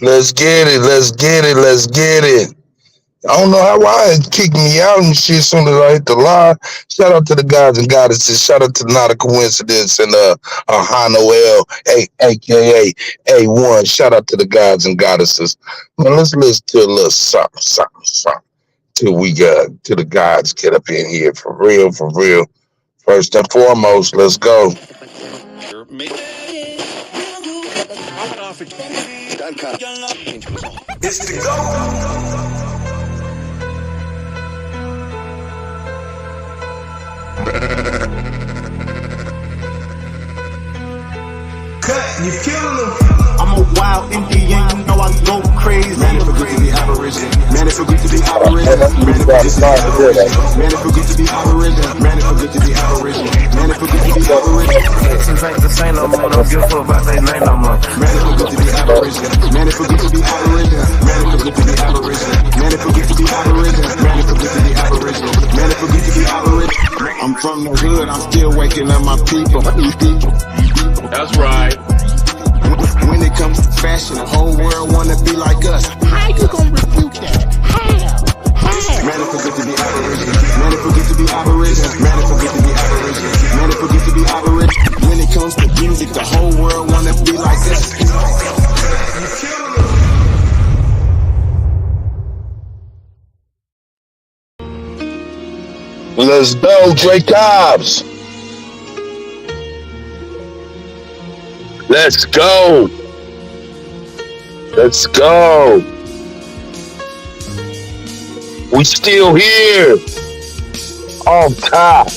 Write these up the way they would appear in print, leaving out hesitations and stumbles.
Let's get it. Let's get it. Let's get it. I don't know why it kicked me out and shit as soon as I hit the line. Shout out to the gods and goddesses. Shout out to Not a Coincidence and Hanoel, aka A1. Shout out to the gods and goddesses. Man, let's listen to a little something, something, something. Till we till the gods get up in here for real, for real. First and foremost, let's go. It's the go. Cut, you killing them. I'm a wild Indian, you know I go crazy. Man, it feel good to be aborigine. Man, it feel good to be aborigine. Man, it feel good to be aborigine. Man, it feel good to be aborigine. Man, it feel good to be aborigine. Man, it feel good to be aborigine. Since ain't the same no more, don't give a fuck about they name no more. Man, it feel good to be aborigine. Man, it feel good to be aborigine. Man, it feel good to be aborigine. Man, it feel good to be aborigine. Man, it feel good to be aborigine. Man, it feel good to be aborigine. I'm from the hood, I'm still waking up my people. That's right. When it comes to fashion, the whole world wanna be like us. How you gonna refute that? How? Man, it feel good to be aborigine. Man, it feel good to be aborigine. Man, it feel good to be aborigine. Man, it feel good to be aborigine. When it comes to music, the whole world wanna be like us. Let's go, Drake Cobbs. Let's go. Let's go. We still here. On top.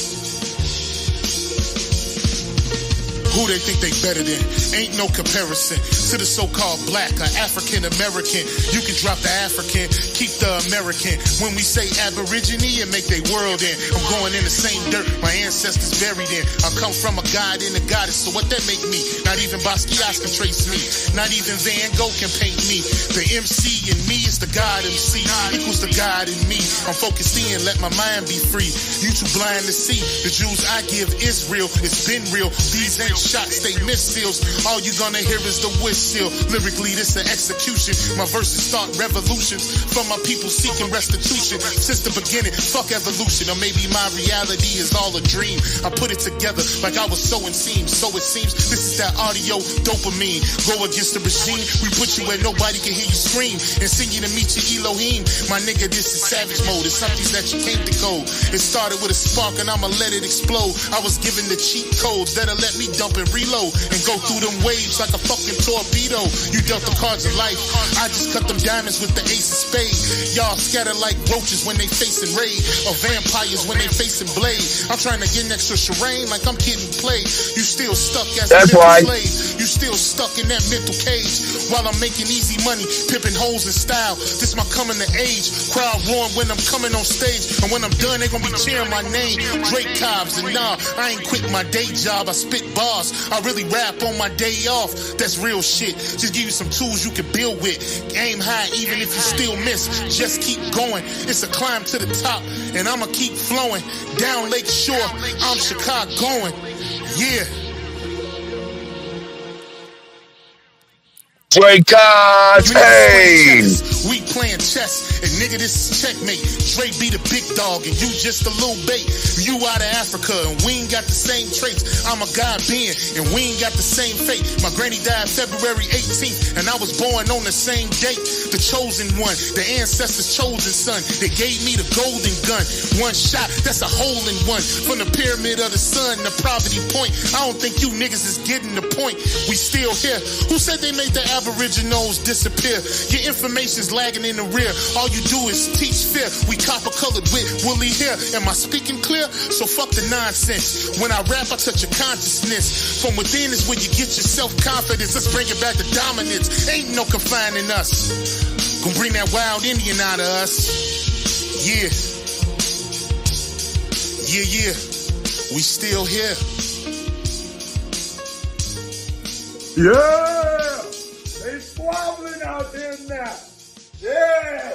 Who they think they better than? Ain't no comparison to the so-called black or African American. You can drop the African, keep the American. When we say aborigine, it make they world in. I'm going in the same dirt my ancestors buried in. I come from a god and a goddess, so what that make me? Not even Basquiat can trace me. Not even Van Gogh can paint me. The MC in me is the God MC, equals the God in me. I'm focused in, let my mind be free. You too blind to see. The Jews I give is real, it's been real. These ain't shots, they missiles. All you gonna hear is the whistle. Lyrically, this an execution. My verses start revolutions from my people seeking restitution. Since the beginning, fuck evolution. Or maybe my reality is all a dream. I put it together like I was sowing seams. So it seems this is that audio dopamine. Go against the regime, we put you where nobody can hear you scream. And sing you to meet your Elohim. My nigga, this is savage mode. It's something that you can't decode. It started with a spark and I'ma let it explode. I was given the cheat codes that'll let me dump and reload and go through them waves like a fucking torpedo. You dealt the cards of life, I just cut them diamonds with the ace of spades. Y'all scatter like roaches when they facing raid, or vampires when they facing blade. I'm trying to get next to Shireen like I'm getting played. You still stuck as a mental slave. You still stuck in that mental cage while I'm making easy money, pimping hoes in style. This my coming to age. Crowd roaring when I'm coming on stage, and when I'm done they gonna be cheering my name. Drake Cobbs, and nah, I ain't quit my day job. I spit bars, I really rap on my day off. That's real shit. Just give you some tools you can build with. Aim high even if you still miss. Just keep going. It's a climb to the top, and I'ma keep flowing. Down Lake Shore, I'm Chicagoan. Yeah. Drake Cobbs, hey! We playing chess, and nigga, this is checkmate. Dre be the big dog, and you just a little bait. You out of Africa, and we ain't got the same traits. I'm a God being, and we ain't got the same fate. My granny died February 18th, and I was born on the same date. The chosen one, the ancestors' chosen son. They gave me the golden gun. One shot, that's a hole in one. From the pyramid of the sun, the poverty point. I don't think you niggas is getting the point. We still here. Who said they made the Aboriginals disappear? Your information's lagging in the rear. All you do is teach fear. We copper colored with woolly hair. Am I speaking clear? So fuck the nonsense. When I rap, I touch your consciousness. From within is where you get your self-confidence. Let's bring it back to dominance. Ain't no confining us. Gonna bring that wild Indian out of us. Yeah. Yeah, yeah. We still here. Yeah! They squabbling out there now. Yeah!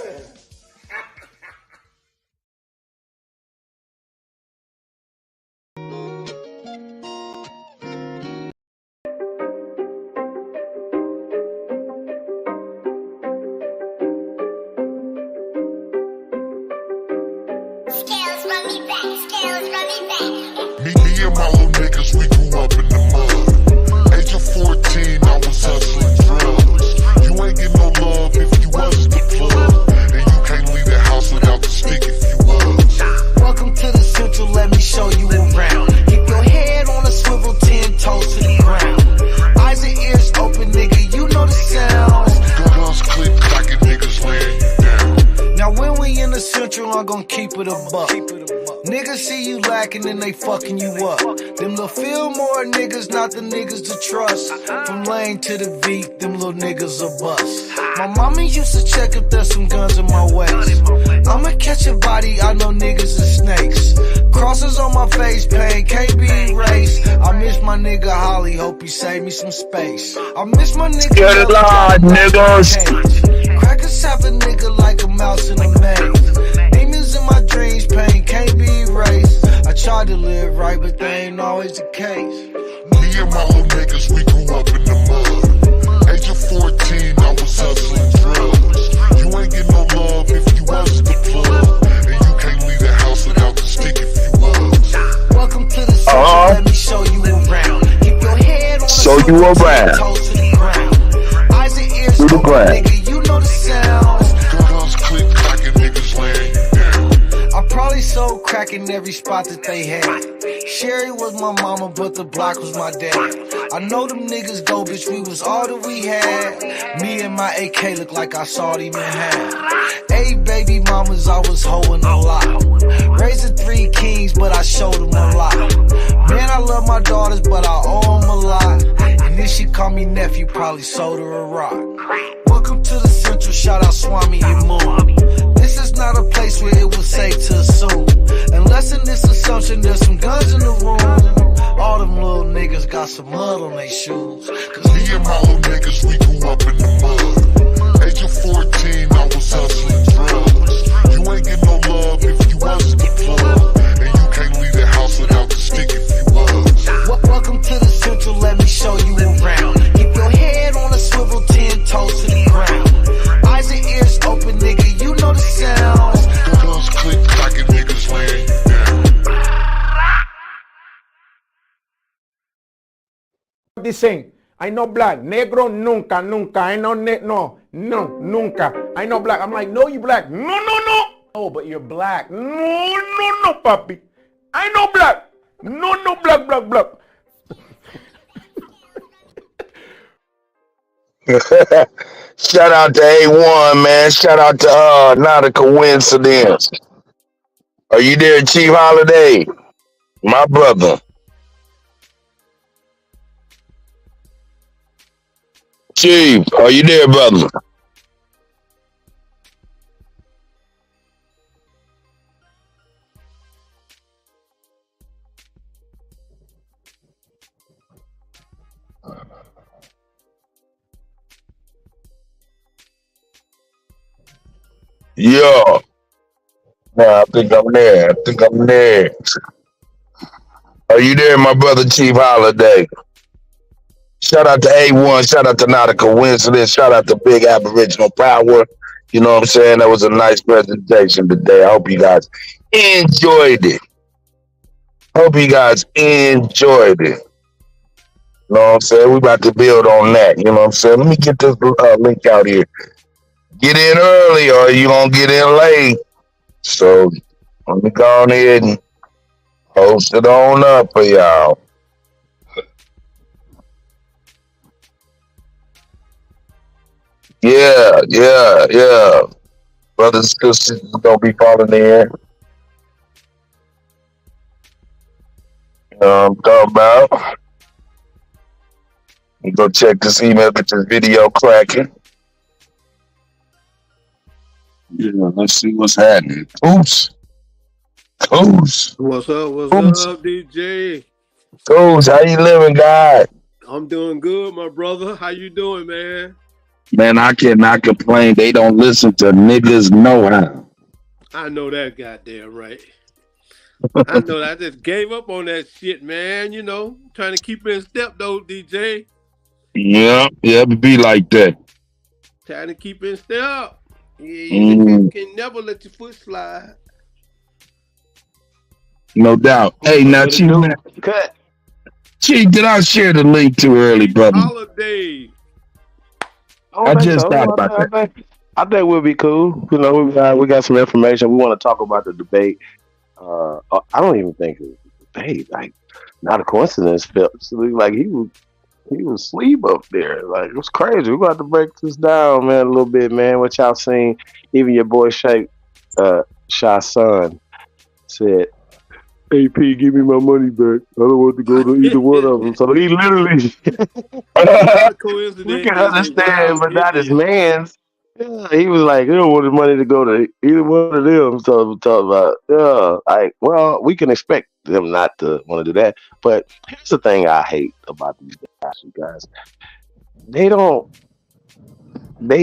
a buck. Niggas see you lacking and they fucking you up. Them little Fillmore niggas, not the niggas to trust. From Lane to the V, them little niggas a bust. My mama used to check if there's some guns in my waist. I'ma catch a body, I know niggas are snakes. Crosses on my face, pain can't be erased. I miss my nigga Holly, hope he save me some space. I miss my nigga. Get it live, niggas. Crackers have a nigga like a mouse in a maze. Demons in my dreams, pain can't be erased. I tried to live right, but that ain't always the case. Me and my little niggas, we grew up in the mud. Age of 14, I was hustling drugs. You ain't get no love if you wasn't the plug. And you can't leave the house without the stick if you was. Welcome to the city, let me show you around. Keep your head on Show you around. toes to the ground. Eyes and ears To the open, ground. nigga, you know the sounds. Guns click, clocking niggas laying you down. I probably sold crack in every spot that they had. Sherry was my mama, but the block was my dad. I know them niggas go, bitch, we was all that we had. Me and my AK look like I saw them in half. 8 baby mamas, I was hoeing a lot. Raising 3 kings, but I showed them a lot. Man, I love my daughters, but I owe them a lot. And if she call me nephew, probably sold her a rock. Welcome to the Central, shout out Swami and Moon. This is not a place where it was safe to assume. Unless in this assumption there's some guns in the room. All them little niggas got some mud on their shoes. Cause Me and my little niggas, we grew up in the mud. Age of 14, I was hustling drugs. You ain't get no love if you wasn't the plug. And you can't leave the house without the stick if you was. welcome to the Central, let me show you around. Keep your head on a swivel, 10 toes to the ground. Eyes and ears open, nigga, you know the sounds. Guns click, clocking niggas laying you down. Dicen, I know black, negro nunca, nunca, I know no, nunca, I know black. I'm like, no, you black, no. Oh, but you're black, no, papi. I know black, no, black. Shout out to A1, man. Shout out to Not a Coincidence. Are you there, Chief Holiday? My brother. Chief, are you there, brother? Yeah. I think I'm there. Are you there, my brother, Chief Holiday? Shout out to A1. Shout out to Not a Coincidence. Shout out to Big Aboriginal Power. You know what I'm saying? That was a nice presentation today. I hope you guys enjoyed it. You know what I'm saying? We about to build on that. You know what I'm saying? Let me get this link out here. Get in early or you gonna get in late. So let me go on ahead and post it on up for y'all. Yeah. Brothers and sisters gonna be falling in. You know what I'm talking about? You go check this email, get this video cracking. Yeah, let's see what's happening. Oops. What's up, DJ? Coos, how you living, guy? I'm doing good, my brother. How you doing, man? Man, I cannot complain. They don't listen to niggas know how. I know that goddamn right. I know that. I just gave up on that shit, man. You know, trying to keep in step, though, DJ. Yeah, it be like that. Trying to keep in step. Yeah, you can never let your foot slide. No doubt. Hey, now, Chief, did I share the link too early, brother? Holiday. I just thought about that. I think we'll be cool. You know, we got some information. We want to talk about the debate. I don't even think it was a debate. Like, not a coincidence. Felt like he was asleep up there. Like, it was crazy. We're going to have to break this down, man, a little bit, man. What y'all seen, even your boy Shy's son, said, AP, give me my money back. I don't want to go to either one of them. So he literally, Not a coincidence. we can that they understand, but wild not his Indians. man's. Yeah, he was like, he don't want his money to go to either one of them. So we talk about, like, well, we can expect them not to want to do that. But here's the thing I hate about these guys, you guys. They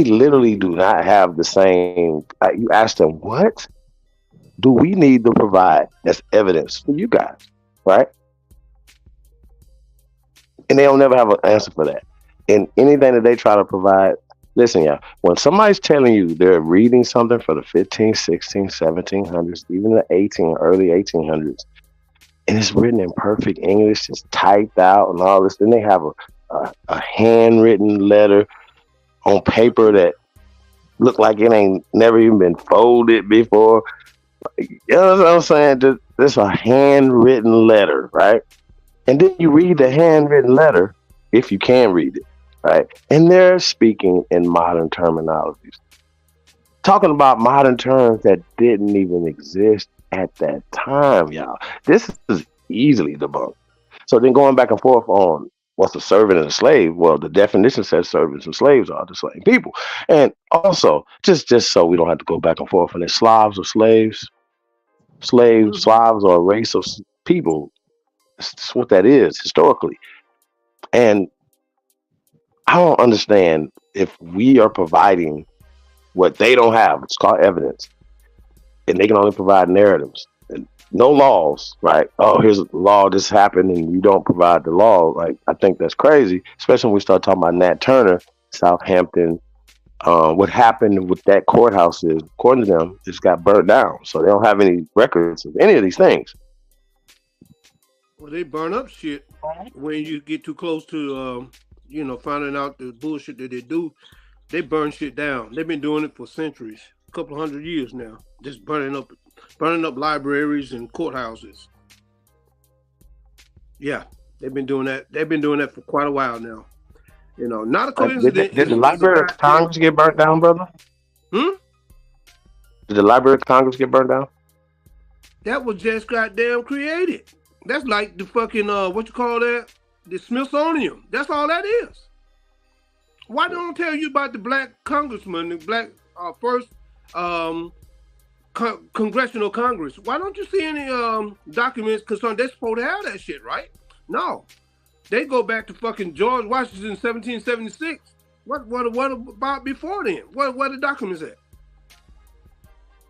literally do not have the same. You ask them, what do we need to provide as evidence for you guys, right? And they'll never have an answer for that. And anything that they try to provide, listen, y'all, when somebody's telling you they're reading something for the 15, 16, 1700s, even the early 1800s, and it's written in perfect English, it's typed out and all this, then they have a handwritten letter on paper that look like it ain't never even been folded before. You know what I'm saying? This a handwritten letter, right? And then you read the handwritten letter, if you can read it, right? And they're speaking in modern terminologies. Talking about modern terms that didn't even exist at that time, y'all. This is easily debunked. So then going back and forth on what's a servant and a slave? Well, the definition says servants and slaves are the same people. And also, just so we don't have to go back and forth on it, Slavs or slaves. Slavs are a race of people. That's what that is historically. And I don't understand if we are providing what they don't have. It's called evidence. And they can only provide narratives. And no laws, right? Oh, here's a law, this happened, and you don't provide the law. Like, I think that's crazy, especially when we start talking about Nat Turner, Southampton. What happened with that courthouse is, according to them, it's got burnt down. So they don't have any records of any of these things. Well, they burn up shit when you get too close to, finding out the bullshit that they do. They burn shit down. They've been doing it for centuries, a couple of 100 years now, just burning up libraries and courthouses. Yeah, they've been doing that. They've been doing that for quite a while now. Not a coincidence. Did the Library of Congress get burnt down, brother? Did the Library of Congress get burnt down? That was just goddamn created. That's like the fucking what you call that? The Smithsonian. That's all that is. Why don't I tell you about the black congressman, the black first congressional Congress? Why don't you see any documents concerning? They're supposed to have that shit, right? No, they go back to fucking George Washington, 1776. What about before then? What the documents at?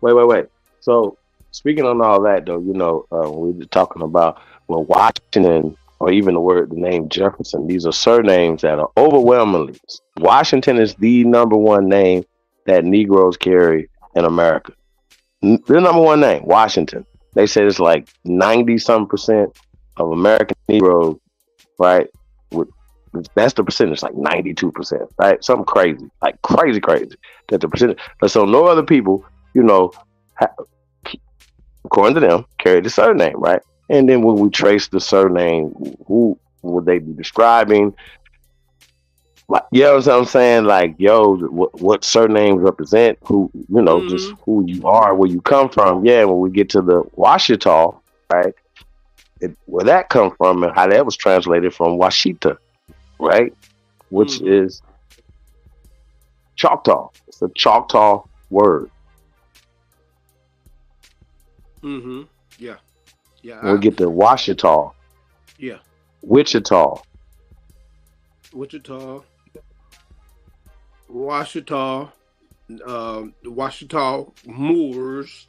Wait. So speaking on all that, though, we were talking about Washington, or even the name Jefferson. These are surnames that are overwhelmingly. Washington is the number one name that Negroes carry in America. The number one name, Washington. They say it's like 90% of American Negroes, right? That's the percentage, like 92%, right? Something crazy, like crazy. That the percentage. But so no other people, according to them, carry the surname, right? And then when we trace the surname, who would they be describing? Like, you know what I'm saying? Like, what surnames represent who, just who you are, where you come from. Yeah, when we get to the Washita, right? Where that come from and how that was translated from Washita, right? Which is Choctaw. It's a Choctaw word. Yeah. We get to Washita. Yeah. Wichita. Washita, Washita Moors.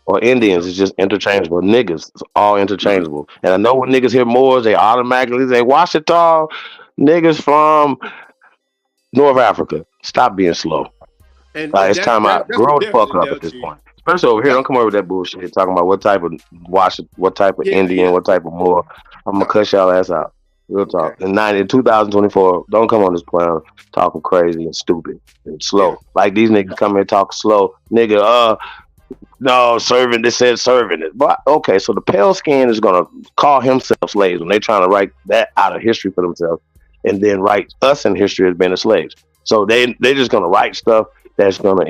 Or Indians is just interchangeable. Niggas, it's all interchangeable. And I know when niggas hear Moors, they automatically say Washita, niggas from North Africa. Stop being slow. And it's time out. Grow the fuck up at this point. Especially over here, don't come over with that bullshit talking about what type of Indian, what type of Moor. I'm gonna cuss y'all ass out. Real talk. In 2024, don't come on this plan talking crazy and stupid and slow. Like these niggas come here talk slow. Nigga, no, servant, they said servant. But okay, so the pale skin is gonna call himself slaves when they trying to write that out of history for themselves and then write us in history as being the slaves. So they just gonna write stuff that's gonna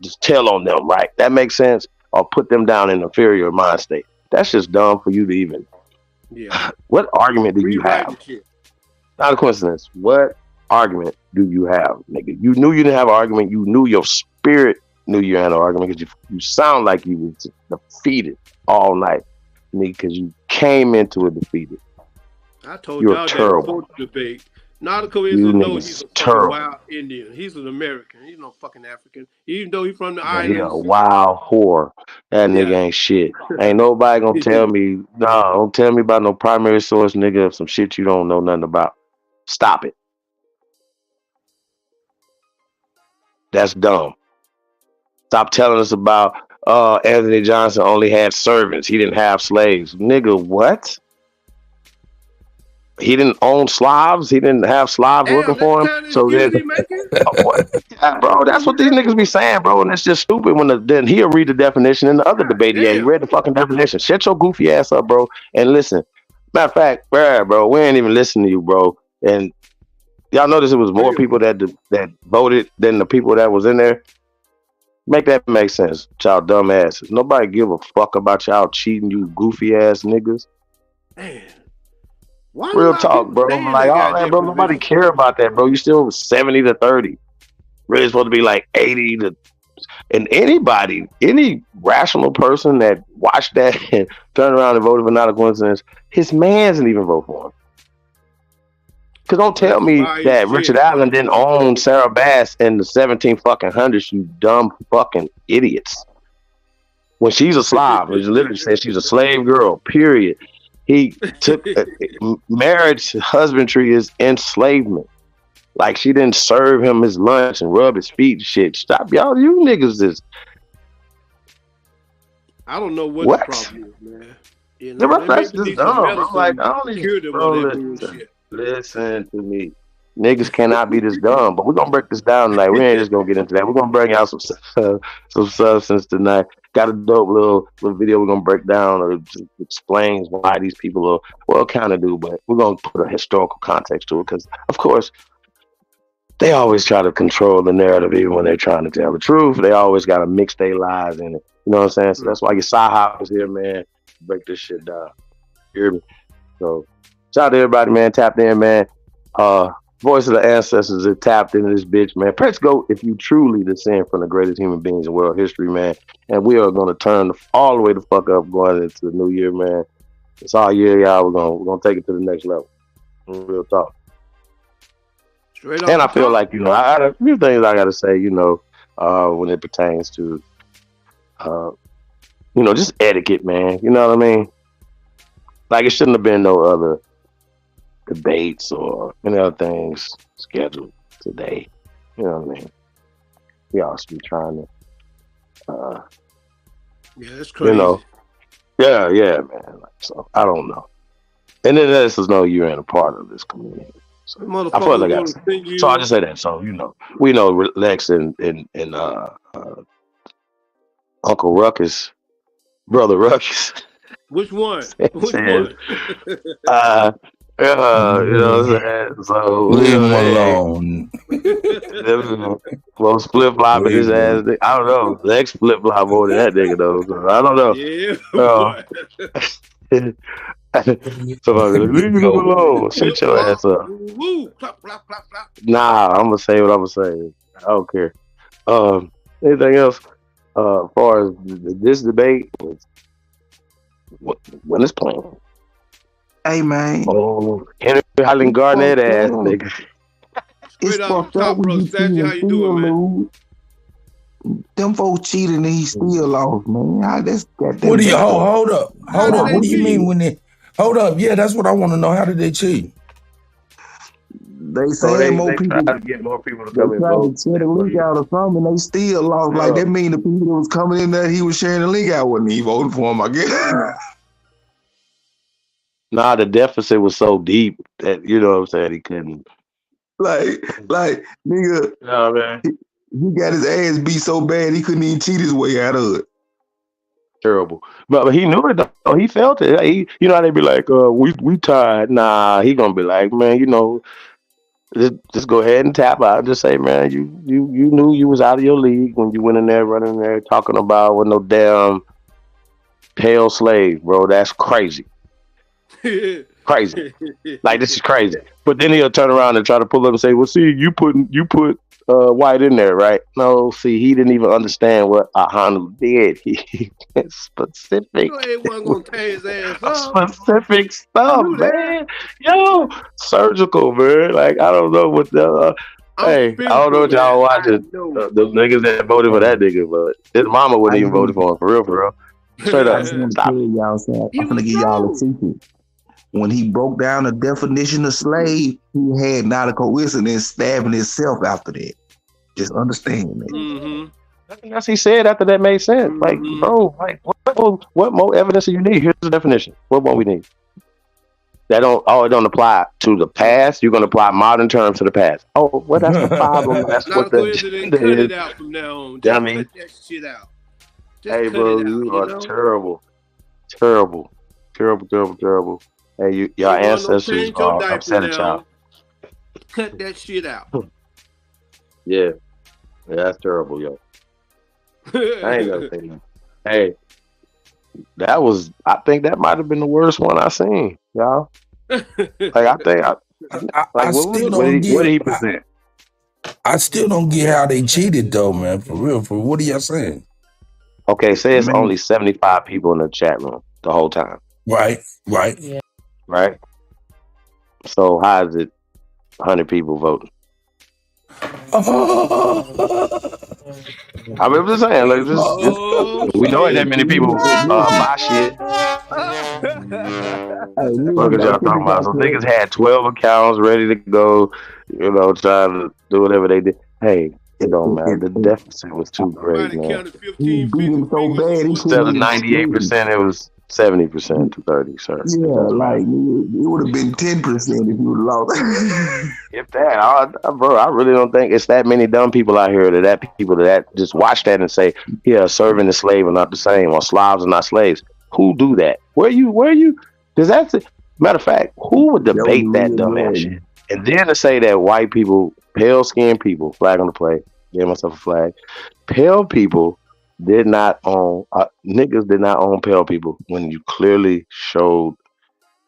just tell on them, right? That makes sense. or put them down in inferior mind state. That's just dumb for you to even. Yeah. What argument do you Rewrite have? the shit. Not a coincidence. What argument do you have, nigga? You knew you didn't have an argument. You knew your spirit knew you had an argument because you sound like you was defeated all night, nigga, because you came into it defeated. I told You're y'all terrible. that before the debate. Not a You coincidence. No, niggas he's a fucking terrible. wild Indian. He's an American. He's no fucking African. Even though he's from the Yeah, he a islands. wild whore. That nigga Yeah. ain't shit. Ain't nobody gonna tell me. No, don't tell me about no primary source, nigga, of some shit you don't know nothing about. Stop it. That's dumb. Stop telling us about Anthony Johnson only had servants. He didn't have slaves. Nigga, what? He didn't own Slavs. He didn't have Slavs working for him. So then, what? Yeah, bro, that's what these niggas be saying, bro, and it's just stupid. Then he'll read the definition in the other debate. Yeah, he read the fucking definition. Shut your goofy ass up, bro, and listen. Matter of fact, bro, we ain't even listening to you, bro. And y'all notice it was more people that voted than the people that was in there. Make that make sense, y'all dumb asses. Nobody give a fuck about y'all cheating, you goofy ass niggas. Man. Why Real talk, bro. Like, oh man, bro, nobody care about that, bro. You still 70-30. Really supposed to be like 80 to. And anybody, any rational person that watched that and turned around and voted for not a coincidence, his man didn't even vote for him. Cause don't tell me that Richard Allen didn't own Sarah Bass in the 1700s, you dumb fucking idiots. When she's a Slav, it literally says she's a slave girl, period. He took marriage, husbandry is enslavement. Like she didn't serve him his lunch and rub his feet and shit. Stop, y'all. You niggas is. I don't know what the problem is, man. You know, bro, that's just dumb. I'm like, I don't even. Bro, listen to me. Niggas cannot be this dumb, but we're gonna break this down tonight. We ain't just gonna get into that. We're gonna bring out some substance tonight. Got a dope little video we're gonna break down or just explains why these people are well kind of do, but we're gonna put a historical context to it because of course they always try to control the narrative even when they're trying to tell the truth. They always gotta mix their lies in it. You know what I'm saying? So that's why your side hop is here, man. Break this shit down. You hear me? So shout out to everybody, man. Tapped in, man. Voice of the ancestors is tapped into this bitch, man. Press go if you truly descend from the greatest human beings in world history, man. And we are gonna turn all the way the fuck up going into the new year, man. It's all year, y'all. We're gonna take it to the next level. Real talk. And I feel like, you know, I got a few things I gotta say, you know, when it pertains to you know, just etiquette, man. You know what I mean? Like it shouldn't have been no other debates or any other things scheduled today. You know what I mean? We all should be trying to yeah, that's crazy. You know. Yeah, man. Like, so I don't know. And then this is no you ain't a part of this community. So I feel like so I just say that. So, you know, we know Lex and Uncle Ruckus, Brother Ruckus. Which one? Which one? You know what I'm saying? So leave him alone. Close flip flopping his ass. I don't know. Lex flip flop more than that nigga though. So I don't know. Yeah. So leave him alone. Shut your ass up. Nah, I'm gonna say what I'm gonna say. I don't care. Anything else? As far as this debate, when it's playing. Hey man. Oh, Henry Highland Garnett ass nigga. It's fucked up when you see how you doing, man? Them folks cheated and he still lost, man. What do you hold up? Hold up. What do you mean when they hold up? Yeah, that's what I want to know. How did they cheat? They said more people to get more people to come and vote. They share the link out or something, and they still lost. Like that mean the people that was coming in there, he was sharing the link out when he voted for him, I guess. Nah, the deficit was so deep that you know what I'm saying he couldn't. Like nigga, no man. He got his ass beat so bad he couldn't even cheat his way out of it. Terrible, but he knew it though. He felt it. You know how they be like, we tied. Nah, he gonna be like, man, you know, Just go ahead and tap out. Just say, man, you knew you was out of your league when you went in there running there talking about with no damn pale slave, bro. That's crazy. Crazy. Like, this is crazy. But then he'll turn around and try to pull up and say, well, see, you put White in there, right? No, see, he didn't even understand what Ahanu did. He specific. You wasn't gonna tear his ass up. Specific stuff, man. Yo, surgical, man. Like, I don't know what the hey, I don't know what y'all watching. The niggas that voted for that nigga, but his mama wouldn't even vote for him. For real. Straight up. I just want to tell y'all something. I'm gonna give y'all a secret. When he broke down the definition of slave, he had not a coincidence stabbing himself after that. Just understand that. Mm-hmm. Nothing else he said after that made sense. Like, bro, like what more evidence do you need? Here's the definition. What more we need? That it don't apply to the past. You're gonna apply modern terms to the past. Oh, well, that's the problem. That's what the agenda cut it is. out from now on. I mean, cut that shit out. Hey, bro, you are terrible. Terrible. Hey, your ancestors are upset at y'all. Cut that shit out. Yeah, that's terrible, yo. I ain't gonna say that. Hey, I think that might have been the worst one I seen, y'all. Like, what did he present? I still don't get how they cheated though, man. For real. What are y'all saying? Okay, say it's only 75 people in the chat room the whole time. Right. Yeah. Right. So how is it 100 people voting? I mean, I'm just saying, like, we know that many people buy shit. What are y'all talking about? So niggas had 12 accounts ready to go, trying to do whatever they did. Hey, it don't matter. The deficit was too great, man. He beat him so bad. Instead of 98%, it was 70% to 30, sir. Yeah, like, it would have been 10% if you would have lost. If that, bro, I really don't think it's that many dumb people out here that people that just watch that and say, yeah, serving the slave are not the same, or Slavs are not slaves. Who do that? Where you? Does that? Matter of fact, who would debate that dumb ass shit? And then to say that white people, pale skinned people, flag on the play, gave myself a flag, pale people did not own, niggas did not own pale people when you clearly showed,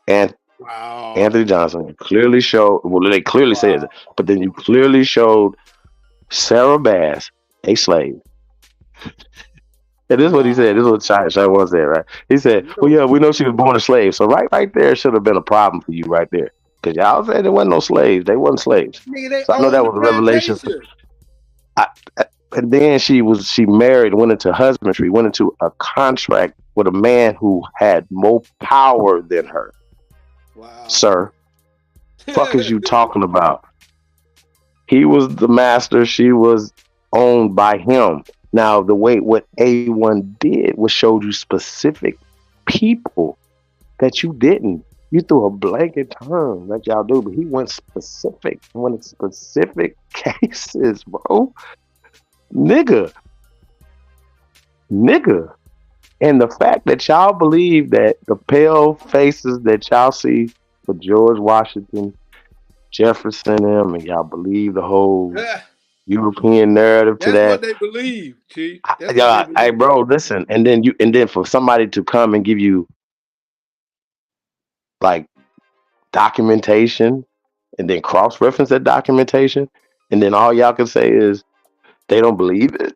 and Anthony Johnson clearly showed, well, they clearly said it, but then you clearly showed Sarah Bass a slave. And this is what he said. This is what Shai said, right? He said, well, yeah, we know she was born a slave. So right there should have been a problem for you right there. Because y'all said there wasn't no slaves. They wasn't slaves. So I know that was a revelation. And then she married, went into husbandry, went into a contract with a man who had more power than her. Wow. Sir, fuck is you talking about? He was the master. She was owned by him. Now, what A1 did was showed you specific people that you didn't. You threw a blanket term like y'all do, but he went specific. Went specific cases, bro. Nigga. And the fact that y'all believe that the pale faces that y'all see for George Washington, Jefferson, and y'all believe the whole European narrative to that. That's what they believe, Chief. Hey, bro, listen. And then for somebody to come and give you like documentation and then cross-reference that documentation, and then all y'all can say is they don't believe it.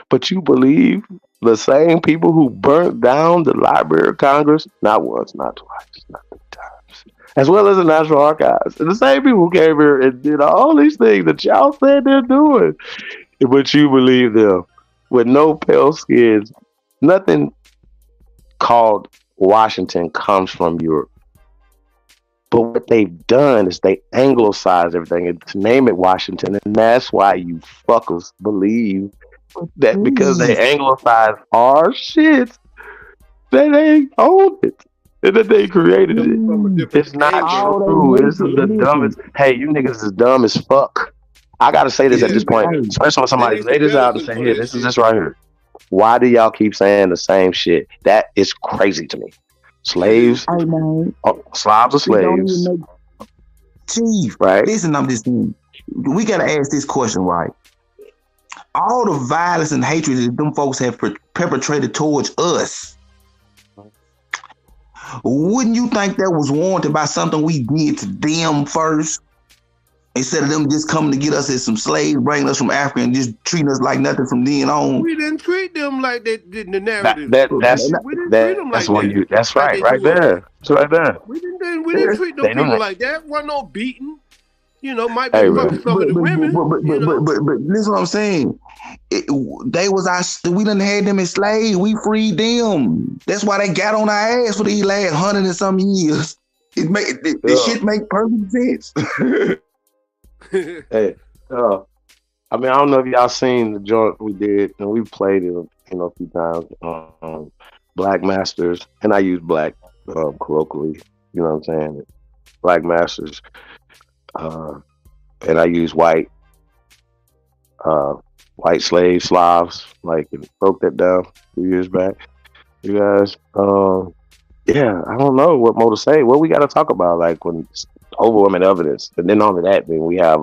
But you believe the same people who burnt down the Library of Congress, not once, not twice, not three times, as well as the National Archives. And the same people who came here and did all these things that y'all said they're doing. But you believe them with no pale skins. Nothing called Washington comes from Europe. But what they've done is they anglicize everything and to name it Washington. And that's why you fuckers believe that because they anglicize our shit, that they own it. And that they created it. It's not true. This is the dumbest. Hey, you niggas is dumb as fuck. I gotta say this at this point. Especially when somebody lay this out and say, here, this is this right here. Why do y'all keep saying the same shit? That is crazy to me. Slaves, Slavs are slaves. Chief, right? Listen, I'm just saying, we gotta ask this question, right? All the violence and hatred that them folks have perpetrated towards us, wouldn't you think that was warranted by something we did to them first? Instead of them just coming to get us as some slaves, bringing us from Africa and just treating us like nothing from then on. We didn't treat them like they did in the narrative. That's we didn't treat them like that. That's like right there. It's right there. We didn't treat them people like that. Wasn't no beating. You know, might be fucking some of the women. But listen what I'm saying. They was we done had them as slaves. We freed them. That's why they got on our ass for these last 100 and some years. This shit make perfect sense. Hey, I mean, I don't know if y'all seen the joint we did, and we played it, a few times. Black Masters, and I use black colloquially. You know what I'm saying? Black Masters, and I use white slaves, Slavs. Like, broke that down a few years back. You guys, yeah, I don't know what more to say. What we got to talk about, like when it's overwhelming evidence, and then on to that, then we have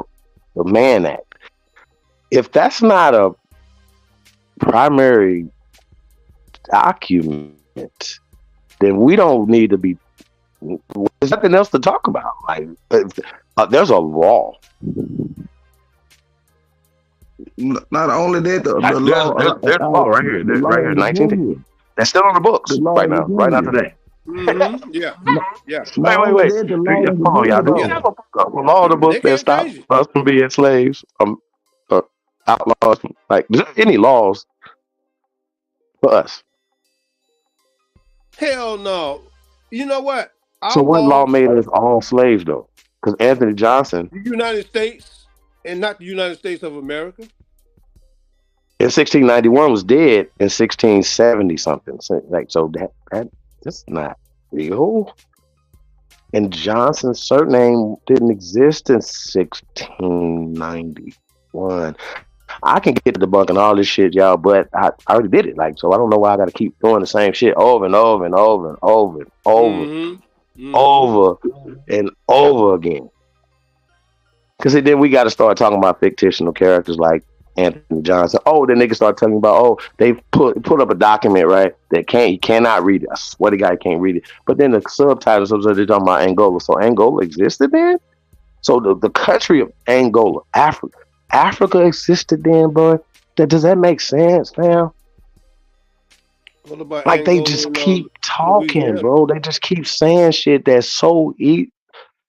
the Mann Act. If that's not a primary document, then we don't need to be. There's nothing else to talk about. Like, there's a law. Not only that, the law. There's a law right here. Right here, 19. That's still on the books right now. Right now today. Mm-hmm. Yeah. Wait. Hold on, y'all. Do you have a law on the books that stops us from being slaves? Outlaws? Like, is there any laws for us? Hell no. You know what? So what law made us all slaves, though? Because Anthony Johnson, the United States, and not the United States of America, in 1691 was dead in 1670 something. So that's not real. And Johnson's surname didn't exist in 1691. I can get to debunking all this shit, y'all, but I already did it. Like, so I don't know why I got to keep doing the same shit over and over and over and over and over, over and over again. Because then we got to start talking about fictional characters like Anthony Johnson. Oh, then they can start telling you about, oh, they put up a document, right? That he cannot read it. I swear to God, he can't read it. But then the subtitles, they're talking about Angola. So Angola existed then? So the country of Angola, Africa existed then, bro. Does that make sense, fam? What about like Angola, they just keep talking, bro. They just keep saying shit that's so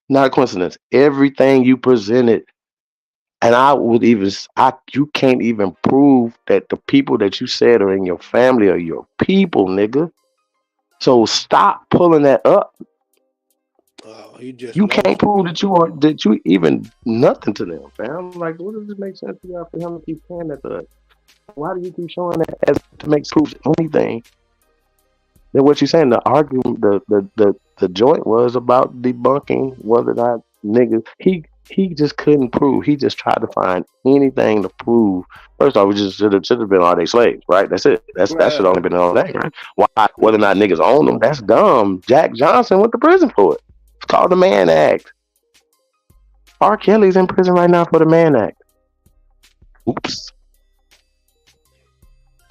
not a coincidence. Everything you presented, and you can't even prove that the people that you said are in your family are your people, nigga. So stop pulling that up. You can't prove that you even nothing to them, fam. Like, what does it make sense to y'all for him to keep saying that to us? Why do you keep showing that as to make proof anything? Then what you saying? The argument, the joint was about debunking whether or not niggas. He just couldn't prove. He just tried to find anything to prove. First off, we just should have been all day slaves, right? That's it. That should only been all day, right? Why? Whether or not niggas own them, that's dumb. Jack Johnson went to prison for it. It's called the Mann Act. R. Kelly's in prison right now for the Mann Act. Oops.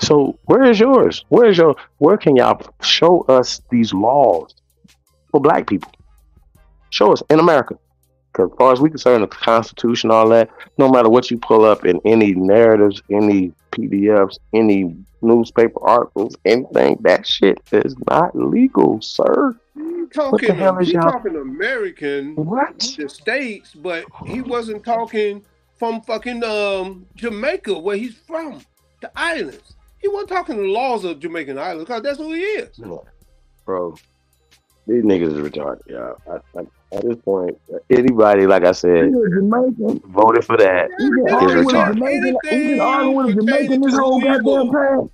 So where is yours? Where can y'all show us these laws for black people? Show us in America. Because as far as we concerned, the Constitution, all that, no matter what you pull up in any narratives, any PDFs, any newspaper articles, anything, that shit is not legal, sir. Talking American, the States, but he wasn't talking from fucking Jamaica, where he's from, the islands. He wasn't talking the laws of Jamaican islands, because that's who he is. Bro, these niggas is retarded, y'all. At this point, anybody, like I said, voted for that is retarded. He's been arguing with Jamaican this whole goddamn time.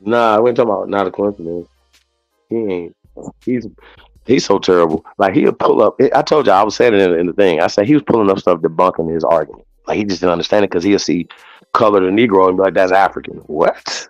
Nah, I wasn't talking about not a coincidence. He ain't. He's so terrible. Like, he'll pull up. I told you, I was saying it in the thing. I said he was pulling up stuff debunking his argument. Like, he just didn't understand it because he'll see colored and Negro and be like, that's African. What?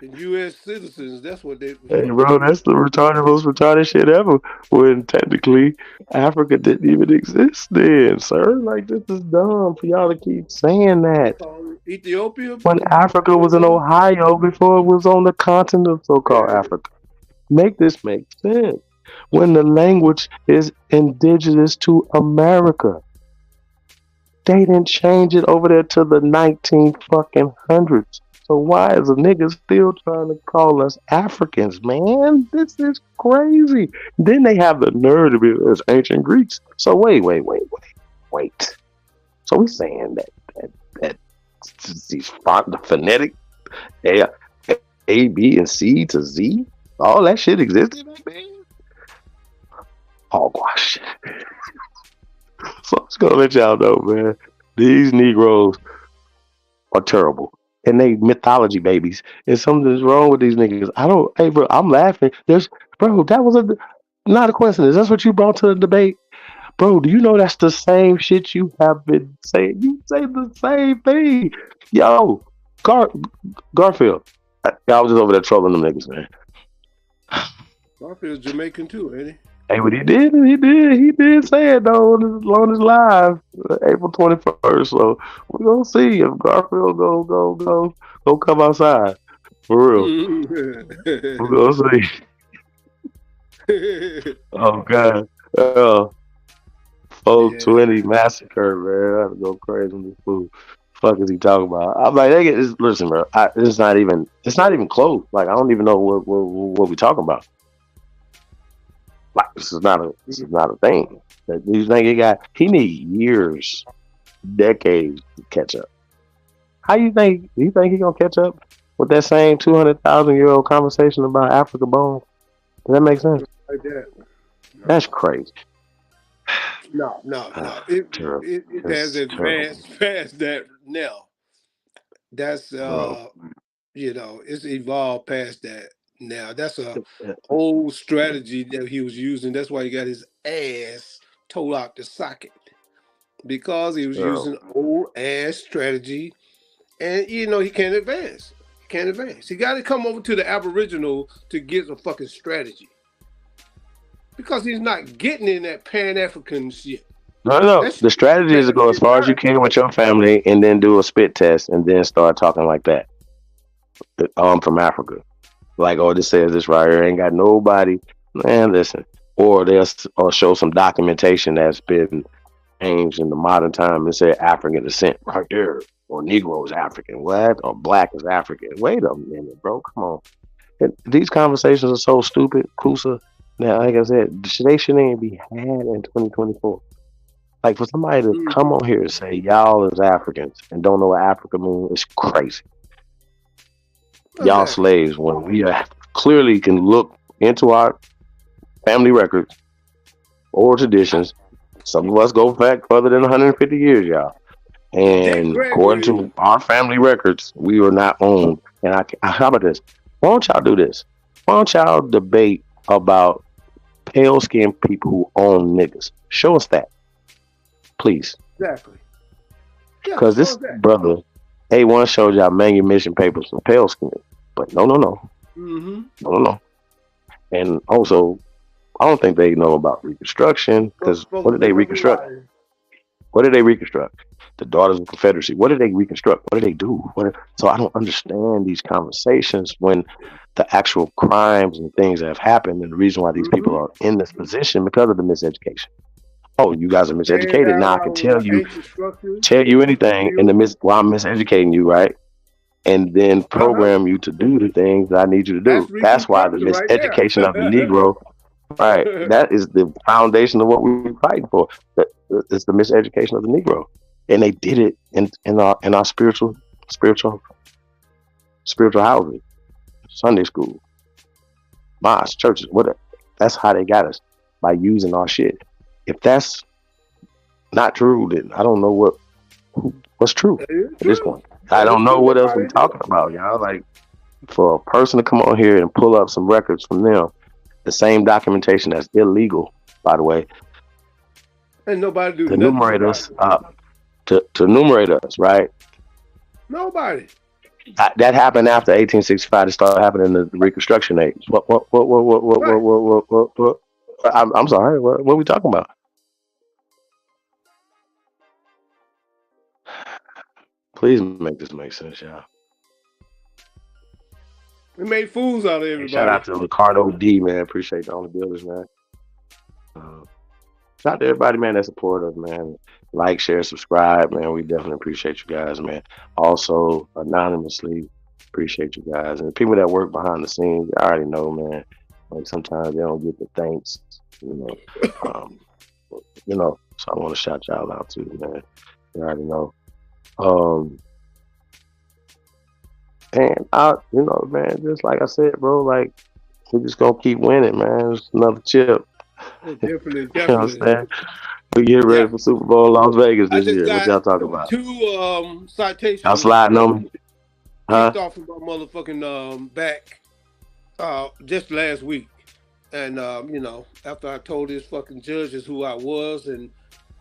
And U.S. citizens, that's what they was Hey, supposed to bro, be. that's the most retarded shit ever. When technically Africa didn't even exist then, sir. Like, this is dumb for y'all to keep saying They that. call it Ethiopia When Africa was in before. Ohio before it was on the continent of so-called Yeah. Africa. Make this make sense. When the language is indigenous to America. They didn't change it over there to the 19 fucking hundreds. So why is a nigga still trying to call us Africans, man? This is crazy. Then they have the nerve to be as ancient Greeks. So wait. So we saying that these the phonetic A, B, and C to Z, all that shit existed back then? Hogwash. So I'm just gonna let y'all know, man. These Negroes are terrible. And they mythology babies. And something's wrong with these niggas. Hey, bro, I'm laughing. That was not a coincidence. That's what you brought to the debate. Bro, do you know that's the same shit you have been saying? You say the same thing. Yo, Garfield. I was just over there trolling them niggas, man. Garfield's Jamaican too, ain't he? Hey, but he did say it though on his live, April 21st. So we're gonna see if Garfield go come outside for real. We're gonna see. Oh God, 420 massacre, man. I have to go crazy on this fool. Fuck is he talking about? I'm like, listen, bro. It's not even close. Like, I don't even know what we talking about. Like, this is not a thing. You think he need years, decades to catch up. How you think he gonna catch up with that same 200,000-year-old conversation about Africa bone? Does that make sense? Like that. That's crazy. No. It has advanced past that now. That's it's evolved past that now. That's a old strategy that he was using. That's why he got his ass towed out the socket. Because he was using old ass strategy, and he can't advance. He got to come over to the Aboriginal to get a fucking strategy. Because he's not getting in that Pan-African shit. No. The strategy is to go as far as you can with your family and then do a spit test and then start talking like that. I'm from Africa. Like, this says this right here. Ain't got nobody. Man, listen. Or they'll show some documentation that's been changed in the modern time and say African descent right there. Or Negro is African. What? Or black is African. Wait a minute, bro. Come on. These conversations are so stupid, Kusa. Now, like I said, they shouldn't even be had in 2024. Like, for somebody to come on here and say y'all is Africans and don't know what Africa means, it's crazy. Y'all slaves, when we clearly can look into our family records or traditions. Some of us go back further than 150 years, y'all. And according to our family records, we were not owned. And how about this? Why don't y'all do this? Why don't y'all debate about pale-skinned people who own niggas? Show us that, please. Exactly. Because this brother, A1 showed y'all manumission papers for pale skin, but no. No. And also, I don't think they know about Reconstruction, because what did they reconstruct? The Daughters of Confederacy. What did they reconstruct? What did they do? So I don't understand these conversations when the actual crimes and things that have happened and the reason why these people are in this position because of the miseducation. Oh, you guys are miseducated. Now I can tell you anything while I'm miseducating you, right? And then program you to do the things that I need you to do. That's why the miseducation of the Negro, right? That is the foundation of what we're fighting for. It's the miseducation of the Negro. And they did it in our spiritual housing, Sunday school, mosques, churches, whatever. That's how they got us, by using our shit. If that's not true, then I don't know what's true at this point. I don't know what else we're talking about, y'all. Like, for a person to come on here and pull up some records from them, the same documentation that's illegal, by the way, and nobody do to enumerate us, to enumerate us, right? Nobody. That happened after 1865. It started happening in the Reconstruction age. What? I'm sorry. What are we talking about? Please make this make sense, y'all. We made fools out of Hey, shout everybody. out to Ricardo D, man. Appreciate all the builders, man. Shout out to everybody, man, that support us, man. Like, share, subscribe, man. We definitely appreciate you guys, man. Also, anonymously, appreciate you guys. And the people that work behind the scenes, I already know, man. Like sometimes they don't get the thanks, So I want to shout y'all out too, man. You already know. And man, just like I said, bro, like we just gonna keep winning, man. It's another chip. Definitely. You know what I'm saying? We get ready for Super Bowl Las Vegas this year. What y'all talking about? 2 citations. Y'all sliding on me? Huh? Kicked off of my motherfucking back just last week. And after I told his fucking judges who I was and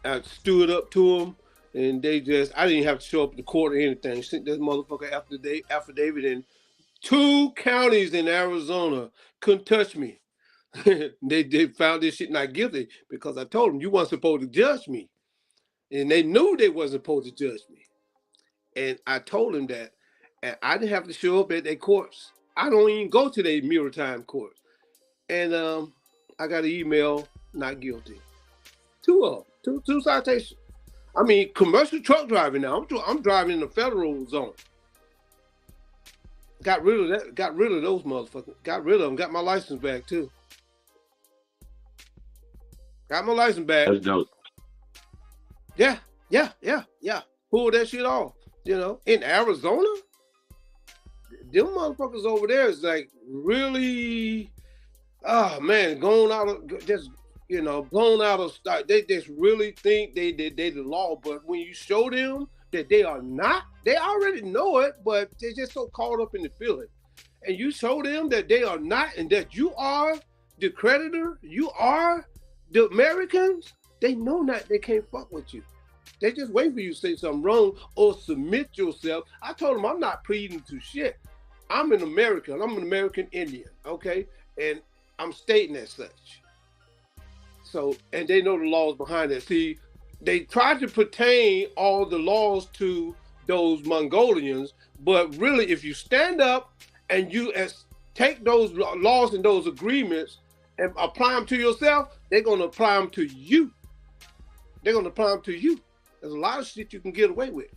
I stood up to them, and I didn't even have to show up to court or anything. Sent this motherfucker affidavit in 2 counties in Arizona. Couldn't touch me. They found this shit not guilty because I told them you weren't supposed to judge me. And they knew they wasn't supposed to judge me. And I told them that. And I didn't have to show up at their courts. I don't even go to their mirror time courts. And I got an email, not guilty. 2 of them. Two citations. I mean, commercial truck driving now. I'm driving in the federal zone. Got rid of that. Got rid of those motherfuckers. Got rid of them. Got my license back too. Got my license back. That's dope. Yeah. Pulled that shit off. In Arizona, them motherfuckers over there is like really, blown out of stock. They just really think they the law, but when you show them that they are not, they already know it, but they're just so caught up in the feeling. And you show them that they are not, and that you are the creditor, you are the Americans, they know not, they can't fuck with you. They just wait for you to say something wrong or submit yourself. I told them I'm not pleading to shit. I'm an American. I'm an American Indian, okay? And I'm stating as such. So, and they know the laws behind it. See, they try to pertain all the laws to those Mongolians, but really, if you stand up and you take those laws and those agreements and apply them to yourself, they're going to apply them to you. They're going to apply them to you. There's a lot of shit you can get away with.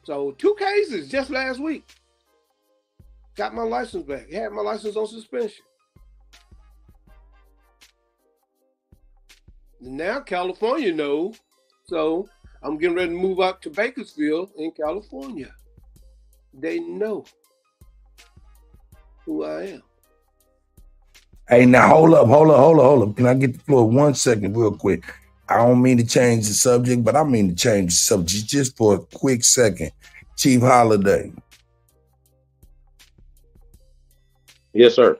So 2 cases just last week. Got my license back. Had my license on suspension. Now California knows. So I'm getting ready to move out to Bakersfield in California. They know who I am. Hey, now hold up. Can I get the floor 1 second real quick? I don't mean to change the subject, but I mean to change the subject just for a quick second. Chief Holiday. Yes, sir.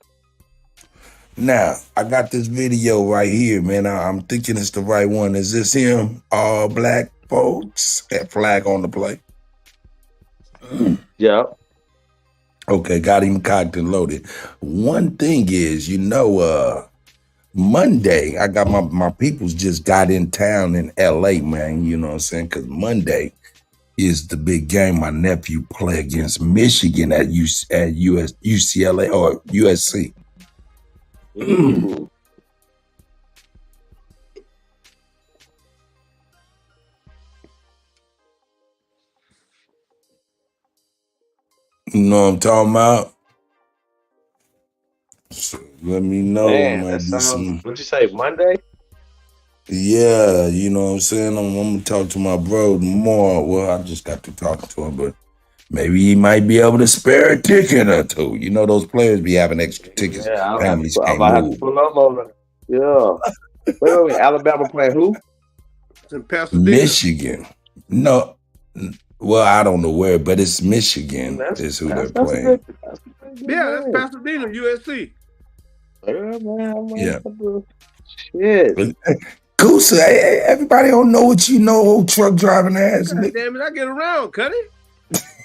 Now, I got this video right here, man. I'm thinking it's the right one. Is this him? All black folks. That flag on the plate. Yeah. Okay, got him cocked and loaded. One thing is, Monday, I got my peoples just got in town in LA, man. You know what I'm saying? Because Monday is the big game. My nephew play against Michigan at UCLA or USC. Mm-hmm. You know what I'm talking about? So let me know. Man, that sounds, what'd you say, Monday? Yeah, you know what I'm saying? I'm going to talk to my bro tomorrow. Well, I just got to talk to him, but maybe he might be able to spare a ticket or two. You know, those players be having extra tickets. Yeah, Families I can't have move. to pull up on that. Yeah. Wait, Alabama playing who? In Pasadena. Michigan. No. Well, I don't know where, but it's Michigan is who they're playing. That's Pasadena, USC. Yeah. Shit. Kusa, hey, everybody don't know what you know, old truck driving ass. God damn it, I get around, Cuddy.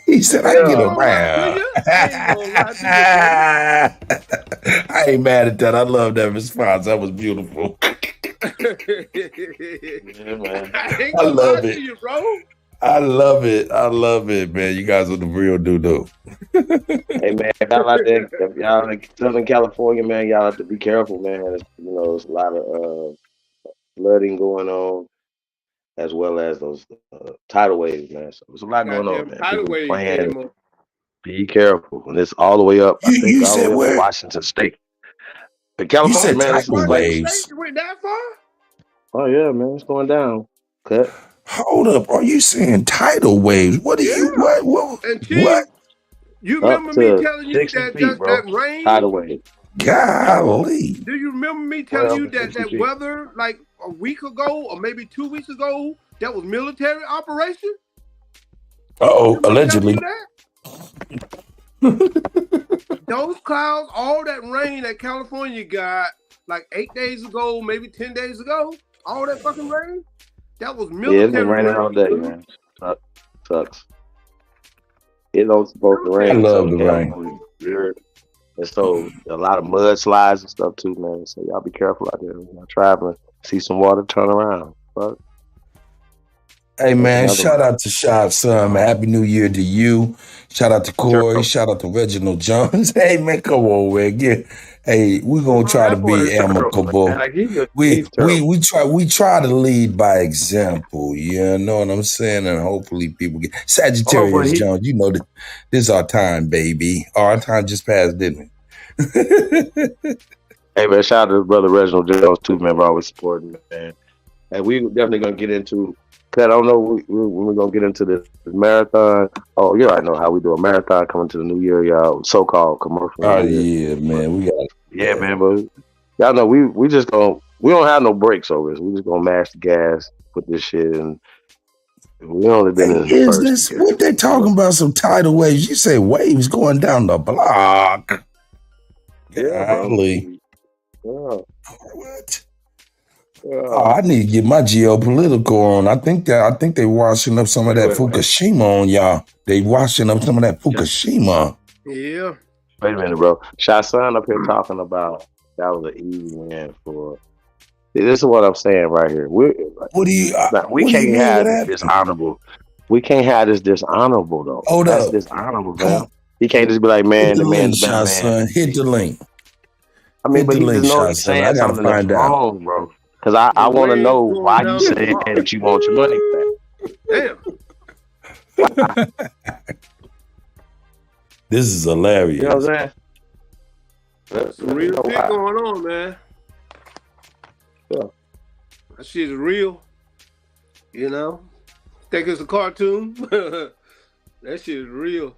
He said, I I ain't get gonna lie to around. you. I ain't gonna lie to you, buddy. I ain't mad at that. I love that response. That was beautiful. Yeah, man. I ain't I gonna lie love to it. you, bro. I love it. I love it, man. You guys are the real doo-doo. Hey man, if y'all out there, if y'all in Southern California, man, y'all have to be careful, man. There's a lot of flooding going on, as well as those tidal waves, man. So there's a lot going on, Goddamn man. tidal People wave playing. came up. Be careful, and it's all the way up. I think You all the said way up to where? Washington State. But You California, said man, it's tidal like, Washington waves. State went that far? oh yeah, man, it's going down. Cut. Hold up. Are you saying tidal waves? What are Yeah. you what? And What? Chief, you Up remember me to telling you 60 that feet, bro. rain? Tidal wave. Golly. Do you remember me telling 12 you to that 60 feet. weather like a week ago or maybe 2 weeks ago that was military operation? Uh-oh, Remember me telling allegedly. you that? Those clouds, all that rain that California got like 8 days ago, maybe 10 days ago, all that fucking rain, that was Yeah, military it's been raining all day, rain. man. Sucks. It don't supposed to I rain in love Southern the rain. California. Weird. And so a lot of mudslides and stuff too, man. So y'all be careful out there. Y'all traveling. See some water, turn around. Fuck. Hey That's man, another shout one. out to Shop's son, man. Happy New Year to you. Shout out to Corey. Shout out to Reginald Jones. Hey man, come on, man. Hey, we're gonna try to That boy be is terrible, man. amicable. Like he's We terrible. we try to lead by example. You know what I'm saying? And hopefully people get Oh, but Sagittarius Jones. You know that this is our time, baby. Our time just passed, didn't it? Hey man, shout out to brother Reginald Jones too, man. We're always supporting, man. And we definitely gonna get into. Cause I don't know when we're gonna get into this marathon. Oh, you already know how we do a marathon coming to the new year, y'all. So-called commercial Oh new year. yeah, man. We got Yeah, man, but y'all know we just gonna we don't have no brakes over this. We just gonna mash the gas, put this shit in. We only been in the Is first this year. what they talking about? Some tidal waves? You say waves going down the block? Yeah, bro. Golly. Yeah. What? Yeah. Oh, I need to get my geopolitical on. I think they washing up some of that Wait a minute. Fukushima on y'all. They washing up some of that Fukushima. Yeah. Wait a minute, bro. Shassan up here talking about that was an easy win for. This is what I'm saying right here. We What do you? we what do can't you mean have with this that? dishonorable. We can't have this dishonorable though. Hold That's up. dishonorable, Come man. on. He can't just be like, Hit man, the the man, link, the better shot man. son. Hit the link. I mean, Hit but the he link, just know shot he's son. I saying gotta something that's find out. wrong, bro. Because I The want to waves know going why you down the saying block. that you want your money back. Damn. This is hilarious. You know what I'm saying? That's some real shit going on, man. Yeah. That shit's real. You know? Think it's a cartoon? That shit is real.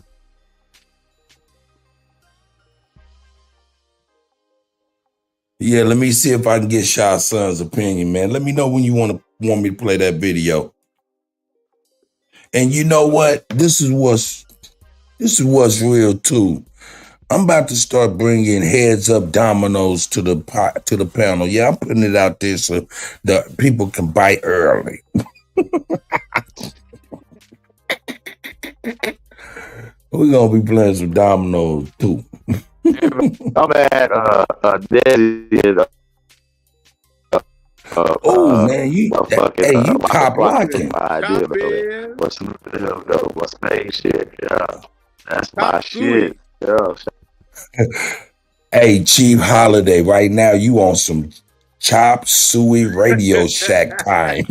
Yeah, let me see if I can get Shot Son's opinion, man. Let me know when you want me to play that video. And you know what? This is what's real too. I'm about to start bringing heads up dominoes to the panel. Yeah, I'm putting it out there so the people can bite early. We're gonna be playing some dominoes too. I'm at oh man, you top locking. What's spade shit? Yeah, that's my shit. Yeah. Hey, Chief Holiday, right now you on some chop suey Radio Shack time.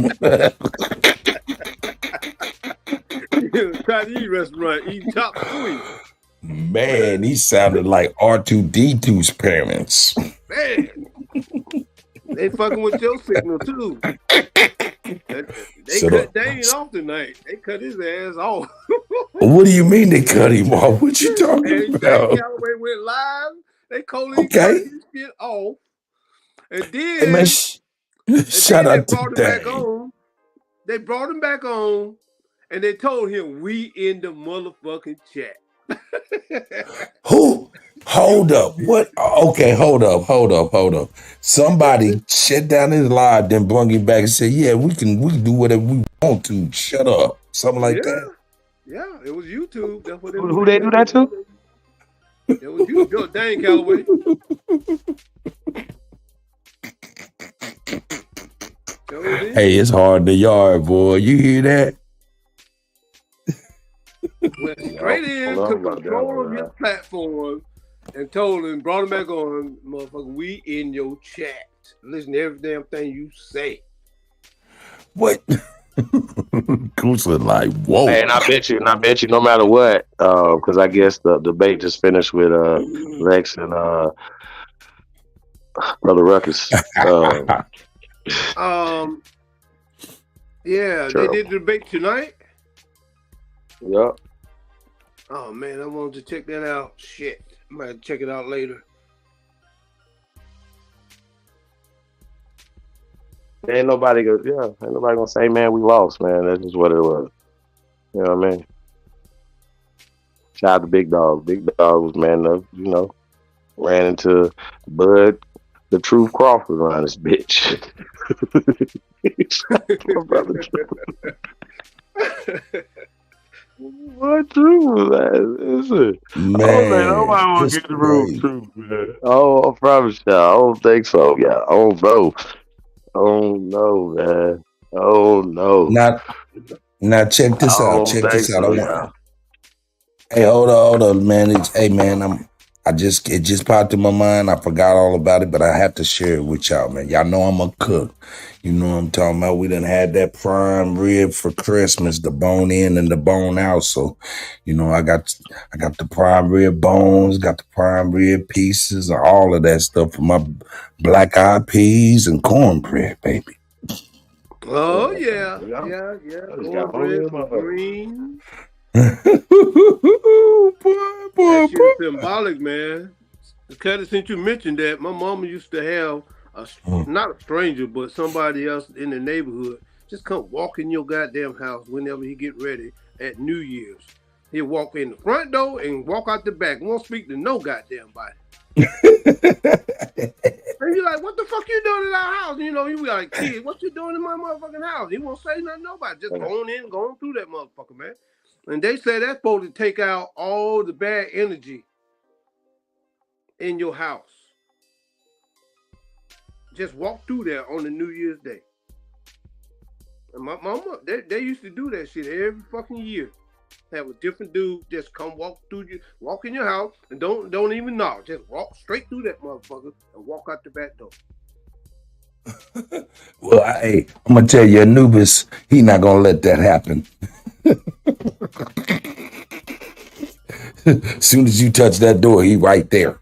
Chinese restaurant eating chop suey. Man, he sounded like R2D2's parents. Man, they fucking with your signal too. They cut Dane off tonight. They cut his ass off. What do you mean they cut him off? What you talking about? Callaway went live. They cut his shit off. And then, hey, man, shout out to Dane. They brought him back on, and they told him, we in the motherfucking chat. Who? Hold up. What? Okay, hold up. Somebody shut down his live, then brung him back and said, yeah, we can do whatever we want to. Shut up. Something like that. Yeah, it was YouTube. That's what it Who they do that to? It was you, Dane Calloway. Hey, it's hard in the yard, boy. You hear that? Went straight in, took control of his platform, and told him, brought him back on, motherfucker, we in your chat. Listen to every damn thing you say. What? Kusa like, whoa. Hey, and I bet you, no matter what, because I guess the debate just finished with Lex and Brother Ruckus. Yeah, Sure. they did the debate tonight. Yep. Oh man, I wanted to check that out. Shit, I might check it out later. Ain't nobody gonna say, man, we lost, man. That's just what it was. You know what I mean? Shout out to Big Dog. Big Dog was man enough, ran into Bud, the Truth Crawford around this bitch. My brother What Truth was that? Listen. Man, nobody want to get the real truth, man. Oh, I promise y'all. I don't think so, yeah. Oh, bro. Oh, no, man. Oh, no. Now check this out. Check this out. Hey, hold on, man. It just popped in my mind. I forgot all about it, but I have to share it with y'all, man. Y'all know I'm a cook. You know what I'm talking about? We done had that prime rib for Christmas, the bone in and the bone out. So, I got the prime rib bones, got the prime rib pieces, and all of that stuff for my black eyed peas and cornbread, baby. Oh yeah. Cornbread, green. That shit's symbolic, man. Because since you mentioned that, my mama used to have not a stranger, but somebody else in the neighborhood just come walk in your goddamn house whenever he get ready at New Year's. He'll walk in the front door and walk out the back. Won't speak to no goddamn body. And you're like, what the fuck you doing in our house? You be like, kid, what you doing in my motherfucking house? He won't say nothing to nobody. Just going through that motherfucker, man. And they say that's supposed to take out all the bad energy in your house. Just walk through there on the New Year's Day. And my mama, they used to do that shit every fucking year. Have a different dude just come walk in your house and don't even knock. Just walk straight through that motherfucker and walk out the back door. Well, I'm gonna tell you, Anubis, he not gonna let that happen. As soon as you touch that door, he right there.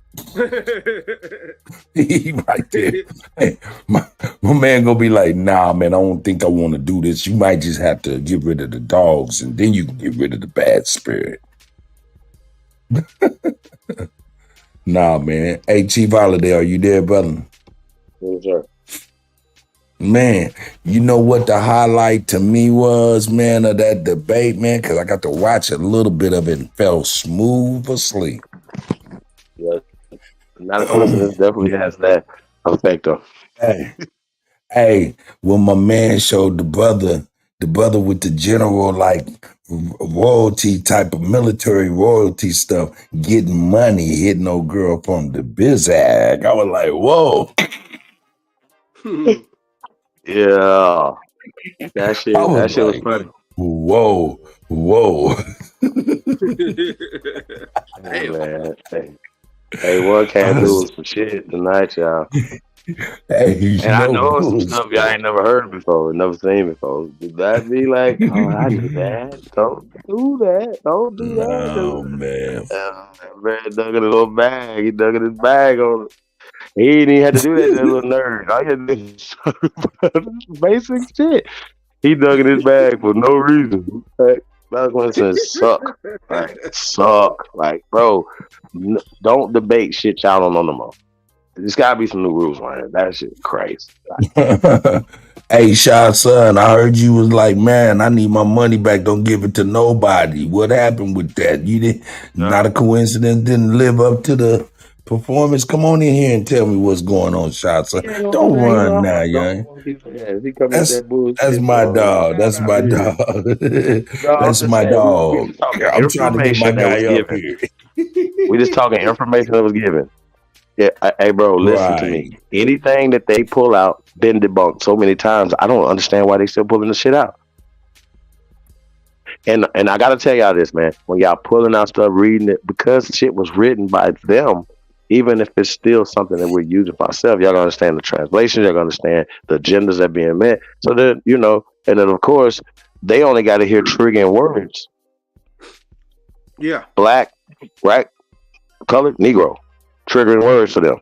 He right there. Hey, my man gonna be like, nah, man, I don't think I want to do this. You might just have to get rid of the dogs, and then you can get rid of the bad spirit. Nah, man. Hey, Chief Holiday, are you there, brother? Yes, sir. Man, you know what the highlight to me was, man, of that debate, man? Because I got to watch a little bit of it and fell smooth asleep. Yeah. Not a coincidence, definitely has that effect on. Hey, when my man showed the brother with the general, like, royalty type of military royalty stuff, getting money, hitting old girl from the Bizag, I was like, whoa. Yeah. That shit was funny. Whoa. Hey, man. Hey, what can't do is some shit tonight, y'all. Hey, and I know some stuff y'all ain't never heard before, never seen before. Did that be like, oh, I knew that. Don't do that. Don't do that. Oh, man. Man dug in a little bag. He dug in his bag on it. He didn't even have to do that, that little nerd. All he had to do is basic shit. He dug in his bag for no reason. That was suck. Suck. Like, bro, don't debate shit y'all don't know no more. There's gotta be some new rules on it. That shit crazy. Hey, Shy son, I heard you was like, man, I need my money back. Don't give it to nobody. What happened with that? You didn't? Not a coincidence. Didn't live up to the performance. Come on in here and tell me what's going on, shots. Don't run now, young. He coming with that bullshit. That's my dog. That's my dog. That's my dog. I'm trying to get my guy up here. We just talking information that was given. Yeah, hey, bro, listen to me. Anything that they pull out, been debunked so many times. I don't understand why they still pulling the shit out. And I gotta tell y'all this, man. When y'all pulling out stuff, reading it, because shit was written by them, even if it's still something that we're using for ourselves, y'all gotta understand the translations, y'all gotta understand the agendas that being met. So that, you know, and then of course, they only gotta hear triggering words. Yeah. Black, right? Colored, Negro. Triggering words for them.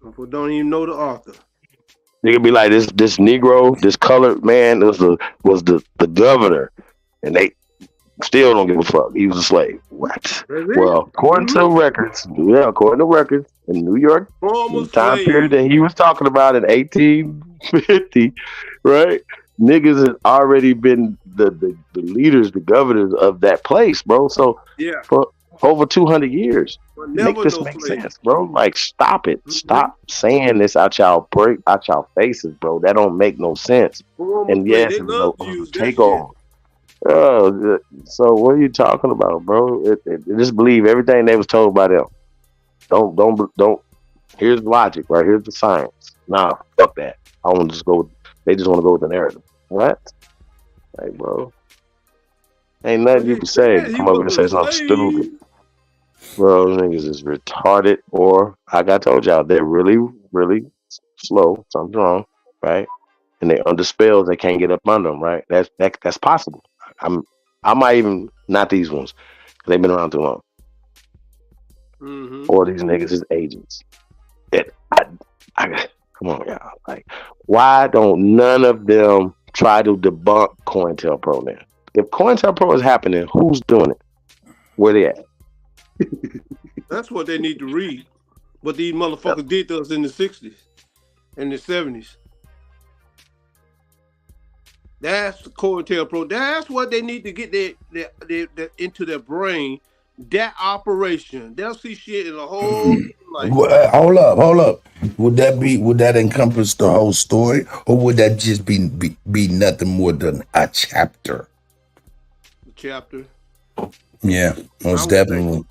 People don't even know the author. They could be like, this Negro, this colored man was the governor, and they still don't give a fuck. He was a slave. What? Well, according to records, in New York, the time period that he was talking about in 1850, right? Niggas had already been the leaders, the governors of that place, bro. So for over 200 years. Make this make sense, bro. Like, stop it. Stop saying this out y'all faces, bro. That don't make no sense. And yes, take over. So what are you talking about, bro? Just believe everything they was told by them. Don't. Here's the logic, right? Here's the science. Nah, fuck that. I want to just go. They just want to go with the narrative. What? Like, bro, ain't nothing you can say. Come over and say something stupid. Bro, niggas is retarded, or like I told y'all, they're really, really slow. Something's wrong, right? And they under spells, they can't get up under them, right? That's possible. I might even not these ones, because they've been around too long. Or these niggas is agents. Come on, y'all. Like, why don't none of them try to debunk COINTELPRO then? If COINTELPRO is happening, who's doing it? Where they at? That's what they need to read. What these motherfuckers did to us in the 60s and the 70s. That's the COINTELPRO. That's what they need to get their into their brain. That operation. They'll see shit in a whole life. Hold up. Would that encompass the whole story, or would that just be nothing more than a chapter? Chapter. Yeah, most definitely.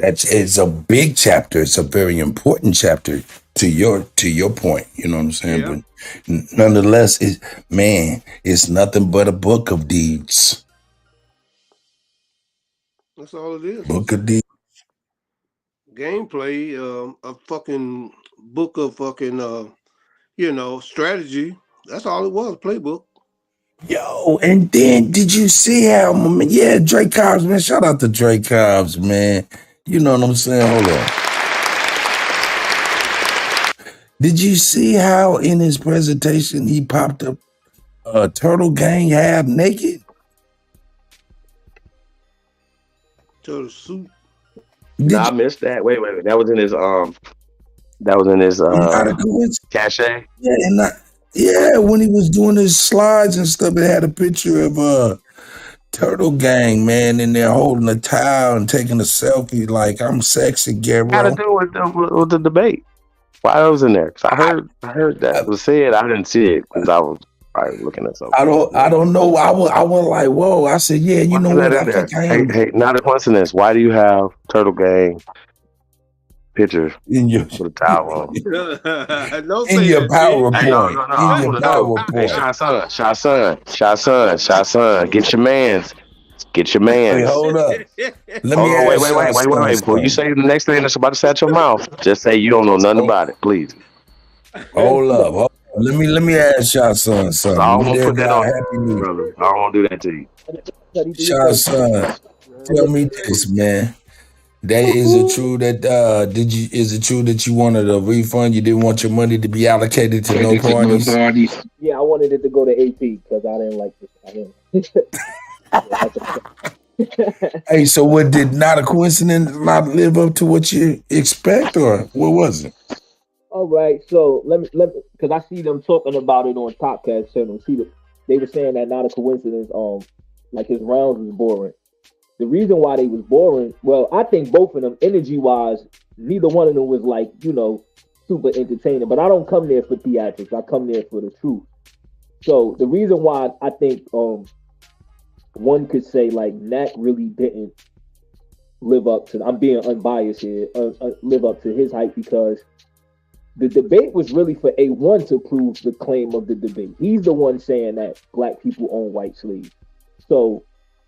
It's a big chapter. It's a very important chapter to your point. You know what I'm saying? Yeah. But nonetheless, it's nothing but a book of deeds. That's all it is. Book of deeds. Gameplay, a fucking book of fucking, strategy. That's all it was. Playbook. Yo, and then did you see how, Drake Cobbs, man, shout out to Drake Cobbs, man. You know what I'm saying? Hold on. Did you see how in his presentation he popped up Turtle Gang half naked? Turtle suit. No, I missed that. Wait. That was in his cachet. Yeah, when he was doing his slides and stuff, it had a picture of Turtle Gang, man, and they're holding a towel and taking a selfie like, I'm sexy, Gabriel. How to do with the debate? Why I was in there? Cause I heard that was said. I didn't see it because I was probably looking at something. I don't know. I was like, whoa. I said, yeah, you know what? I think I am. Hey, not a coincidence. Why do you have Turtle Gang pictures in your with a towel on? In your PowerPoint. No. Hey, Shot son. Get your mans. Hey, hold up. Wait. Before you say the next thing that's about to set your mouth, just say you don't know nothing about it, please. Hold up. Let me ask Shot son something. I don't want to put that on you, brother. I don't want to do that to you. Shot son, tell me this, man. Is it true that you wanted a refund? You didn't want your money to be allocated to no parties? Yeah, I wanted it to go to AP because I didn't like this. Hey, so what, did Not a Coincidence not live up to what you expect, or what was it? All right, so let me because I see them talking about it on Topcast channel. They were saying that Not a Coincidence, like his rounds was boring. The reason why they was boring, well, I think both of them energy wise, neither one of them was like, super entertaining. But I don't come there for theatrics. I come there for the truth. So the reason why I think one could say like Nat really didn't live up to, I'm being unbiased here, live up to his hype, because the debate was really for A1 to prove the claim of the debate. He's the one saying that black people own white slaves. So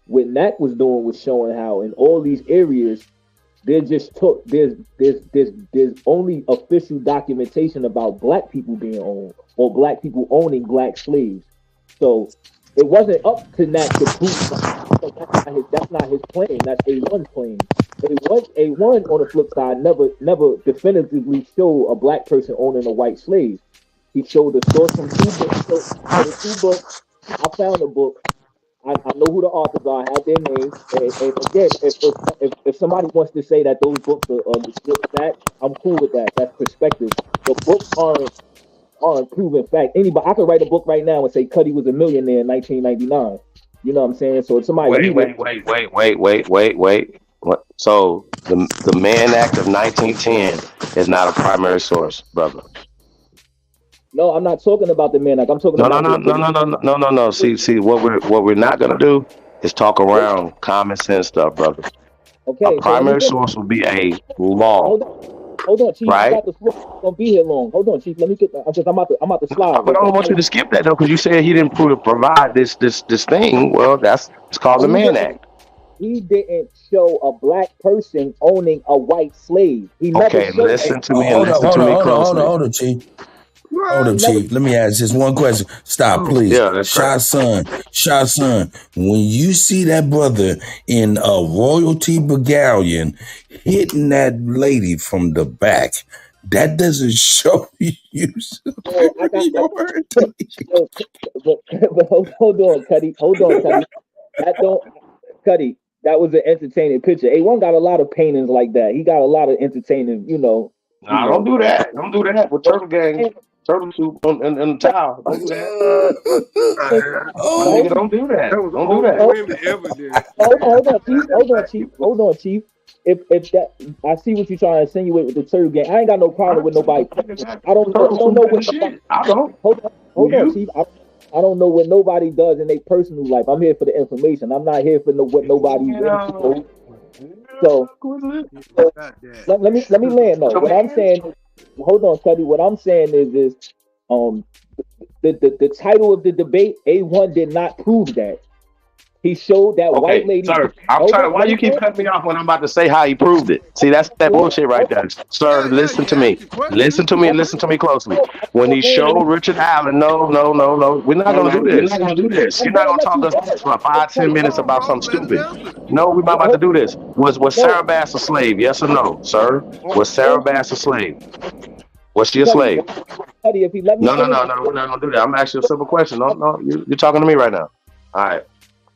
what Nat was doing was showing how in all these areas, there's only official documentation about black people being owned or black people owning black slaves. So it wasn't up to Nat to prove something. So that's not his claim. That's A1's claim. A1 on the flip side never definitively showed a black person owning a white slave. He showed the source from two books. So the two books, I found a book. I know who the authors are. I have their names. And again, if somebody wants to say that those books are legit fact, I'm cool with that. That's perspective. The books aren't proven fact. Anybody, I could write a book right now and say Cuddy was a millionaire in 1999. You know what I'm saying? So if somebody wait. What? So the Mann Act of 1910 is not a primary source, brother. No, I'm not talking about the Mann Act. I'm talking about no. See, what we're not gonna do is talk around common sense stuff, brother. Okay. A primary source will be a law. Hold on, Chief. Right? I'm gonna be here long. Hold on, Chief. Let me get that. I'm about to slide. But I don't want you to skip that though, because you said he didn't provide this thing. Well, it's called the Mann Act. He didn't show a black person owning a white slave. He never showed listen to me and listen to me closely. Hold on, Chief. Hold up, Chief. Let me ask just one question. Stop, please. Yeah, Shot son. When you see that brother in a royalty battalion hitting that lady from the back, that doesn't show you. Hold on, Cuddy. Cuddy, that was an entertaining picture. A1 got a lot of paintings like that. He got a lot of entertaining, Don't do that. Don't do that with Turtle Gang. Turtle soup and the towel. Don't do that. Nigga, don't do that. Don't do that. Hold on, Chief. If that, I see what you're trying to insinuate with the Turtle Gang. I ain't got no problem with nobody. I don't know what. Hold on, Chief. I don't know what nobody does in their personal life. I'm here for the information. I'm not here for what nobody's into. So let me land though. What I'm saying, hold on, Cuddy. What I'm saying is the title of the debate, A1 did not prove that. He showed that white lady. Sir, I'm trying. Why you keep cutting me off when I'm about to say how he proved it? See, that's that bullshit right there. Sir, listen to me. Listen to me and listen to me closely. When he showed Richard Allen, no. We're not gonna do this. You're not gonna talk us for 5-10 minutes about something stupid. No, we're not about to do this. Was Sarah Bass a slave? Yes or no, sir? Was Sarah Bass a slave? Was she a slave? No. We're not gonna do that. I'm asking you a simple question. No, you're talking to me right now. All right.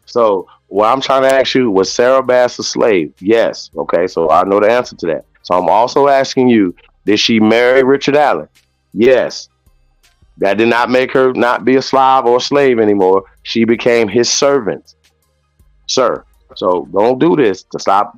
So what I'm trying to ask you, was Sarah Bass a slave? Yes. Okay, so I know the answer to that. So I'm also asking you, did she marry Richard Allen? Yes. That did not make her not be a slave or a slave anymore. She became his servant, sir. So don't do this. To stop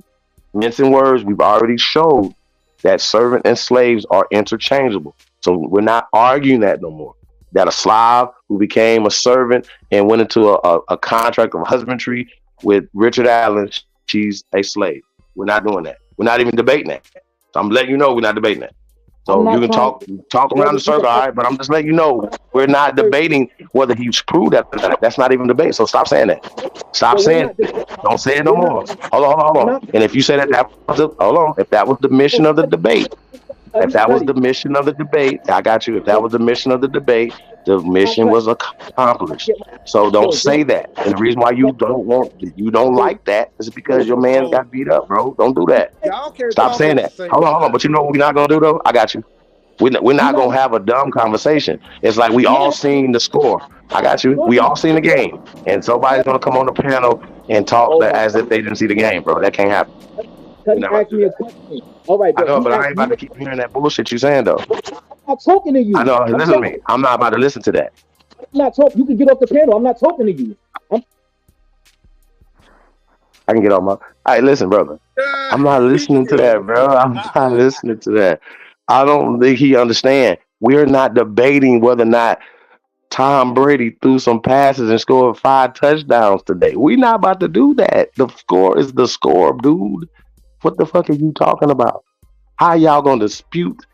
mincing words, we've already showed that servant and slaves are interchangeable. So we're not arguing that no more. That a slave who became a servant and went into a contract of husbandry with Richard Allen, she's a slave. We're not doing that. We're not even debating that. So I'm letting you know we're not debating that. So you can talk around the circle, all right? But I'm just letting you know we're not debating whether he's proved that or not. That's not even debate. So stop saying that. Stop saying it. Don't say it no more. Hold on. And if you say if that was the mission of the debate, if that was the mission of the debate, I got you. If that was the mission of the debate, the mission was accomplished. So don't say that. And the reason why you don't like that is because your man got beat up, bro. Don't do that. Stop saying that. Hold on. But you know what we're not gonna do though? I got you. We're not gonna have a dumb conversation. It's like we all seen the score. I got you. We all seen the game, and somebody's gonna come on the panel and talk as if they didn't see the game, bro. That can't happen. Ask me a question. All right, I know, but I ain't about to keep hearing that bullshit you saying though. I'm not talking to you. I know. Listen to me. I'm not about to listen to that. I'm not talking. You can get off the panel. I'm not talking to you. I can get on my. All right, listen, brother. I'm not listening to that, bro. I'm not listening to that. I don't think he understand. We're not debating whether or not Tom Brady threw some passes and scored 5 touchdowns today. We're not about to do that. The score is the score, dude. What the fuck are you talking about? How y'all gonna dispute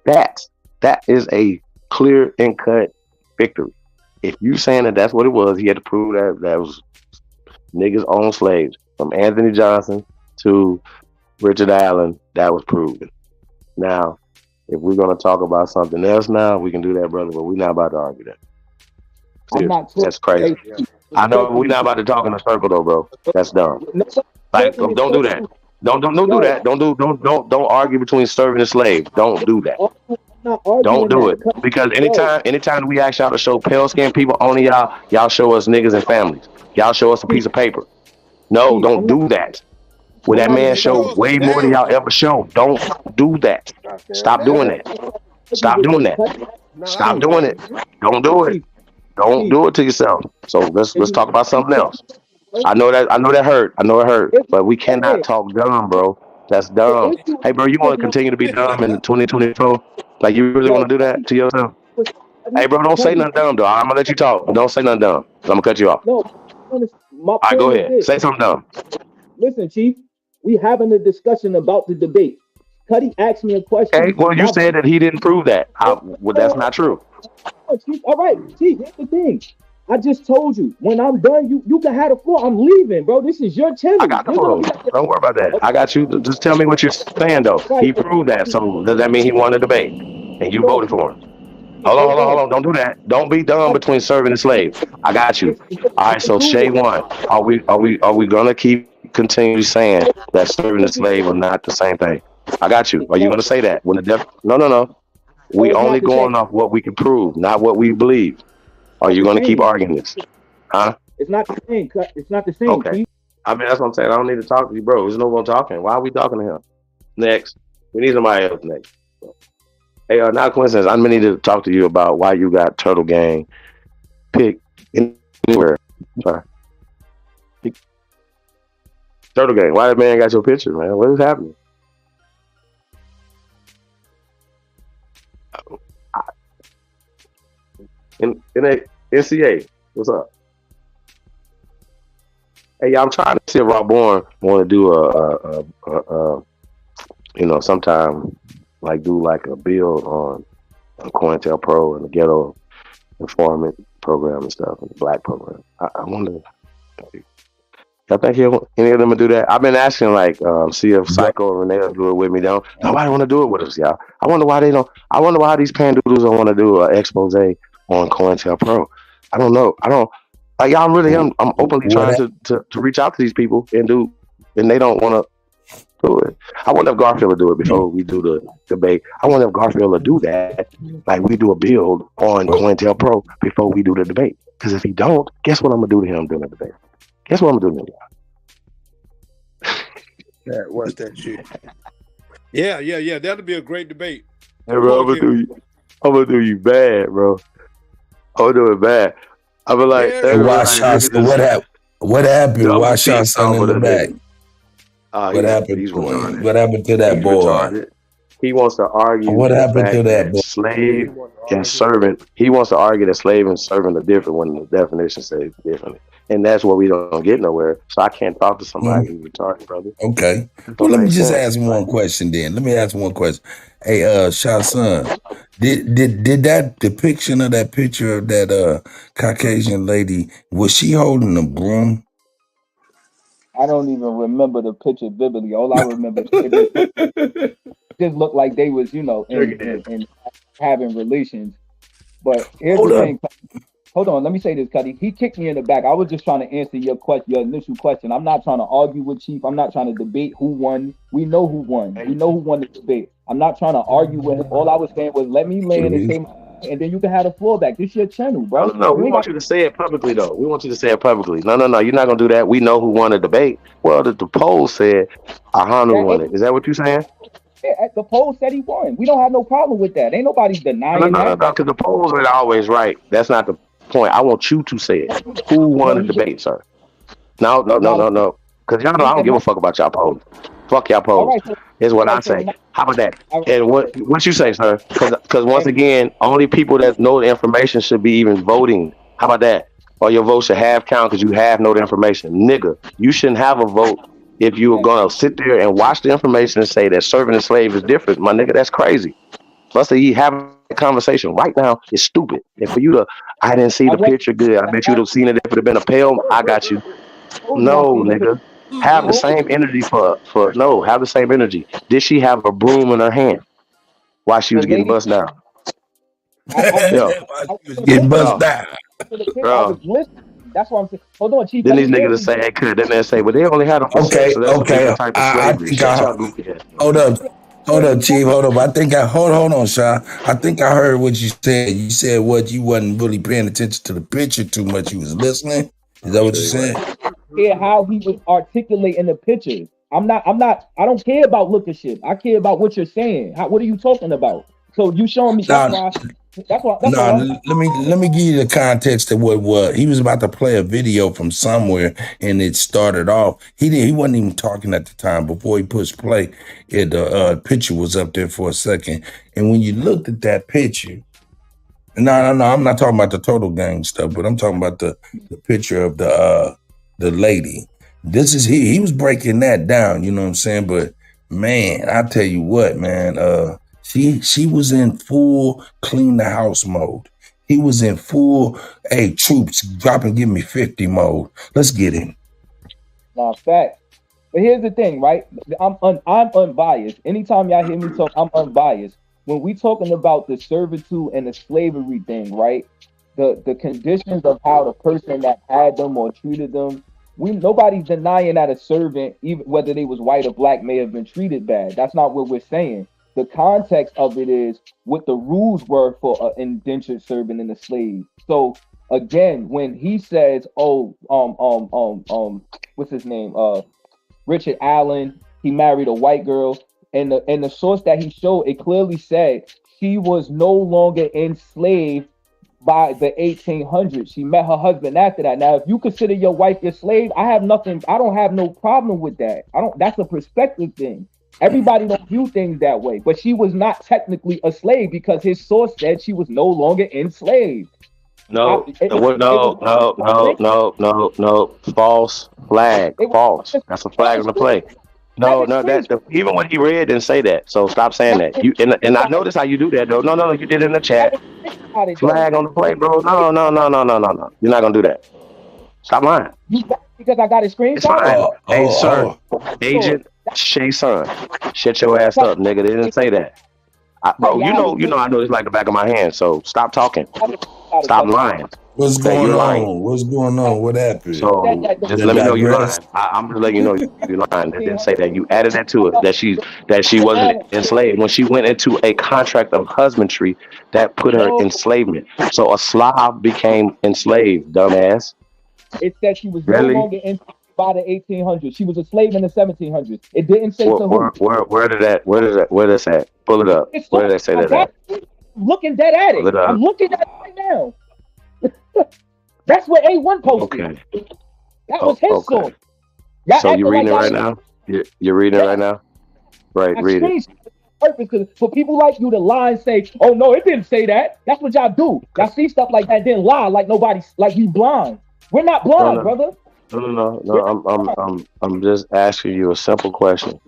that? That is a clear and cut victory. If you saying that that's what it was, he had to prove that was niggas own slaves. From Anthony Johnson to Richard Allen, that was proven. Now, if we're gonna talk about something else now, we can do that, brother, but we're not about to argue that. Seriously, that's crazy. I know we're not about to talk in a circle though, bro. That's dumb. Like, don't do that. Don't do that. Don't argue between servant and slave. Don't do that. Don't do it. Because anytime we ask y'all to show pale skinned people owning y'all show us niggas and families. Y'all show us a piece of paper. No, don't do that. When that man showed way more than y'all ever shown. Don't do that. Stop doing that. Stop doing that. Stop doing it. Don't do it. Don't do it to yourself. So let's talk about something else. I know that hurt. I know it hurt. But we cannot talk dumb, bro. That's dumb. Hey, bro, you want to continue to be dumb in 2024? Like, you really want to do that to yourself? Hey, bro, don't say nothing dumb, though. I'm going to let you talk. Don't say nothing dumb. I'm going to cut you off. No, all right, go ahead. Say something dumb. Listen, Chief, we having a discussion about the debate. Cuddy asked me a question. Hey, well, you said that he didn't prove that. Well, that's not true. Chief, all right, Chief, here's the thing. I just told you, when I'm done, you can have the floor. I'm leaving, bro. This is your channel. I got the floor. Don't worry about that. I got you. Just tell me what you're saying, though. He proved that. So does that mean he won the debate? And you voted for him? Hold on. Don't do that. Don't be dumb between servant and slave. I got you. All right, so Shay won. Are we gonna continue saying that servant and slave are not the same thing? I got you. Are you gonna say that? No. We only going off what we can prove, not what we believe. Are you going to keep arguing this? Huh? It's not the same. It's not the same. Okay. I mean, that's what I'm saying. I don't need to talk to you, bro. There's no one talking. Why are we talking to him? Next. We need somebody else next. Hey, not coincidence. I'm going to need to talk to you about why you got Turtle Gang picked anywhere. Sorry. Turtle Gang. Why that man got your picture, man? What is happening? In a NCA, what's up? Hey, I'm trying to see if Rob Bourne want to do sometime do like a build on COINTELPRO and the ghetto informant program and stuff, and the black program. I wonder. I think any of them will do that. I've been asking, see if Psycho and Renee will do it with me. Nobody want to do it with us, y'all. I wonder why they don't. I wonder why these pandoodles don't want to do an expose on COINTELPRO. I don't know. I don't. Y'all really. I'm openly trying to reach out to these people and they don't want to do it. I wonder if Garfield will do it before we do the debate. I wonder if Garfield will do that. Like, we do a build on COINTELPRO before we do the debate. Because if he don't, guess what I'm gonna do to him during the debate? Guess what I'm gonna do to him? Yeah, watch that shit. Yeah. That'll be a great debate. Hey, bro, I'm gonna do you bad, bro. I'm gonna do it bad. I'm like, what happened? Why shot son in the back? What happened? What happened to that boy? Retarded. He wants to argue. What happened to that boy? Slave and servant. He wants to argue that slave and servant are different when the definition says differently. And that's where we don't get nowhere. So I can't talk to somebody who's retarded, brother. Okay. Well, let me just ask one question then. Let me ask one question. Hey, Shah Son, did that depiction of that picture of that Caucasian lady, was she holding a broom? I don't even remember the picture vividly. All I remember it just looked like they was, in having relations. But here's the thing. Hold on, let me say this, Cuddy. He kicked me in the back. I was just trying to answer your initial question. I'm not trying to argue with Chief. I'm not trying to debate who won. We know who won. We know who won the debate. I'm not trying to argue with him. All I was saying was let me land and say, and then you can have the floor back. This is your channel, bro. No, we want you to say it publicly, though. We want you to say it publicly. No, you're not gonna do that. We know who won the debate. Well, the poll said Ahanu won it. Is that what you're saying? Yeah, the poll said he won. We don't have no problem with that. Ain't nobody denying that. No, because the polls are always right. That's not the point. I want you to say it. Who won the debate, sir? No. Because Cause y'all know I don't give a fuck about y'all polls. Fuck y'all All polls. right, so Is what I so say. How about that? all right, And what you say, sir? Cause once again, only people that know the information should be even voting. How about that? Or your vote should have count because you have no information. Nigga, you shouldn't have a vote if you were gonna sit there and watch the information and say that serving a slave is different. My nigga, that's crazy. Let's say you having a conversation right now is stupid. And for you to, I didn't see I the was picture good. I bet you'd have seen it if it had been a pale. I got you. told you I No, seen the picture. nigga. Have the Told same energy for no. Have the same energy. Did she have a broom in her hand while she the was getting lady. bust down? I Yo, was Getting listening bust bro, down. to the picture. I was bro. listening. That's what I'm saying. Hold on, Chief. Then Let these me niggas will finish. say, hey, could. Then they say, well, they only had them for sex, Okay, so that's a okay. different type of I slavery. think Shut I y'all goofy ass. hold up. Hold up, You Chief. Hold up. I think I hold on, Sean. I think I heard what you said. You said what you wasn't really paying attention to the picture too much. You was listening. Is that I'll what show you you right. said? care how he was articulating the pictures. I don't care about lookership. I care about what you're saying. What are you talking about? So you showing me Now, that's no, all. let me give you the context of what he was about to play a video from somewhere, and it started off. He wasn't even talking at the time. Before he pushed play, the picture was up there for a second, and when you looked at that picture, no, I'm not talking about the total gang stuff, but I'm talking about the picture of the lady. This is he was breaking that down. You know what I'm saying? But man, I tell you what, man, she was in full clean the house mode. He was in full, hey, troops, drop and give me 50 mode. Let's get him. Nah, fact. But here's the thing, right? I'm unbiased. Anytime y'all hear me talk, I'm unbiased. When we talking about the servitude and the slavery thing, right? The conditions of how the person that had them or treated them, nobody's denying that a servant, even whether they was white or black, may have been treated bad. That's not what we're saying. The context of it is what the rules were for an indentured servant and a slave. So again, when he says, "Oh, what's his name? Richard Allen, he married a white girl," and the source that he showed, it clearly said she was no longer enslaved by the 1800s. She met her husband after that. Now, if you consider your wife your slave, I don't have no problem with that. That's a perspective thing. Everybody don't view things that way, but she was not technically a slave because his source said she was no longer enslaved. No, no. False flag. False. That's a flag on the play. No, even when he read didn't say that. So stop saying that. You and I noticed how you do that though. No, you did it in the chat. Flag on the play, bro. No. You're not gonna do that. Stop lying. Because I got a screenshot. It's fine. Hey, sir. Agent Shay son. Shut your ass up, nigga. They didn't say that. Bro, you know I know this like the back of my hand, so stop talking. Stop lying. What's going on? What's going on? What happened? So just let me know you're lying. I'm just letting you know you're lying. They didn't say that. You added that to it, that she wasn't enslaved. When she went into a contract of husbandry, that put her in enslavement. So a Slav became enslaved, dumbass. It said she was no longer enslaved by the 1800s. She was a slave in the 1700s. It didn't say to who. Where did that at? Pull it up. Where did they say that at? I'm looking dead at it. I'm looking at it right now. That's what A1 posted. Okay. That was his source. So you're reading it right now? You're reading it right now? Right, read it. Because for people like you to lie and say, "Oh no, it didn't say that." That's what y'all do. Y'all see stuff like that, then lie like we blind. We're not blind, brother. No. I'm just asking you a simple question.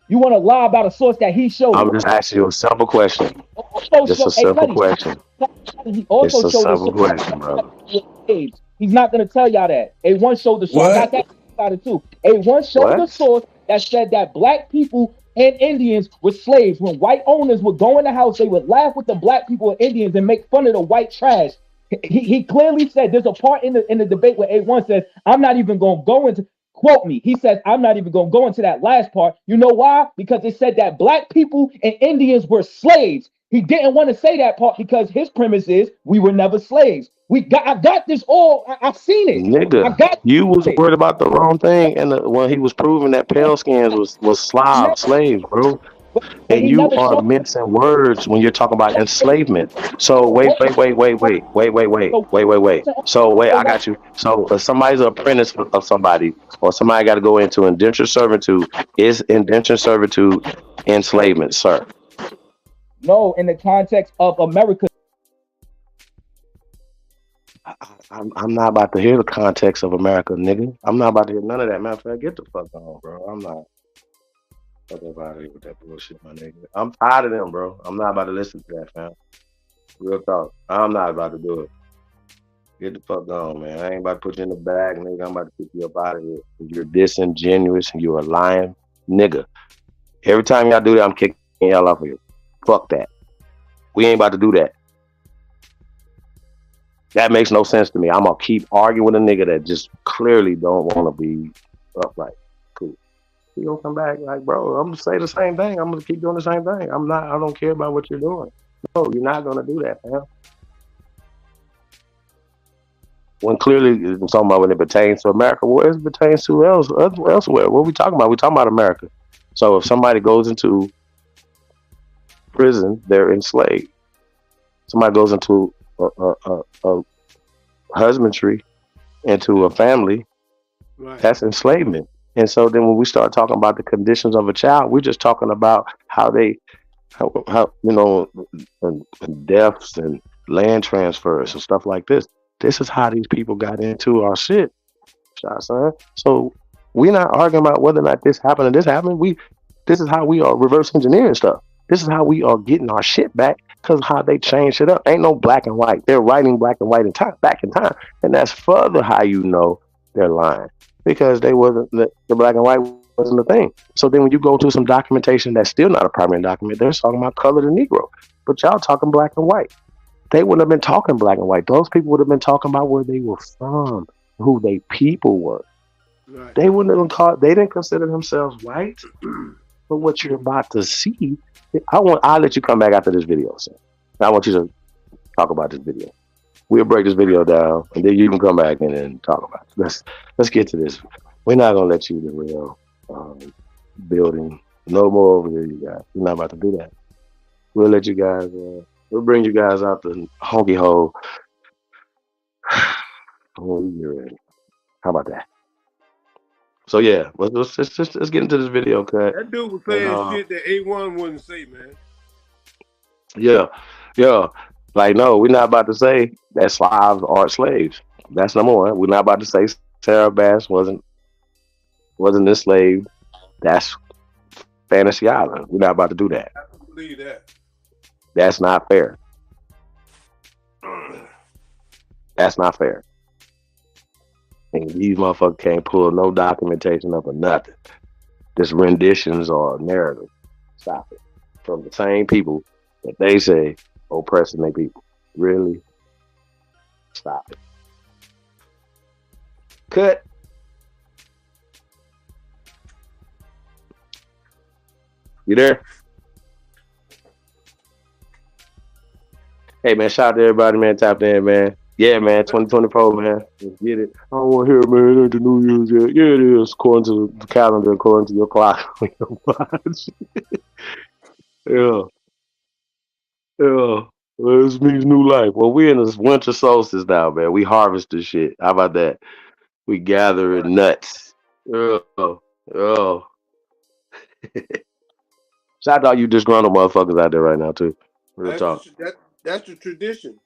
You want to lie about a source that he showed? I'm just asking you a simple question. Just a simple question. He also it's a showed simple question, brother. He's not going to tell y'all that. A1 showed the source. I got that started too. A1 showed the source that said that black people and Indians were slaves. When white owners would go in the house, they would laugh with the black people and Indians and make fun of the white trash. He clearly said there's a part in the debate where A1 says, "I'm not even going to go into." Quote me. He says, "I'm not even going to go into that last part." You know why? Because it said that black people and Indians were slaves. He didn't want to say that part because his premise is we were never slaves. I got this all. I've seen it. Nigga, you was worried about the wrong thing, and when he was proving that pale skins was slaves, bro. And we you never are talk. mincing words when you're talking about enslavement. So wait. So So wait, so I why? got you. So if somebody's an apprentice of somebody, or somebody got to go into indentured servitude, is indentured servitude enslavement, sir? No, in the context of America. I'm not about to hear the context of America, nigga. I'm not about to hear none of that. Matter of fact, get the fuck on, bro. I'm not fucking about to hear with that bullshit, my nigga. I'm tired of them, bro. I'm not about to listen to that, fam. Real talk. I'm not about to do it. Get the fuck on, man. I ain't about to put you in the bag, nigga. I'm about to kick you up out of here. You're disingenuous and you're a lying nigga. Every time y'all do that, I'm kicking y'all off of here. Fuck that. We ain't about to do that. That makes no sense to me. I'm gonna keep arguing with a nigga that just clearly don't want to be upright. Cool. You gonna come back like, bro? I'm gonna say the same thing. I'm gonna keep doing the same thing. I don't care about what you're doing. No, you're not gonna do that, man. When clearly I'm talking about when it pertains to America, what it pertains to elsewhere? What are we talking about? We're talking about America. So if somebody goes into prison, they're enslaved. Somebody goes into a husbandry, into a family, Right. that's enslavement. And so then when we start talking about the conditions of a child, we're just talking about how deaths and land transfers and stuff like this. This is how these people got into our shit, son. So we're not arguing about whether or not this happened or this happened. This is how we are reverse engineering stuff. This is how we are getting our shit back because how they changed it up. Ain't no black and white. They're writing black and white back in time, and that's further how you know they're lying because they wasn't the black and white wasn't a thing. So then when you go to some documentation that's still not a primary document, they're talking about colored and Negro, but y'all talking black and white. They wouldn't have been talking black and white. Those people would have been talking about where they were from, who they people were. Right. They wouldn't have been called. They didn't consider themselves white. But what you're about to see, I'll let you come back after this video, sir. I want you to talk about this video. We'll break this video down, and then you can come back and then talk about it. Let's get to this. We're not gonna let you derail building no more over here, you guys. We're not about to do that. We'll let you guys. We'll bring you guys out the honky hole. You're ready. How about that? So yeah, let's get into this video cut. That dude was saying shit that A1 wouldn't say, man. Yeah. Like, no, we're not about to say that Slavs aren't slaves. That's number one. We're not about to say Sarah Bass wasn't enslaved. That's Fantasy Island. We're not about to do that. I don't believe that. That's not fair. That's not fair. And these motherfuckers can't pull no documentation up or nothing. This renditions or narrative. Stop it. From the same people that they say oppressing their people. Really? Stop it. Cut. You there? Hey man, shout out to everybody, man. Tapped in, man. Yeah, man. 2024, man. Let's get it. I don't want to hear it, man. It ain't the New Year's yet. Yeah, it is. According to the calendar, according to your clock. Yeah. Well, this means new life. Well, we're in this winter solstice now, man. We harvest this shit. How about that? We gather nuts. Oh. Shout out to all you disgruntled motherfuckers out there right now, too. Real talk. That's the tradition.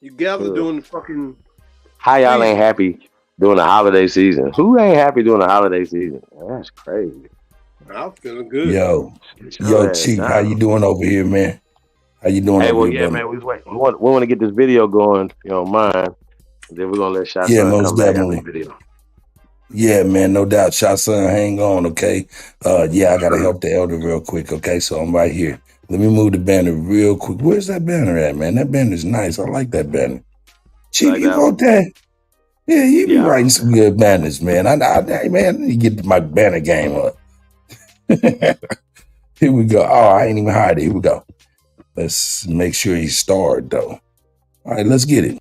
You gather during the fucking. How y'all ain't happy during the holiday season? Who ain't happy during the holiday season? That's crazy. I'm feeling good. Yo, Chief, how you doing over here, man? How you doing over here, man, we want to get this video going, if you don't mind. And then we're going to let Shot Son most come definitely. back after the video. Yeah, man, no doubt. Shot Son, hang on, okay? I got to help the elder real quick, okay? So I'm right here. Let me move the banner real quick. Where's that banner at, man? That banner's nice. I like that banner. Chief, like you wrote that? Yeah, you be writing some good banners, man. I man, you get my banner game up. Here we go. Oh, I ain't even hide it. Here we go. Let's make sure he's starred, though. All right, let's get it.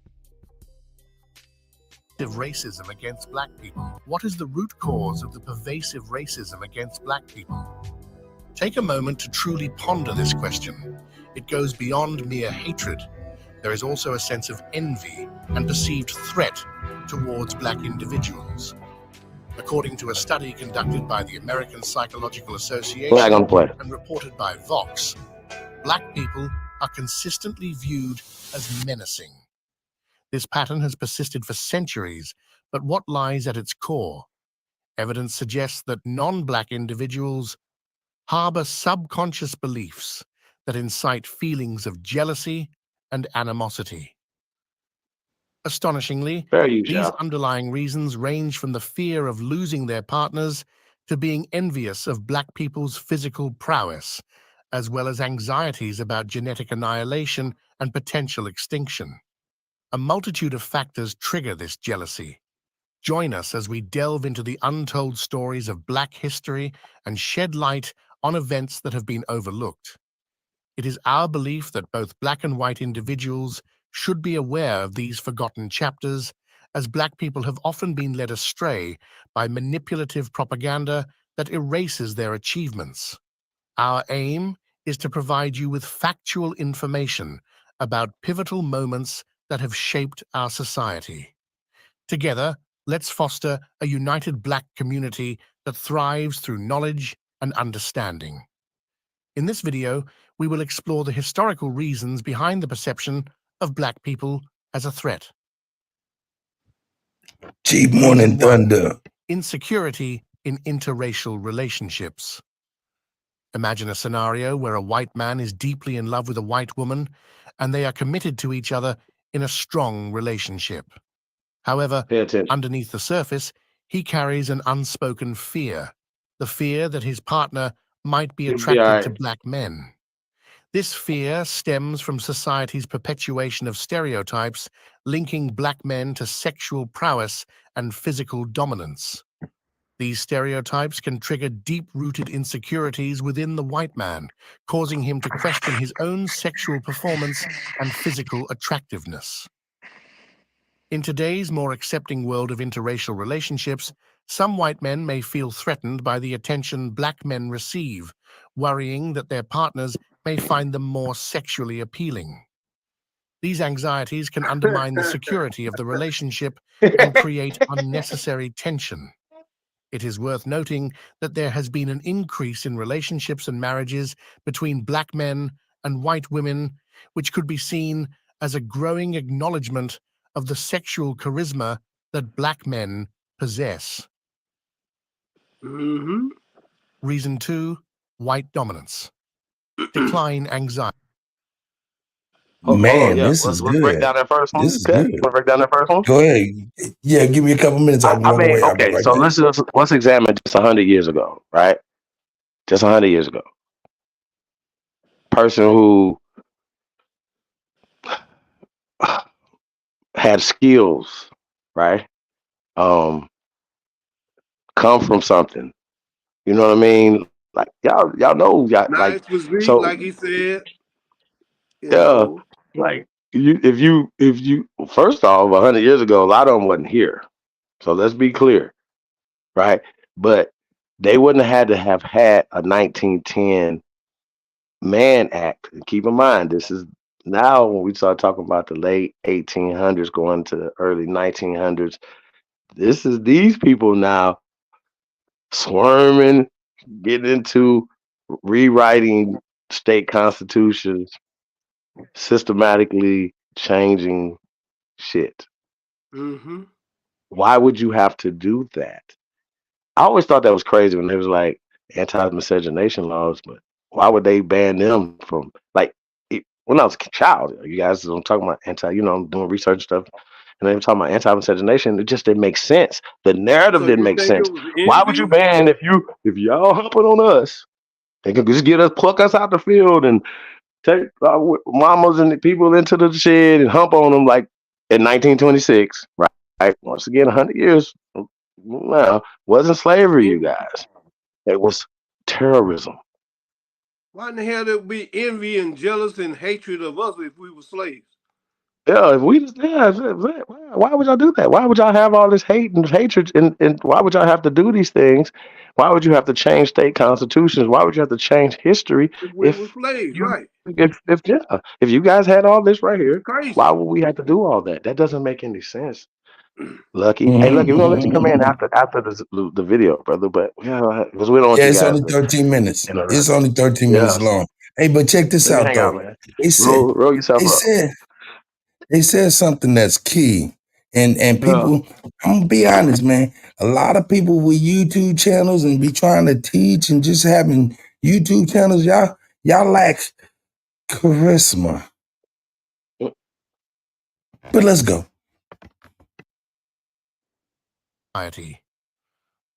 Racism against black people. What is the root cause of the pervasive racism against black people? Take a moment to truly ponder this question. It goes beyond mere hatred. There is also a sense of envy and perceived threat towards black individuals. According to a study conducted by the American Psychological Association and reported by Vox, black people are consistently viewed as menacing. This pattern has persisted for centuries, but what lies at its core? Evidence suggests that non-black individuals harbor subconscious beliefs that incite feelings of jealousy and animosity. Astonishingly, these underlying reasons range from the fear of losing their partners to being envious of black people's physical prowess, as well as anxieties about genetic annihilation and potential extinction. A multitude of factors trigger this jealousy. Join us as we delve into the untold stories of black history and shed light on events that have been overlooked. It is our belief that both black and white individuals should be aware of these forgotten chapters, as black people have often been led astray by manipulative propaganda that erases their achievements. Our aim is to provide you with factual information about pivotal moments that have shaped our society. Together, let's foster a united black community that thrives through knowledge and understanding. In this video, we will explore the historical reasons behind the perception of black people as a threat. Cheap Morning Thunder. Insecurity in interracial relationships. Imagine a scenario where a white man is deeply in love with a white woman and they are committed to each other in a strong relationship. However, underneath the surface, he carries an unspoken fear, the fear that his partner might be attracted to black men. This fear stems from society's perpetuation of stereotypes linking black men to sexual prowess and physical dominance. These stereotypes can trigger deep-rooted insecurities within the white man, causing him to question his own sexual performance and physical attractiveness. In today's more accepting world of interracial relationships, some white men may feel threatened by the attention black men receive, worrying that their partners may find them more sexually appealing. These anxieties can undermine the security of the relationship and create unnecessary tension. It is worth noting that there has been an increase in relationships and marriages between black men and white women, which could be seen as a growing acknowledgement of the sexual charisma that black men possess. Reason 2, white dominance. Decline anxiety. Man, this is good. Break down that first one. This is good. Want to break down that first one? Go ahead. Yeah, give me a couple minutes. I can run away. I'll be right so back. let's examine just 100 years ago, right? Just 100 years ago. Person who had skills, right? Come from something. You know what I mean? Like y'all know, Nice like physique, so. like he said. Yeah, like if you first off, 100 years ago, a lot of them wasn't here. So let's be clear, right? But they wouldn't have had to have had a 1910 Mann Act. And keep in mind, this is now when we start talking about the late 1800s going to the early 1900s. This is these people now swarming, getting into rewriting state constitutions, systematically changing shit. Why would you have to do that? I always thought that was crazy when it was like anti-miscegenation laws, but why would they ban them from when I was a child? You guys don't talk about I'm doing research stuff, and they were talking about anti-miscegenation. It just didn't make sense. The narrative didn't make sense. Why would you ban if y'all humping on us? They could just pluck us out the field and take our mamas and the people into the shed and hump on them like in 1926, right? Once again, 100 years. Well, wasn't slavery, you guys. It was terrorism. Why in the hell there would be envy and jealous and hatred of us if we were slaves? Yeah, if we just why would y'all do that? Why would y'all have all this hate and hatred and why would y'all have to do these things? Why would you have to change state constitutions? Why would you have to change history We were if slaves, you right? if yeah, if you guys had all this right It's here, why crazy. would we have to do all that? That doesn't make any sense. Lucky. Hey, Lucky, we're gonna let you come in Mhm. after the video, brother. But yeah, because we don't want Yeah, you it's guys only to 13 minutes. It's interrupt. only 13 minutes Yeah, long. Hey, but check this let me out hang out, though. man. They said Roll yourself they up. said they said something that's key. And Yeah. people, I'm gonna be honest, man. A lot of people with YouTube channels and be trying to teach and just having YouTube channels, y'all lack charisma. But let's go. Society.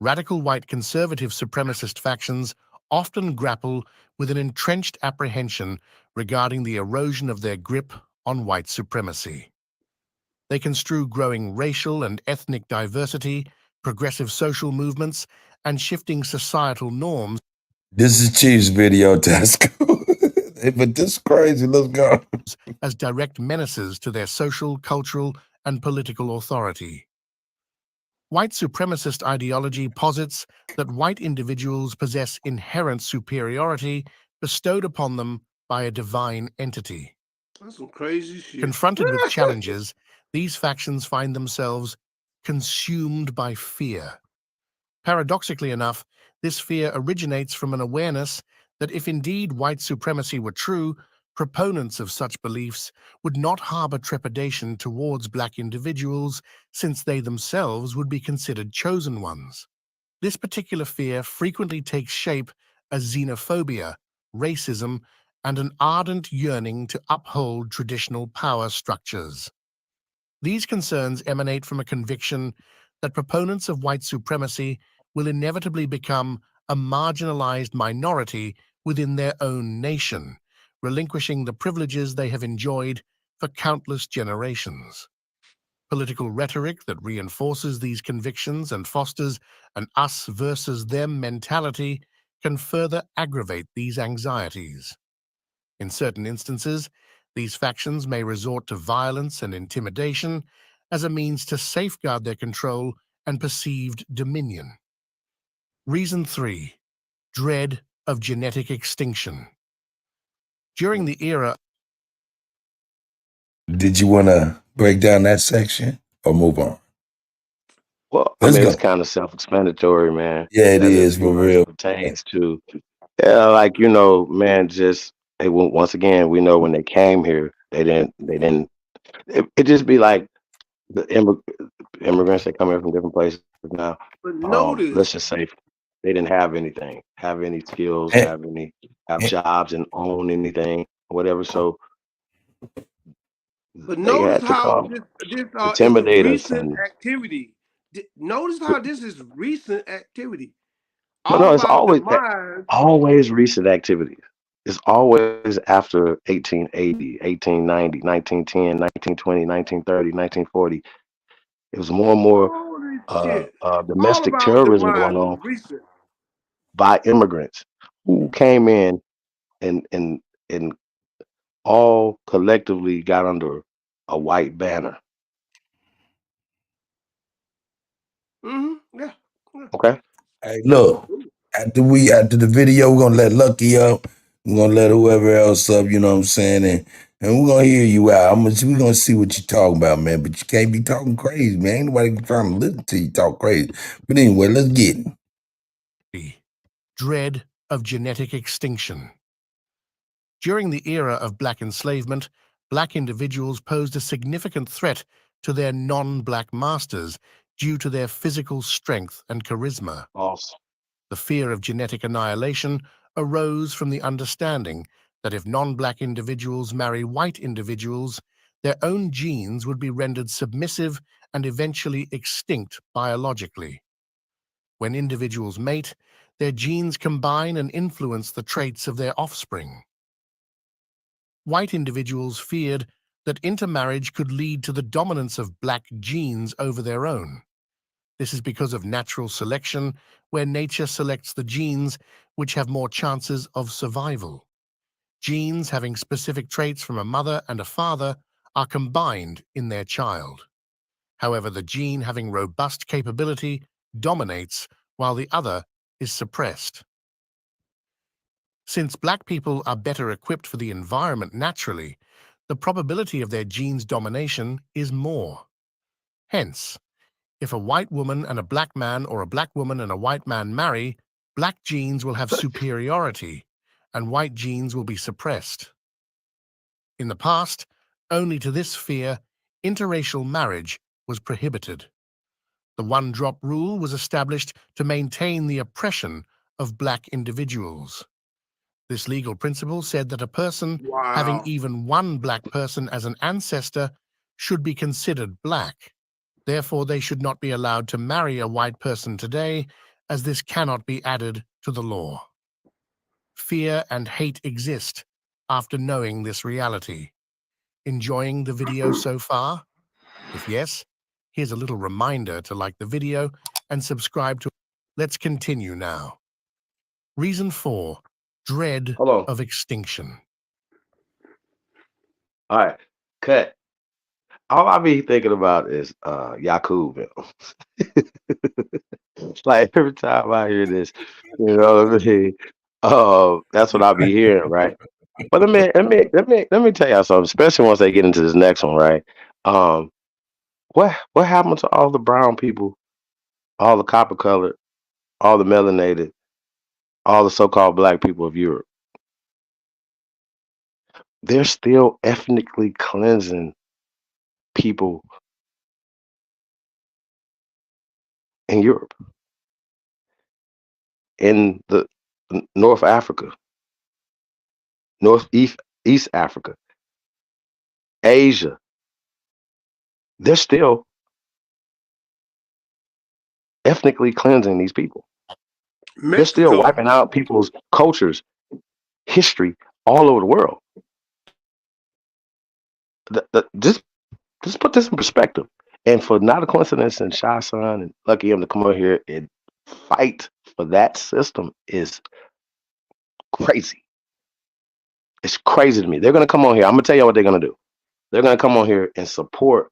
Radical white conservative supremacist factions often grapple with an entrenched apprehension regarding the erosion of their grip on white supremacy. They construe growing racial and ethnic diversity, progressive social movements, and shifting societal norms This is Chief's video, Tasco. But this is crazy. Let's go. as direct menaces to their social, cultural, and political authority. White supremacist ideology posits that white individuals possess inherent superiority bestowed upon them by a divine entity. That's some crazy shit. Confronted with challenges, these factions find themselves consumed by fear. Paradoxically enough, this fear originates from an awareness that if indeed white supremacy were true, proponents of such beliefs would not harbor trepidation towards black individuals, since they themselves would be considered chosen ones. This particular fear frequently takes shape as xenophobia, racism, and an ardent yearning to uphold traditional power structures. These concerns emanate from a conviction that proponents of white supremacy will inevitably become a marginalized minority within their own nation, relinquishing the privileges they have enjoyed for countless generations. Political rhetoric that reinforces these convictions and fosters an us versus them mentality can further aggravate these anxieties. In certain instances, these factions may resort to violence and intimidation as a means to safeguard their control and perceived dominion. Reason 3. Dread of genetic extinction. During the era Did you want to break down that section or move on? Well, I Let's mean, it's go. kind of self-explanatory, man. Yeah, it That is, is for as real. it pertains to, yeah, like man, just once again, we know when they came here, they didn't. It just be like the immigrants that come here from different places now. But notice, Let's just say they didn't have any skills, And, have and, jobs and own anything, whatever. So but they notice had to how come, this is intimidate us, recent and activity. Notice how this is recent activity. no, All it's about the minds. always recent activities. It's always after 1880, 1890, 1910, 1920, 1930, 1940. It was more and more Holy shit! All domestic about the terrorism going minds is on recent. by immigrants who came in and all collectively got under a white banner. Yeah. Okay. hey, look, after the video, we're gonna let Lucky up. We're gonna let whoever else up, you know what I'm saying? And we're gonna hear you out. We're gonna see what you're talking about, man. But you can't be talking crazy, man. Ain't nobody trying to listen to you talk crazy. But anyway, let's get it. dread of genetic extinction. During the era of black enslavement, black individuals posed a significant threat to their non-black masters due to their physical strength and charisma. False. The fear of genetic annihilation arose from the understanding that if non-black individuals marry white individuals, their own genes would be rendered submissive and eventually extinct biologically. When individuals mate, their genes combine and influence the traits of their offspring. White individuals feared that intermarriage could lead to the dominance of black genes over their own. This is because of natural selection, where nature selects the genes which have more chances of survival. Genes having specific traits from a mother and a father are combined in their child. However, the gene having robust capability dominates while the other is suppressed. Since black people are better equipped for the environment naturally, the probability of their genes' domination is more. Hence, if a white woman and a black man or a black woman and a white man marry, black genes will have superiority and white genes will be suppressed. In the past, only to this fear, interracial marriage was prohibited. The one-drop rule was established to maintain the oppression of black individuals. This legal principle said that a person having even one black person as an ancestor should be considered black. Therefore, they should not be allowed to marry a white person today, as this cannot be added to the law. Fear and hate exist after knowing this reality. Enjoying the video so far? If yes, here's a little reminder to like the video and subscribe to. Let's continue now. Reason 4, dread of extinction. All right, cut. All I be thinking about is Yakub. Like every time I hear this, you know what I mean? That's what I'll be hearing, right? But let me tell y'all something, especially once they get into this next one, right? What happened to all the brown people, all the copper colored, all the melanated, all the so-called black people of Europe? They're still ethnically cleansing people in Europe, in the North Africa, East Africa, Asia. They're still ethnically cleansing these people. They're still wiping out people's cultures, history, all over the world. Just put this in perspective. And for not a coincidence, and Shy Son and Lucky M to come over here and fight for that system is crazy. It's crazy to me. They're gonna come on here. I'm gonna tell you what they're gonna do. They're gonna come on here and support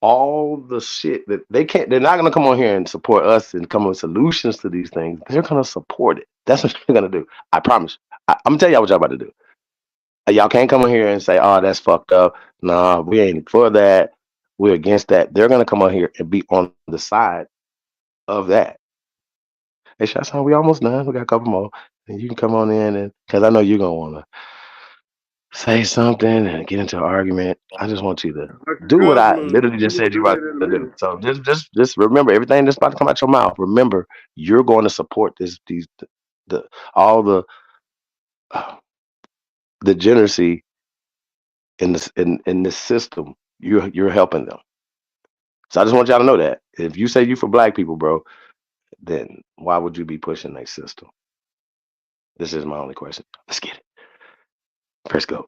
all the shit that they can't. They're not gonna come on here and support us and come up with solutions to these things. They're gonna support it. That's what they're gonna do. I promise. I'm gonna tell y'all what y'all about to do. Y'all can't come on here and say, "Oh, that's fucked up." Nah, we ain't for that. We're against that. They're gonna come on here and be on the side of that. Hey, Shy Son, we almost done. We got a couple more, and you can come on in, and because I know you're gonna wanna say something and get into an argument. I just want you to do what I literally just said you about to do. So just remember everything that's about to come out your mouth. Remember, you're going to support all the degeneracy in this system. You're helping them. So I just want y'all to know that if you say you for black people, bro, then why would you be pushing that system? This is my only question. Let's get it. Press go.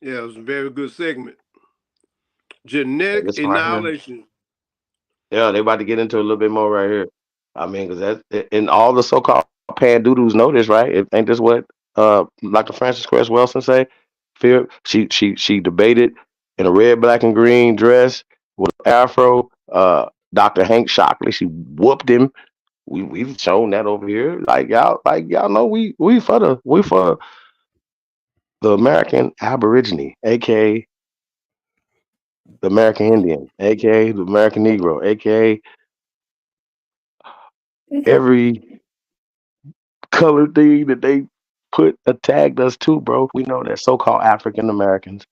Yeah, it was a very good segment. Genetic annihilation. Yeah, they about to get into a little bit more right here. I mean, because that's and all the so-called pan-doodles know this, right? Ain't this what Dr. Frances Cress Welsing say? Fear. She debated in a red, black, and green dress with an afro. Dr. Hank Shockley, she whooped him. We've shown that over here. Like y'all know we for the American Aborigine, aka the American Indian, aka the American Negro, aka every colored thing that they tagged us to, bro. We know that so-called African Americans,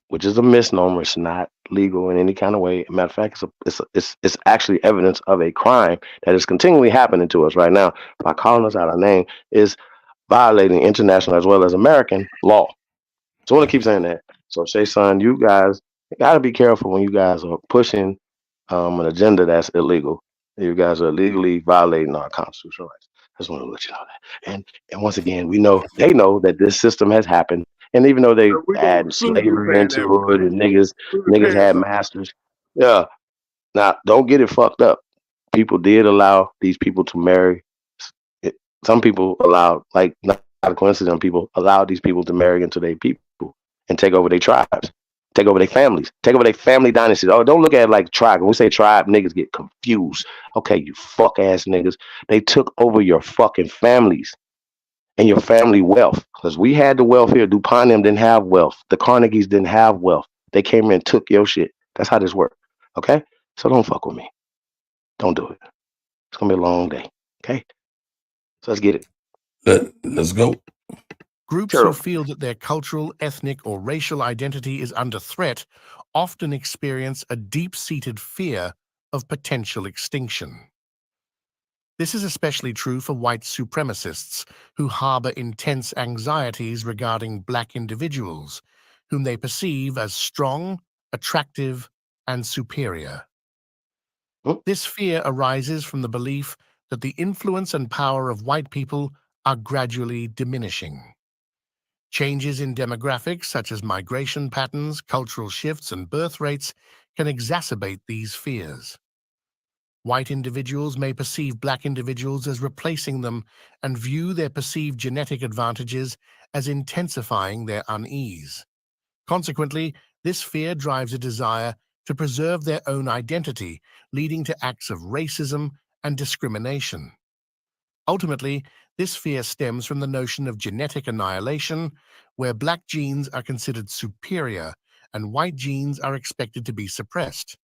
which is a misnomer. It's not legal in any kind of way. Matter of fact, it's actually evidence of a crime that is continually happening to us right now by calling us out our name is violating international as well as American law. So I want to keep saying that. So Shay Son, you guys gotta be careful when you guys are pushing an agenda that's illegal. You guys are illegally violating our constitutional rights. I just want to let you know that. And once again, they know that this system has happened. And even though they add slavery into it and niggas had masters. Yeah. Now don't get it fucked up. People did allow these people to marry Some people allow, like, not a coincidence, people allow these people to marry into their people and take over their tribes, take over their families, take over their family dynasties. Oh, don't look at it like tribe. When we say tribe, niggas get confused. Okay, you fuck ass niggas. They took over your fucking families and your family wealth. Because we had the wealth here. DuPont them didn't have wealth. The Carnegies didn't have wealth. They came in and took your shit. That's how this works. Okay? So don't fuck with me. Don't do it. It's gonna be a long day. Okay? So let's get it. Let's go. Groups who feel that their cultural, ethnic, or racial identity is under threat often experience a deep-seated fear of potential extinction. This is especially true for white supremacists who harbor intense anxieties regarding black individuals, whom they perceive as strong, attractive, and superior. This fear arises from the belief that the influence and power of white people are gradually diminishing. Changes in demographics such as migration patterns, cultural shifts, and birth rates can exacerbate these fears. White individuals may perceive black individuals as replacing them and view their perceived genetic advantages as intensifying their unease. Consequently, this fear drives a desire to preserve their own identity, leading to acts of racism and discrimination. Ultimately, this fear stems from the notion of genetic annihilation, where black genes are considered superior and white genes are expected to be suppressed,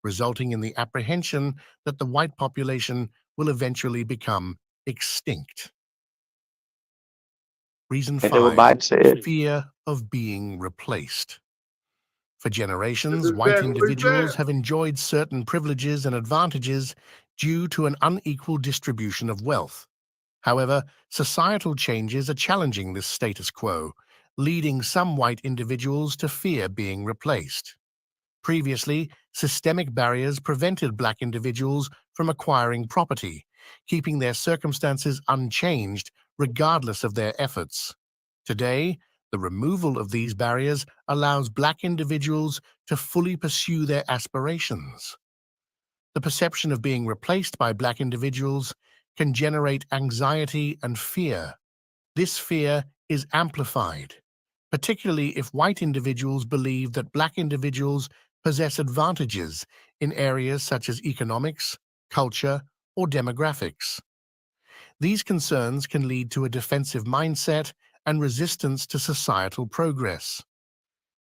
resulting in the apprehension that the white population will eventually become extinct. Reason Ain't that what 5, Biden said? fear of being replaced. For generations, That's white exactly what he individuals said. have enjoyed certain privileges and advantages due to an unequal distribution of wealth. However, societal changes are challenging this status quo, leading some white individuals to fear being replaced. Previously, systemic barriers prevented black individuals from acquiring property, keeping their circumstances unchanged regardless of their efforts. Today, the removal of these barriers allows black individuals to fully pursue their aspirations. The perception of being replaced by black individuals can generate anxiety and fear. This fear is amplified, particularly if white individuals believe that black individuals possess advantages in areas such as economics, culture, or demographics. These concerns can lead to a defensive mindset and resistance to societal progress.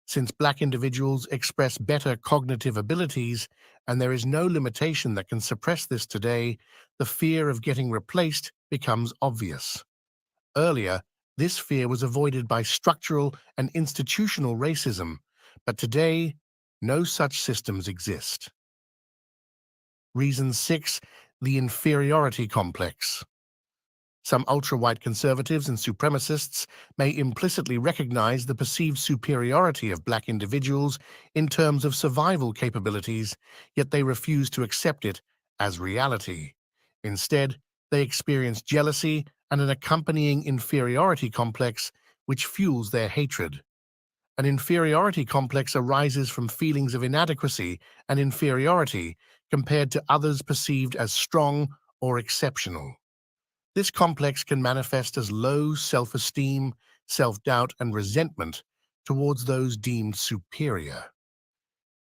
Since black individuals express better cognitive abilities and there is no limitation that can suppress this today, the fear of getting replaced becomes obvious. Earlier, this fear was avoided by structural and institutional racism, but today, no such systems exist. Reason 6, the inferiority complex. Some ultra-white conservatives and supremacists may implicitly recognize the perceived superiority of black individuals in terms of survival capabilities, yet they refuse to accept it as reality. Instead, they experience jealousy and an accompanying inferiority complex which fuels their hatred. An inferiority complex arises from feelings of inadequacy and inferiority compared to others perceived as strong or exceptional. This complex can manifest as low self-esteem, self-doubt, and resentment towards those deemed superior.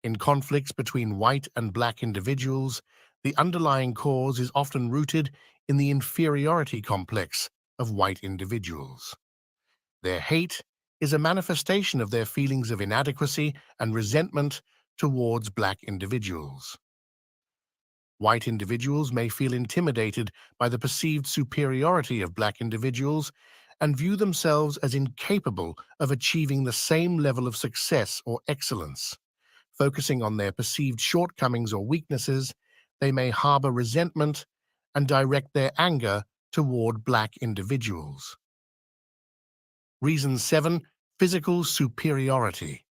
In conflicts between white and black individuals, the underlying cause is often rooted in the inferiority complex of white individuals. Their hate is a manifestation of their feelings of inadequacy and resentment towards black individuals. White individuals may feel intimidated by the perceived superiority of black individuals and view themselves as incapable of achieving the same level of success or excellence. Focusing on their perceived shortcomings or weaknesses, they may harbor resentment and direct their anger toward black individuals. Reason 7, physical superiority.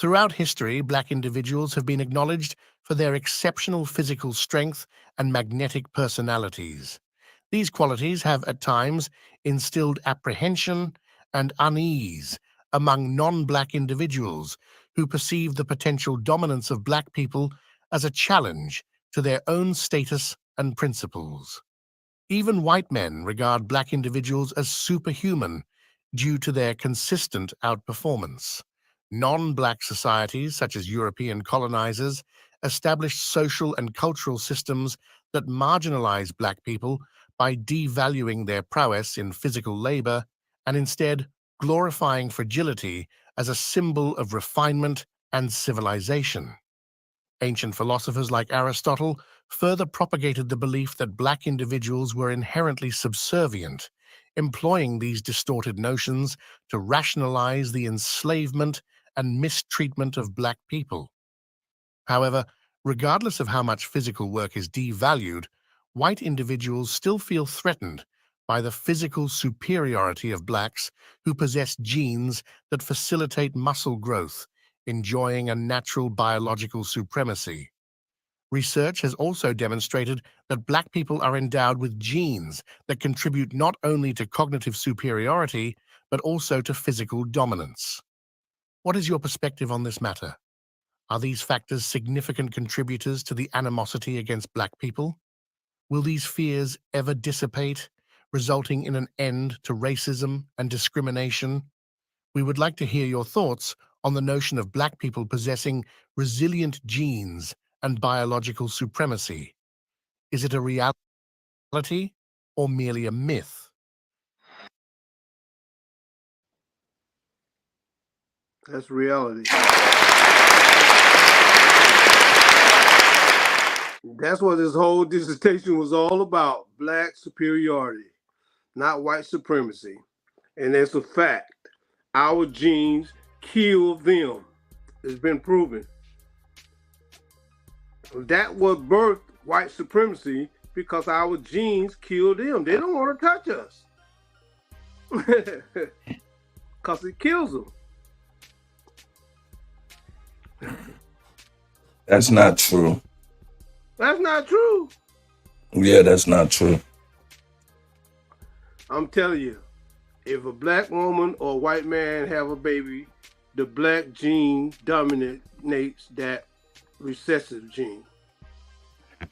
Throughout history, black individuals have been acknowledged for their exceptional physical strength and magnetic personalities. These qualities have, at times, instilled apprehension and unease among non-black individuals who perceive the potential dominance of black people as a challenge to their own status and principles. Even white men regard black individuals as superhuman due to their consistent outperformance. Non-black societies, such as European colonizers, established social and cultural systems that marginalize black people by devaluing their prowess in physical labor and instead glorifying fragility as a symbol of refinement and civilization. Ancient philosophers like Aristotle further propagated the belief that black individuals were inherently subservient, employing these distorted notions to rationalize the enslavement and mistreatment of black people. However, regardless of how much physical work is devalued, white individuals still feel threatened by the physical superiority of blacks who possess genes that facilitate muscle growth, enjoying a natural biological supremacy. Research has also demonstrated that black people are endowed with genes that contribute not only to cognitive superiority, but also to physical dominance. What is your perspective on this matter? Are these factors significant contributors to the animosity against black people? Will these fears ever dissipate, resulting in an end to racism and discrimination? We would like to hear your thoughts on the notion of black people possessing resilient genes and biological supremacy. Is it a reality or merely a myth? That's reality. That's what this whole dissertation was all about. Black superiority, not white supremacy. And it's a fact. Our genes kill them. It's been proven. That was birthed white supremacy because our genes kill them. They don't want to touch us. Because it kills them. That's not true. That's not true. Yeah, that's not true. I'm telling you, if a black woman or a white man have a baby, the black gene dominates that recessive gene.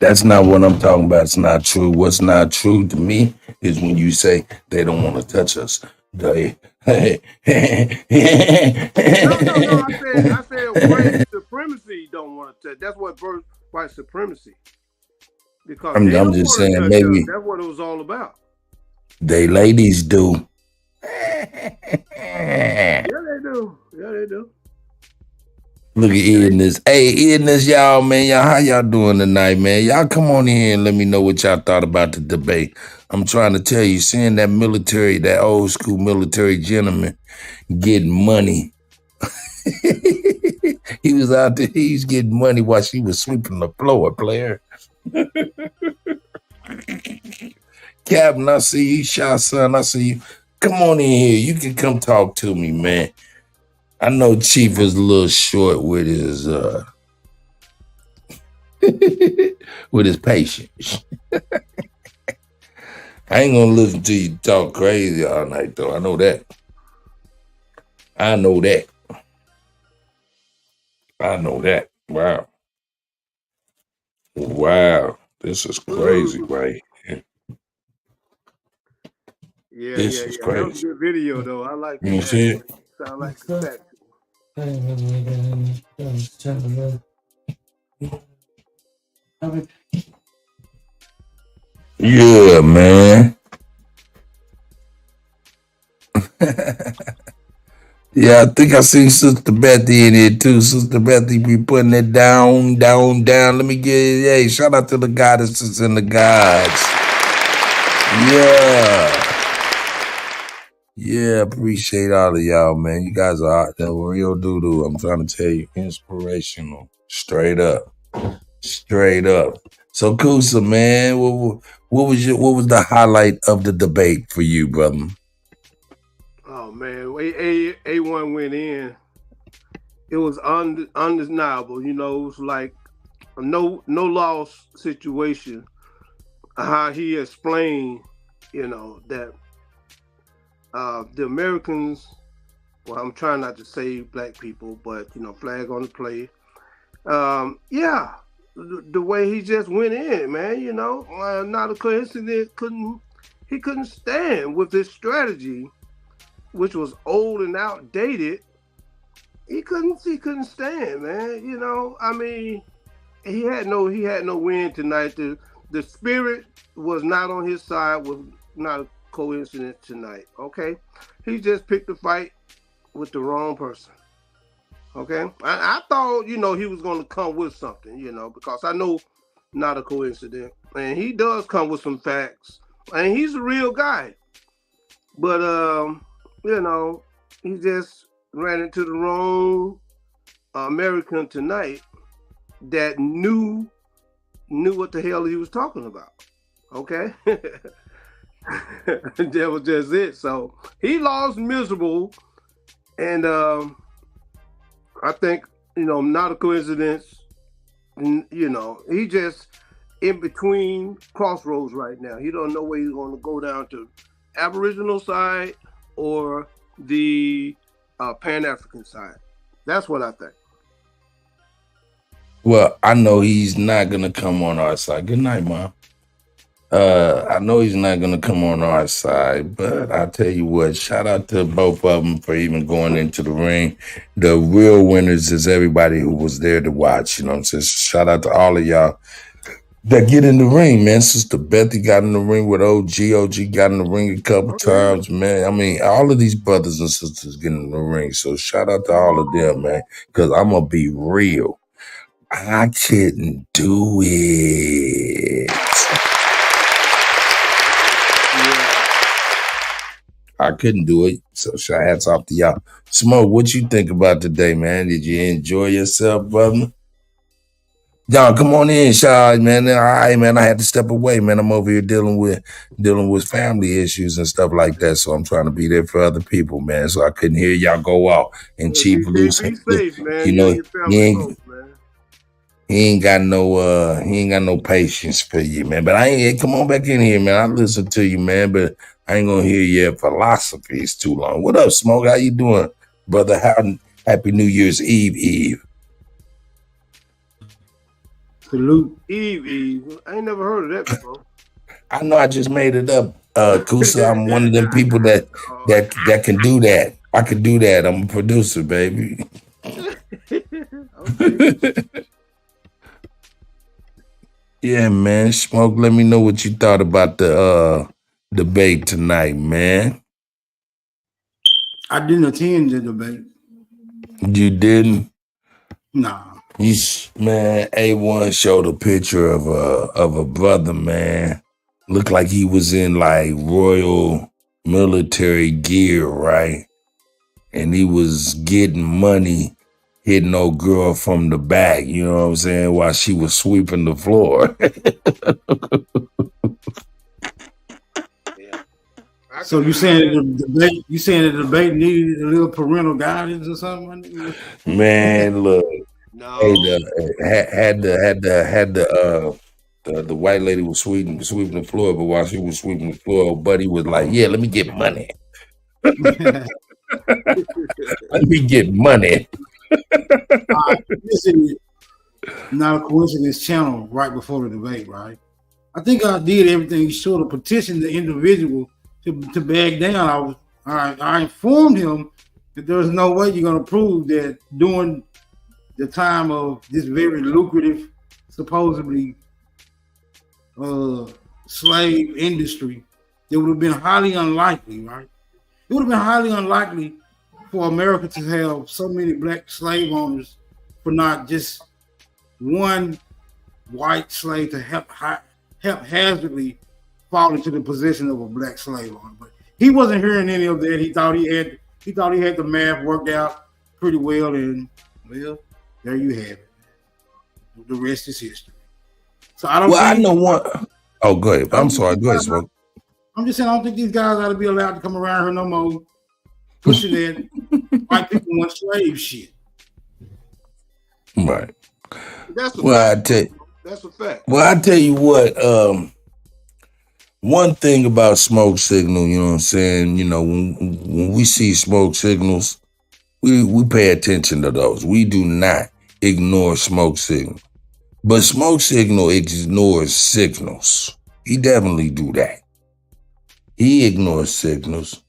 That's not what I'm talking about. It's not true. What's not true to me is when you say they don't want to touch us. No, I said white supremacy don't want to touch. That's what birthed white supremacy. Because I'm they don't just want to saying touch maybe us. That's what it was all about. they ladies do. Yeah, they do. Yeah, they do. Look at Idness. Hey, Idness, y'all, man. Y'all, how y'all doing tonight, man? Y'all come on in here and let me know what y'all thought about the debate. I'm trying to tell you, seeing that military, that old school military gentleman getting money. He was out there, he's getting money while she was sweeping the floor, player. Captain, I see you. Shot son, I see you. Come on in here. You can come talk to me, man. I know Chief is a little short with his with his patience. I ain't gonna listen to you talk crazy all night, though. I know that. I know that. I know that. Wow. Wow. This is crazy, right here. Yeah, This yeah, is yeah. That was a crazy. good video, though. I like You that. see it? Sound like Kuttack. Yeah, man. Yeah, I think I seen Sister Bethy in here too. Sister Bethy be putting it down, down, down. Let me get it. Hey, shout out to the goddesses and the gods. Yeah. Yeah, appreciate all of y'all, man. You guys are the real doo-doo. I'm trying to tell you, inspirational. Straight up. Straight up. So Kusa, man, what was the highlight of the debate for you, brother? Oh man, A1 went in. It was undeniable. You know, it was like a no loss situation. How he explained, you know, that the Americans. Well, I'm trying not to say black people, but you know, flag on the play. Yeah, the way he just went in, man. Not a coincidence. He couldn't stand with this strategy, which was old and outdated. He couldn't stand, man. I mean, he had no win tonight. The spirit was not on his side. Was not a coincidence tonight. Okay, he just picked a fight with the wrong person. Okay, I thought he was going to come with something, because I know not a coincidence, and he does come with some facts, and he's a real guy. But he just ran into the wrong American tonight that knew what the hell he was talking about. Okay, that was just it. So he lost miserable, and I think not a coincidence. He just in between crossroads right now. He don't know where he's going to go down to Aboriginal side or the Pan-African side. That's what I think. Well, I know he's not gonna come on our side. Good night, Mom. I know he's not gonna come on our side, but I tell you what, shout out to both of them for even going into the ring. The real winners is everybody who was there to watch. You know what I'm saying? Shout out to all of y'all that get in the ring, man. Sister Bethy got in the ring with OG. OG got in the ring a couple times, man. I mean, all of these brothers and sisters get in the ring. So shout out to all of them, man. Because I'm gonna be real. I couldn't do it. I couldn't do it. So hats off to y'all. Smoke, what you think about today, man? Did you enjoy yourself, brother? Y'all, come on in, Shaw, man. All right, man. I had to step away, man. I'm over here dealing with family issues and stuff like that. So I'm trying to be there for other people, man. So I couldn't hear y'all go out. And Chief Loose, be safe, man. He ain't got no patience for you, man. But come on back in here, man. I listen to you, man, but I ain't gonna hear your philosophies too long. What up, Smoke? How you doing, brother? Happy New Year's Eve. Salute Eve. I ain't never heard of that before. I know I just made it up. Kusa, I'm one of them people that can do that. I can do that. I'm a producer, baby. Yeah, man. Smoke, let me know what you thought about the debate tonight, man. I didn't attend the debate. You didn't? Nah. Man, A1 showed a picture of a brother, man. Looked like he was in like royal military gear, right? And he was getting money, hitting old girl from the back, you know what I'm saying, while she was sweeping the floor. So you saying the debate needed a little parental guidance or something? Man, look. No. Had the white lady was sweeping the floor, but while she was sweeping the floor, buddy was like, "Yeah, let me get money. Let me get money." Listen, Not a Coincidence channel right before the debate, right? I think I did everything short of petition the individual to back down. I informed him that there's no way you're going to prove that during the time of this very lucrative, supposedly slave industry, it would have been highly unlikely, right? It would have been highly unlikely for America to have so many black slave owners for not just one white slave to haphazardly fall into the position of a black slave owner. But he wasn't hearing any of that. He thought he had the math worked out pretty well, and well, there you have it. The rest is history. So I don't. Well, I know one. Oh, go ahead. I'm sorry. Go ahead, Smoke. I'm just saying I don't think these guys ought to be allowed to come around here no more pushing that white people want slave shit. Right. That's a fact. Well, I tell you what. One thing about smoke signal, you know what I'm saying? You know, when we see smoke signals, we pay attention to those. We do not ignore smoke signals But Smoke Signal ignores signals. He definitely do that. He ignores signals.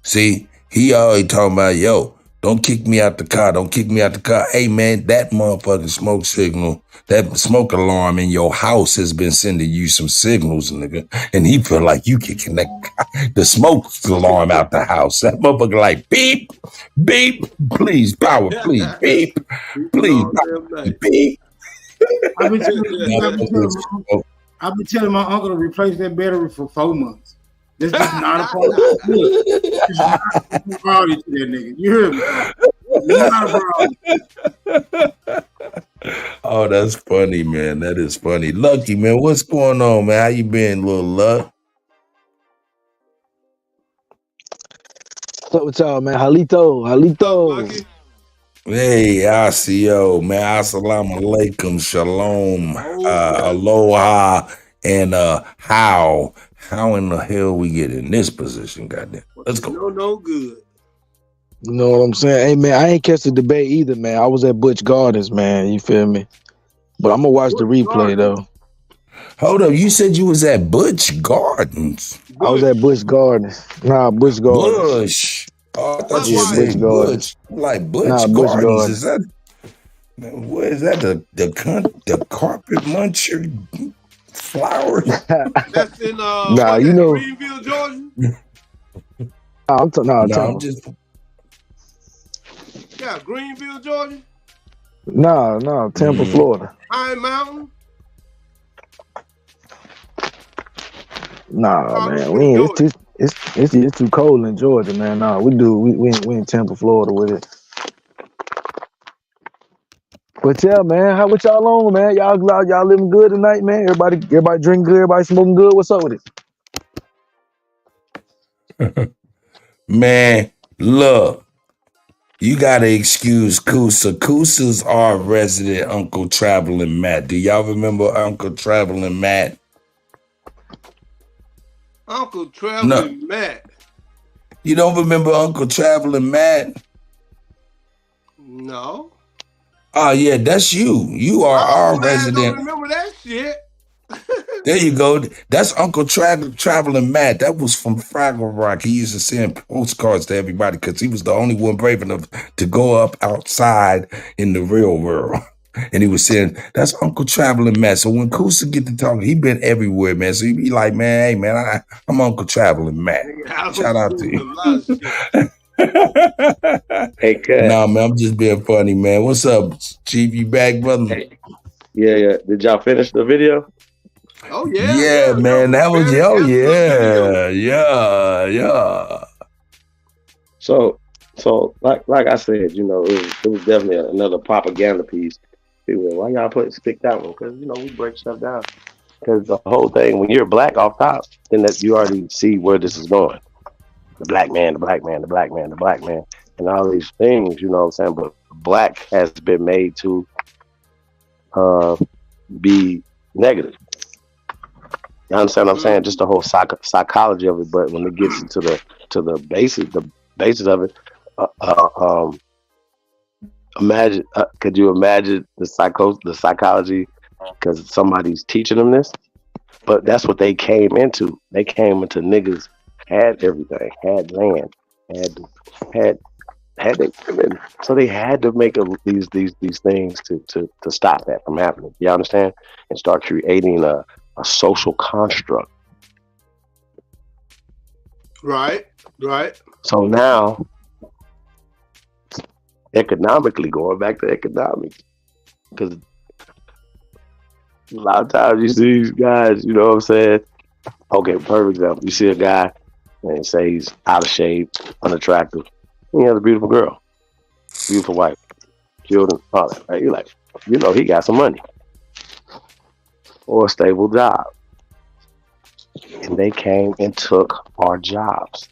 See, he always talking about, yo, don't kick me out the car. Don't kick me out the car. Hey, man, that motherfucking smoke signal, that smoke alarm in your house has been sending you some signals, nigga. And he feel like you kicking the smoke alarm out the house. That motherfucker like, beep, beep, please, power, please, beep, please, power, beep. I've been telling my uncle to replace that battery for 4 months. This is not a problem. This is not a priority to that nigga. You hear me? Not a priority. Oh, that's funny, man. That is funny. Lucky, man, what's going on, man? How you been, little Luck? What's up with y'all, man? Halito. Hey, Asio, man. Assalamu alaikum, shalom, aloha, and how in the hell we get in this position, goddamn? Let's go. No good. You know what I'm saying? Hey, man, I ain't catch the debate either, man. I was at Butch Gardens, man. You feel me? But I'm gonna watch the replay though. Hold up, you said you was at Butch Gardens. I was at Butch Gardens. Nah, Butch Gardens. Bush. Oh, I thought you said Butch Gardens. Like Butch Nah, Gardens. Butch Gardens. Is that? What is that? The carpet muncher flowers? That's in nah, you know, Greenville, Georgia. I'm just. Yeah, Greenville, Georgia. No, Tampa, Florida. Pine Mountain. Nah, man, we ain't. It's too cold in Georgia, man. Nah, we in Tampa, Florida with it. But yeah, man, what y'all on, man? Y'all living good tonight, man? Everybody drinking good, everybody smoking good. What's up with it? Man, look, you gotta excuse Kusa. Kusa's our resident Uncle Traveling Matt. Do y'all remember Uncle Traveling Matt? Uncle Traveling Matt. You don't remember Uncle Traveling Matt? No. Oh yeah, that's you. You are our resident. I don't remember that shit. There you go. That's Uncle Traveling Matt. That was from Fraggle Rock. He used to send postcards to everybody because he was the only one brave enough to go up outside in the real world. And he was saying, that's Uncle Traveling Matt. So when Kusa get to talking, he been everywhere, man. So he be like, man, hey, man, I'm Uncle Traveling Matt. Shout out to you. Hey, Cut. Nah, man, I'm just being funny, man. What's up, Chief? You back, brother? Hey. Yeah. Did y'all finish the video? Oh, yeah. Yeah, man. That was, yeah. So like I said, you know, it was definitely another propaganda piece. People, why y'all stick that one? Because, you know, we break stuff down. Because the whole thing, when you're black off top, then that you already see where this is going. The black man, and all these things, you know what I'm saying? But black has been made to be negative. You understand what I'm saying? Just the whole psychology of it. But when it gets into the basis of it, imagine. Could you imagine the psychology? Because somebody's teaching them this. But that's what they came into. They came into niggas had everything, had land, had women. So they had to make these things to stop that from happening. You understand? And start creating a social construct. Right. So now, economically, going back to economics, because a lot of times you see these guys, you know what I'm saying? Okay, perfect example. You see a guy and say he's out of shape, unattractive. He has a beautiful girl, beautiful wife, children, all that, right? You're like, you know, he got some money or a stable job. And they came and took our jobs.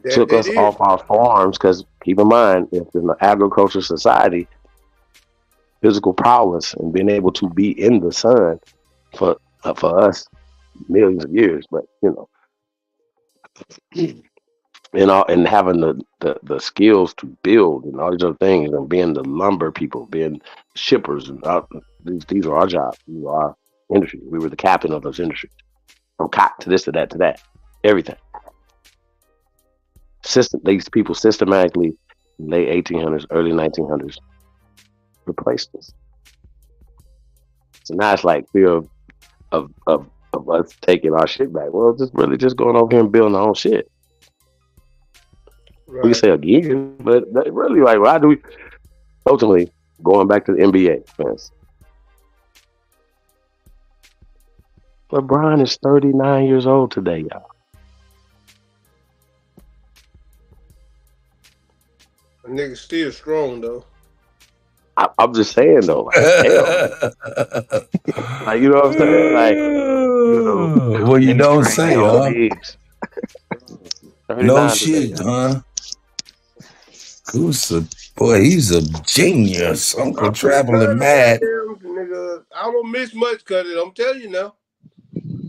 Took us off our farms because, keep in mind, if in an agricultural society, physical prowess and being able to be in the sun for us millions of years, but you know, and having the skills to build and all these other things, and being the lumber people, being shippers, and these are our jobs. These are our industry. We were the captain of those industries, from cotton to this to that to that, everything. These people systematically, late 1800s, early 1900s, replaced us. So now it's like fear of us taking our shit back. Well, just going over here and building our own shit. Right. We can say again, but really, like, why do we? Ultimately, going back to the NBA fans, LeBron is 39 years old today, y'all. A nigga still strong though. I'm just saying though, like, hell, like, you know what I'm saying, like, you know, well, you don't say, huh? 39 No today, shit, huh? Boy, he's a genius. Uncle Traveling Mad. Nigga, I don't miss much, cause I'm telling you now.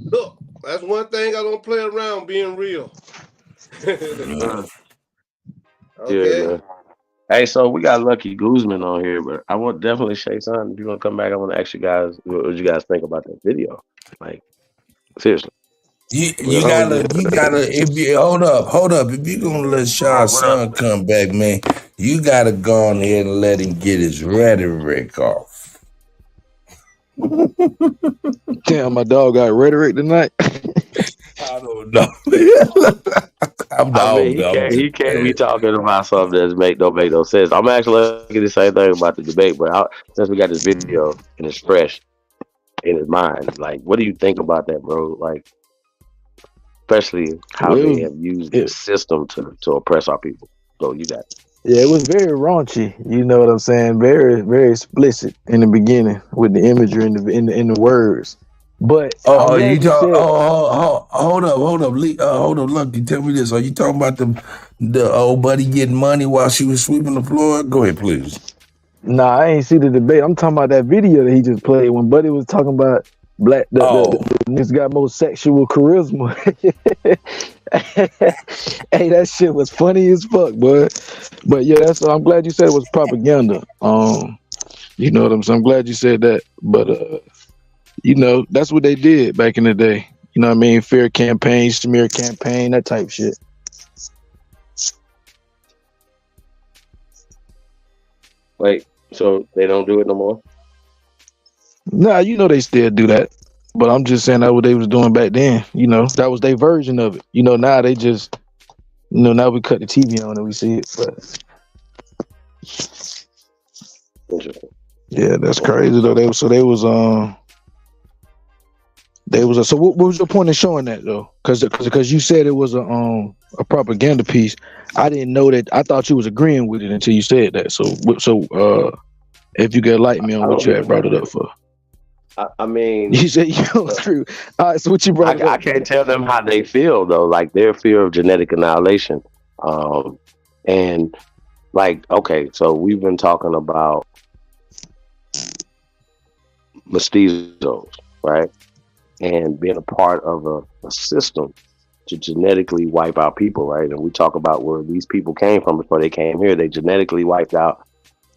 Look, that's one thing I don't play around being real. Yeah, Okay. man. Hey, so we got Lucky Guzman on here, but I want definitely Shay Son. If you want to come back, I want to ask you guys what you guys think about that video. Like, seriously. You gotta, if you hold up. If you're gonna let Shaw's son come back, man, you gotta go on ahead and let him get his rhetoric off. Damn, my dog got rhetoric tonight. I don't know. He can't be talking about something that don't make no sense. I'm actually looking at the same thing about the debate, but since we got this video and it's fresh in his mind, like, what do you think about that, bro? Like, especially how they have used this system to oppress our people. So you got it. Yeah, it was very raunchy. You know what I'm saying? Very, very explicit in the beginning with the imagery in the words. But hold up, Lucky. Tell me this: are you talking about the old buddy getting money while she was sweeping the floor? Go ahead, please. Nah, I ain't see the debate. I'm talking about that video that he just played when Buddy was talking about the niggas got more sexual charisma. Hey, that shit was funny as fuck, boy. But yeah, I'm glad you said it was propaganda. You know what I'm saying? I'm glad you said that. But you know, that's what they did back in the day. You know what I mean? Fear campaign, smear campaign, that type shit. Wait, so they don't do it no more? Nah, you know they still do that. But I'm just saying that's what they was doing back then. You know, that was their version of it. You know, now they just, you know, now we cut the TV on and we see it. But interesting. Yeah, that's crazy though. So what was your point in showing that though? Because you said it was a propaganda piece. I didn't know that. I thought you was agreeing with it until you said that. So if you could enlighten me on what you had brought it up for. I mean, you said you don't screw. All right, so what you brought up? I can't tell them how they feel though. Like their fear of genetic annihilation, and like, okay, so we've been talking about mestizos, right? And being a part of a system to genetically wipe out people, right? And we talk about where these people came from before they came here. They genetically wiped out,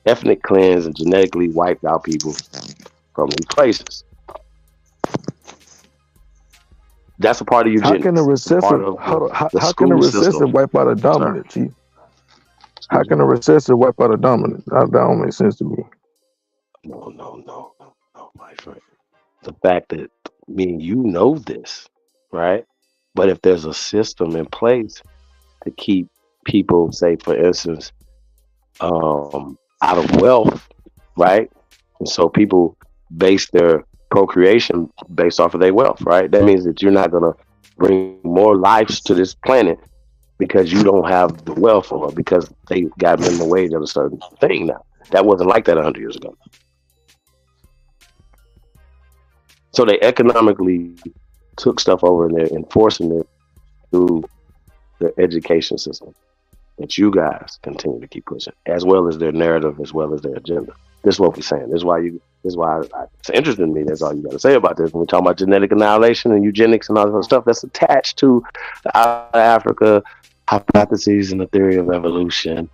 ethnic cleanse, and genetically wiped out people from these places. That's a part of eugenics. How can a recessive wipe out a dominant, Chief? How can a recessive wipe out a dominant? That don't make sense to me. No, my friend. The fact that me and you know this, right? But if there's a system in place to keep people, say for instance, out of wealth, right? And so people base their procreation based off of their wealth, right? That means that you're not gonna bring more lives to this planet because you don't have the wealth, or because they got minimum wage of a certain thing now. That wasn't like that 100 years ago. So they economically took stuff over and they're enforcing it through the education system that you guys continue to keep pushing, as well as their narrative, as well as their agenda. This is what we're saying. This is why it's interesting to me. That's all you got to say about this. When we talk about genetic annihilation and eugenics and all that stuff that's attached to Africa, hypotheses and the theory of evolution,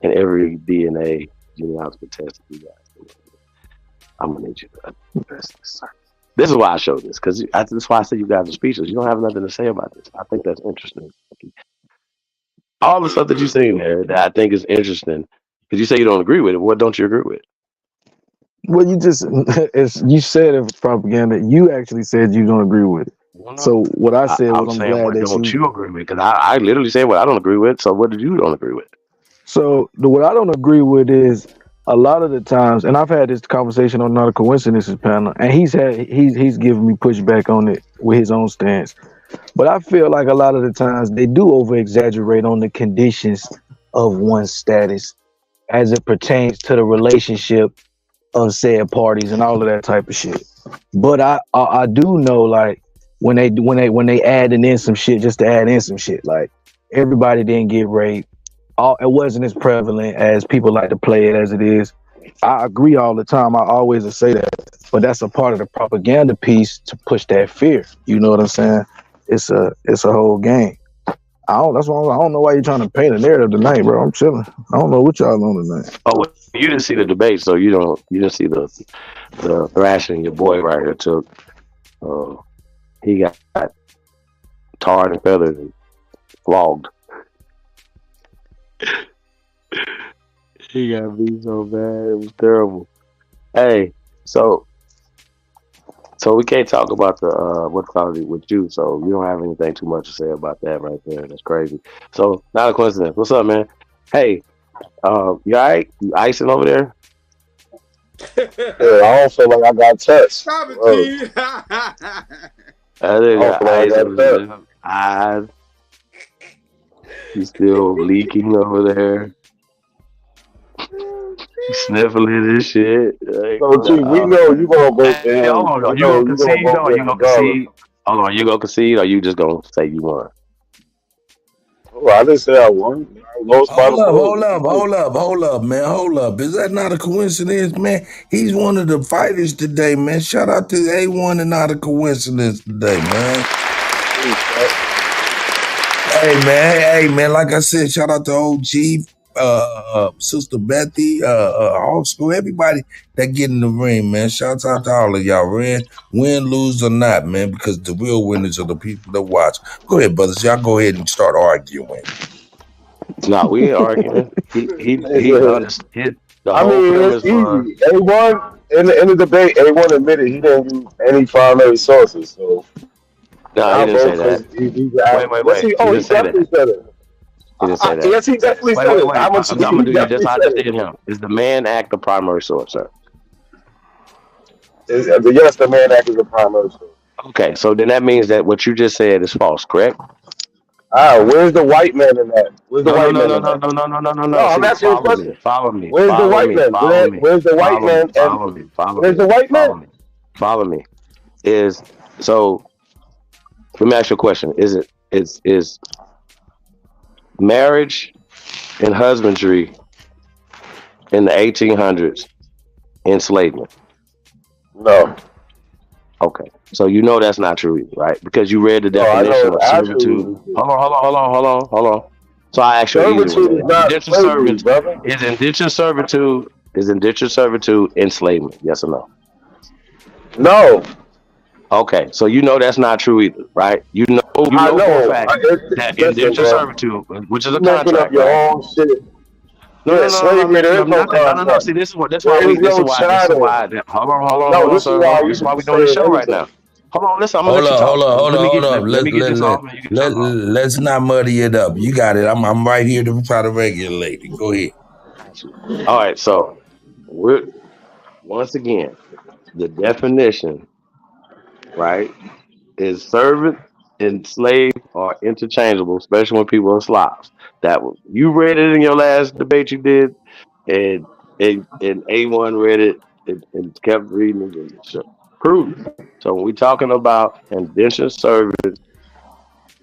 and every DNA genealogical test that you guys. I'm gonna need you to address this, sir. This is why I showed this, because that's why I said you guys are speechless. You don't have nothing to say about this. I think that's interesting. All the stuff that you're saying there that I think is interesting, because you say you don't agree with it. What don't you agree with? Well, you just you said it was propaganda. You actually said you don't agree with it. Well, So what I said I'm was I'm saying, glad what that don't you. you agree with? Because I literally said what I don't agree with. So what did you don't agree with? So what I don't agree with is a lot of the times, and I've had this conversation on Not a Coincidences panel, and he's given me pushback on it with his own stance. But I feel like a lot of the times they do over exaggerate on the conditions of one's status as it pertains to the relationship of said parties and all of that type of shit. But I do know, like, when they adding in some shit just to add in some shit, like everybody didn't get raped. It wasn't as prevalent as people like to play it as it is. I agree all the time. I always say that, but that's a part of the propaganda piece to push that fear. You know what I'm saying? It's a whole game. That's why I don't know why you're trying to paint a narrative tonight, bro. I'm chilling. I don't know what y'all on tonight. Oh, well, you didn't see the debate, so you didn't see the thrashing your boy right here took. He got tarred and feathered and flogged. He got beat so bad, it was terrible. Hey, so we can't talk about the what's called it with you, so you don't have anything too much to say about that right there. That's crazy. So not a coincidence. What's up, man? Hey, you all right? You icing over there? Yeah, I don't feel like I got touched. Stop it, T. I think I got eyes. He's still leaking over there. He's sniffling this shit. Like, So, T, we know you gonna go hey, down. hold on, you gonna concede? Or you gonna concede? Hold on, you gonna concede, or you just gonna say you won? Well, I didn't say I won. Hold up, man. Hold up. Is that not a coincidence, man? He's one of the fighters today, man. Shout out to A1 and Not a Coincidence today, man. Hey, man. Like I said, shout out to OG, Sister Bethy, also everybody that get in the ring, man. Shout out to all of y'all, man. Win, lose or not, man, because the real winners are the people that watch. Go ahead, brothers. Y'all go ahead and start arguing. No, we ain't arguing. He understood the I whole mean, premise it's for. easy. A1 in the debate, A1 admitted he didn't use any primary sources. So No, he didn't say that. Wait. He didn't say that. He didn't say that. Yes, he definitely said it. I'm gonna do you just how I just did him. Is the Man Act the primary source, sir? Yes, the Man Act is the primary source. Okay, so then that means that what you just said is false, correct? Where's the white man in that? Where's the white man in that? No. I'm asking you a question. Follow me. Where's the white man? Where's the white man? Where's the white man? Follow me. So let me ask you a question. Is marriage and husbandry in the 1800s enslavement? No. Okay, so you know that's not true, right? Because you read the definition of servitude. Hold on. So I actually is indentured servitude enslavement? Yes or no? No. Okay, so you know that's not true either, right? You know for a fact that indentured servitude, which is a contract, right? No. See, this is why. This is why we doing the show right now. Hold on, listen. I'm gonna let you talk. Hold up. Let's not muddy it up. You got it. I'm right here to try to regulate it. Go ahead. All right. So once again, the definition, right, is servant and slave are interchangeable, especially when people are Slavs. You read it in your last debate you did, and A1 read it and kept reading it and proved it. So when we're talking about indentured servant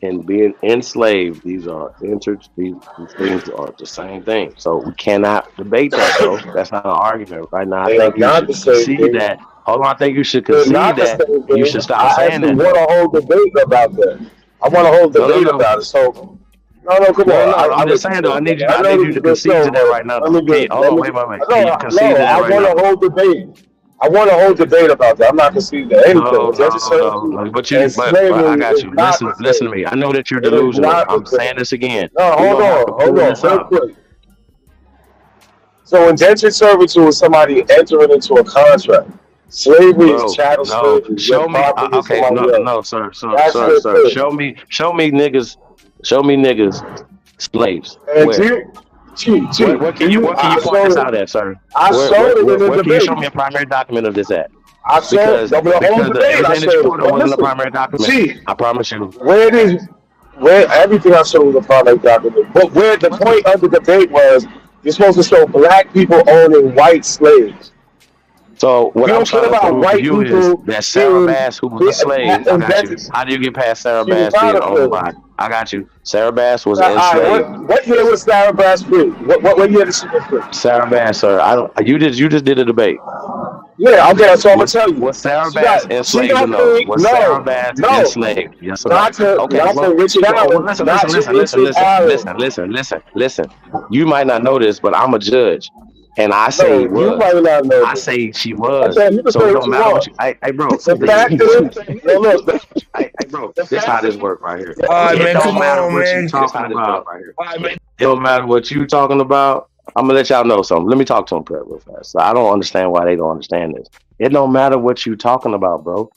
and being enslaved, these things are the same thing. So we cannot debate that, though. That's not an argument right now. I think you should concede that. Hold on, I think you should concede that. You should stop saying that. I want to hold debate about that. I want to hold debate about it. So No, come No, on. no, I'm just saying though. I need you to concede to that right now. Though. Can you, hold on, wait. Can you concede to that I right want now? a whole debate. I want a whole debate about that. I'm not conceding to anything. Indentured servitude But I slavery got is you. not the Listen to same. me. I know that you're It is delusional. not the I'm saying same. this again. No, We're hold gonna have to on, pull this real up. quick. So indentured servitude is somebody entering into a contract. Slavery is Bro, chattel no. slavery. Your Show me. property is Okay, somebody else. no, sir. That's Sir. different. Show me niggas. Show me niggas slaves. And Where? Where can you point this out at, sir? I showed it in the Where can you show debate. me a primary document of this at? I showed the whole debate. I Everything that you showed it. quoted But wasn't a listen, primary document. see, I promise you. where everything I showed was a primary document. But where the point of the debate was, you're supposed to show black people owning white slaves. So what You I'm don't care trying to about prove to white you people is that Sarah being Bass, who was a slave, I got you. invented. How do you get past Sarah She was Bass not being a owned slave. by? I got you. Sarah Bass was All right, enslaved. what year was Sarah Bass free? What year did she get free? Sarah Bass, sir. I don't. You just did a debate. Yeah, okay, so I'm gonna tell you. Was Sarah She Bass got enslaved or no? free. Was Sarah Bass enslaved? Yes or no? Not to Okay. Richard Allen. Listen. Not to Richard Allen. Listen. You might not know this, but I'm a judge, and I say it was. You might not know. I say she was. Okay, you can So say it what don't you matter want. what you. Hey, bro. The fact is, no, look, Hey, bro. This how this work right here. All right, It man. don't Come matter on, what man. you talking about. It don't matter what you talking about. I'm gonna let y'all know something. Let me talk to them real fast. I don't understand why they don't understand this. It don't matter what you talking about, bro.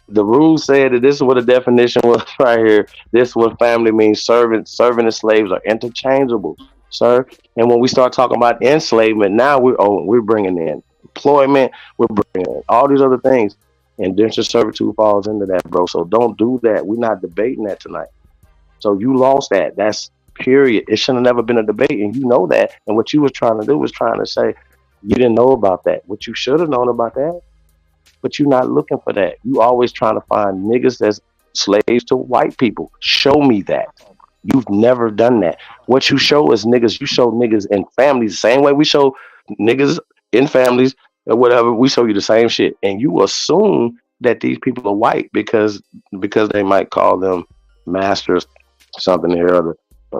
The rules said that this is what the definition was right here. This is what family means. Servant and slaves are interchangeable, sir. And when we start talking about enslavement, now we're bringing in employment. We're bringing in all these other things. Indentured servitude falls into that, bro. So don't do that. We're not debating that tonight. So you lost that. That's period. It should have never been a debate, and you know that. And what you was trying to do was trying to say you didn't know about that. What you should have known about that, but you're not looking for that. You always trying to find niggas that's slaves to white people. Show me that. You've never done that. What you show is niggas. You show niggas in families the same way we show niggas in families or whatever. We show you the same shit, and you assume that these people are white because they might call them masters, something here or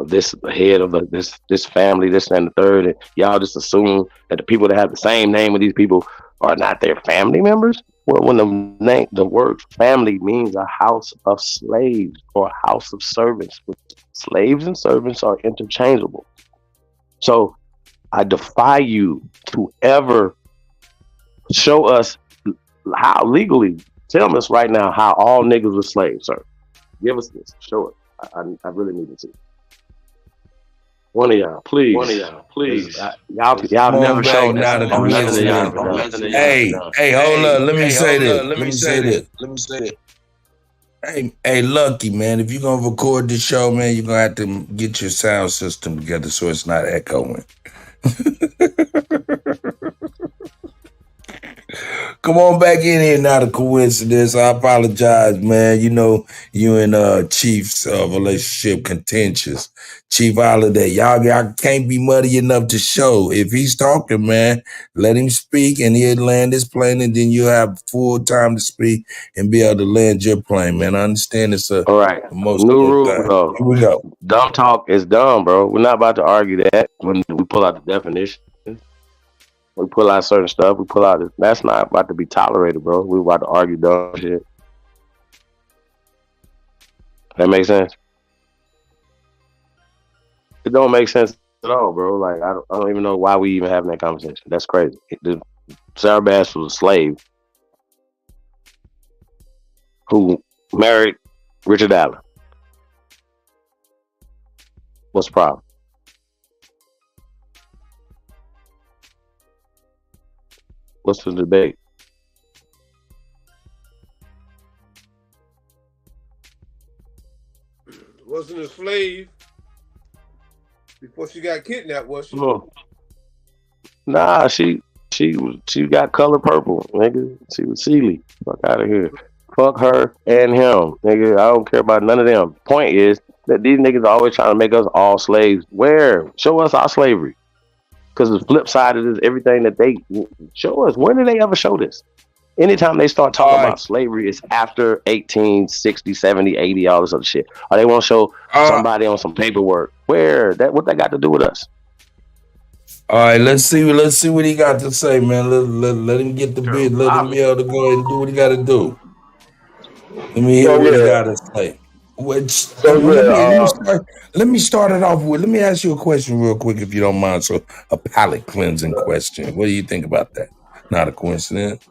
this head of this family, this and the third, and y'all just assume that the people that have the same name of these people are not their family members. Well, when the word family means a house of slaves or a house of servants, slaves and servants are interchangeable. So I defy you to ever show us how legally. Tell us right now how all niggas were slaves, sir. Give us this. Show it. I really need to see. One of y'all, please. Y'all never showed that. Hey, hold up. Let me say this. Hey, Lucky, man, if you're going to record this show, man, you're going to have to get your sound system together so it's not echoing. Come on back in here, not a coincidence. I apologize, man. You know, you and Chief's relationship contentious. Chief Holiday, y'all can't be muddy enough to show. If he's talking, man, let him speak and he'll land his plane, and then you'll have full time to speak and be able to land your plane, man. I understand it's all right. New rule, though. Here we go. Dumb talk is dumb, bro. We're not about to argue that when we pull out the definition. We pull out certain stuff. We pull out this. That's not about to be tolerated, bro. We're about to argue dumb shit. That makes sense? It don't make sense at all, bro. Like I don't even know why we even having that conversation. That's crazy. Sarah Bass was a slave who married Richard Allen. What's the problem? What's the debate? Wasn't a slave before she got kidnapped, was she? Oh. Nah, she got color purple, nigga. She was Sealy. Fuck out of here. Fuck her and him, nigga. I don't care about none of them. Point is that these niggas are always trying to make us all slaves. Where? Show us our slavery. Because the flip side of this, everything that they show us, when did they ever show this? Anytime they start talking about slavery, it's after 1860, 70, 80, all this other shit. Or they want to show somebody on some paperwork. What that got to do with us? All right, let's see what he got to say, man. Let him get the bid. Let him be able to go ahead and do what he got to do. Let me hear what he got to say. Let me start it off with. Let me ask you a question real quick, if you don't mind. So, a palate cleansing question. What do you think about that? Not a coincidence.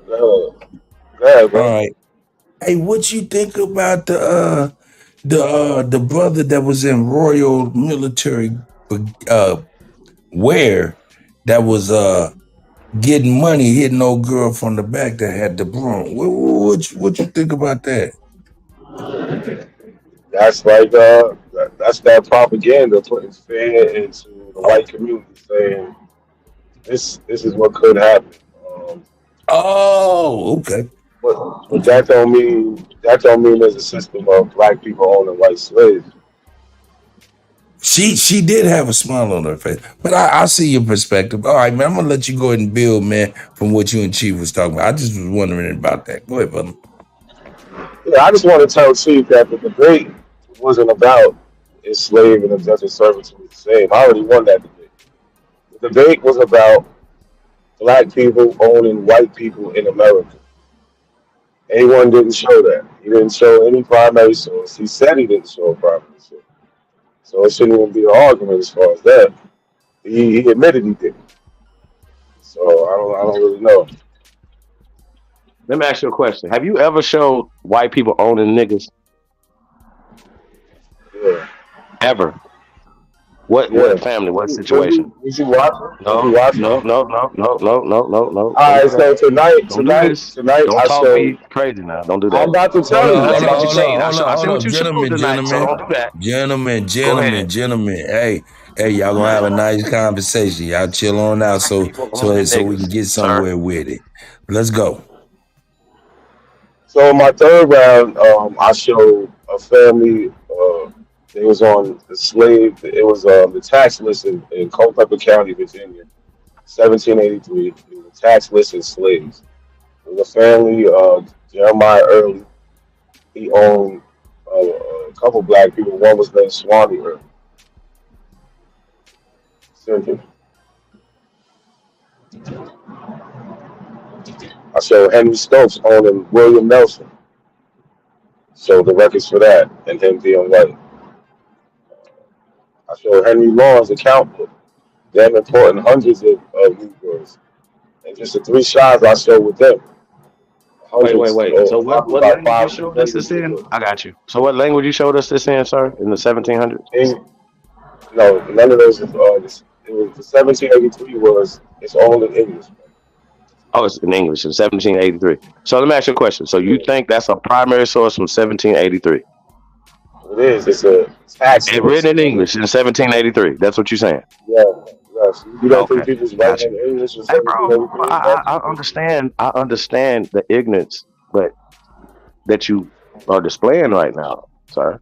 Go ahead, bro. All right. Hey, what you think about the brother that was in Royal Military wear that was getting money, hitting old girl from the back that had the broom? What you think about that? That's like that's that propaganda putting fear into the white community, saying this is what could happen. Okay. But that don't mean there's a system of black people owning white slaves. She did have a smile on her face, but I see your perspective. All right, man, I'm gonna let you go ahead and build, man, from what you and Chief was talking about. I just was wondering about that. Go ahead, brother. Yeah, I just want to tell Chief that the debate wasn't about is slave and indentured servitude the same. I already won that debate. The debate was about black people owning white people in America. A1 didn't show that. He didn't show any primary source. He said he didn't show a primary source. So it shouldn't even be an argument as far as that. He admitted he didn't. So I don't really know. Let me ask you a question. Have you ever showed white people owning niggas? Yeah. Ever? What family? What situation? Did you watch it? No. Did you watch it? No. All right, so tonight, Don't I talk showed. me crazy now. Don't do that. I'm about to tell you. I see what you're saying. I see what you showed tonight. So don't do that. Gentlemen. Hey, y'all gonna have a nice conversation. Y'all chill on out so we can get somewhere with it. Let's go. So in my third round, I showed a family. It was on the slave. It was the tax list in Culpeper County, Virginia, 1783. It was a tax list in slaves. It was a family. Jeremiah Early. He owned a couple black people. One was named Swanee Early. Simple. I showed Henry Stokes owning William Nelson. So the records for that and him being white. I showed Henry Lawrence account book, them importing hundreds of Negroes. And just the 3 shots I showed with them. Wait. So what language you showed us this in? I got you. So what language you showed us this in, sir? In the 1700s? No, none of those. It was the 1783 it's all in English. Oh, it's in English in 1783. So let me ask you a question. So you think that's a primary source from 1783? It is. It's a tax. It's written in English in 1783. That's what you're saying? Yeah. Yes. You don't think people's writing in English? Hey, bro, I understand. I understand the ignorance, but that you are displaying right now, sir.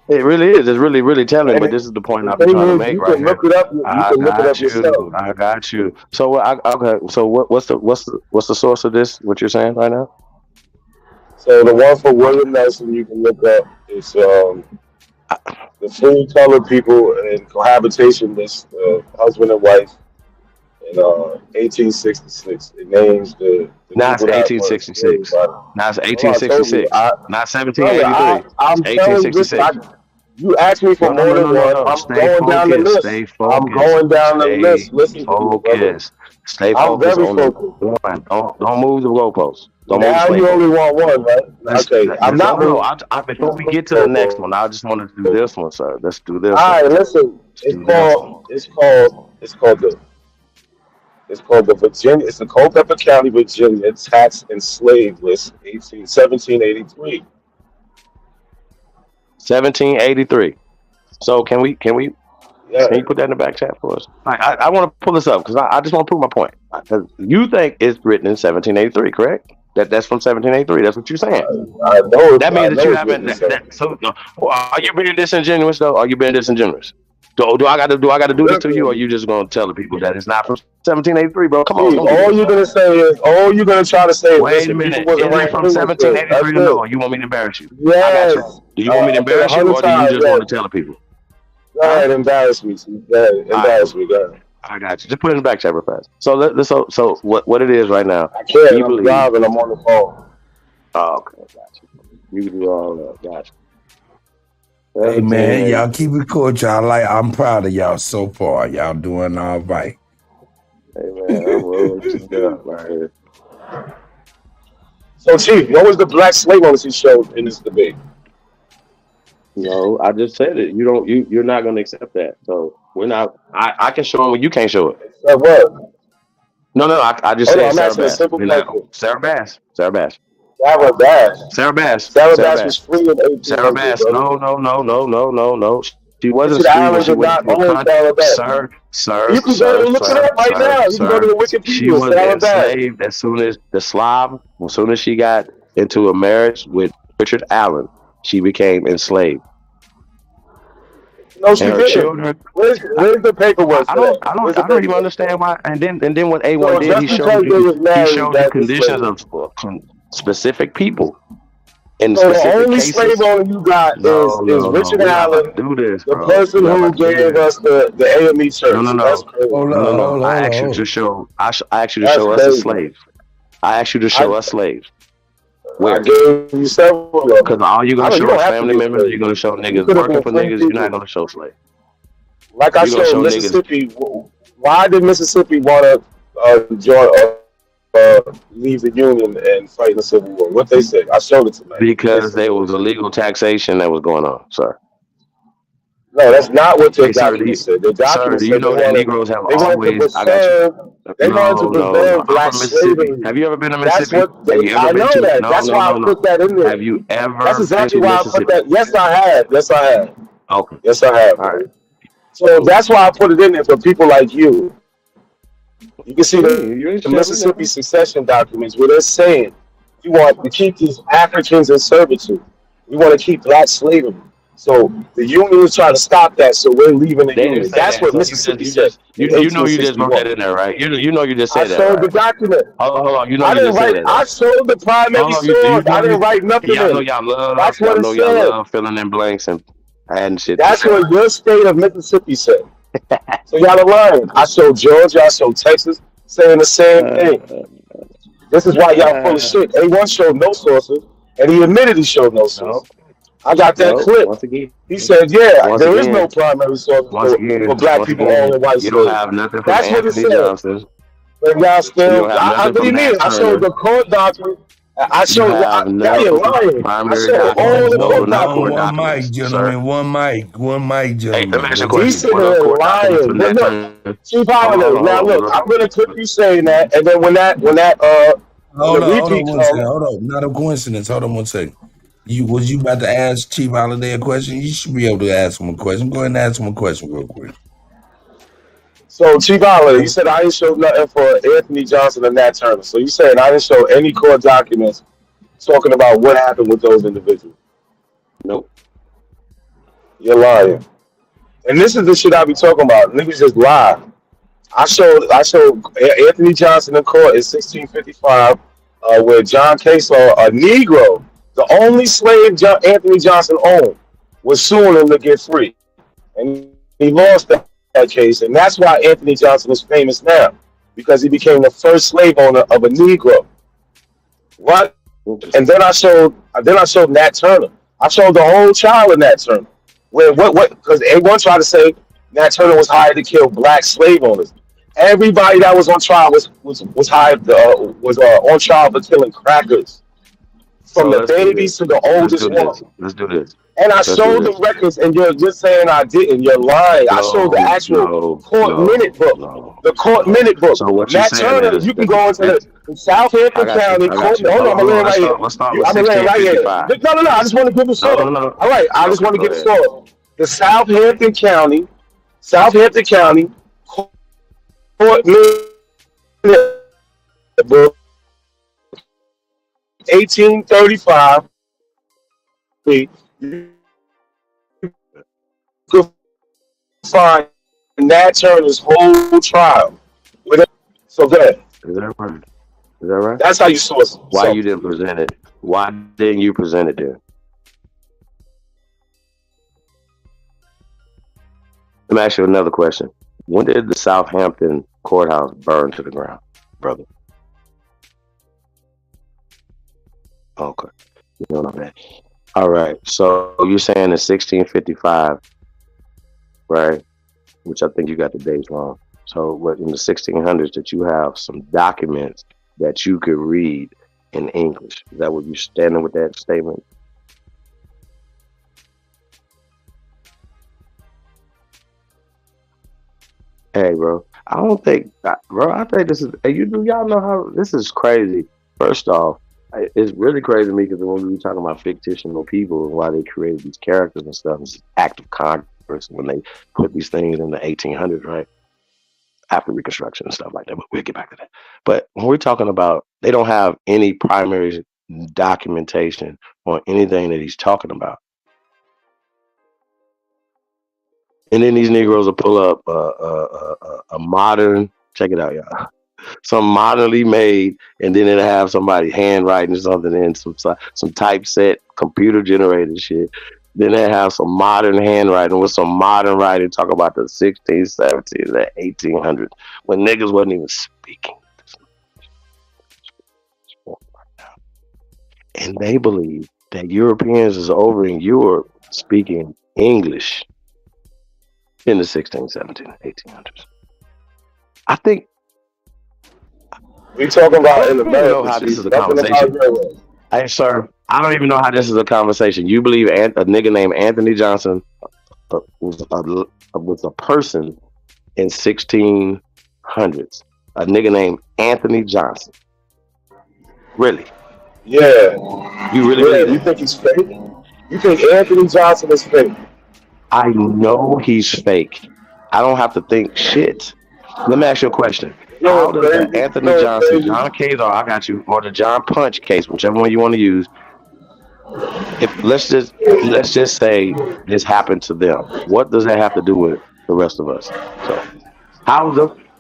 It really is. It's really, really telling. But this is the point I've been trying to make right here. I got you. So okay. So what's the source of this? What you're saying right now? So the one for William Nelson you can look up is the full color people in cohabitation list, husband and wife, in 1866. It names the now it's 1866. Now it's 1866. Not 1783. I'm 1866. You asked me for more than one. I'm going down the list. Stay focused. I'm going down the list. Listen focused. Stay focused on the one. Don't move the goalposts. Now you only want one, right? Okay. I'm not. Before we get to the next one, I just wanted to do this one, sir. Let's do this. All right, listen. It's called the Virginia. It's the Culpeper County, Virginia tax and slave list, 1783. 1783. So can you put that in the back chat for us? I want to pull this up because I just want to prove my point. You think it's written in 1783, correct? That's from 1783. That's what you're saying. I know. That means that you haven't. So are you being disingenuous though? Are you being disingenuous? Do I gotta do this to you, or you just gonna tell the people that it's not from 1783, bro? Come on, Chief, don't do all this, you're bro. gonna say is, all you're gonna try to say is, Wait a listen, people minute. wasn't Is it right from through this shit. That's 1783 or it. no? You want me to embarrass you? I got you. Yes. Do you want me to Okay, embarrass you, 100 or do you times, just yes. want to tell the people? Go ahead, embarrass me, Chief. Go ahead, embarrass me. Go ahead. I got you. Just put it in the back chat real fast. So what it is right now? I can't. You I'm believe? driving. I'm on the phone. Oh, okay, got you. You can do all that. Got you. Hey man, 1783. y'all keep it cool, y'all. I'm proud of y'all so far. Y'all doing all right. Hey man, I'm rolling up right here. So, Chief, what was the black slave owners he showed in this debate? No, I just said it. You're not gonna accept that. So we're not. I can show them what you can't show it. What? No. I just Hold on, said I'm Sarah asking a Bass. simple We're not question. Sarah Bass. Sarah Bass. Sarah Bass. Sarah Bass. Sarah Sarah Bass was Bass. free in Sarah 1800, Bass. brother. No. She wasn't Richard free when Allen she did went not to a own country. Sarah Bass. You can go and look it up right now. You can go to the She Wikipedia. was Sarah Bass. enslaved as soon as she got into a marriage with Richard Allen, she became enslaved. No, she And her didn't. children. Where's the paperwork I for don't that? Where's the even paperwork? understand why. And then what A1 So did, just he because showed they was you married, the that's conditions enslavement. of specific people in So the specific only slave cases. owner you got is Richard We're not about Allen, to do this, the bro. person We're not who about to do gave this. us the AME church. No. That's crazy. No. I asked you to show. I asked you to That's show us as crazy. slaves. I asked you to show us slaves. I Where? gave you several of them. Because all you're I gonna don't, you show don't is have to family be a members. slave. You're gonna show You niggas could have working been for free niggas. You're not people. gonna show slaves. Like I You're gonna showed show niggas. Mississippi. Why did Mississippi want to join, leave the Union and fight in the Civil War? What they said. I showed it tonight. Because there was illegal taxation that was going on, sir. No, that's not what their Hey, sir, document said. Their sir, document do you said know that Negroes have they wanted to always? I got you. preserve. They wanted to No. preserve I'm black from Mississippi. slavery. Have you ever been to That's Mississippi? what they. Have you ever I been know to? that. That's why I put that in there. Have you ever That's exactly been to why I put Mississippi? that. Yes, I have. Yes, I have. Okay. Yes, I have. All right. So that's why I put it in there for people like you. You can see the Mississippi secession documents where they're saying you want to keep these Africans in servitude. We want to keep black slavery. So the Union is trying to stop that. So we're leaving the They Union. didn't say That's that. what So Mississippi you said. know you just wrote that in there, right? You know you just I said that, showed the right? document. Hold on. You know I you didn't just said write. that, I right? showed the primary You source. know I didn't write nothing y'all in know it. y'all love. That's what Y'all it know y'all said. love filling in blanks and adding shit. That's what your state of Mississippi said. So y'all are lying. I showed Georgia. I showed Texas saying the same thing. This is why y'all full of shit. A1 showed no sources, and he admitted he showed no sources. I got that clip. Once again, he said, "Yeah, there is no primary source for black people owning white you don't slaves." have nothing from That's what it Anthony said. Johnson. But y'all You still, don't have nothing what do you from mean? Nat I showed the Turner. court document. I You showed. have Now you're no lying. I primary showed all documents. the Those court are not court documents. One mic, documents, sir. gentlemen. One mic, Hey, let me gentlemen. ask you a He's question. sitting Were those there court documents lying. from But Nat look, Turner? Chief Hold Holiday. on. Now look, I'm gonna clip you saying that, and then when the Hold on repeat one comes, second. Hold on. Not a coincidence. Hold on one second. Was you about to ask Chief Holiday a question? You should be able to ask him a question. Go ahead and ask him a question real quick. so Chief Holiday, you said I didn't show nothing for Anthony Johnson and Nat Turner. So you saying I didn't show any court documents talking about what happened with those individuals? Nope. You're lying. And this is the shit I be talking about. Niggas just lie. I showed Anthony Johnson in court in 1655, where John Caselaw, a Negro, the only slave Anthony Johnson owned, was suing him to get free, and he lost that case, and that's why Anthony Johnson is famous now, because he became the first slave owner of a Negro. What? And then I showed Nat Turner. I showed the whole trial of Nat Turner. Where what? Because A1 tried to say Nat Turner was hired to kill black slave owners. Everybody that was on trial was hired was on trial for killing crackers, from the babies to the oldest one. Let's do this. And I showed the records, and you're just saying I didn't. You're lying. I showed the actual court minute book. The court minute book. So what Nat Turner, you can go into the Southampton County court. Hold on, I'm gonna land right here. I'm gonna land right here. No. I just want to give a source. All right, I just want to give a source. The Southampton County court minute book, 1835. You could find Nat Turner's whole trial. So good. Is that right? Is that right? That's how you source it. Why So you didn't present it? Why didn't you present it then? Let me ask you another question. When did the Southampton courthouse burn to the ground, brother? Okay. You don't know that. All right. So you're saying in 1655, right? Which I think you got the dates wrong. So what in the 1600s that you have some documents that you could read in English. Is that what you standing with that statement? Hey, bro. I don't think, bro. I think this is. You do y'all know how this is crazy? First off, it's really crazy to me because when we were talking about fictional people and why they created these characters and stuff, it's an act of Congress when they put these things in the 1800s, right? After Reconstruction and stuff like that. But we'll get back to that. But when we're talking about, they don't have any primary documentation on anything that he's talking about. And then these Negroes will pull up a modern, check it out, y'all. Some modernly made, and then it'll have somebody handwriting something in some typeset, computer generated shit. Then they have some modern handwriting with some modern writing, talk about the 1600s, 1700s, the 1800s, when niggas wasn't even speaking. And they believe that Europeans is over in Europe speaking English in the 1600s, 1700s, 1800s. I think we talking about in I don't even know America. how this is a Nothing about conversation. Europe. Hey, sir, I don't even know how this is a conversation. You believe a nigga named Anthony Johnson was a person in 1600s? A nigga named Anthony Johnson. Really? Yeah. You really Yeah, believe you that? think he's fake? You think Anthony Johnson is fake? I know he's fake. I don't have to think shit. Let me ask you a question. How does the Anthony Johnson, John case, or I got you, or the John Punch case, whichever one you want to use, if let's just say this happened to them, what does that have to do with the rest of us? So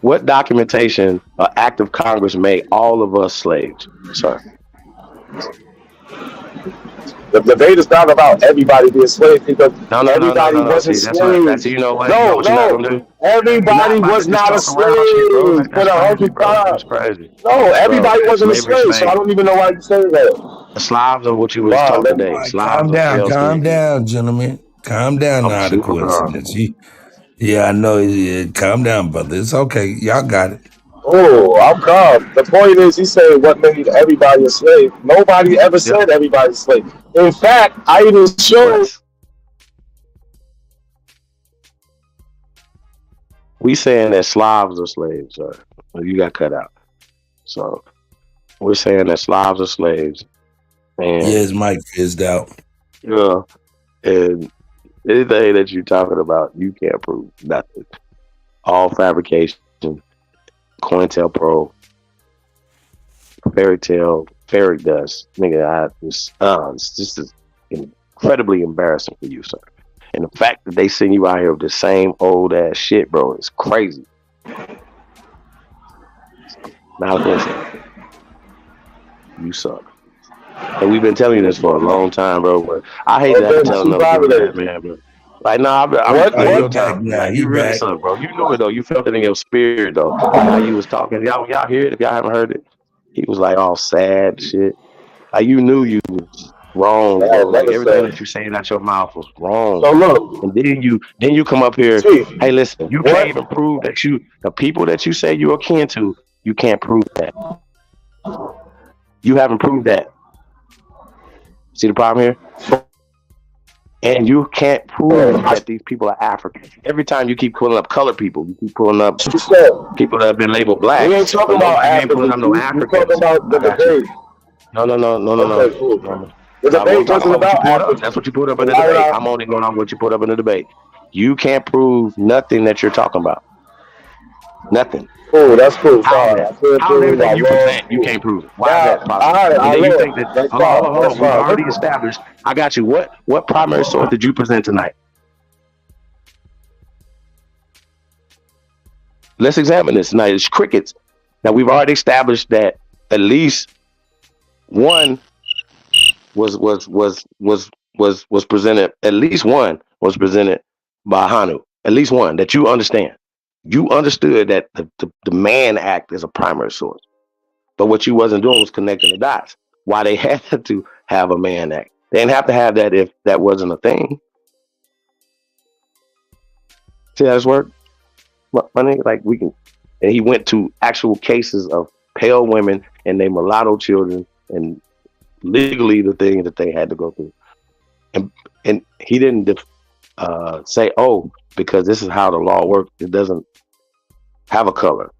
what documentation or act of Congress made all of us slaves, sir? The debate is not about everybody being slaves because everybody no. wasn't See, slaves. you know what? You know what you're not gonna do? Everybody was not a slave for the 100 times. That's crazy. No, everybody wasn't a slavery slave, so I don't even know why you say that. The Slavs are what you was taught today. Calm down, gentlemen. Calm down now, the coincidence. Yeah, I know. Yeah, calm down, brother. It's okay. Y'all got it. Oh, I'm calm. The point is, he said what made everybody a slave. Nobody ever said everybody's a slave. In fact, I even showed. We saying that Slavs are slaves, sir. You got cut out. So we're saying that Slavs are slaves. And yeah, his mic fizzed out. Yeah, and anything that you're talking about, you can't prove nothing. All fabrication. COINTELPRO, fairy dust, nigga. This is incredibly embarrassing for you, sir. And the fact that they send you out here with the same old ass shit, bro, is crazy. Now listen, you suck. And we've been telling you this for a long time, bro. But I hate to have to tell another people that, man, bro. Like, no, you really suck, bro. You know it, though. You felt it in your spirit, though. How you was talking. Y'all hear it? If y'all haven't heard it, he was like all sad shit. Like, you knew you was wrong, bro. Like, everything that you saying out your mouth was wrong. So look. And then you come up here. Hey, listen, you can't even prove that the people that you say you're akin to, you can't prove that. You haven't proved that. See the problem here? And you can't prove that these people are African. Every time you keep pulling up colored people, you keep pulling up people that have been labeled black. We ain't talking about Africans. Pulling up no Africans. We're talking about the debate. No. Okay, cool. The debate wasn't about Africans. That's what you put up in the debate. I'm only going on what you put up in the debate. You can't prove nothing that you're talking about. Nothing. Cool, that's cool. How everything you present, you can't prove it. Why is that possible? And then you think that, hold on, we've already established. I got you. What primary source did you present tonight? Let's examine this. Now it's crickets. Now we've already established that at least one was presented. At least one was presented by Hanu. At least one that you understand. You understood that the Mann Act is a primary source, but what you wasn't doing was connecting the dots. Why they had to have a Mann Act? They didn't have to have that if that wasn't a thing. See how this worked? My nigga, like we can. And he went to actual cases of pale women and their mulatto children and legally the thing that they had to go through. And he didn't say, oh, because this is how the law works. It doesn't have a color.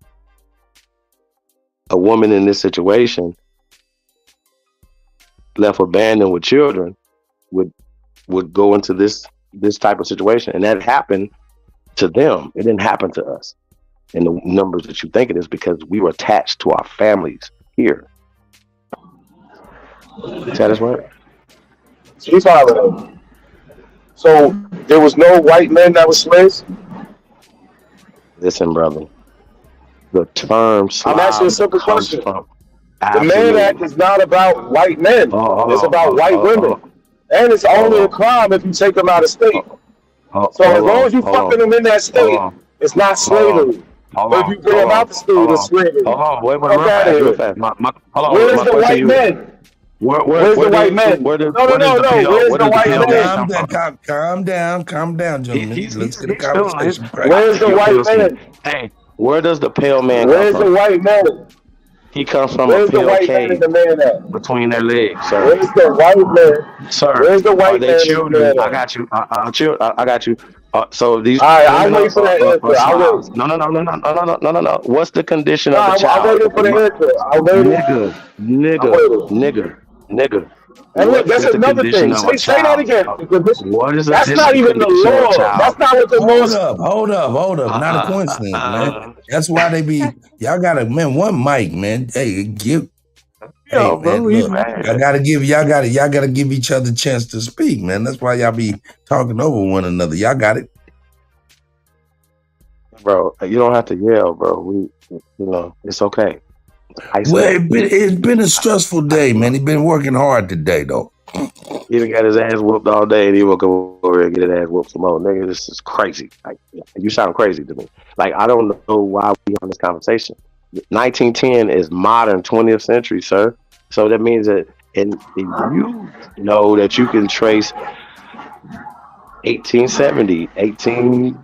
A woman in this situation left abandoned with children would go into this type of situation. And that happened to them. It didn't happen to us in the numbers that you think it is because we were attached to our families here. Satisfied? Chief Holiday. So there was no white men that were slaves? Listen, brother. The term I'm asking a simple question. The Absolutely. Mann Act is not about white men. It's about white women. And it's only a crime if you take them out of state. So as long as you fucking them in that state, it's not slavery. But if you bring them out the state, it's slavery. Wait, Where's the white men? Where's the white men? No. Where's the white men? Calm down, gentlemen. Let's get a conversation. Where's the white man? Hey, where does the pale man Where's come the from? white man? He comes from Where's a the pale white man cave in the man at? between their legs, sir. Where's the white man? Sir, Where's the white are they man in the children? man I at? got you. I got you. So these. All right, I'll wait for that answer. I'll wait. No. What's the condition of the I'm child? waiting for the answer. I'm waiting. Nigga. And look, that's another thing. Say that again. What is That's not even the law. That's not what the law. Hold up. Not a coincidence, man. That's why they be. Y'all gotta, man. One mic, man. Hey, give. Hey, man, look, y'all gotta give each other a chance to speak, man. That's why y'all be talking over one another. Y'all got it, bro. You don't have to yell, bro. It's okay. Well, it's been a stressful day, man. He's been working hard today, though. He done got his ass whooped all day, and he woke up over here and get his ass whooped some more. Nigga, this is crazy. Like, you sound crazy to me. Like, I don't know why we on this conversation. 1910 is modern 20th century, sir. So that means that, and if you know that you can trace 1870, 1890,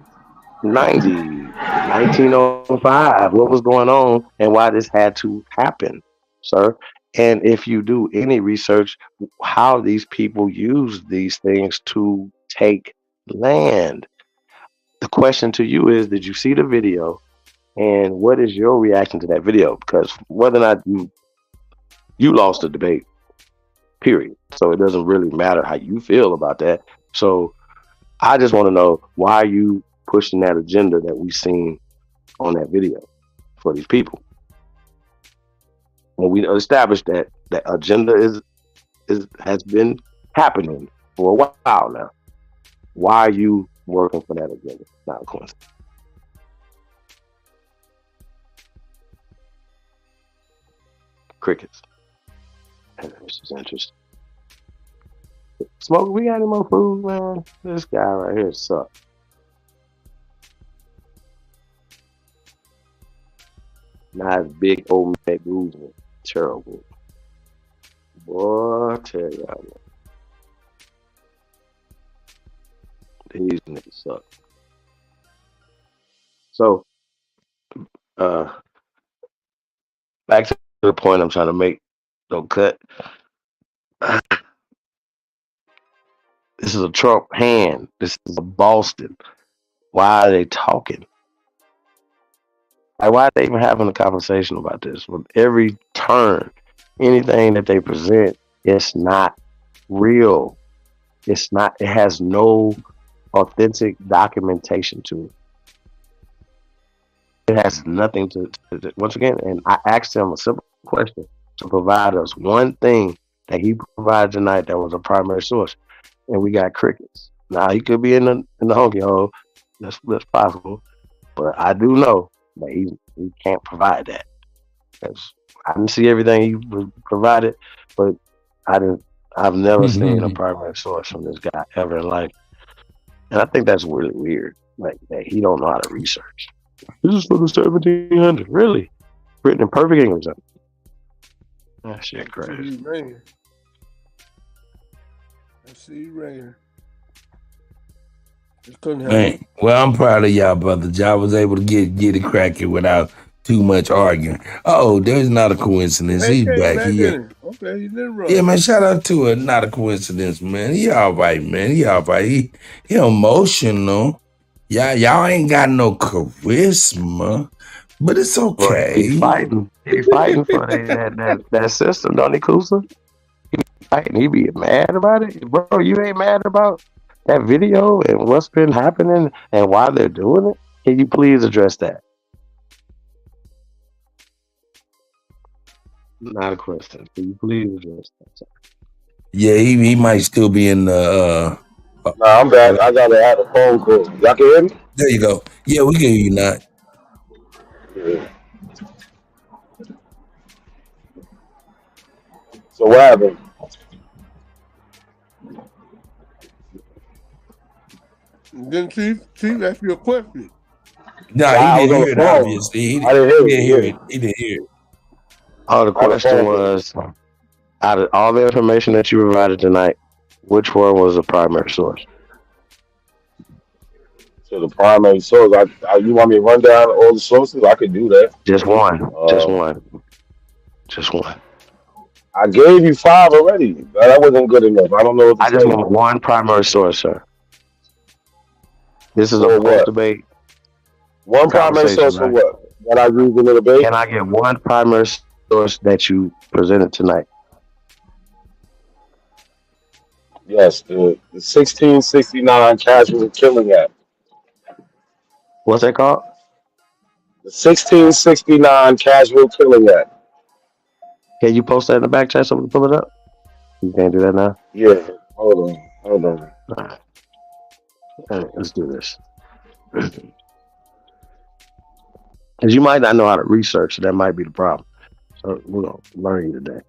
1905, what was going on and why this had to happen, sir. And if you do any research, how these people use these things to take land. The question to you is, did you see the video? And what is your reaction to that video? Because whether or not you lost the debate, period. So it doesn't really matter how you feel about that. So I just want to know, why are you pushing that agenda that we've seen on that video for these people? When we established that that agenda has been happening for a while now, why are you working for that agenda? Not a coincidence. Crickets. This is interesting. Smoke, we got any more food, man? This guy right here sucks. Nice big old Mac Guzman. Terrible. Boy, I tell y'all, man. These niggas suck. So, back to the point I'm trying to make. Don't cut. This is a Trump hand. This is a Boston. Why are they talking? Like, why are they even having a conversation about this? With every turn, anything that they present, it's not real. It's not. It has no authentic documentation to it. It has nothing to once again. And I asked him a simple question to provide us one thing that he provided tonight that was a primary source, and we got crickets. Now he could be in the honky hole. That's possible, but I do know but he can't provide that. I didn't see everything he provided, but I've never seen a primary source from this guy ever in life, and I think that's really weird. Like that he don't know how to research. This is for the 1700s, really, written in perfect English. That shit crazy. I see you right here. Just couldn't help Man, it. well, I'm proud of y'all, brother. Y'all was able to get it cracking without too much arguing. Oh, there's not a coincidence. Hey, He's came back. back in. Okay, you didn't run. Yeah, man, shout out to it. Not a coincidence, man. He all right, man. He all right. He emotional. Y'all ain't got no charisma, but it's okay. He's fighting. He's fighting for that system, don't he, Kusa? He fighting. He be mad about it, bro. You ain't mad about that video and what's been happening and why they're doing it? Can you please address that? Not a question. Can you please address that? Yeah, he might still be in the. Nah, I'm back. I gotta add a phone call. Y'all can hear me? There you go. Yeah, we can hear you now. Yeah. So what happened? Then Chief asked you a question. Nah, he didn't hear it, obviously. I didn't hear it. He didn't hear it. Oh, the question was, out of all the information that you provided tonight, which one was the primary source? So the primary source, you want me to run down all the sources? I could do that. Just one. Just one. I gave you 5 already. That wasn't good enough. I don't know what to I just want one primary source, sir. This is a post debate. One primary source for what? What I used in the debate? Can I get one primary source that you presented tonight? Yes, the 1669 Casual Killing Act. What's that called? The 1669 Casual Killing Act. Can you post that in the back chat so we can pull it up? You can't do that now? Yeah. Hold on. All right, let's do this. Because you might not know how to research, so that might be the problem. So we're going to learn you today.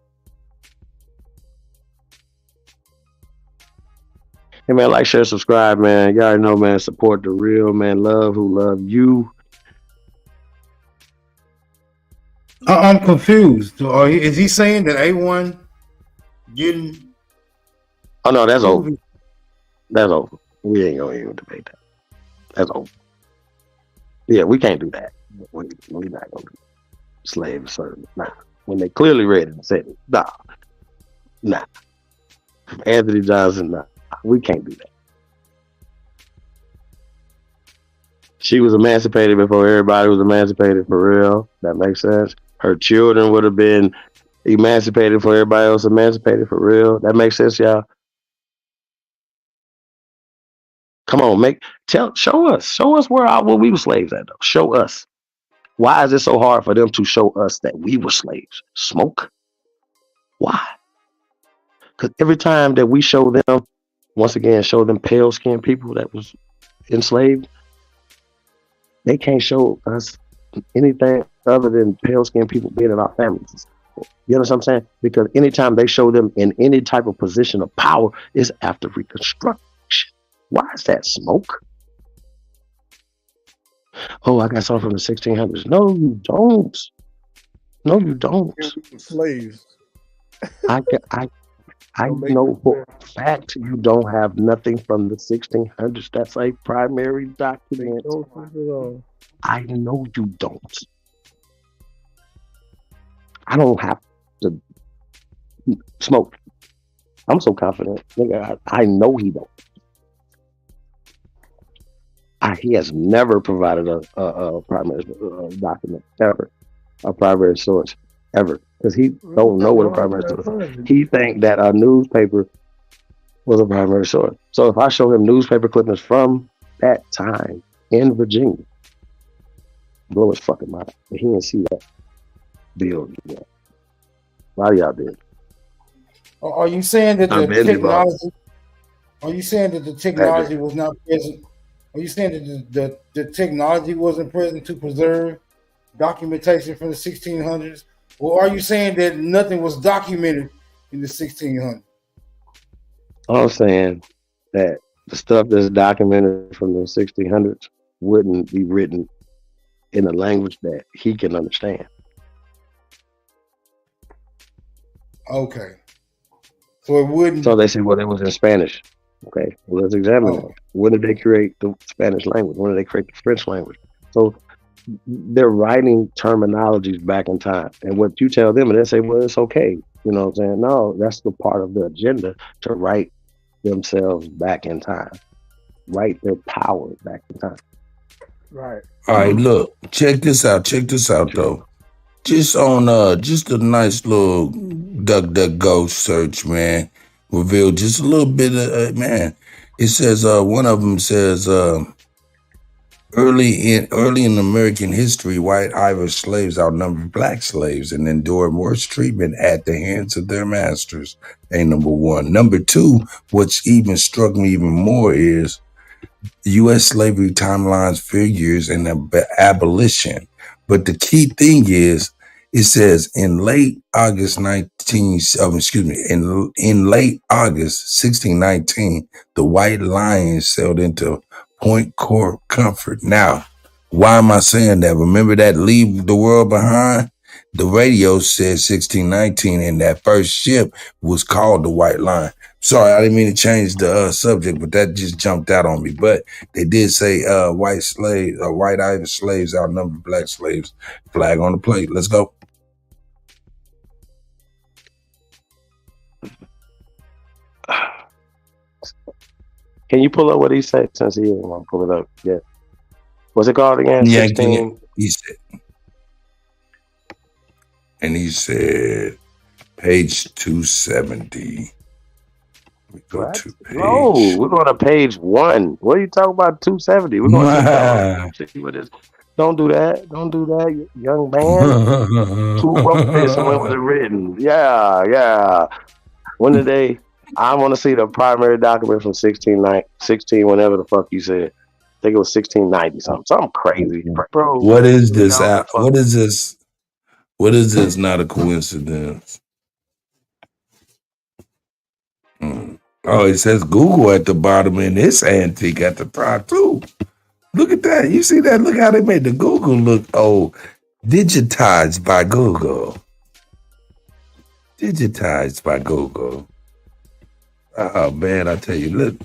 Hey, man, like, share, subscribe, man. You already know, man, support the real, man. Love who love you. I'm confused. Is he saying that A1 didn't? Oh, no, that's over. That's over. We ain't going to even debate that. That's over. Yeah, we can't do that. We're not going to do slave service. Nah. When they clearly read it and said it. Nah. Anthony Johnson, nah. We can't do that. She was emancipated before everybody was emancipated for real. That makes sense. Her children would have been emancipated before everybody else emancipated for real. That makes sense, y'all. Come on, show us where we were slaves at, though. Show us. Why is it so hard for them to show us that we were slaves? Smoke? Why? Because every time that we show them, once again, show them pale-skinned people that was enslaved, they can't show us anything other than pale-skinned people being in our families. You understand what I'm saying? Because anytime they show them in any type of position of power, it's after Reconstruction. Why is that? Smoke? Oh, I got something from the 1600s. No, you don't. No, you don't. Slaves. I know for a fact you don't have nothing from the 1600s. That's a primary document. I know you don't. I don't have to smoke. I'm so confident. Nigga, I know he don't. He has never provided a primary document ever, a primary source ever, because he don't know what a primary source is. He think that a newspaper was a primary source. So if I show him newspaper clippings from that time in Virginia, blow his fucking mind. But he didn't see that bill yet. A lot of y'all did. Are you saying that the technology? Are you saying that the technology was not present? Are you saying that the technology wasn't present to preserve documentation from the 1600s, or are you saying that nothing was documented in the 1600s? I'm saying that the stuff that's documented from the 1600s wouldn't be written in a language that he can understand. Okay. So it wouldn't. So they say, well, it was in Spanish. Okay, well, let's examine it. When did they create the Spanish language? When did they create the French language? So they're writing terminologies back in time. And what you tell them, and they say, well, it's okay. You know what I'm saying? No, that's the part of the agenda to write themselves back in time, write their power back in time. Right. All right, look, check this out. Check this out, though. Just on just a nice little DuckDuckGo search, man, revealed just a little bit of man. It says one of them says early in American history, white Irish slaves outnumbered black slaves and endured worse treatment at the hands of their masters. Ain't number one. Number two, what's even struck me even more is U.S. slavery timelines, figures, and abolition. But the key thing is, it says in late August 1619, the White Lions sailed into Point Comfort. Now, why am I saying that? Remember that Leave the World Behind? The radio said 1619, and that first ship was called the White Lion. Sorry, I didn't mean to change the subject, but that just jumped out on me. But they did say white Irish slaves outnumbered black slaves. Flag on the plate. Let's go. Can you pull up what he said since he didn't want to pull it up? Yeah. What's it called again? Yeah, 16? he said. And he said, page 270. We go to page. No, we're going to page 1. What are you talking about? 270. We're going to see what is. Don't do that. Don't do that, young man. Who wrote this and when was it written? Yeah. When did they? I want to see the primary document from 16, whenever the fuck you said. I think it was 1690 something. Something crazy. Bro, what is this? What is this? What is this? Not a coincidence. Oh, it says Google at the bottom and it's antique at the top too. Look at that. You see that? Look how they made the Google look old. Digitized by Google. Digitized by Google. Oh man, I tell you,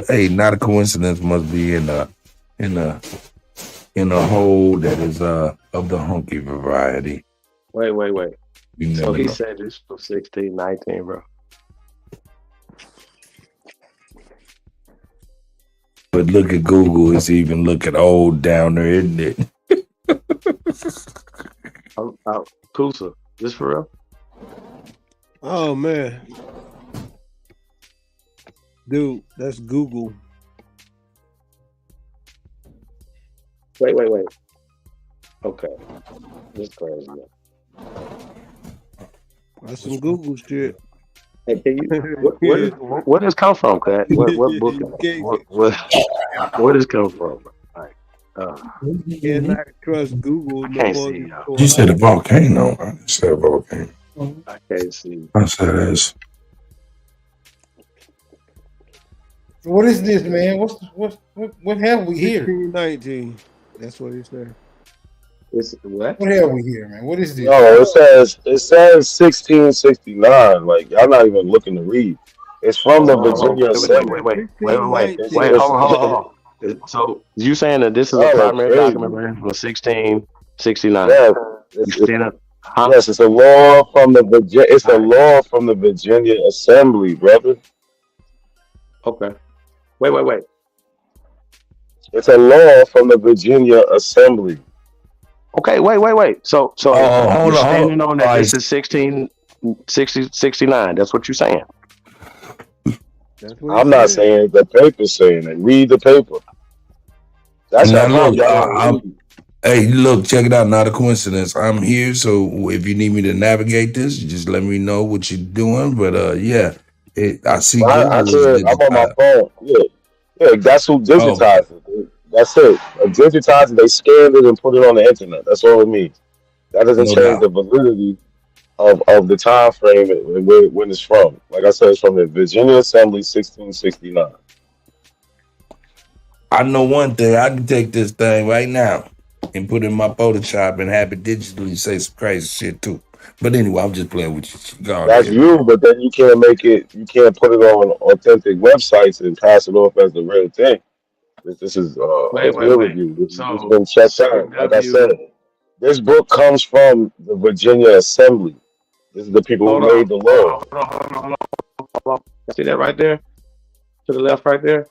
hey, not a coincidence must be in a hole that is of the hunky variety. Wait. You So he know. said this for 1619, bro. But look at Google, it's even looking old down there, isn't it? Kusa, this for real? Oh man, dude, that's Google. Wait. Okay, this is crazy. That's some Google shit. Hey, can you? Where does come from, Kat? What book? Where does come from? Like, You cannot trust Google. I can't see. You said a volcano. I said a volcano. I can't see. I said this. What is this, man? What have we here? 1619. That's what he said. What? What have we here, man? What is this? No, it says 1669. Like y'all not even looking to read. It's from the Virginia Assembly. Wait. Hold on. So you saying that this is a primary document from 1669? Yes, yes, it's a law from the law from the Virginia Assembly, brother. Okay. Wait. It's a law from the Virginia Assembly. Okay, wait. So hold you're on. standing on that this is 1669. That's what you're saying. I'm not saying it. The paper's saying it. Read the paper. That's Now, how look, hey, look, check it out. Not a coincidence. I'm here, so if you need me to navigate this, just let me know what you're doing. But I see. I'm on my phone. Yeah, that's who digitized it. That's it. Digitized it. They scanned it and put it on the internet. That's all it means. That doesn't No change doubt. the validity of the time frame and when it's from. Like I said, it's from the Virginia Assembly, 1669. I know one thing. I can take this thing right now and put it in my Photoshop and have it digitally say some crazy shit too. But anyway, I'm just playing with you. Go That's ahead. you, but then you can't make it. You can't put it on authentic websites and pass it off as the real thing. This is a peer Wait. review. This has So been checked Sir out. Like I W. said, this book comes from the Virginia Assembly. This is the people Hold who on. made the law. Hold on. See that right there? To the left right there?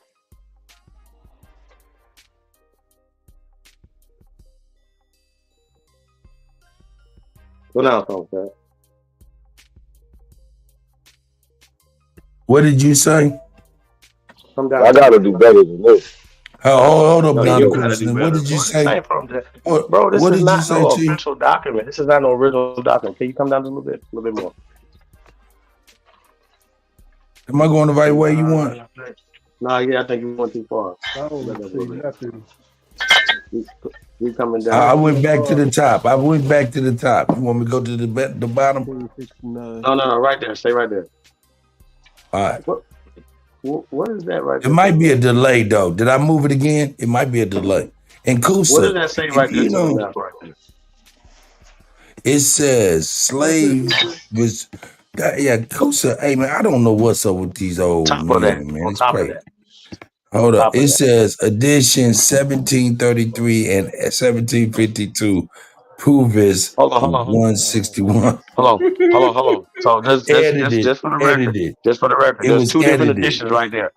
Go down, okay? What did you say? Come down. I gotta do better than this. Hold up, No, now you the gotta do question. better. What did you Bro, say? this ain't from that. Bro, this What is did you not say, no Chief? official document. This is not no original document. Can you come down a little bit more? Am I going the right way you want? Nah, yeah, I think you went too far. I don't see nothing. You coming I down? went back to the top. I went back to the top. You want me to go to the bottom? No, right there. Stay right there. All right. What is that right It there? might be a delay though. Did I move it again? It might be a delay. And Kusa, What does that say right there you to the know, left right there? it says slave was yeah, Kusa. Hey man, I don't know what's up with these old Top of that. men, man. On It's top of crazy. that. Hold up. Top of It that. says edition 1733 and 1752. Provis Hold on. 161. Hold on. So just for the record. Edited. Just for the record. It There's was two different edited. editions right there.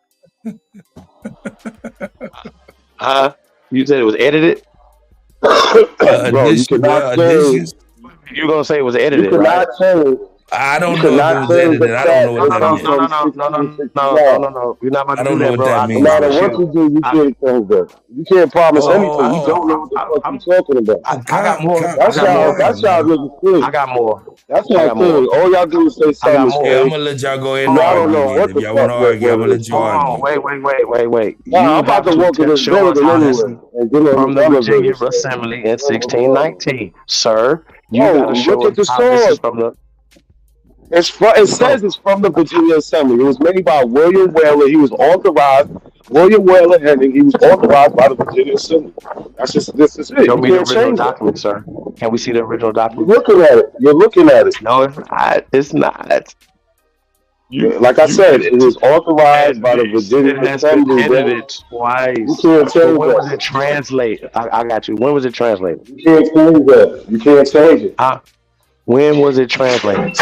You said it was edited? Bro, you cannot change. You're gonna say it was You edited, right? cannot change. I don't You know if it cannot was change the edited. I don't know fact what it that comes means. from No. You're not about I to don't do know that, what bro. that No means. matter what you do, you can't change that. You can't promise anything. You don't know what the fuck you're talking about. I got more. That's y'all niggas think. I got more. That's y'all thing. All y'all do is say something is Yeah, I'm fake. gonna let y'all go ahead And and I don't argue know then. what If the y'all want fuck to argue, I'm gonna let you Hold on. argue. Wait. Nah, You I'm about have to walk in to this show us building how that's anyway and get on from this the Virginia elevator. Assembly in 1619, sir. You No, got to show look at us the how this is sword. from the. It says it's from the Virginia Assembly. It was made by William Whaler. He was authorized. William Whaler Henning. He was authorized by the Virginia Assembly. This is it. Show You me the can't original change that. document, sir. Can we see the original You're document? looking at it. You're looking at it. No, it's not. It's not. Like I said, it was authorized by the Virginia It has been Assembly, bro. edited twice. You can't But change when was it that. translated? I got you. When was it translated? You can't change that. You can't change it. When was it translated?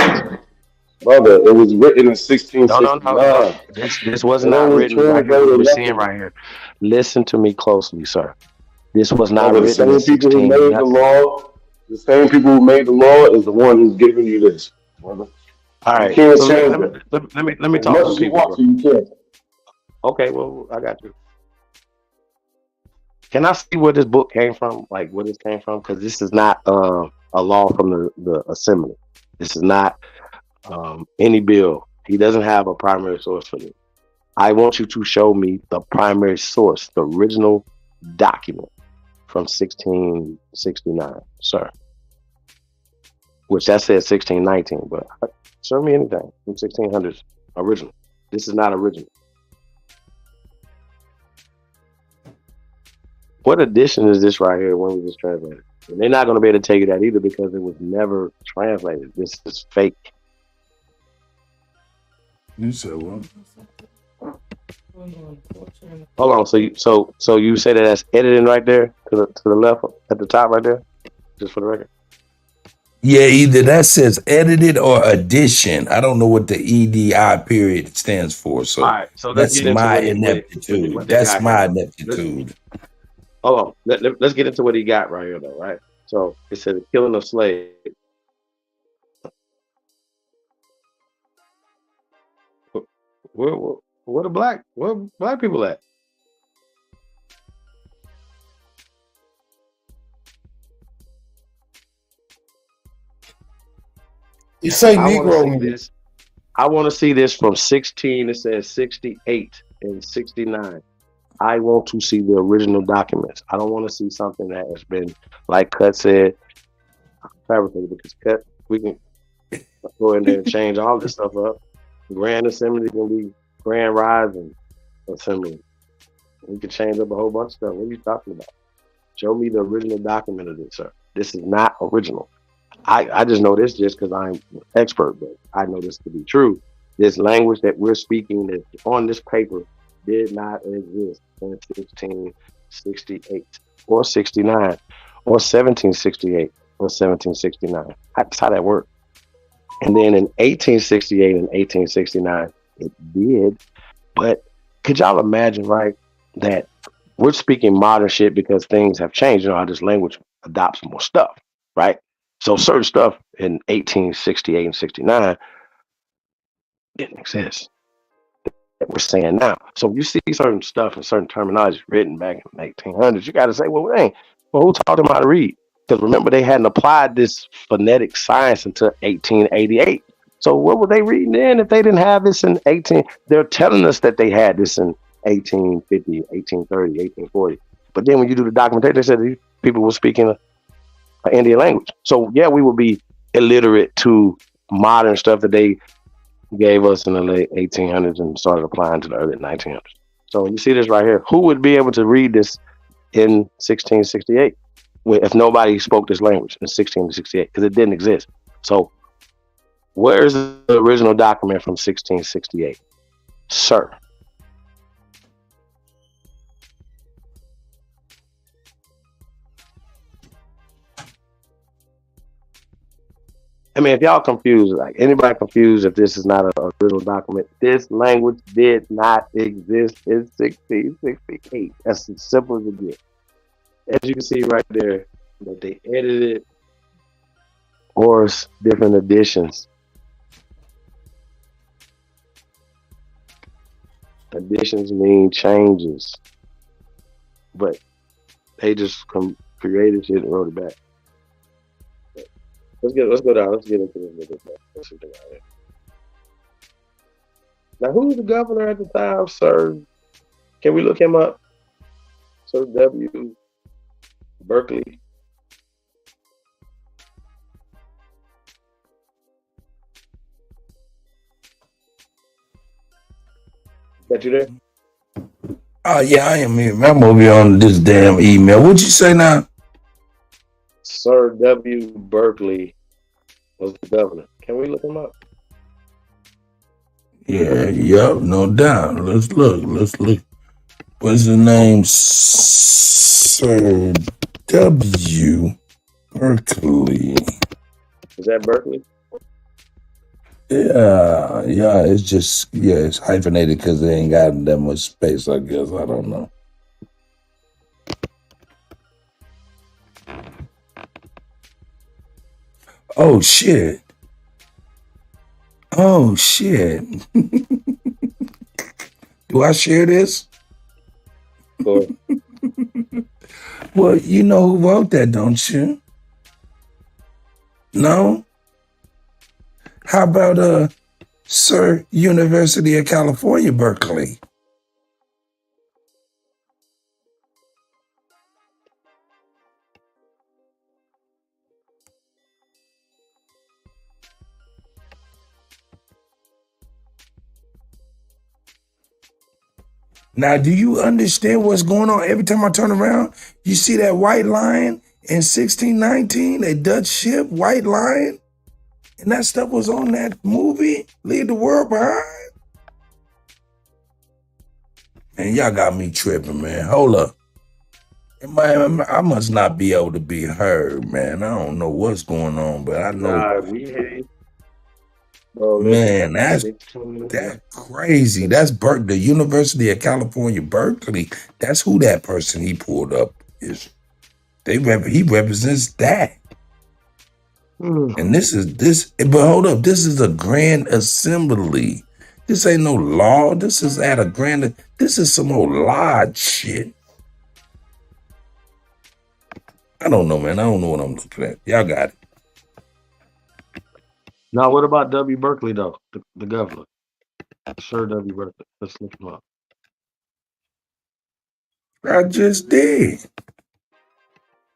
Brother, it was written in No. 1669. This was It not only written right here. What translated we're seeing nothing. right here. Listen to me closely, sir. This was not Brother, the written in same people who 16 made the nothing. law, the same people who made the law is the one who's giving you this, brother. All You right. can't So change let that. me As talk much to as you people, want bro. to, you can't. Okay, well, I got you. Can I see where this book came from? Like where this came from? Because this is not a law from the assembly. This is not any bill. He doesn't have a primary source for this. I want you to show me the primary source, the original document from 1669, sir. Which that says 1619, but show me anything from 1600s original. This is not original. What edition is this right here? When was this translated? And they're not going to be able to tell you that either because it was never translated. This is fake. You said what? Hold on. So you say that that's editing right there to the left at the top right there, just for the record. Yeah, either that says edited or addition. I don't know what the EDI period stands for. So, All right, so let's that's get into my what ineptitude. they That's got my here. ineptitude. Hold on. Let's get into what he got right here, though. Right. So it said the killing of slaves. Where the black people at? You say I wanna Negro. see this. I want to see this from 16. It says 68 and 69. I want to see the original documents. I don't want to see something that has been, like Cut said, fabricated because we can go in there and change all this stuff up. Grand assembly can be grand rising assembly. We can change up a whole bunch of stuff. What are you talking about? Show me the original document of this, sir. This is not original. I just know this just because I'm an expert, but I know this to be true. This language that we're speaking that on this paper did not exist in 1668 or 69 or 1768 or 1769. That's how that worked. And then in 1868 and 1869, it did. But could y'all imagine, right, that we're speaking modern shit because things have changed. You know how this language adopts more stuff, right? So certain stuff in 1868 and 69 didn't exist that we're saying now. So you see certain stuff and certain terminology written back in the 1800s, you got to say, well, dang, well, who taught them how to read? Because remember, they hadn't applied this phonetic science until 1888. So what were they reading then if they didn't have this in 18? They're telling us that they had this in 1850, 1830, 1840. But then when you do the documentation, they said these people were speaking an Indian language. So yeah, we would be illiterate to modern stuff that they gave us in the late 1800s and started applying to the early 1900s. So you see this right here. Who would be able to read this in 1668 if nobody spoke this language in 1668? Because it didn't exist. So where's the original document from 1668, sir? I mean, if y'all confused, like anybody confused if this is not a original document, this language did not exist in 1668. That's as simple as it gets. As you can see right there, that they edited or different editions. Additions mean changes, but they just created shit and wrote it back. Let's go down. Let's get into this a little bit more. Let's see what here. Now, who was the governor at the time, Sir? Can we look him up? Sir W. Berkeley. Got you there? Oh yeah, I am here. I'm over here on this damn email. What'd you say now? Sir W. Berkeley was the governor. Can we look him up? Yeah, yep, no doubt. Let's look. What's the name? Sir W. Berkeley. Is that Berkeley? Yeah, it's hyphenated because they ain't got that much space, I guess. I don't know. Oh shit. Do I share this? Sure. Well, you know who wrote that, don't you? No? How about Sir University of California, Berkeley? Now, do you understand what's going on? Every time I turn around, you see that white lion in 1619, a Dutch ship, White Lion? And that stuff was on that movie, Leave the World Behind? Man, y'all got me tripping, man. Hold up. I must not be able to be heard, man. I don't know what's going on, but I know. We hear you. Bro, man, that's crazy. That's the University of California, Berkeley. That's who that person he pulled up is. He represents that. And but hold up, this is a grand assembly. This ain't no law. This is this is some old lodge shit. I don't know, man. I don't know what I'm looking at. Y'all got it. Now, what about W. Berkeley, though? The governor. Sir W. Berkeley. Let's look him up. I just did.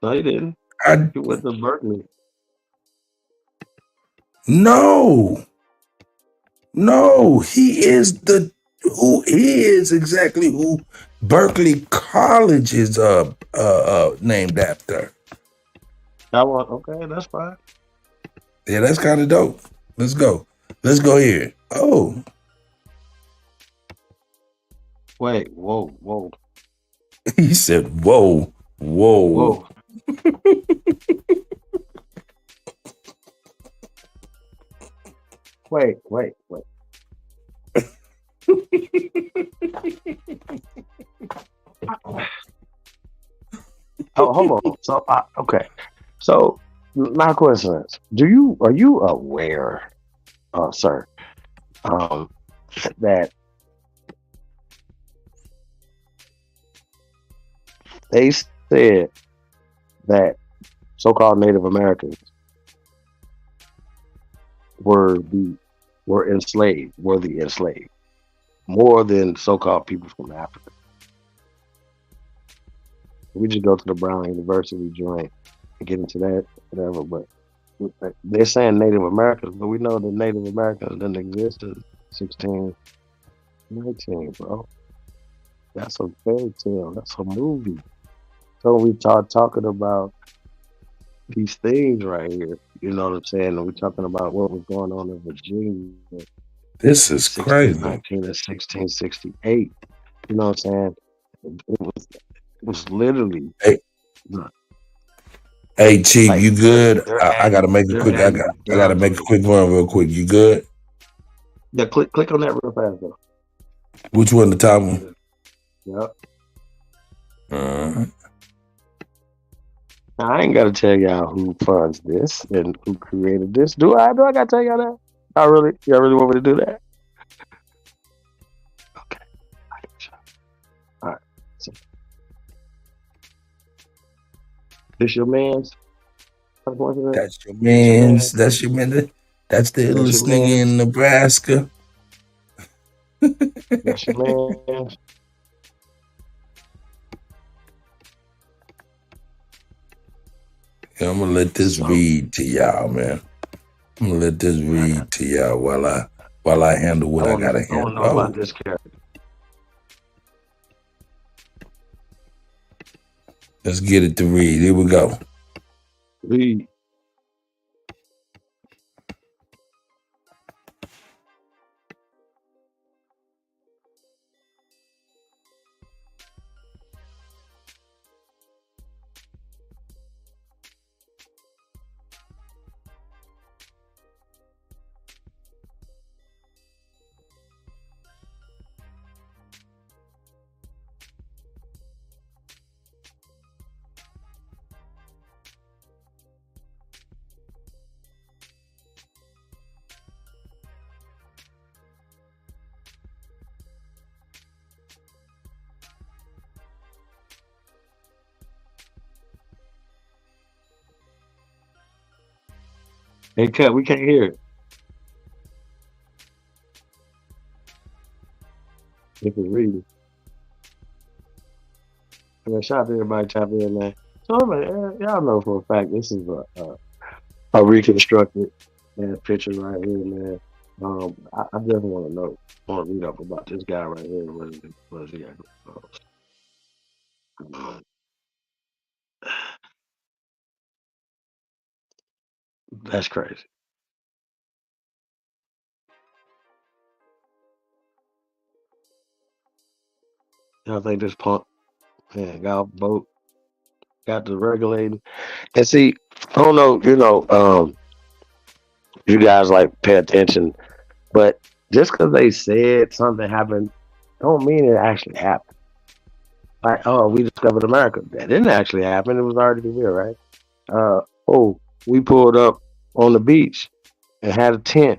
No, you didn't. You went to Berkeley. No, he is exactly who Berkeley College is named after. Okay, that's fine. Yeah, that's kind of dope. Let's go here. Oh, wait, whoa. He said, "Whoa." Wait. Oh, hold on. So, okay. So, not a coincidence. Are you aware, sir, that they said that so-called Native Americans were the enslaved more than so-called people from Africa? We just go to the Brown University joint and get into that, whatever. But they're saying Native Americans, but we know that Native Americans didn't exist in 1619, bro. That's a fairy tale. That's a movie. So we start talking about these things right here. You know what I'm saying? And we're talking about what was going on in Virginia. This is crazy. 1619 and 1668. You know what I'm saying? It was literally. Hey, Chief, you good? I gotta make a quick. I gotta make a quick run real quick. You good? Yeah, click on that real fast though. Which one? The top one? Yep. Uh-huh. I ain't gotta tell y'all who funds this and who created this. Do I gotta tell y'all that? Y'all really want me to do that? Okay. All right. So, this your man's? That's your man's. That's your man. That's the illest nigga in Nebraska. That's your man. Yeah, I'm gonna let this read to y'all, man. I'm gonna let this read to y'all while I handle what I gotta handle. I don't know about this character. Let's get it to read. Here we go. Read. Hey, Cut, we can't hear it. If it's reading. I mean, shout out to everybody tapping in, man. So, man, y'all know for a fact this is a reconstructed picture right here, man. I definitely want to read up about this guy right here. What is he got? That's crazy. Y'all think this punk, man, got boat, got the regulating. And see, I don't know, you guys like pay attention, but just because they said something happened, don't mean it actually happened. Like, oh, we discovered America. That didn't actually happen. It was already here, right? We pulled up on the beach and had a tent.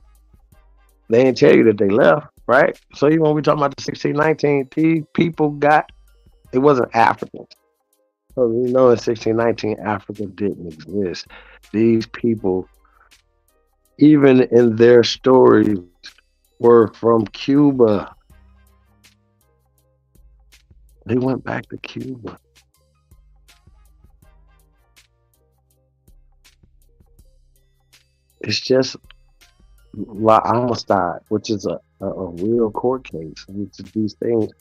They didn't tell you that they left, right? So even when we talking about the 1619, these people it wasn't Africans. So in 1619, Africa didn't exist. These people, even in their stories, were from Cuba. They went back to Cuba. It's just La Amistad, which is a real court case. Which these things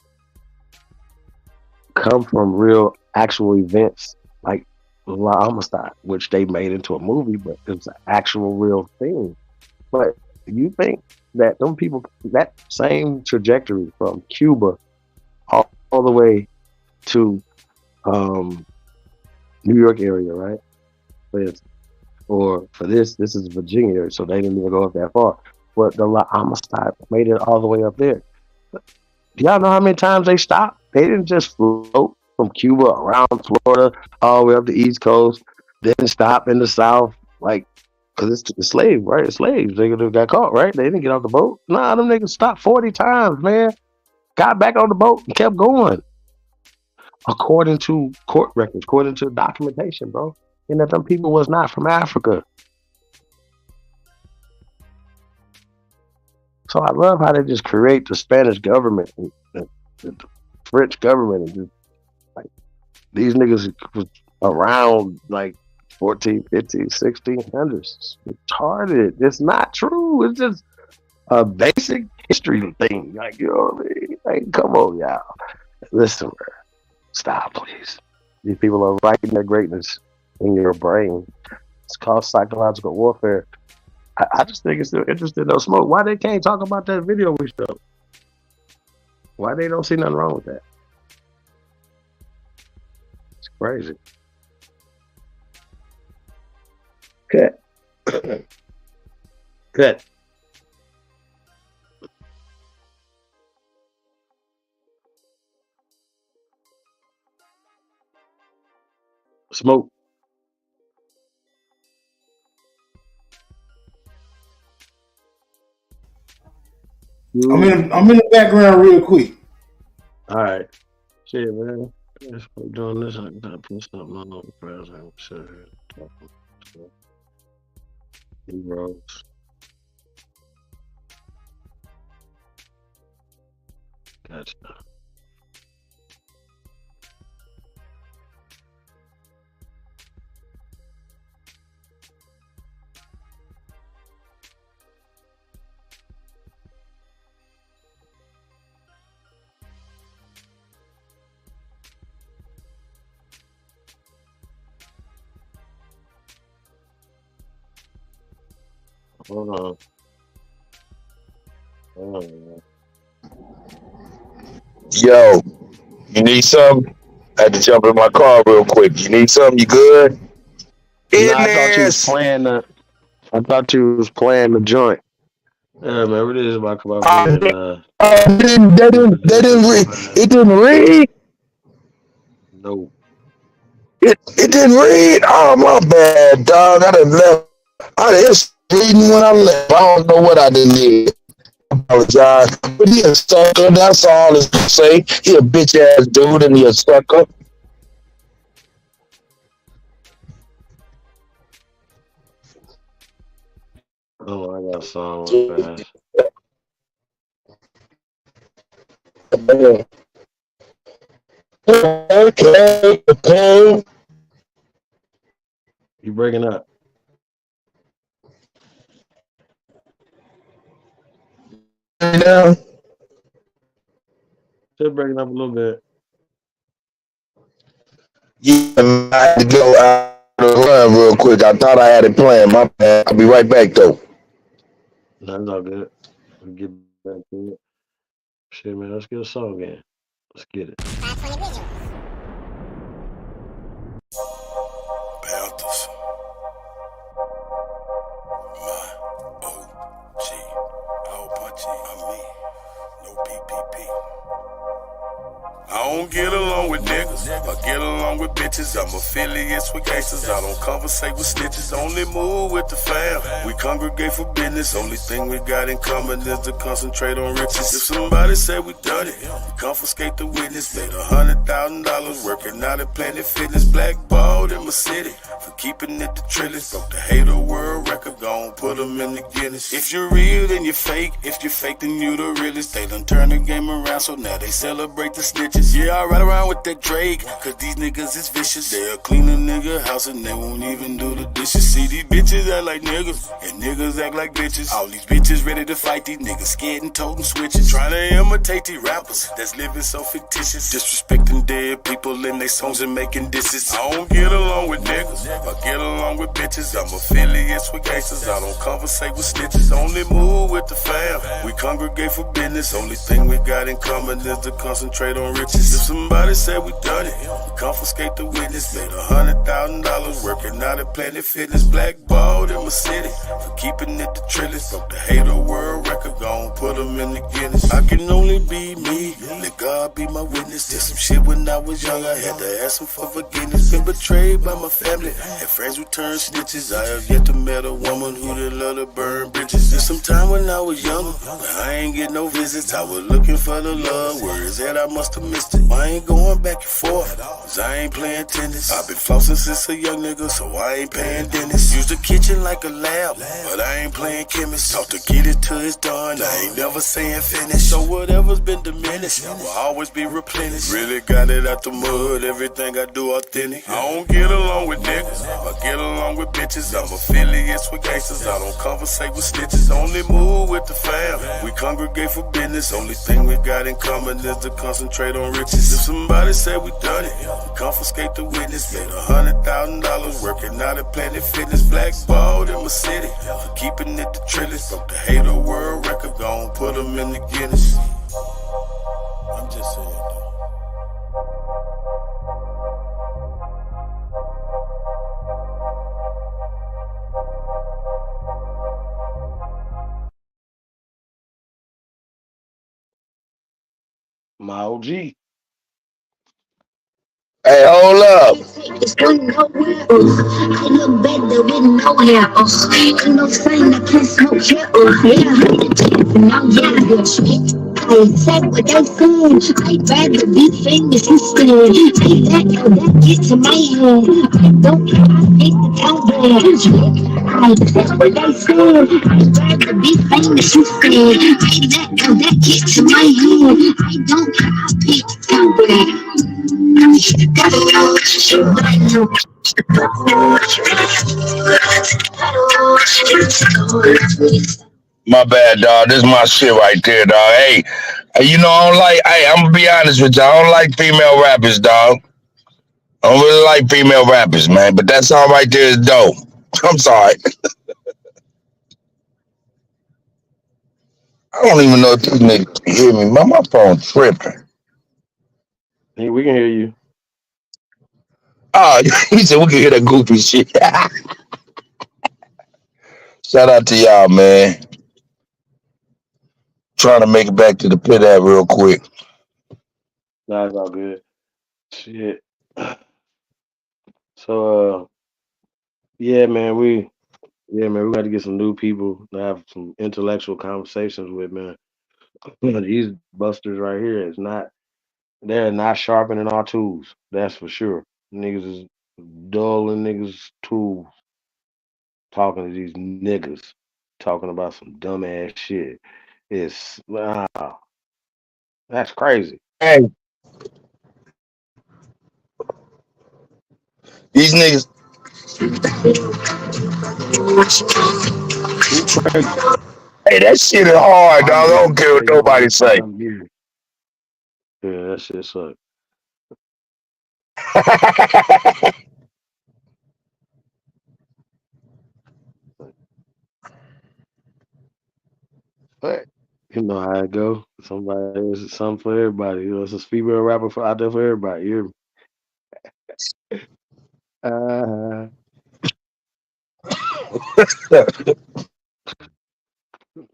come from real actual events like La Amistad, which they made into a movie, but it's an actual real thing. But you think that them people, that same trajectory from Cuba all the way to New York area, right? Or for this is Virginia area, so they didn't even go up that far. But the La Amistad made it all the way up there. Do y'all know how many times they stopped? They didn't just float from Cuba around Florida all the way up the East Coast, then stop in the South, like, because it's slaves, right? It's slaves. They got caught, right? They didn't get off the boat. Nah, them niggas stopped 40 times, man. Got back on the boat and kept going. According to court records, according to documentation, bro. And that them people was not from Africa. So I love how they just create the Spanish government and the French government and just like these niggas was around like 14, 15, 1600s. It's retarded. It's not true. It's just a basic history thing. Like, you know what I mean? Like, come on, y'all. Listen, bro. Stop, please. These people are writing their greatness in your brain. It's called psychological warfare. I just think it's still interesting though. Smoke. Why they can't talk about that video we showed? Why they don't see nothing wrong with that? It's crazy. Cut. Cut. Smoke. I'm in the background real quick. All right. Shit, man. Let's keep doing this. I gotta put something on the press. I'm sure talking. Heroes. Gotcha. Hold on. Yo, you need something? I had to jump in my car real quick. You need something? You good? I thought you was playing the joint. Yeah, man, what is about to come out? It didn't read. No. It didn't read. Oh, my bad, dog. I done left. I was reading when I left. I don't know what I did. I apologize. But he a sucker. That's all I can say. He a bitch ass dude and he a sucker. Oh, I got a song fast. Okay. You breaking up. Now? Still breaking up a little bit. Yeah, I had to go out of the run real quick. I thought I had it playing. My bad. I'll be right back though. That's all good. We'll get back to it. Shit, man, let's get a song in. Let's get it. Panthers. My OG. All punchy. I'm me. No PPP. I don't get along with niggas, I get along with bitches. I'm affiliates with gangsters, I don't conversate with snitches. Only move with the fam, we congregate for business. Only thing we got in common is to concentrate on riches. If somebody say we done it, we confiscate the witness. Made $100,000 working out at Planet Fitness. Blackballed in my city for keeping it the trillest. Broke the hater world record, gon' put them in the Guinness. If you're real, then you're fake. If you're fake, then you the realest. They done turn the game around, so now they celebrate the snitches. Yeah, I ride around with that Drake. week, cause these niggas is vicious. They'll clean a nigga house and they won't even do the dishes. See, these bitches act like niggas, and niggas act like bitches. All these bitches ready to fight, these niggas scared and toting switches. Trying to imitate these rappers that's living so fictitious. Disrespecting dead people in their songs and making disses. I don't get along with niggas, I get along with bitches. I'm affiliates with gangsters, I don't conversate with snitches. Only move with the fam, we congregate for business. Only thing we got in common is to concentrate on riches. If somebody said we done it, we confiscate the witness. Made $100,000 working out at Planet Fitness. Blackballed in my city for keeping it the trillest. Broke the hater world record, gon' put them in the Guinness. I can only be me, let God be my witness. Did some shit when I was young, I had to ask him for forgiveness. Been betrayed by my family, had friends who turned snitches. I have yet to met a woman who did love to burn bridges. Did some time when I was younger, but I ain't get no visits. I was looking for the love, where is that? I must have missed it. I ain't going back and forth, cause I ain't playing tennis. I've been flossing since a young nigga, so I ain't paying dentist. Use the kitchen like a lab, but I ain't playing chemist. Talk to get it till it's done, I ain't never saying finish. So whatever's been diminished will always be replenished. Really got it out the mud, everything I do authentic. I don't get along with niggas, I get along with bitches. I'm affiliates with gangsters, I don't conversate with snitches. Only move with the fam, we congregate for business. Only thing we got in common is to concentrate on riches. If somebody said we done it, we confiscate the witness. Made $100,000 working out at Planet Fitness. Blackballed in my city for keeping it the trillest. Broke the hater world record, gon' put them in the Guinness. I'm just saying though. My OG. Hey, hold up. It's going nowhere. I look better with no hair. Ain't no sign I can't smoke here. Yeah, I heard the chance and now yeah. I said what I said. I'd rather be famous instead. Say that how that gets to my head. I don't care. I think the town bad. I said what I said. I'd rather be famous instead. Say that how that gets to my head. I don't care. I think the town bad. My bad, dog. This is my shit right there, dog. Hey, you know, I don't like, hey, I'm gonna be honest with you. I don't like female rappers, dog. I don't really like female rappers, man. But that song right there is dope. I'm sorry. I don't even know if these niggas can hear me. My phone tripping. Hey, we can hear you. Oh, he said we can hear that goofy shit. Shout out to y'all, man. Trying to make it back to the pit ad real quick. Nah, it's all good. Shit. So yeah, man, we got to get some new people to have some intellectual conversations with, man. These busters right here they're not sharpening our tools. That's for sure. Niggas is dulling niggas' tools, talking to these niggas, talking about some dumbass shit. It's that's crazy. Hey, these niggas. Hey, that shit is hard, dog. I don't care what nobody say. Yeah, that shit suck. But you know how it go. It's something for everybody. You know, it's a female rapper out there for everybody. You hear me?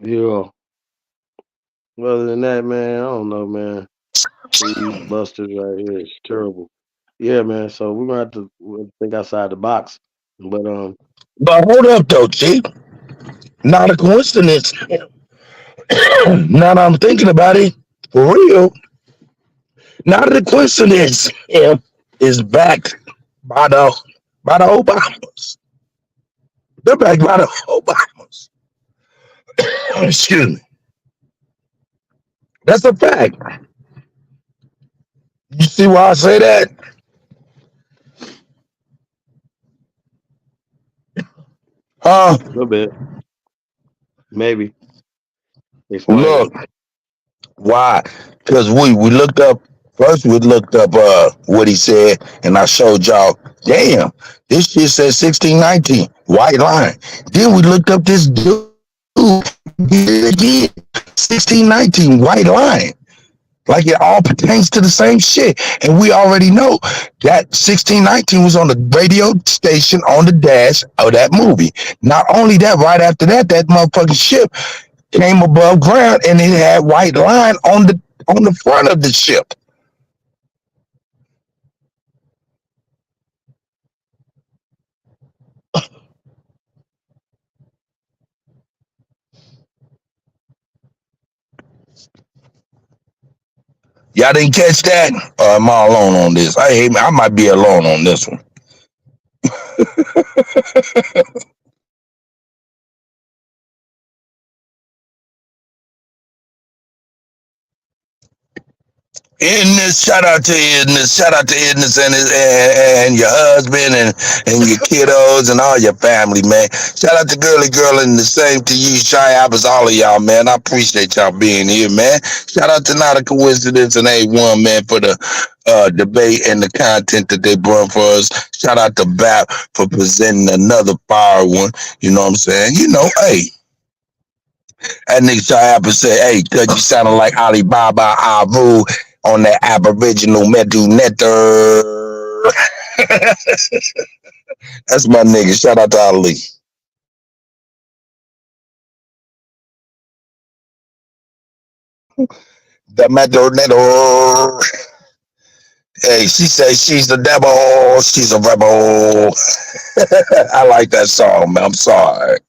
Yeah. Other than that, man, I don't know, man. These busters right here is terrible. Yeah, man. So we're gonna have to think outside the box. But But hold up, though, Chief. Not a coincidence. Now that I'm thinking about it, for real, not a coincidence. Yeah, is backed by the Obamas. They're backed by the Obamas. Excuse me. That's a fact. You see why I say that? Huh? A little bit, maybe. Explain. Look, why? Because we looked up first. We looked up what he said, and I showed y'all. Damn, this shit says 1619 white line. Then we looked up this dude again, 1619 white line. Like it all pertains to the same shit. And we already know that 1619 was on the radio station on the dash of that movie. Not only that, right after that, that motherfucking ship came above ground and it had white line on the front of the ship. Y'all didn't catch that? Or am I alone on this? I might be alone on this one. Idness, shout out to Idness, shout out to Idness and your husband and your kiddos and all your family, man. Shout out to Girly Girl and the same to you, Shy Apples, all of y'all, man. I appreciate y'all being here, man. Shout out to Not a Coincidence and A1, man, for the debate and the content that they brought for us. Shout out to BAP for presenting another fire one. You know what I'm saying? You know, hey. That nigga Shy Apples said, hey, cause you sounded like Alibaba Abu on that Aboriginal Medu Netter. That's my nigga. Shout out to Ali. The Medu Netter. Hey, she says she's the devil. She's a rebel. I like that song, man. I'm sorry.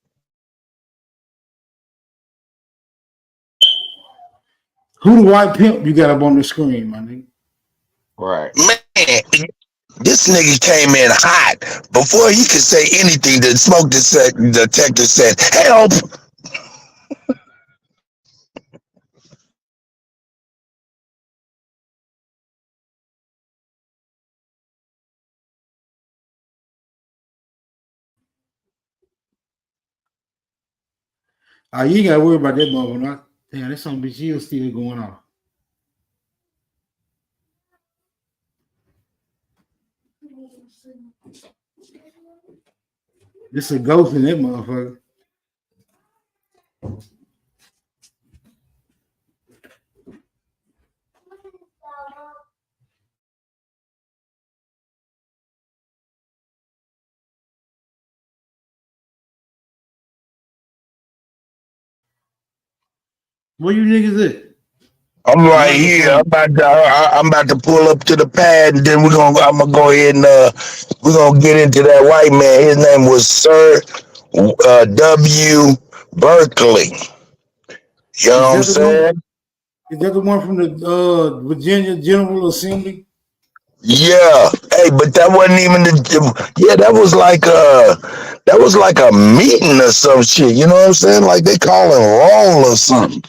Who the white pimp you got up on the screen, my nigga? Right. Man, this nigga came in hot. Before he could say anything, the smoke detector said, help. You ain't gotta worry about that motherfucker. Damn, that some bitch is still going on. This a ghost in that motherfucker. Where you niggas at? I'm right here. I'm about to pull up to the pad, and then I'm gonna go ahead and we're gonna get into that white man. His name was Sir W. Berkeley. You know what I'm saying? Is that the one from the Virginia General Assembly? Yeah. Hey, but that wasn't even that was like a meeting or some shit. You know what I'm saying? Like they call it roll or something.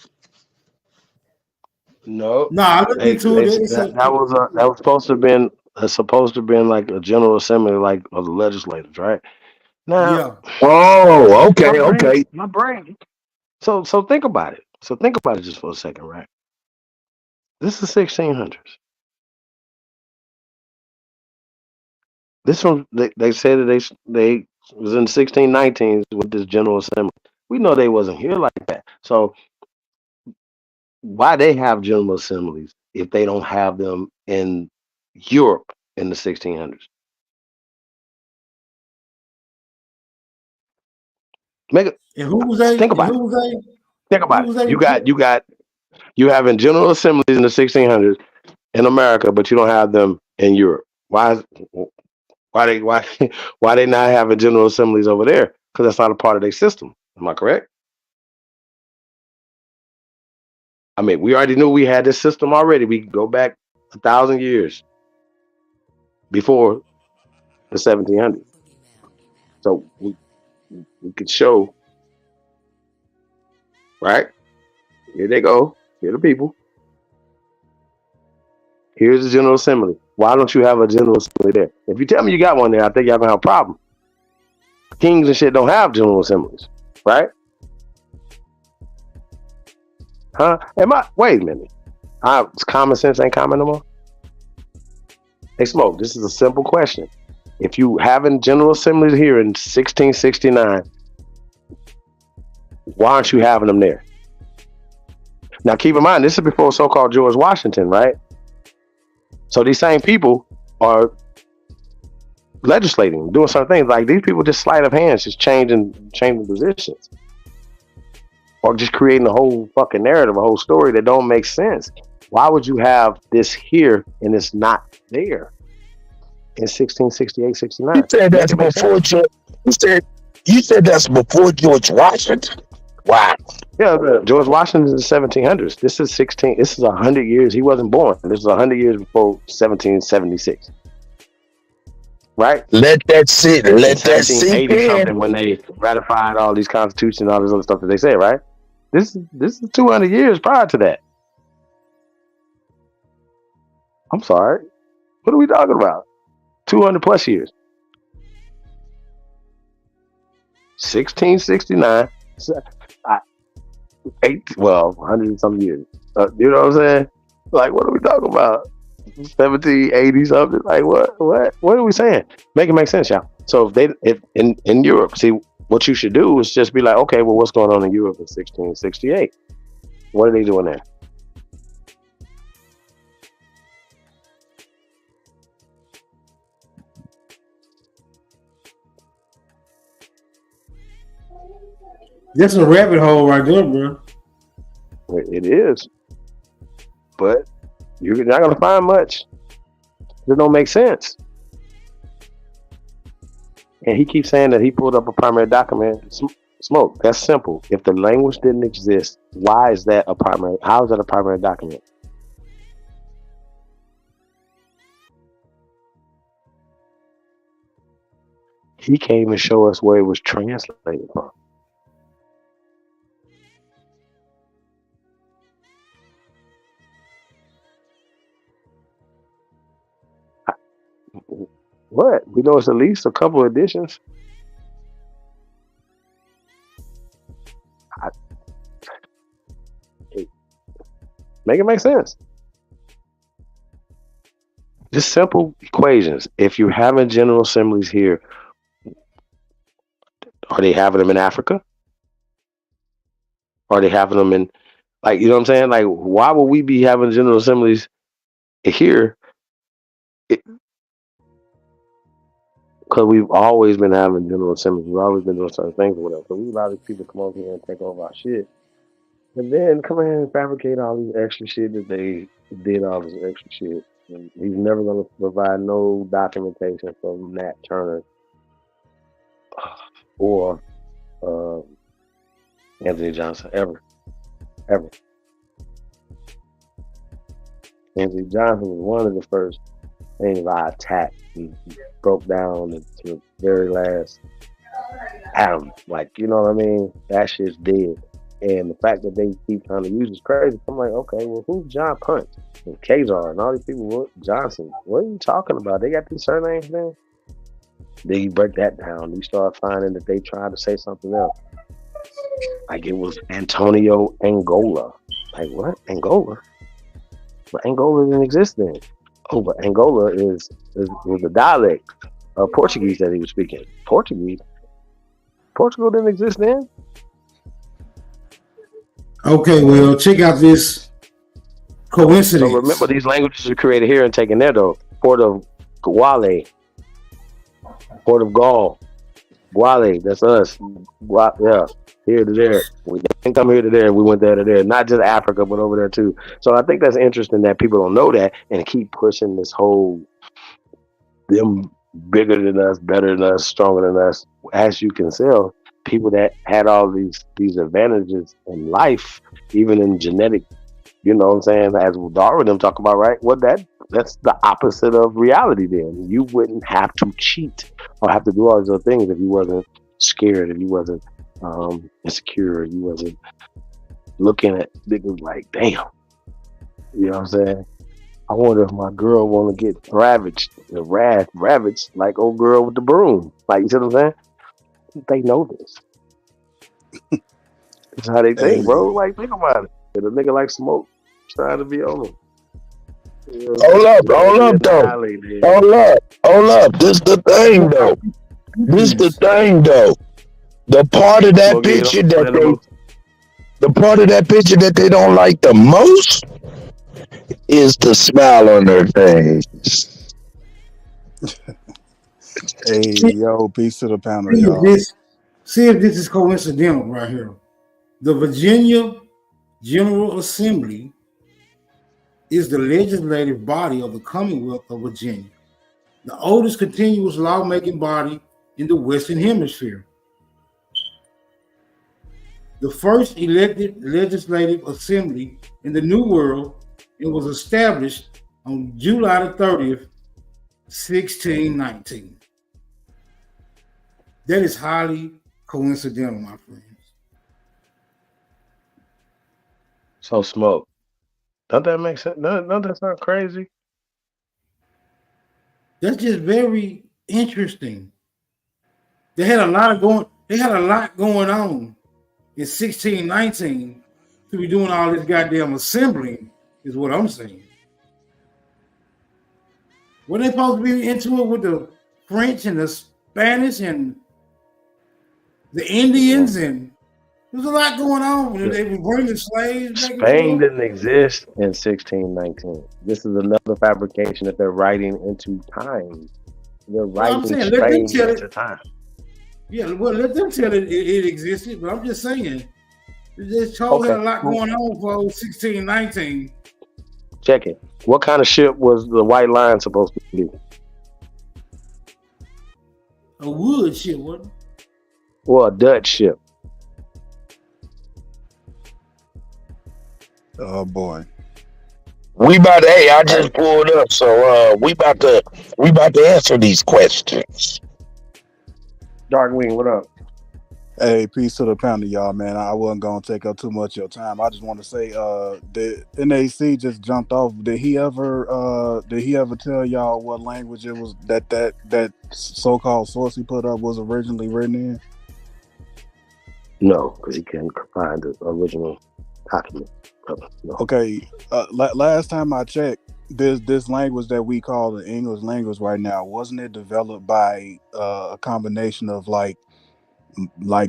No. Nah, I looked into it. That was supposed to have been like a general assembly, like of the legislators, right? Now, yeah. Oh, okay. My brain. So think about it. So think about it just for a second, right? This is 1600s. This one, they said that they was in 1619s with this general assembly. We know they wasn't here like that. So why they have general assemblies if they don't have them in Europe in the 1600s? Make it. And who was they? Think about who it. was they? Think about it. You having general assemblies in the 1600s in America, but you don't have them in Europe. Why they not having general assemblies over there? Because that's not a part of their system. Am I correct? I mean, we already knew we had this system already. We go back 1,000 years before the 1700s. So we could show, right? Here they go. Here are the people. Here's the General Assembly. Why don't you have a General Assembly there? If you tell me you got one there, I think y'all gonna have a problem. Kings and shit don't have general assemblies, right? Huh? Wait a minute. Common sense ain't common no more? Hey, Smoke, this is a simple question. If you having general assemblies here in 1669, why aren't you having them there? Now, keep in mind, this is before so-called George Washington, right? So these same people are legislating, doing certain things. Like these people just sleight of hands, just changing positions, or just creating a whole fucking narrative, a whole story that don't make sense. Why would you have this here and it's not there in 1668, 69? You said that's before George. You said that's before George Washington. Wow. Yeah, George Washington is the 1700s. This is 100 years. He wasn't born. This is 100 years before 1776. Right? Let that sit. Let that sink in. Something when they ratified all these constitutions and all this other stuff that they say, right? This is 200 years prior to that. I'm sorry. What are we talking about? 200 plus years. 1669. 100 and some years. You know what I'm saying? Like, what are we talking about? 1780 something? Like, what are we saying? Make it make sense, y'all. So if in Europe, see, what you should do is just be like, okay, well, what's going on in Europe in 1668? What are they doing there? That's a rabbit hole right there, bro. It is. But you're not going to find much. It don't make sense. And he keeps saying that he pulled up a primary document. Smoke, that's simple. If the language didn't exist, why is that a primary? How is that a primary document? He can't even show us where it was translated from. What? We know it's at least a couple of editions. Make it make sense. Just simple equations. If you're having general assemblies here, are they having them in Africa? Are they having them in, like, you know what I'm saying? Like, why would we be having general assemblies here? Because we've always been having general assemblies. We've always been doing certain things or whatever. So we allow these people to come over here and take over our shit. And then come in and fabricate all these extra shit that they did all this extra shit. And he's never going to provide no documentation from Nat Turner or Anthony Johnson, ever. Anthony Johnson was one of the first things I attacked and broke down to the very last atom. Like, you know what I mean? That shit's dead. And the fact that they keep trying to use is crazy. I'm like, okay, well, who's John Punch and Kazar and all these people? What Johnson? What are you talking about? They got these surnames then? Then you break that down. You start finding that they tried to say something else. Like it was Antonio Angola. Like what? Angola? But Angola didn't exist then. Oh, but Angola was a dialect of Portuguese that he was speaking. Portuguese? Portugal didn't exist then? Okay, well, check out this coincidence. So remember, these languages are created here and taken there, though. Port of Guale. Port of Gaul. Guale, that's us. Yeah, here to there. We didn't come here to there. We went there to there. Not just Africa, but over there, too. So I think that's interesting that people don't know that and keep pushing this whole them bigger than us, better than us, stronger than us. As you can tell, people that had all these advantages in life, even in genetic, you know what I'm saying, as Darwin them talk about, right? Well, that's the opposite of reality then. You wouldn't have to cheat or have to do all these other things if you wasn't scared, if you wasn't insecure, if you wasn't looking at niggas like, damn. You know what I'm saying? I wonder if my girl want to get ravaged like old girl with the broom. Like, you see what I'm saying? They know this. That's how they think, bro. Like, think about it. If a nigga like Smoke trying to be on them. Hold up, though. Hold up. This the thing, though. This the thing, though. The part of that Smokey, picture that they don't like the most is the smile on their face. Hey, yo, peace to the panel, See if y'all. this is coincidental right here. The Virginia General Assembly is the legislative body of the Commonwealth of Virginia, the oldest continuous lawmaking body in the Western Hemisphere. The first elected legislative assembly in the New World, and was established on July the 30th, 1619. That is highly coincidental, my friends. So Smoke. Don't that make sense? Don't that sound crazy? That's just very interesting. They had a lot going on in 1619 to be doing all this goddamn assembling, is what I'm saying. Were they supposed to be into it with the French and the Spanish and the Indians, and there's a lot going on. They were bringing slaves. Spain didn't exist in 1619. This is another fabrication that they're writing into time. They're writing Spain into time. Yeah, well, let them tell it existed, but I'm just saying, there's totally a lot going on for 1619. Check it. What kind of ship was the White Line supposed to be? A wood ship, wasn't it? Well, a Dutch ship. Oh boy. We about to, I just pulled up, so we about to answer these questions. Darkwing, what up? Hey, peace to the panel, y'all, man. I wasn't gonna take up too much of your time. I just want to say, the NAC just jumped off. Did he ever tell y'all what language it was that so-called source he put up was originally written in? No, because he couldn't find the original document. No. Okay, last time I checked, this language that we call the English language right now, wasn't it developed by a combination of like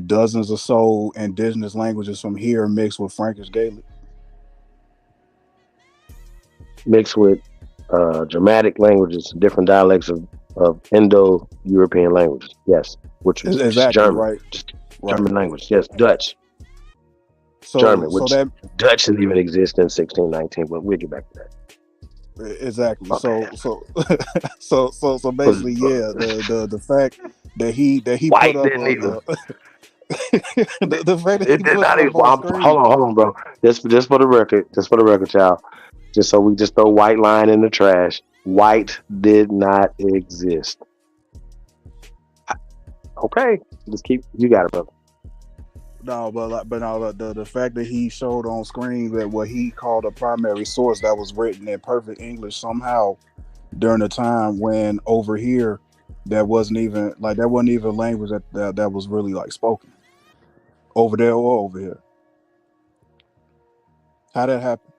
dozens or so indigenous languages from here mixed with Frankish Gaelic? Mixed with Germanic languages, different dialects of Indo-European languages. Yes, which is exactly German, right. German language. Yes, Dutch. German, which Dutch didn't even exist in 1619, but we'll get back to that. Exactly. Okay. So basically, yeah, the fact that he White put up didn't either. the fact that it did not even. Hold on, bro. Just for the record, child. Just so we just throw White Line in the trash. White did not exist. Okay, just keep. You got it, brother. No, but the fact that he showed on screen that what he called a primary source that was written in perfect English somehow during a time when over here that wasn't even language that was really like spoken over there or over here. How that happen?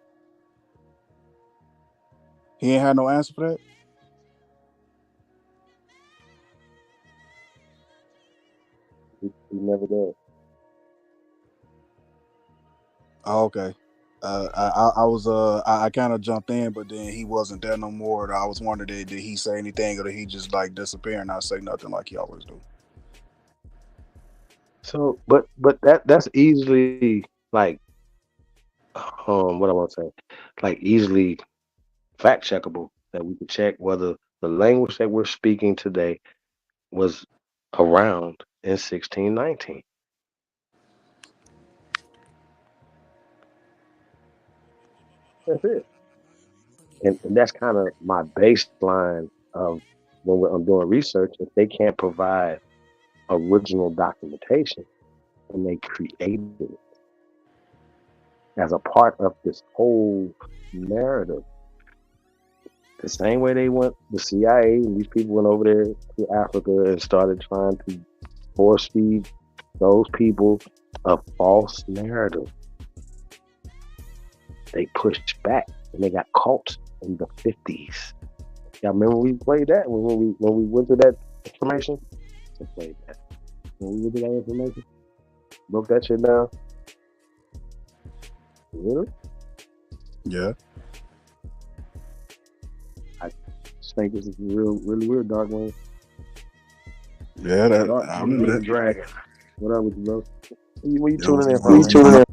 He ain't had no answer for that. He never did. Oh, okay. I kind of jumped in, but then he wasn't there no more. I was wondering, did he say anything, or did he just like disappear and not say nothing like he always do? So, but that's easily like, what I want to say, like easily fact checkable, that we could check whether the language that we're speaking today was around in 1619. That's it. And that's kind of my baseline of when I'm doing research. If they can't provide original documentation, and they created it as a part of this whole narrative, the same way they went, the CIA and these people went over there to Africa and started trying to force feed those people a false narrative. They pushed back and they got caught in the 50s. Y'all remember we played that when we went to that information? We played that. When we went to that information, broke that shit down. Really? Yeah. I just think this is really weird, Dark Wayne. Yeah, I remember that. Dragon. What up with you, bro? Where you Yeah, tuning in what's from? going on?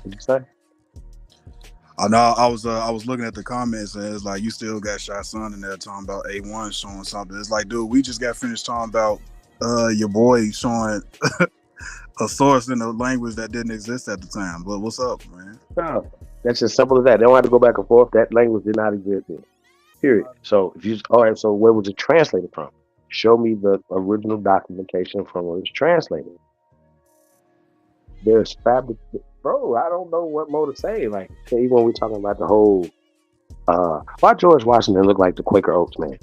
What'd you say? I know I was looking at the comments and it's like you still got Shy Son in there talking about A1 showing something. It's like, dude, we just got finished talking about your boy showing a source in a language that didn't exist at the time. But what's up, man? No, that's as simple as that. They don't have to go back and forth. That language did not exist then. Period. So if you all right, so where was it translated from? Show me the original documentation from where it's translated. There's fabric, bro. I don't know what more to say. Like, even when we're talking about the whole, why George Washington look like the Quaker Oats man?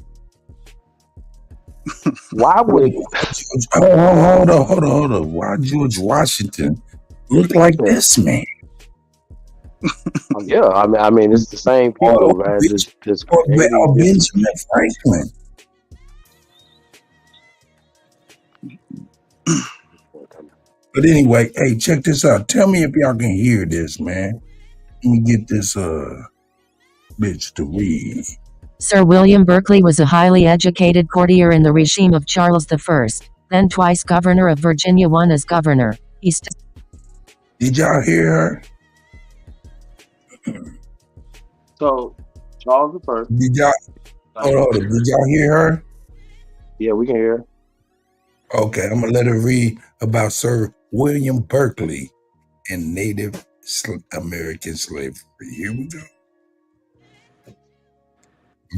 Why would? Hold on. Why George Washington look like this man? Yeah, I mean, it's the same people, man. Just Benjamin Franklin. But anyway, hey, check this out. Tell me if y'all can hear this, man. Let me get this bitch to read. Sir William Berkeley was a highly educated courtier in the regime of Charles I, then twice governor of Virginia, one as governor. Did y'all hear her? So, Charles the First. Did y'all? Hold on. Did y'all hear her? Yeah, we can hear her. Okay, I'm gonna let her read about Sir William Berkeley and Native American slavery. Here we go.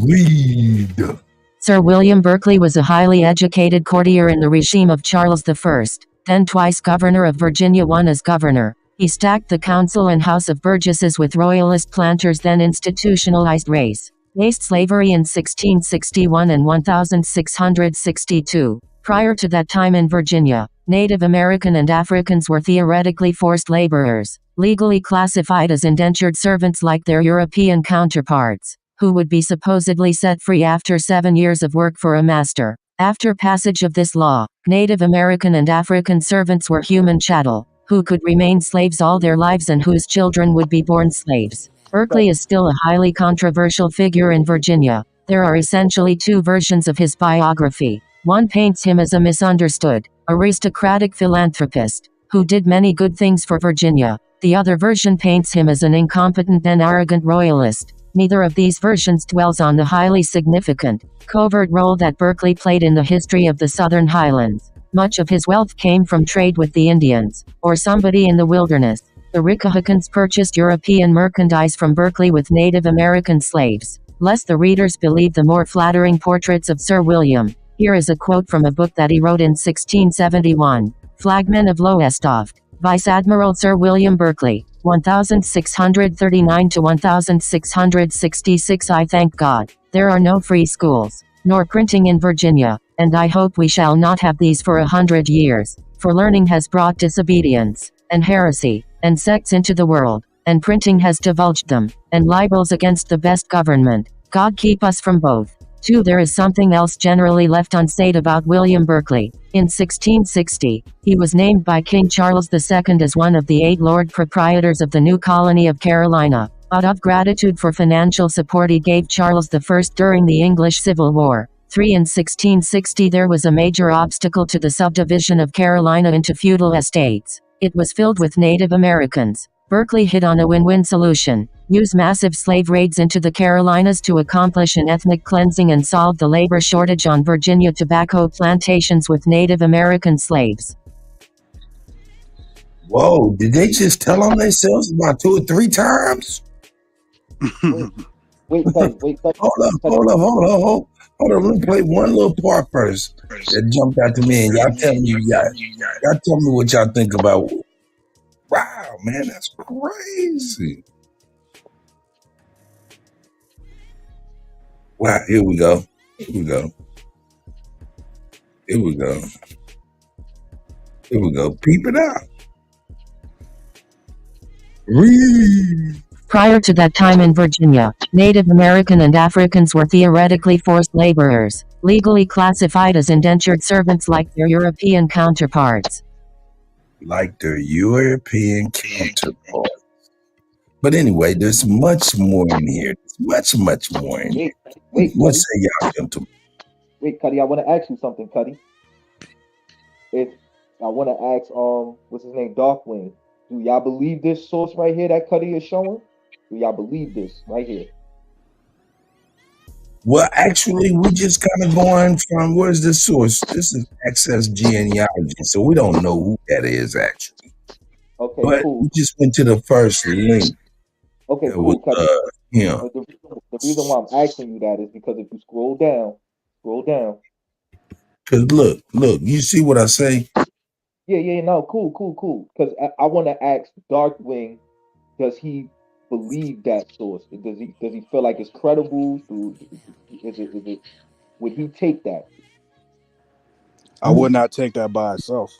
Read. Sir William Berkeley was a highly educated courtier in the regime of Charles I, then twice governor of Virginia, one as governor. He stacked the council and House of Burgesses with royalist planters, then institutionalized race-based slavery in 1661 and 1662. Prior to that time in Virginia, Native American and Africans were theoretically forced laborers, legally classified as indentured servants like their European counterparts, who would be supposedly set free after 7 years of work for a master. After passage of this law, Native American and African servants were human chattel, who could remain slaves all their lives and whose children would be born slaves. Berkeley is still a highly controversial figure in Virginia. There are essentially two versions of his biography. One paints him as a misunderstood, aristocratic philanthropist, who did many good things for Virginia. The other version paints him as an incompetent and arrogant royalist. Neither of these versions dwells on the highly significant, covert role that Berkeley played in the history of the Southern Highlands. Much of his wealth came from trade with the Indians, or somebody in the wilderness. The Ricahicans purchased European merchandise from Berkeley with Native American slaves. Lest the readers believe the more flattering portraits of Sir William, here is a quote from a book that he wrote in 1671. Flagman of Lowestoft, Vice Admiral Sir William Berkeley, 1639 to 1666. I thank God, there are no free schools, nor printing in Virginia, and I hope we shall not have these for 100 years, for learning has brought disobedience, and heresy, and sects into the world, and printing has divulged them, and libels against the best government. God keep us from both. 2. There is something else generally left unsaid about William Berkeley. In 1660, he was named by King Charles II as one of the 8 Lord Proprietors of the new colony of Carolina. Out of gratitude for financial support he gave Charles I during the English Civil War. 3. In 1660 there was a major obstacle to the subdivision of Carolina into feudal estates. It was filled with Native Americans. Berkeley hit on a win-win solution. Use massive slave raids into the Carolinas to accomplish an ethnic cleansing and solve the labor shortage on Virginia tobacco plantations with Native American slaves. Whoa, did they just tell on themselves about 2 or 3 times? Wait, Hold on. Let me play one little part first that jumped out to me, and y'all tell me what y'all think about. Wow, man, that's crazy. Wow, here we go. Here we go. Here we go. Here we go. Peep it out. Read. Prior to that time in Virginia, Native American and Africans were theoretically forced laborers, legally classified as indentured servants like their European counterparts. Like their European counterparts. But anyway, there's much more in here. There's much more in here. What say y'all, gentlemen? Wait, Cuddy, I want to ask you something, Cuddy. If I want to ask, what's his name, Darkwing? Do y'all believe this source right here that Cuddy is showing? Do y'all believe this right here? Well, actually, we just kind of going from, where's the source? This is Access Genealogy, so we don't know who that is, actually. Okay, but cool. we just went to the first link. Okay, cool, with, Cuddy. him. But the reason why I'm asking you that is because if you scroll down. Because look, you see what I say? Yeah, no, cool. Because I want to ask Darkwing, does he believe that source? Does he feel like it's credible? Is it would he take that? I would not take that by itself.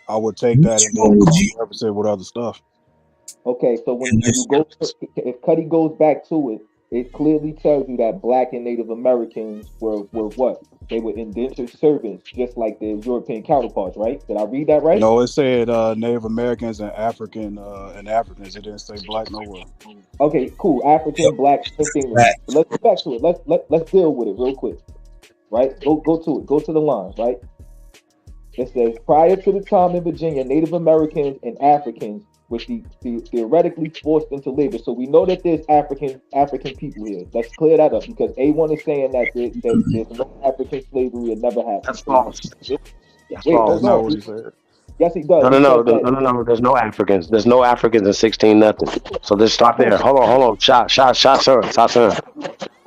I would take that and then cross-reference it with other stuff. Okay, so when you go, if Cuddy goes back to it, it clearly tells you that Black and Native Americans were what? They were indentured servants, just like their European counterparts, right? Did I read that right? No, it said Native Americans and Africans. It didn't say Black nowhere. Okay, cool. African, Black, same thing. Let's get back to it. Let's deal with it real quick. Right? Go to it. Go to the line, right? It says, prior to the time in Virginia, Native Americans and Africans were theoretically forced into labor. So we know that there's African people here. Let's clear that up because A1 is saying that there's no African slavery. It never happened. That's false. That's not what he said. Yes, he does. No. There's no Africans. There's no Africans in 16 nothing. So let's stop there. Hold on. Stop, sir.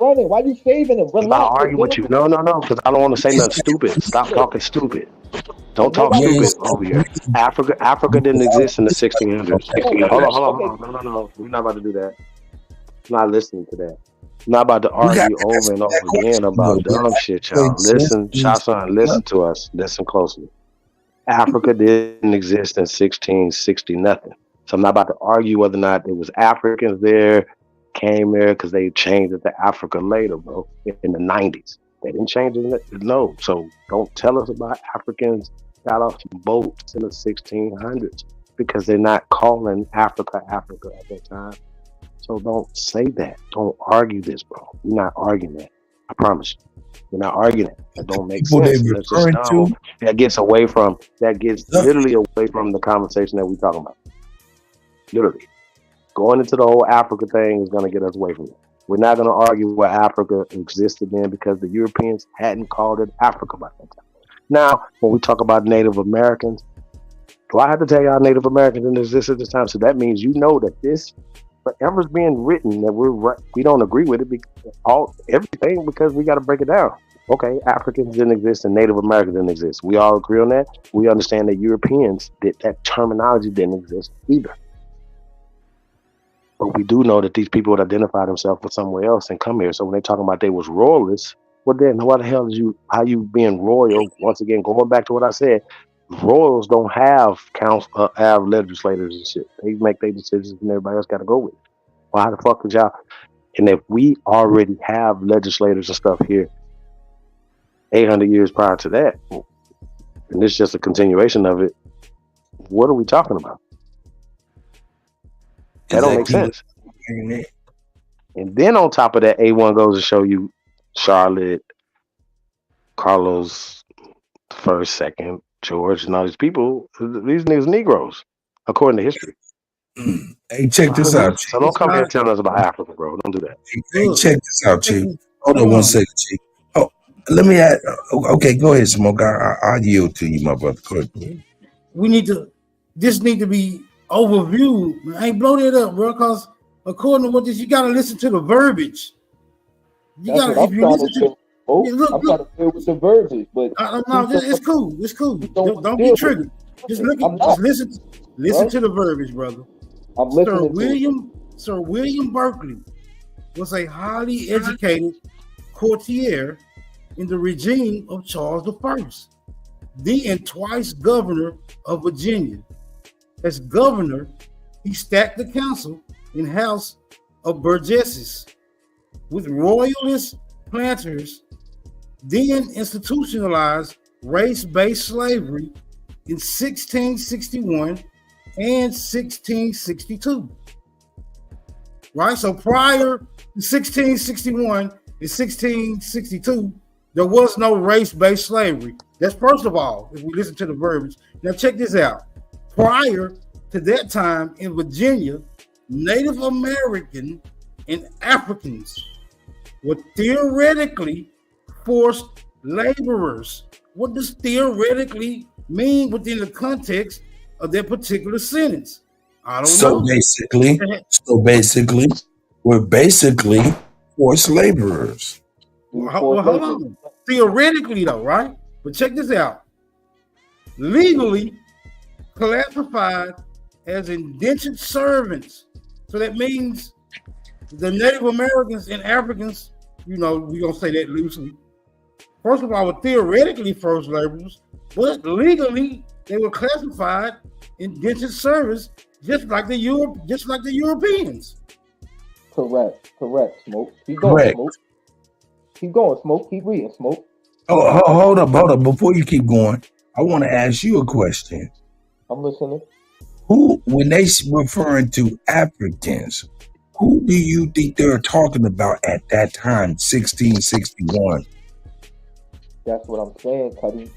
Running. Why you saving him? I'm not arguing with you. No, because I don't want to say nothing stupid. Stop talking stupid. Don't talk stupid over here. Africa didn't exist in the 1600s. Hold on. No. We're not about to do that. I'm not listening to that. I'm not about to argue over and over again about dumb shit, y'all. Listen, Shasan, listen to us. Listen closely. Africa didn't exist in 1660 nothing. So I'm not about to argue whether or not there was Africans there, came there because they changed it to Africa later, bro, in the 90s. They didn't change it. No. So don't tell us about Africans got off some boats in the 1600s because they're not calling Africa at that time. So don't say that. Don't argue this, bro. We're not arguing that. I promise you. We're not arguing that. That don't make sense. That gets literally away from the conversation that we're talking about. Literally. Going into the whole Africa thing is going to get us away from it. We're not going to argue where Africa existed then because the Europeans hadn't called it Africa by that time. Now, when we talk about Native Americans, do I have to tell y'all Native Americans didn't exist at this time? So that means you know that this whatever's being written that we don't agree with it everything because we got to break it down. Okay, Africans didn't exist and Native Americans didn't exist. We all agree on that. We understand that Europeans that terminology didn't exist either. But we do know that these people would identify themselves with somewhere else and come here. So when they talking about they was royalists, well then what the hell how you being royal? Once again, going back to what I said, royals don't have have legislators and shit. They make their decisions and everybody else got to go with it. Well, how the fuck could y'all? And if we already have legislators and stuff here 800 years prior to that, and this is just a continuation of it, what are we talking about? That don't make sense. And then on top of that, A1 goes to show you Charlotte, Carlos, first, second, George, and all these people. These niggas Negroes, according to history. Hey, check this out, Chief. So don't come here and tell us about Africa, bro. Don't do that. Hey, check this out, Chief. Hold on 1 second, Chief. Oh, let me add. Okay, go ahead, Smoke. I'll yield to you, my brother. Go ahead. This need to be overviewed. I ain't blow that up, bro, because according to what you got to listen to the verbiage. I'm trying to deal with the verbiage, but it's cool. It's cool. Don't be triggered. Just listen to the verbiage, brother. I'm listening. Sir William Berkeley was a highly educated, courtier in the regime of Charles I, then twice governor of Virginia. As governor, he stacked the council in House of Burgesses with royalist planters, then institutionalized race-based slavery in 1661 and 1662. Right? So prior to 1661 and 1662, there was no race-based slavery. That's first of all, if we listen to the verbiage. Now check this out. Prior to that time in Virginia, Native American and Africans were theoretically forced laborers. What does theoretically mean within the context of that particular sentence? I don't know. So basically, we're basically forced laborers. Well, hold on. Theoretically, though, right? But check this out. Legally classified as indentured servants. So that means the Native Americans and Africans, we're going to say that loosely. First of all, were theoretically forced laborers, but legally they were classified indentured servants, just like the Europeans. Correct, Smoke. Keep going, Smoke. Keep going, Smoke. Keep reading, Smoke. Oh, hold up. Before you keep going, I want to ask you a question. I'm listening. When they referring to Africans, who do you think they're talking about at that time, 1661? That's what I'm saying, Cuddy.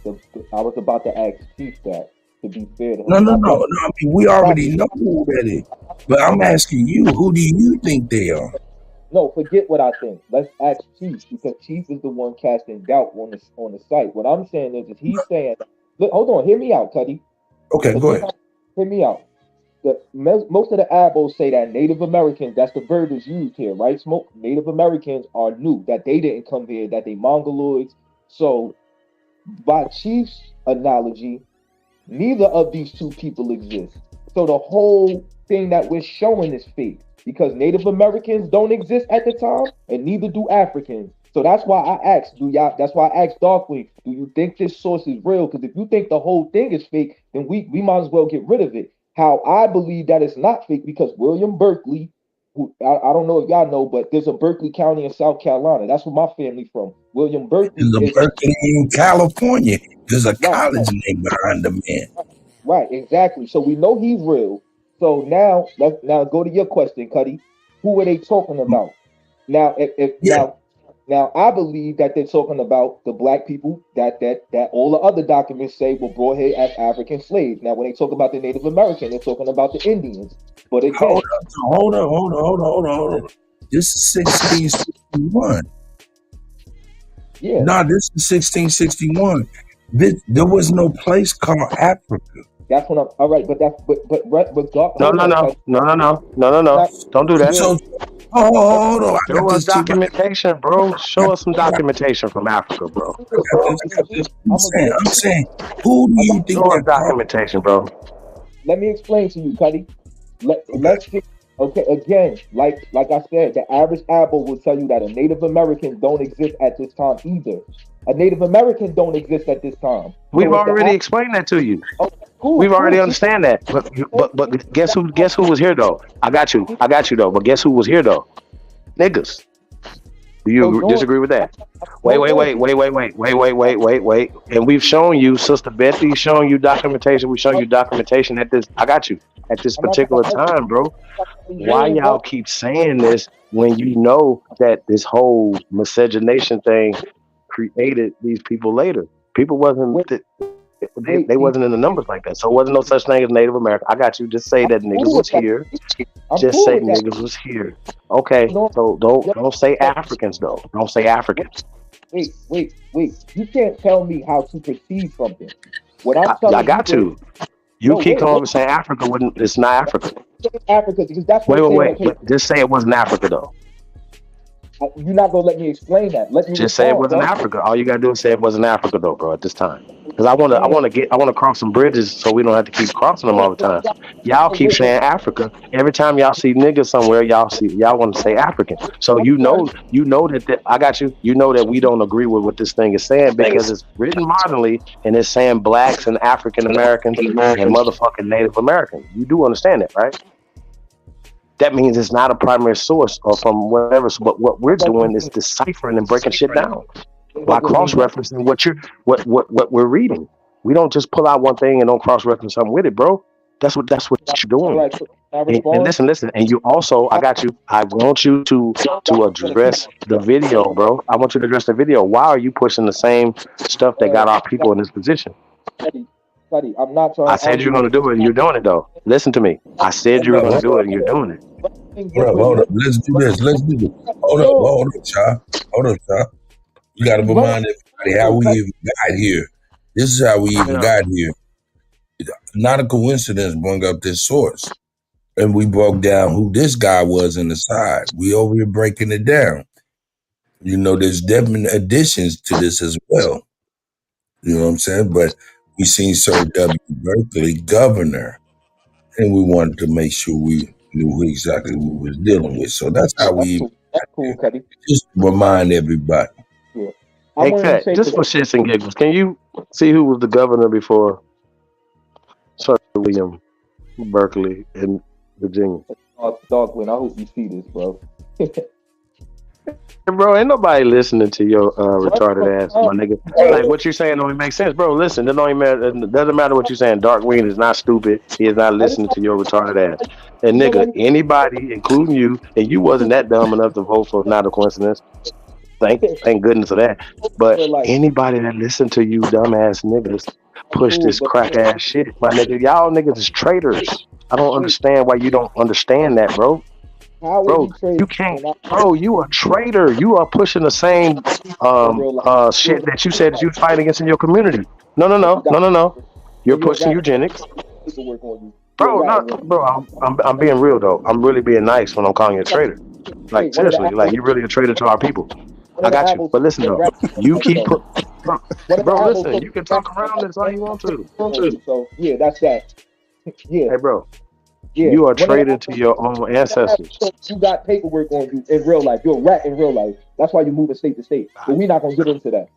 I was about to ask Chief that, to be fair to him. No. I mean, we already know who that is. But I'm asking you, who do you think they are? No, forget what I think. Let's ask Chief, because Chief is the one casting doubt on the site. What I'm saying is he's saying, look, hold on, hear me out, Cuddy. Okay, go ahead. Hear me out. Most of the abos say that Native Americans, that's the verb is used here, right, Smoke? Native Americans are new, that they didn't come here, that they Mongoloids. So, by Chief's analogy, neither of these two people exist. So the whole thing that we're showing is fake, because Native Americans don't exist at the time, and neither do Africans. So that's why I asked, that's why I asked Darkwing, do you think this source is real? Because if you think the whole thing is fake, then we might as well get rid of it. How I believe that it's not fake, because William Berkeley, who I don't know if y'all know, but there's a Berkeley County in South Carolina. That's where my family from. William Berkeley. There's a Berkeley in California. There's a college name behind the man. Right, exactly. So we know he's real. So now go to your question, Cuddy. Who are they talking about? Now, now I believe that they're talking about the black people that all the other documents say were brought here as African slaves. Now, when they talk about the Native American, they're talking about the Indians. But again, hold on. This is 1661. Yeah. No, this is 1661. There was no place called Africa. That's what I'm. All right, but No. Don't do that. So, hold on. Show us documentation, bro. Show us some documentation from Africa, bro. I'm saying, who do you think? Show us documentation, bro. Let me explain to you, Cuddy. Let's get okay. Again, like I said, the average Abo will tell you that a Native American don't exist at this time either. A Native American don't exist at this time. We've already explained that to you. Okay, cool. We've already understand that. But guess who was here though? I got you though. But guess who was here though? Niggas. Do you disagree with that? Wait. And we've shown you, Sister Betty's showing you documentation. We've shown you documentation at this. I got you at this particular time, bro. Why y'all keep saying this when you know that this whole miscegenation thing created these people later? People wasn't they wasn't in the numbers like that. So it wasn't no such thing as Native America. I got you. Just say that niggas was here. Just say niggas was here. Okay. So don't say Africans though. Don't say Africans. Wait. You can't tell me how to perceive something. What I'm telling I got you. You keep calling saying Africa when it's not Africa. Africa, because that's wait. Just say it wasn't Africa though. You're not gonna let me explain that. Let me Just say it respond, wasn't bro. Africa. All you gotta do is say it wasn't Africa though, bro, at this time. Because I wanna cross some bridges so we don't have to keep crossing them all the time. Y'all keep saying Africa. Every time y'all see niggas somewhere, y'all want to say African. So you know that I got you. You know that we don't agree with what this thing is saying because it's written modernly and it's saying blacks and African Americans and motherfucking Native Americans. You do understand that, right? That means it's not a primary source or from whatever. But what we're doing is deciphering and breaking shit down by cross-referencing what we're reading. We don't just pull out one thing and don't cross-reference something with it, bro. That's what you're doing. Right, so can I And respond? listen. And you also, I got you. I want you to address the video, bro. I want you to address the video. Why are you pushing the same stuff that got our people in this position? Buddy, I'm not trying I to said argue you're with going to do it, and you're doing it, though. Listen to me. I said you were going to do it, and you're doing it. Hold up. Let's do this. Hold up, child. We got to remind everybody how we even got here. This is how we even got here. Not a coincidence bring up this source. And we broke down who this guy was in the side. We over here breaking it down. You know, there's definite additions to this as well. You know what I'm saying? But we seen Sir W. Berkeley, governor, and we wanted to make sure we knew who exactly we was dealing with. So that's how we That's cool, Cuddy. just remind everybody. Yeah. Hey, Cat, just for shits and giggles, can you see who was the governor before Sir William Berkeley in Virginia? Darkwing, I hope you see this, bro. Bro, ain't nobody listening to your retarded ass, my nigga. Like, what you're saying don't even make sense, bro. Listen, it don't even matter. It doesn't matter what you're saying. Darkwing is not stupid. He is not listening to your retarded ass. And nigga, anybody, including you, and you wasn't that dumb enough to vote for Not a Coincidence. Thank goodness for that. But anybody that listen to you dumbass niggas push this crack ass shit, my nigga, y'all niggas is traitors. I don't understand why you don't understand that, bro. Bro, you can't. Bro, you a traitor. You are pushing the same shit that you said that you was fighting against in your community. No. You're pushing eugenics. Bro, I'm being real though. I'm really being nice when I'm calling you a traitor. Like seriously, like you're really a traitor to our people. I got you. But listen though, you keep bro, listen, you can talk around this all you want to. So yeah, that's that. Yeah. Hey bro. Yeah. You are traitor to your own ancestors. You got paperwork on you in real life. You're a rat in real life. That's why you move state to state. But we're not gonna get into that.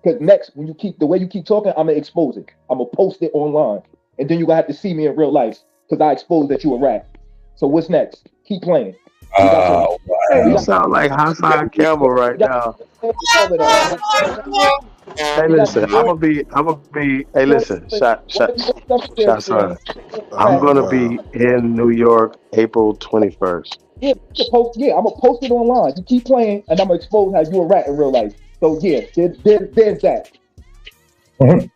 Because next, when you keep the way you keep talking, I'm gonna expose it. I'm gonna post it online, and then you're gonna have to see me in real life because I exposed that you a rat. So what's next? Keep playing. You sound like Hassan Campbell right now. Hey, listen, I'm gonna be. Hey, listen, shot, son. I'm gonna be in New York, April 21st. Yeah, I'm gonna post it online. You keep playing, and I'm gonna expose how you a rat in real life. So yeah, there's that. And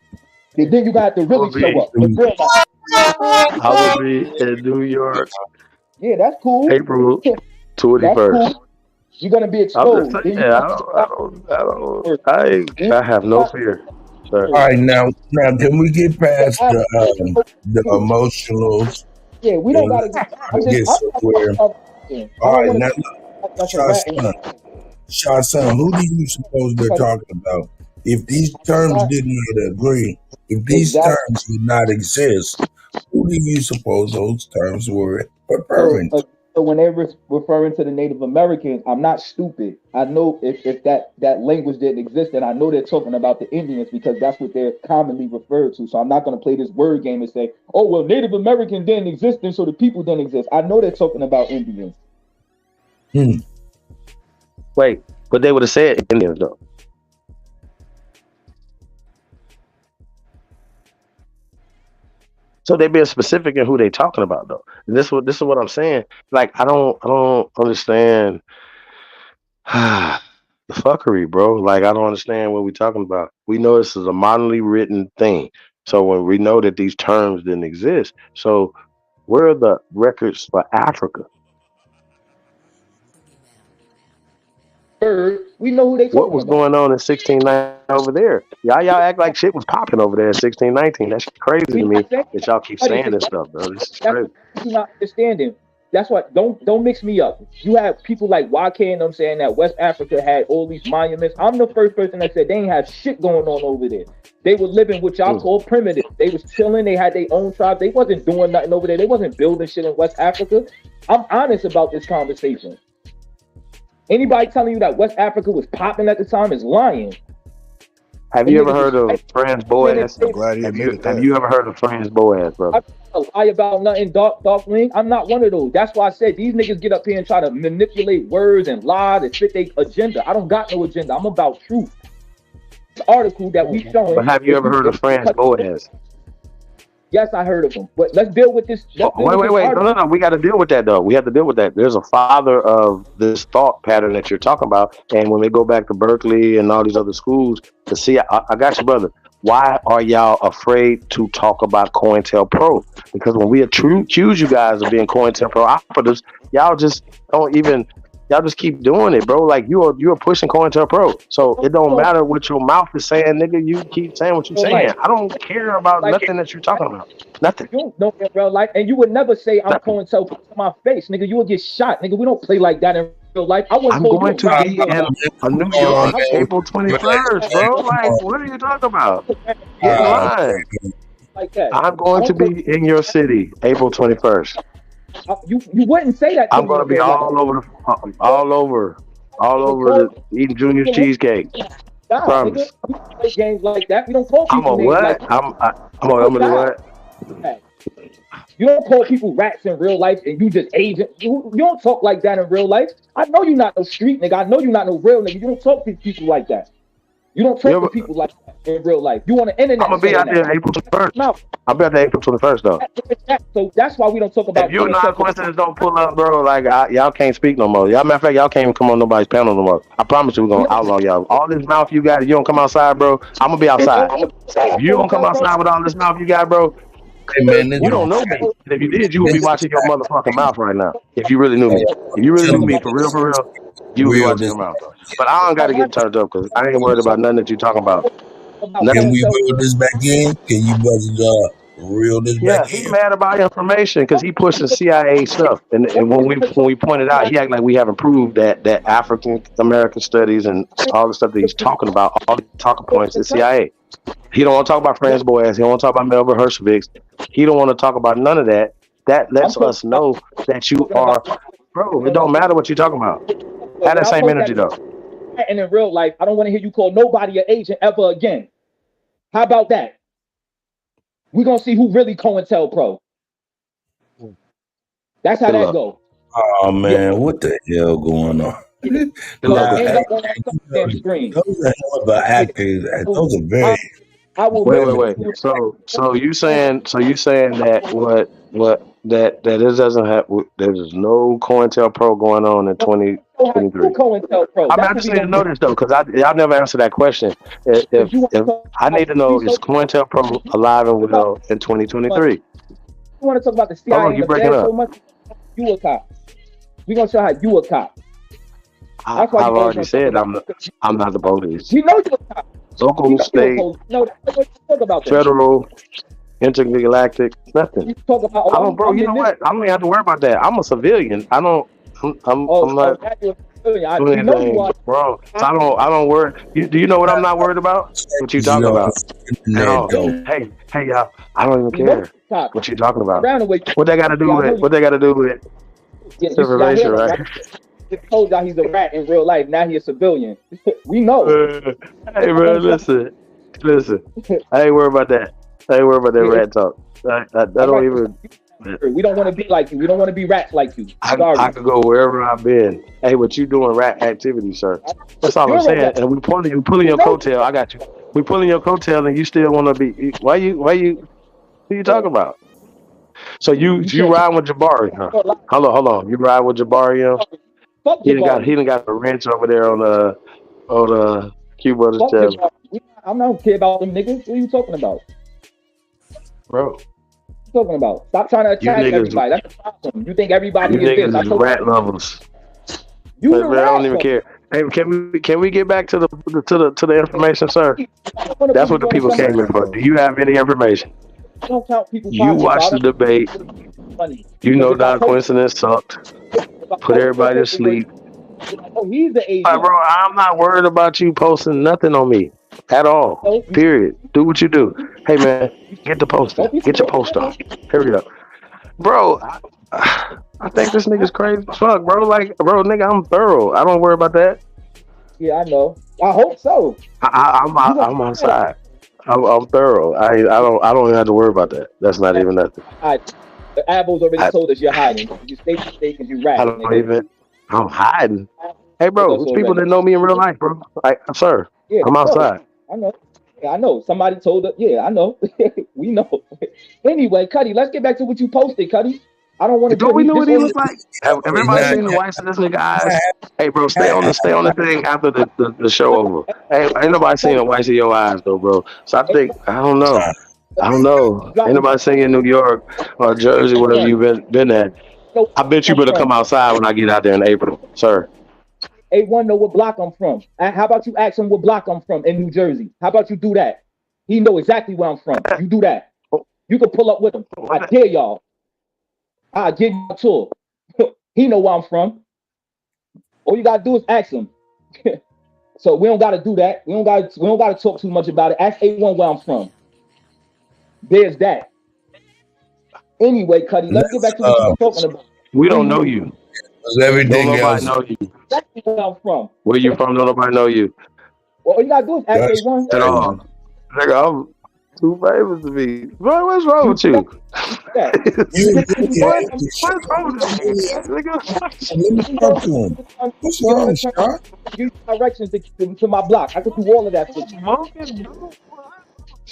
then you got to really show up. I will be in New York. Yeah, that's cool. April 21st. Cool. You're gonna be exposed. I have no fear. Sir. All right, now can we get past the emotionals? Yeah, we don't gotta get somewhere. All right, now Shah Son, who do you suppose they're talking about? If these terms did not agree, if these terms did not exist, who do you suppose those terms were referring to? So when they're referring to the Native Americans, I'm not stupid. I know if that language didn't exist, then I know they're talking about the Indians because that's what they're commonly referred to. So I'm not going to play this word game and say, oh, well, Native Americans didn't exist, and so the people didn't exist. I know they're talking about Indians. Wait, but they would have said Indians, though. So they being specific in who they talking about though. And this is what I'm saying. Like I don't understand the fuckery, bro. Like I don't understand what we're talking about. We know this is a modernly written thing. So when we know that these terms didn't exist, so where are the records for Africa? We know who they talking What was going on in 1619 over there? Y'all act like shit was popping over there in 1619. That's crazy to me that y'all keep saying this stuff, bro. This is crazy. You're not understanding. that's what don't mix me up. You have people like YK, and I'm saying that West Africa had all these monuments. I'm the first person that said they ain't have shit going on over there. They were living what y'all call primitive. They was chilling. They had their own tribe. They wasn't doing nothing over there. They wasn't building shit in West Africa. I'm honest about this conversation. Anybody telling you that West Africa was popping at the time is lying. Have you ever heard of Franz Boas? I'm glad he admitted that. Have you ever heard of Franz Boas, brother? I don't lie about nothing, dark link. I'm not one of those. That's why I said these niggas get up here and try to manipulate words and lie to fit their agenda. I don't got no agenda. I'm about truth. This article that we showing. But have you ever heard of Franz Boas? Yes, I heard of him. But let's deal with this. Wait. No. We got to deal with that, though. We have to deal with that. There's a father of this thought pattern that you're talking about. And when we go back to Berkeley and all these other schools, to see, I got you, brother. Why are y'all afraid to talk about COINTELPRO? Because when we accuse you guys of being COINTELPRO operatives, y'all just don't even. Y'all just keep doing it, bro. Like you're pushing COINTELPRO. So it don't matter what your mouth is saying, nigga. You keep saying what you're saying. I don't care about nothing that you're talking about. Nothing. You don't know in real life, and you would never say I'm COINTELPRO to my face, nigga. You would get shot, nigga. We don't play like that in real life. I'm going to be in New York April 21st, bro. Like, what are you talking about? Get in line. Like that. I'm going to be in your city April 21st. You wouldn't say that. I'm gonna be all over eating Junior's cheesecake. Promise. We don't play games like that. We don't call people I'm a what? Like I'm gonna do what? You don't call people rats in real life, and you just agent. You don't talk like that in real life. I know you're not no street nigga. I know you're not no real nigga. You don't talk to people like that. You don't talk to people like that in real life. You on the internet. I'm gonna be out there April 21st. I'll be out there April 21st though. So that's why we don't talk about. If you're not coincidence, don't pull up, bro. Like y'all can't speak no more. Y'all, matter of fact, y'all can't even come on nobody's panel no more. I promise you, we're gonna outlaw y'all. All this mouth you got, if you don't come outside, bro, I'm gonna be outside. If you don't come outside with all this mouth you got, bro, hey, man, you don't know me. And if you did, you would be watching your motherfucking mouth right now. If you really knew me, if you really knew me for real, you would be watching your mouth. But I don't got to get turned up because I ain't worried about nothing that you talking about. Can we reel this back in? Can you brothers reel this back in? Yeah, he mad about information because he pushing CIA stuff. And when we pointed out, he act like we haven't proved that African American studies and all the stuff that he's talking about, all the talking points is CIA. He don't want to talk about Franz Boas. He don't want to talk about Melvin Hershoviks. He don't want to talk about none of that. That lets us know that you are, bro. It don't matter what you're talking about. Have that same energy though. And in real life, I don't want to hear you call nobody an agent ever again. How about that? We're gonna see who really COINTELPRO. That's how that go. Oh man, what the hell going on? Those are hell of actors. Those are very. Wait. So you saying that that this doesn't have, there's no COINTELPRO going on in 2023. I'm interested to know this though, because y'all never answered that question. If I need to know, is COINTELPRO alive and well in 2023? You want to talk about the CIA? Hold on, you breaking up. So much, you a cop. We're gonna show how you a cop. I've already said I'm not the police. You know you're a cop. Local, state, federal, intergalactic, nothing. You talk about, I don't, bro. You know what? I don't even have to worry about that. I'm a civilian. I'm not doing anything, bro. So I don't worry. Do you know what I'm not worried about? What you talking about? No. Hey, y'all. I don't even care what you talking about. What they got to do with? What they got to do with information, right? Just told y'all he's a rat in real life. Now he's a civilian. We know. Hey, bro, listen. I ain't worried about that. I ain't worried about that rat talk. I don't even. We don't want to be like you. We don't want to be rats like you. I could go wherever I've been. Hey, what you doing rat activity, sir? That's all I'm saying. And we pulling your coattail. I got you. We pulling your coattail, and you still want to be. Why you? Who you talking about? So you ride with Jabari, huh? Hold on. You ride with Jabari, He done got a wrench over there on Q Brothers channel. I don't care about them niggas. What are you talking about? Bro. What are you talking about? Stop trying to attack everybody. That's the problem. You think everybody is this. Is rat lovers. I don't even care. Hey, can we get back to the information, sir? That's what the people came in for. Do you have any information? I don't count people You pockets. watched I the debate. don't money. You Because know if I that post, coincidence sucked. if I Put post your everybody to picture with, sleep. like, oh, he's the Like, Asian. bro, I'm not worried about you posting nothing on me at all. No, Period. Do what you do. Hey, man, get the poster. don't be Get your supporting poster. him. Hurry up. Bro, I think this nigga's crazy as fuck, bro. Like, bro, nigga, I'm thorough. I don't worry about that. Yeah, I know. I hope so. I'm outside. I'm thorough. I don't even have to worry about that. That's not even nothing. The Abos already I, told us you're hiding. You stay safe because you I ratted, don't nigga. even. I'm hiding. Hey, Told bro, us there's people already. that know me in real life, bro. Like, sir, Yeah, I'm I know. outside. I know. Yeah, I know. Somebody told us. Yeah, I know. We know. Anyway, Cuddy, let's get back to what you posted, Cuddy. I don't want to Don't deal. we know This what he only. look like? Have everybody Nah, seen the whites of this nigga eyes? Hey, bro, stay on the thing after the show over. Hey, ain't nobody seen the whites of your eyes though, bro. So I think I don't know. I don't know. Ain't nobody seen in New York or Jersey, whatever you been at. I bet you better come outside when I get out there in April, sir. A1 know what block I'm from. How about you ask him what block I'm from in New Jersey? How about you do that? He know exactly where I'm from. You do that. You can pull up with him. I dare y'all. I'll give you a tour. He know where I'm from. All you gotta do is ask him. So we don't gotta do that. We don't gotta talk too much about it. Ask A1 where I'm from. There's that. Anyway, Cuddy, let's get back to what you were talking about. We don't know you. Don't everything nobody else. know you. Exactly where I'm from. Where you from? Don't nobody know you Well, all you gotta do is ask That's A1. at crazy. all. Nigga, I'm too famous to be. Bro, what's wrong with you? That. What's wrong with you? Nigga? Let me talk to him. What's wrong, Sean? Give you directions to my block. I could do all of that for you.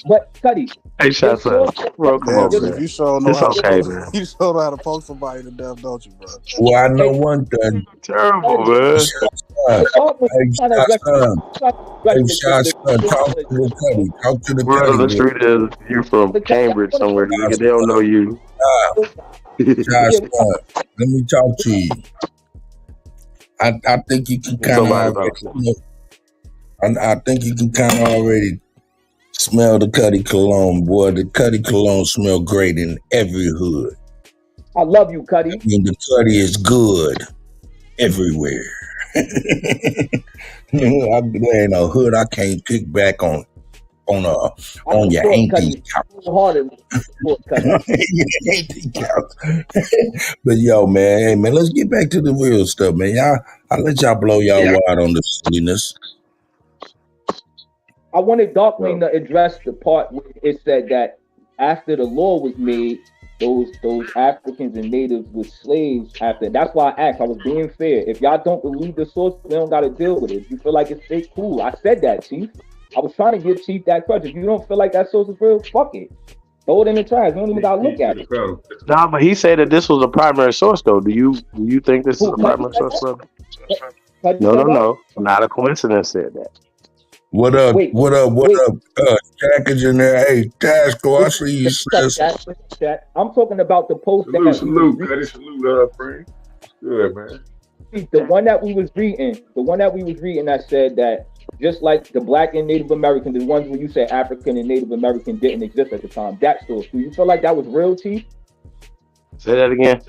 But Cuddy, Hey, shots up. Bro, come Yeah, on, but man. if you sure know It's how okay, to man. you sure know how to poke somebody to death, don't you, bro? Well, I know one thing. Terrible, man. Hey, Shotgun. Hey, Shotgun. Talk to the Cuddy. Talk to the Word Cuddy, on the boy. street is you from Cambridge somewhere, nigga. They don't know you. Shotgun. Let me talk to you. I think you can kind of Somebody already. I think you can kind of already smell the Cuddy cologne, boy. The Cuddy cologne smell great in every hood. I love you, Cuddy. I mean, the Cuddy is good everywhere. There ain't a hood I can't pick back on your auntie couch. Your auntie couch. But yo, man, hey man, let's get back to the real stuff, man. I'll let y'all blow y'all wide on the silliness. I wanted Darkwing to address the part where it said that after the law was made, those Africans and natives were slaves after. That's why I asked. I was being fair. If y'all don't believe the source, we don't gotta deal with it. If you feel like it's fake, cool. I said that, Chief. I was trying to give Chief that credit. If you don't feel like that source is real, fuck it. Throw it in the trash. We don't even gotta look at it. Nah, but he said that this was a primary source, though. Do you think this is a primary source, brother? No. Not a coincidence. Said that. What up? What up? Jack is in there. Hey, Tasco, I see you, sis. I'm talking about the post Salute, Cuddy. Salute, friend. Good, man. The one that we was reading, that said that just like the black and Native American, the ones where you said African and Native American didn't exist at the time, that source, do you feel like that was real, Chief? Say that again.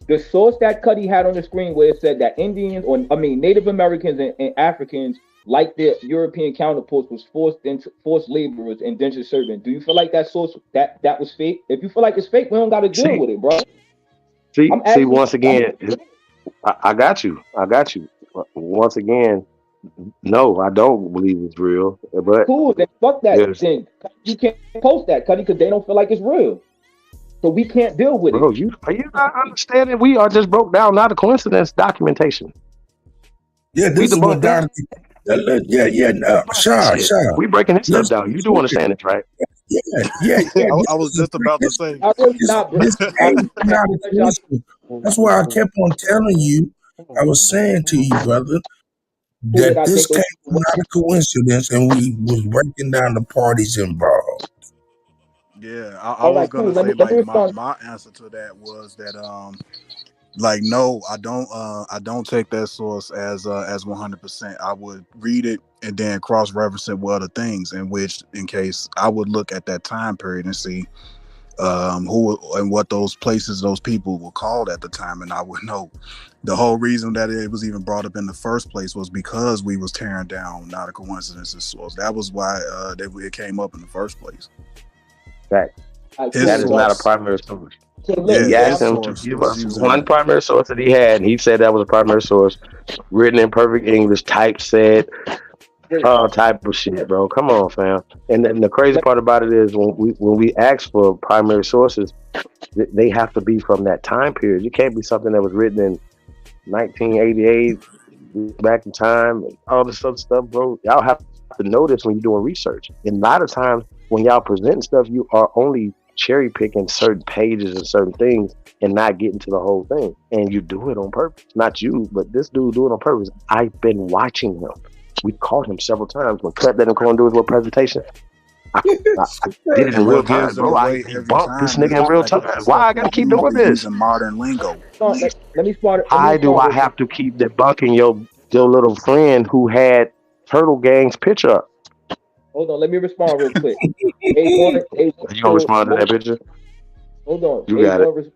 The source that Cuddy had on the screen where it said that Native Americans and Africans, like their European counterparts, was forced laborers, indentured servants. Do you feel like that source that was fake? If you feel like it's fake, we don't got to deal with it, bro. See, once again, I got you. Once again, no, I don't believe it's real. But cool, then fuck that. Then you can't post that, Cuddy, because they don't feel like it's real. So we can't deal with it. Are you not understanding? We are just broke down, not a coincidence, documentation. Yeah, this is what Dr. Sha. We breaking this stuff down. You do understand it, right? Yeah. I was just about to say. That's why I kept on telling you. I was saying to you, brother, that this came not a coincidence, and we was breaking down the parties involved. Yeah, I was gonna say like my answer to that was that Like, no, I don't. I don't take that source as 100%. I would read it and then cross reference it with other things. In case I would look at that time period and see who and what those places, those people were called at the time, and I would know. The whole reason that it was even brought up in the first place was because we was tearing down Not a Coincidence's source. That was why it came up in the first place. That is not a primary source. You asked him to give us one primary source that he had, and he said that was a primary source, written in perfect English, typeset, all type of shit, bro. Come on, fam. And then the crazy part about it is when we ask for primary sources, they have to be from that time period. You can't be something that was written in 1988, back in time, and all this other stuff, bro. Y'all have to know this when you're doing research. And a lot of times when y'all present stuff, you are only cherry picking certain pages and certain things and not getting to the whole thing. And you do it on purpose. Not you, but this dude do it on purpose. I've been watching him. We caught him several times when Cut let him come and do his little presentation. I did it in real time, bro. I bumped this nigga in real time. Why I gotta keep doing this? Modern lingo. Let me start. Why do I have to keep debunking your little friend who had Turtle Gang's picture up? Hold on, let me respond real quick. You gonna respond to that picture? Hold on. You got it.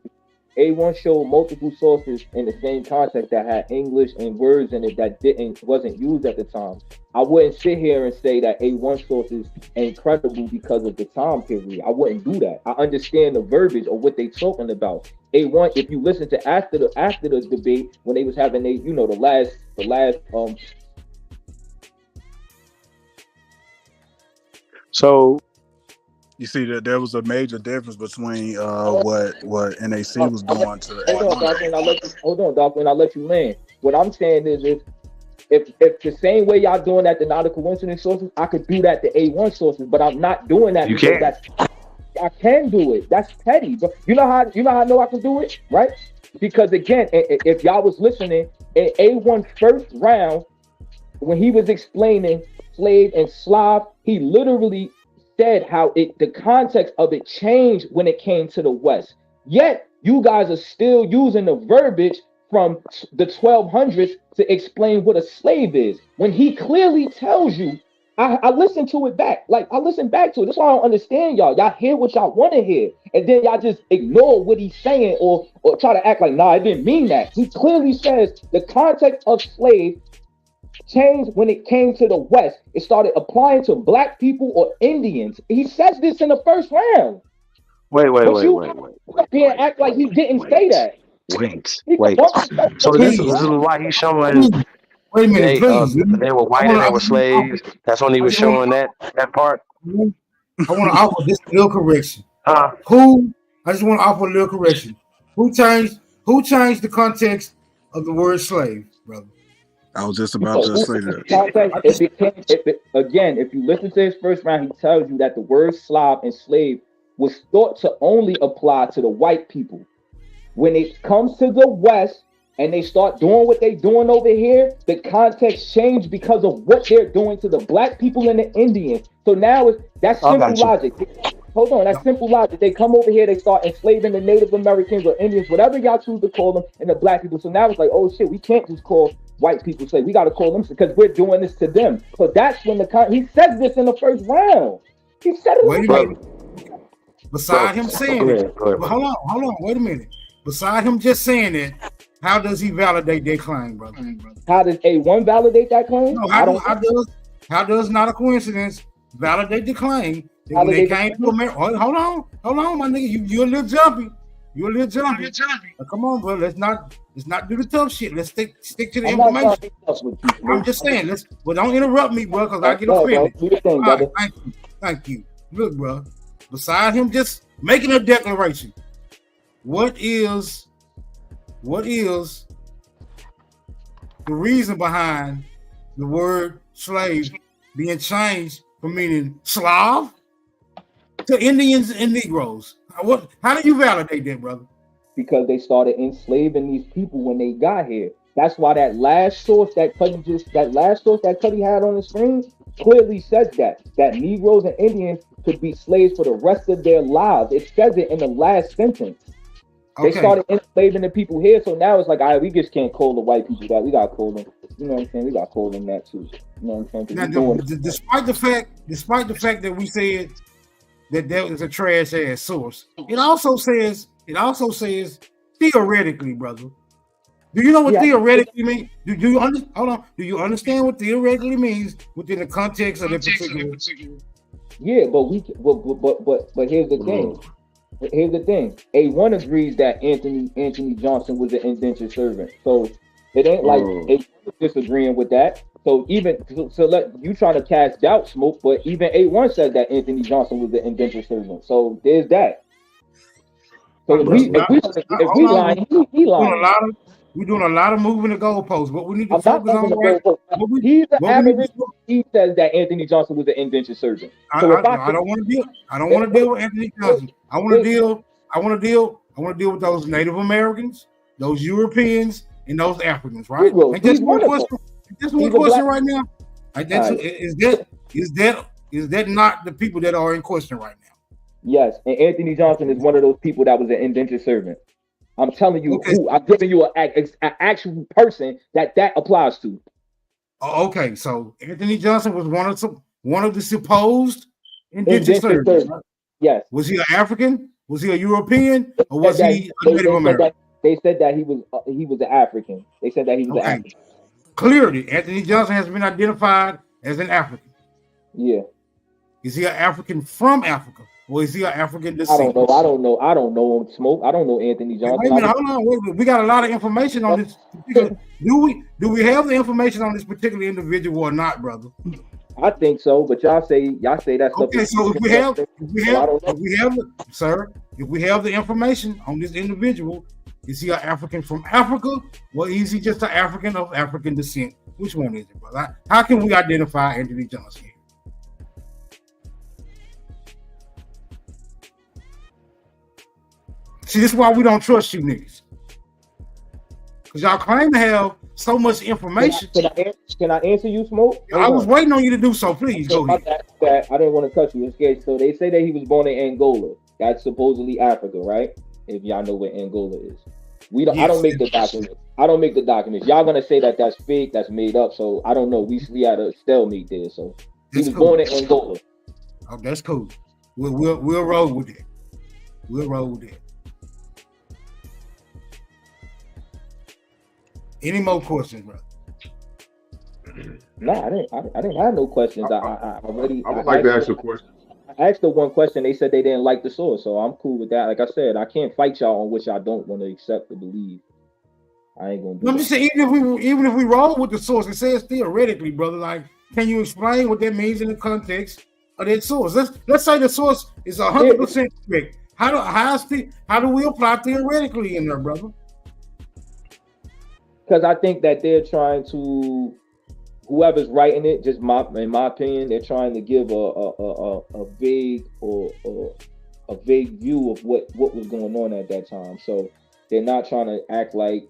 A1 showed multiple sources in the same context that had English and words in it that wasn't used at the time. I wouldn't sit here and say that A1 sources ain't credible because of the time period. I wouldn't do that. I understand the verbiage of what they talking about. A1, if you listen to after the debate when they was having the last So you see that there was a major difference between what NAC was doing to the Hold on, Doc, when I let you land. What I'm saying is if the same way y'all doing that to Not a Coincidence sources, I could do that to A1 sources, but I'm not doing that because I can do it. That's petty. But you know how I know I can do it, right? Because again, if y'all was listening, in A1 first round, when he was explaining slave and Slav, he literally said how the context of it changed when it came to the West. Yet you guys are still using the verbiage from the 1200s to explain what a slave is, when he clearly tells you. I listened to it back. Like, I listened back to it. That's why I don't understand y'all. Y'all hear what y'all want to hear, and then y'all just ignore what he's saying or try to act like, nah, I didn't mean that. He clearly says the context of slave changed when it came to the West. It started applying to black people or Indians. He says this in the first round. Wait. Can't act like he didn't say that. Wait. So this is why he's showing. Wait a minute, please. They were white and they were slaves. That's when he was showing that part. I want to offer this little correction. I just want to offer a little correction. Who changed the context of the word slave, brother? I was just about to say that. If you listen to his first round, he tells you that the word Slav and slave was thought to only apply to the white people. When it comes to the West and they start doing what they're doing over here, the context changed because of what they're doing to the black people and the Indians. So now that's simple logic. Hold on, that's simple logic. They come over here, they start enslaving the Native Americans or Indians, whatever y'all choose to call them, and the black people. So now it's like, oh shit, we can't just call white people slave. We got to call them because we're doing this to them. So that's when he says this in the first round. He said it. Wait a minute. Beside him saying it, hold on, wait a minute. Beside him just saying it, how does he validate that claim, brother? How does A1 validate that claim? No, how does Not a Coincidence validate the claim that when they came to America? Hold on, my nigga, you're a little jumpy. Now, come on, bro. Let's not do the tough shit. Let's stick to the information. I'm just saying, don't interrupt me, bro, because I get offended. Thank you. Look, bro. Beside him just making a declaration, what is the reason behind the word slave being changed from meaning Slav to Indians and Negroes? How do you validate that, brother? Because they started enslaving these people when they got here. That's why that last source that Cuddy had on the screen clearly says that Negroes and Indians could be slaves for the rest of their lives. It says it in the last sentence. They Okay. started enslaving the people here, so now it's like, all right, we just can't call the white people that. We got to call them. You know what I'm saying? We got to call them that too. You know what I'm saying? 'Cause Now, we doing despite the fact that we said that was a trash ass source, it also says theoretically, brother. Do you know what theoretically means? Do you hold on? Do you understand what theoretically means within the context of the particular? Yeah, but here's the thing. Here's the thing. A1 agrees that Anthony Johnson was an indentured servant. So it ain't like A1 is disagreeing with that. So let you trying to cast doubt, Smoke, but even A1 said that Anthony Johnson was an indentured servant. So there's that. So if we lying, he lying. We're doing a lot of moving the goalposts. What we need to focus on He's an Aboriginal. He says that Anthony Johnson was an indentured servant. So I don't want to deal. I don't want to deal with Anthony Johnson. I want to deal with those Native Americans, those Europeans, and those Africans, right? And just one question. Just one question right now. Is that not the people that are in question right now? Yes, and Anthony Johnson is one of those people that was an indentured servant. I'm telling you who. I'm giving you an actual person that applies to. Okay, so Anthony Johnson was one of the supposed indentured servants. Right? Yes. Was he an African? Was he a European? Or was he a Native American? They said that he was an African. They said that he was an African. Clearly, Anthony Johnson has been identified as an African. Yeah. Is he an African from Africa? Or is he an African descent? I don't know him, Smoke. I don't know Anthony Johnson. Wait a minute, hold on. We got a lot of information on this particular. Do we have the information on this particular individual or not, brother? I think so, but y'all say that's okay. So if we have the information on this individual, is he an African from Africa, or is he just an African of African descent? Which one is it, brother? How can we identify Anthony Johnson? See, this is why we don't trust you niggas. Because y'all claim to have so much information. Can I answer you, Smoke? I was waiting on you to do so. Please go ahead. I didn't want to cut you. So they say that he was born in Angola. That's supposedly Africa, right? If y'all know where Angola is. I don't make the documents. I don't make the documents. Y'all gonna say that that's fake, that's made up. So I don't know. We had a stalemate there. So he was born in Angola. Oh, that's cool. We'll roll with it. We'll roll with it. Any more questions, bro? No, I didn't have no questions. I would like to ask a question. I asked the one question. They said they didn't like the source, so I'm cool with that. Like I said, I can't fight y'all on what y'all don't want to accept or believe. I ain't gonna do I'm just saying, even if we roll with the source, it says theoretically, brother. Like, can you explain what that means in the context of that source? Let's say the source is 100% correct. How do we apply theoretically in there, brother? Because I think that they're trying to, whoever's writing it, just in my opinion, they're trying to give a vague or a vague view of what was going on at that time. So they're not trying to act like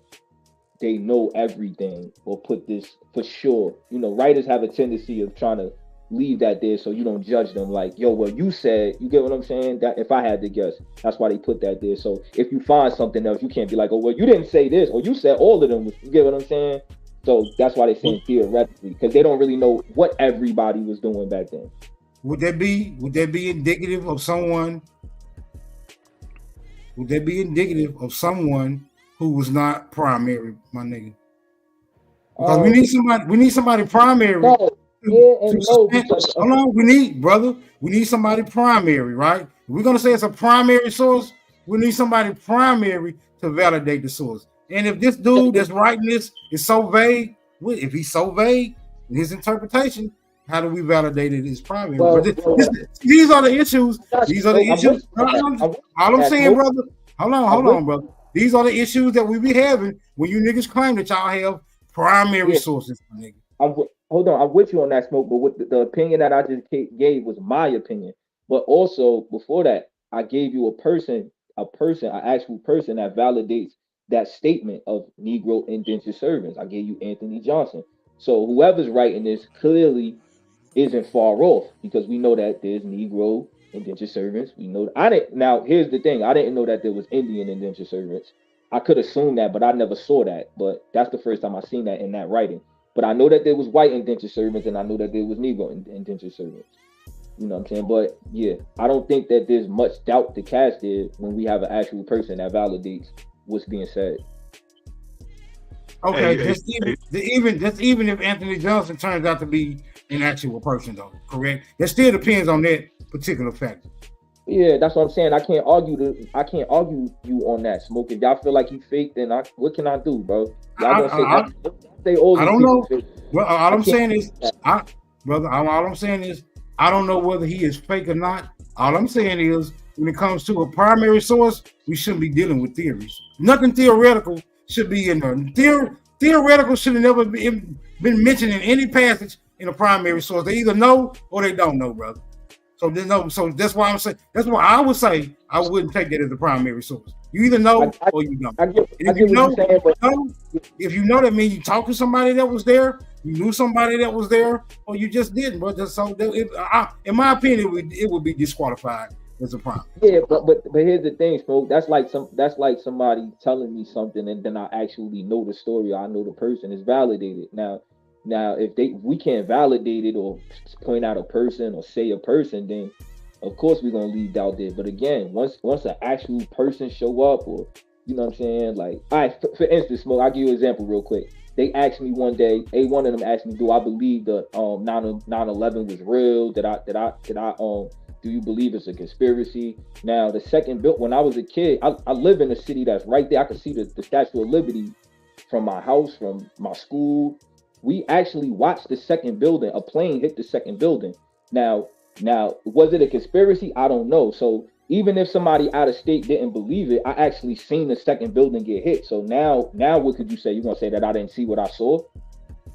they know everything or put this for sure. You know, writers have a tendency of trying to leave that there so you don't judge them like, yo, well, you said, you get what I'm saying? That if I had to guess, that's why they put that there. So if you find something else, you can't be like, oh, well, you didn't say this, or you said all of them. You get what I'm saying? So that's why they're saying theoretically, because they don't really know what everybody was doing back then. Would that be indicative of someone? Would that be indicative of someone who was not primary, my nigga? Because we need somebody primary. No. Hold on, we need somebody primary, right? If we're gonna say it's a primary source, we need somebody primary to validate the source. And if this dude that's writing this is so vague, if he's so vague in his interpretation, how do we validate it as primary? These are the issues. These are the issues. All I'm saying, brother. Hold on, brother. These are the issues that we be having when you niggas claim that y'all have primary sources, nigga. Hold on, I'm with you on that, Smoke, but with the opinion that I just gave was my opinion. But also, before that, I gave you an actual person that validates that statement of Negro indentured servants. I gave you Anthony Johnson. So whoever's writing this clearly isn't far off, because we know that there's Negro indentured servants. We know I didn't. Now here's the thing: I didn't know that there was Indian indentured servants. I could assume that, but I never saw that. But that's the first time I seen that in that writing. But I know that there was white indentured servants, and I know that there was Negro indentured servants. You know what I'm saying? But yeah, I don't think that there's much doubt to cast there when we have an actual person that validates what's being said. Okay, just even if Anthony Johnson turns out to be an actual person, though, correct? That still depends on that particular factor. Yeah, that's what I'm saying. I can't argue you on that, Smoke. If y'all feel like he fake, then what can I do, bro? Y'all gonna say all I these don't people know. fake. Well, all I'm saying is, I don't know whether he is fake or not. All I'm saying is, when it comes to a primary source, we shouldn't be dealing with theories. Nothing theoretical should be in there. Theoretical should have never been mentioned in any passage in a primary source. They either know or they don't know, brother. So that's why I'm saying. That's why I would say I wouldn't take that as the primary source. You either know or you don't. If you know, that means you talked to somebody that was there, you knew somebody that was there, or you just didn't. But in my opinion, it would be disqualified as a prime. Yeah, but here's the thing, Smoke. That's like somebody telling me something, and then I actually know the story. Or I know the person is validated. Now, if we can't validate it or point out a person or say a person, then of course we're gonna leave doubt there. But again, once an actual person show up, or you know what I'm saying, like, all right, for instance, Smoke, I'll give you an example real quick. They asked me one day, one of them asked me, do I believe the 9/11 was real? Do you believe it's a conspiracy? Now, the second built when I was a kid, I live in a city that's right there. I could see the Statue of Liberty from my house, from my school. We actually watched the second building. A plane hit the second building. Now, was it a conspiracy? I don't know. So even if somebody out of state didn't believe it, I actually seen the second building get hit. So now what could you say? You gonna say that I didn't see what I saw?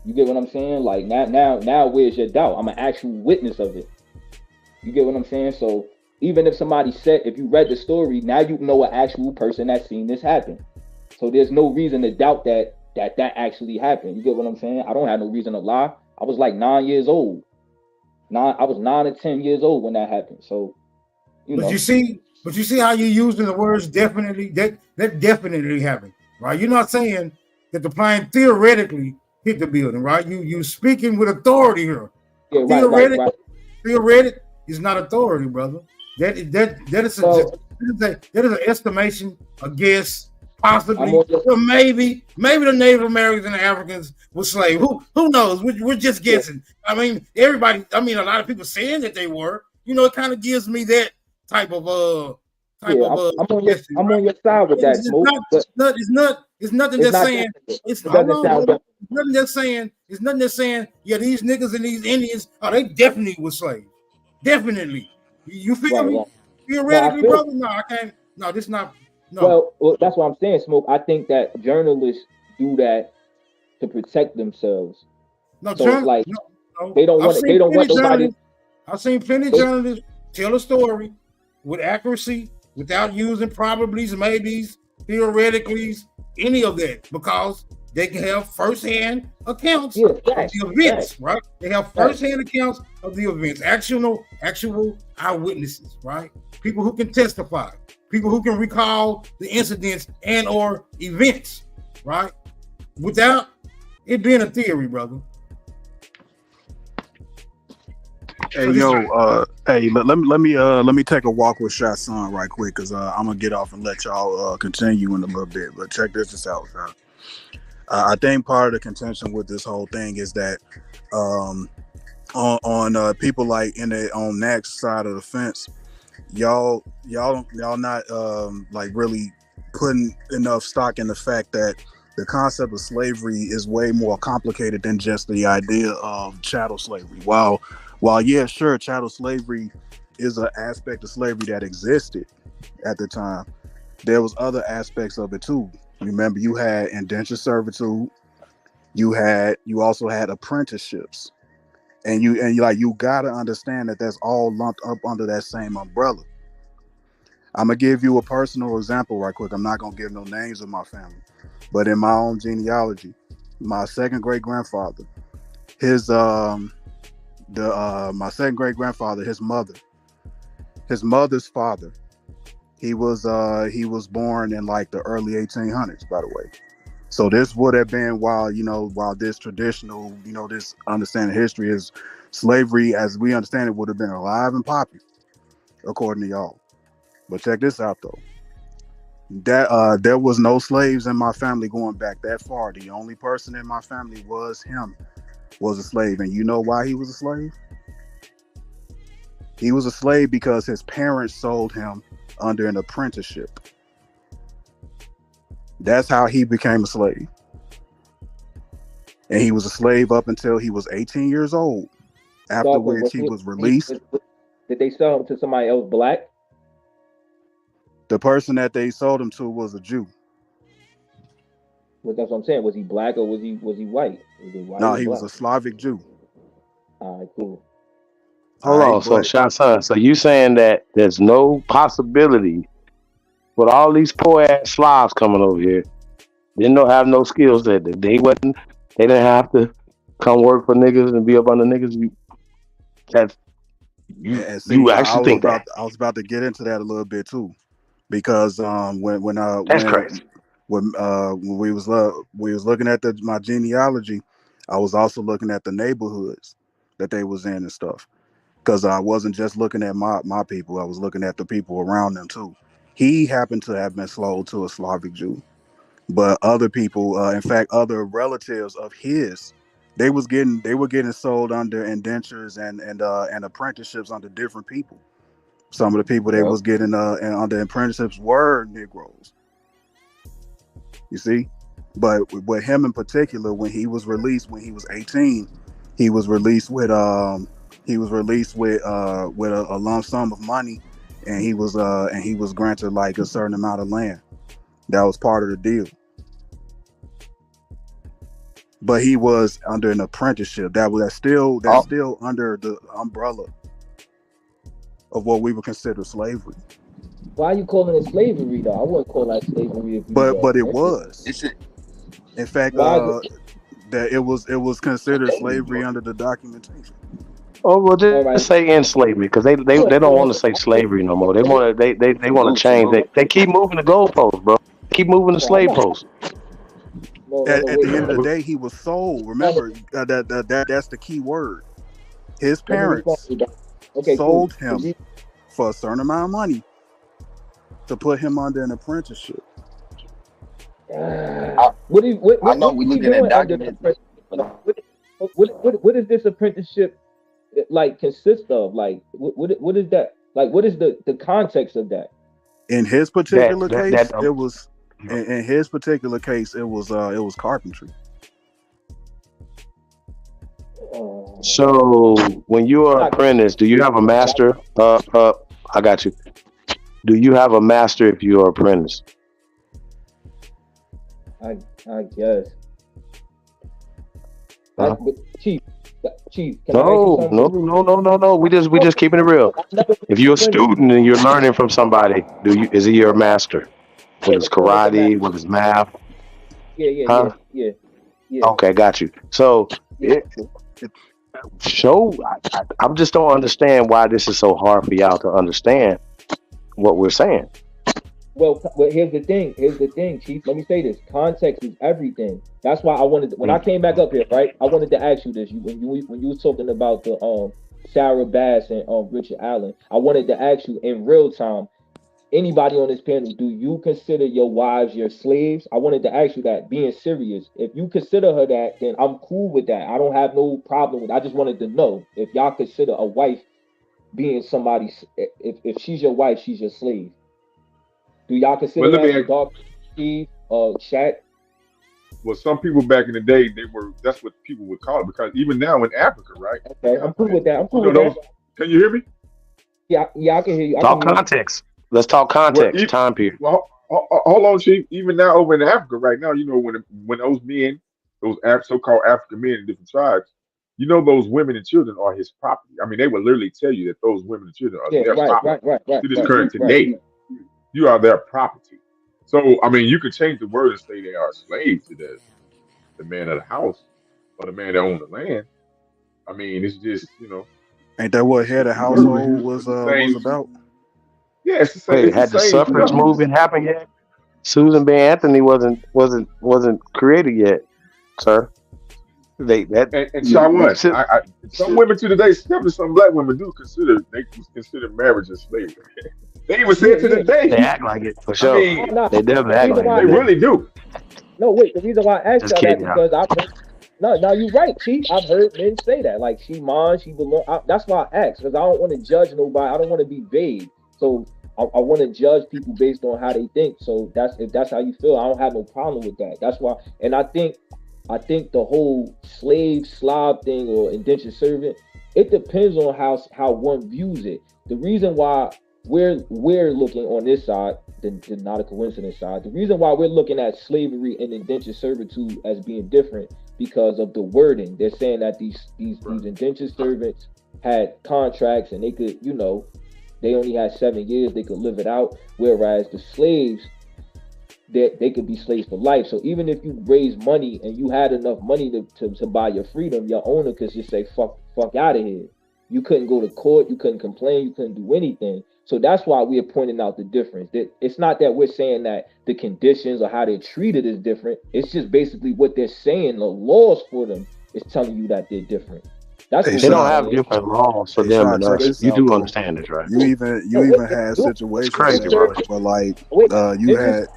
You get what I'm saying? Like now where's your doubt? I'm an actual witness of it. You get what I'm saying? So even if somebody said, if you read the story, now you know an actual person that's seen this happen. So there's no reason to doubt that actually happened. You get what I'm saying? I don't have no reason to lie. I was like 9 years old. I was 9 or 10 years old when that happened. So, you know. But you see how you're using the words definitely. That definitely happened, right? You're not saying that the plane theoretically hit the building, right? You speaking with authority here. Yeah, right. Theoretic is not authority, brother. That is an estimation, a guess. Possibly, or maybe the Native Americans and the Africans were slaves. Who knows? We're just guessing. I mean, a lot of people saying that they were. You know, it kind of gives me that type of I'm on your side with that, Smoke. It's nothing that's saying. It's nothing that's saying. Yeah, these niggas and these Indians, they definitely were slaves. Definitely. You feel me? Theoretically, brother. No, I can't. No, this not. No. Well, that's what I'm saying, Smoke. I think that journalists do that to protect themselves. No, so no. They don't want nobody. I've seen plenty of journalists tell a story with accuracy, without using probablys, maybes, theoretically, any of that, because they can have first-hand accounts of the events, right? They have first-hand accounts of the events, actual eyewitnesses, right? People who can testify. People who can recall the incidents and or events, right? Without it being a theory, brother. Hey, let me take a walk with Shot Son right quick, because I'm gonna get off and let y'all continue in a little bit. But check this out, man. I think part of the contention with this whole thing is that on people like on Nack's side of the fence, y'all not like really putting enough stock in the fact that the concept of slavery is way more complicated than just the idea of chattel slavery. While yeah, sure, chattel slavery is an aspect of slavery that existed at the time, there was other aspects of it too. Remember, you had indentured servitude, you also had apprenticeships. And you gotta understand that that's all lumped up under that same umbrella. I'm gonna give you a personal example right quick. I'm not gonna give no names of my family, but in my own genealogy, my second great grandfather, my second great grandfather, his mother, his mother's father. He was born in like the early 1800s, by the way. So this would have been while this traditional, this understanding history is slavery as we understand it would have been alive and popular, according to y'all. But check this out though. That there was no slaves in my family going back that far. The only person in my family was a slave. And you know why he was a slave? He was a slave because his parents sold him under an apprenticeship. That's how he became a slave. And he was a slave up until he was 18 years old, after which he was released. Did they sell him to somebody else black? The person that they sold him to was a Jew. Well, that's what I'm saying. Was he black or was he white? No, he was a Slavic Jew. All right, cool. Hold on, so Shashan, so you saying that there's no possibility with all these poor ass Slavs coming over here, didn't have no skills that they didn't have to come work for niggas and be up under niggas. You actually think that? I was about to get into that a little bit too, because when we was looking at my genealogy, I was also looking at the neighborhoods that they was in and stuff. Because I wasn't just looking at my people, I was looking at the people around them too. He happened to have been sold to a Slavic Jew, but other people, in fact, other relatives of his, they were getting sold under indentures and apprenticeships under different people. Some of the people they was getting under apprenticeships were Negroes. You see, but with him in particular, when he was released when he was 18, he was released with a lump sum of money, and he was granted like a certain amount of land. That was part of the deal. But he was under an apprenticeship. That's still under the umbrella of what we would consider slavery. Why are you calling it slavery though? I wouldn't call that slavery. But it was. In fact, that it was considered slavery under the documentation. Oh well, just say enslavement, because they don't want to say slavery no more. They want to change. They keep moving the goalposts, bro. Keep moving the slave posts. At the end of the day, he was sold. Remember that's the key word. His parents sold him for a certain amount of money to put him under an apprenticeship. What we looking at documents. What is this apprenticeship like consist of? Like what is that? Like what is the context of that? In his particular case, it was in his particular case it was carpentry. So when you are an apprentice, do you have a master? I got you. Do you have a master if you are apprentice? I guess. Chief. No. We just keeping it real. If you're a student and you're learning from somebody, is he your master? What is karate? What is math? Yeah. Okay, got you. So I just don't understand why this is so hard for y'all to understand what we're saying. Well, here's the thing, Chief. Let me say this: context is everything. That's why I wanted when I came back up here, right? I wanted to ask you this. When you was talking about the Sarah Bass and Richard Allen, I wanted to ask you in real time. Anybody on this panel, do you consider your wives your slaves? I wanted to ask you that, being serious. If you consider her that, then I'm cool with that. I don't have no problem with it. I just wanted to know if y'all consider a wife being somebody's, if she's your wife, she's your slave. Do y'all consider that dog, Steve, Shaq? Well, some people back in the day, that's what people would call it, because even now in Africa, right? Okay, I'm cool with that. Can you hear me? Yeah, I can hear you. Talk context. Let's talk context, time period. Well, hold on, Chief. Even now over in Africa right now, when those men, those so-called African men in different tribes, those women and children are his property. I mean, they would literally tell you that those women and children are their property. Right. To this current today, you are their property. So, I mean, you could change the word and say they are slaves to the man of the house or the man that owns the land. I mean, it's just, Ain't that what head of household was about? Yeah, Wait, it's the had the same suffrage stuff. movement happened yet? Susan B. Anthony wasn't created yet, sir. They that And Sean, what? should, Some women to today, some black women do consider marriage as slavery. They even say Yeah, it to yeah. this day. they act like it for I sure. mean, No, They definitely act reason like why it. they really do. no wait, the reason why I asked Just y'all that kidding, y'all. because I've heard no, you're right, Chief. I've heard men say that. Like she mine, she belong. That's why I asked, because I don't want to judge nobody. I don't want to be vague. So I want to judge people based on how they think. So if that's how you feel, I don't have no problem with that. That's why, and I think the whole slave slob thing or indentured servant, it depends on how one views it. The reason why we're looking on this side, the not a coincidence side. The reason why we're looking at slavery and indentured servitude as being different because of the wording. They're saying that these indentured servants had contracts and they could, they only had 7 years, they could live it out. Whereas the slaves, they could be slaves for life. So even if you raise money and you had enough money to buy your freedom, your owner could just say fuck out of here. You couldn't go to court, you couldn't complain, you couldn't do anything. So that's why we're pointing out the difference. That it's not that we're saying that the conditions or how they're treated is different. It's just basically what they're saying. The laws for them is telling you that they're different. That's They what don't we're have saying. different laws for Hey, them Sean, and check us. this You out do though. understand this, right? You even had It's situations crazy, bro. where like Wait, you this is had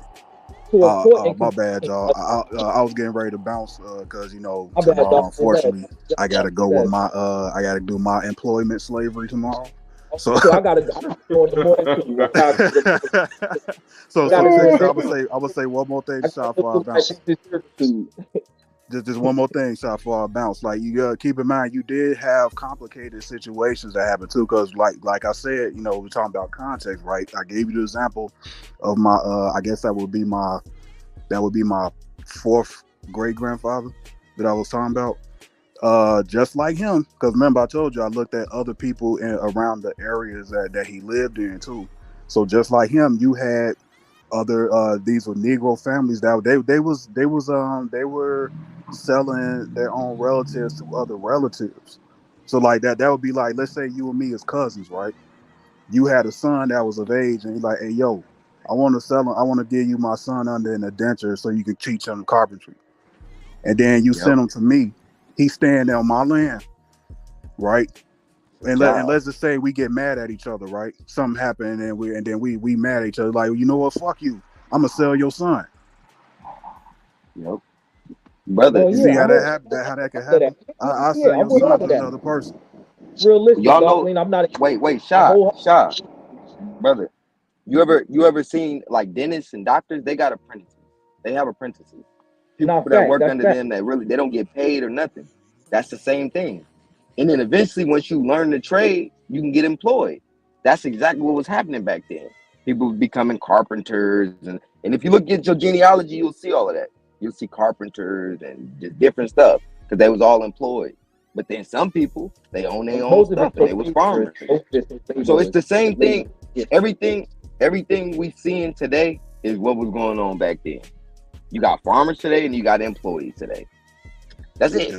to a court and my bad, y'all. I was getting ready to bounce because my bad, tomorrow, dog. unfortunately, I gotta go with Bad. my I gotta do my employment slavery tomorrow. So So I gotta go in the morning too. I gotta so gotta check do this out. this. I'm gonna say one more thing, I shot gotta for I do my bounce. indentured servitude. Just one more thing, shot for I bounce. Like you gotta keep in mind, you did have complicated situations that happened too, because like I said, we're talking about context, right? I gave you the example of my I guess that would be my fourth great grandfather that I was talking about. Just like him, because remember I told you I looked at other people around the areas that he lived in too. So just like him, you had other these were Negro families that they were selling their own relatives to other relatives. So like that would be like, let's say you and me as cousins, right? You had a son that was of age, and you're like, hey yo, I want to sell him. I want to give you my son under an indenture so you can teach him carpentry. And then you send him to me. He's staying on my land, right? And let's just say we get mad at each other, right? Something happened and then we mad at each other. Like, you know what? Fuck you. I'm gonna sell your son. Yep. Brother, You see how that happen? How that can happen? I sell your son to another person. Realistic, y'all dog. know. I'm not. Wait, Shaw, brother. You ever seen like dentists and doctors? They got apprentices. They have apprentices. People that work under them that really they don't get paid or nothing. That's the same thing. And then eventually, once you learn the trade, you can get employed. That's exactly what was happening back then. People becoming carpenters, and if you look at your genealogy, you'll see all of that. You'll see carpenters and just different stuff because they was all employed. But then some people, they own their own stuff and they was farmers. So it's the same thing. Everything we seeing today is what was going on back then. You got farmers today and you got employees today. That's it.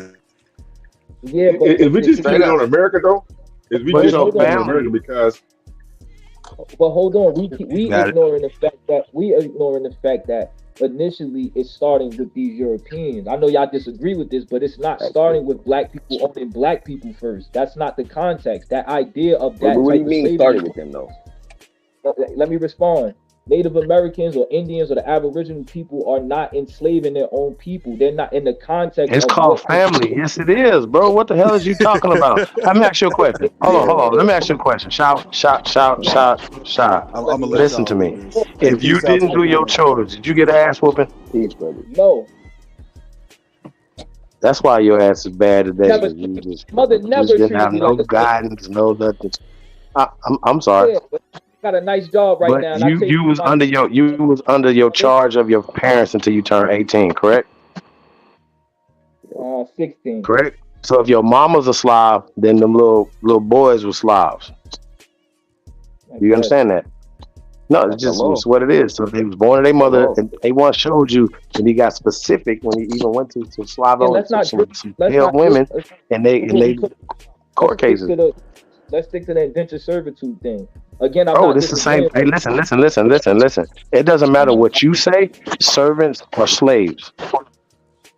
Yeah, but if we just keep it on America though, if we just keep it on America because. But hold on, we ignoring the fact that initially it's starting with these Europeans. I know y'all disagree with this, but it's not starting with black people owning black people first. That's not the context. That idea of that. What do you type mean of started with them though? Let me respond. Native Americans or Indians or the Aboriginal people are not enslaving their own people. They're not in the context. It's called family. Yes, it is, bro. What the hell is you talking about? Let me ask you a question. Hold on. Let me ask you a question. Shout. Listen to me. If you didn't do your chores, did you get an ass whooping? No. That's why your ass is bad today. Mother never didn't have no guidance, no nothing. I'm sorry. Yeah, got a nice job right now. But you was under your charge of your parents until you turned 18, correct? 16. Correct. So if your mama's a Slav, then them little boys were Slavs. You understand that? No, it's just it's what it is. So they was born to their mother, and they once showed you, and he got specific when he even went to some Slav some pale women, and they court cases. Let's stick to the indentured servitude thing. Again, I'm Oh, not this is the same. disagreeing. Hey, listen. It doesn't matter what you say. Servants or slaves.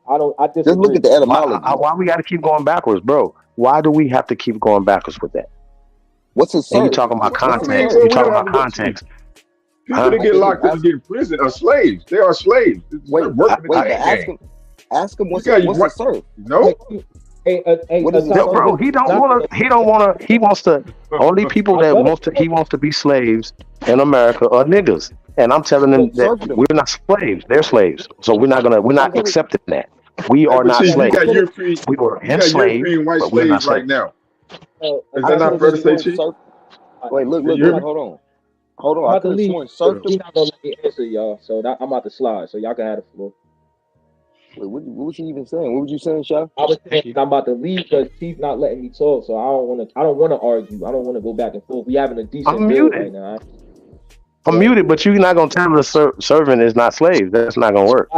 I Just look disagree. at the etymology. Why we got to keep going backwards, bro? Why do we have to keep going backwards with that? What's a And you serf? talking about What you mean? context? Well, You we don't talking have about to go cheap. context? People that get locked up and get in prison are slaves. They are slaves. They're working the Wait, but chain gang. ask him You what's got a serf? no. What is a No, serf? bro, he wants to. Only people that he wants to be slaves in America are niggas. And I'm telling them that we're not slaves. They're slaves. So we're not accepting that. We Hey, are but not Chief, slaves. We were you got enslaved, European white but we're not slaves right slaves. now. Is I that not told fair you to say, the Chief? serf. Wait, look, You hear me? hold I'm on. I about to could have leave. sworn serfdom. He's not gonna let me answer y'all, so I'm about to slide. So y'all can have the floor. Wait, what was you even saying? What was you saying, Shaw? I was saying I'm about to leave because Chief not letting me talk, so I don't want to argue. I don't want to go back and forth. We having a decent I'm build muted. right now. I'm muted, but you're not gonna tell us servant is not slave. That's not gonna work.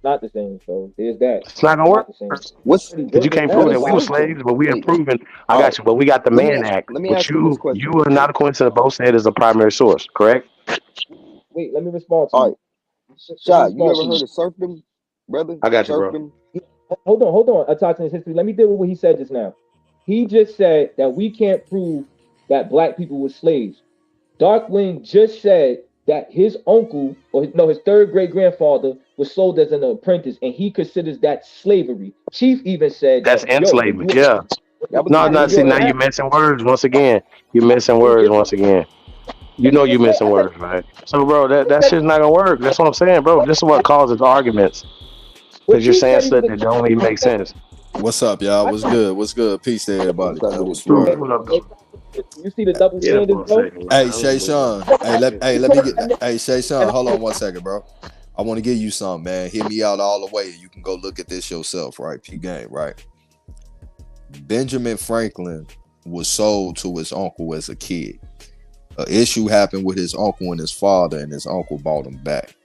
Not the same. So there's that. It's not gonna work. Not the same. Because you can't prove that we were slaves, but we have proven. I got you, but we got the Mann Act, let me which ask him this question. you are not a coincidence. Both said is a primary source, correct? Wait, let me respond to All you. right, Shaw, you ever heard of serfdom, brother? I got you, bro. Serfdom. Hold on. A talk in his history. Let me deal with what he said just now. He just said that we can't prove that black people were slaves. Darkwing just said that his uncle, his third great grandfather, was sold as an apprentice, and he considers that slavery. Chief even said That's that, enslavement. Yeah. No. See, now you're missing words once again. You're missing words once again. You know you're missing words, right? So, bro, that shit's not gonna work. That's what I'm saying, bro. This is what causes arguments because you're saying stuff that don't even make sense. What's up, y'all? What's good? What's good? Peace to everybody, man. What's the word? You see the double standards, bro? Hey, Shay Sean. Hey, Shay Sean. Hold on 1 second, bro. I want to give you something, man. Hear me out all the way. You can go look at this yourself, right? P game, right? Benjamin Franklin was sold to his uncle as a kid. An issue happened with his uncle and his father, and his uncle bought him back.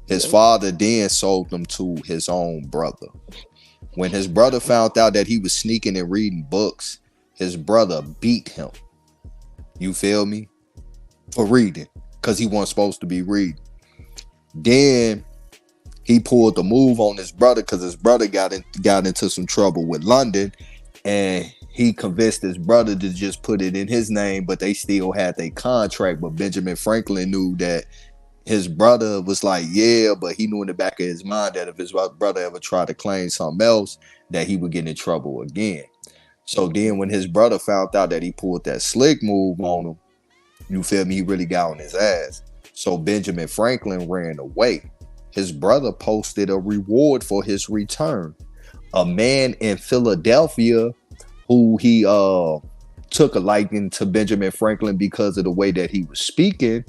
His father then sold them to his own brother. When his brother found out that he was sneaking and reading books, his brother beat him. You feel me? For reading, because he wasn't supposed to be reading. Then he pulled the move on his brother because his brother got into some trouble with London, and he convinced his brother to just put it in his name, but they still had their contract. But Benjamin Franklin knew that his brother was like, yeah, but he knew in the back of his mind that if his brother ever tried to claim something else, that he would get in trouble again. So then when his brother found out that he pulled that slick move on him, you feel me, he really got on his ass. So Benjamin Franklin ran away. His brother posted a reward for his return. A man in Philadelphia who he took a liking to Benjamin Franklin because of the way that he was speaking,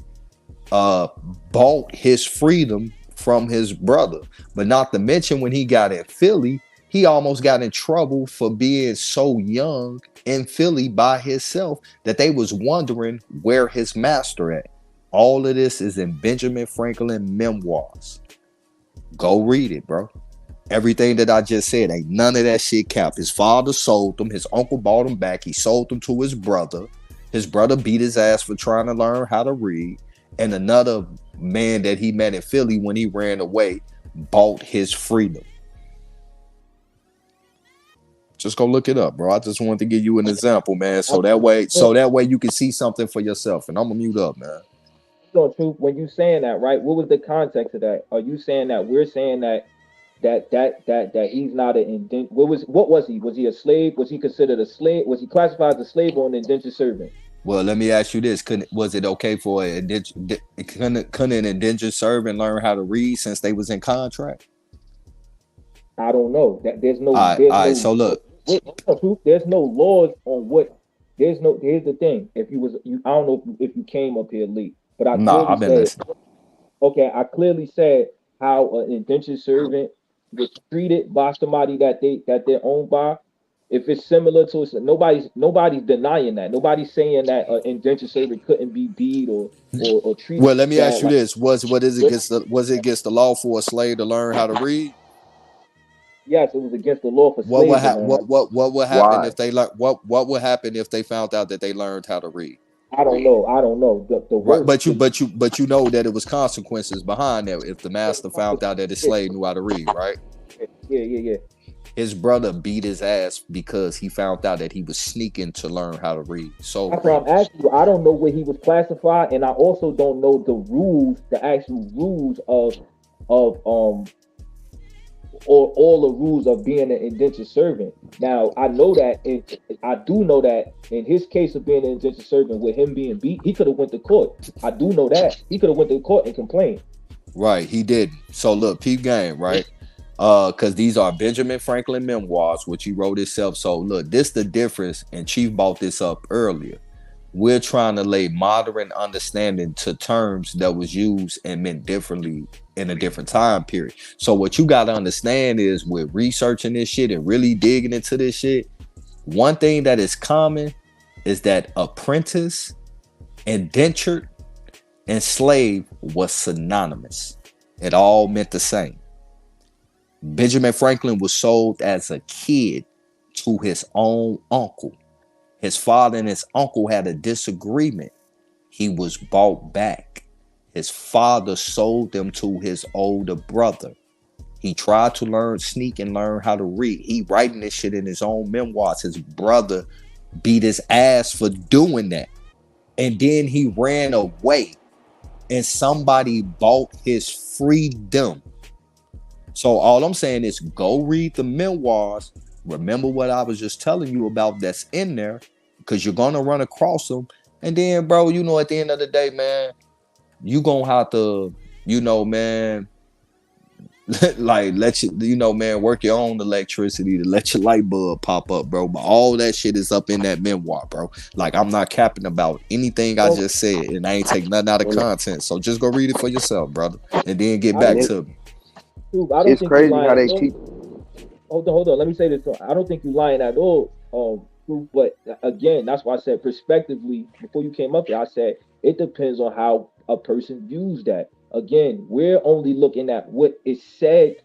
bought his freedom from his brother. But not to mention, when he got in Philly, he almost got in trouble for being so young in Philly by himself that they was wondering where his master at. All of this is in Benjamin Franklin memoirs. Go read it, bro. Everything that I just said, ain't none of that shit cap. His father sold him. His uncle bought him back. He sold him to his brother. His brother beat his ass for trying to learn how to read. And another man that he met in Philly when he ran away bought his freedom. Just go look it up, bro. I just wanted to give you an example, man. So that way you can see something for yourself. And I'm gonna mute up, man. No, Truth, when you saying that, right? What was the context of that? Are you saying that we're saying that he's not an indentured? What was he? Was he a slave? Was he considered a slave? Was he classified as a slave or an indentured servant? Well, let me ask you this: was it okay for couldn't an indentured servant learn how to read since they was in contract? I don't know. There's no. So look. There's no laws on what. Here's the thing. I don't know if you came up here late, but I've been listening. Okay, I clearly said how an indentured servant was treated by somebody that they're owned by. If it's similar to nobody's denying that. Nobody's saying that an indentured servant couldn't be beat or treated. Well, let me ask you this: was it against the law for a slave to learn how to read? Yes, it was against the law for slaves. What would happen if they what would happen if they found out that they learned how to read? I don't know. I don't know. The Right, worst. but you know that it was consequences behind that if the master found out that his slave knew how to read, right? Yeah. His brother beat his ass because he found out that he was sneaking to learn how to read. So That's why I'm asking you. I don't know where he was classified, and I also don't know the rules, the actual rules of or all the rules of being an indentured servant. Now I know that, I do know that in his case of being an indentured servant, with him being beat, he could have went to court. I do know that he could have went to court and complained. right, he didn't. So look, peep game, right? Because these are Benjamin Franklin memoirs, which he wrote himself. So look, this the difference, and Chief brought this up earlier. We're trying to lay modern understanding to terms that was used and meant differently in a different time period. So what you got to understand is, with researching this shit and really digging into this shit, one thing that is common is that apprentice, indentured, and slave was synonymous. It all meant the same. Benjamin Franklin was sold as a kid to his own uncle. His father and his uncle had a disagreement. He was bought back. His father sold them to his older brother. He tried to sneak and learn how to read. He writing this shit in his own memoirs. His brother beat his ass for doing that. And then he ran away, and somebody bought his freedom. So all I'm saying is, go read the memoirs. Remember what I was just telling you about that's in there, because you're going to run across them. And then, bro, you know, at the end of the day, man, you going to have to, you know, man, like let you know, man, work your own electricity to let your light bulb pop up, bro. But all that shit is up in that memoir, bro. Like, I'm not capping about anything I just said, and I ain't taking nothing out of content. So just go read it for yourself, brother, and then get back to me. It's crazy how they keep. Hold on. Let me say this. I don't think you're lying at all. But again, that's why I said prospectively, before you came up here, I said it depends on how a person views that. Again, we're only looking at what is said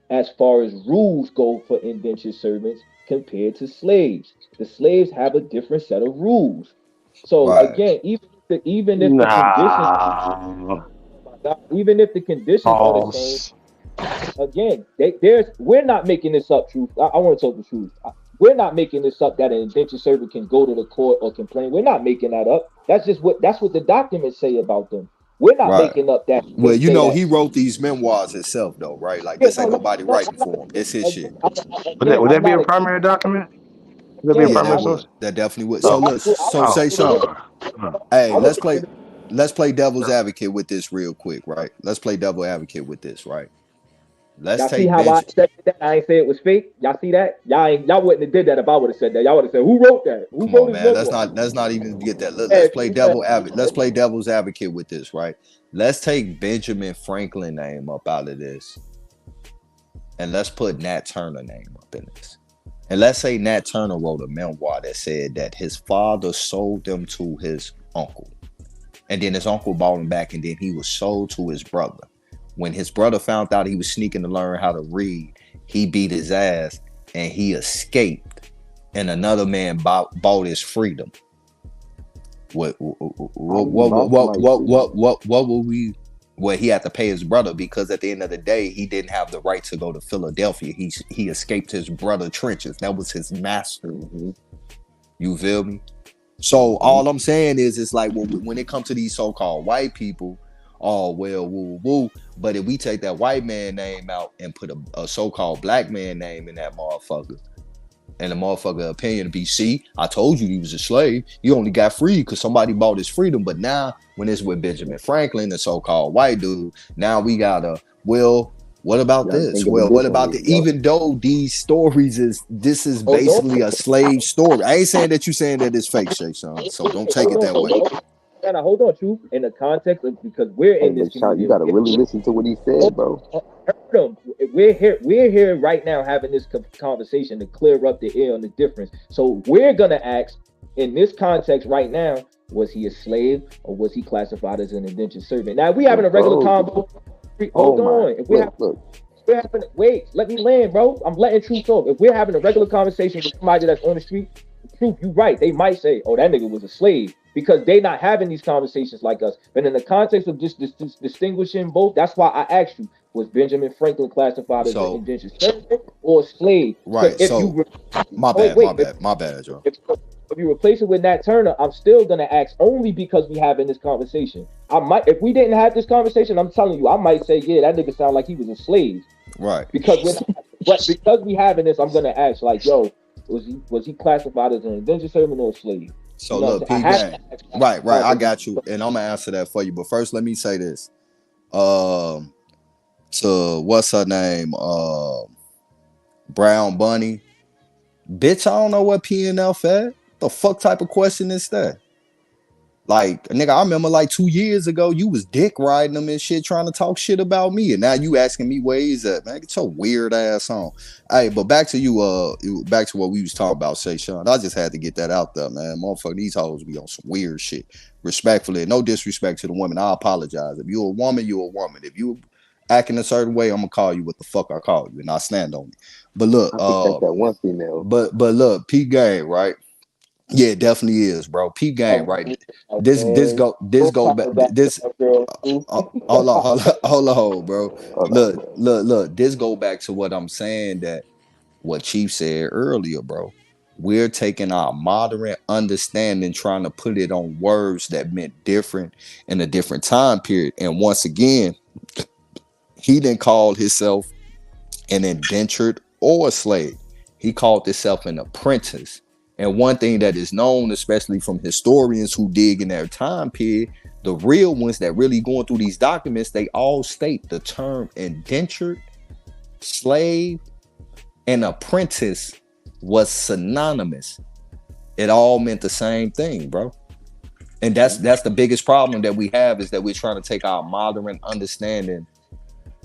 as far as rules go for indentured servants compared to slaves. The slaves have a different set of rules. So again, even if the conditions are the same, again, we're not making this up, Truth. I want to talk the truth. We're not making this up that an indentured servant can go to the court or complain. We're not making that up. That's what the documents say about them. We're not making up that. Well, you know, he wrote these memoirs himself, though, right? Like, this ain't nobody writing for him. It's his shit. Would that be a primary document? Would that be a primary source? That definitely would. So look, say something. Hey, let's play devil's advocate with this real quick, right? Let's play devil advocate with this, right? Y'all see how I said that? I ain't say it was fake. Y'all see that? Y'all wouldn't have did that if I would have said that. Y'all would have said, "Who wrote that? Who wrote man, let's not even get that. Let's play devil's advocate with this, right? Let's take Benjamin Franklin name up out of this, and let's put Nat Turner name up in this. And let's say Nat Turner wrote a memoir that said that his father sold them to his uncle, and then his uncle bought him back, and then he was sold to his brother. When his brother found out he was sneaking to learn how to read, he beat his ass and he escaped, and another man bought his freedom. What will we? Well, he had to pay his brother, because at the end of the day, he didn't have the right to go to Philadelphia. He escaped his brother trenches. That was his master. You feel me? So all I'm saying is, it's like when it comes to these so-called white people, oh well, woo woo. But if we take that white man name out and put a so-called black man name in that motherfucker, and the motherfucker opinion to be, see, I told you he was a slave. You only got free because somebody bought his freedom. But now, when it's with Benjamin Franklin, the so-called white dude, now we gotta, well, what about this? Well, what about the? Even though these stories this is basically a slave story. I ain't saying that you saying that it's fake, Shay Sean. So don't take it that way. Now, hold on, Truth. In the context of, because we're in this, you gotta really listen to what he said, bro. We're here right now having this conversation to clear up the air on the difference. So we're gonna ask, in this context right now, was he a slave or was he classified as an indentured servant? Now, if we having a regular convo, hold on. If we're having, wait, let me land, bro. I'm letting Truth talk. If we're having a regular conversation with somebody that's on the street, Truth, you right. They might say, "Oh, that nigga was a slave." because they not having these conversations like us. But in the context of just distinguishing both, that's why I asked you, was Benjamin Franklin classified as an indentured servant or a slave? Right. If So you my bad, Joe. If you replace it with Nat Turner, I'm still gonna ask only because we having this conversation. I might, if we didn't have this conversation, I'm telling you, I might say, yeah, that nigga sound like he was a slave. Right. Because because we having this, I'm gonna ask like, yo, was he classified as an indentured servant or a slave? So look, P gang. Right. I got you, and I'm gonna answer that for you. But first, let me say this. To what's her name? Brown Bunny. Bitch, I don't know what PNL fed. The fuck type of question is that? Like, nigga, I remember like 2 years ago, you was dick riding them and shit, trying to talk shit about me, and now you asking me where he's at, man. Get your weird ass on. Hey, but back to you, back to what we was talking about, Shay Sean. I just had to get that out there, man. Motherfucker, these hoes be on some weird shit. Respectfully, no disrespect to the women. I apologize. If you're a woman, you're a woman. If you acting a certain way, I'm gonna call you what the fuck I call you, and I stand on it. But look, that one female. But look, P game, right? Yeah, it definitely is, bro. P game, right? This go back. Hold on, bro. Look. This go back to what I'm saying, that what Chief said earlier, bro. We're taking our modern understanding, trying to put it on words that meant different in a different time period. And once again, he didn't call himself an indentured or a slave. He called himself an apprentice. And one thing that is known, especially from historians who dig in their time period, the real ones that really going through these documents, they all state the term indentured, slave, and apprentice was synonymous. It all meant the same thing, bro. And that's the biggest problem that we have, is that we're trying to take our modern understanding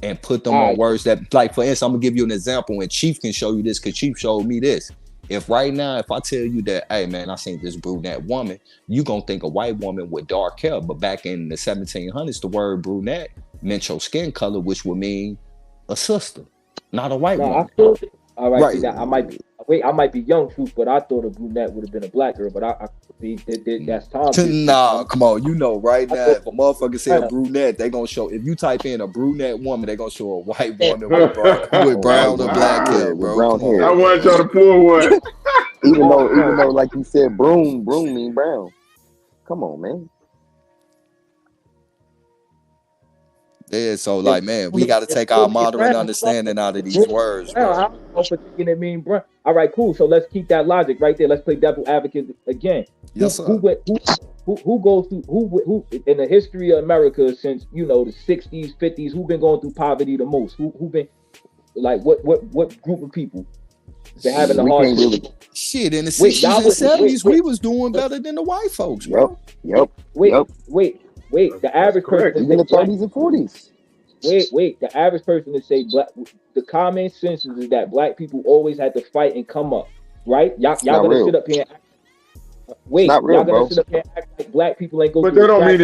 and put them on words that, like, for instance, I'm gonna give you an example, and Chief can show you this because Chief showed me this. If right now, if I tell you that, hey man, I seen this brunette woman, you gonna think a white woman with dark hair. But back in the 1700s, the word brunette meant your skin color, which would mean a sister, not a white woman. All right, see that I might be young, Truth, but I thought a brunette would have been a black girl. But that's Tom. Nah, come on, you know, right now, if a motherfucker say a brunette, they gonna show. If you type in a brunette woman, they gonna show a white woman with brown or black hair, bro. Brown hair. I want y'all to pull one. even though, like you said, broom mean brown. Come on, man. Yeah, so like, man, we got to take our modern understanding out of these words, bro. I don't know for thinking it mean brown. All right, cool. So let's keep that logic right there. Let's play devil advocate again. Yes, sir. Who goes through who in the history of America since the 60s, 50s? Who been going through poverty the most? Who been like what group of people been having the hardest? Shit, in the 60s and 70s, we was doing better than the white folks, bro. Yep. Wait, the average person in the 30s and 40s. Wait, the average person to say black, the common sense is that black people always had to fight and come up, right? Y'all gonna sit up here and act, y'all gonna sit up here and act like black people ain't go. But that don't mean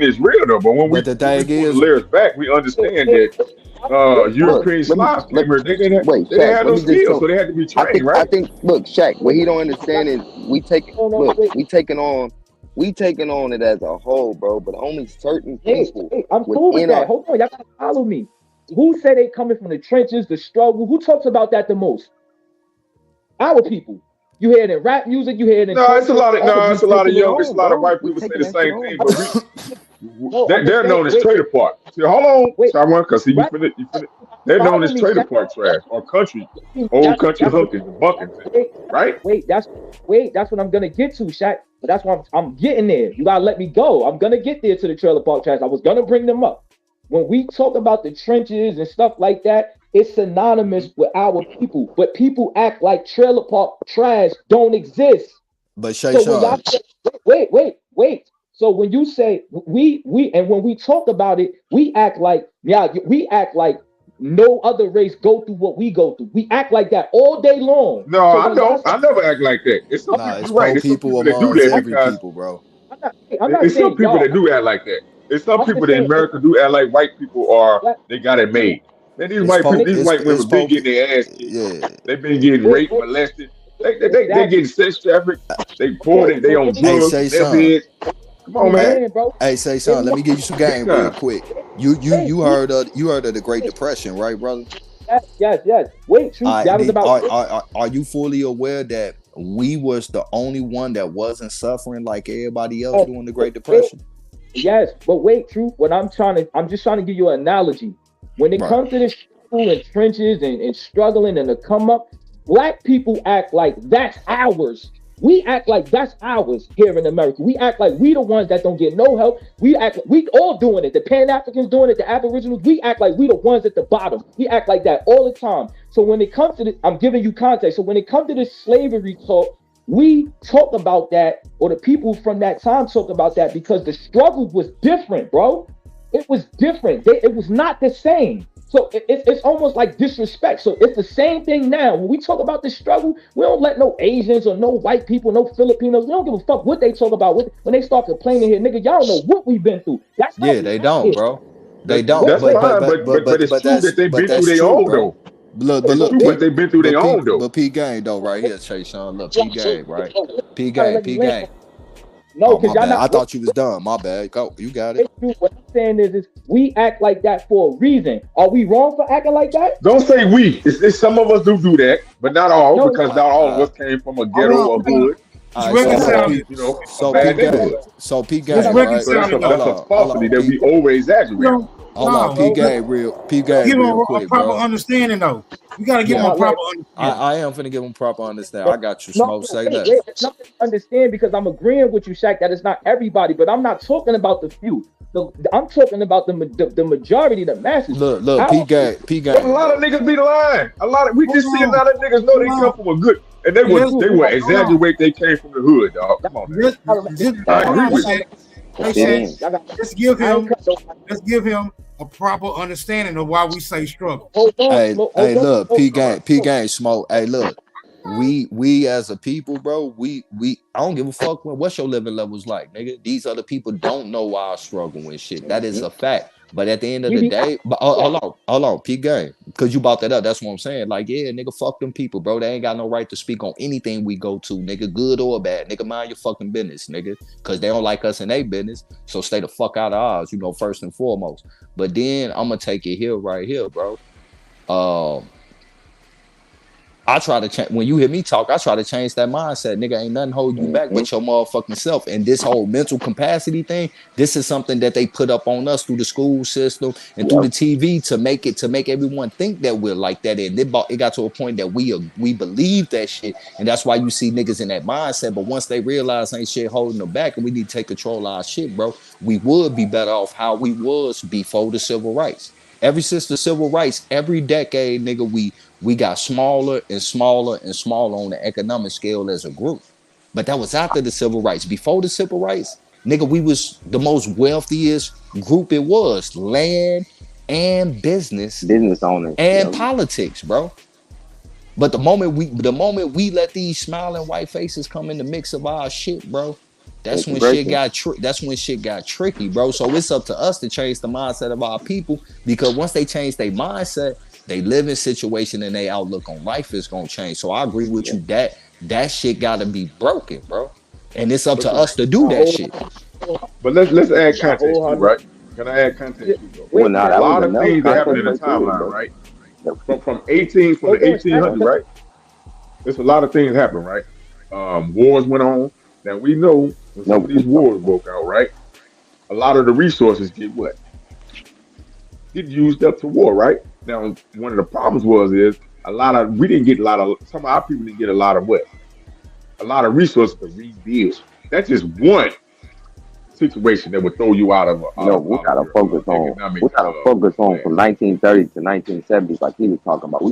it's real though. But when we put the lyrics back, we understand that European Slavs came here. They didn't have no skills, so they had to be trained, right? I think, look, Shaq, what he don't understand is we taking on it as a whole, bro. But only certain people. Hey, I'm cool with that. Hold on, y'all gotta follow me. Who said they coming from the trenches, the struggle? Who talks about that the most? Our people. You hear it in rap music. You hear it in it's a lot of young, it's a lot of white people say the same thing, but they're known as trailer park. See, hold on, someone, because you finna. They're known as trailer park trash or old country hookers and buckets, right? That's what I'm gonna get to, Shaq. But that's why I'm getting there. You gotta let me go. I'm gonna get there to the trailer park trash. I was gonna bring them up. When we talk about the trenches and stuff like that, it's synonymous with our people. But people act like trailer park trash don't exist. But Shay Sean. Wait. So when you say we and when we talk about it, we act like no other race go through what we go through. We act like that all day long. No, I don't. I never act like that. It's some people, right? It's people that do that every people, bro. It's some people that do act like that. It's some people that in America do act like white people are. They got it made. Man, these white women been getting their ass kicked. Yeah. They've been getting raped, molested. They getting sex trafficked. They poor, they on Hey, drugs, say their son. beds. Come on, man. Hey, say son. Let me give you some game real quick. You heard of the Great Depression, right, brother? Yes. Wait, Truth. That was about. Are you fully aware that we was the only one that wasn't suffering like everybody else during the Great Depression? Yes, but wait, Truth. I'm just trying to give you an analogy. When it comes to this school and trenches and struggling and to come up, black people act like that's ours. We act like that's ours here in America. We act like we the ones that don't get no help. We act like we all doing it. The Pan-Africans doing it, the Aboriginals. We act like we the ones at the bottom. We act like that all the time. So when it comes to this, I'm giving you context. So when it comes to this slavery talk, we talk about that, or the people from that time talk about that because the struggle was different, bro. It was different. It was not the same. So it's almost like disrespect. So it's the same thing now. When we talk about the struggle, we don't let no Asians or no white people, no Filipinos, we don't give a fuck what they talk about. When they start complaining here, nigga, y'all don't know what we've been through. That's they don't, bro. They don't. That's fine, but it's true that they've been through their own, though. Look, but they've been through their own, though. But P game though, right here, Chase Sean. Look, P game, right? P game. No, because y'all not. I thought you was done. My bad. Go, you got it. What I'm saying is we act like that for a reason. Are we wrong for acting like that? Don't say we. It's some of us do that, but not all, because not all of us came from a ghetto or hood. So P game, right? That's a falsity that we over exaggerate. Hold on, P game real quick, a proper understanding though. You gotta give him a proper understanding. I am finna give him proper understanding. I got you, Smoke. Say that. It's not to understand because I'm agreeing with you, Shaq, that it's not everybody, but I'm not talking about the few. I'm talking about the majority, the masses. Look, P game. A lot of niggas be lying. We just see a lot of niggas know they come from a good, and they would exaggerate they came from the hood, dog. Come on, man. I agree with you. Let's give him a proper understanding of why we say struggle. Hey, look, P gang, Smoke. Hey, look, we as a people, bro, we I don't give a fuck what's your living levels like, nigga. These other people don't know why I struggle and shit. That is a fact. But at the end of the day, hold on, P gang, because you brought that up. That's what I'm saying. Like, yeah, nigga, fuck them people, bro. They ain't got no right to speak on anything we go to, nigga, good or bad. Nigga, mind your fucking business, nigga, because they don't like us in their business. So stay the fuck out of ours, first and foremost. But then I'm gonna take it here, right here, bro. I try to change. When you hear me talk, I try to change that mindset. Nigga, ain't nothing holding you back but your motherfucking self. And this whole mental capacity thing, this is something that they put up on us through the school system and through the TV to make everyone think that we're like that. And it got to a point that we believe that shit. And that's why you see niggas in that mindset. But once they realize ain't shit holding them back and we need to take control of our shit, bro, we would be better off how we was before the civil rights. Ever since the civil rights, every decade, nigga, we got smaller and smaller and smaller on the economic scale as a group. But that was after the civil rights. Before the civil rights, nigga, we was the most wealthiest group it was. Land and business owners and politics, bro. But the moment we let these smiling white faces come in the mix of our shit, bro, that's when shit got tricky, bro. So it's up to us to change the mindset of our people, because once they change their mindset, they living situation and their outlook on life is gonna change. So I agree with you that shit gotta be broken, bro. And it's up to us to do that shit. But let's add context too, right? Can I add context too? A lot of things that happen in the timeline, right? From the 1800s, right? There's a lot of things happen, right? Wars went on. Now we know when some of these wars broke out, right? A lot of the resources get used up to war, right? Now, one of the problems is we didn't get some of our people didn't get a lot of resources to rebuild. That's just one situation that would throw you out of. We gotta focus on from 1930 to 1970s, like he was talking about.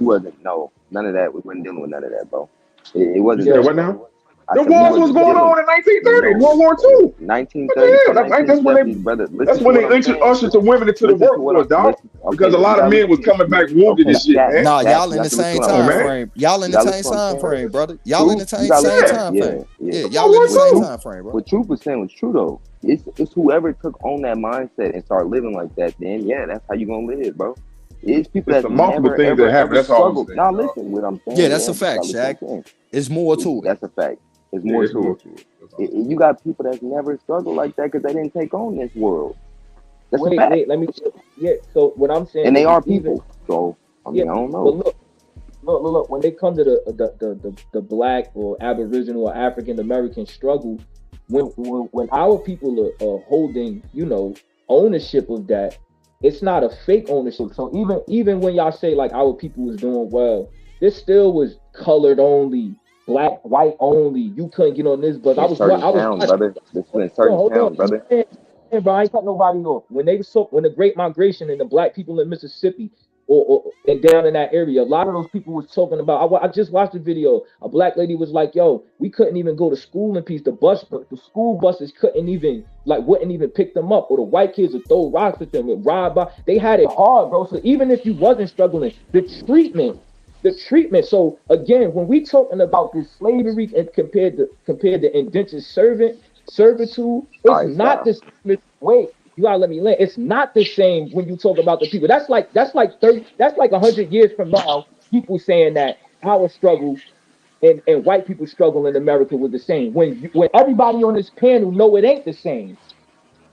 None of that. We weren't dealing with none of that, bro. It wasn't. Yeah, what now? The wars was going on in 1930, World War II. 1930. That's when they ushered the women into the workforce, dog. Because a lot of men was coming back wounded and shit, man. Nah, y'all in the same time frame. Y'all in the same time frame, brother. Y'all in the same time frame. Yeah, y'all in the same time frame, bro. What Truth was saying was true though. It's whoever took on that mindset and started living like that, then that's how you gonna live, bro. It's people that multiple things that happen. That's all. Now listen, what I'm saying. Yeah, that's a fact, Shaq. It's more to it. That's a fact. It's Yeah, more it's to it. to it. You got people that's never struggled like that because they didn't take on this world. That's a Wait, fact. let me. Yeah. So what I'm saying And they is are even people. So I yeah, mean, I don't but know. look. When they come to the black or Aboriginal or African American struggle, when our people are holding, ownership of that, it's not a fake ownership. So even when y'all say like our people was doing well, this still was colored only, black, white only. You couldn't get on this bus. I In was certain watching. towns, brother. This is in certain Hold towns, on. brother. Hey, bro, I ain't cut nobody off. When the Great Migration and the black people in Mississippi and down in that area, a lot of those people was talking about. I just watched a video. A black lady was like, "Yo, we couldn't even go to school in peace. The school buses couldn't even wouldn't even pick them up, or the white kids would throw rocks at them and ride by. They had it hard, bro. So even if you wasn't struggling, the treatment. So again, when we talking about this slavery and compared to indentured servitude, it's not the same. Wait, you gotta let me land. It's not the same when you talk about the people. That's like 100 years from now, people saying that our struggle and white people struggle in America was the same. When everybody on this panel know it ain't the same.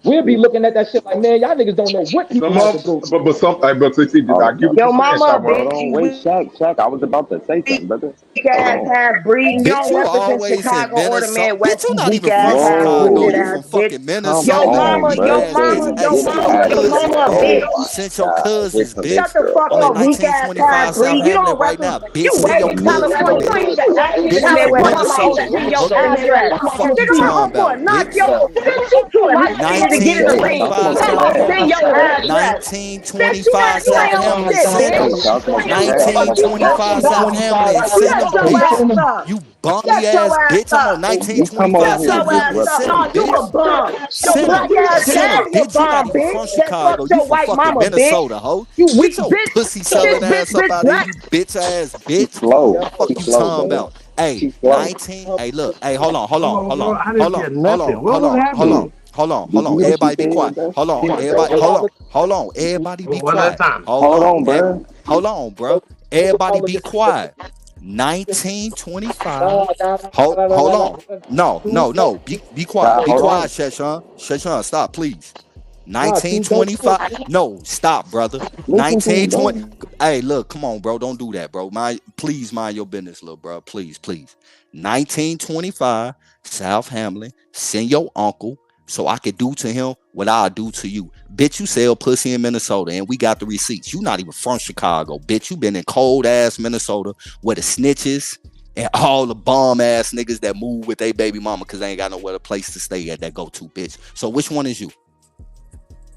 We'll be looking at that shit like, man, y'all niggas don't know what people Some have to of, go through. but some, but see, I get what Yo, you're saying, mama, Shop. hold on, wait, Shaq. I was about to say something, brother. Weak ass half breed. You Bitch, don't you represent always in Chicago or the Minnesota. Bitch, Midwest. you You not weak even ass from half Chicago. breeded You ass from bitch. fucking Come Yo, Minnesota, you on, mama, weak bro. yo, ass bitch. mama, Hey, Hey, yo, get send him your mama, out of yo, here. cousins, mama, bitch. Oh bitch. my Send your God, get cousins, him bitch. Shut the here. fuck I'm in up, weak ass half 1925 South breed. You Hamlet don't right now, represent. bitch. You Send way your in cousins, California. You bitch. ain't even active in Bitch, the you from Midwest. Mama, oh, Minnesota, send little your hooker. address. Fuck you Nigga, my talking uncle about, knock bitch. yo. Bitch, you too light skinned to get in the ring. 1925 Mama, South send Hamlet. your address. Bitch, you 1925 ain't South on Hamlet. shit, Send them. Hey, bitch. stop smoking crack. Stop smoking crack. 1925 South Hamlet. Send Shut them, your bitch. ass up. You bummy Shut your ass ass bitch. I'm on up. You come over 1925 Shut here South your and ass Hamlet. up. Send disrupt. No, them, you a bitch. bum. Your Send black them. ass Send them, daddy a bitch. You not bum, even bitch. from That Chicago. fucked You your from white fucking mama, bitch. Minnesota, ho. You Get weak your bitch. pussy This selling ass up bitch out here, black. you bitch ass She bitch. slow. Fuck She you slow, talking brother. about. Hey, She slow. 19. Hey, look. Hey, hold on, hold Hold on, on, hold bro. on, I didn't hold on, get hold nothing. on, What hold was on, hold on, happening? hold on, hold You on. know she Everybody be said, quiet. bro. Hold on, She everybody. said, Hold on. Everybody be One at a quiet. time. Hold hold on. on, bro. Hold on, bro. Everybody be quiet. 1925. Hold on. No. Be quiet. Nah, Be hold quiet, on. Sheshan. Sheshan, stop, please. Nah, keep going. 1925. No, stop, brother. Listen to him, 1920. bro. Hey, look, come on, bro. Don't do that, bro. Please mind your business, little bro. Please. 1925, South Hamlin. Send your uncle so I could do to him what I do to you. Bitch, you sell pussy in Minnesota and we got the receipts. You not even from Chicago, bitch. You been in cold ass Minnesota where the snitches and all the bomb ass niggas that move with their baby mama because they ain't got nowhere to place to stay at that go to, bitch. So which one is you?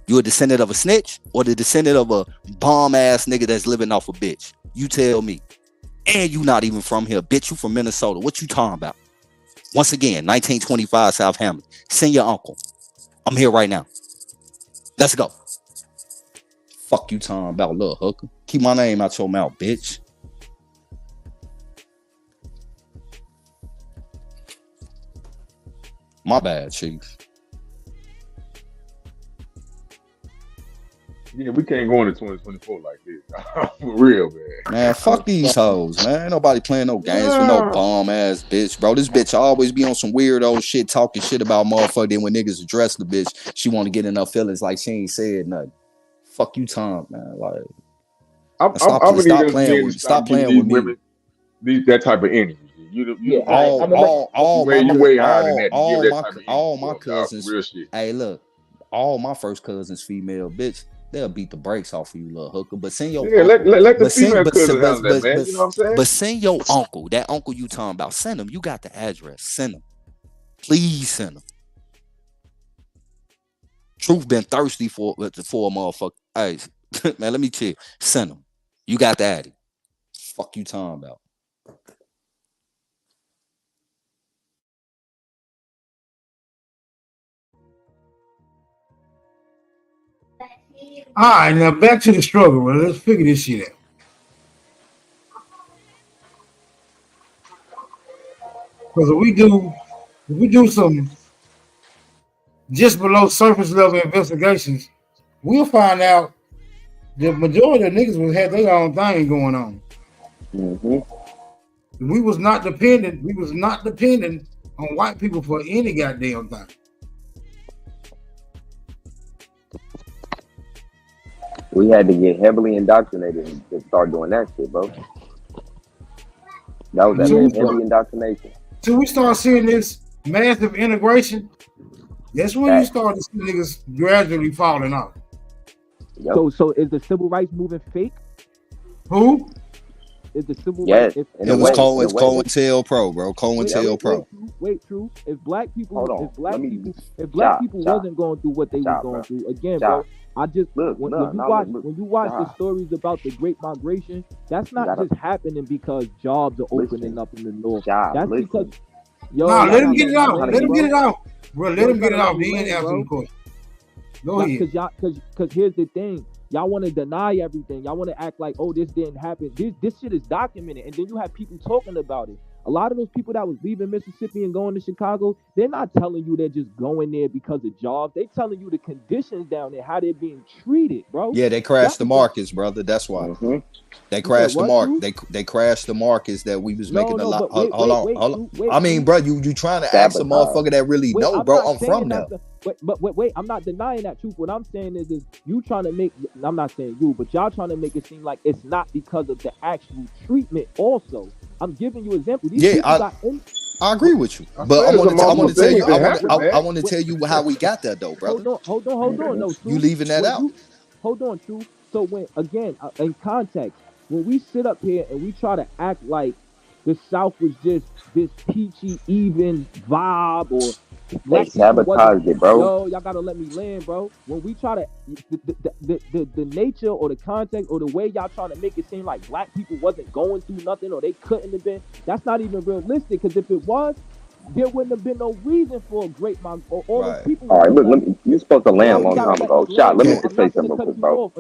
You a descendant of a snitch or the descendant of a bomb ass nigga that's living off a bitch? You tell me. And you not even from here, bitch. You from Minnesota. What you talking about? Once again, 1925 South Hamlin. Send your uncle. I'm here right now. Let's go. Fuck you talking about, little hooker. Keep my name out your mouth, bitch. My bad, Chief. Yeah, we can't go into 2024 like this. For real, man. Man, fuck these hoes, man. Ain't nobody playing no games with no bomb ass bitch, bro. This bitch always be on some weirdo shit, talking shit about motherfucker. Then when niggas address the bitch, she want to get in her feelings like she ain't said nothing. Fuck you, Tom, man. Like, I'm gonna need stop us playing men to with, stop stop giving playing these with me. women that type of energy. Yeah, You all right. I'm gonna let you way higher than that to give that type of energy all to my them, dog. Some cousins. real shit. Hey, look, all my first cousins, female, bitch. They'll beat the brakes off of you, little hooker. But send your Yeah, uncle. let the But send, female cousins handle that, man. You know what I'm saying? but send your uncle. That uncle you talking about. Send him. You got the address. Send him. Please send him. Truth been thirsty for a motherfucker. Hey, man, let me chill. Send him. You got the addy. Fuck you talking about. All right, now back to the struggle. Well, let's figure this shit out. Because if we do some just below surface level investigations, we'll find out the majority of niggas was had their own thing going on. Mm-hmm. We was not dependent on white people for any goddamn thing. We had to get heavily indoctrinated to start doing that shit, bro. That was that heavy indoctrination. Till we start seeing this massive integration, that's when you start to see niggas gradually falling off. Yep. So is the civil rights movement fake? Who? Is the civil rights? It was COINTELPRO, bro. COINTELPRO. Wait, true. If black people, if Chop, black people wasn't going through what they was going through, again, bro. I just when you watch the stories about the Great Migration, that's not just happening because jobs are opening up in the north. That's because let him get it out. Let him get it out, bro. Let him get it out. They ain't asking the question. Go ahead. Because here's the thing. Y'all want to deny everything. Y'all want to act like, oh, this didn't happen. This shit is documented. And then you have people talking about it. A lot of those people that was leaving Mississippi and going to Chicago, they're not telling you they're just going there because of jobs. They telling you the conditions down there, how they're being treated, bro. Yeah, they crashed the markets, brother. That's why. They crashed the market. They crashed the markets that we was making a lot. Hold on. I mean, bro, you trying to ask a motherfucker that really know, bro. I'm from there. But wait, I'm not denying that truth. What I'm saying is you trying to make, I'm not saying you, but y'all trying to make it seem like it's not because of the actual treatment also. I'm giving you an example. I agree with you, but I want to tell you. I want to tell you how we got there, though, brother. Hold on. No, you leaving that out? Hold on, true. So when again in context, when we sit up here and we try to act like the South was just this peachy even vibe or they sabotaged it, bro. Yo, y'all gotta let me land, bro. When we try to the nature or the context or the way y'all trying to make it seem like black people wasn't going through nothing or they couldn't have been, that's not even realistic. Because if it was, there wouldn't have been no reason for a great mom or all those people. All right, look, you supposed to land a long time ago. Shot, let me just say something real quick, bro.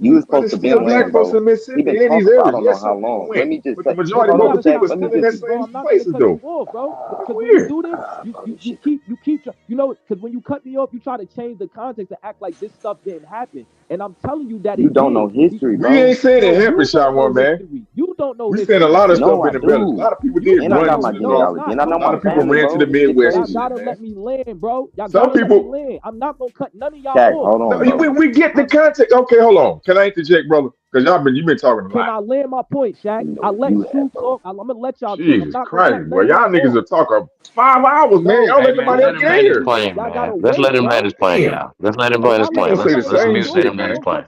You was supposed to be a land, bro. He been talking for I don't know how long. Let me just say, the majority of the people still in that same places, though. Because when you do this, you keep, you know, because when you cut me off, you try to change the context and act like this stuff didn't happen. And I'm telling you that you don't know history, bro. We ain't saying it happened, Shot One, man. You don't know. We said a lot of stuff in the village. A lot of people did run. And I know my people ran to the Midwest. Y'all gotta let me land, bro. Some people. I'm not gonna cut none of y'all off. Hold on, we get the context. Okay, hold on. Can I interject, brother? Because you've been talking a lot. Can I land my point, Shaq? I let you talk. I'm gonna let y'all. Jesus Christ, boy, y'all niggas are talking 5 hours, man. Y'all let nobody else get here. Let's let him land his plane, y'all. Let's let him land his plane. Let's let him land his plane.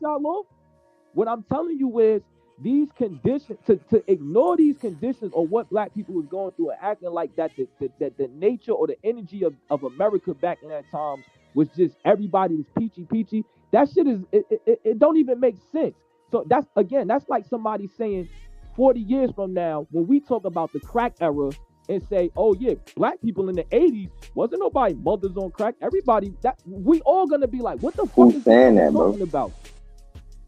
What I'm telling you is these conditions, to ignore these conditions or what black people was going through and acting like that the nature or the energy of America back in that time was just everybody was peachy. That shit is it don't even make sense. So that's like somebody saying 40 years from now, when we talk about the crack era and say, oh yeah, black people in the 80s, wasn't nobody mothers on crack. Everybody, that we all gonna be like, what the fuck is this nigga talking about?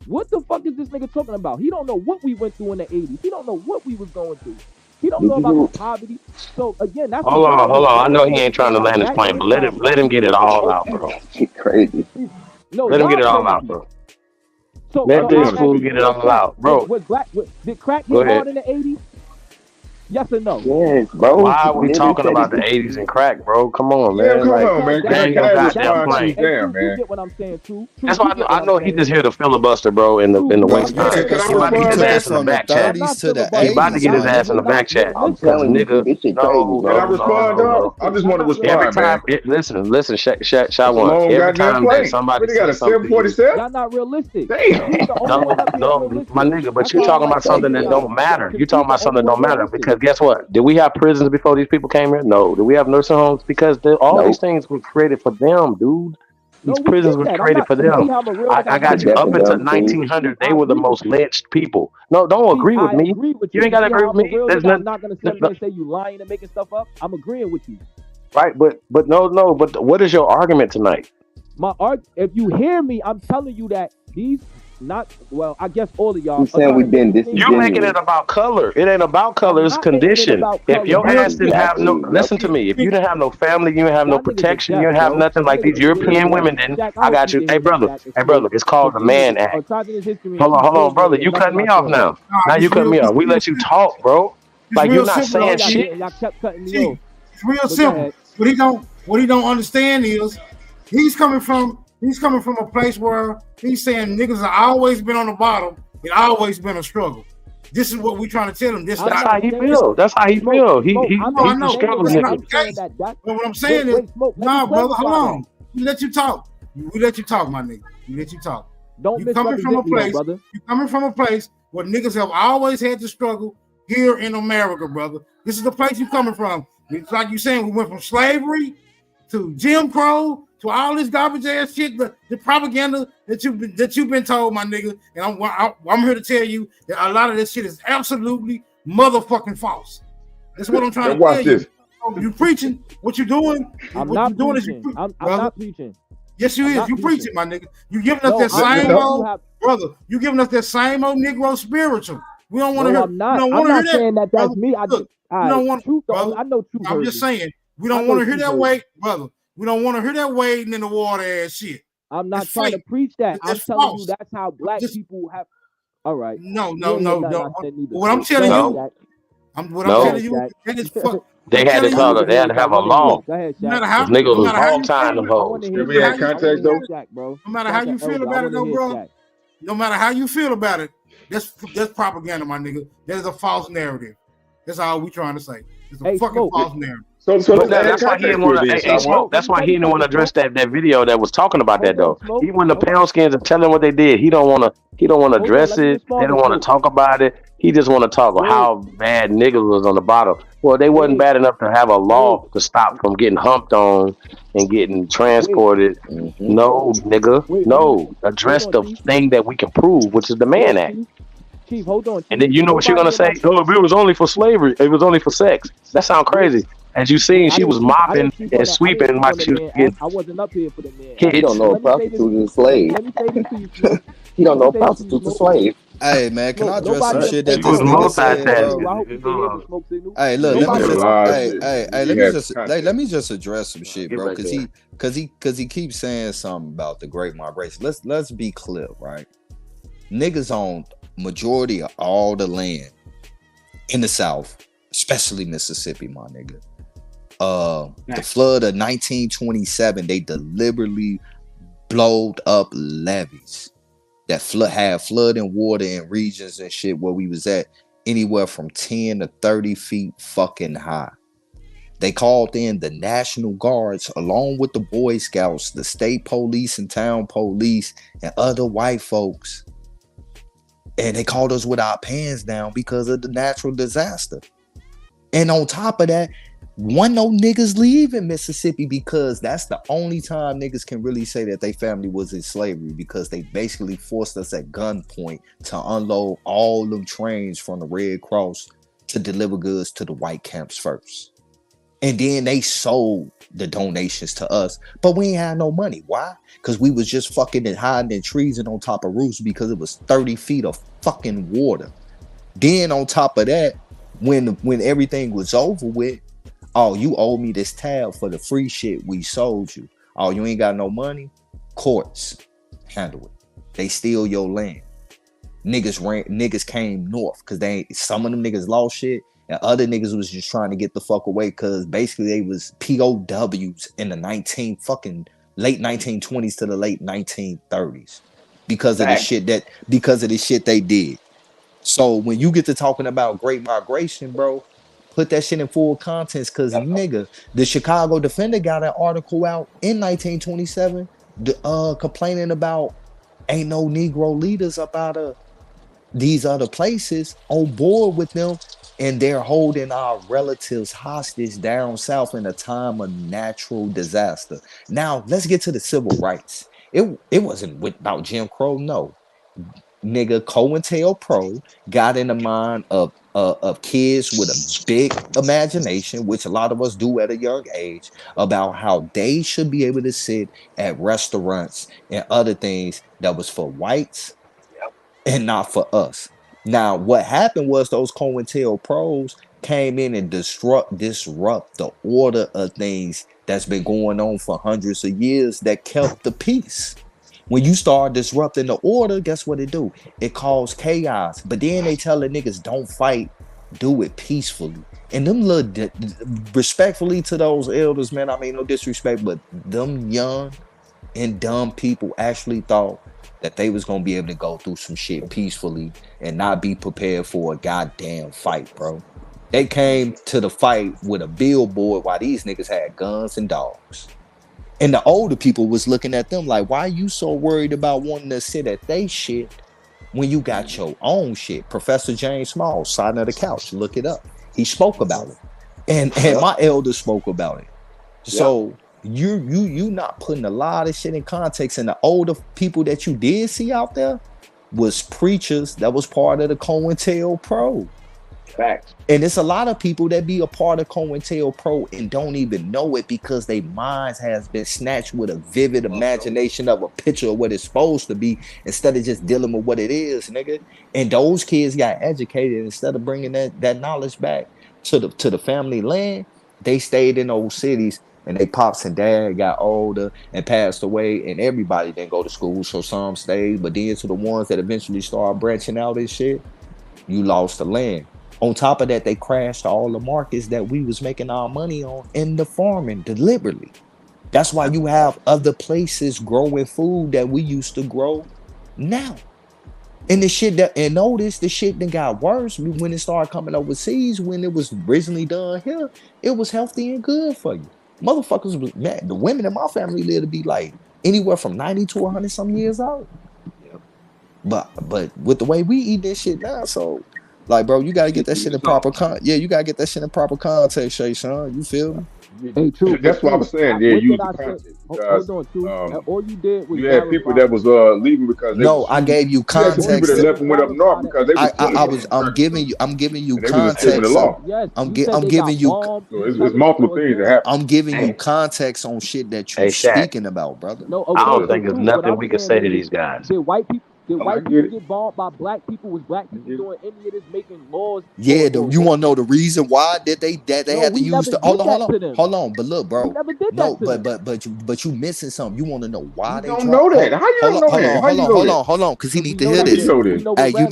What the fuck is this nigga talking about? He don't know what we went through in the 80s. He don't know what we was going through. He don't know about the poverty. So again, that's hold on. I know he ain't trying to land his plane, but let him get it all out, bro. Crazy. No, let him get it all out, bro. So let this fool get it all out, bro. Did crack get hard in the 80s? Yes or no? Yes, bro. Why are we talking about the 80s and crack, bro? Come on, man. Yeah, come on, man. You get what I'm saying, too. That's why I know he just here to filibuster, bro, in the waste time. He's about to get his ass in the back chat. He's about to get his ass in the back chat. I'm telling you, nigga. No, can I respond, dog? I just want to respond, every time, man. Listen, shot one. Every time that somebody says something, y'all not realistic. No, my nigga, but you talking about something that don't matter. You talking about something that don't matter because guess what? Did we have prisons before these people came here? No. Did we have nursing homes? Because all these things were created for them, dude. These prisons were created for them. I got you. Up until 1900, they were the most lynched people. No, don't agree with me. You ain't got to agree with me. I'm not going to sit there and say you lying and making stuff up. I'm agreeing with you. Right, but no. But what is your argument tonight? If you hear me, I'm telling you that these. I guess all of y'all. You saying we've been disingenuous. You making it about color. It ain't about color. It's condition. If your ass didn't have no, listen to me. If you didn't have no family, you didn't have no protection, you didn't have nothing like these European women didn't. I got you. Hey brother. It's called the man act. Hold on, brother. You cut me off now. Now you cut me off. We let you talk, bro. Like you're not saying shit. Y'all kept cutting me off. real But go simple. ahead. What he don't understand is he's coming from a place where he's saying niggas have always been on the bottom. It always been a struggle. This is what we're trying to tell him. This That's how he feel. That's how he feel. He's a struggle nigga. But what I'm saying is, nah, brother, hold on. We let you talk. We let you talk, my nigga. We let you talk. Don't You coming from a misrepresent me, place, brother. you coming from a place where niggas have always had to struggle here in America, brother. This is the place you coming from. It's like you saying we went from slavery to Jim Crow to all this garbage ass shit, the propaganda that you've been told, my nigga. And I'm here to tell you that a lot of this shit is absolutely motherfucking false. That's what I'm trying to tell you. You preaching what you doing? I'm what not you doing preaching. Is you I'm not preaching. Yes, you I'm is. not You preaching. preaching, my nigga. You giving us that same old brother. You giving us that same old Negro spiritual. We don't want to No, hear. I'm not. We don't I'm want to hear not that. saying that that's me. I Look, all we don't right, want. truth. Brother, I know truth. I'm heard just me. saying we I don't know want to hear truth that heard weight, brother. We don't want to hear that wading in the water ass shit. I'm not It's trying fake. to preach that. I'm It's telling false. you that's how black people have. All right. No. You ain't hear nothing I said neither. What I'm Go telling ahead, you, Shaq. I'm Go telling ahead, you, Shaq. that is fuck. They I'm had to telling you, they had to have a law. Go ahead, no Shaq. matter how, Cause niggas no was matter how hog you tying feel, them I hoes. want to hear Can we have Shaq. I want context to hear though? Shaq, bro. no matter Shaq how an you feel elder. I about it, want to though, hear bro. Shaq. No matter how you feel about it, that's propaganda, my nigga. That is a false narrative. That's all we trying to say. It's a Hey, fucking Smoke. false narrative. So But let's add that's why he didn't context to it want then, to. Hey, Smoke. Smoke. That's why Let he me didn't want to tell you address that video that was talking about that Hold on, though. Smoke. Even when the Hold on. pound skins are telling what they did, he don't want to. He don't want to Hold on. address Let me it. They respond don't to want to Smoke. talk about it. He just want to talk Wait, how bad niggas was on the bottom. Well, they wasn't wait, bad enough to have a wait, law to stop from getting humped on and getting wait, transported. No, nigga. wait. No. Hold Address on, the Chief. thing that we can prove, which is the Wait, Mann Act. Chief, hold on, And Chief. then you know what you're Nobody gonna in my say? Oh, if it was only for slavery, it was only for sex. That sounds wait. crazy. As you seen, I she was didn't speak. I mopping didn't speak on and that. I didn't sweeping speak while on the she was man act. getting I wasn't up here for the man act. He don't hits. know But a let me say this. prostitute is a slave. Let me say this to you, Smoke. He Let don't me know a say this to you, prostitute's a Smoke. slave. Hey man, can Smoke. I address some Nobody. shit Hey, that She was this Smoke. nigga Hold on, said, Smoke. bro? I hope you can hear me, Smoke Signal. Hey, look, We let just me Nobody said a in just, my. lot of hey, shit. hey, hey, We let me had just, context. let me just address some shit, Get bro, right there. cause he keeps saying something about the Great Migration. Let's be clear, right? Niggas own majority of all the land in the South, especially Mississippi, my nigga. The flood of 1927, they deliberately blowed up levees that had flooding water in regions and shit where we was at anywhere from 10 to 30 feet fucking high. They called in the National Guards along with the Boy Scouts, the state police and town police, and other white folks. And they called us with our pants down because of the natural disaster. And on top of that, no niggas leaving Mississippi because that's the only time niggas can really say that their family was in slavery, because they basically forced us at gunpoint to unload all them trains from the Red Cross to deliver goods to the white camps first. And then they sold the donations to us, but we ain't had no money. Why? Because we was just fucking and hiding in trees and on top of roofs because it was 30 feet of fucking water. Then on top of that, when everything was over with, oh, you owe me this tab for the free shit we sold you. Oh, you ain't got no money? Courts handle it. They steal your land. Niggas came north because some of them niggas lost shit, and other niggas was just trying to get the fuck away because basically they was POWs in the late 1920s to the late 1930s because of the shit they did. So when you get to talking about Great Migration, bro, put that shit in full context, because nigga, the Chicago Defender got an article out in 1927 complaining about ain't no Negro leaders up out of these other places on board with them, and they're holding our relatives hostage down south in a time of natural disaster. Now, let's get to the civil rights. It wasn't about Jim Crow, no. Nigga, COINTELPRO got in the mind of kids with a big imagination, which a lot of us do at a young age, about how they should be able to sit at restaurants and other things that was for whites and not for us. Now, what happened was those COINTELPROs came in and disrupt the order of things that's been going on for hundreds of years that kept the peace. When you start disrupting the order, guess what it do? It causes chaos. But then they tell the niggas don't fight do it peacefully. And them little, respectfully to those elders, man, I mean, no disrespect, but them young and dumb people actually thought that they was gonna be able to go through some shit peacefully and not be prepared for a goddamn fight, bro. They came to the fight with a billboard while these niggas had guns and dogs. And the older people was looking at them like, why are you so worried about wanting to sit at they shit when you got your own shit? Professor James Small, sitting on the couch, look it up. He spoke about it. And my elders spoke about it. So you not putting a lot of shit in context. And the older people that you did see out there was preachers that was part of the COINTELPRO. Facts. And it's a lot of people that be a part of COINTELPRO and don't even know it because their minds has been snatched with a vivid imagination of a picture of what it's supposed to be instead of just dealing with what it is, nigga. And those kids got educated instead of bringing that knowledge back to the family land. They stayed in those cities and they pops and dad got older and passed away and everybody didn't go to school. So some stayed, but then to the ones that eventually started branching out and shit, you lost the land. On top of that, they crashed all the markets that we was making our money on in the farming deliberately. That's why you have other places growing food that we used to grow now. And the shit notice the shit that got worse when it started coming overseas. When it was originally done here, it was healthy and good for you. Motherfuckers was mad. The women in my family lived to be like anywhere from 90 to 100 some years old. But with the way we eat this shit now, so like, bro, you gotta get that shit in proper you gotta get that shit in proper context, Shay Sean. You feel me? Hey, true. That's what I was saying. Yeah, use the context because hold on, true. All you did was you had people that was leaving because they I gave you context. You had people that left and went up north because they was. I'm giving you context. The law. Yes, I'm giving you. So it's multiple things that happen. I'm giving you context on shit that you're speaking about, brother. No, I don't think there's nothing we can say to these guys. Did white people get bombed by black people? Was black people doing any of this, making laws? Yeah, you want to know the reason why did they had to use the hold on, but look, bro, we never did that but you missing something. You want to know why they don't know that? How you don't know that? Hold on, because he need to hear this. Hey, you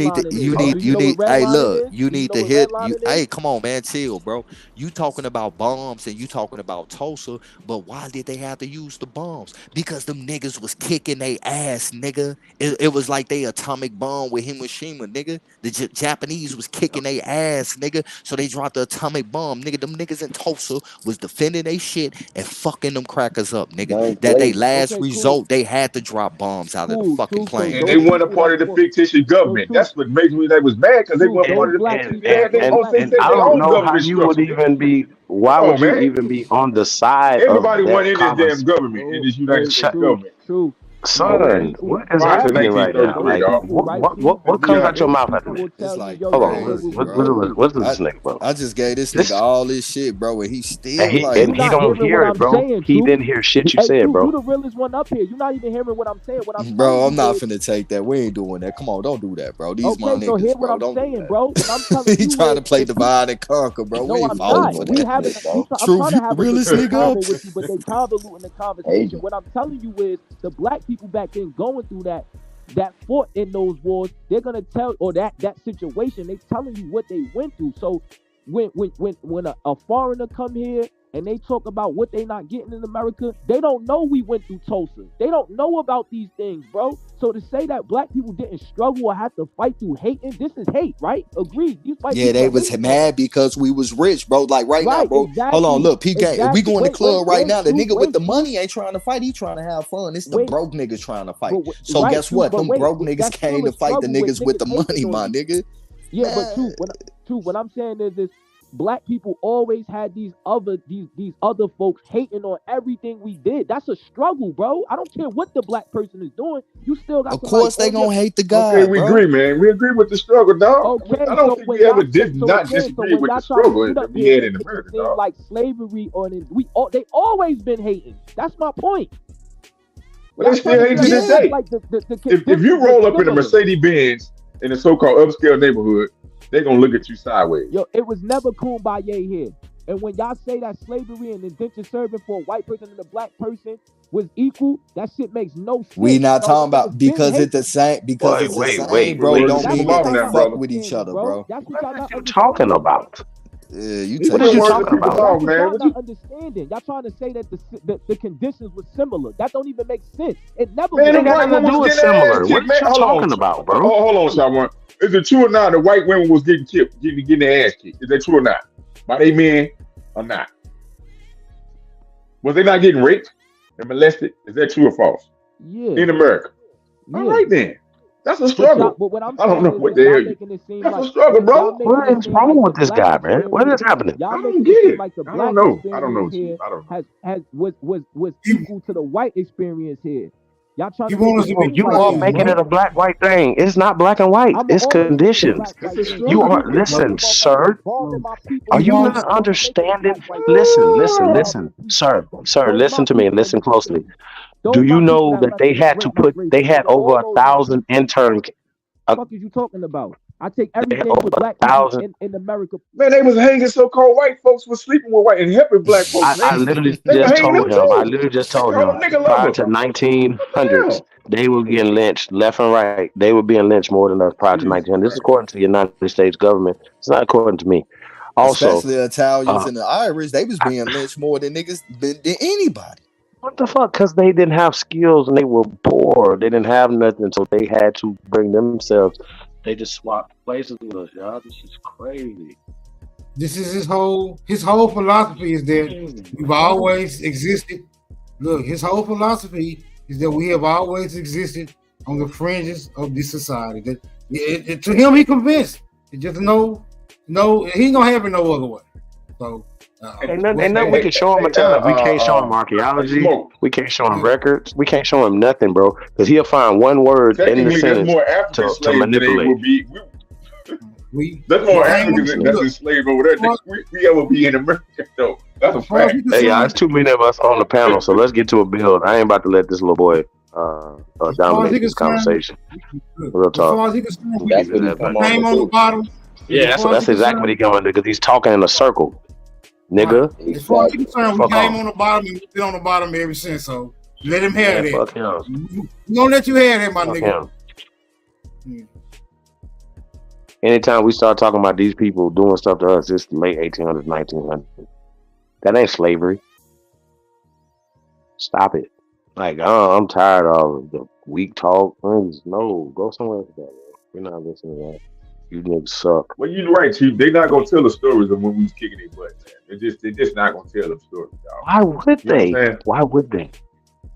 need. Hey, look, you need to hear. Hey, come on, man, chill, bro. You talking about bombs and you talking about Tulsa, but why did they have to use the bombs? Because them niggas was kicking their ass, nigga. It was like they atomic bomb with Hiroshima, nigga. The Japanese was kicking their ass, nigga. So they dropped the atomic bomb, nigga. Them niggas in Tulsa was defending their shit and fucking them crackers up, nigga. That they last result, they had to drop bombs out of the fucking plane. And they weren't a part of the fictitious government. That's what makes me they was mad because they weren't part of the and I don't know how you would even be. Why would you even be on the side? Everybody went in this damn government, in this United States government. True. Son, what is happening right now? Like, what comes out your mouth after this? It's like, hold on, what's this nigga, bro? I just gave this nigga all this shit, bro, and he still and he don't hear it, bro. He didn't hear shit you said, bro. You the realest one up here. You're not even hearing what I'm saying. Bro, I'm not finna take that. We ain't doing that. Come on, don't do that, bro. These my niggas, so hear bro. what I'm saying, bro. What I'm telling he trying to play divide and conquer, bro. No, we ain't falling for that. True, you the realest nigga. With you, but they convoluting the conversation. What I'm telling you is the black people back then going through that fought in those wars, they're gonna tell, or that situation, they telling you what they went through. So when a foreigner come here and they talk about what they not getting in America, they don't know we went through Tulsa. They don't know about these things, bro. So to say that black people didn't struggle or have to fight through hating, this is hate, right? Agreed. They was mad because we was rich, bro. Like right now, bro. Exactly. Hold on, look, PK. If we go in the club right now, the nigga with the money ain't trying to fight. He trying to have fun. It's the broke niggas trying to fight. So guess what? Them broke niggas came to fight the niggas with the money, my nigga. Yeah, but true. What I'm saying is this. Black people always had these other folks hating on everything we did. That's a struggle, bro. I don't care what the black person is doing. You still got. Of course, they gonna hate the guy. Okay, we agree, man. We agree with the struggle, dog. Okay, I don't think we ever disagree with the struggle that we had in America, dog. Like slavery they always been hating. That's my point. Well, they still hate to this day. Like if you roll up in a Mercedes Benz in a so-called upscale neighborhood, they're gonna look at you sideways. Yo, it was never kumbaya here. And when y'all say that slavery and indentured serving for a white person and a black person was equal, that shit makes no sense. We not Y'all talking about niggas been because it's the hateful. same. Because it's the same, The bro. word is Don't too mean That's what that long they y'all now, not fuck brother. with each understanding, other, bro. bro. That's what y'all not You talking understanding. about? Yeah, you He What put is that taking you it. word talking super about? That's long, what man. y'all What not you? understanding. Y'all trying to say that the conditions were similar. That don't even make sense. It never Man, was the Ain't got white similar. nothing women to do was with getting their ass similar. What kicked, is man. you Hold on. talking about, bro? Hold on, someone. Is it true or not? The white women was getting killed, getting their ass kicked. Is that true or not? By they men or not? Was they not getting raped and molested? Is that true or false? Yeah, In America. All yeah. right then. That's a But y'all, struggle. but what I'm I don't saying know is what that the y'all hell. making it seem That's a like struggle, brother. What is wrong with this guy, man? What is happening? y'all I don't making it get seem it. like the I don't black know. I don't experience know, Chief. here I don't know. was equal to the white experience here. Y'all trying You to make want it us to Oh, be seem you like are that, confused, making bro. it bro. a black white thing. It's not black and white. I'ma It's always make it a conditions. black It's white a thing. Cause You the are struggle. people listen, killing motherfuckers, sir. bombing my people Are is you black not people. I'ma make it a black understanding? white thing. Listen, Bombing people. sir. Those my Listen to me and people in listen Mississippi. closely. Do Those you my people know that that left they and had to raped my put? race. They had Nigga, over all a those my thousand people. intern. Fuck is you talking about? I take They had everything over with black a people thousand. in America. Man, they was hanging so-called white folks was sleeping with white and helping black folks, I man. literally They were just hanging them told him. I too. literally just They told called him. them nigga Prior lovers. to What the 1900s, hell? they were getting lynched left and right. They were being lynched more than us prior to Jesus 1900. This is Christ. according to the United States government. It's not according to me. Also, Especially the Italians uh, and the Irish, they was being lynched more than niggas than anybody. what the fuck? Because they didn't have skills and they were poor. They didn't have nothing, so they had to bring themselves. They just swapped places with us, y'all. This is crazy. This is his whole philosophy is that we've always existed. Look, his whole philosophy is that we have always existed on the fringes of this society. That to him, he convinced. It just no, he ain't gonna have it no other way. So, Ain't Hey, nothing we hey, can show him hey, a time. We can't show him hey, archaeology. Smoke. We can't show him yeah, records. We can't show him nothing, bro. Because he'll find one word in the Technically, there's sentence more African to slaves than they manipulate. will be. There's we more came on Africans the that's look. enslaved over there than we ever be in America, though. That's a As far as fact. we Hey, y'all, it's concerned, too many of us on the panel, so let's get to a build. I ain't about to let this little boy as far as he dominate this concerned, conversation. Real as talk. far as he concerned, We That's keep what it he that come back. on to came on the do. bottom. Yeah, As far as he that's exactly what concerned, he coming to because he's talking in a circle, right. nigga. As far as he Exactly. concerned, we Fuck came off. on the bottom and we've been on the bottom ever since. So let him have Man, that. fuck him. We gonna let you have that, my Fuck nigga. him. Anytime we start talking about these people doing stuff to us, it's late 1800s, 1900s. That ain't slavery. Stop it. Like, I'm tired of the weak talk. Please, no, go somewhere else with that, bro. We're not listening to that. You niggas suck. Well, you're right, Chief. They're not gonna tell the stories of when we was kicking their butt, man. They're just not gonna tell them stories, y'all. Why would You know what I'm they? saying? Why would they?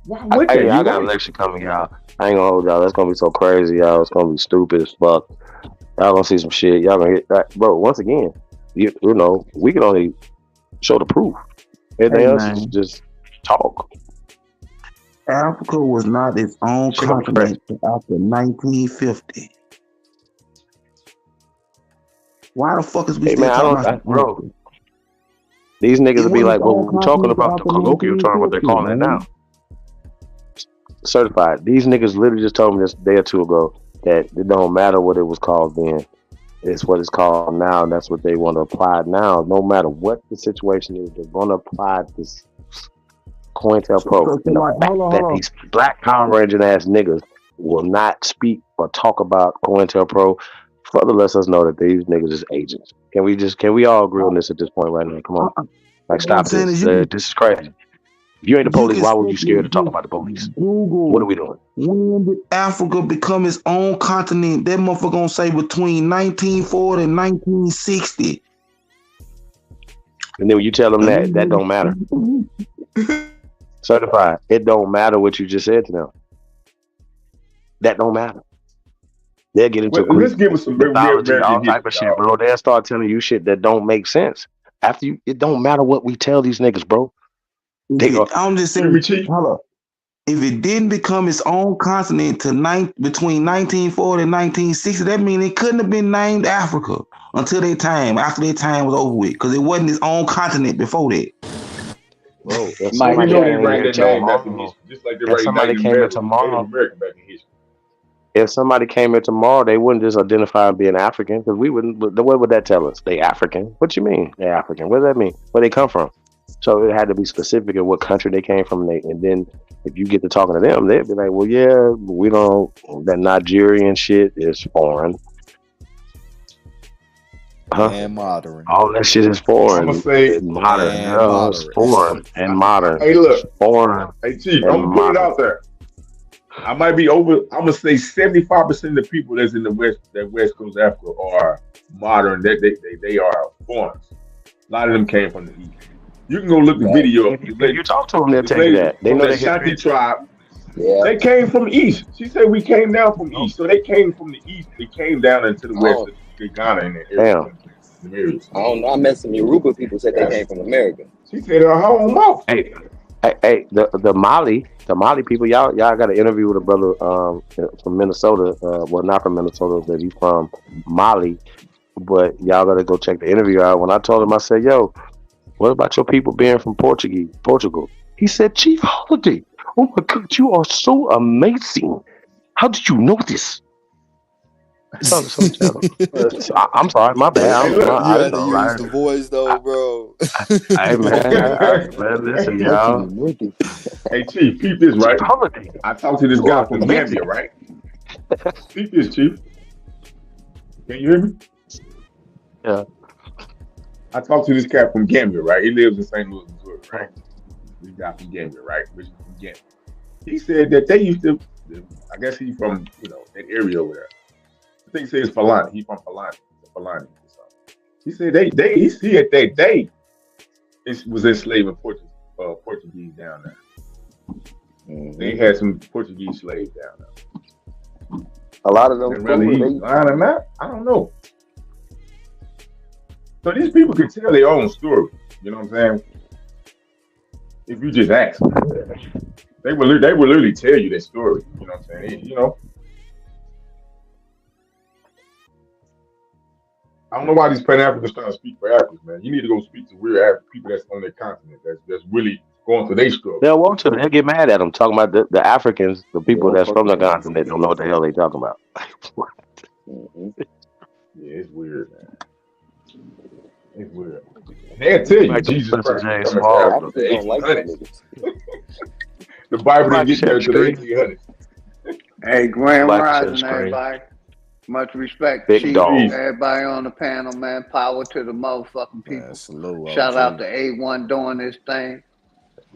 Why would they? Hey, I You're got a right. lecture coming, y'all. I ain't gonna hold y'all. That's gonna be so crazy, y'all. It's gonna be stupid as fuck. Y'all gonna see some shit. Y'all gonna hit that, bro. Once again, you know, we can only show the proof. Everything Hey else is man, just talk. Africa was not its own Shit gonna be crazy. continent after 1950. Why the fuck is we Hey still man, talking about bro. Africa? These niggas It will be wasn't like, its well, own we talking continent about the after colloquial term, what they're 1950, calling it now. man. Certified. These niggas literally just told me this a day or two ago that it don't matter what it was called then. It's what it's called now, and that's what they want to apply now. No matter what the situation is, they're going to apply this COINTELPRO. So And the like, fact hold that on. these black Power Ranger ass niggas will not speak or talk about COINTELPRO further lets us know that these niggas is agents. Can we all agree on this at this point right now? Come on. Like, What I'm stop saying this. is This is crazy. If you ain't the you police, can why would you simply scared to talk just about the police? What are Google we doing? when did Africa become its own continent. That motherfucker gonna say between 1940 and 1960. And then when you tell them that don't matter. Certified. It don't matter what you just said to them. That don't matter. They'll get into Well, let's Greek give us some real mythology, all American type history, of shit, y'all. bro. They'll start telling you shit that don't make sense. After you, it don't matter what we tell these niggas, bro. I'm just Hear me, saying, Chief? hold up. If it didn't become its own continent between 1940 and 1960, that means it couldn't have been named Africa until after their time was over with, because it wasn't its own continent before that. Bro, if Well, we somebody know they came write here that name back in tomorrow, history, just like they if write somebody Native came here American tomorrow, back in history. if somebody came here tomorrow, they wouldn't just identify as being African because we wouldn't. What would that tell us? They African. What you mean? They African. What does that mean? Where they come from? So it had to be specific of what country they came from. And then if you get to talking to them, they'd be like, well, yeah, we don't. That Nigerian shit is foreign. Huh? And modern. All that shit is foreign. I'm gonna say Modern. And No, it's moderate. foreign and modern. Hey, look. Foreign Hey, Chief, and I'm gonna put it modern. out there. I might be over. I'm gonna say 75% of the people that's in the West Coast Africa are modern. They are foreigners. A lot of them came from the East. You can go look the video. If you talk to them, they'll tell you that. They from know the they Shanti history. tribe. Yeah. They came from the East. She said we came down from the East. So they came from the East. They came down into the West, to Ghana and the area. Damn. I don't know. I met some Yoruba people said they came from America. She said her own mouth. Hey, the Mali people, y'all got an interview with a brother from Minnesota. Well, not from Minnesota, but he's from Mali. But y'all gotta go check the interview out. When I told him, I said, "Yo, what about your people being from Portugal?" He said, "Chief Holiday, oh my God, you are so amazing. How did you know this?" I'm sorry, my bad. You I had didn't to know, use right? the voice though, bro. Hey man, listen, y'all. Hey, Chief, peep this, right? I talked to this guy from Gambia, right? Peep this, Chief. Can you hear me? Yeah. I talked to this cat from Gambia, right? He lives in St. Louis, Missouri, right? This guy from Gambia, right? Which is from Gambia. He said that they used to, I guess he's from, that area over there. I think he says Falani. He's from Falani. He said he said that they was enslaving Portuguese down there. They had some Portuguese slaves down there. A lot of them. And really, he's lying or not? I don't know. So these people can tell their own story. You know what I'm saying? If you just ask them, they will literally tell you their story. You know what I'm saying? I don't know why these Pan-Africans trying to speak for Africans, man. You need to go speak to real people that's on their continent, that's really going through their struggle. They'll want to. They'll get mad at them talking about the Africans, the people that's from the continent don't know what the hell they talking about. Yeah, it's weird, man. It's weird. And they'll tell you Like the Jesus Professor Christ. James Small. The Bible didn't get there until the 1800s. Hey, Grand Black Rising, Church, everybody. Much respect, Big Chief. dog. Everybody on the panel, man. Power to the motherfucking people. Salute, Shout OG. out to A1 doing this thing.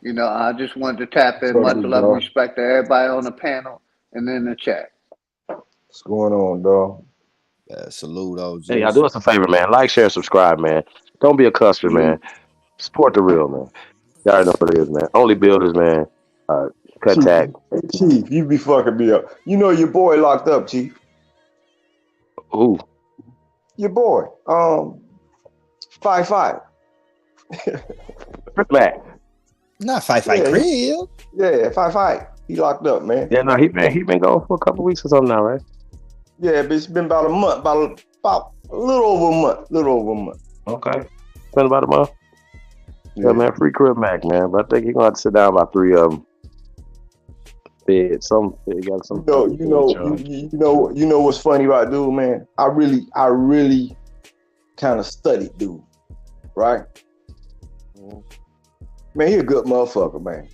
I just wanted to tap in. Much Salute, love and dog. respect to everybody on the panel and in the chat. What's going on, dog? Salute, OG. Hey, y'all do us a favor, man. Like, share, subscribe, man. Don't be a customer, man. Support the real, man. Y'all already know what it is, man. Only builders, man. Kuttack. Hey, Chief, you be fucking me up. You know your boy locked up, Chief. Ooh. Your boy. 5-5. Black. Not 5-5 crib. Yeah, 5-5. He locked up, man. Yeah, no, he been gone for a couple weeks or something now, right? Yeah, but it's been about a month, about a little over a month. Okay. It's been about a month. Yeah, man, free Crib Mac, man. But I think he's gonna have to sit down by 3 of them. He got some. You know what's funny about dude, man? I really kind of studied dude, right? Man, he a good motherfucker, man.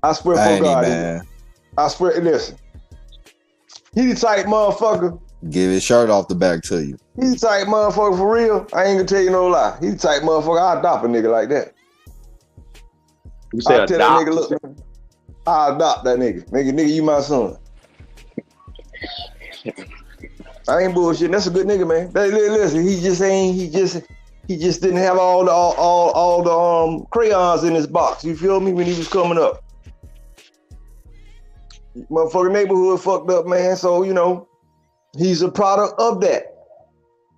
I swear for God, man. I swear. Listen, he the type motherfucker. Give his shirt off the back to you. He the type motherfucker for real. I ain't gonna tell you no lie. He the type motherfucker. I adopt a nigga like that. You say I tell that nigga, look, man, I adopt that nigga. Nigga, you my son. I ain't bullshitting. That's a good nigga, man. Listen, he just didn't have all the crayons in his box. You feel me? When he was coming up, motherfucking neighborhood fucked up, man. So he's a product of that,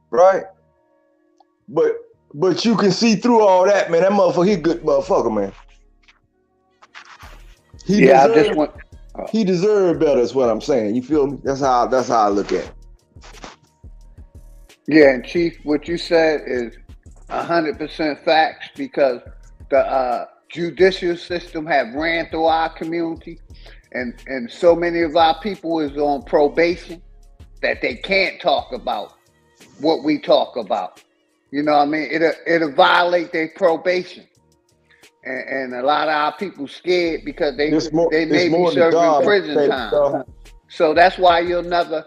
right? But you can see through all that, man. That motherfucker, he a good motherfucker, man. He deserved better, is what I'm saying. You feel me? That's how I look at it. Yeah, and Chief, what you said is 100% facts because the judicial system have ran through our community. and so many of our people is on probation that they can't talk about what we talk about. You know what I mean? It'll violate their probation. And a lot of our people scared because they may be serving prison time. So that's why you'll never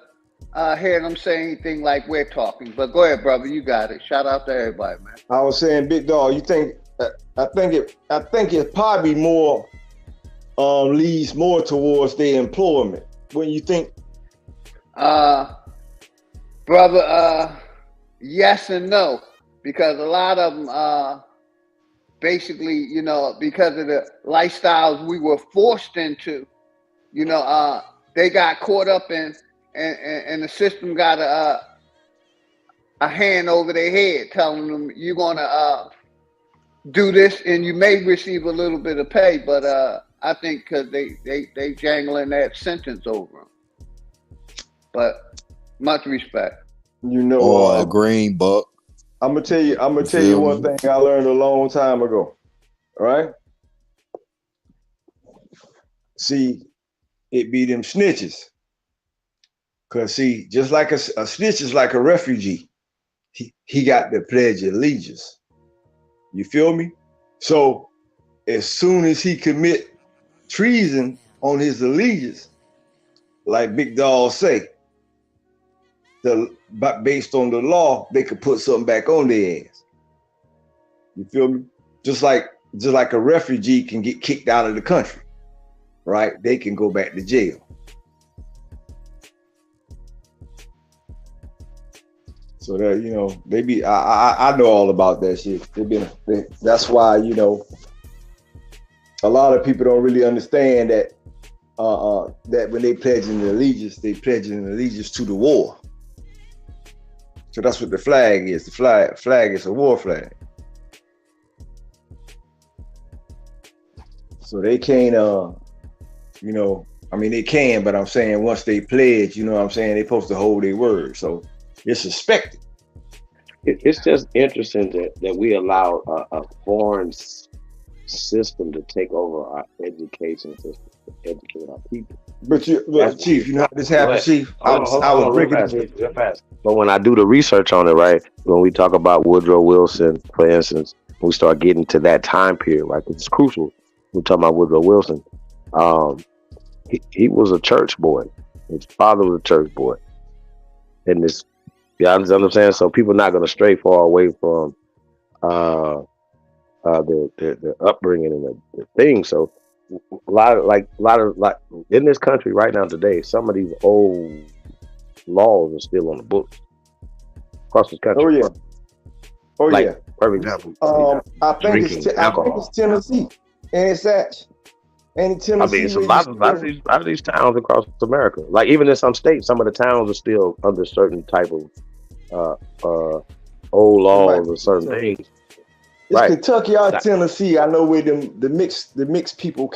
hear them say anything like we're talking. But go ahead, brother, you got it. Shout out to everybody, man. I was saying, Big Dog, you think I think it probably more leads more towards their employment. When you think brother, yes and no. Because a lot of them basically, you know, because of the lifestyles we were forced into, you know, they got caught up in and the system got a hand over their head telling them you're gonna do this and you may receive a little bit of pay, but I think because they jangling that sentence over them. But much respect. You know, a green buck. I'm gonna tell you one thing I learned a long time ago. All right. See, it be them snitches. Cause see, just like a snitch is like a refugee. He got the Pledge of Allegiance. You feel me? So as soon as he commit treason on his allegiance, like Big Dog say, but based on the law, they could put something back on their ass. You feel me? Just like a refugee can get kicked out of the country, right? They can go back to jail. So that, you know, they be I know all about that shit. That's why, you know, a lot of people don't really understand that that when they pledging the allegiance, they pledging allegiance to the war. So that's what the flag is. The flag is a war flag. So they can't, you know, I mean, they can, but I'm saying once they pledge, you know what I'm saying, they're supposed to hold their word. So it's suspected. It's just interesting that we allow a foreign system to take over our education system to educate our people. But Chief, you know how this happened, Chief? I was breaking it fast. But when I do the research on it, right, when we talk about Woodrow Wilson, for instance, we start getting to that time period, right, because it's crucial. We're talking about Woodrow Wilson. He was a church boy. His father was a church boy. And this, you understand what I'm saying? So people are not going to stray far away from the upbringing and the thing. So a lot of in this country right now today, some of these old laws are still on the books across this country. Oh yeah. Oh like, yeah. Perfect example. I think it's Tennessee and such. And Tennessee. I mean, it's a lot of these towns across America. Like even in some states, some of the towns are still under certain type of old laws or certain things. It's right. Kentucky or Tennessee. I know where the mixed people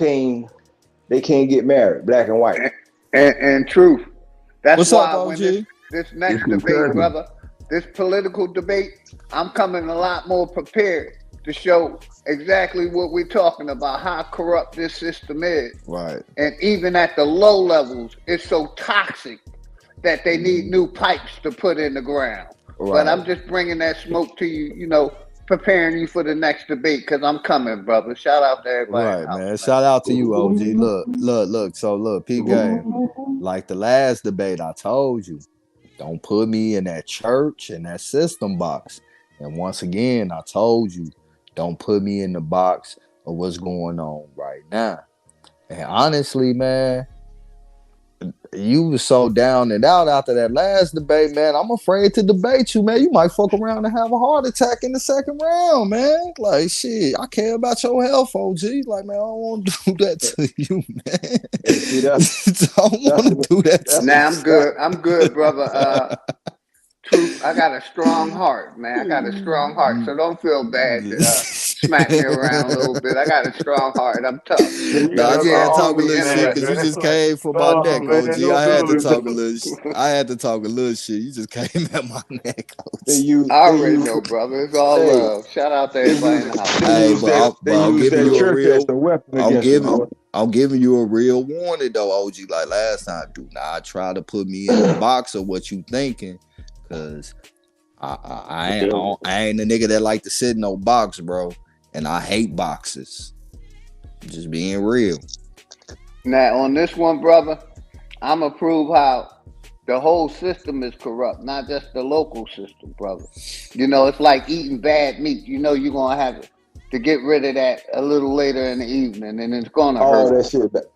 they can't get married, black and white. And truth. That's What's why up, when this next debate, brother, this political debate, I'm coming a lot more prepared to show exactly what we're talking about, how corrupt this system is. Right. And even at the low levels, it's so toxic that they need new pipes to put in the ground. Right. But I'm just bringing that smoke to you, you know, preparing you for the next debate because I'm coming, brother. Shout out to everybody. Right, man. Shout out to you, OG. Look. So look, P game. Like the last debate, I told you, don't put me in that church and that system box. And once again, I told you, don't put me in the box of what's going on right now. And honestly, man, you was so down and out after that last debate, man. I'm afraid to debate you, man. You might fuck around and have a heart attack in the second round, man. Like, shit, I care about your health, OG. Like, man, I don't want to do that to you, man. I don't want to do that to you. Nah, I'm good, brother. Truth, I got a strong heart, man. I got a strong heart, so don't feel bad smack me around a little bit. I got a strong heart. I'm tough. Nah, I just had to talk a little shit because you just came for my neck, OG. I had to talk a little. I had to talk a little shit. You just came at my neck, OG. I already know, brother. It's all love. Shout out to everybody in the house. Hey, but I'm giving you a real. weapon I'm against giving. you. I'm giving you a real warning though, OG. Like last time, do not try to put me in the box of what you thinking, cause I ain't a nigga that like to sit in no box, bro. And I hate boxes. Just being real. Now, on this one, brother, I'm going to prove how the whole system is corrupt, not just the local system, brother. You know, it's like eating bad meat. You know you're going to have to get rid of that a little later in the evening, and it's going to hurt.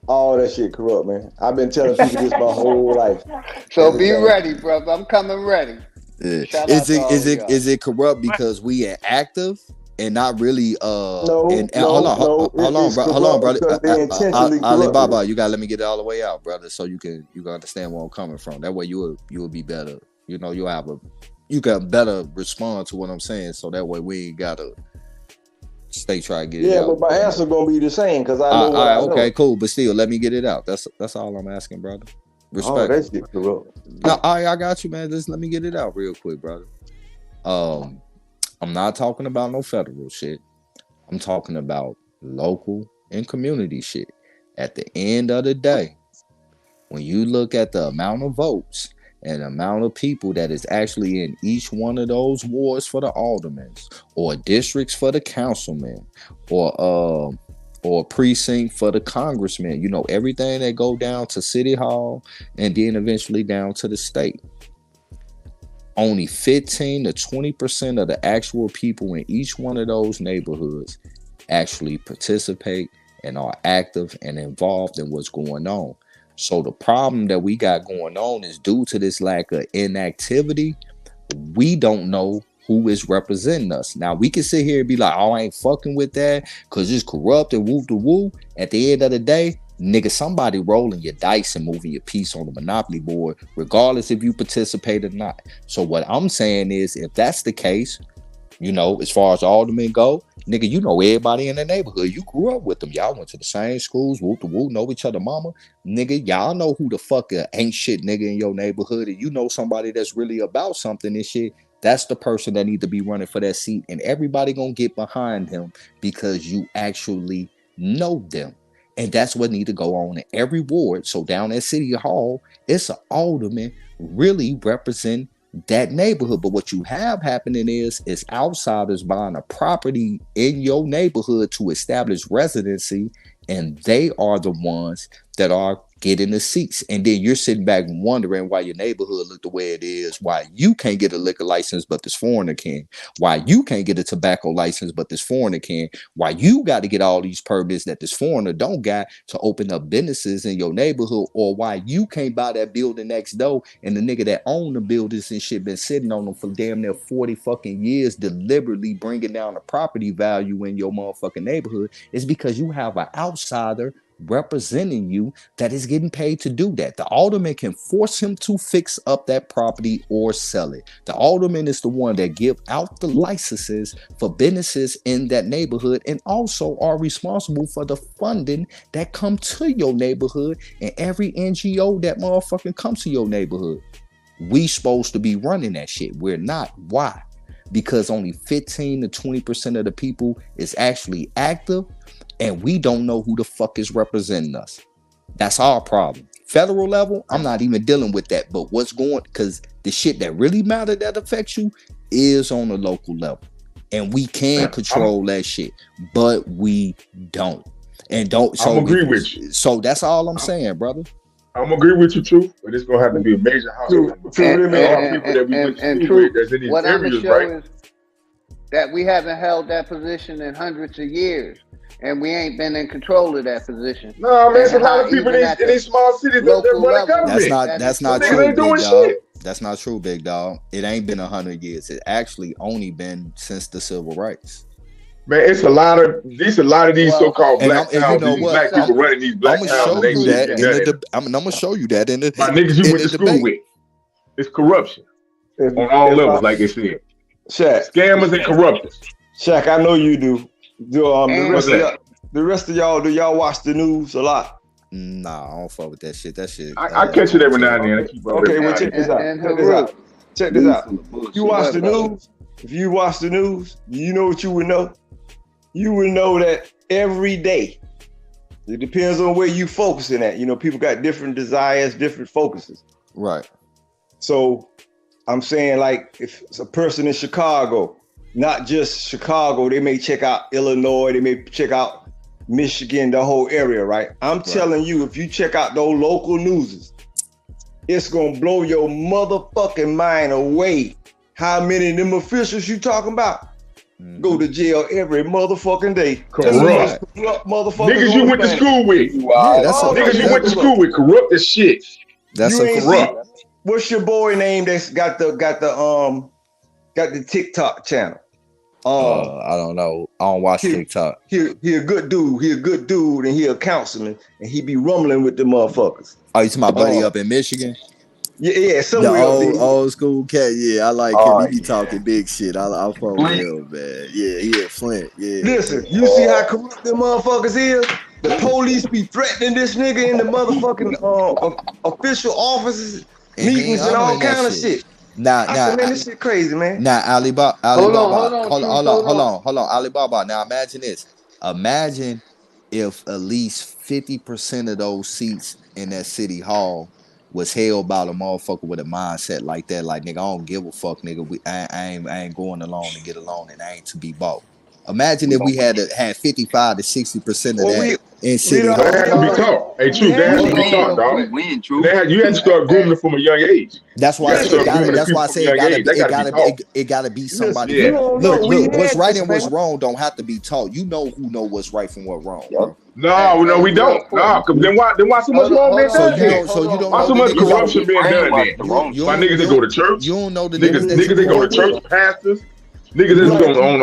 All that shit corrupt, man. I've been telling people this my whole life. So be ready, brother. I'm coming ready. Is it corrupt because we inactive and not really hold on, brother. Alibaba, you gotta let me get it all the way out, brother, so you can understand where I'm coming from. That way you will be better. You know, you can better respond to what I'm saying, so that way we ain't gotta stay trying to get it out. Yeah, but my answer gonna be the same because I know. Okay, cool, but still, let me get it out. That's all I'm asking, brother. Respect. Oh, that shit corrupt. No, I got you, man. Just let me get it out real quick, brother. I'm not talking about no federal shit. I'm talking about local and community shit. At the end of the day, when you look at the amount of votes and the amount of people that is actually in each one of those wards for the aldermen, or districts for the councilmen, or precinct for the congressman, you know, everything that go down to city hall and then eventually down to the state. Only 15 to 20% of the actual people in each one of those neighborhoods actually participate and are active and involved in what's going on. So the problem that we got going on is due to this lack of inactivity. We don't know who is representing us. Now we can sit here and be like, oh, I ain't fucking with that because it's corrupt and woo to woo. At the end of the day, nigga, somebody rolling your dice and moving your piece on the Monopoly board, regardless if you participate or not. So what I'm saying is, if that's the case, you know, as far as aldermen go, nigga, you know everybody in the neighborhood. You grew up with them. Y'all went to the same schools, woo to woo, know each other mama. Nigga, y'all know who the fuck ain't shit nigga in your neighborhood, and you know somebody that's really about something and shit. That's the person that need to be running for that seat, and everybody gonna get behind him because you actually know them. And that's what need to go on in every ward. So down at City Hall, it's an alderman really represent that neighborhood. But what you have happening is outsiders buying a property in your neighborhood to establish residency, and they are the ones that are getting the seats. And then you're sitting back and wondering why your neighborhood look the way it is, why you can't get a liquor license but this foreigner can, why you can't get a tobacco license but this foreigner can, why you got to get all these permits that this foreigner don't got to open up businesses in your neighborhood, or why you can't buy that building next door and the nigga that own the buildings and shit been sitting on them for damn near 40 fucking years, deliberately bringing down the property value in your motherfucking neighborhood. Is because you have an outsider representing you that is getting paid to do that. The alderman can force him to fix up that property or sell it. The alderman is the one that give out the licenses for businesses in that neighborhood, and also are responsible for the funding that come to your neighborhood and every NGO that motherfucking comes to your neighborhood. We supposed to be running that shit. We're not. Why? Because only 15 to 20% of the people is actually active, and we don't know who the fuck is representing us. That's our problem. Federal level, I'm not even dealing with that. But what's going, because the shit that really matter that affects you is on the local level. And we can control that shit, but we don't. And don't. So I'm agree with you. So that's all I'm saying, brother. I'm agree with you too, but it's gonna have to be a major house. People that we went to school with that's in these areas, right? Is that we haven't held that position in hundreds of years. And we ain't been in control of that position. No, man, there's a lot of people in these small cities that run the government. That's not true, big dog. That's not true, big dog. It ain't been 100 years. It actually only been since the civil rights. Man, it's a lot of these so-called black towns. Black people running these black towns. I'm gonna show you that in the my niggas you went to school with. It's corruption on all levels, like they said. Shaq, scammers and corruptors. Shaq, I know you do. The rest of y'all, do y'all watch the news a lot? Nah, I don't fuck with that shit. That shit. I catch it every now and then. I keep up Okay, every well now check and this then. out. Check this out. You watch the news. If you watch the news, you know what you would know. You would know that every day. It depends on where you focusing at. You know, people got different desires, different focuses. Right. So I'm saying, like, if it's a person in Chicago, not just Chicago, they may check out Illinois, they may check out Michigan, the whole area, right? I'm telling you, if you check out those local newses, it's gonna blow your motherfucking mind away. How many of them officials you talking about go to jail every motherfucking day? Corrupt. Niggas you went to school with. Niggas you went to school with. Corrupt as shit. You ain't corrupt. What's your boy name that's got the TikTok channel? I don't know. I don't watch TikTok. He a good dude. He a good dude, and he a councilman, and he be rumbling with the motherfuckers. Oh, you to my buddy up in Michigan? Yeah, somewhere the up there. old school cat. Yeah, I like him. He be talking big shit. I fuck with him, man. Yeah, he a Flint. Yeah. Listen, you see how corrupt them motherfuckers is? The police be threatening this nigga in the motherfucking official offices, meetings, and all kind of shit. Man, this shit crazy, man. Now, Alibaba. Hold Hold on, Alibaba. Now, imagine this. Imagine if at least 50% of those seats in that city hall was held by the motherfucker with a mindset like that. Like, nigga, I don't give a fuck, nigga. I ain't going along to get along, and I ain't to be bought. Imagine if we had 55 to 60% of that in city hall. That has to be taught. Hey, True, that has to be taught, dog. You had to start grooming from a young age. That's why I said it gotta be somebody. Yeah. Look, what's right and what's wrong don't have to be taught. You know who know what's right from what's wrong, bro. No, we don't. No, then why so much wrong being done then? Why so much corruption being done then? My niggas that go to church. You don't know the niggas that go to church, pastors. Niggas that's going on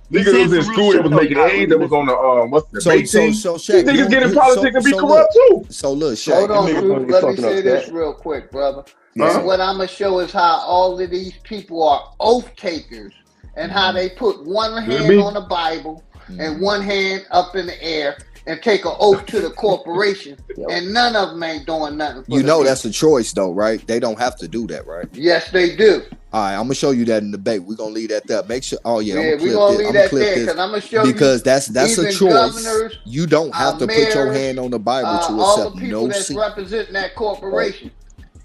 niggas that was in school that was making A's, that was on the what's the debate team. These niggas get in politics and be corrupt too. So look, Shaq, hold on, let me say this real quick, brother. And what I'm gonna show is how all of these people are oath takers and how they put one hand on the Bible and one hand up in the air and take an oath to the corporation, and none of them ain't doing nothing for you know that's a choice though, right? They don't have to do that, right? Yes, they do. All right, I'm gonna show you that in the debate. We're gonna leave that there. Make sure. Oh yeah, we're gonna leave that there because I'm gonna show you because that's a choice. You don't have to put your hand on the Bible to accept all the people no that's seat. representing that corporation.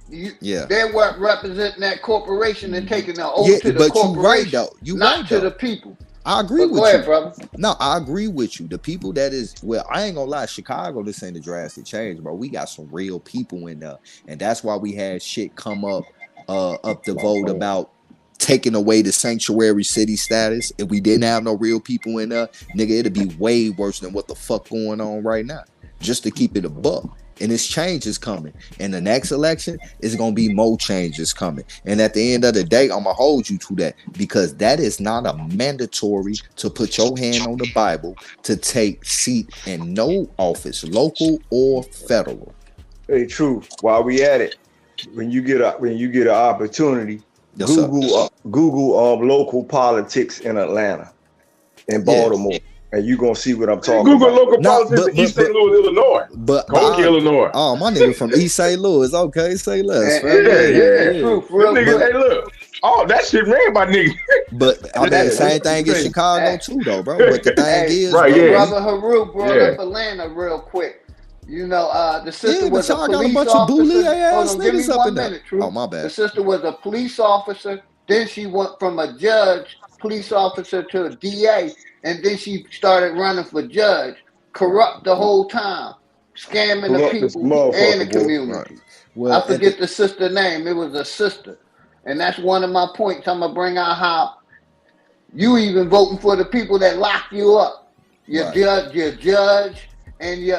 Yeah, they're representing that corporation and taking the oath to the corporation. You right though. You not right to though. the people. I agree with go you. ahead, brother. No, I agree with you. The people that is, well, I ain't gonna lie, Chicago, this ain't a drastic change, bro. We got some real people in there. And that's why we had shit come up the vote about taking away the sanctuary city status. If we didn't have no real people in there, nigga, it'd be way worse than what the fuck going on right now. Just to keep it a buck. And this change is coming. And the next election is going to be more changes coming. And at the end of the day, I'm going to hold you to that because that is not a mandatory to put your hand on the Bible to take seat in no office, local or federal. Hey, True. While we at it, when you get an opportunity, Google local politics in Atlanta and Baltimore. And you gonna see what I'm talking Google about. local politics in East St. Louis, Illinois. Illinois. Oh, my nigga from East St. Louis. Okay, say less. Yeah. Niggas, hey, look. Oh, that shit ran by niggas. But I mean, same thing in Chicago too, though, bro. But the thing is, brother Haru brought up Atlanta real quick. You know, the sister was a police officer. Give me 1 minute, True. Oh, my bad. The sister was a police officer. Then she went from a judge, police officer to a DA. And then she started running for judge, corrupt the whole time, scamming the people and the community. Right. Well, I forget the sister name. It was a sister. And that's one of my points. I'm going to bring out how you even voting for the people that lock you up. Your judge, and your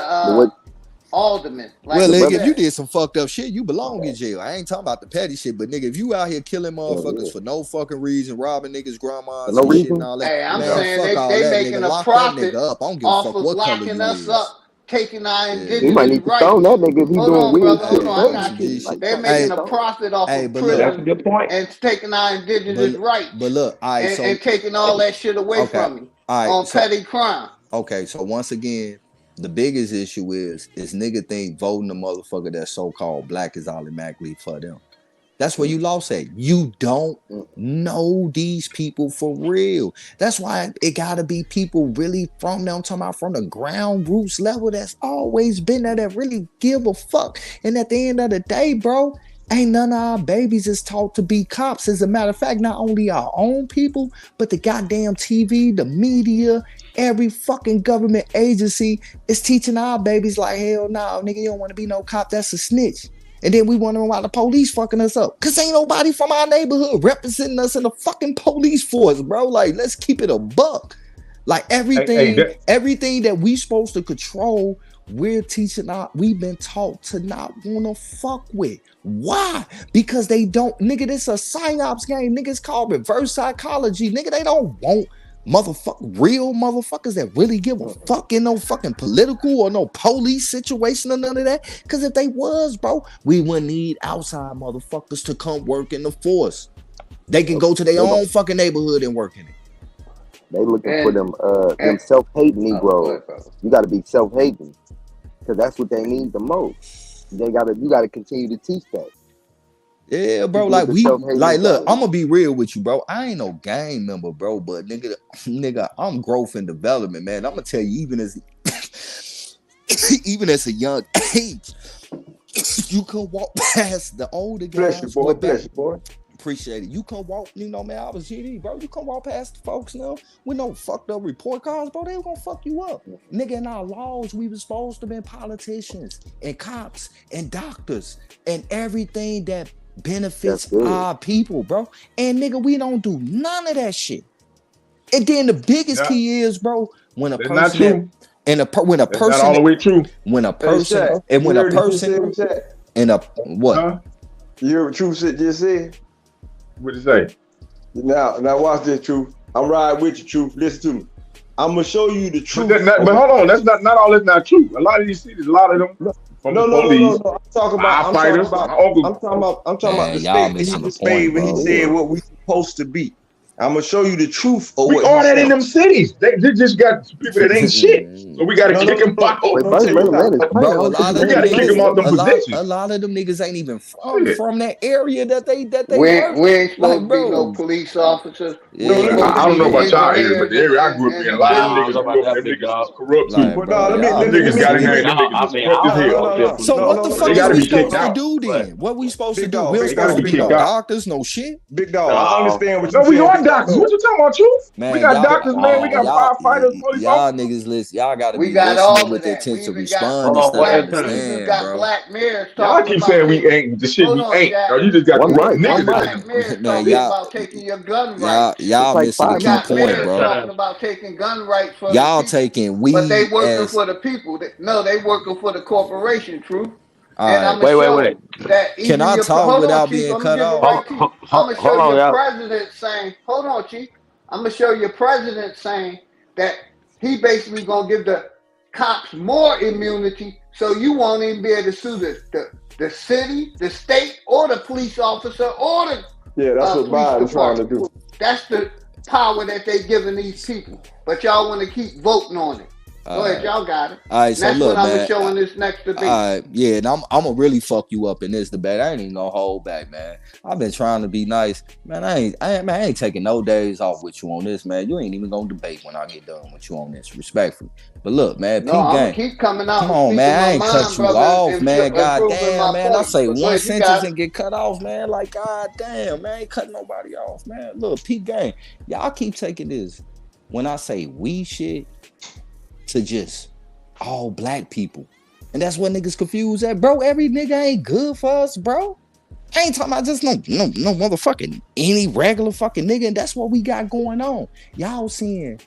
alderman. Like, well, nigga, if you did some fucked up shit, you belong in jail. I ain't talking about the petty shit, but nigga, if you out here killing motherfuckers for no fucking reason, robbing niggas' grandmas and shit and all that, hey, I'm saying they making a profit off of locking us up, taking our indigenous rights. Hold on, they're making a profit off of prison and taking our indigenous rights. But look, and taking all that shit away from me. All right, on petty crime. Okay, so once again, the biggest issue is nigga think voting a motherfucker that's so-called black is automatically for them. That's where you lost at. You don't know these people for real. That's why it gotta be people really from them, I'm talking about from the ground roots level that's always been there that really give a fuck. And at the end of the day, bro, ain't none of our babies is taught to be cops. As a matter of fact, not only our own people, but the goddamn TV, the media, every fucking government agency is teaching our babies like, hell no, nigga, you don't want to be no cop, that's a snitch. And then we wondering why the police fucking us up. Cause ain't nobody from our neighborhood representing us in the fucking police force, bro. Like, let's keep it a buck. Like everything that we supposed to control, we're teaching we've been taught to not wanna fuck with. Why? Because they don't, nigga, this a psyops game. Nigga, it's called reverse psychology. Nigga, they don't want real motherfuckers that really give a fuck in no fucking political or no police situation or none of that. Because if they was, bro, we wouldn't need outside motherfuckers to come work in the force. They can go to their own fucking neighborhood and work in it. They looking for them self-hating Negroes. You got to be self-hating because that's what they need the most. You gotta continue to teach that. Yeah, bro. Like look, I'm gonna be real with you, bro. I ain't no gang member, bro. But nigga, I'm growth and development, man. I'm gonna tell you, even as a young age, you can walk past the older guys. Bless you, boy. Appreciate it. You can walk, man, I was GD, bro. You can walk past the folks now with no fucked up report cards, bro. They were gonna fuck you up. Nigga, in our laws, we were supposed to be politicians and cops and doctors and everything that benefits our people, bro. And nigga, we don't do none of that shit. And then the biggest key is, bro, when a person and when a person not all the way true. When a person and when a person and a what? You hear what Truth just said? What did you say? Now watch this, Truth. I'm riding with you, Truth. Listen to me. I'm gonna show you the truth. But hold on, that's not all. That's not true. A lot of these cities, a lot of them. No. I'm talking about the state that he just made when he said what we supposed to be. I'm gonna show you the truth of we what are that in them cities. They just got people that ain't shit. So we gotta kick them out. Bro, a lot of them niggas ain't even from that area that they we ain't supposed to be no police officers. Yeah. I don't know about y'all area, but the area I grew up in, a lot of niggas corrupt too. Niggas got in there, corrupt as hell. So what the fuck are we supposed to do then? What we supposed to do? We're supposed to be no doctors, no shit. Big dog, I understand what you're saying. No, we are doctors. What you talking about, Truth? Man, we got doctors, man. We got firefighters, police y'all niggas listen. Y'all gotta be listening with the intent to respond instead of understand, bro. Black mirrors y'all keep saying we ain't the shit we ain't. Or you just got corrupt niggas. Man, y'all taking your gun rights. Y'all missing the key point, bro. Talking about taking gun rights for y'all taking weed, but they working for the people. No, they working for the corporation. Truth. All right, wait. Can I talk without being cut off? I'm gonna show your president saying, hold on, Chief. I'm gonna show your president saying that he basically gonna give the cops more immunity, so you won't even be able to sue the city, the state, or the police officer, or the that's what Biden's trying to do. That's the power that they giving these people, but y'all want to keep voting on it. Go ahead, y'all got it. All right, so that's look, what man. I'm showing this next debate. All right, yeah, and I'm gonna really fuck you up in this debate. I ain't even gonna hold back, man. I've been trying to be nice, man. I ain't taking no days off with you on this, man. You ain't even gonna debate when I get done with you on this, respectfully. But look, man, I'm gonna keep coming out. Come on, man. I ain't cut you off, man. God damn, man. I say one sentence and get cut off, man. Like, god damn, man. I ain't cutting nobody off, man. Look, peak game. Y'all keep taking this when I say we shit to just all black people. And that's what niggas confused at. Bro, every nigga ain't good for us, bro. I ain't talking about just no motherfucking any regular fucking nigga. And that's what we got going on. Y'all seeing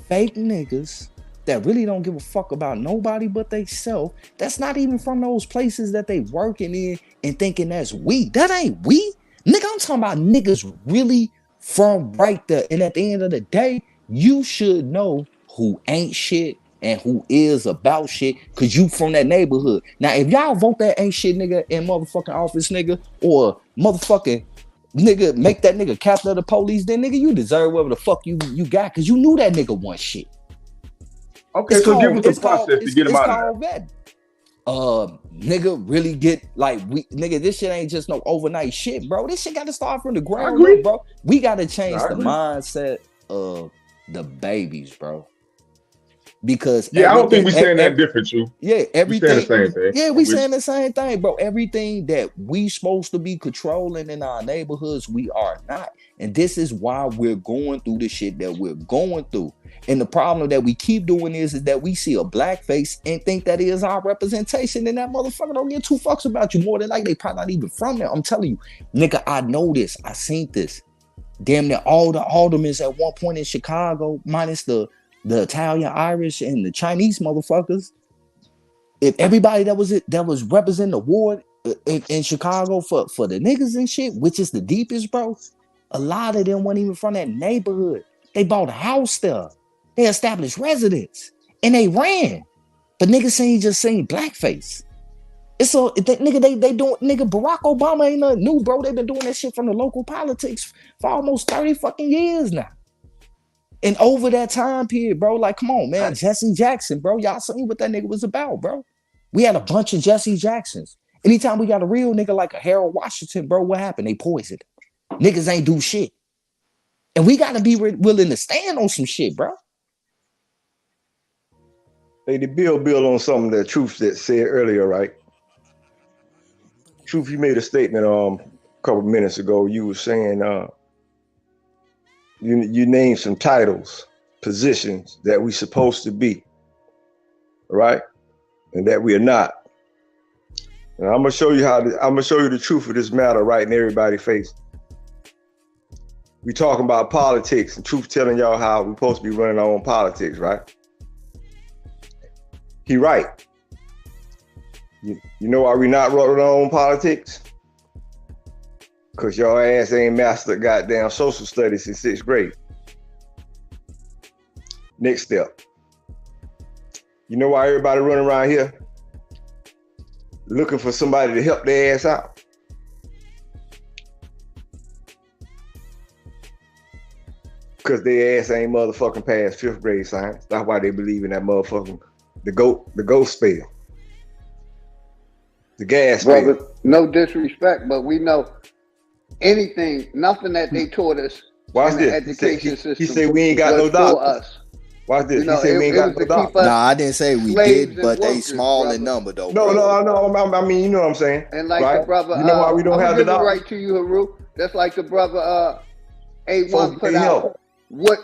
fake niggas that really don't give a fuck about nobody but they self. That's not even from those places that they working in and thinking that's we. That ain't we. Nigga, I'm talking about niggas really from right there. And at the end of the day, you should know who ain't shit and who is about shit, cause you from that neighborhood. Now, if y'all vote that ain't shit nigga in motherfucking office, nigga, or motherfucking nigga, make that nigga captain of the police, then nigga, you deserve whatever the fuck you got, because you knew that nigga want shit. Okay, so give us the process to get him out of there. Called vetting. Nigga, really get nigga, this shit ain't just no overnight shit, bro. This shit got to start from the ground up, bro. We got to change the mindset of the babies, bro. Because I don't think we saying that different, you. Yeah, everything. We saying the same thing. Yeah, we saying the same thing, bro. Everything that we supposed to be controlling in our neighborhoods, we are not. And this is why we're going through the shit that we're going through. And the problem that we keep doing is that we see a black face and think that is our representation, and that motherfucker don't give two fucks about you. More than like they probably not even from there. I'm telling you, nigga, I know this. I seen this. Damn near all the aldermen at one point in Chicago, minus the Italian, Irish, and the Chinese motherfuckers. If everybody that was representing the ward in Chicago for the niggas and shit, which is the deepest, bro, a lot of them weren't even from that neighborhood. They bought a house there. They established residence. And they ran. But niggas just seen blackface. It's so nigga, they doing, nigga, Barack Obama ain't nothing new, bro. They've been doing that shit from the local politics for almost 30 fucking years now. And over that time period, bro, like, come on, man, Jesse Jackson, bro, y'all seen what that nigga was about, bro. We had a bunch of Jesse Jacksons. Anytime we got a real nigga like a Harold Washington, bro, what happened? They poisoned him. Niggas ain't do shit. And we got to be willing to stand on some shit, bro. Hey, the build on something that Truth that said earlier, right? Truth, you made a statement a couple minutes ago. You were saying you named some titles, positions that we supposed to be, right? And that we are not. And I'm gonna show you the truth of this matter right in everybody's face. We talking about politics, and Truth telling y'all how we supposed to be running our own politics, right? He right. You know why we not running our own politics? Because your ass ain't mastered goddamn social studies in 6th grade. Next step. You know why everybody running around here looking for somebody to help their ass out? Because their ass ain't motherfucking past 5th grade science. That's why they believe in that motherfucking the ghost spell. The gas spell. No disrespect, but we know nothing that they taught us in the education system. He said we ain't got no doctors. Watch this. He said we ain't got no doctors. Nah, I didn't say we did, but they small in number though. No, I mean, you know what I'm saying. And like right? the brother, you know why we don't have the doctors? Right to you, Haru. That's like the brother A1 put out what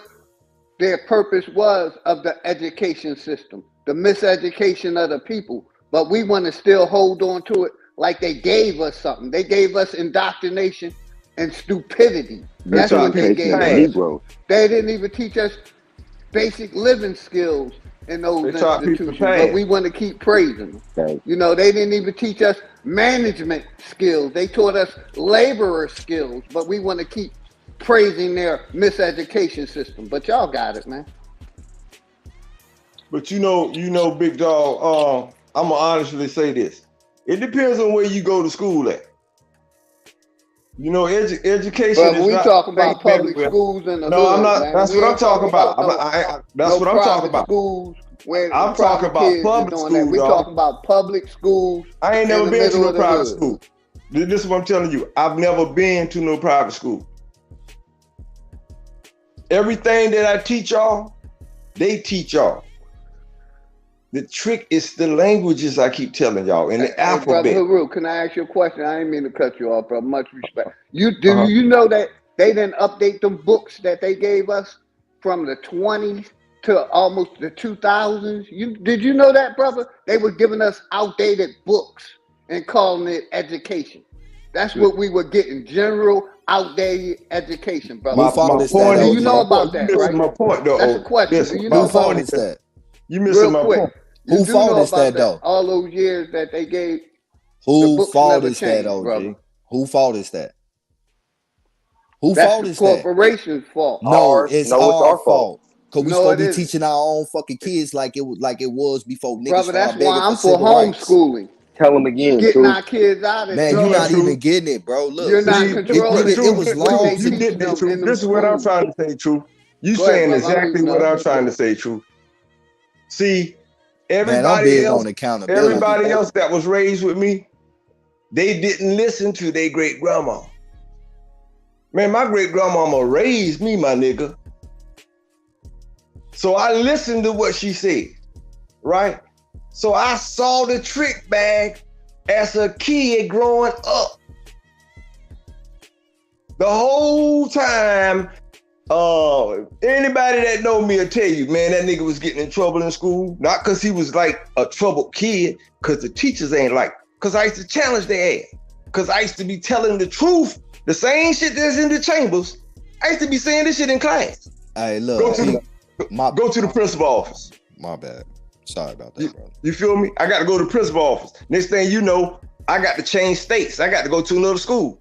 their purpose was of the education system, the miseducation of the people. But we want to still hold on to it like they gave us something. They gave us indoctrination and stupidity. That's what they gave us. They didn't even teach us basic living skills in those institutions, but we want to keep praising them. You know, they didn't even teach us management skills. They taught us laborer skills, but we want to keep praising their miseducation system. But y'all got it, man. But you know, big dog, I'm gonna honestly say this. It depends on where you go to school at. You know, education but is we not talking about public schools in the hood. I'm not. Man. That's what I'm talking about. That's what I'm talking about. Schools where I'm talking about public schools. We talking about public schools. I ain't never been to no private school. This is what I'm telling you. I've never been to no private school. Everything that I teach y'all, they teach y'all. The trick is the languages I keep telling y'all in the alphabet. Brother Haru, can I ask you a question? I didn't mean to cut you off, bro. Much respect. You know that they didn't update them books that they gave us from the 20s to almost the 2000s? Did you know that, brother? They were giving us outdated books and calling it education. That's what we were getting, general outdated education, brother. My point do is, you know about that, right? My point, though. That's a question. Do you know about that? You missing my point. Who fault is that though? All those years that they gave. Who fault is that, OG? Who fault is that? Who fault is that? That's the corporation's fault. No, it's our fault. Cause we supposed to be teaching our own fucking kids like it was before niggas. Brother, that's why I'm for homeschooling. Tell them again, getting Truth. our kids out of Man, there. you're No, not Truth. even getting it, bro. Look, You're not See, controlling nigga, it was Truth, what they laws. you teaching get this, them Truth. in them This is what I'm schools. trying to say, Truth. You Go ahead, saying brother. I'm exactly what muting I'm up. trying to say, Truth. See, Man, I'm big on accountability. everybody else that was raised with me, they didn't listen to their great grandma. Man, my great grandmama raised me, my nigga. So I listened to what she said, right? So I saw the trick bag as a kid growing up. The whole time, anybody that know me will tell you, man, that nigga was getting in trouble in school. Not because he was like a troubled kid, because the teachers ain't like, because I used to challenge their ass. Because I used to be telling the truth, the same shit that's in the chambers. I used to be saying this shit in class. Hey, look, Go to the principal office. My bad. Sorry about that, bro. You feel me? I got to go to the principal office. Next thing you know, I got to change states. I got to go to another school.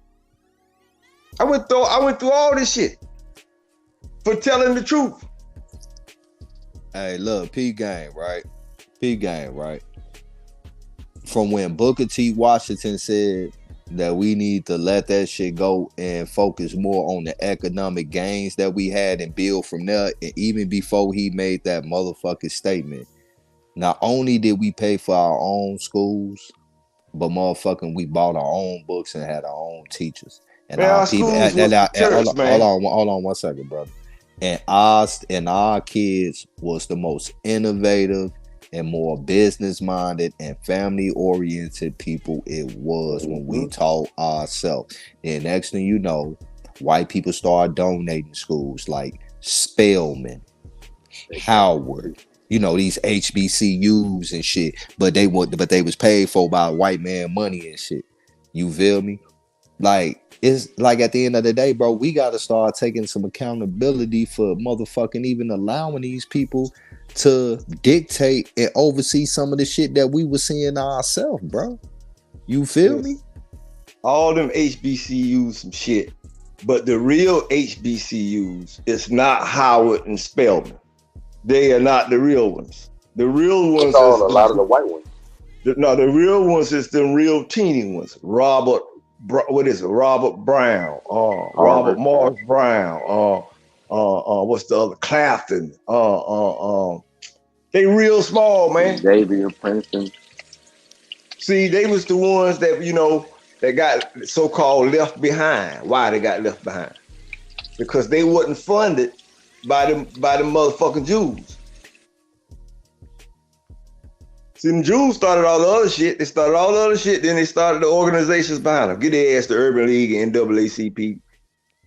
I went through all this shit for telling the truth. Hey, look, P game, right? P game, right? From when Booker T. Washington said that we need to let that shit go and focus more on the economic gains that we had and build from there. And even before he made that motherfucking statement, not only did we pay for our own schools, but motherfucking we bought our own books and had our own teachers. And Man, our our people, schools was the church, man. hold on 1 second, brother. And our kids was the most innovative and more business-minded and family-oriented people it was when we taught ourselves. And next thing you know, white people started donating schools like Spelman, Howard, you know, these HBCUs and shit. But they was paid for by white man money and shit. You feel me? Like, it's like at the end of the day, bro, we got to start taking some accountability for motherfucking even allowing these people to dictate and oversee some of the shit that we were seeing ourselves, bro. You feel me? All them HBCUs some shit. But the real HBCUs is not Howard and Spelman. They are not the real ones. The real ones a lot of the white ones. No, the real ones is the real teeny ones. Robert Brown, Robert Morris Brown, what's the other? Clafton, they real small, man. Xavier, Princeton. See, they was the ones that, you know, that got so-called left behind. Why they got left behind? Because they wasn't funded by the motherfucking Jews. See, the Jews started all the other shit. They started all the other shit, then they started the organizations behind them. Get their ass to Urban League and NAACP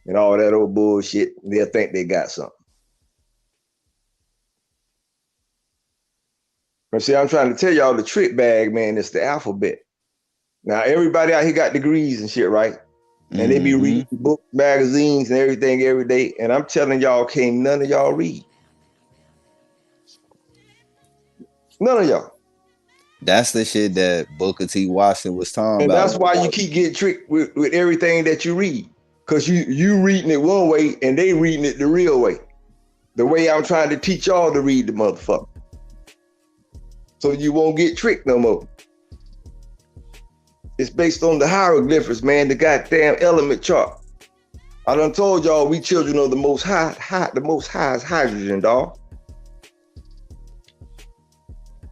and all that old bullshit. They'll think they got something. But see, I'm trying to tell y'all the trick bag, man, it's the alphabet. Now, everybody out here got degrees and shit, right? And they be reading books, magazines, and everything every day. And I'm telling y'all, can't none of y'all read. None of y'all. That's the shit that Booker T. Washington was talking And about. that's why you keep getting tricked with everything that you read. Because you reading it one way and they reading it the real way. The way I'm trying to teach y'all to read the motherfucker. So you won't get tricked no more. It's based on the hieroglyphics, man, the goddamn element chart. I done told y'all we children of the most high is hydrogen, dog.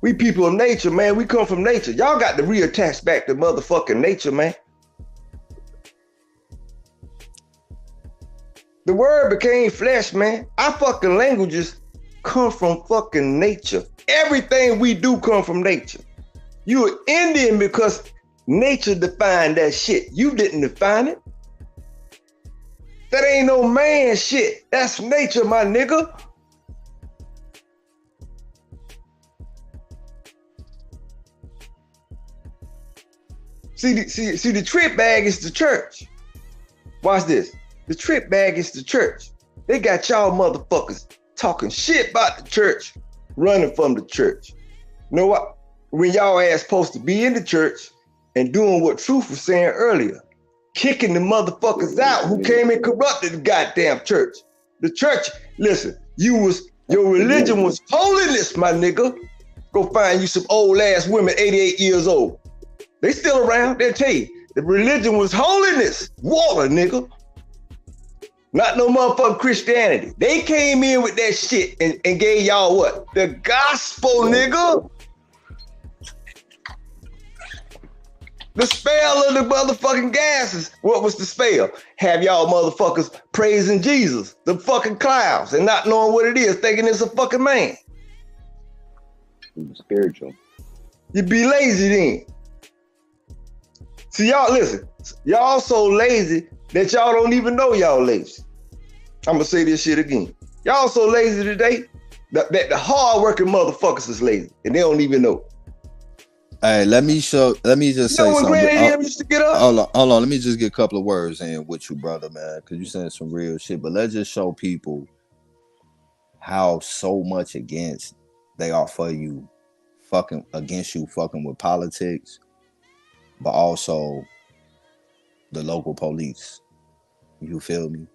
We people of nature, man. We come from nature. Y'all got to reattach back to motherfucking nature, man. The word became flesh, man. Our fucking languages come from fucking nature. Everything we do come from nature. You're Indian because nature defined that shit. You didn't define it. That ain't no man shit. That's nature, my nigga. See, the trip bag is the church. Watch this. The trip bag is the church. They got y'all motherfuckers talking shit about the church, running from the church. You know what? When y'all ass supposed to be in the church and doing what Truth was saying earlier, kicking the motherfuckers out who came and corrupted the goddamn church. The church, listen, your religion was holiness, my nigga. Go find you some old ass women, 88 years old. They still around. They'll tell you the religion was holiness, water, nigga. Not no motherfucking Christianity. They came in with that shit and gave y'all what? The gospel, nigga. The spell of the motherfucking gases. What was the spell? Have y'all motherfuckers praising Jesus, the fucking clouds, and not knowing what it is, thinking it's a fucking man. Spiritual. You be lazy then. See, y'all, listen, y'all so lazy that y'all don't even know y'all lazy. I'm gonna say this shit again. Y'all so lazy today that the hard-working motherfuckers is lazy, and they don't even know. Hey, let me just say when something. Granny them used to get up? Hold on. Let me just get a couple of words in with you, brother, man, because you saying some real shit. But let's just show people how so much against they are for you, fucking against you, fucking with politics, but also the local police. You feel me?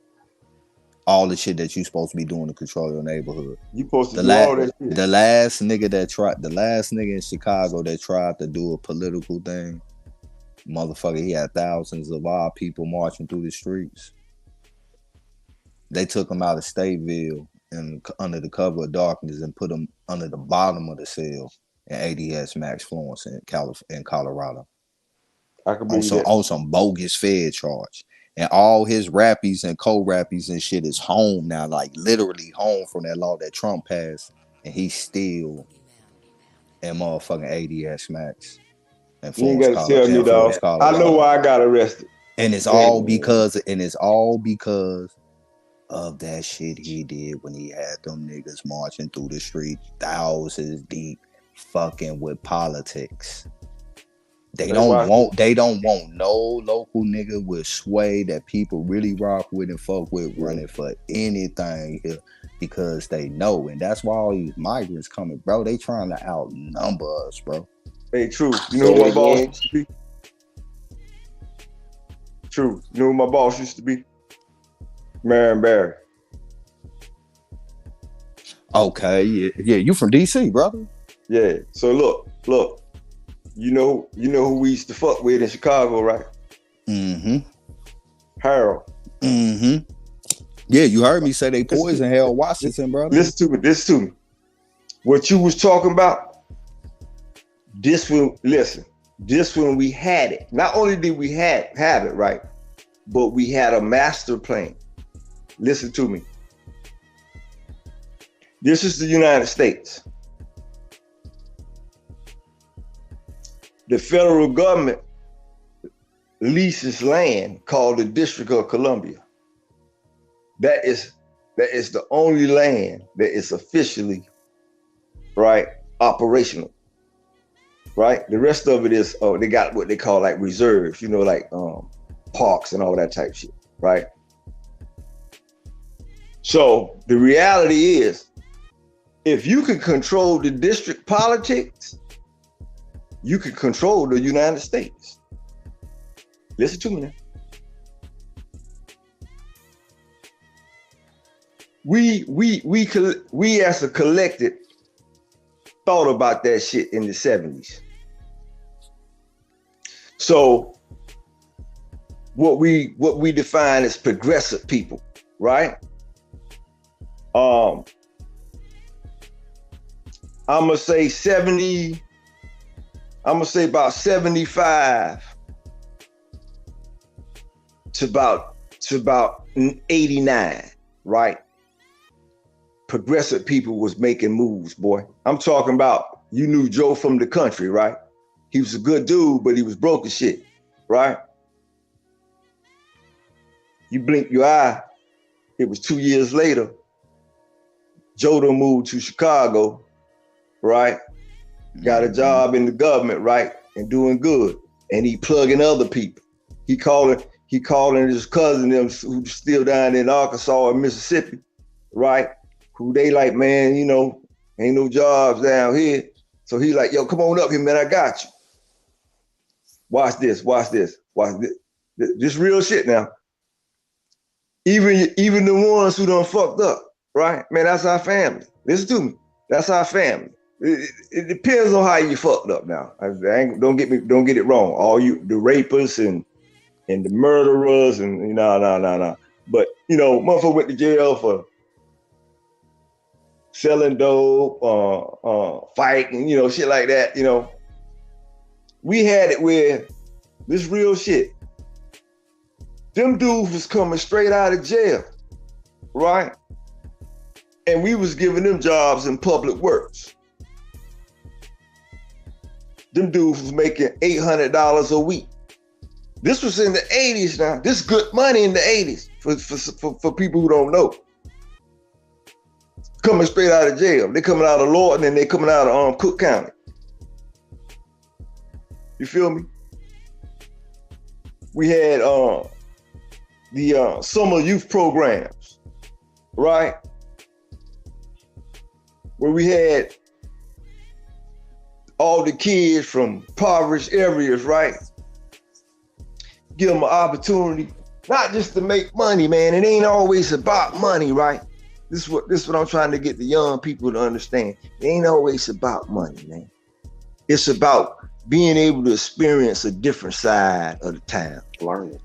All the shit that you supposed to be doing to control your neighborhood. You supposed to do all that shit. The last nigga in Chicago that tried to do a political thing, motherfucker, he had thousands of our people marching through the streets. They took him out of Stateville and under the cover of darkness and put him under the bottom of the cell in ADS Max Florence in Colorado. I can believe that. On some bogus Fed charge. And all his rappies and co-rappies and shit is home now, like literally home from that law that Trump passed, and he's still in motherfucking ADS Max. You ain't gotta tell me, dog. I know why I got arrested. And it's all because of that shit he did when he had them niggas marching through the street, thousands deep, fucking with politics. They don't want no local nigga with sway that people really rock with and fuck with running for anything here because they know. And that's why all these migrants coming, bro. They trying to outnumber us, bro. Hey, True. You know who my boss used to be? True. You know who my boss used to be? Marion Barry. Okay, yeah. You from DC, brother? Yeah. So look. You know who we used to fuck with in Chicago, right? Mm-hmm. Harold. Mm-hmm. Yeah, you heard me say they poison Harold Washington, brother. Listen to me. What you was talking about, this when we had it. Not only did we have it, right, but we had a master plan. Listen to me. This is the United States. The federal government leases land called the District of Columbia. That is the only land that is officially, right, operational, right? The rest of it is, they got what they call like reserves, like parks and all that type shit, right? So the reality is, if you can control the district politics, you can control the United States. Listen to me now. We as a collective thought about that shit in the 70s. So what we define as progressive people, right? I'm gonna say about 75 to about 89, right? Progressive people was making moves, boy. I'm talking about, you knew Joe from the country, right? He was a good dude, but he was broke as shit, right? You blink your eye, it was 2 years later, Joe done moved to Chicago, right? Got a job in the government, right? And doing good. And he plugging other people. He calling his cousin, them who's still down in Arkansas and Mississippi, right? Who they like, man, ain't no jobs down here. So he like, yo, come on up here, man, I got you. Watch this. This real shit now. Even the ones who done fucked up, right? Man, that's our family. Listen to me. That's our family. It depends on how you fucked up now. Don't get it wrong. All you the rapists and the murderers and no. But motherfucker went to jail for selling dope, fighting, shit like that. We had it where this real shit. Them dudes was coming straight out of jail, right? And we was giving them jobs in public works. Them dudes was making $800 a week. This was in the 80s now. This good money in the 80s for people who don't know. Coming straight out of jail. They coming out of Lawton and they coming out of Cook County. You feel me? We had the summer youth programs, right? Where we had all the kids from impoverished areas, right? Give them an opportunity, not just to make money, man. It ain't always about money, right? This is what I'm trying to get the young people to understand. It ain't always about money, man. It's about being able to experience a different side of the town, learning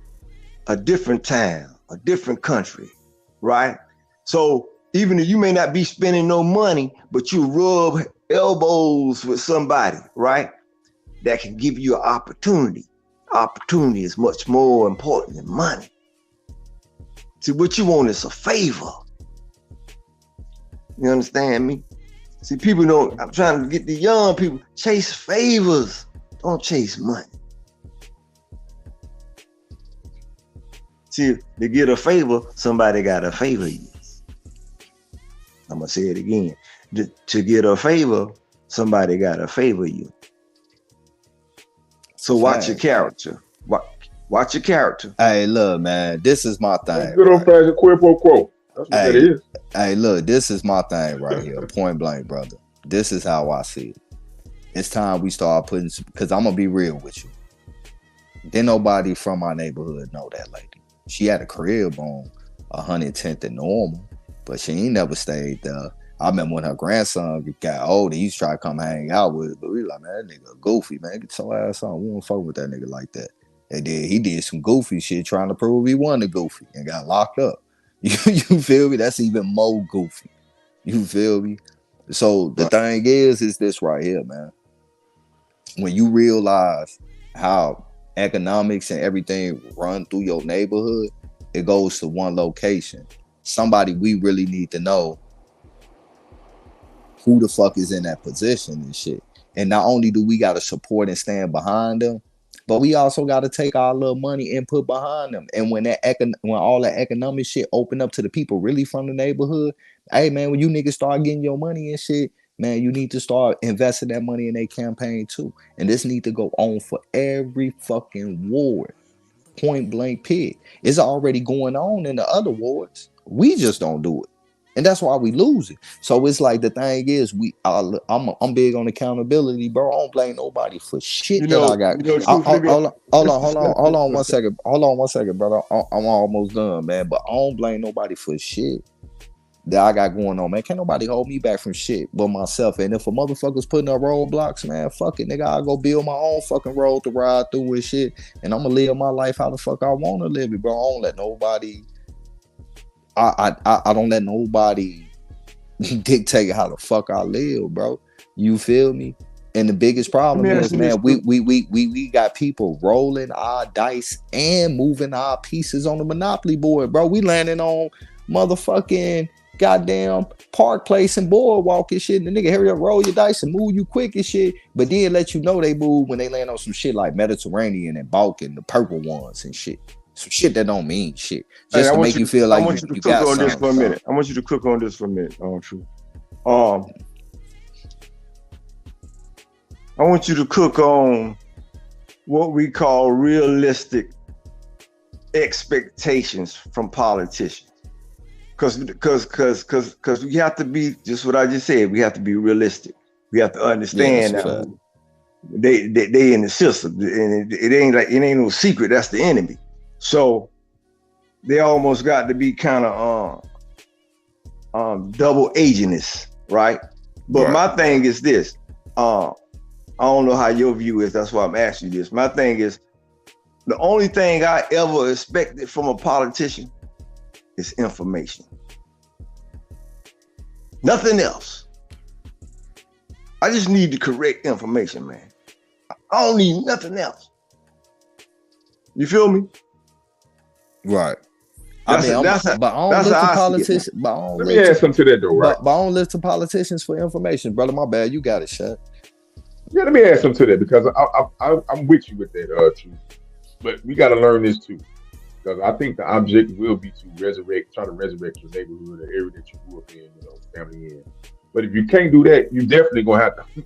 a different town, a different country, right? So even if you may not be spending no money, but you rub elbows with somebody, right? That can give you an opportunity. Opportunity is much more important than money. See, what you want is a favor. You understand me? See, people don't, I'm trying to get the young people, chase favors, don't chase money. See, to get a favor, somebody got to favor you. I'm gonna say it again. To get a favor, somebody got to favor you. So watch your character. Watch your character. Hey, look, man, this is my thing. Good old fashioned quid pro quo. That's what that is. Hey, look, this is my thing right here. Point blank, brother. This is how I see it. It's time we start putting, because I'm gonna be real with you. Didn't nobody from my neighborhood know that lady. She had a crib on 110th and Normal, but she ain't never stayed there. I remember when her grandson got older, he used to try to come hang out with her, but we like, man, that nigga goofy, man. Get your ass on. We don't fuck with that nigga like that. And then he did some goofy shit trying to prove he wasn't goofy and got locked up. You feel me? That's even more goofy. You feel me? So the thing is this right here, man. When you realize how economics and everything run through your neighborhood, it goes to one location. Somebody we really need to know who the fuck is in that position and shit. And not only do we got to support and stand behind them, but we also got to take our little money and put behind them. And when all that economic shit open up to the people really from the neighborhood, hey man, when you niggas start getting your money and shit, man, you need to start investing that money in a campaign too. And this need to go on for every fucking ward. Point blank period. It's already going on in the other wards. We just don't do it. And that's why we lose it. So it's like the thing is, I'm big on accountability, bro. I don't blame nobody for shit that I got. Hold on 1 second. Hold on 1 second, brother. I'm almost done, man. But I don't blame nobody for shit that I got going on, man. Can't nobody hold me back from shit but myself. And if a motherfucker's putting up roadblocks, man, fuck it, nigga. I'll go build my own fucking road to ride through with shit. And I'm gonna live my life how the fuck I wanna live it, bro. I don't let nobody I don't let nobody dictate how the fuck I live, bro. You feel me? And the biggest problem is, man, we got people rolling our dice and moving our pieces on the Monopoly board, bro. We landing on motherfucking goddamn Park Place and Boardwalk and shit. And the nigga, hurry up, roll your dice and move you quick and shit. But then let you know they move when they land on some shit like Mediterranean and Balkan, the purple ones and shit. Some shit that don't mean shit. Just to make you feel like you got something. This for a minute. I want you to cook on this for a minute. True. I want you to cook on what we call realistic expectations from politicians. Because we have to be just what I just said. We have to be realistic. We have to understand that they in the system, and it ain't no secret. That's the enemy. So they almost got to be kind of double agentists, right? But Right. my thing is this. I don't know how your view is. That's why I'm asking you this. My thing is, the only thing I ever expected from a politician is information. Nothing else. I just need the correct information, man. I don't need nothing else. You feel me? Right. That's I mean, that's but I don't that's look how to I see it, man. politicians. But I don't Let me look add to, something to that though, right? but I don't look to politicians for information, brother. My bad. You got it, Shaq. Yeah, let me add something to that because I'm with you with that, Truth. But we got to learn this too, because I think the object will be to try to resurrect your neighborhood, the area that you grew up in, family in. But if you can't do that, you definitely gonna have to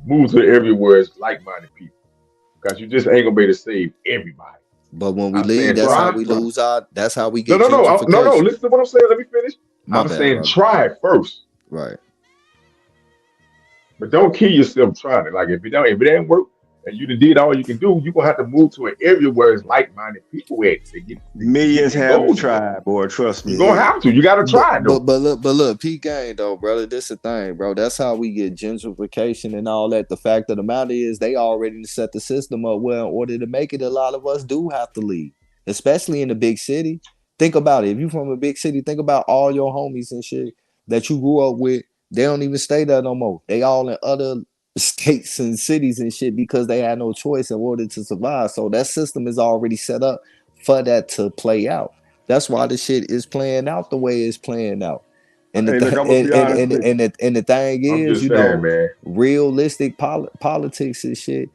move to the area where it's like-minded people, because you just ain't gonna be able to save everybody. But when we I'm leave, saying that's how try. we lose our. That's how we No, get no, no, no, no. gentrification. Listen to what I'm saying. Let me finish. My I'm bad, saying brother. try it first, Right. but don't kill yourself trying it. Like if it ain't work and you done did all you can do, you're gonna have to move to an area where it's like-minded people at. They get Millions their haven't goals. tried, boy. Trust me. You're gonna have to. You gotta try it though. But look, P game though, brother. This the thing, bro. That's how we get gentrification and all that. The fact of the matter is, they already set the system up well. In order to make it, a lot of us do have to leave, especially in the big city. Think about it. If you from a big city, think about all your homies and shit that you grew up with. They don't even stay there no more. They all in other states and cities and shit because they had no choice in order to survive. So that system is already set up for that to play out. That's why the shit is playing out the way it's playing out. And the Hey, look, th- I'm gonna be honest with you. and the thing I'm is, just saying, man. realistic politics and shit.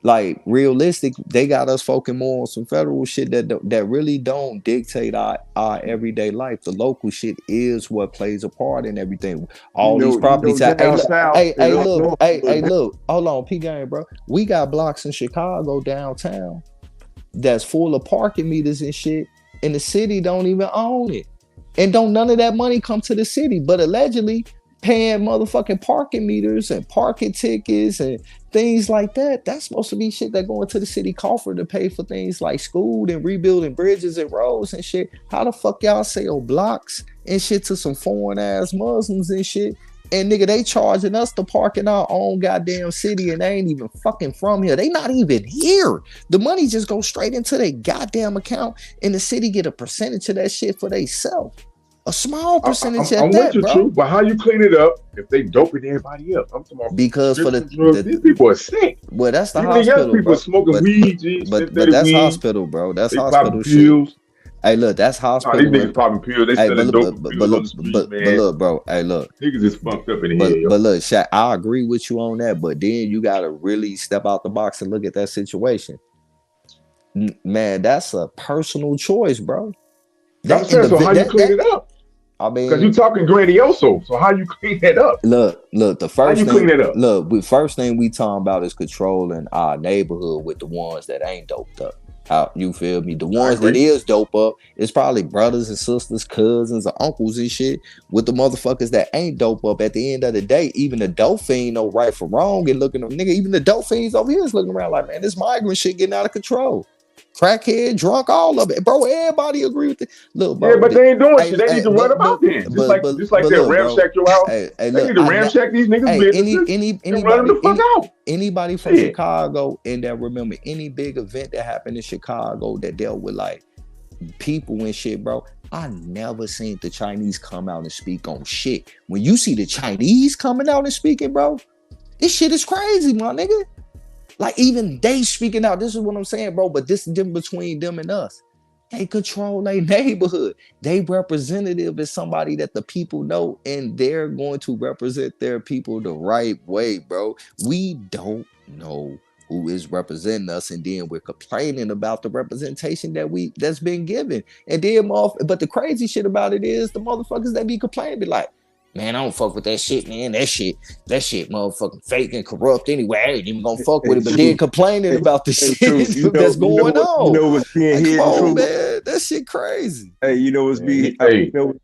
Like realistic, they got us focusing more on some federal shit that really don't dictate our everyday life. The local shit is what plays a part in everything. All these properties. Hey, down look, south, hey, and hey, up look, north, hey, look. Hold on, P game, bro. We got blocks in Chicago downtown that's full of parking meters and shit, and the city don't even own it. And don't none of that money come to the city, but allegedly paying motherfucking parking meters and parking tickets and things like that. That's supposed to be shit that going to the city coffer to pay for things like school and rebuilding bridges and roads and shit. How the fuck y'all sell blocks and shit to some foreign ass Muslims and shit? And nigga, they charging us to park in our own goddamn city, and they ain't even fucking from here. They not even here. The money just goes straight into their goddamn account, and the city get a percentage of that shit for themselves. A small percentage I'm at with that, you, bro. True, but how you clean it up if they doping everybody up? I'm talking about Because for prescription drugs. These people are sick. well, that's the Even the young hospital, people bro. smoking weed, G, But synthetic that's weed. hospital, bro. That's They hospital popping shit. pills. Hey, look, that's Nah, hospital. these niggas popping pills. They Hey, selling but dope pills on the streets, man. look, bro. Hey, look. Niggas is fucked up in But here, yo. but look, Shaq, I agree with you on that. But then you gotta really step out the box and look at that situation. Man, that's a personal choice, bro. I'm saying, so how you clean it up? I mean, Because you talking grandioso. So how you clean that up? Look, the How first you thing, clean it up? look, the first thing we talking about is controlling our neighborhood with the ones that ain't doped up. You feel me? The ones that is dope up, it's probably brothers and sisters, cousins, or uncles and shit. With the motherfuckers that ain't dope up, at the end of the day, even the dope fiend know right from wrong and looking, nigga, even the dope fiends over here is looking around like, man, this migrant shit getting out of control. Crackhead, drunk, all of it, bro. Everybody agree with it. Look, bro. Yeah, but they ain't doing shit. They need to run them out then. Just like but they look, ramshack your house. Hey, They look, need to ramshack these niggas' businesses and run them the fuck out. Anybody from Chicago and that remember any big event that happened in Chicago that dealt with like people and shit, bro. I never seen the Chinese come out and speak on shit. When you see the Chinese coming out and speaking, bro, this shit is crazy, my nigga. Like even they speaking out. This is what I'm saying, bro. But this is different between them and us. They control their neighborhood. They representative is somebody that the people know, and they're going to represent their people the right way, bro. We don't know who is representing us, and then we're complaining about the representation that's been given. And then but the crazy shit about it is the motherfuckers that be complaining be like, man, I don't fuck with that shit, man. That shit motherfucking fake and corrupt anyway. I ain't even gonna fuck with it. But then complaining about the shit that's going on. You know what's being Like, hidden, come on, True? man. That shit crazy. Hey, you know what's being Hey, you know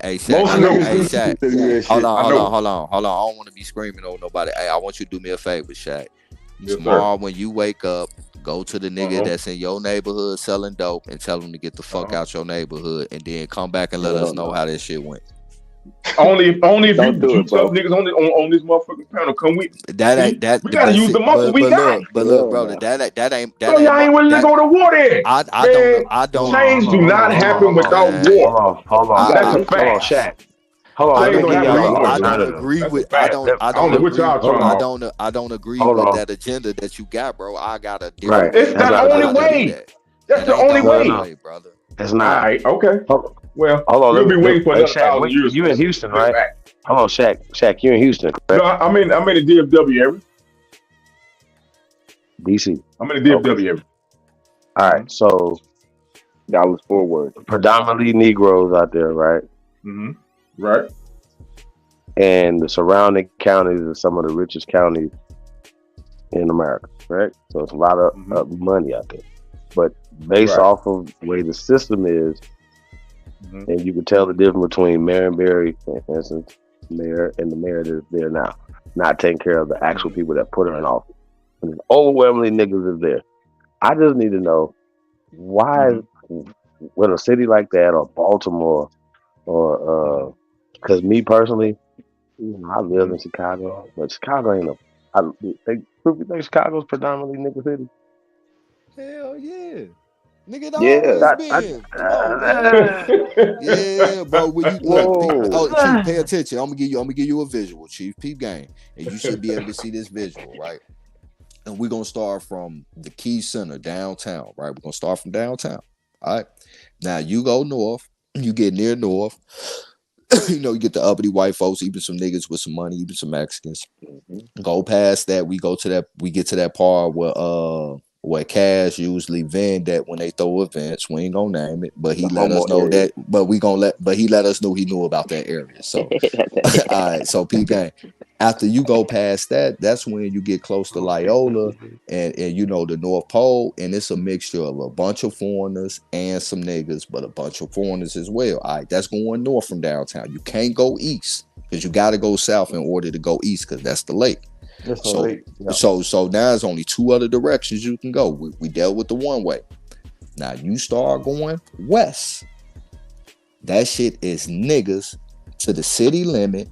Hey, Shaq. Most I know. niggas Hey, do Shaq. tell you that Hold shit. on, I hold know. on, hold on, hold on. I don't want to be screaming on nobody. Hey, I want you to do me a favor, Shaq. Yes, sir. Tomorrow when you wake up, go to the nigga Uh-huh. that's in your neighborhood selling dope and tell him to get the fuck Uh-huh. out your neighborhood, and then come back and let us know how that shit went. Only if Don't you do it, tough bro. niggas on this motherfucking panel come with. That See, ain't that. we gotta But use see, the muscle we got. but look, Yeah, brother. man. So y'all ain't willing to That go to war then. I don't know. Man, I don't. change do not happen without Man, war. Hold That's I a on, fact. Shaq. Hold on, I let Change me don't don't give happen y'all without an agree. war, I G. don't alternative. agree That's a with. fact. I I don't don't know what agree. y'all talking about. I don't agree Hold with on. that agenda that you got, bro. I got a Right. different way It's of That's the not a looking good only how to do agenda. way. that. That's That the ain't the only No, no, only way. no. way, brother. It's All not. right, okay. Hold, Well, hold on. we'll be waiting for Hey, another Shaq, 1,000 years you for in that shit to Houston, flip right? back. Hold on, Shaq. Shaq, you in Houston, No, correct? I'm in the DFW area. DC. I'm in the Okay. DFW area. All right. So Dallas forward. predominantly Negroes out there, right? Mm-hmm. Right. And the surrounding counties are some of the richest counties in America, right? So it's a lot of money out there. But based Right. off of the way the system is, and you can tell the difference between Marion, for instance, mayor and the mayor that's there now, not taking care of the actual people that put her in office. And there's overwhelmingly niggas is there. I just need to know why, when a city like that or Baltimore or because me personally, I live in Chicago, but Chicago ain't people think Chicago's predominantly nigga city. Hell yeah. Nigga, it Yeah. always been. Come on, man. Yeah, bro. When you look, Whoa. Chief, pay attention. I'm gonna give you a visual, Chief. Peep game, and you should be able to see this visual, right? And we're gonna start from the key center downtown, right? We're gonna start from downtown. All right. Now you go north, you get near north. You get the uppity white folks, even some niggas with some money, even some Mexicans. Go past that, we get to that part where Cash usually vend that when they throw events. We ain't gonna name it, but he The let homo us know area. that, but he let us know he knew about that area. So all right, so P gang. After you go past that, that's when you get close to Loyola and the North Pole, and it's a mixture of a bunch of foreigners and some niggas, but a bunch of foreigners as well. All right, that's going north from downtown. You can't go east because you got to go south in order to go east because that's the lake. That's So, late. Yeah. so now there's only two other directions you can go. We dealt with the one way. Now you start going west. That shit is niggas to the city limit.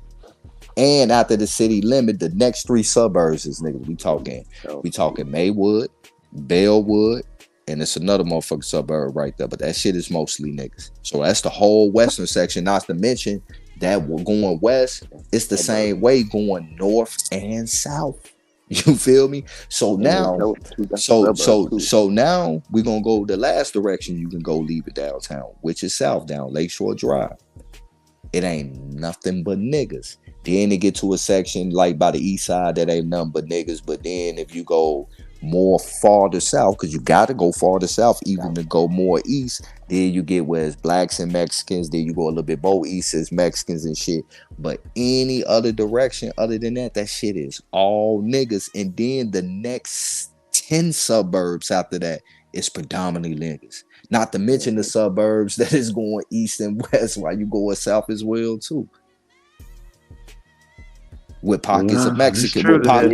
And after the city limit, the next three suburbs is niggas. We talking Maywood, Bellwood, and it's another motherfucking suburb right there. But that shit is mostly niggas. So that's the whole western section. Not to mention that we're going west. It's the same way going north and south. You feel me? So now, so now we're gonna go the last direction you can go leave it downtown, which is south down Lakeshore Drive. It ain't nothing but niggas. Then they get to a section like by the east side that ain't nothing but niggas. But then if you go more farther south, because you got to go farther south even to go more east, then you get where it's blacks and Mexicans. Then you go a little bit more east as Mexicans and shit. But any other direction other than that, that shit is all niggas. And then the next 10 suburbs after that is predominantly niggas. Not to mention the suburbs that is going east and west while you going south as well too. With pockets of Mexicans,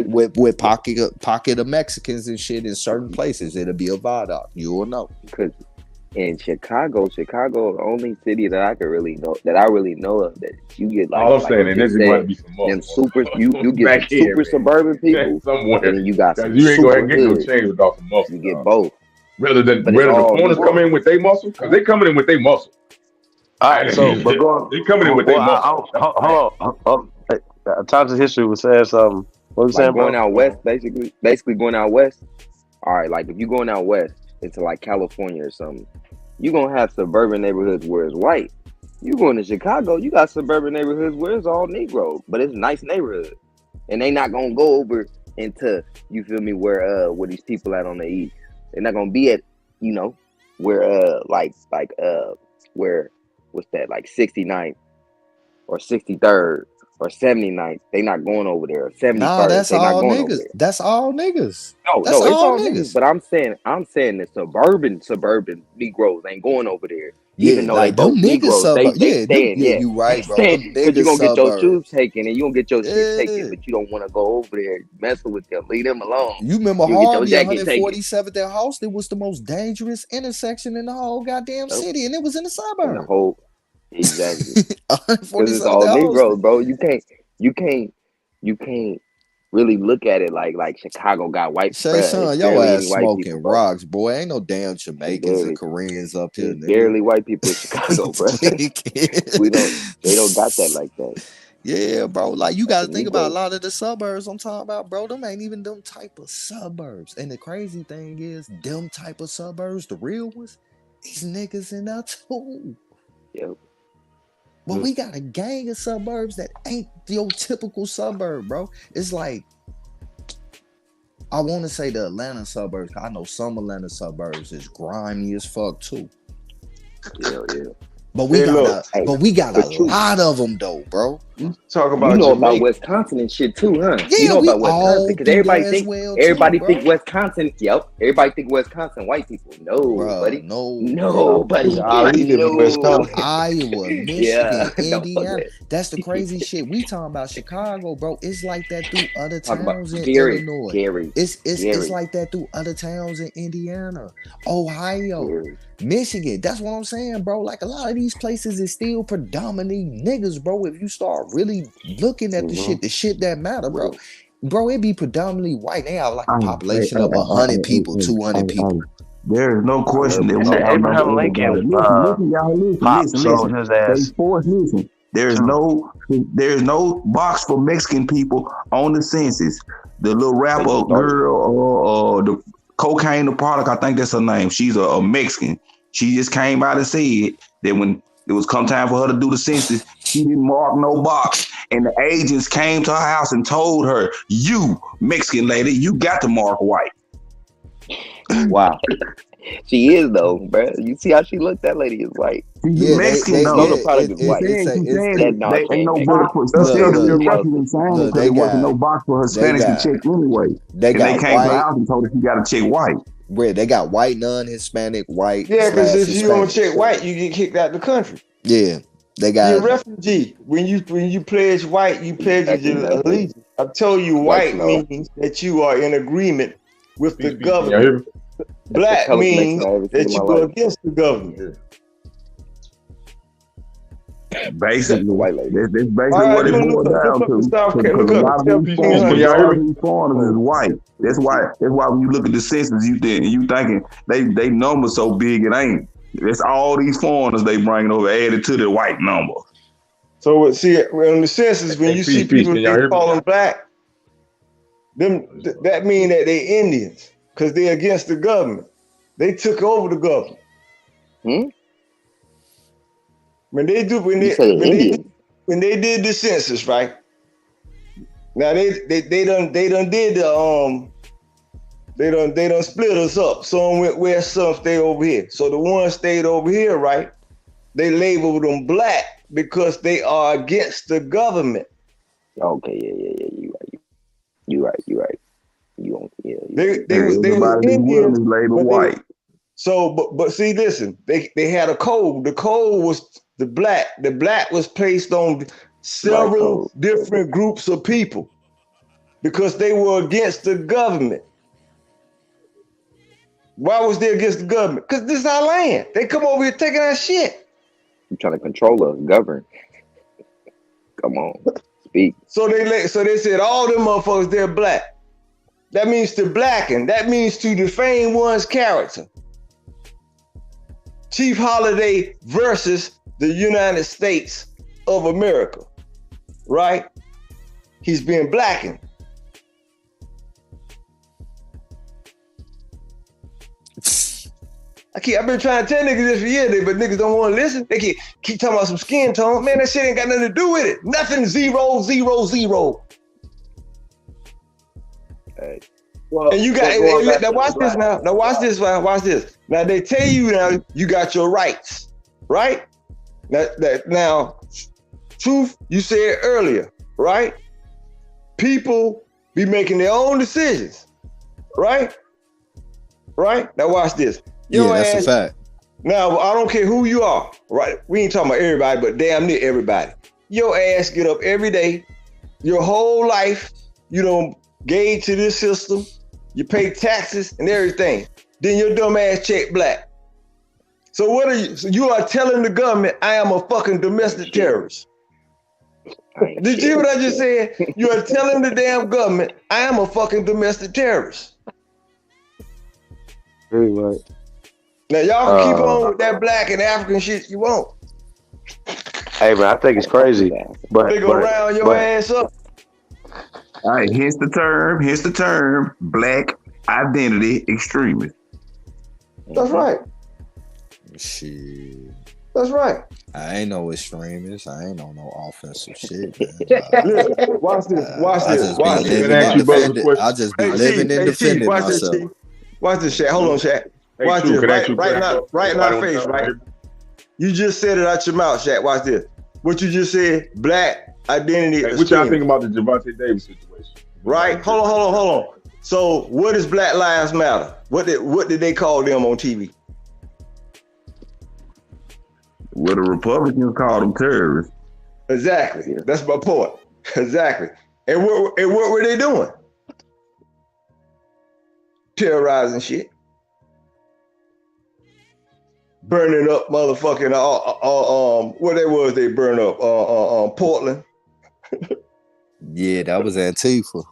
with pocket of Mexicans and shit in certain places, it'll be a viaduct. You will know. Because in Chicago, the only city that I really know of that you get like. All I'm saying, and this is going to be some more. You get some super suburban people somewhere, and then you got some you ain't super gonna get no hood. change without some muscle. You get both. Rather the foreigners come in with their muscle, because they coming in with their muscle. All right, so but they coming in with their muscle. Hold on. Times of History was saying something. What was saying, going bro? out west, basically going out west. All right, like if you're going out west into like California or something, you're gonna have suburban neighborhoods where it's white. You going to Chicago, you got suburban neighborhoods where it's all Negro, but it's nice neighborhood, and they not gonna go over into, you feel me, where these people at on the east. They're not gonna be at, where where what's that, like 69th or 63rd or 79th. They not going over there. 71st. Nah, that's they not all going over niggas. there. That's all niggas. No, That's it's all niggas. niggas. But I'm saying the suburban Negroes ain't going over there. Even Yeah, though they like them both niggas Negroes, suburbs. they Yeah, staying, you right, bro. Them because you're niggas gonna get your tubes suburbs. taken and you gonna get your shit Yeah. taken, but you don't want to go over there messing with them. Leave them alone. You remember You get your Harvey, jacket taken. 147th at House? It was the most dangerous intersection in the whole goddamn city, and it was in the And the suburb. whole Exactly. Because 140 it's something all Negroes, houses. bro. You can't really look at it like Chicago got white, Say, bruh. It's son, your barely ass any white people, smoking bro. rocks, boy. Ain't no damn It's Jamaicans or barely, Koreans up here, it's nigga. barely white people in Chicago, bro. They don't got that like that. Yeah, bro. Like you Like gotta the think about a Negroes. lot of the suburbs I'm talking about, bro. Them ain't even them type of suburbs. And the crazy thing is, them type of suburbs, the real ones, these niggas in there too. Yep. But we got a gang of suburbs that ain't your typical suburb, bro. It's like I want to say the Atlanta suburbs. I know some Atlanta suburbs is grimy as fuck too. Yeah. But we got a Truth. lot of them though, bro. Talk You about know about Jamaica. Wisconsin and shit too, huh? Yeah, You know we about Wisconsin all because through everybody there as think well everybody too, think bro. Wisconsin. Yep, everybody think Wisconsin white people. No, Bruh, buddy. no, Nobody. I live in No. Wisconsin. Iowa, Michigan, Yeah, don't fuck Indiana. that. That's the crazy shit. We talking about Chicago, bro. It's like that through other Talk about towns in Gary. Illinois. It's like that through other towns in Indiana, Ohio, Gary. Michigan. That's what I'm saying, bro. Like a lot of these places is still predominantly niggas, bro. If you start really looking at the shit that matter, bro. Bro, it be predominantly white. They have like a population of 100 people, 200 people. There is no question that we And outnumber Abraham everybody. Lincoln Listen, y'all, pop listen. sold his ass. Listen. There's no box for Mexican people on the census. The little rapper girl or the cocaine the product, I think that's her name. She's a Mexican. She just came out and said that when it was come time for her to do the census, she didn't mark no box. And the agents came to her house and told her, you, Mexican lady, you got to mark white. Wow. She is though, bro. You see how she looked? That lady is white. She's Mexican though. The product is white. They ain't no box for Look, there wasn't no box for Hispanics to check anyway. They and got they came to the white. house and told her she got to check white. Where they got white, non-Hispanic, white. Yeah, because if you don't Hispanic. check white, you get kicked out the country. Yeah, they You're a got. refugee. When you pledge white, you pledge your allegiance. I told you, white means that you are in agreement with the government. Black means that you go against the government. Basically, that's basically All right, what it look boils down up to. the South Because Carolina. a Look lot up of the these Can foreigners, y'all hear me? is white. That's why when you look at the census, you thinking they number so big it ain't. That's all these foreigners they bring over added to the white number. So see, in the census, when you see people they call them black, that mean that they Indians because they're against the government. They took over the government. When they did the census, right? Now they done did the they done split us up. Some went west, some stayed over here. So the ones stayed over here, right? They labeled them black because they are against the government. Okay, yeah. You right. They were Indians, labeled white. So, but see, listen, they had a code. The code was the black. The black was placed on several different groups of people because they were against the government. Why was they against the government? Because this is our land. They come over here taking our shit. You trying to control us, govern. Come on, speak. So they said all them motherfuckers, they're black. That means to blacken. That means to defame one's character. Chief Holiday versus the United States of America, right? He's being blackened. I've been trying to tell niggas this for years, but niggas don't want to listen. They keep talking about some skin tone. Man, that shit ain't got nothing to do with it. Nothing, 0, 0, 0. Hey. Well, and you got now watch this now. Now watch this. Watch this. Now they tell you now you got your rights, right? Now, truth you said earlier, right? People be making their own decisions, right? Right? Now watch this. That's a fact. Now I don't care who you are, right? We ain't talking about everybody, but damn near everybody. Your ass get up every day, your whole life, you don't gauge to this system, you pay taxes and everything. Then your dumb ass check black. So what are you? So you are telling the government I am a fucking domestic terrorist. Did you hear what I just said? You are telling the damn government I am a fucking domestic terrorist. Anyway, Now y'all can keep on with that black and African shit you want. hey man, I think it's crazy, They go round your ass up. All right, here's the term, black identity extremist. That's right. Shit. That's right. I ain't no extremist. I ain't on no offensive shit, man. Listen, watch this. Watch I this. just Watch be this. living and defending. I just be living and defending watch myself. This, Chief. Watch this, Shaq. Hold on, Shaq. Watch Chief, this. Right in our face, right? You just said it out your mouth, Shaq. Watch this. What you just said, black identity. Hey, what y'all think about the Javante Davis situation? Right? Hold on. So what is Black Lives Matter? What did they call them on TV? Well, the Republicans call them terrorists. Exactly. That's my point. Exactly. And what were they doing? Terrorizing shit. Burning up motherfucking what they burn up Portland. Yeah, that was Antifa.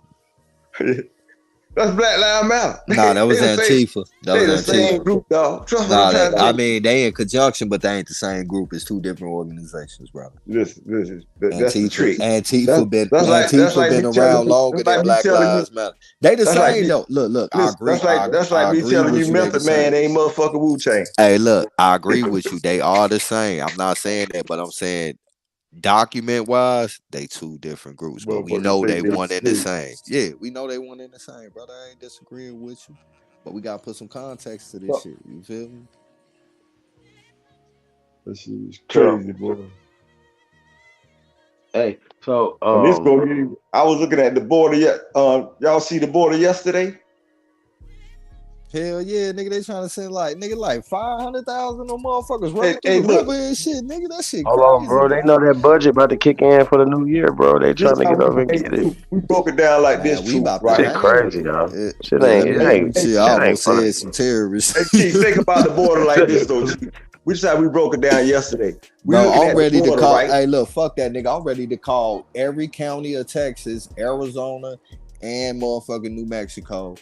That's Black Lives Matter. Nah, that was Antifa. That was the Antifa. same group, dog. Trust me. I mean, they in conjunction, but they ain't the same group. It's two different organizations, bro. That's the trick. Antifa been me around longer than Black Lives Matter. They the same though. Look, I agree. That's like me telling you Method Man ain't motherfucking Wu-Tang. Hey, look, I agree with you. They are the same. I'm not saying that, but I'm saying document wise, they two different groups, but we know they one in the same. Yeah, we know they one in the same, brother. I ain't disagreeing with you, but we gotta put some context to this shit. You feel me? This shit is crazy, boy. Hey, so this go give you, I was looking at the border y'all see the border yesterday? Hell yeah, nigga, they trying to send like 500,000 of motherfuckers right Hey, through the look. river and shit, nigga. That shit hold crazy. on, bro. They know that budget about to kick in for the new year, bro. They trying to get over and get it. We broke it down like this, we about right? Shit crazy, y'all. Shit ain't Shit, I almost said some terrorists. Hey, Chief, think about the border like this, though. Which side we broke it down yesterday? Bro, I'm ready to call. Right? Hey, look, fuck that nigga. I'm ready to call every county of Texas, Arizona, and motherfucking New Mexico.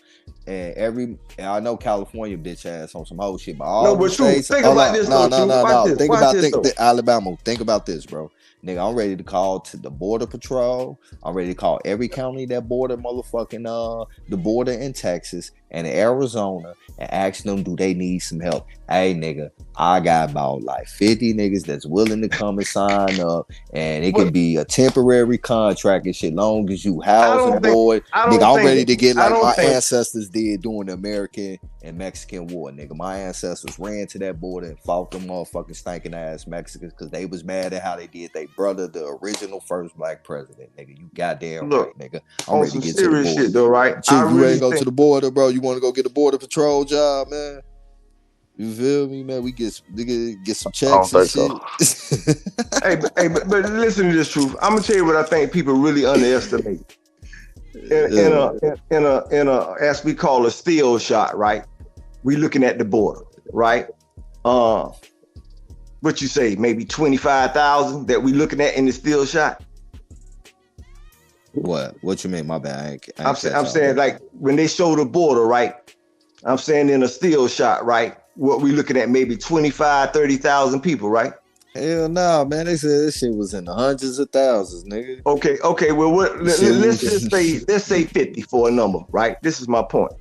And I know California bitch ass on some whole shit, but all the states. Think about this, no. Think about Alabama. Think about this, bro. Nigga, I'm ready to call to the border patrol. I'm ready to call every county that border motherfucking the border in Texas and Arizona and ask them, do they need some help? Hey, nigga, I got about like 50 niggas that's willing to come and sign up, and it could be a temporary contract and shit, long as you housing boy. Nigga, I'm ready to get like my ancestors did during the American and Mexican War, nigga. My ancestors ran to that border and fought them motherfucking stinking ass Mexicans because they was mad at how they did they brother, the original first black president, nigga. You goddamn right, nigga. I'm ready to get to the border. Shit, though, right? Chief, you ready to go to the border, bro? You want to go get a border patrol job, man? You feel me, man? We get some checks and shit. but listen to this, truth. I'm gonna tell you what I think people really underestimate. In a as we call a still shot, right? We looking at the border, right? What you say? Maybe 25,000 that we looking at in the still shot. What you mean? My bad. I'm saying like when they show the border, right? I'm saying in a still shot, right? What we looking at, maybe 25, 30,000 people, right? Hell no, man. They said this shit was in the hundreds of thousands, nigga. Okay. Well, let's just say 50 for a number, right? This is my point,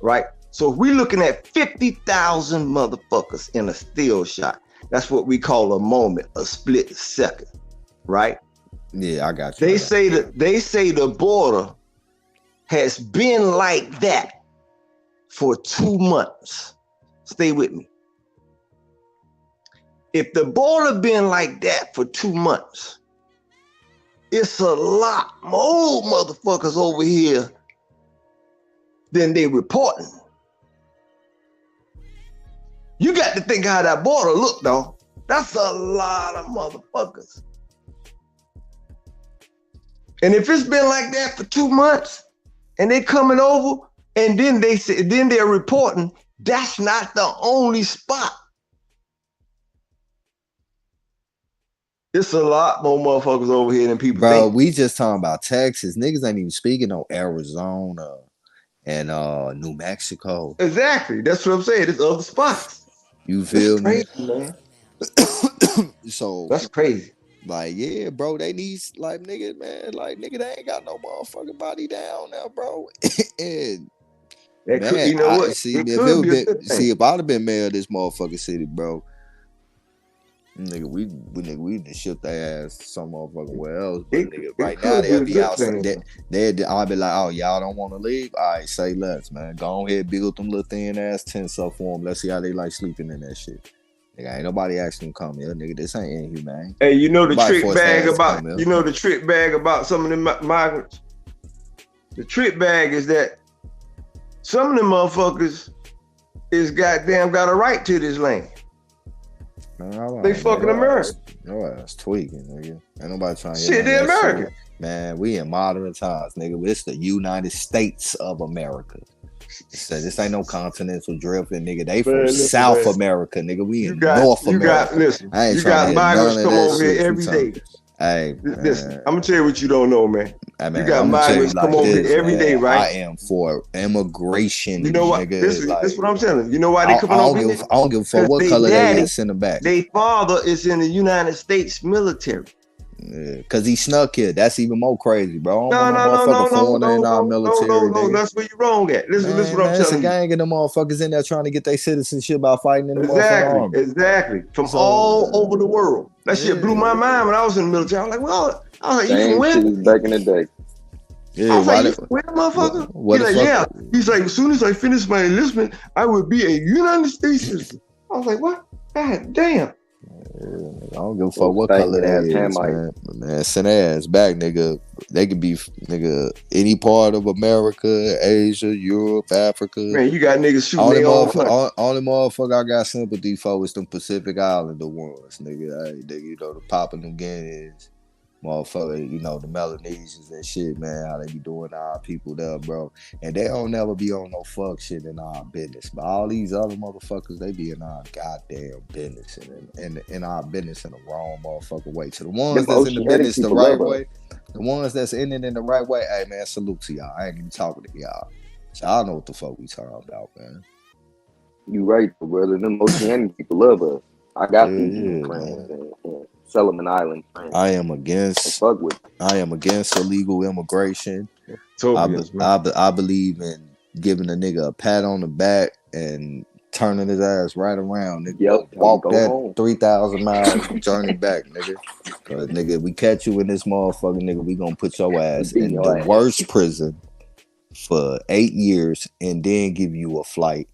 right? So if we looking at 50,000 motherfuckers in a still shot, that's what we call a moment, a split second, right? Yeah, I got you. They say the border has been like that for 2 months. Stay with me. If the border been like that for 2 months, it's a lot more motherfuckers over here than they reporting. You got to think how that border look, though. That's a lot of motherfuckers. And if it's been like that for 2 months and they coming over and then they're reporting, that's not the only spot It's a lot more motherfuckers over here than people Bro, think. we just talking about Texas. Niggas ain't even speaking on Arizona and New Mexico. Exactly. That's what I'm saying. It's other spots. You That's feel me? crazy, man. So That's crazy. like, yeah, bro, they need like nigga, man, like nigga, they ain't got no motherfucking body down now, bro. And That could, man, you know I what? see It if it could would be a been good see thing. if I'd have been mayor of this motherfucking city, bro. Nigga, we just ship their ass some motherfucking where else. But nigga, right now could be they'll a be good outside. thing. I'll be like, oh, y'all don't want to leave? All right, say less, man. Go ahead, build them little thin ass tents up for them. Let's see how they like sleeping in that shit. Nigga, ain't nobody asking them to come here, nigga. This ain't inhumane. Hey, you know the Nobody trick forced bag their ass to about come here. you know the trick bag about some of them migrants. The trick bag is that some of them motherfuckers is goddamn got a right to this land. Man, They fucking American. Your ass tweaking, nigga. Ain't nobody trying to Shit, hear they none of that American. shit. Man, we in modern times, nigga. It's the United States of America. So this ain't no continental drifting, nigga. They from Man, listen, South man. America, nigga. We You in got North you America. got listen. I ain't You trying to got hear migrants none of come that over shit here you every talking. day. Hey, Listen, man. I'm gonna tell you what you don't know, man. Hey, man, You got I'm gonna tell you migrants like come over this, here every man. day, right? I am for immigration, You know what? nigga. This Like, is what I'm telling you. You know why I they coming don't over give here? I don't give a fuck Because what they color they daddy, is. Send them back. their father is in the United States military. Yeah, cause he snuck here. That's even more crazy, bro. I No, don't no, want no, no no, motherfucker no, foreigner in no, our no, no, no, military, no. nigga. That's where you're wrong at. Listen, Man, what I'm it's a telling you. gang of them motherfuckers in there trying to get their citizenship by fighting in the motherfucking Exactly, army. exactly. From So, all over the world. That shit blew my yeah. mind when I was in the military. I was like, well, I was like, you from Same where? shit as back in the day. I Yeah, was why like, you the from where, motherfucker? what He's the like, fuck? yeah. He's like, as soon as I finish my enlistment, I will be a United States citizen. I was like, what? God damn. I don't give a fuck Those what color stinking they ass is, Hamites. man. But, man, send their ass back, nigga. They could be, nigga, any part of America, Asia, Europe, Africa. Man, you got niggas shooting Only their own country. only motherfucker I got sympathy for is them Pacific Islander ones, nigga. Hey, nigga, you know, the Papua New Guineas, motherfucker, you know, the Melanesians and shit, man, how they be doing our people there, bro. And they don't never be on no fuck shit in our business. But all these other motherfuckers, they be in our goddamn business and in our business in the wrong motherfucker way. To the ones Them that's in the oceanic business the people right love us. way, the ones that's in it in the right way, hey man, salute to y'all. I ain't even talking to y'all. So y'all know what the fuck we talking about, man. You right, brother. Them oceanic people love us. I got Yeah, Fijian yeah, friends man. and Solomon Island friends. I am They against fuck with illegal immigration. Tobias, man. I believe in giving a nigga a pat on the back and turning his ass right around, nigga. Yep, Walk go that home. 3,000 mile journey back, nigga. Cause nigga, we catch you in this motherfucker, nigga, we gonna put your ass Beat in your the ass. worst prison for 8 years and then give you a flight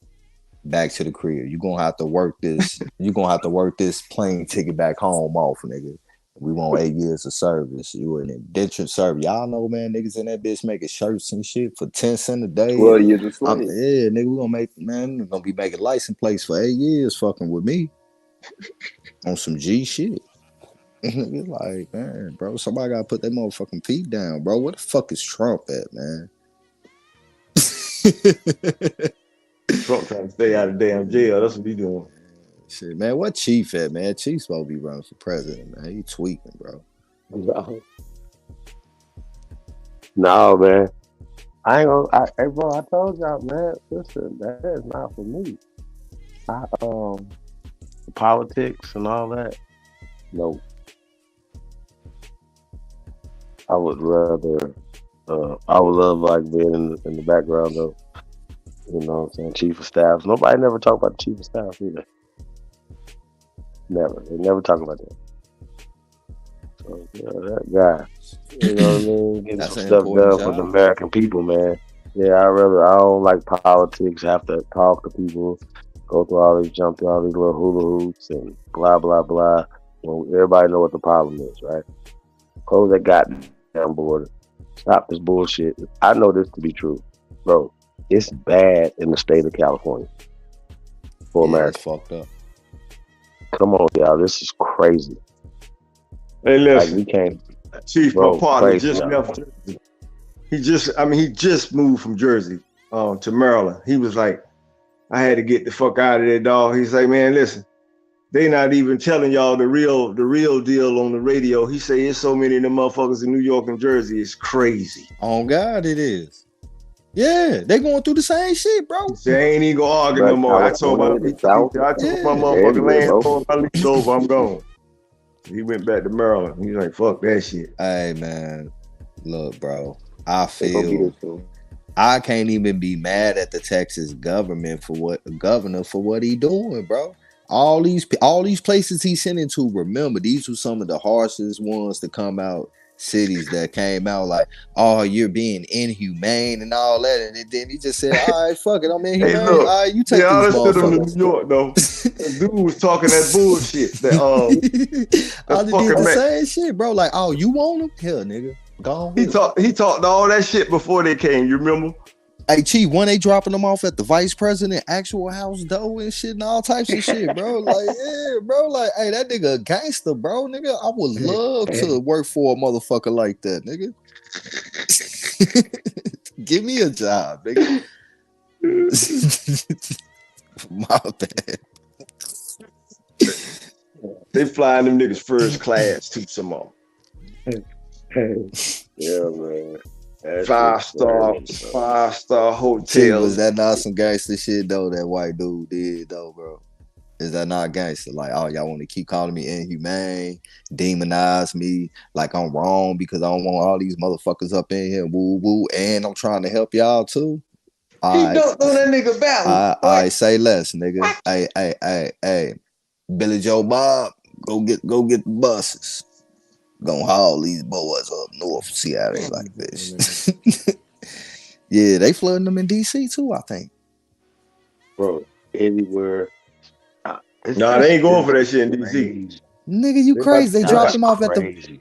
back to the crib. You're gonna have to work this. You're gonna have to work this plane ticket back home off, nigga. We want 8 years of service. You an indentured servant. Y'all know, man, niggas in that bitch making shirts and shit for 10 cents a day. 12 years of Yeah, slave. nigga, we gonna make, man, we're gonna be making license plates for 8 years fucking with me on some G shit. Nigga, like, man, bro, somebody gotta put that motherfucking feet down, bro. Where the fuck is Trump at, man? Trump trying to stay out of damn jail. That's what he doing. Shit, man, what Chief at, man? Chief supposed to be running for president, man. He tweaking, bro. No, man. I ain't gonna. Hey, bro, I told y'all, man. Listen, that is not for me. Politics and all that. No. I would rather. I would love like being in the background of, you know what I'm saying, chief of staff. Nobody never talk about the chief of staff either. Never. They never talk about that. So, that guy, you know what I mean? Getting That's some an stuff important done for the job. American people, man. Yeah, I don't like politics, have to talk to people, go through all these, jump through all these little hula hoops and blah, blah, blah. Well, everybody know what the problem is, right? Close that goddamn border. Stop this bullshit. I know this to be true. Bro, it's bad in the state of California for Yeah, America. it's fucked up. Come on, y'all. This is crazy. Hey, Like, listen. we can't. Chief, Bro, my partner crazy, just y'all. left Jersey. He just moved from Jersey to Maryland. He was like, I had to get the fuck out of there, dog. He's like, man, listen, they not even telling y'all the real deal on the radio. He say it's so many of them motherfuckers in New York and Jersey. It's crazy. On God, it is. Yeah, they going through the same shit, bro. They ain't even gonna argue no more. I told my motherfucking landlord, I leave over, I'm gone. He went back to Maryland. He's like, fuck that shit. Hey man, look, bro. I feel I can't even be mad at the Texas governor for what he doing, bro. All these places he sent into, remember, these were some of the harshest ones to come out. Cities that came out like, oh, you're being inhumane and all that, and then he just said, all right, fuck it, I'm inhumane. Hey, look, All right, you take these motherfuckers. New York though. That dude was talking that bullshit. I did the same shit, bro. Like, oh, you want him? Hell, nigga, go on. He talked all that shit before they came. You remember? Hey, Chief, when they dropping them off at the vice president actual house door and shit and all types of shit, bro. Like, yeah, bro. Like, hey, that nigga a gangster, bro. Nigga, I would love to work for a motherfucker like that, nigga. Give me a job, nigga. My bad. They flying them niggas first class too, some more. Yeah, man. Five-star hotel. Chief, was that not some gangster shit though? That white dude did though, bro. Is that not gangster? Like, oh, y'all want to keep calling me inhumane, demonize me, like I'm wrong because I don't want all these motherfuckers up in here, woo woo, and I'm trying to help y'all too. He dunked on that nigga battle. I say less, nigga. Hey, Billy Joe Bob, go get the buses. Gonna haul these boys up north, see how they like this. Yeah, they flooding them in DC too, I think. Bro, anywhere. Nah, they ain't going for that shit in DC. Nigga, you crazy. They dropped them off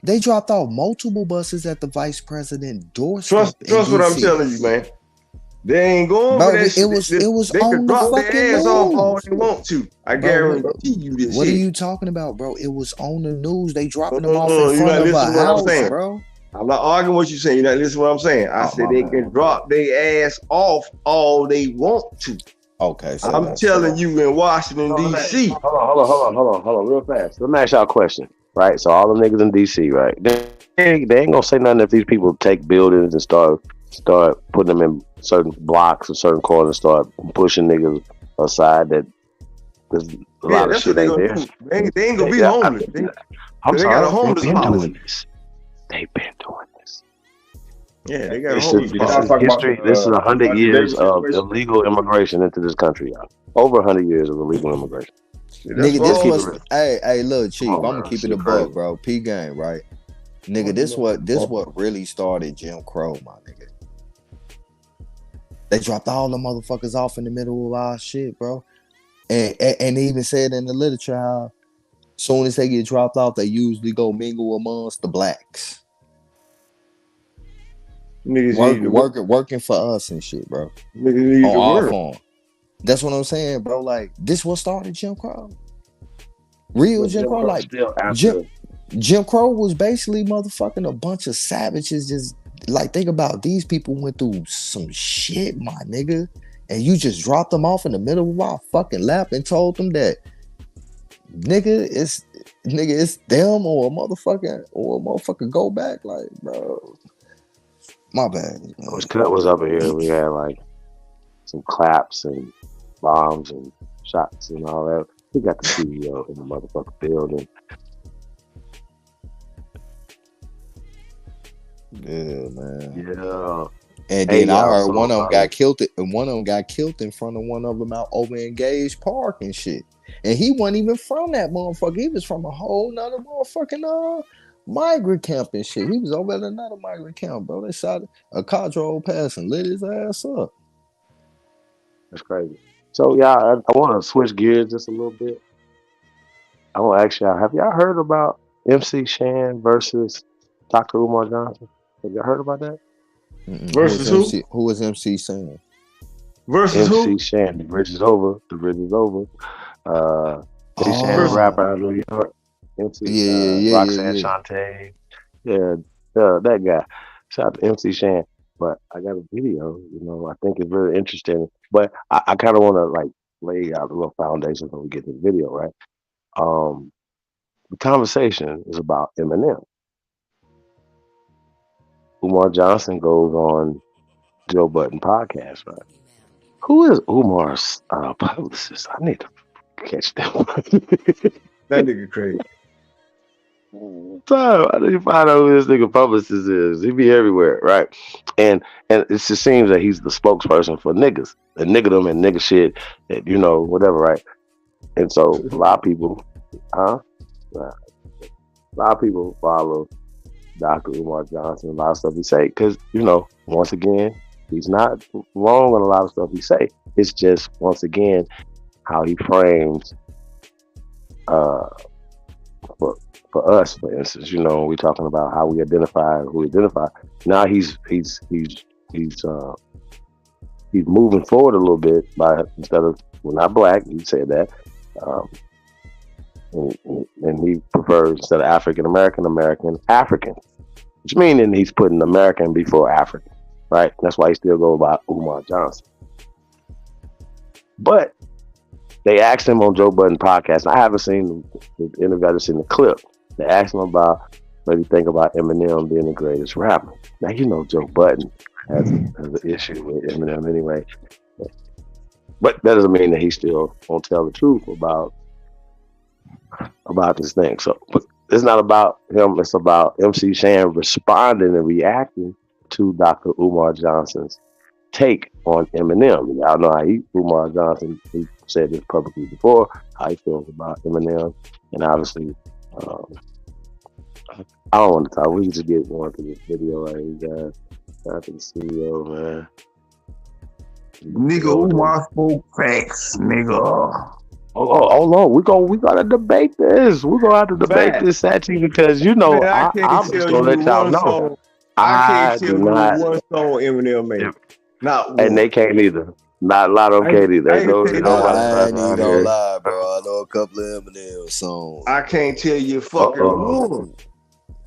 they dropped off multiple buses at the vice president doorstep. Trust what I'm telling you, man. They ain't going for that shit. It was they on can the drop fucking their ass news. off all they want to. I guarantee you this What shit. are you talking about, bro? It was on the news. They dropping them off You're in not front of listening a to what I'm house, saying. bro. I'm not arguing what you're saying. You're not listening to what I'm saying. I said they can drop their ass off all they want to. Okay, so I'm telling you, in Washington, D.C. Hold on, real fast. Let me ask y'all a question, right? So all the niggas in D.C., right? They ain't gonna say nothing if these people take buildings and start putting them in certain blocks or certain corners, start pushing niggas aside. That there's a lot of shit ain't there. They ain't gonna be homeless. I'm they sorry, got a homeless they've been policy. doing this. They've been doing this. Yeah, they got a This homeless is policy. history. This is 100 years of situation. illegal immigration into this country, y'all. Over 100 years of illegal immigration. Nigga, this was look, Chief, Come I'm on, gonna man, keep it shit a buck, crazy. bro. P game, right? Nigga, this what really started Jim Crow, my nigga. They dropped all the motherfuckers off in the middle of our shit, bro. And they even said in the literature how soon as they get dropped off, they usually go mingle amongst the blacks. Working for us and shit, bro. Niggas need on to our work. farm. That's what I'm saying, bro. Like, this what started Jim Crow. Real But Jim Crow. Like, still after Jim Crow was basically motherfucking a bunch of savages. Just like, think about these people went through some shit, my nigga, and you just dropped them off in the middle of our fucking lap and told them that, nigga, it's them or a motherfucker go back. Like, bro, my bad. When Cut was up here, we had like some claps and bombs and shots and all that. We got the CEO in the motherfucking building. Yeah, man. Yeah. And then I heard one of them got killed, and one of them got killed in front of one of them out over in Gage Park and shit. And he wasn't even from that motherfucker. He was from a whole nother motherfucking migrant camp and shit. He was over at another migrant camp, bro. They shot a car drove past and lit his ass up. That's crazy. So yeah, I want to switch gears just a little bit. I want to ask y'all: have y'all heard about MC Shan versus Dr. Umar Johnson? Have y'all heard about that? Versus who? Who was MC Shan? Versus MC who? Shan. The bridge is over. The bridge is over. MC Shan, the rapper out of New York. MC Roxanne Shante. Yeah, that guy. Shout out to MC Shan. But I got a video, I think it's very interesting. But I kind of want to like lay out a little foundation before we get to the video, right? The conversation is about Eminem. Umar Johnson goes on Joe Budden podcast, right? Who is Umar's publicist? I need to catch them. That nigga crazy. So I need to find out who this nigga publicist is. He be everywhere, right? And it just seems that he's the spokesperson for niggas and niggerdom and nigga shit, and whatever, right? And so a lot of people, a lot of people follow Dr. Umar Johnson, a lot of stuff he say, because once again, he's not wrong on a lot of stuff he say. It's just once again how he frames for us, for instance, we talking about how we identify who we identify. Now he's moving forward a little bit by instead of we're not black, he said that, and he prefers instead of African American African, which meaning he's putting American before African, right? That's why he still goes by Umar Johnson. But they asked him on Joe Budden podcast. And I haven't seen the interview, I just seen the clip. They asked him about what do you think about Eminem being the greatest rapper. Now Joe Budden has an issue with Eminem anyway, but that doesn't mean that he still won't tell the truth about this thing. So, but it's not about him. It's about MC Shan responding and reacting to Dr. Umar Johnson's take on Eminem. Y'all know how Umar Johnson, he said this publicly before, how he feels about Eminem, and obviously. I don't want to talk. We can just get more into this video right here, guys. Out to the studio, man. Nigga, Umar spoke facts, nigga. Hold on. We gotta debate this. We're gonna have to debate this, Sachi, because I'm just gonna let y'all know. I can't tell you one song Eminem made. Not one. And they can't either. Not a lot of them can't either. I ain't even gonna lie, bro. I know a couple of Eminem songs. I can't tell you fucking one.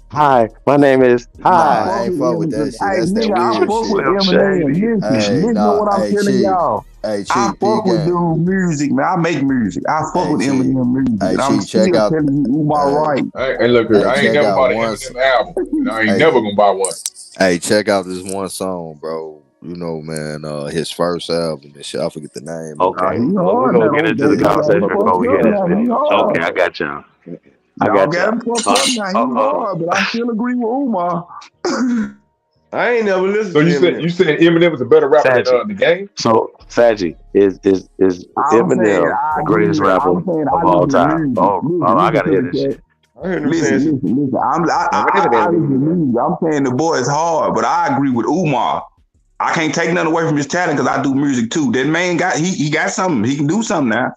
Hi, my name is. Hi. Nah, I ain't fuck with that shit. That's that I weird fuck with shit. Eminem. Listen know what I'm telling y'all. Hey, I fuck with dude music, man. I make music. I fuck with Eminem music. Hey, I'm still telling you Umar right. Hey, look here. I ain't never bought an Eminem album. And I ain't never gonna buy one. Hey, check out this one song, bro. Man, his first album and shit. I forget the name. Okay, we're gonna get into the conversation before we hear this video. Okay, I got y'all. I got him fucked up now. He hard, but I still agree with Umar. I ain't never listened. So you said Eminem was a better rapper than the game? So Sachi is Eminem the greatest rapper of all time? I gotta hear this shit. Listen. I'm saying the boy is hard, but I agree with Umar. I can't take nothing away from his talent because I do music too. That man he got something. He can do something now.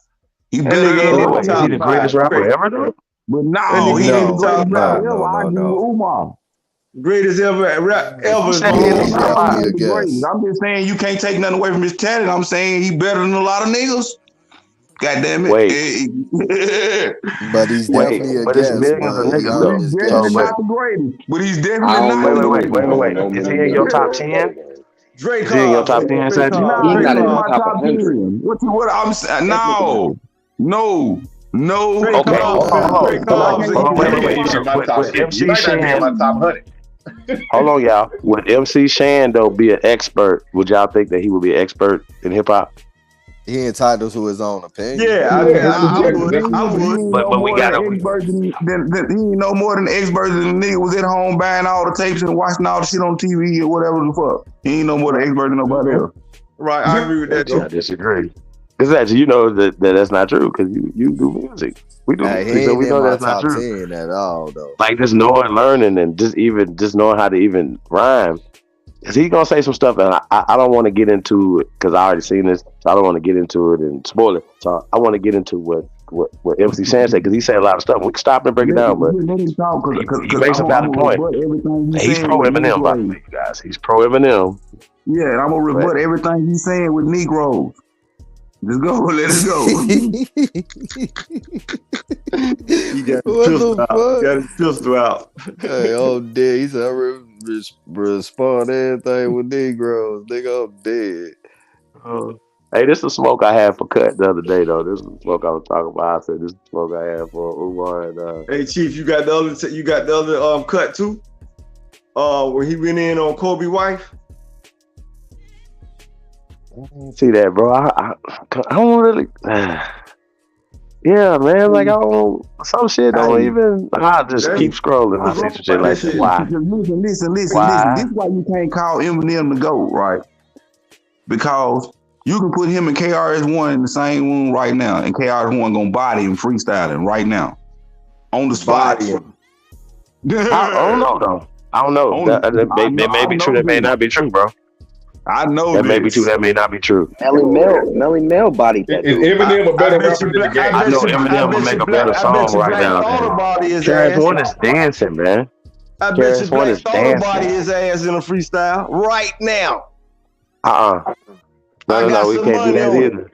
He better than is he the greatest rapper ever though? But no, he ain't the greatest rapper ever. I agree with Umar. Greatest ever. I'm just saying you can't take nothing away from his talent. I'm saying he better than a lot of niggas. God damn it. But he's definitely a guest. Millions of niggas though. He's definitely not the greatest. But he's definitely not Wait. Is he in your top 10? Drake. Is he in your top 10, Sachi? He's not in my top 100. What I'm saying? No. Okay. Hold on, y'all. Would MC Shan though be an expert? Would y'all think that he would be an expert in hip hop? He entitled to his own opinion. Yeah, I would. But we got he ain't no more than expert than the nigga was at home buying all the tapes and watching all the shit on TV or whatever the fuck. He ain't no more than expert than nobody else. Right, I agree with that too. I disagree. Because actually, that's not true. Because you do music. We do music, so we know that's not true. At all, though. Like just knowing, learning, and just knowing how to even rhyme. Cause he's gonna say some stuff, and I don't want to get into it because I already seen this, so I don't want to get into it and spoil it. So I want to get into what MC Shan said because he said a lot of stuff. We can stop and break it down, but he makes a valid point. He's pro Eminem, by the way, you guys. He's pro Eminem. Yeah, and I'm gonna rebut everything he's saying with Negroes. Just go, let it go. He got his pistol out. Hey, I'm dead. He said, I respond to everything with Negroes. Nigga, I'm dead. Hey, this is the smoke I had for Cut the other day, though. This is the smoke I was talking about. I said this is the smoke I had for Umar and Hey, Chief, you got the other cut too? When he went in on Kobe wife. see that, bro. I don't really. Yeah, man. Like I don't. Some shit don't even. I just keep scrolling. I see some shit like that. Why? Listen. Why? This is why you can't call Eminem the GOAT, right? Because you can put him and KRS-One in the same room right now, and KRS-One gonna body him freestyling right now on the spot. I don't know though. I don't know. That may be true. That may not be true, bro. I know that may be true. That may not be true. Melly Mel bodied that. Is Eminem a better rapper than the game? I know Eminem will make a better song right now. KRS-One is dancing, man. I bet you KRS-One Black is Thought body dancing. his ass in a freestyle right now. No, we can't do that either.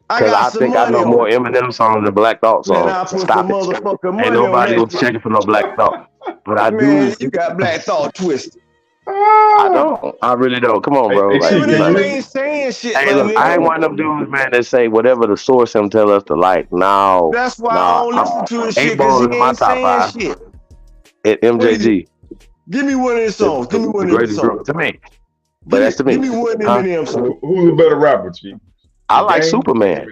Because I think I know more Eminem songs than Black Thought Man, I songs. put Stop some it. motherfucking money Ain't on nobody that. was checking for no Black Thought. But I Man, do. you got Black Thought twisted. I don't. I really don't. Come on, bro. Like, Eminem ain't saying shit, hey, my look, I ain't nigga. one of them dudes, man, that say whatever the source him tell us to like. No, That's why I don't listen to his shit, 8 Ball because is he my ain't top saying 5. shit. At MJG. Give me one of his songs. Give me one The of his greatest songs. group to me. But that's to me. Give me one Eminem song. Who's a better rapper, Chief? I like Game? Superman.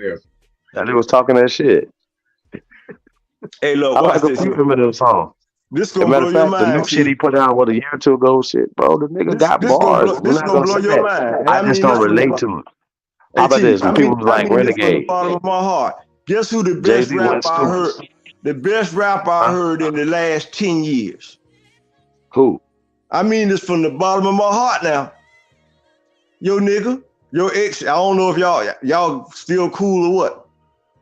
That nigga was talking that shit. Hey, look, I watch like a this. few Eminem songs. This As a gonna matter blow of your fact, the new mind, shit he put out, what, a year or two ago, shit, bro, the nigga got bars. We're This not gonna gonna blow say your that. mind. And I just don't relate to it. How about this? When people was like this from the Renegade, bottom of my heart. Guess who the best Jay-Z rapper went I heard? stupid. The best rapper I heard in the last 10 years. Who? I mean this from the bottom of my heart now. Yo nigga, your ex, I don't know if y'all still cool or what.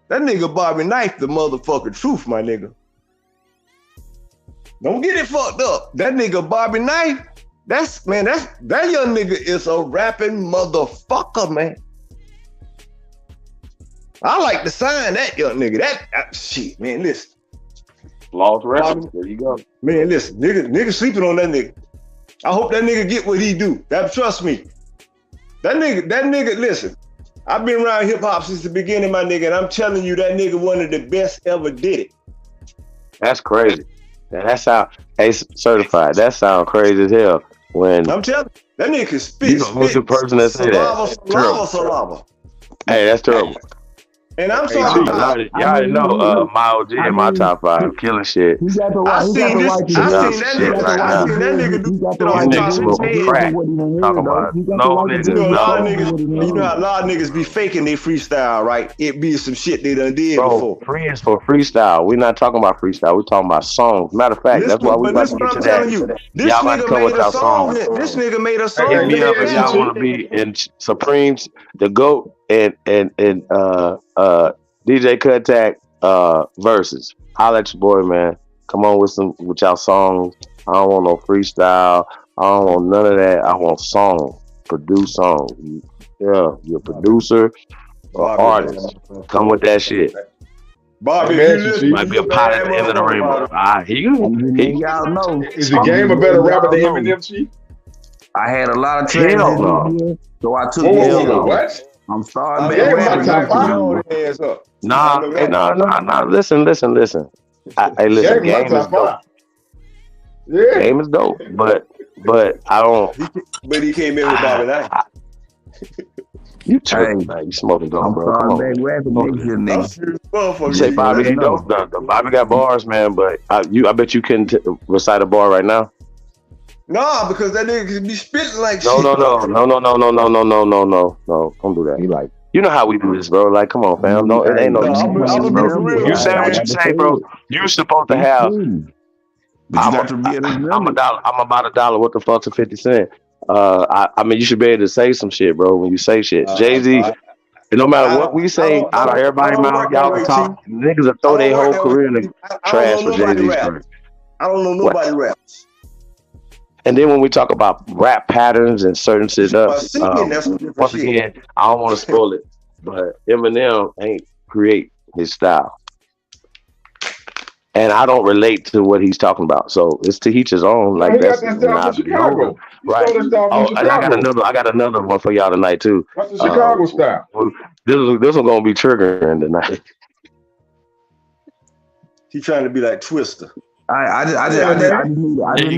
That nigga Bobby Knife the motherfucking truth, my nigga. Don't get it fucked up. That nigga Bobby Knife, that young nigga is a rapping motherfucker, man. I like to sign that young nigga. That shit, man, listen. Lost records. There you go. Man, listen, nigga sleeping on that nigga. I hope that nigga get what he do. Trust me. That nigga, listen. I've been around hip hop since the beginning, my nigga, and I'm telling you, that nigga one of the best ever did it. That's crazy. That sound, hey, certified. That sound crazy as hell. When I'm telling you, that nigga can spit. who's the person that say that? Saliva. Hey, that's terrible. And I'm talking about. Y'all already know my OG in my top 5 killing shit. I seen that nigga do shit on These top niggas of smoke his head. crack. Talking about no niggas. You know, No. how a lot of niggas be faking they freestyle, right? It be some shit they done did Bro, before. free is for freestyle. We're not talking about freestyle. We're talking about songs. Matter of fact, that's why we about to get to that. This Y'all about to nigga come made with a y'all song. songs. This nigga made a song. Hit me up if y'all want to be in Supremes, the GOAT, and DJ Kuttack verses. Holla at your boy, man. Come on with y'all songs. I don't want no freestyle. I don't want none of that. I want songs. Produce songs. You're a producer or artist. Come with that shit. Bobby, might be a pot at the end of the rainbow. Y'all know. Is the game a better rapper than Eminem, Chief? I had a lot of tracks Hell no. here, so I took Whoa, what? I'm sorry, I'm man. Nah. Listen. Hey, listen. Game is dope. Yeah. Game is dope, but I don't. But he came in with Bobby Knife. You tripping, man? You smoking dope, bro? Come on. You say Bobby ain't dope. Bobby got bars, man, but I bet you couldn't recite a bar right now. Nah, because that nigga can be spitting like No. shit. Don't do that. You know how we do this, bro. Like, come on, fam. No, it ain't no excuses, bro. You say what you say, bro. You're supposed to have. I'm about $1. What the fuck's a 50 cent? I mean, you should be able to say some shit, bro. When you say shit, Jay-Z. No matter what we say out of everybody's mouth, y'all can talk. Niggas will throw their whole career in the trash for Jay-Z's career. I don't know nobody raps. And then when we talk about rap patterns and certain shit up, once again, I don't want to spoil it, but Eminem ain't create his style. and I don't relate to what he's talking about. So it's to each his own. No, Like he got that's that style from not Chicago. He right. stole that style from Oh, and I Chicago. got another one for y'all tonight too. That's the Chicago style. This one gonna be triggering tonight. He trying to be like Twister. I just need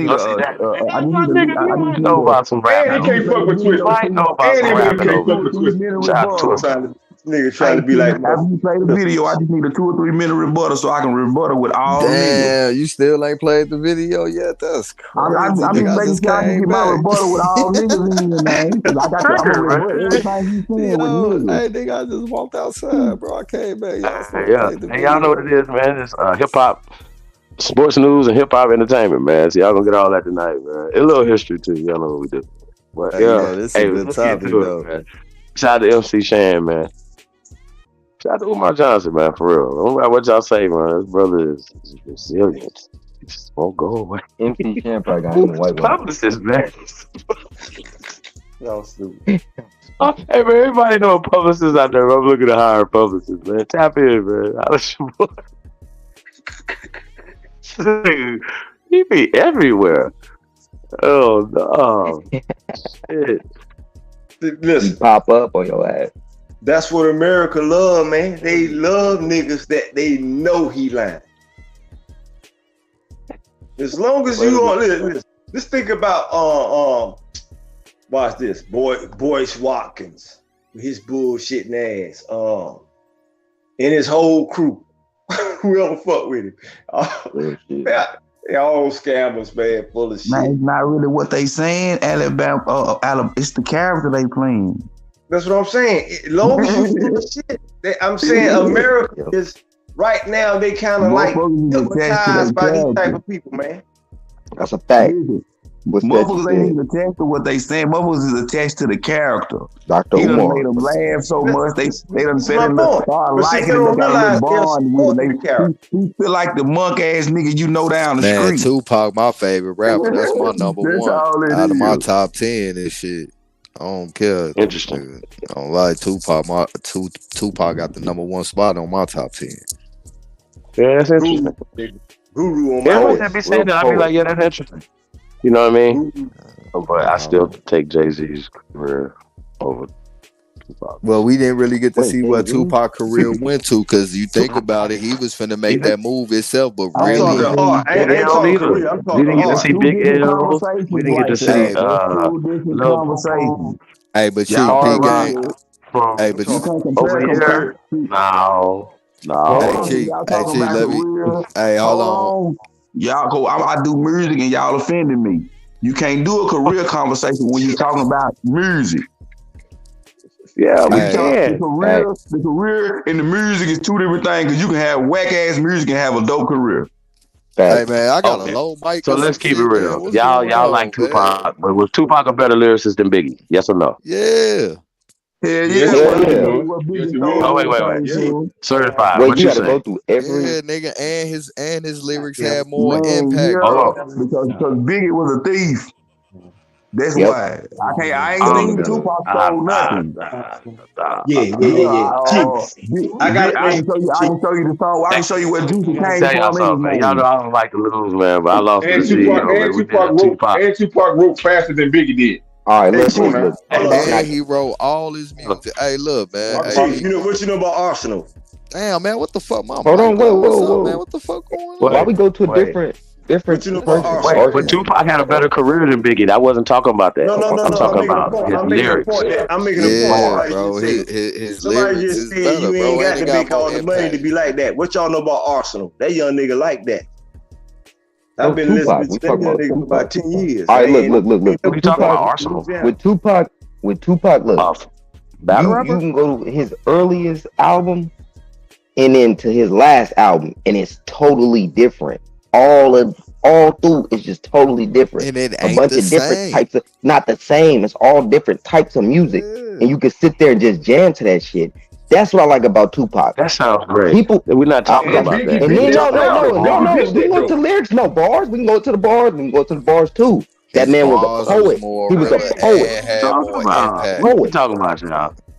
know about some rap. And he can't fuck with Twister. Might know about And some he rap. can't fuck with Twister. Nigga trying to be like. After you play the video, I just need a 2 or 3 minute rebuttal so I can rebuttal with all niggas. Damn, you still ain't played the video yet? That's crazy. I'm just making sure I can get my rebuttal with all niggas in here, man. Cause I got to rebuttal everything you saying with niggas. Hey, nigga, I just walked outside, bro. I came back. Y'all still Yeah, played the and y'all know what video. it is, man. It's hip hop, sports news, and hip hop entertainment, man. So y'all gonna get all that tonight, man. A little history too. Y'all know what we do. But Hey, yeah, man, this is a good let's get topic, to it, though. man. Shout out to MC Shan, man. Shout out to Umar Johnson, man, for real. I don't know what y'all say, man. This brother is resilient. He just won't go away. MC Shan probably got some white women. Publicist, man. Y'all stupid. Hey, man, everybody know a publicist out there. I'm looking to hire a publicist, man. Tap in, man. I'll let your boy. He be everywhere. Oh, no. Shit. Listen, Pop up on your ass. that's what America love, man. They love niggas that they know he lying. As long as you on listen, let's think about watch this. Boyce Watkins with his bullshitting ass. And his whole crew. Whoever fuck with him. They all scammers, man, full of shit. Man, it's not really what they saying. Alabama, it's the character they playing. That's what I'm saying. As long as you full of shit, I'm saying America is right now. They kind of like hypnotized by these type of people, man. That's a fact. Motherfuckers ain't even attached to what they saying. Motherfuckers is attached to the character. Dr. He done Umar. made them laugh so much. They done That's fell in my love. point. Start But see, liking they him. don't They got a realize little they're bond with supporting him. the character. He feel like the monk ass nigga you know down the Man, street. Tupac, my favorite rapper. That's my number That's one all it out of my is. top 10 and shit. I don't care. Interesting. I don't like Tupac. Tupac got the number one spot on my top 10. Yeah, that's interesting. Guru on my Everyone list. that be saying that, I be like, yeah, that's interesting. You know what I mean? But I still take Jay-Z's career over Tupac. Well, we didn't really get to see what Jay-Z? Tupac career went to because you think about it, he was finna make that move himself, but I'm really, talking art. I ain't talking career. I'm We talking didn't get to art. see Two Big different L. conversations We didn't get to right see there. That's two different Lil conversations. hey, but you, Y'all P right. Gang, hey, but You you, can't over compare. here. No. hey, Chief, Y'all hey, talking Chief, about let me, career. hey, hold on. on. Y'all go. I do music and y'all offended me. You can't do a career conversation when you talking about music. Yeah, we Hey, can. The career and the music is two different things. Because you can have whack ass music and have a dope career. Hey, man, I got Okay. a low mic. So or let's some keep it shit, man. real. What's Y'all going on, like man? Tupac, but was Tupac a better lyricist than Biggie? Yes or no? Yeah. Hell Yes, yeah. it was. Oh, wait. Certified. Wait, What you you got to say? go through every. Yeah, nigga, and his lyrics had more Man, impact, yeah, bro. because Biggie was a thief. That's Yep. why. I ain't seen Tupac stole nothing. Yeah. I got I can show you the song. I can show you where Juicy came Tell y'all from something, man. Y'all know I don't like to lose, man, but I lost to And the Tupac, CEO, man. We did a Tupac. Tupac wrote faster than Biggie did. All right, look. And he wrote all his music. Hey, look, man. Hey, you know what you know about Arsenal? damn, man, what the fuck, my Hold on, mic on? What's whoa. up, man? What the fuck going on? Why we go to a different What you know about person? Arsenal? But Tupac had a better career than Biggie. I wasn't talking about that. No. I'm talking about his lyrics. I'm making a point. Yeah, bro. His Somebody lyrics just is said better, you bro. ain't got And to it got make all more the money to impact. be like that. What y'all know about Arsenal? That young nigga like that. I've been Tupac. listening We to that talking young about nigga for Tupac. about 10 years. All right, man. look. We talking about Arsenal. With Tupac, look. Battle You rapper? can go to his earliest album and then to his last album, and it's totally different. All through is just totally different. And it A ain't bunch the of different same. types of, not the same. It's all different types of music, and you can sit there and just jam to that shit. That's what I like about Tupac. That sounds great. People, We're not talking about that. and then no. Biggie We can go to lyrics, no bars. We can go to the bars. We can go to the bars too. That His man was a bars poet. was more He was a relevant poet. and had more impact. What you talking about, y'all?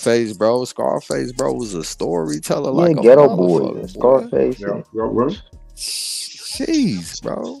Scarface, bro. Scarface, bro, was a storyteller Yeah, like a Ghetto Boys and motherfucker, boy. Scarface. Yeah, And yeah, well, Jeez, bro.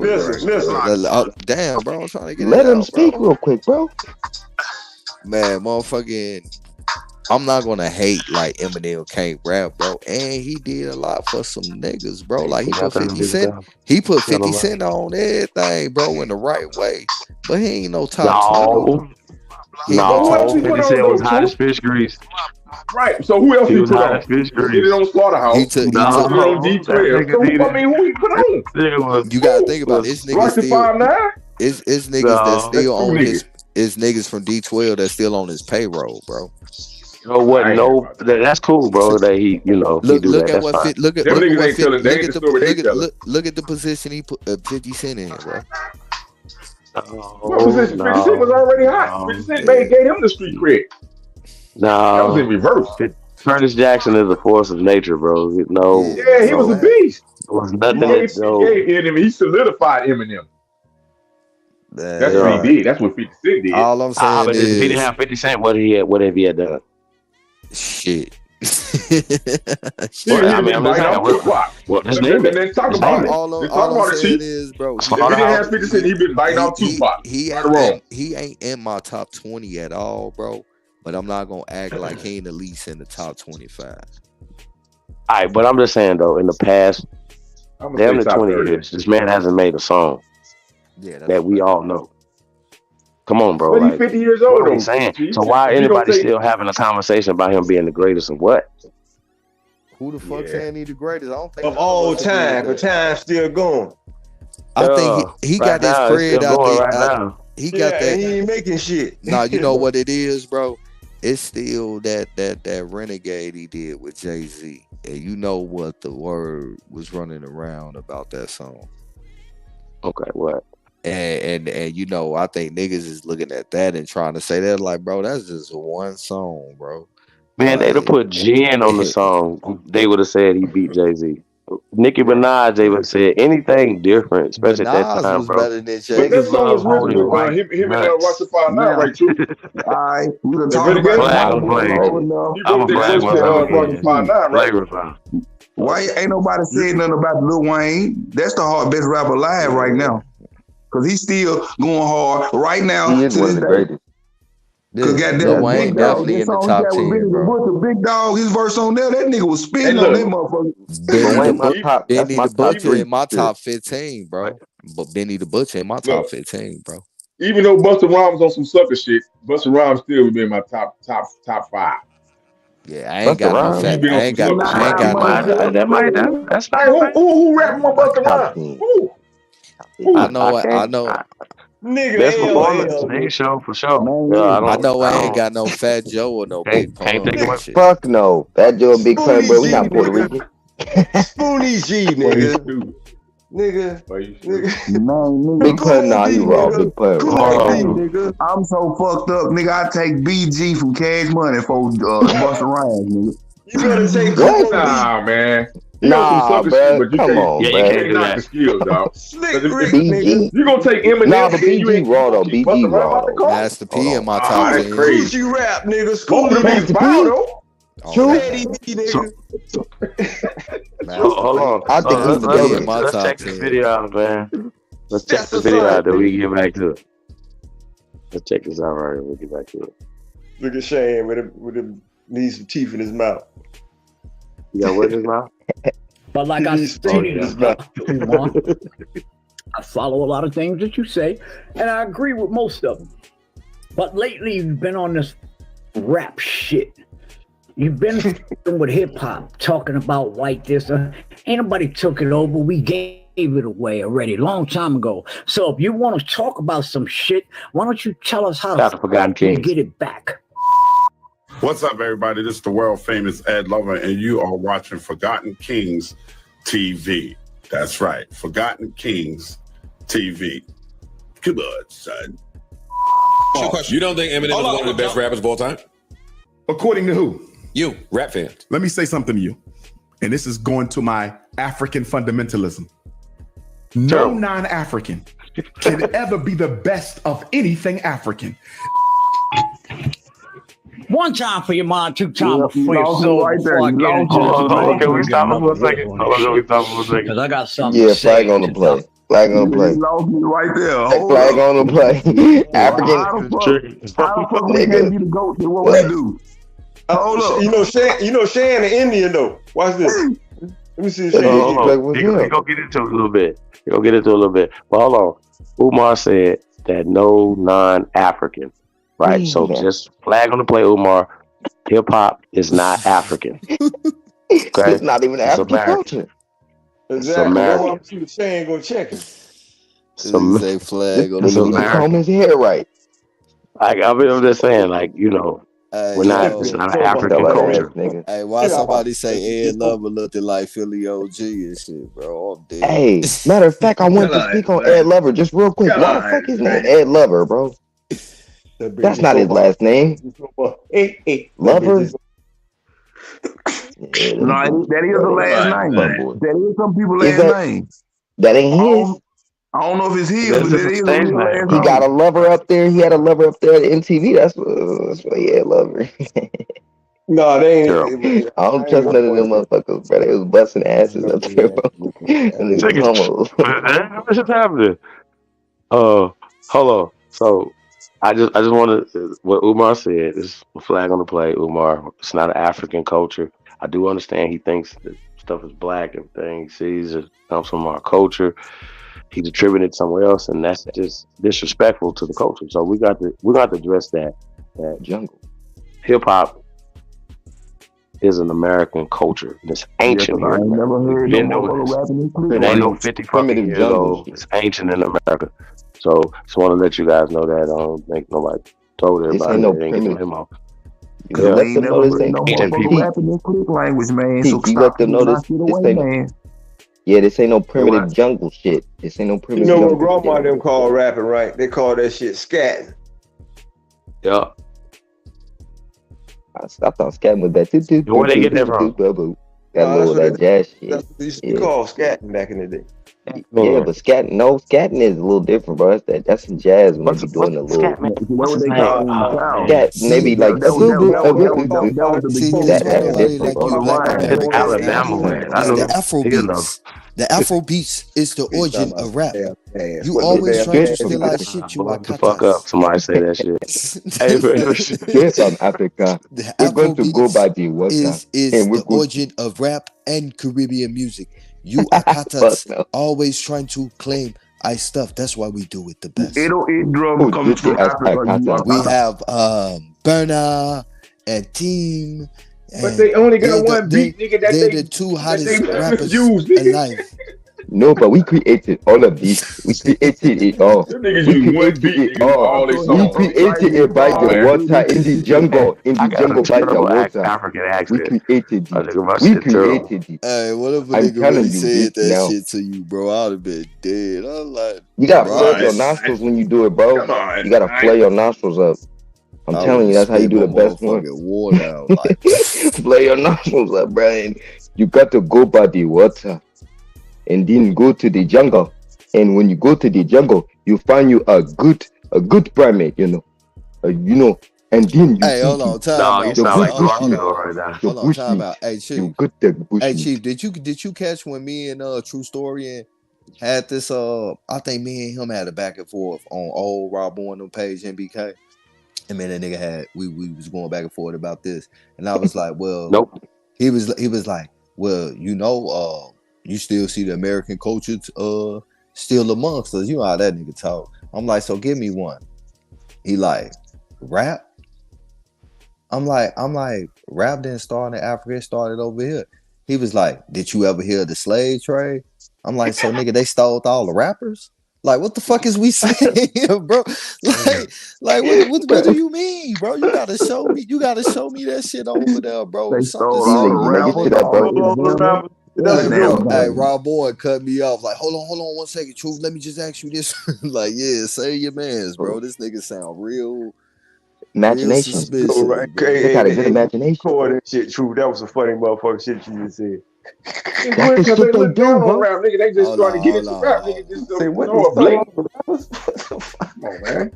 quick, bro. Listen. Damn, bro, I'm trying to get Let it him out, speak bro. real quick, bro. Man, motherfucking, I'm not gonna hate like Eminem can't rap, bro, and he did a lot for some niggas, bro. Like he put 50 Cent, on everything, bro, in the right way. But he ain't no top 20. Who else he put on though? Hot as fish grease. Right. So who else He he was put hot on? as fish He did grease. it on Slaughterhouse. He took He did it on D12. So who he put on? You gotta think about it. It's niggas Rock the still. 5'9"? It's niggas that still That's two on his. niggas. It's niggas from D12 that's still on his payroll, bro. Oh, what? No, that's cool, bro. That he, he Look do at that. That's what fine. fit. Look at Them what niggas ain't fit. telling. They ain't the story they telling. Look at the position he put 50 Cent in, bro. What position? 50 Cent was already hot. 50 Cent gave him the street cred. That was in No, reverse. Curtis Jackson is a force of nature, bro. No, Yeah, he was a no, beast. there was He nothing gave that he no. gave Eminem. He solidified Eminem. That's what he Yeah. did. That's what 50 Cent did. All I'm saying But if he didn't is have 50 Cent, what have he had done? shit. He I mean, been I'm just biting saying. off Tupac. Well, just name it. Let's talk Just about name it. it. Let's talk All I'm about it, saying Chief. is, bro, If he didn't have 50 Cent, he been biting off Tupac. he Right or wrong. ain't in my top 20 at all, bro. But I'm not gonna act like he ain't at least in the top 25. All right, but I'm just saying though, in the past, I'm damn gonna near say top 20 30. years, this man hasn't made a song Yeah, that we all know. Come on, bro. But he's Like, 50 years what old are we though, saying? Chief. So why If you don't anybody take still having a conversation about him being the greatest of what? Who the fuck saying he the greatest? I don't think Of none of all us agree time, with but that. time still going. I think he right got his now, it's cred still out going there. right now. He got Yeah, that. and he ain't making shit. Nah, you know what it is, bro? It's still that renegade he did with Jay-Z. And you know what the word was running around about that song. Okay, what? And you know, I think niggas is looking at that and trying to say that like, bro, that's just one song, bro. Man, they'd have Like put Jen on the song. They would have said he beat Jay-Z. Nicki Minaj, they would have said anything different, but especially at that Nas time, was bro. better than But Jay-Z. that Niggas song was love written holding with white him and Watch nuts. the Fire 9, Now, right, too? all right, we done They talked wrote about together. Flag Nas on play. long enough. He I'm a wrote that flag verse on to play Watch the again. Fire 9, right? Flavor File. Why ain't nobody said nothing about Lil Wayne? That's the hard best rapper alive right now. Cause he's still going hard right now He to is one this of the day. greatest. Cause Yeah, Lil goddamn Wayne Big Dog, definitely that in the song he top got with 10, Benny the bro. Butcher, Big Dog, his verse on there, that nigga was Hey, spitting on that look, motherfucker. Lil Benny the Wayne, my top. That's Benny my the top Butcher three. in my Shit. top 15, bro. But Benny the Butcher in my top look. 15, bro. Even though Busta Rhymes on some sucker shit, Busta Rhymes still would be in my top 5. Yeah, I ain't Busta got no He Rhymes. fat. been on some He sucker not shit. I ain't have got money. no. That's Hey, not bad. who rapping more My Busta top Rhymes? 10. I Who? know. I can't. know. Best Nigga, performance, LL. nigga, show for sure. Man, Yeah, I I know. I ain't don't got no Fat Joe or no Big can't take Pun it and away. shit. Fuck no. Fat Joe and Big Pun, Spoonie bro. We G, not Puerto nigga. Rican. Spoonie G, Boy, you nigga. stupid. Nigga. Boy, you stupid. Nigga. man, Big nigga. Pun, nah, Cool you B, wrong. nigga. Big Pun Cool wrong. B, Hold on. nigga. I'm so fucked up, nigga. I take BG from Cash Money for Busta Rhymes, nigga. You better take What? Cool B. Nah, man. He on some Nah, sucker shit, bruh. but you Come can't on, Yeah, you bruh. can't do knock the that. skills, dog. Slick Because if Rick, nigga. BG. you gonna take Nah, Eminem but and then you BG raw gonna though. keep Busta BG Rhymes raw out the though. car? Master Hold P in on. my Ah, top that's 10. crazy. Gucci rap, nigga. Both School of them B. niggas Master foul P? though. Oh True. God, Petty B, So, nigga. Master hold P. on. I think he's the Master P in GOAT. my Let's top check this 10. video out, man. Let's check That's this the video son, out. Then we nigga. can get back to it. Let's check this out right here. We'll get back to it. Look at Shane with him needs some teeth in his mouth. You got what in his mouth? But like He I needs some teeth in his stated, mouth. Umar, I follow a lot of things that you say, and I agree with most of them. But lately, you've been on this rap shit. You've been with hip hop, talking about white this. Ain't nobody took it over. We gave it away already, long time ago. So if you want to talk about some shit, why don't you tell us how Shout out to Forgotten you Kings. get it back? What's up, everybody? This is the world famous Ed Lover, and you are watching Forgotten Kings TV. That's right, Forgotten Kings TV. Come on, son. You don't think Eminem is one of the best rappers of all time? According to who? You, rap fans. Let me say something to you. And this is going to my African fundamentalism. No non-African can ever be the best of anything African. One time for your mind, two times You for your lost me soul. right there. Before I You get lost into me. this, Hold on, can we stop him for a another second? one Hold on, can we stop him for a second? because I got something Yeah, to say. flag on the play. Flag on the play. You lost me right there. Hey, Hold flag up. on the play. African How the fuck we can't nigga. be the GOAT? Then what we do? Hold up. You know Shane the Indian though. Watch this. Let me see Shane. Hold on. He gonna get into it a little bit. He gonna get into it a little bit. But hold on. Umar said that no non-African. Right? So Yeah. just flag on the play, Umar. Hip hop is not African. Okay? It's not even It's African American. culture. It's Exactly. That's why American. I'm seeing Shane go check him. Say flag on This the nigga play. just comb his hair right. I'm just saying, like, you know, we're not. It's not an African culture. Nigga. Hey, why somebody say Ed Lover looking like Philly OG and shit, bro? I'm dead. Hey, matter of fact, I wanted to speak on Ed Lover just real quick. Why the fuck his name Ed Lover, bro? That's not his last name. Lover. Yeah, No, that is the last name. That is some people's last name. That ain't his. I don't know if it's his, but that is his last name. He got a lover up there. He had a lover up there at MTV. That's what he had, lover. No, they ain't. I don't trust none of them motherfuckers, bro. They was busting asses up there, bro. What's just happening? Hold on. So I just want to what Umar said. This is a flag on the play, Umar. It's not an African culture. I do understand he thinks that stuff is black and things sees it comes from our culture. He's attributing it somewhere else, and that's just disrespectful to the culture. So we got to address that jungle. Hip hop is an American culture. It's ancient. I ain't never heard no rapping. It ain't no 50 fucking years old. It's ancient in America. So just want to let you guys know that. I don't think nobody told everybody that they ain't him off. Yeah, I ain't never heard no motherfucker rapping in click language, man. So you let them know this ain't. Yeah, this ain't no primitive jungle shit. This ain't no primitive. You know what grandma and them call rapping, right? They call that shit scat. Yeah. I thought scatting with that. Where they get that from? That little that jazz shit. That's what used to be called scatting back in the day. Yeah, but scatting is a little different, bro. That's some jazz when you doing a little. What would they call scat? Maybe like Alabama. The Afro beats. The Afro beats is the origin of rap. You always try to steal our shit. You are fuck up. Somebody say that shit. Here's South Africa. We're going to go by the water. Is the origin of rap and Caribbean music. You Akatas always trying to claim I stuff. That's why we do it the best. Drum comes from Africa. We have Burna and Team. But they only got one beat, nigga. They're the two hottest rappers alive. No, but we created all of these. We created it all. Niggas use one beat. We created it by the water in the jungle. In the jungle by the water. African accent. We created it. We created it. Hey, what if a nigga really said that shit to you, bro? I'd have been dead. I'm like, you gotta flare your nostrils when you do it, bro. You gotta flare your nostrils up. I'm telling you, that's how you do the best one. Flare your nostrils up, bro. And you got to go by the water. And then go to the jungle, and when you go to the jungle, you find you a good primate, and then you hey, hold on, time out. Hold on, time out. Hey, Chief, did you catch when me and True Story had this? I think me and him had a back and forth on old Rob Bourne page NBK. And man, that nigga we was going back and forth about this, and I was like, well, nope. He was like, well, you still see the American culture still amongst us. You know how that nigga talk. I'm like, so give me one. He like, rap? I'm like, rap didn't start in Africa, it started over here. He was like, did you ever hear the slave trade? I'm like, so nigga, they stole all the rappers? Like, what the fuck is we saying here, bro? Like what do you mean, bro? You gotta show me that shit over there, bro. They stole all the rappers. Hey, Rob Boy cut me off. Like, hold on 1 second, Truth. Let me just ask you this. Like, yeah, say your mans, bro. This nigga sound real imagination. Right. They got a good imagination. That shit, True. That was a funny motherfucking shit you just said. That's the shit they do, bro. Rap, nigga. They just trying to get into rap, nigga. Just say what Come on, man.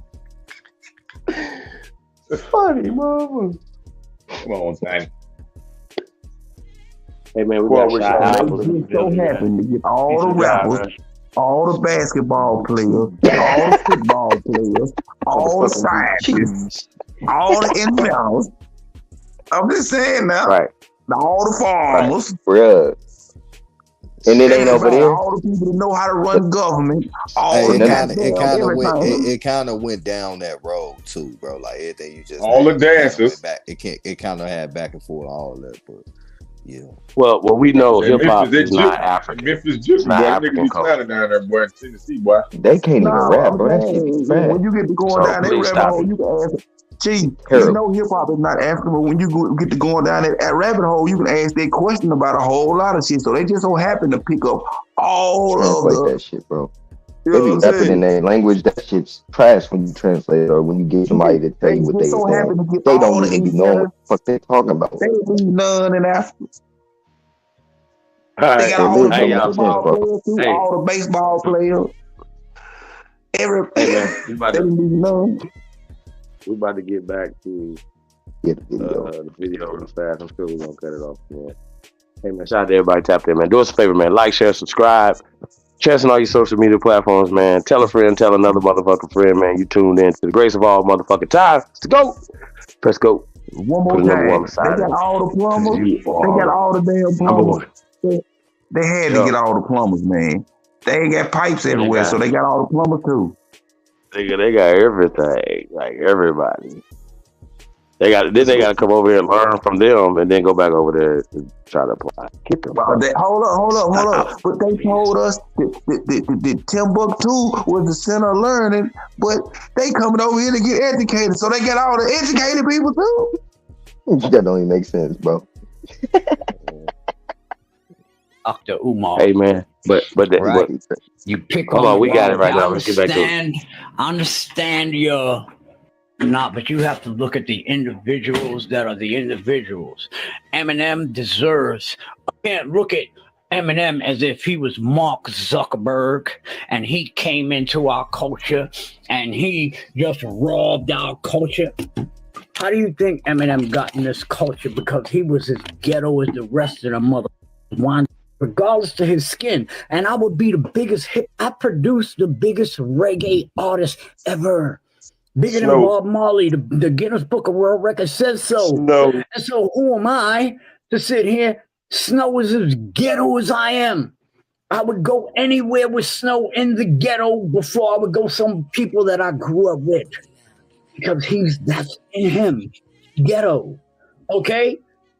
It's funny, mama. Come on, man. Hey man, we got so happy to get all the rappers, all the basketball players, all the football players, all the scientists, all the inventors. I'm just saying now. Right. All the farmers. Bruh. And it ain't over there. All the people that know how to run government. It kind of went down that road too, bro. Like everything you just all the dancers. It kind of had back and forth all of that, but yeah. Well, we know hip hop is not African. Memphis Gypsy, boy, nigga be standing down there, boy, in Tennessee, boy. They can't even rap, bro. That shit be bad. When you get to going down that rabbit hole, you can ask. Chief, you know hip hop is not African, but when you get to going down that rabbit hole, you can ask that question about a whole lot of shit. So they just so happen to pick up all of that shit, bro. They be rapping in their language. That shit's trash when you translate it or when you get somebody to tell you what they so happy to get they all don't the even be knowing what the fuck they talking about. They be none in Africa. All They right. got all the Hey, baseball bro. players too, Hey. all the baseball players. Hey man, we about They to be none. get back to the video real fast. I'm sure we're gonna cut it off, man. Hey man, shout out to everybody tapped in, man. Do us a favor, man. Like, share, subscribe. Share us on all your social media platforms, man. Tell a friend, tell another motherfucking friend, man. You tuned in to the grace of all motherfucking time. Let's go. Press go. One more Put a number time. one beside They got it. all the plumbers. You They got all the damn number plumbers. one. They had to Yo. get all the plumbers, man. They ain't got pipes everywhere, got- so they got all the plumbers too. They got everything, like everybody. They got to come over here and learn from them, and then go back over there to try to apply. Get them. Hold up. But they told us that Timbuktu was the center of learning, but they coming over here to get educated, so they got all the educated people too. That don't even make sense, bro. Dr. Umar. Hey man, but you pick hold on, we got it right I now. Let's get back to it. understand your but you have to look at the individuals that are the individuals. Eminem deserves. I can't look at Eminem as if he was Mark Zuckerberg and he came into our culture and he just robbed our culture. How do you think Eminem got in this culture? Because he was as ghetto as the rest of the mother one, regardless of his skin. And I would be the biggest hit. I produced the biggest reggae artist ever. Bigger than Bob Marley. The Guinness Book of World Records says so. And so who am I to sit here? Snow is as ghetto as I am. I would go anywhere with Snow in the ghetto before I would go some people that I grew up with. Because that's in him. Ghetto. Okay?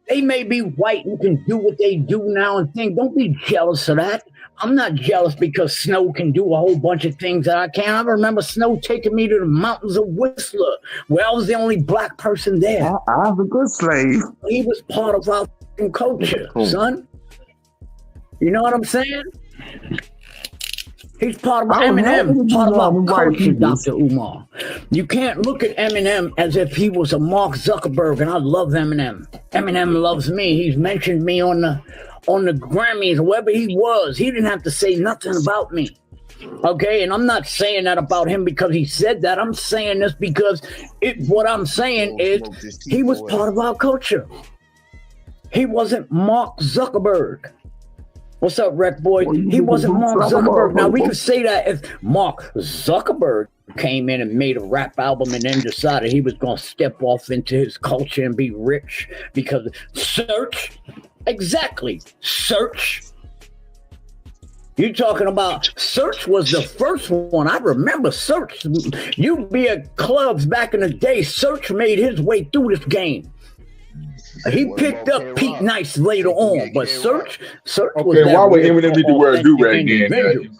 They may be white and can do what they do now and think. Don't be jealous of that. I'm not jealous because Snow can do a whole bunch of things that I can't. I remember Snow taking me to the mountains of Whistler, where I was the only black person there. I was a good slave. He was part of our culture, son. You know what I'm saying? He's part of Eminem, part of our culture, Dr. Umar. You can't look at Eminem as if he was a Mark Zuckerberg, and I love Eminem. Eminem loves me. He's mentioned me on the Grammys, wherever he was. He didn't have to say nothing about me. Okay, and I'm not saying that about him because he said that. I'm saying this because what I'm saying is he was part of our culture. He wasn't Mark Zuckerberg. What's up, Rec Boy? He wasn't Mark Zuckerberg. Now, we could say that if Mark Zuckerberg came in and made a rap album and then decided he was going to step off into his culture and be rich because Search, exactly, Search. You're talking about Search was the first one. I remember Search. You be at clubs back in the day. Search made his way through this game. He picked up Pete Nice later on, but Search was okay, why would Eminem need to wear a do-rag then?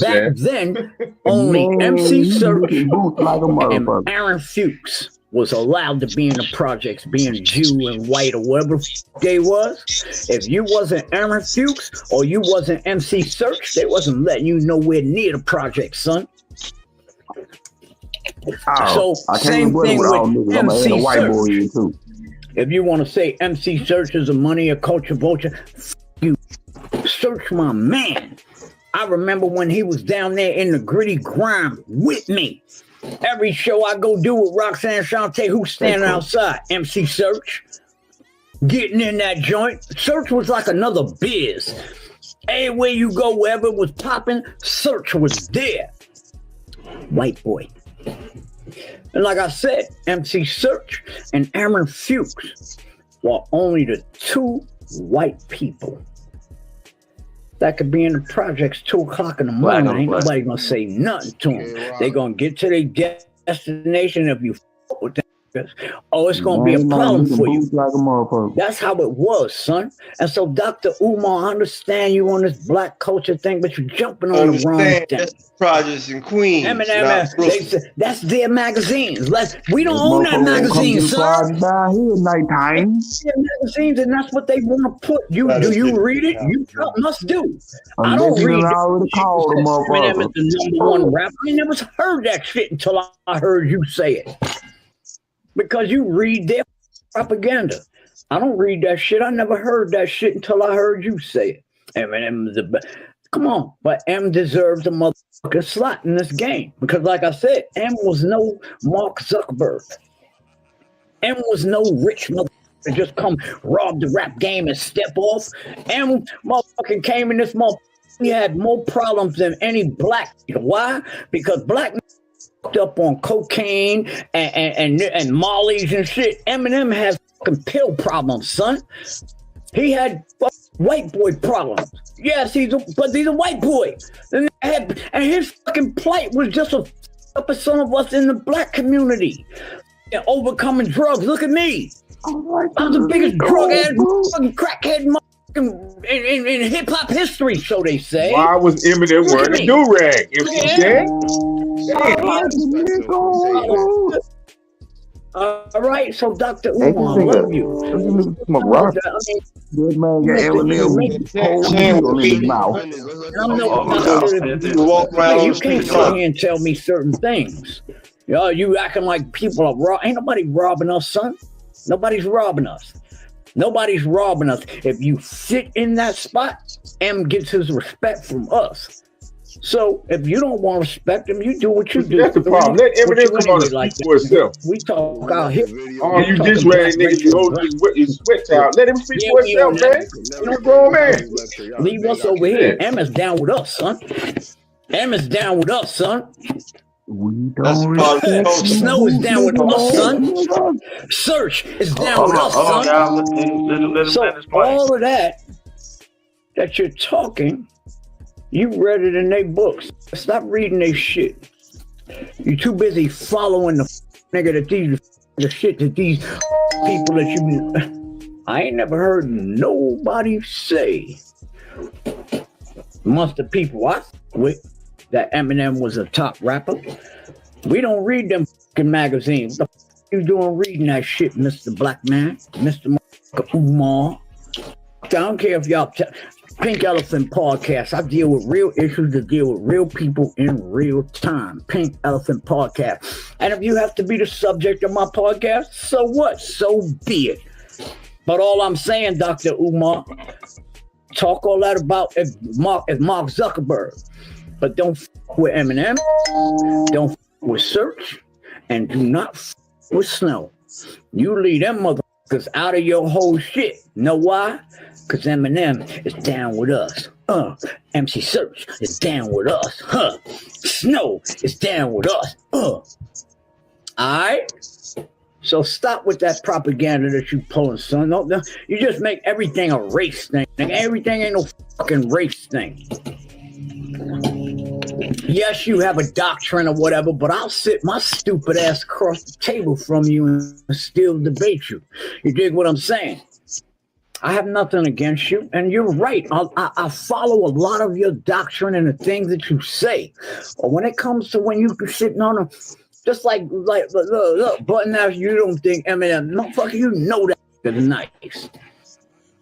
Back then, only MC Search and Aaron Fuchs was allowed to be in the projects, being Jew and white or whatever they was. If you wasn't Aaron Fuchs or you wasn't MC Search, they wasn't letting you nowhere near the project, son. So same thing with MC Search. If you want to say MC Search is a money or culture vulture, you Search my man. I remember when he was down there in the gritty grime with me. Every show I go do with Roxanne Shante, who's standing outside? MC Search. Getting in that joint. Search was like another biz. Everywhere you go, wherever it was popping, Search was there. White boy. And like I said, MC Search and Aaron Fuchs were only the two white people that could be in the projects 2 o'clock in the morning. Ain't nobody gonna say nothing to them. They gonna get to their destination if you with them. oh, it's gonna be a problem for you. Like a motherfucker. That's how it was, son. And so, Dr. Umar, I understand you on this black culture thing, but you're jumping on the wrong thing. That's Projects in Queens. That's their magazines. We don't own that magazine, son. Down here nighttime. Their magazines, and that's what they want to put. Do you read it? You must do. I don't read it. Eminem is the number one rapper. I never heard that shit until I heard you say it. Because you read their propaganda. I don't read that shit. I never heard that shit until I heard you say it. Eminem, come on, but M deserves a motherfucking slot in this game because, like I said, M was no Mark Zuckerberg. M was no rich motherfucker just come rob the rap game and step off. M motherfucking came in this motherfucker. He had more problems than any black. Why? Because black up on cocaine and mollies and shit. Eminem has fucking pill problems, son. He had white boy problems. Yes, he's a white boy. And his fucking plight was just up for some of us in the black community and overcoming drugs. Look at me. I'm the biggest drug addict, fucking crackhead in hip hop history, so they say. Why was Eminem wearing a do-rag? All right, so Dr. Umar, I love you. Good man got you can't sit here and tell me certain things. You acting like people are robbing. Ain't nobody robbing us, son. Nobody's robbing us. Nobody's robbing us. If you sit in that spot, M gets his respect from us. So if you don't want to respect him, you do what you do. That's the problem. Let Eminem come on and speak for himself. We talk out here. Oh, you just ready, nigga? You hold his sweat towel. Let him speak for himself, man. You're a grown man. Leave us over here. M is down with us, son. M is down with us, son. Snow is down with us, son. Search is down with us, son. So all of that you're talking, you read it in their books. Stop reading their shit. You're too busy following the nigga that the shit that these people that you. I ain't never heard nobody say amongst the people I with that Eminem was a top rapper. We don't read them fucking magazines. What the fuck you doing reading that shit, Mr. Black Man, Mr. Umar? I don't care if y'all Pink Elephant Podcast. I deal with real issues to deal with real people in real time. Pink Elephant Podcast. And if you have to be the subject of my podcast, so what? So be it. But all I'm saying, Dr. Umar, talk all that about if Mark Zuckerberg. But don't f with Eminem, don't f with Search, and do not f with Snow. You leave them motherfuckers out of your whole shit. Know why? Because Eminem is down with us. MC Search is down with us. Snow is down with us. Alright? So stop with that propaganda that you pulling, son. No, you just make everything a race thing. Everything ain't no fucking race thing. Yes, you have a doctrine or whatever, but I'll sit my stupid ass across the table from you and still debate you. You dig what I'm saying? I have nothing against you, and you're right. I follow a lot of your doctrine and the things that you say. But when it comes to when you're sitting on a, just like look, button out, you don't think Eminem, motherfucker, you know that is nice.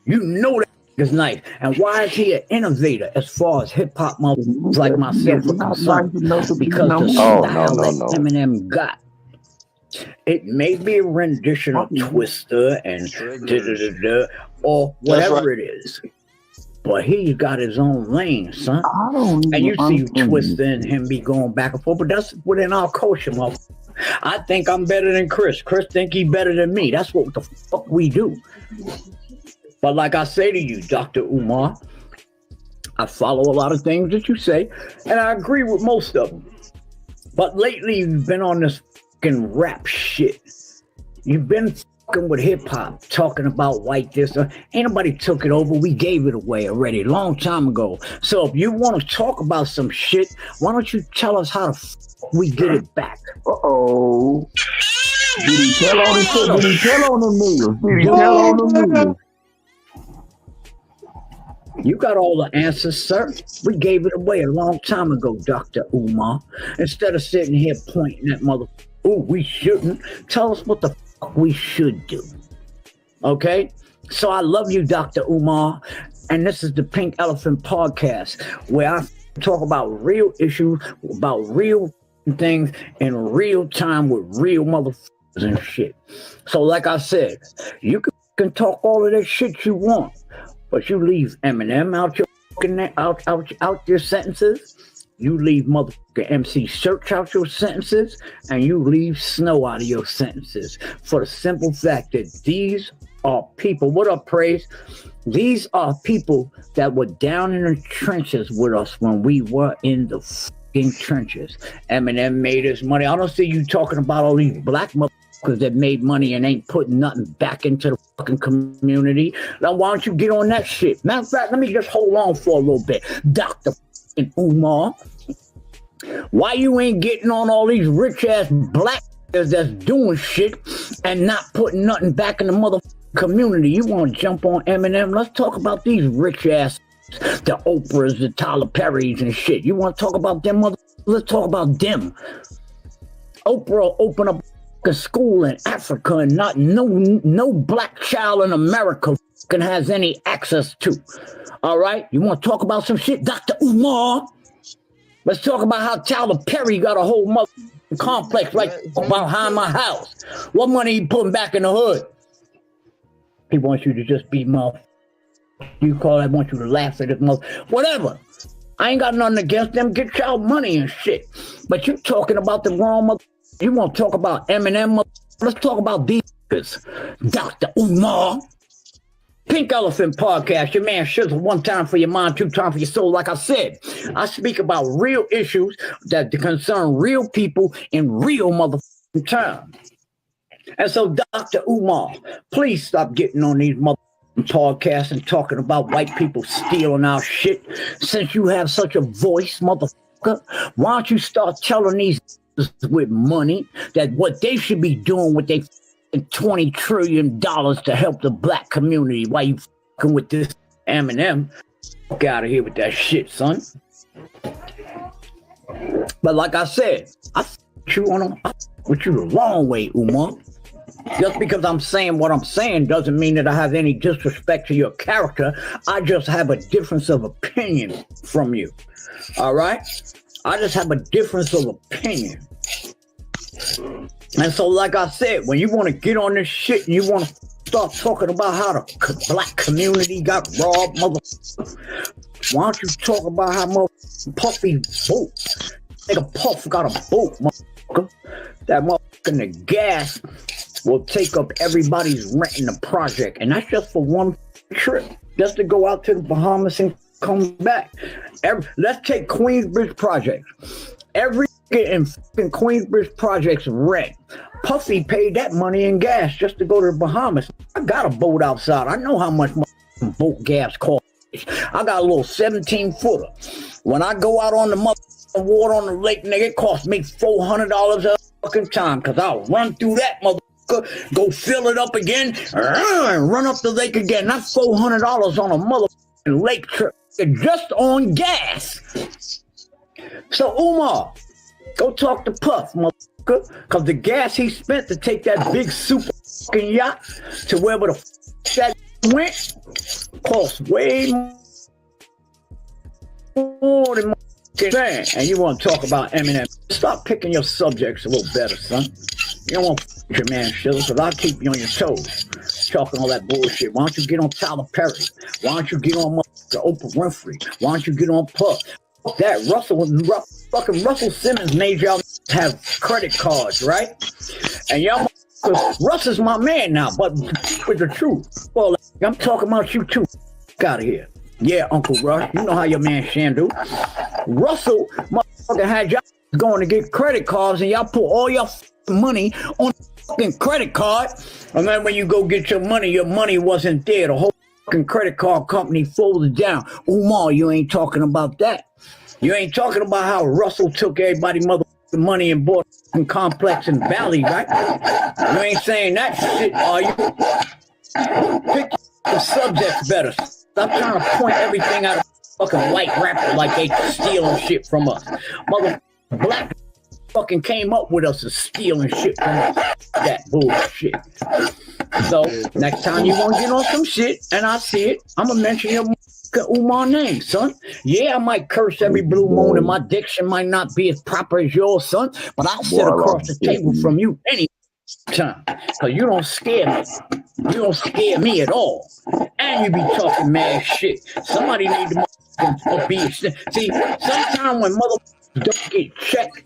You know that is nice. And why is he an innovator as far as hip hop motherfuckers like myself are concerned? Because the style that Eminem got. It may be a rendition of Twister and or whatever it is, but he's got his own lane, son. And you see Twister and him be going back and forth, but that's within our culture, motherfucker. I think I'm better than Chris. Chris think he better than me. That's what the fuck we do. But like I say to you, Dr. Umar, I follow a lot of things that you say, and I agree with most of them. But lately, you've been on this fucking rap shit. You've been fucking with hip hop, talking about white this. Ain't nobody took it over. We gave it away already, a long time ago. So if you want to talk about some shit, why don't you tell us how the fuck we get it back? Did he tell on himself? Did he tell on them niggas? Did he tell on them niggas? You got all the answers, sir. We gave it away a long time ago, Dr. Umar. Instead of sitting here pointing at mother, oh, we shouldn't. Tell us what the fuck we should do. Okay? So I love you, Dr. Umar. And this is the Pink Elephant Podcast, where I talk about real issues, about real things in real time with real motherfuckers and shit. So like I said, you can talk all of that shit you want, but you leave Eminem out your sentences. You leave motherfucking MC Search out your sentences, and you leave Snow out of your sentences for the simple fact that these are people. What up, Praise? These are people that were down in the trenches with us when we were in the fucking trenches. Eminem made his money. I don't see you talking about all these black motherfuckers that made money and ain't putting nothing back into the fucking community. Now, why don't you get on that shit? Matter of fact, let me just hold on for a little bit. Dr. Umar, why you ain't getting on all these rich-ass black that's doing shit and not putting nothing back in the motherfucking community? You want to jump on Eminem? Let's talk about these rich ass, the Oprahs, the Tyler Perrys and shit. You want to talk about them? Let's talk about them. Oprah opened up a school in Africa and no black child in America has any access to. All right, you want to talk about some shit, Dr. Umar? Let's talk about how Tyler Perry got a whole mother complex right behind my house. What money he putting back in the hood? He wants you to just be mother. You call that, want you to laugh at it, mother. Whatever. I ain't got nothing against them. Get y'all money and shit. But you talking about the wrong mother. You want to talk about Eminem, mother. Let's talk about these Dr. Umar. Pink Elephant Podcast. Your man Shizzle. One time for your mind, two times for your soul. Like I said, I speak about real issues that concern real people in real motherfucking time. And so, Dr. Umar, please stop getting on these motherfucking podcasts and talking about white people stealing our shit. Since you have such a voice, motherfucker, why don't you start telling these with money that what they should be doing with their $20 trillion to help the black community? Why you fucking with this Eminem? Fuck out of here with that shit, son. But like I said, I fuck you the long way, Umar. Just because I'm saying what I'm saying doesn't mean that I have any disrespect to your character. I just have a difference of opinion from you. All right? I just have a difference of opinion. And so, like I said, when you want to get on this shit and you want to start talking about how the black community got robbed, motherfucker, why don't you talk about how motherfucking Puffy boat? Nigga Puff got a boat, motherfucker. That motherfucking the gas will take up everybody's rent in the project. And that's just for one trip. Just to go out to the Bahamas and come back. Let's take Queensbridge Project. Every in Queensbridge Project's rent, Puffy paid that money in gas just to go to the Bahamas. I got a boat outside. I know how much boat gas costs. I got a little 17-footer. When I go out on the water on the lake, nigga, it costs me $400 a fucking time because I'll run through that motherfucker, go fill it up again, and run up the lake again. That's $400 on a motherfucking lake trip just on gas. So Umar, go talk to Puff, motherfucker, because the gas he spent to take that big super fucking yacht to wherever the that went cost way more than saying. And you want to talk about Eminem? Stop picking your subjects a little better, son. You don't want to your man Shizzle, because I'll keep you on your toes talking all that bullshit. Why don't you get on Tyler Perry? Why don't you get on Oprah Winfrey? Why don't you get on Puff? That fucking Russell Simmons made y'all have credit cards, right? And y'all, Russ is my man now, but with the truth. Well, I'm talking about you too. Get out of here. Yeah, Uncle Russ, you know how your man Shandu. Russell motherfucking had y'all going to get credit cards and y'all put all your money on the fucking credit card. And then when you go get your money wasn't there. The whole fucking credit card company folded down. Umar, you ain't talking about that. You ain't talking about how Russell took everybody mother the money and bought a complex in Valley, right? You ain't saying that shit, are you? Pick the subjects better. Stop trying to point everything out of fucking white rapper like they stealing shit from us. Mother black fucking came up with us as stealing shit from us. That bullshit. So next time you want to get on some shit and I see it, I'm gonna mention your Umar name, son. Yeah, I might curse every blue moon and my diction might not be as proper as yours, son, but I'll sit across the table from you any time because you don't scare me. You don't scare me at all. And you be talking mad shit. Somebody need to be. See, sometimes when motherfuckers don't get checked,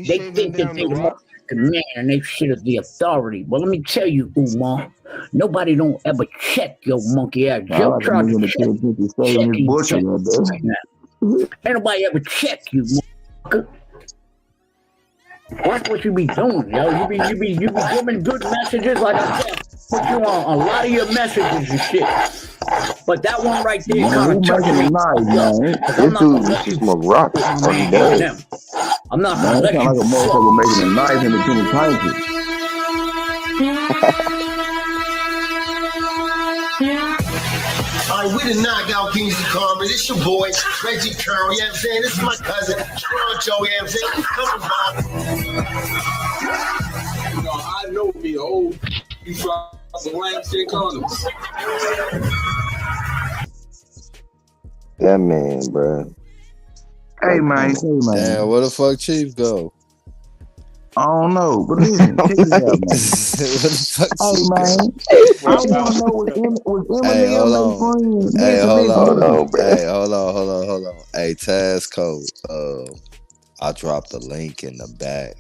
they think that they the motherfucking man and they shit is the authority. But let me tell you, Umar, nobody don't ever check your monkey ass. Joe tried to check you. Ain't nobody ever check you, motherfucker. That's what you be doing, yo. You be giving good messages, like I said. Put you on a lot of your messages and shit. But that one right there kind of touching me. This dude, you smoke rock. I'm not gonna let you. Like a motherfucker making a knife in the kitchen tank. All right, we the Knockout Kings of Karma. This your boy, Reggie Curl, you know what I'm saying? This is my cousin, Toronto, you know what I'm saying? Come on, I know me, old. You drop some lampshade condoms. That man, bro. Hey man, Damn, where the fuck Chief go? I don't know, but listen, check this out, man. Hey man, I want to know was Eminem Hey, hold on. bro. Hey, hold on. Hey, task code. I dropped the link in the back.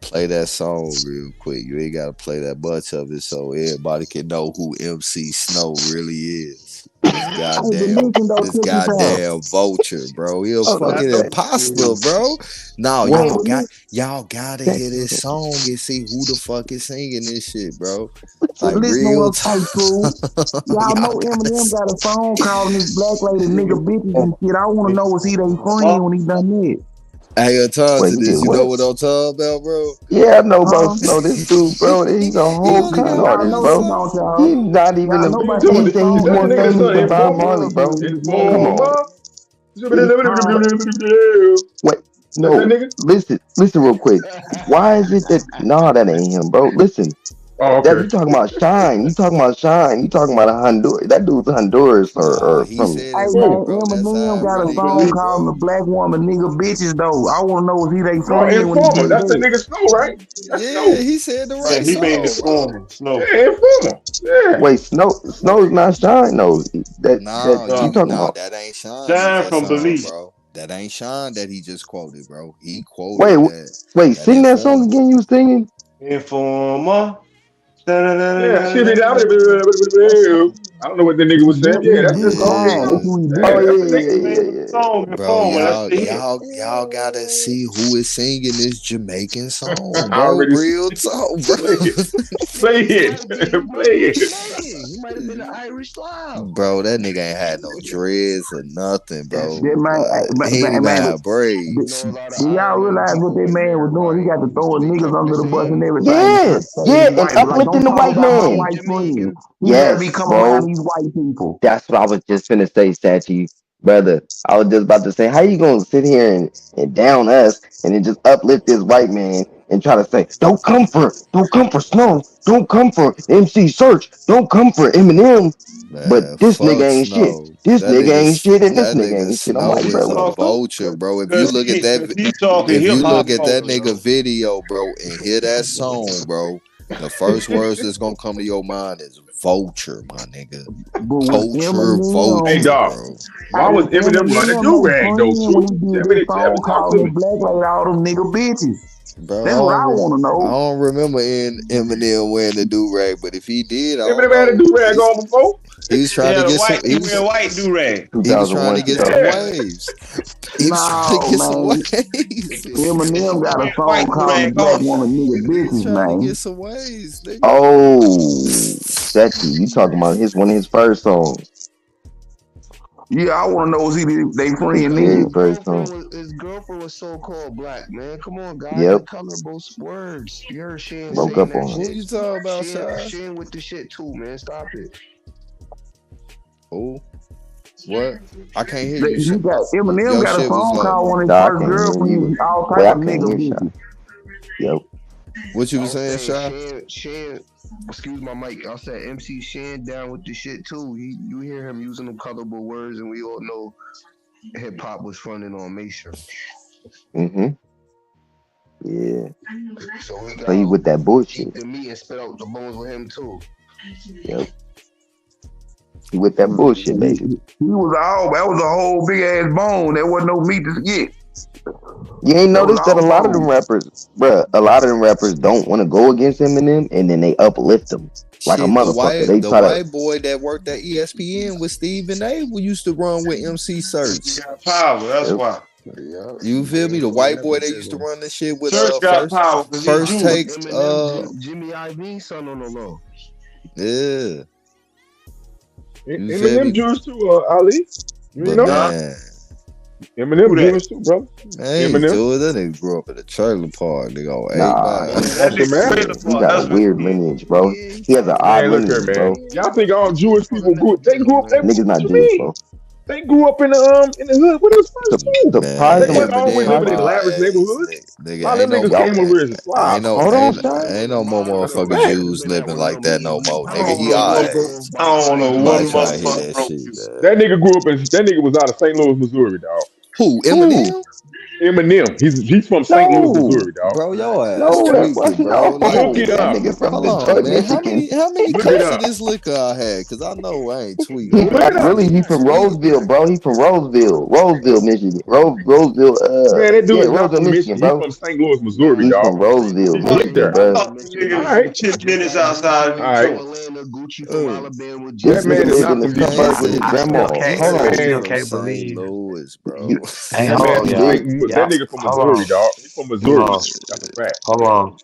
Play that song real quick. You ain't gotta play that much of it so everybody can know who MC Snow really is. This goddamn vulture, bro. He a fucking imposter, bro. No, y'all gotta hear this song and see who the fuck is singing this shit, bro. Like real time. Y'all know Eminem got a song calling this black lady nigga bitches and shit. I want to know was he they friend when he done that? Hey, Tom, to this, you know what I'm talking about, bro? Yeah, I know about Snow. This dude, bro, he's a whole con artist, bro. He's not even a. He say he's more famous than Bob Marley, bro. Come on. Wait, no, listen real quick. Why is it that? No, that ain't him, bro. Listen. That you talking about Shine. You talking about Honduras. That dude's Honduras or from. Hey man, Eminem got a song called "The Black Woman Nigga Bitches" though. I want to know was he they friend when he did That's the nigga Snow, right? That's Snow. He said the right he made the Informer. Snow. Yeah, Informer. Yeah. Wait, Snow's not Shine. No, you talking about? That ain't Shine. Shine from Believe, bro. That ain't Shine that he just quoted, bro. He quoted Wait, sing that song again. You singing? Informer. Yeah, I don't know what the nigga was saying. Yeah, that's just Bro, y'all gotta see who is singing this Jamaican song, bro. Real talk, bro. Play it. He might have been an Irish Slob. Bro, that nigga ain't had no dreads or nothing, bro. He ain't even had braids. Do y'all realize what that man was doing? He got to throwing niggas under the bus and everything. Yeah, and uplifting the white man. Yes, be coming bro. around these white people. That's what I was just finna say, Sachi. Brother, I was just about to say, how you gonna sit here and down us and then just uplift this white man and try to say, don't come for Snow, don't come for MC Search, don't come for Eminem. Man, but this nigga ain't Snow. shit. This nigga ain't shit, and this nigga ain't shit. I'm Snow like, is bro, a vulture, bro. If you look at that, nigga video, bro, and hear that song, bro, the first words that's gonna come to your mind is vulture, my nigga. Culture, vulture, hey, dog. bro. Why was Eminem running do-rag, though, too? All them nigga bitches. Bro, That's what I want to know. I don't remember Eminem wearing the do-rag, but if he did, Eminem had a do-rag on before. He was trying to get some. He wear white do-rag. He was trying to get some waves. He was trying to get some waves. Eminem got a song called "Black Woman Nigga Bitches," man. Trying to get some waves, nigga. Oh, that's you talking about one of his first songs. Yeah, I want to know is he they friend Very then? first song. His girlfriend was so-called black, man. Come on, guys. Yep. The colorable words. You heard Shan Broke saying up that on shit. him. Who you talking about, Shy? Shan with the shit too, man. Stop it. Who? What? I can't hear He you. Shy. got Eminem Your got a shit was phone low. call on his Nah, I first can't hear girlfriend. you. All Well, type I of can't nigga hear bitches. Yep. What you I was was saying, Shy? saying Shan, excuse my mic. I said MC Shan down with the shit too. You hear him using them colorable words, and we all know hip hop was fronting on Mason. Mm-hmm. Yeah. So we So he with that got bullshit. eat the meat and spit out the bones with him too. Yep. He with that bullshit, baby. He was that was a whole big ass bone. There wasn't no meat to get. You ain't That was noticed that a all lot of them bone. rappers, bruh, a lot of them rappers don't want to go against Eminem, and then they uplift them like a Shit, motherfucker. They the try to. white boy that worked at ESPN with Stephen A. who used to run with MC Search. Got power. That's Yep. why. Yeah. You feel me? The white boy that used to run this shit with Church got power because he first Jewish. take. Eminem, Jimmy Iovine son on the low. Yeah. You feel Eminem me? Jewish too, Ali. You But know? man, Eminem Who that? Jewish too, brother. I ain't Eminem. do it. That nigga grew up in a trailer park. Nigga on Nah, 8 That That shit nigga matter. trailer he park. got a That's what weird he is. lineage, bro. He has an odd Man, look here, lineage, man. bro. Y'all think all Jewish people they grew up. Niggas What not you Jewish, mean? bro. They grew up in the hood with us first too. They Man, wasn't always Eminem, living in bro. lavish neighborhoods. A Nigga, lot of them niggas came over here as slobs. Hold on, Shy. ain't no more That's a motherfucking fact. Jews living like that no more, I nigga. don't He know one alright. bro. I don't know Nobody one try to hear motherfucker that broke shit, Jew. man. That nigga grew up in. That nigga was out of St. Louis, Missouri, dog. Who? Who? Eminem? Eminem. He's from St. Louis, No, Missouri, dog. Bro, your ass no, that tweaked was it, bro. no. Like, Look it That up. nigga from hold on, Detroit, man. Michigan. How many Look it cups of up. this liquor I had? Cause I know I ain't tweaked. He I Look it up. really he ain't from tweaked. Roseville, bro. He from Roseville, Michigan. Roseville, Man, that dude yeah, is not Roseville, from Michigan, Michigan. He's bro. from St. Louis, Missouri, He's dog. from Roseville, Look Michigan, there. bro. All Nigga, right. 10 minutes outside of All right. Detroit. Atlanta, Gucci from Alabama, This That Jimmy nigga man is lived in not the from Man, he suburbs Detroit. with said his he grandma. he Hold said on. he Man, from St. Louis, bro. that man from that nigga from Missouri, dog. He's from Missouri. That's a fact. Hold on.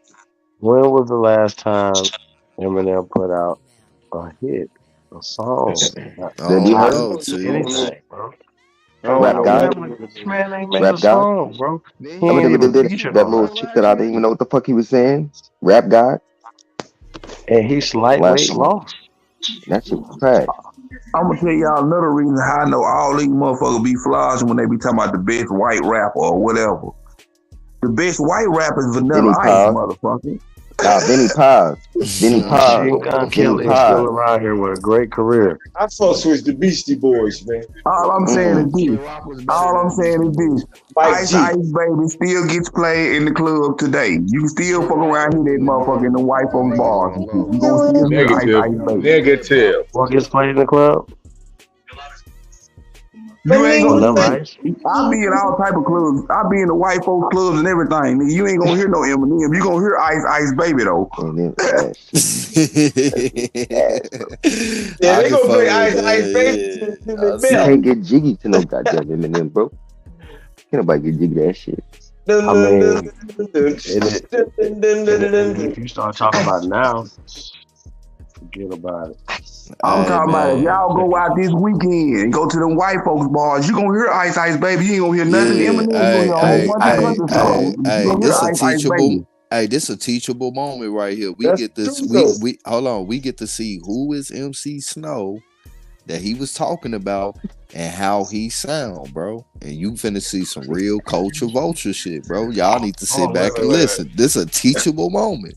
When was the last time Eminem put out a hit, a song, I That you don't heard? know, T. anything, bro? I don't Rap know, God? man. This man ain't made a Rap God? song, bro. He ain't even featured That on little it. shit that I didn't even know what the fuck he was saying. Rap God? And he's Last lightweight song. lost. That shit was crack. I'm gonna tell y'all another reason how I know all these motherfuckers be flossing when they be talking about the best white rapper or whatever. The best white rapper is Vanilla Benny Ice, Paz. motherfucker. Nah, Benny Paz. Benny Paz. Machine Gun Benny Kelly is Paz. still around here with a great career. I fucks with the Beastie Boys, man. All I'm saying is this. All I'm saying is this. Mike Ice G. Ice Baby still gets played in the club today. You can still fuck around here that motherfucker in the white folks bars and shit. You gonna still hear Ice Negative. Ice Baby. Negative. What gets played in the club? You ain't Vanilla gonna Ice. I be in all type of clubs. I be in the white folks clubs and everything. Nigga, you ain't gonna hear no Eminem. You gonna hear Ice Ice Baby though. And then that shit. Yeah, I they can gonna fuck play with Ice Baby that. to Yeah, the I You see. bell. can't get jiggy to no goddamn Eminem, bro. Can't nobody get jiggy to that shit. I mean, if you start talking about it now, forget about it. I'm Hey, talking about if man. y'all go out this weekend and go to them white folks bars, you gonna hear Ice Ice Baby. You ain't gonna hear nothing Yeah, Eminem. You gonna hear a whole bunch of country songs. You gonna hear this a Ice Ice teachable. Baby. Hey, this a teachable moment right here. We That's get this. true, though. We hold on. We get to see who is MC Snow that he was talking about and how he sound, bro. And you finna see some real culture vulture shit, bro. Y'all need to sit back and listen. This a teachable moment.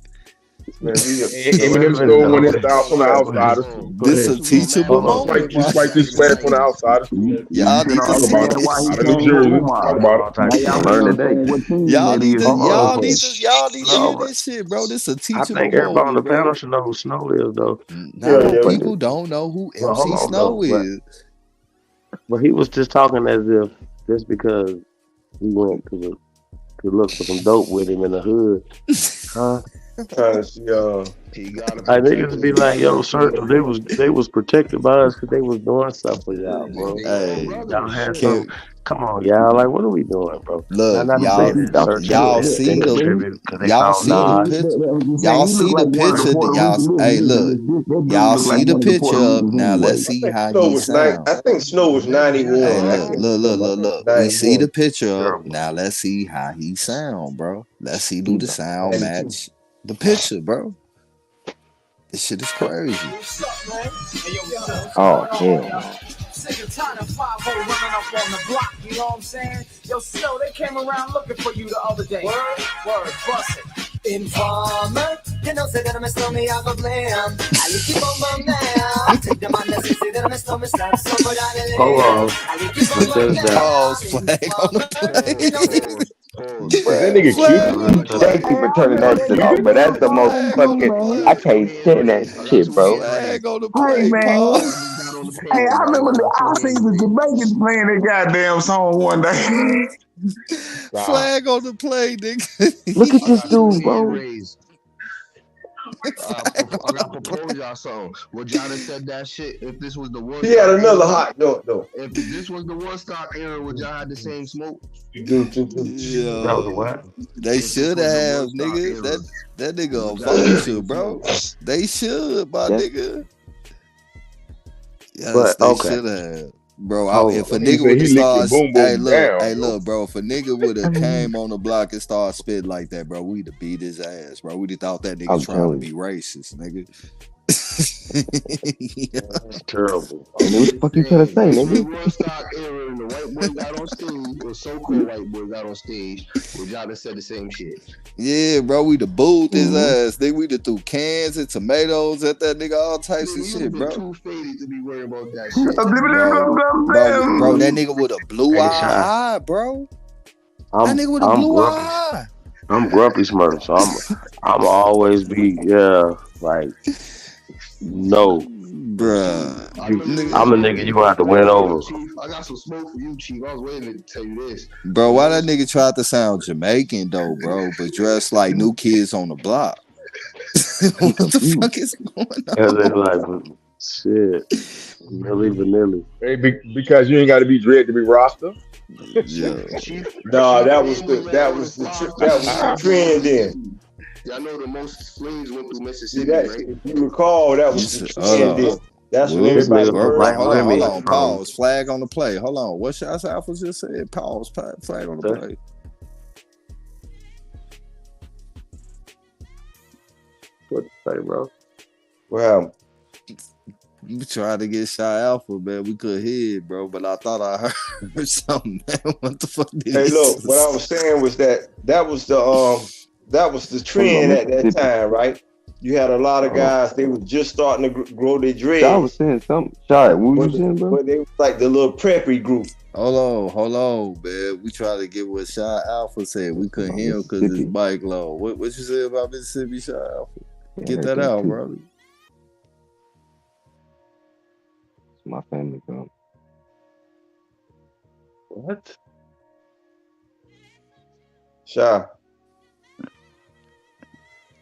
Man, Eminem stole one of his styles from the outsiders too. This a teachable moment. He swiped his swag from the outsiders too. Y'all need to Talk see about it. this. Out of New Jersey. Talk about Now it. y'all Learn can today. understand what team Y'all that need is. to Hold y'all on. need to hear No, this shit, bro. This a I teachable think everybody on the moment, bro. panel should know who Snow is, though. No, people don't know who Well, MC hold on, Snow though. is. But he was just talking as if just because he went to look for some dope with him in the hood, huh? Trying to see. He got to Like protect niggas be his like, yo, brother. certain they was protected by us because they was doing stuff for y'all, bro. Hey, Y'all had can some. Come on, y'all. Like, what are we doing, bro? Now, look, not to say y'all, that certain y'all people see didn't the, contribute because they y'all found see the Nas. picture, He y'all look see like the one of the picture that Puerto y'all. Rican Hey, niggas. look, That dude y'all look like see the one of the Puerto picture up. Ricans Now let's anyway. see how Snow he was nice. sound. I think Snow was 91. Hey, I look, can't look, look, remember. I look, think look. it's We see the 91. picture up. Terrible. Now let's see how he sound, bro. Let's see do He the was sound 92. match the picture, bro. This shit is crazy. Oh hell no. Sick and tired of 5 running up on the block, you know what I'm saying? Yo, Snow, they came around looking for you the other day. Word, bust it. Informer, you know, say that I'm slow me, I go blame. I keep on now. Take the man that says that I'm slow me, stop so much out of Hold on. I keep Put this down. Pause, flag on the play. Is that nigga Flag on the Cuban? play. Thank you for turning that shit off, but that's the most Flag on the fucking. I play. can't stand that shit, bro. Flag on the Hey play. man, Pause. hey, I remember I seen the Jamaicans playing that goddamn song one day. Flag on the play, nigga. Look at I this got two dude, hand bro. raised. I got to propose y'all something. Would y'all have said that shit if this was the one He had stock another era? hot note though. If this was the one stock era, would y'all have the same smoke? That was a what? They If this should was the have, one stock nigga. era, That nigga a would y'all have the vulture, same bro. smoke? They should, my That's nigga. Yes, But they okay. should have. Bro, Hold if on. a That nigga nigga said would he have licked the started, boom boom down. look, bro, if a nigga would have came on the block and started spitting like that, bro, we'd have beat his ass, bro. We'd have thought that nigga I'm trying to telling be you. racist, nigga. That's terrible. And what the fuck you trying to say, This was nigga? one stock era and the white boy got on stage, or so-called white boy got on stage. Would y'all have said the same shit? Yeah, bro, we'd have booed his Mhm. ass. Nigga, we'd have threw cans and tomatoes at that nigga, all types Nigga, of you shit, would have been bro. too faded to be worried about that shit. Bro, that nigga with a blue Hey, Shy. eye, bro. That I'm nigga with a I'm blue grumpy. eye. I'm grumpy Smurf, so I'm always be like no. Bruh. I'm the nigga you gonna have to win over. Chief, I got some smoke for you, Chief. I was waiting to tell you this. Bro, why that nigga tried to sound Jamaican though, bro, but dressed like New Kids on the Block? What the fuck is going And they on? like shit. Milli Vanilli. Hey, because you ain't got to be dread to be roster. Yeah. Nah, that was the trend then. Y'all know the most slaves went through See Mississippi, that? right? If you recall, that was the trend then. That's when This everybody nigga look first. like Hold Remy on, from pause. Flag on the play. Hold on. What Shots Alpha just said? Pause. Flag on the play. what to say, bro? Wow. You tried to get Shy Alpha, man. We could hear it, bro, but I thought I heard something, man. What the fuck did Hey, he look, what I say? was saying was that was the trend at that time, right? You had a lot of guys. They were just starting to grow their dreads. I was saying something. Shy, what was you saying, bro? But they was like the little preppy group. Hold on, man. We tried to get what Shy Alpha said. We couldn't hear him because his mic low. What you say about Mississippi, Shy Alpha? Get that out, brother. It's my family, bro. What? Shy.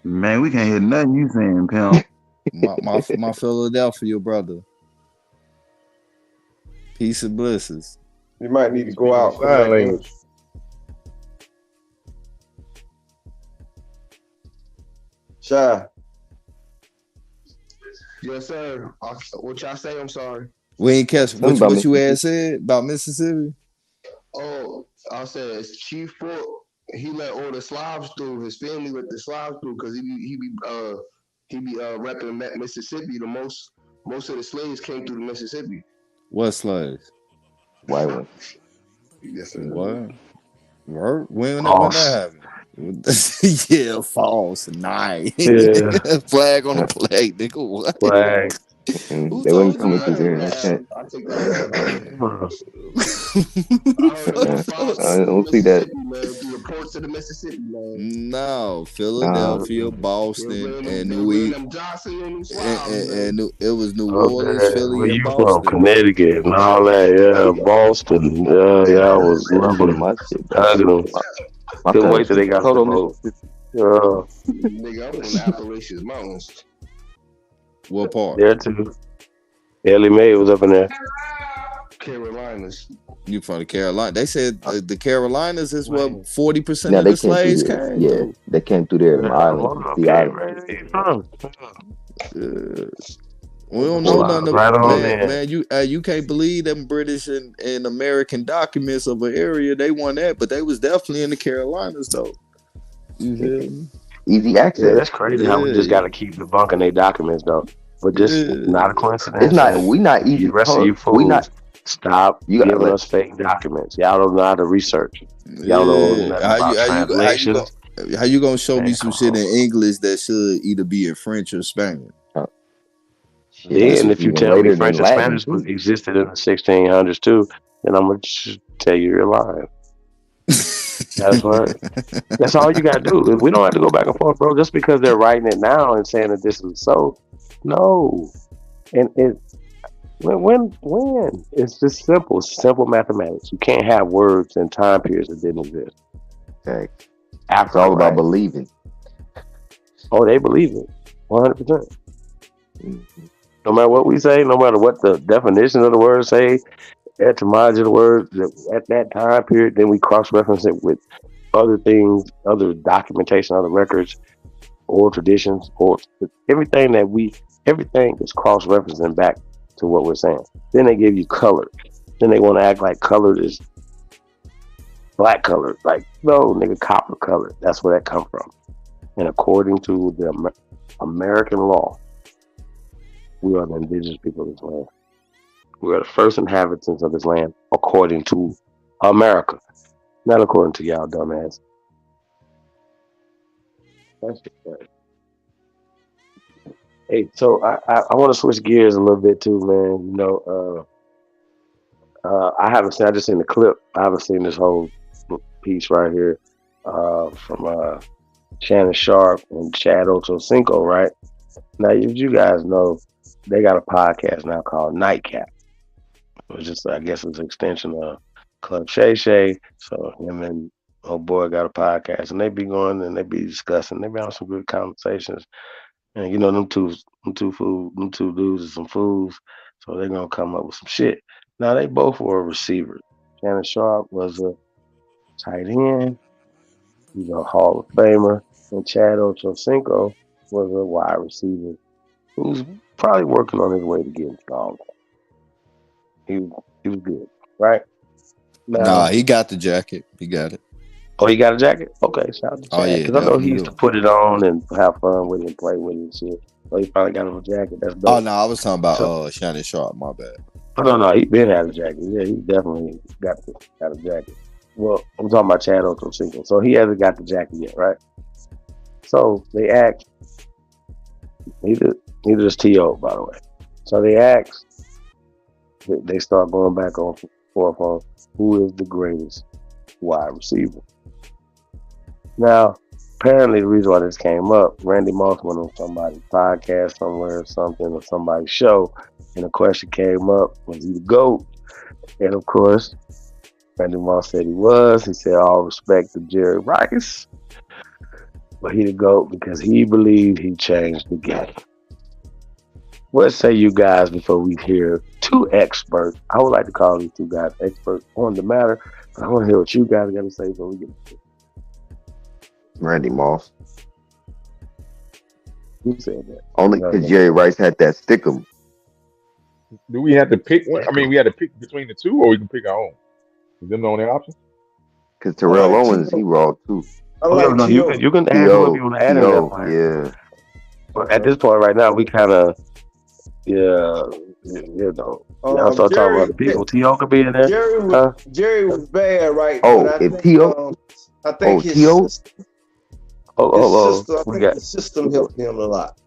Man, we can't hear nothing you saying, pimp. my Philadelphia brother. Peace and blessings. You might need to go out. Sign language. Shy. Yes, sir. What y'all say? I'm sorry. We ain't catch what you had said about Mississippi. Oh, I said Chief Fort. He let all the Slavs through. His family let the Slavs through because he be repping Mississippi. The most of the slaves came through the Mississippi. What slaves? White one. Yes, sir. What? When False. that happened? Yeah, false. Nice. Yeah. Flag on the play, nigga. What? Flag. And they wasn't coming through there like that. I don't see that. The ports of the Mississippi, man. No, Philadelphia, Boston, and New Orleans. And it was New Orleans, Philly, Where and you from? Boston. Connecticut and all that. Yeah, Boston. Yeah, I was loving my shit, hugging them. Couldn't wait till they got the vote. Nigga, I'm in the Appalachian Mountains. What part? There too. Ellie Mae was up in there. Carolinas. You from the Carolinas? They said the Carolinas is what 40% Now of they the came slaves through there. came Yeah, through. they came through there. Them islands, the islands. We don't know nothing. Right on Man, you can't believe them British and American documents of an area. They won that, but they was definitely in the Carolinas though. You feel me? Easy access. Yeah, that's crazy how we just got to keep debunking their documents though. But this is not a coincidence. It's not. We not easy. The rest of you fools, We not. stop You gotta giving let- us fake documents. Y'all don't know how to research. Y'all know nothing about translations. How you gonna show me some shit in English that should either be in French or Spanish? Then if you tell me French and Latin, Spanish existed in the 1600s too, then I'm gonna just tell you you're lying. That's what. That's all you gotta do. We don't have to go back and forth, bro. Just because they're writing it now and saying that this is so, no. And when it's just simple mathematics. You can't have words and time periods that didn't exist. Okay. It's all about believing. Oh, they believe it, 100%. No matter what we say, no matter what the definition of the word say, etymology of the word at that time period, then we cross-reference it with other things, other documentation, other records, oral traditions, or everything is cross-referencing back to what we're saying. Then they give you color. Then they want to act like color is black color. Like, no, nigga, copper color. That's where that come from. And according to the American law, we are the indigenous people of this land. We are the first inhabitants of this land, according to America, not according to y'all dumbass. That's just right. Hey, so I want to switch gears a little bit too, man. You know, I haven't seen. I just seen the clip. I haven't seen this whole piece right here from Shannon Sharp and Chad Ochocinco. Right now, as you guys know, they got a podcast now called Nightcap. It was just, I guess, it's an extension of Club Shay Shay. So him and old boy got a podcast, and they be going and they be discussing. They be having some good conversations. And you know, them two dudes are some fools. So they're gonna come up with some shit. Now they both were receivers. Shannon Sharp was a tight end. He's a Hall of Famer. And Chad Ochocinco was a wide receiver who's probably working on his way to getting strong. He was good, right? Now, Nah, he got the jacket. He got it. Oh, he got a jacket? Okay, shout out to Chad. Oh, yeah, Because I know he definitely used do. to put it on and have fun with it and play with it and shit. So he probably got him a jacket. That's dope. Oh no, I was talking about Shannon Sharp. My bad. Oh, no, he been had a jacket. Yeah, he definitely got a jacket. Well, I'm talking about Chad Ochocinco. So he hasn't got the jacket yet, right? So they asked, neither is T.O., by the way. So they asked, they start going back on forth on who is the greatest wide receiver. Now, apparently the reason why this came up, Randy Moss went on somebody's podcast somewhere or something, or somebody's show, and the question came up, was he the GOAT? And of course, Randy Moss said he was. He said, all respect to Jerry Rice, but he the GOAT because he believed he changed the game. What say you guys before we hear two experts? I would like to call these two guys experts on the matter, but I want to hear what you guys got to say before we get to it. Randy Moss. Who said that? Only because Jerry Rice had that stickum. Do we have to pick one? I mean, we had to pick between the two, or we can pick our own. Is them the only option? Because Terrell Owens, he raw too. I like no, you can add whoever you want to add in that part. Yeah. But at this point right now, we kind of, you know, y'all start talking about the people. T.O. could be in there. Jerry was bad, right? Oh, but if T.O. I think his T.O. system, We got his system helped him a lot.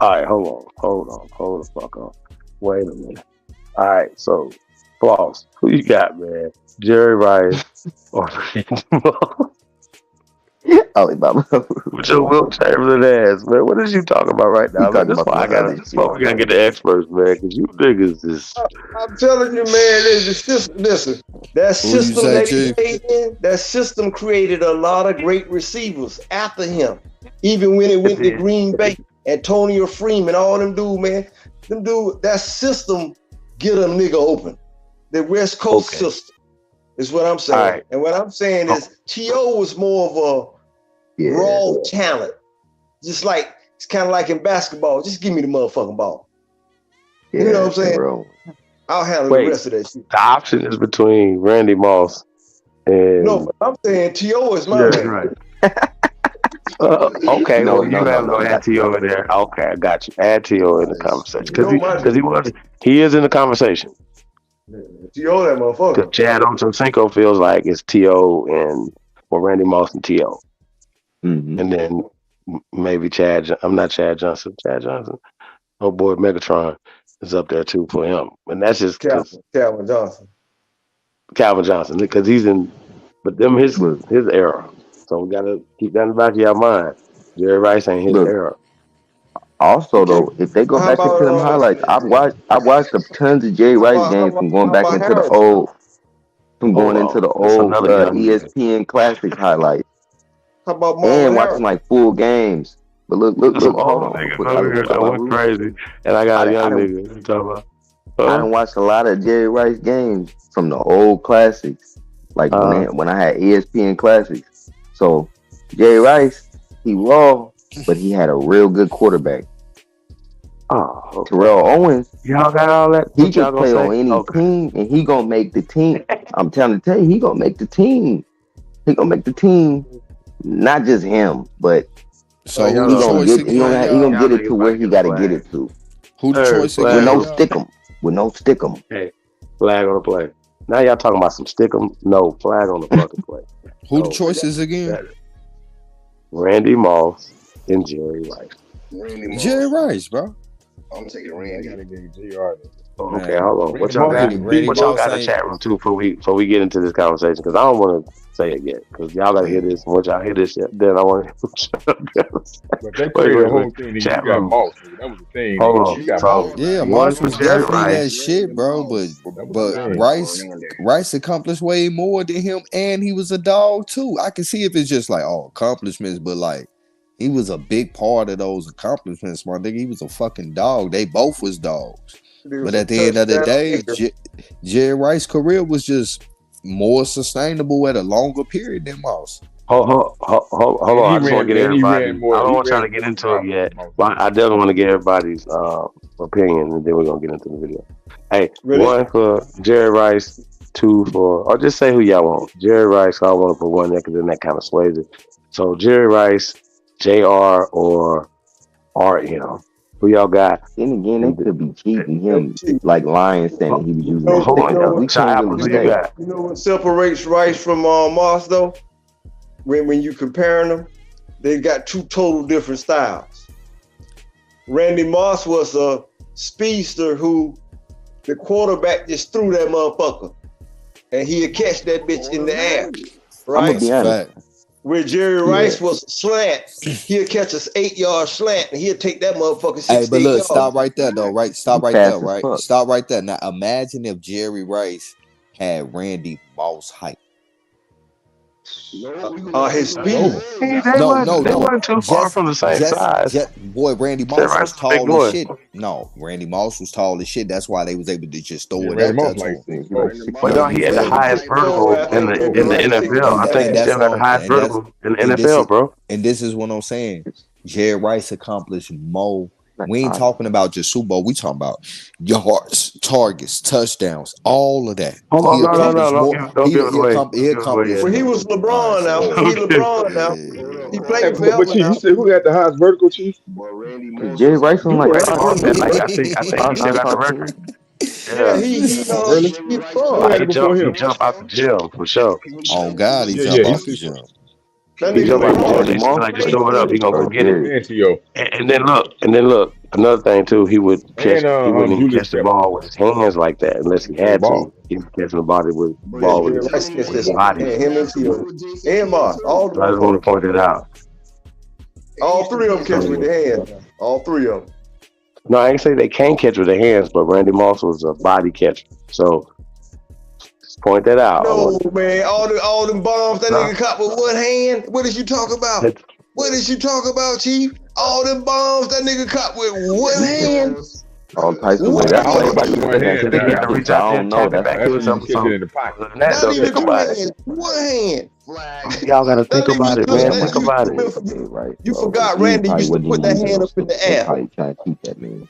All right, hold the fuck on. Wait a minute. All right, so Floss, who you got, man? Jerry Rice or Randy Moss? Alibaba. With your Will Chamberlain ass, man. What is you talking about right We now, man? talking That's about why some I gotta. other That's shit. why we gotta get the experts, man. Because you niggas is. I'm telling you, man, it's the system. Listen, that Who you system say, that he Chief? played in, that system created a lot of great receivers after him. Even when it went to Green Bay, Antonio Freeman, all them dudes, man. That system get a nigga open. The West Coast system is what I'm saying. Right. And what I'm saying is T.O. was more of a raw talent. Just like, it's kind of like in basketball. Just give me the motherfucking ball. You know what I'm saying? Bro. I'll handle Wait, the rest of that shit. the option is between Randy Moss and. No, but I'm saying T.O. is my man. Right. Okay, No, well, you no, have no, to no. add T.O. in there. Okay, I got you. Add T.O. in the conversation. Because he is in the conversation. T.O. that motherfucker. Because Chad Ochocinco feels like it's T.O. and Randy Moss and T.O. Mm-hmm. And then maybe I'm not Chad Johnson. Chad Johnson. Oh boy, Megatron is up there too for him. And that's just Calvin Johnson. Calvin Johnson, because he's in, but them his era. So we gotta keep that in the back of your mind. Jerry Rice ain't his era. Also, though, if they go back into them highlights, I watched tons of Jerry Rice games from going back into the old, ESPN Classics highlights, How about and Marlon watching Harris? like full games. But look, Some hold old on. niggas over here that went crazy, and I got a young nigga. What you talking about? I done watched a lot of Jerry Rice games from the old classics, like when I had ESPN Classics. So Jerry Rice, he raw, but he had a real good quarterback. Oh, Terrell Owens, y'all got all that. He can play on any team, and he gonna make the team. I'm trying to tell you, he gonna make the team. He gonna make the team. Not just him, but so he gonna get it to where he gotta get it to. Who the choice with again? no stickum. With no stickum. Hey, flag on the play. Now y'all talking about some stickum? No, flag on the fucking play. Who the choices again? Randy Moss and Jerry Rice. Jerry Rice, bro. I'm taking Randy. I gotta get JR. Okay, hold on. What y'all got in the chat room too before we get into this conversation? Because I don't want to say it yet. Because y'all gotta hear this. And once y'all hear this shit, then I want to. But they played the whole thing. You got Moss. That was the thing. Hold on. You got So, Moss. Yeah, Moss was definitely that shit, bro. But Rice accomplished way more than him, and he was a dog too. I can see if it's just like accomplishments, but like he was a big part of those accomplishments, my nigga. He was a fucking dog. They both was dogs. But at the end of the day, Jerry Rice's career was just more sustainable at a longer period than Moss. Hold on. I just want to get everybody. I don't want y'all to get into it yet, but I definitely want to get everybody's opinion, and then we're gonna get into the video. Hey, 1 for Jerry Rice, 2 for, or just say who y'all want. Jerry Rice. I want to put 1 there because then that kind of sways it. So Jerry Rice, JR, or RM. Who y'all got? Then again, they could be cheating him, like Lions saying that he was using. You know what separates Rice from Moss though? When you comparing them, they got 2 total different styles. Randy Moss was a speedster who the quarterback just threw that motherfucker, and he'd catch that bitch in the air, right? Where Jerry Rice was a slant, he'll catch us 8-yard slant, and he'll take that motherfucker 16 Hey, but look, yards. stop right there, though. Right, stop right there. Right, stop right there. Now, imagine if Jerry Rice had Randy Moss height. His speed. No. They weren't too far from the same size. Boy, Randy Moss was tall as shit. No, Randy Moss was tall as shit. That's why they was able to just throw it out there to him. But no, he had the highest vertical in the NFL. I think he still got the highest vertical in the NFL, bro. And this is what I'm saying. Jerry Rice accomplished more. We ain't talking about just Super Bowl. We talking about yards, targets, touchdowns, all of that. Hold on, no. Don't give it away. Well, he was LeBron now. He LeBron now. He played for But Chief, you said who got the highest vertical, Chief? Jerry Rice on like I think he still got the record. Yeah, he jumped out the gym for sure. Oh God, he jumped off the gym. That He nigga jump went out the hard. jet. They like just throw it up. He gonna go get it. And T.O. And then look. Another thing too, he would catch. And He wouldn't even Julius catch the ball with his hands like that unless he had to. He was catching the ball with his body. And him and T.O. And Moss. All So I just want to point it out. All three of them catch with their hands. All three of them. No, I ain't say they can't catch with their hands, but Randy Moss was a body catcher. So just point that out. No, man. All them bombs that nigga caught with one hand. What is you talking about? What is you talking about, Chief? All them bombs that nigga caught with one hand. All types of ways. That's why everybody uses that. Reach out I don't know. back That's to something in the pocket. Not even two hands. One hand. Y'all gotta think about it, man. Think about it. Right. You forgot Randy used to put that hand up in the air. Probably trying to keep that man.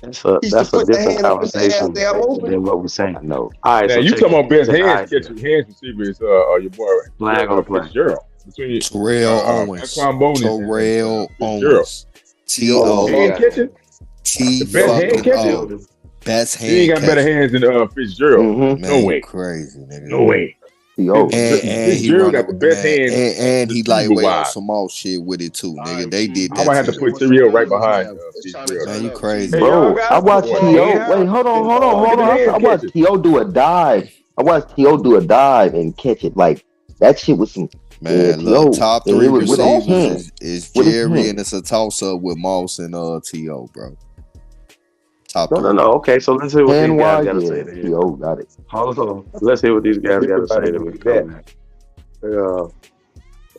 That's a different conversation than what we're saying. No. All right. Now So you check talking about best it. hands receiver is your boy Flag on the play. Fitzgerald. Between Terrell Owens. Terrell Owens. T.O. Hand catching. The best hand catching. Best hand. He ain't got better hands than Fitzgerald. No way. Crazy nigga. No way. T.O. And he Fitzgerald got the best hands. And he lightweight on some more shit with it too, nigga. They did that. I might have to put Terrell right behind Fitzgerald. Man, you crazy, bro. I watched T.O. Wait, hold on. I watched T.O. do a dive. And catch it. Like that shit was some. Man, look, top three receivers is Jerry, and it's a toss up with Moss and T.O., bro. Top three. No. Okay, so let's hear what these guys got to say. T.O. got it. Hold on. Let's hear what these guys got to say to me.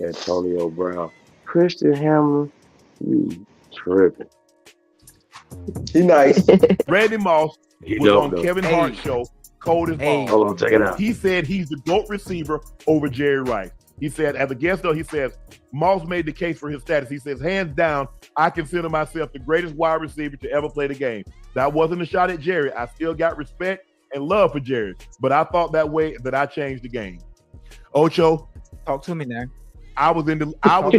Antonio Brown, Christian Hamlin, you tripping? He nice. Randy Moss was on Kevin Hart's show, Cold as Balls. Hold on, check it out. He said he's the GOAT receiver over Jerry Rice. He said, as a guest though, he says, Moss made the case for his status. He says, hands down, I consider myself the greatest wide receiver to ever play the game. That wasn't a shot at Jerry. I still got respect and love for Jerry, but I thought that way that I changed the game. Ocho, talk to me now. I was in the league. I was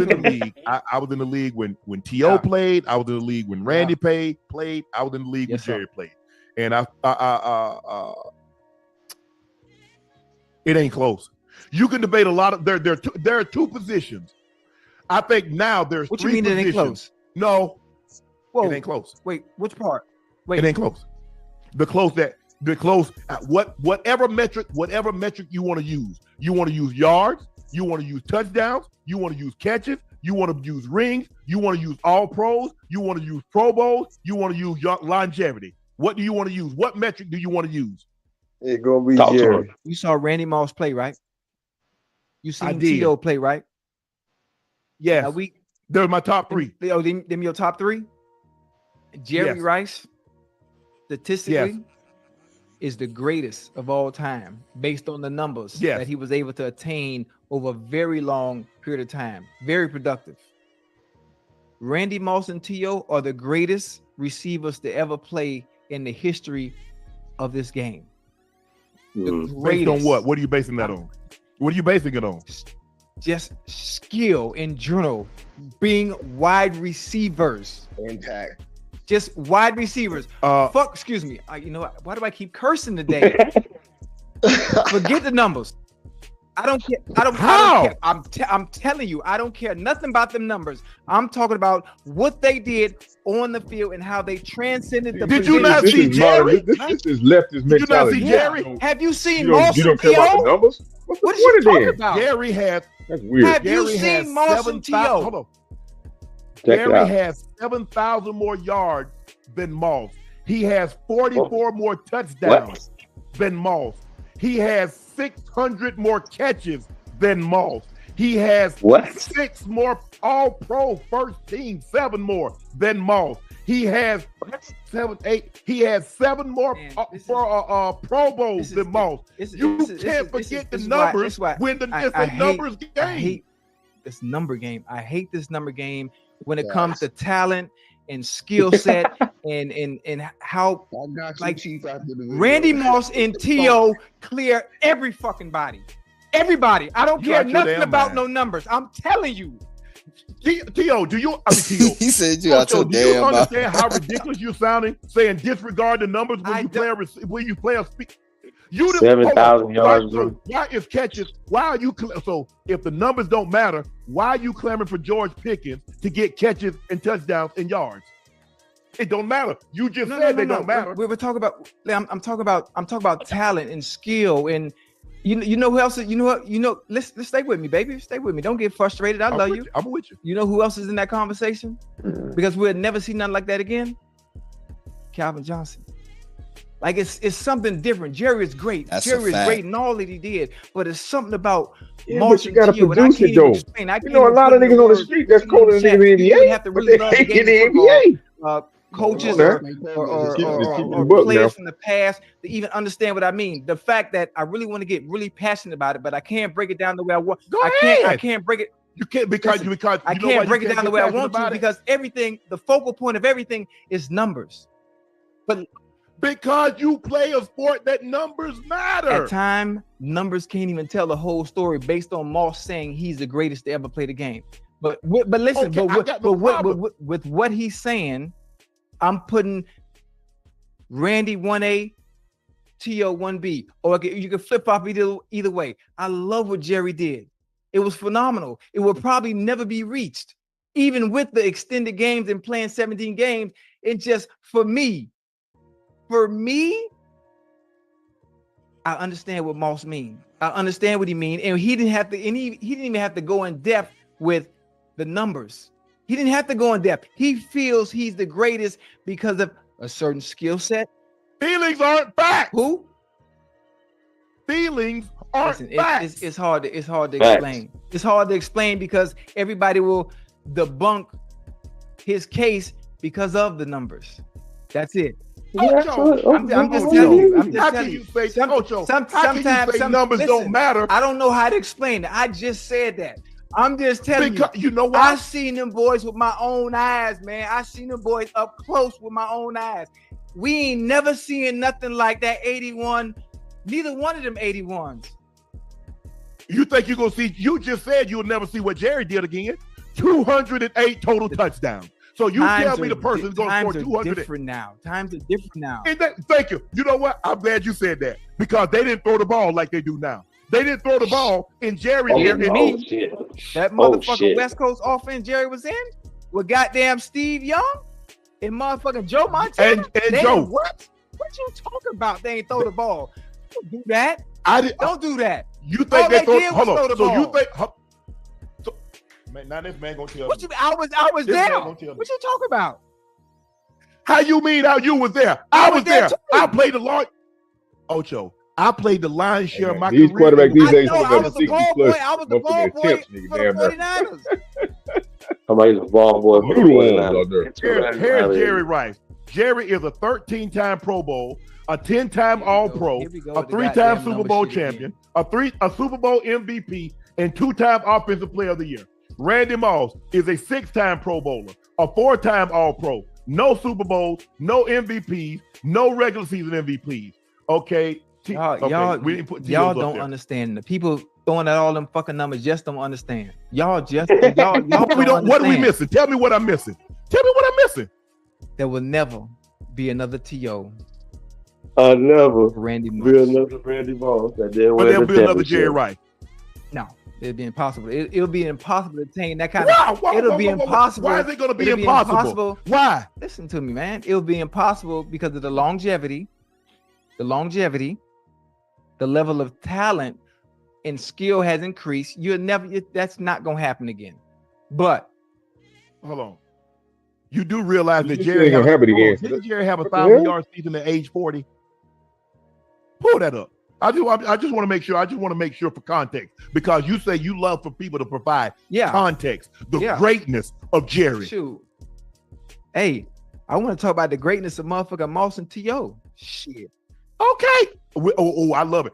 in the league when T.O. played. I was in the league when Randy played. I was in the league when Jerry played. And it ain't close. You can debate a lot of there are two positions. I think now there's what three you mean positions. It ain't close? No. Whoa. It ain't close. Wait, which part? Wait. It ain't close. Whatever metric you want to use. You want to use yards, you want to use touchdowns, you want to use catches, you want to use rings, you want to use all pros, you want to use Pro Bowls, you want to use longevity. What do you want to use? What metric do you want to use? It's gonna be Jerry. You saw Randy Moss play, right? You seen T.O. play, right? Yes. They're my top three. Them your top three? Jerry Rice, statistically, is the greatest of all time based on the numbers that he was able to attain over a very long period of time. Very productive. Randy Moss and T.O. are the greatest receivers to ever play in the history of this game. Based on what? What are you basing that on? What are you basing it on? Just skill in general, being wide receivers. Impact. Just wide receivers. Excuse me. You know what? Why do I keep cursing today? Forget the numbers. I don't care. I don't care. I'm telling you, I don't care nothing about them numbers. I'm talking about what they did on the field and how they transcended the Did you not see Jerry? This is leftist mentality. Did you not see Jerry? Have you seen Moss? You don't care about the numbers? What are you talking about? Jerry has. That's weird. Have you seen Moss and T.O.? Hold on. Jerry has 7,000 more yards than Moss. He has 44 more touchdowns than Moss. He has 600 more catches than Moss. He has 6 more all-pro first team, 7 more than Moss. He has 7 more Pro Bowls than Moss. You can't forget the numbers when it's a numbers game. I hate this number game. I hate this number game when it comes to talent and skill set and how like Randy Moss and T.O. clear every fucking body. Everybody. I don't care nothing about no numbers. I'm telling you. T.O., T.O. He said you out your damn. Do you understand how ridiculous you're sounding saying disregard the numbers when you play a You 7,000 yards. Why is catches? Why are you so? If the numbers don't matter, why are you clamoring for George Pickens to get catches and touchdowns and yards? It don't matter. You just said they don't matter. We're talking about. I'm talking about talent and skill and. You know who else is, you know, let's stay with me, baby. Stay with me. Don't get frustrated. I love you. I'm with you. You know who else is in that conversation? Because we'll never see nothing like that again. Calvin Johnson. Like it's something different. Jerry is great. Jerry is great in all that he did, but it's something about but you gotta produce it though. You know, a lot of niggas on the street that's colder than niggas in the NBA. You have to really love the game of football. Coaches or players from the past to even understand what I mean. The fact that I really want to get really passionate about it, but I can't break it down the way I want. I can't break it. You can't because I can't break it down the way I want to because everything, the focal point of everything is numbers. But because you play a sport that numbers matter. At times, numbers can't even tell the whole story based on Moss saying he's the greatest to ever play the game. But listen, with what he's saying, I'm putting Randy 1A, T.O. 1B, or you can flip flop either way. I love what Jerry did. It was phenomenal. It will probably never be reached, even with the extended games and playing 17 games. It's just for me, I understand what Moss means. I understand what he means, and he didn't have to. And he didn't even have to go in depth with the numbers. He didn't have to go in depth. He feels he's the greatest because of a certain skill set. Feelings aren't facts. Who? Feelings aren't facts. It's hard to explain. It's hard to explain because everybody will debunk his case because of the numbers. That's it. I'm just telling you. How can you say sometimes numbers don't matter? I don't know how to explain it. I just said that. I'm just telling you. You know what? I seen them boys with my own eyes, man. I seen them boys up close with my own eyes. We ain't never seen nothing like that 81. Neither one of them 81s. You think you're gonna see? You just said you'll never see what Jerry did again. 208 total touchdowns. So you tell me the person's going to score 200. Different now. Times are different now. Thank you. You know what? I'm glad you said that because they didn't throw the ball like they do now. They didn't throw the ball in Jerry. That motherfucking West Coast offense Jerry was in with goddamn Steve Young and motherfucking Joe Montana. And Joe. What you talking about? They ain't throw the ball. Don't do that. Don't do that. You think they throw the ball? You think? Man, now this man gonna tell me. I was there. What you talking about? How you mean how you was there? I was there. I played the long. Ocho. I played the lion's share of my career. These quarterbacks these days I was the ball boy. I was the ball boy for the 49ers. Somebody's a ball boy for the 49ers. Here's Jerry Rice. Jerry is a 13-time Pro Bowl, a 10-time All-Pro, a 3-time Super Bowl champion, a Super Bowl MVP, and 2-time Offensive Player of the Year. Randy Moss is a 6-time Pro Bowler, a 4-time All-Pro, no Super Bowls, no MVPs, no regular season MVPs. Okay. Y'all don't understand. The people throwing out all them fucking numbers just don't understand. Y'all what are we missing? Tell me what I'm missing. Tell me what I'm missing. There will never be another T.O. Never. Randy Moss. Be another Randy Moss. But there'll be another Jerry Rice. No, it'd be impossible. It'll be impossible to attain that kind of. It'll be impossible. Why is it going to be impossible? Why? Listen to me, man. It'll be impossible because of the longevity, the level of talent and skill has increased. That's not going to happen again. But hold on. You do realize that Jerry didn't Jerry have a 1,000-yard season at age 40? Pull that up. I just want to make sure. I just want to make sure for context because you say you love for people to provide context, the greatness of Jerry. Shoot. Hey, I want to talk about the greatness of motherfucking Moss and T.O. Shit. Okay. I love it.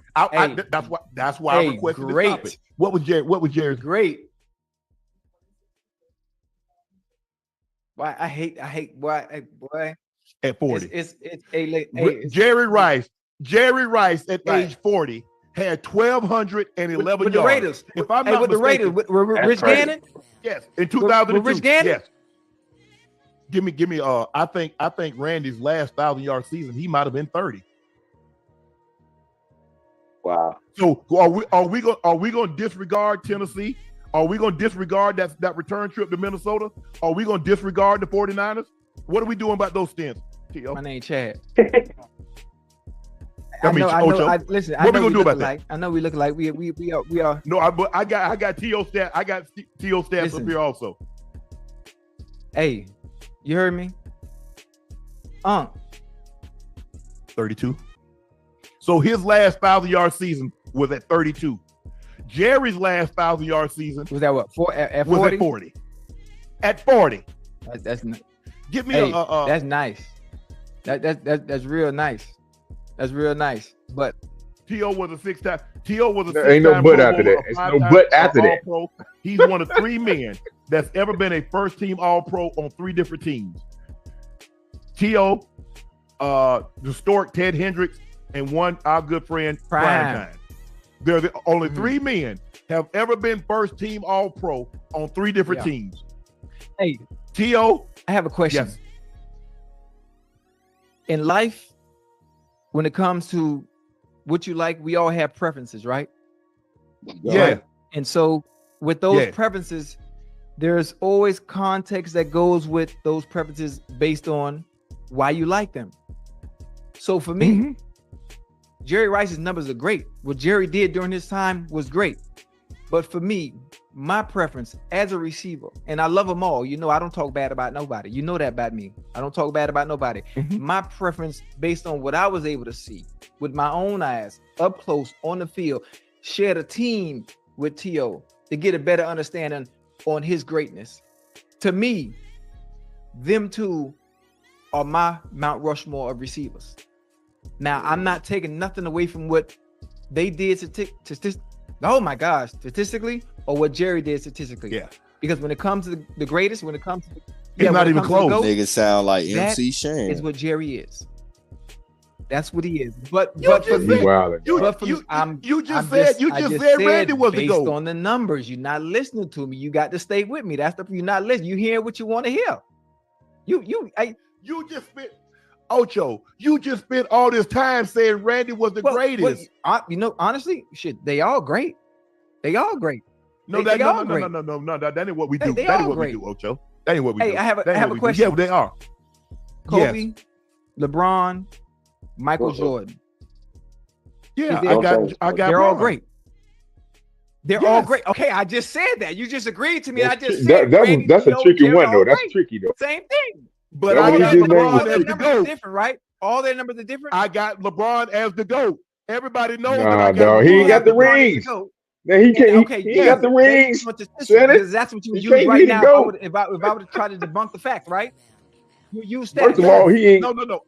That's why I requested this topic. What was Jerry's great? Why I hate boy. At 40. It's Jerry Rice at age 40 had 1,211 with yards. The Raiders. If I'm not with the Raiders, with Rich Gannon. Yes, in 2002. With Rich Gannon. Yes. Give me. I think Randy's last 1,000-yard season, he might have been 30. Wow. So are we going to disregard Tennessee? Are we going to disregard that return trip to Minnesota? Are we going to disregard the 49ers? What are we doing about those stints? My name Chad. Listen. What we gonna do about that? I know we look like we are. No, I got T.O. stat. I got T.O. stats up here also. Hey, you heard me? 32. So his last 1,000-yard season was at 32. Jerry's last 1,000-yard season was at what? At 40? Was at 40. At 40. That's nice. Give me that's nice. That's real nice. That's real nice. But T.O. was a six-time. T.O. was a there ain't no but after that. It's no but after that. All-pro. He's one of 3 men that's ever been a first-team All-Pro on 3 different teams. T.O., the Stork, Ted Hendricks, and our good friend Prime. They're the only 3 men have ever been first-team All-Pro on 3 different teams. Hey, T.O., I have a question. Yes. In life, when it comes to what you like, we all have preferences, right? Yeah. Right? And so with those preferences, there's always context that goes with those preferences based on why you like them. So for me, Jerry Rice's numbers are great. What Jerry did during his time was great. But for me, my preference as a receiver, and I love them all. You know, I don't talk bad about nobody. You know that about me. I don't talk bad about nobody. My preference based on what I was able to see with my own eyes, up close on the field, shared a team with T.O. to get a better understanding on his greatness. To me, them two are my Mount Rushmore of receivers. Now, I'm not taking nothing away from what they did statistically, or what Jerry did statistically. Yeah. Because when it comes to the greatest, when it comes to it's not even close. Niggas sound like MC Shane. Is what Jerry is. That's what he is. But you just said Randy was the GOAT. Based on the numbers, you're not listening to me. You got to stay with me. That's you're not listening. You hear what you want to hear. You just spent Ocho. You just spent all this time saying Randy was the greatest. Honestly, shit, they all great. They all great. No, that ain't what we do. That ain't what we do, Ocho. That ain't what we do. I have a question. Yeah, they are. Kobe, LeBron, Michael Jordan. Yeah, I got. They're all great. They're all great. Okay, I just said that. You just agreed to me. I just said that's a tricky one, though. That's tricky, though. Same thing. But I got LeBron as the GOAT. Different, right? All their numbers are different. I got LeBron as the GOAT. Everybody knows that I got he ain't got the rings. Now he can't. He got the rings. Because that's what you use right now. If I were to try to debunk the fact, right? You use that. First of all, he ain't. No.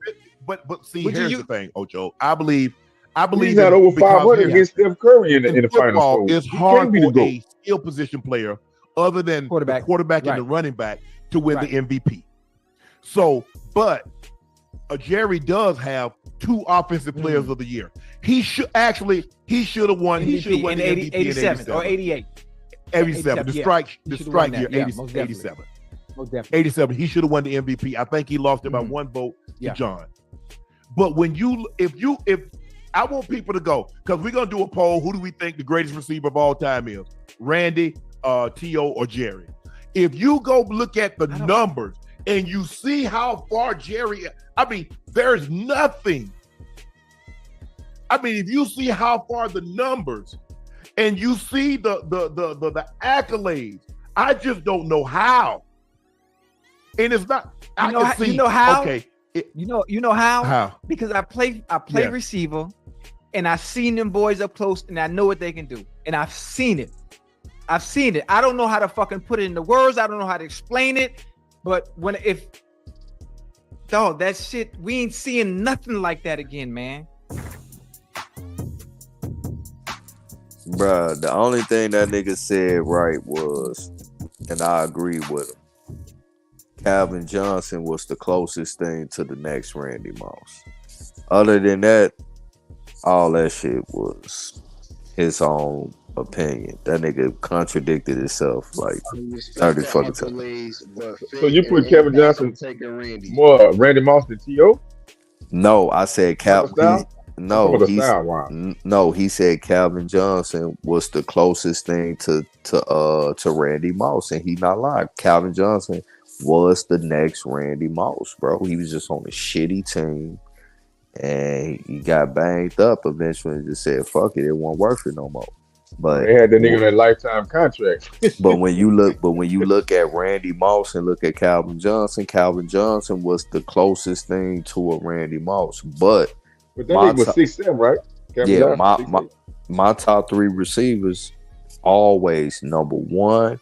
But see, here's the thing, Ocho. I believe he's not over 500 against Steph Curry in the final. It's hard for a skill position player other than the quarterback and the running back to win the MVP. So, but Jerry does have 2 offensive players of the year. He should have won. He should have won in 87 or 88. 87. The strike year, 87. Most definitely. 87. He should have won the MVP. I think he lost it by 1 vote to John. But if I want people to go, because we're gonna do a poll, who do we think the greatest receiver of all time is? Randy, T.O., or Jerry? If you go look at the numbers and you see how far Jerry, there's nothing. If you see how far the numbers and you see the accolades, I just don't know how. And it's not. You know how? Okay. You know how? How? Because I play receiver, and I've seen them boys up close, and I know what they can do, and I've seen it. I don't know how to fucking put it into words. I don't know how to explain it. But that shit, we ain't seeing nothing like that again, man. Bruh, the only thing that nigga said right was, and I agree with him, Calvin Johnson was the closest thing to the next Randy Moss. Other than that, all that shit was his own opinion. That nigga contradicted himself like 30 fucking times. So you put Kevin Johnson more Randy Moss than T.O.? No, I said No, the sound wise. No, he said Calvin Johnson was the closest thing to Randy Moss, and he not lying. Calvin Johnson was the next Randy Moss, bro. He was just on a shitty team, and he got banged up eventually and just said, fuck it, it won't work for no more. But they had that nigga on that lifetime contract. but when you look at Randy Moss and look at Calvin Johnson was the closest thing to a Randy Moss. But that nigga was 6'7", right? Calvin Johnson, my top three receivers always number one,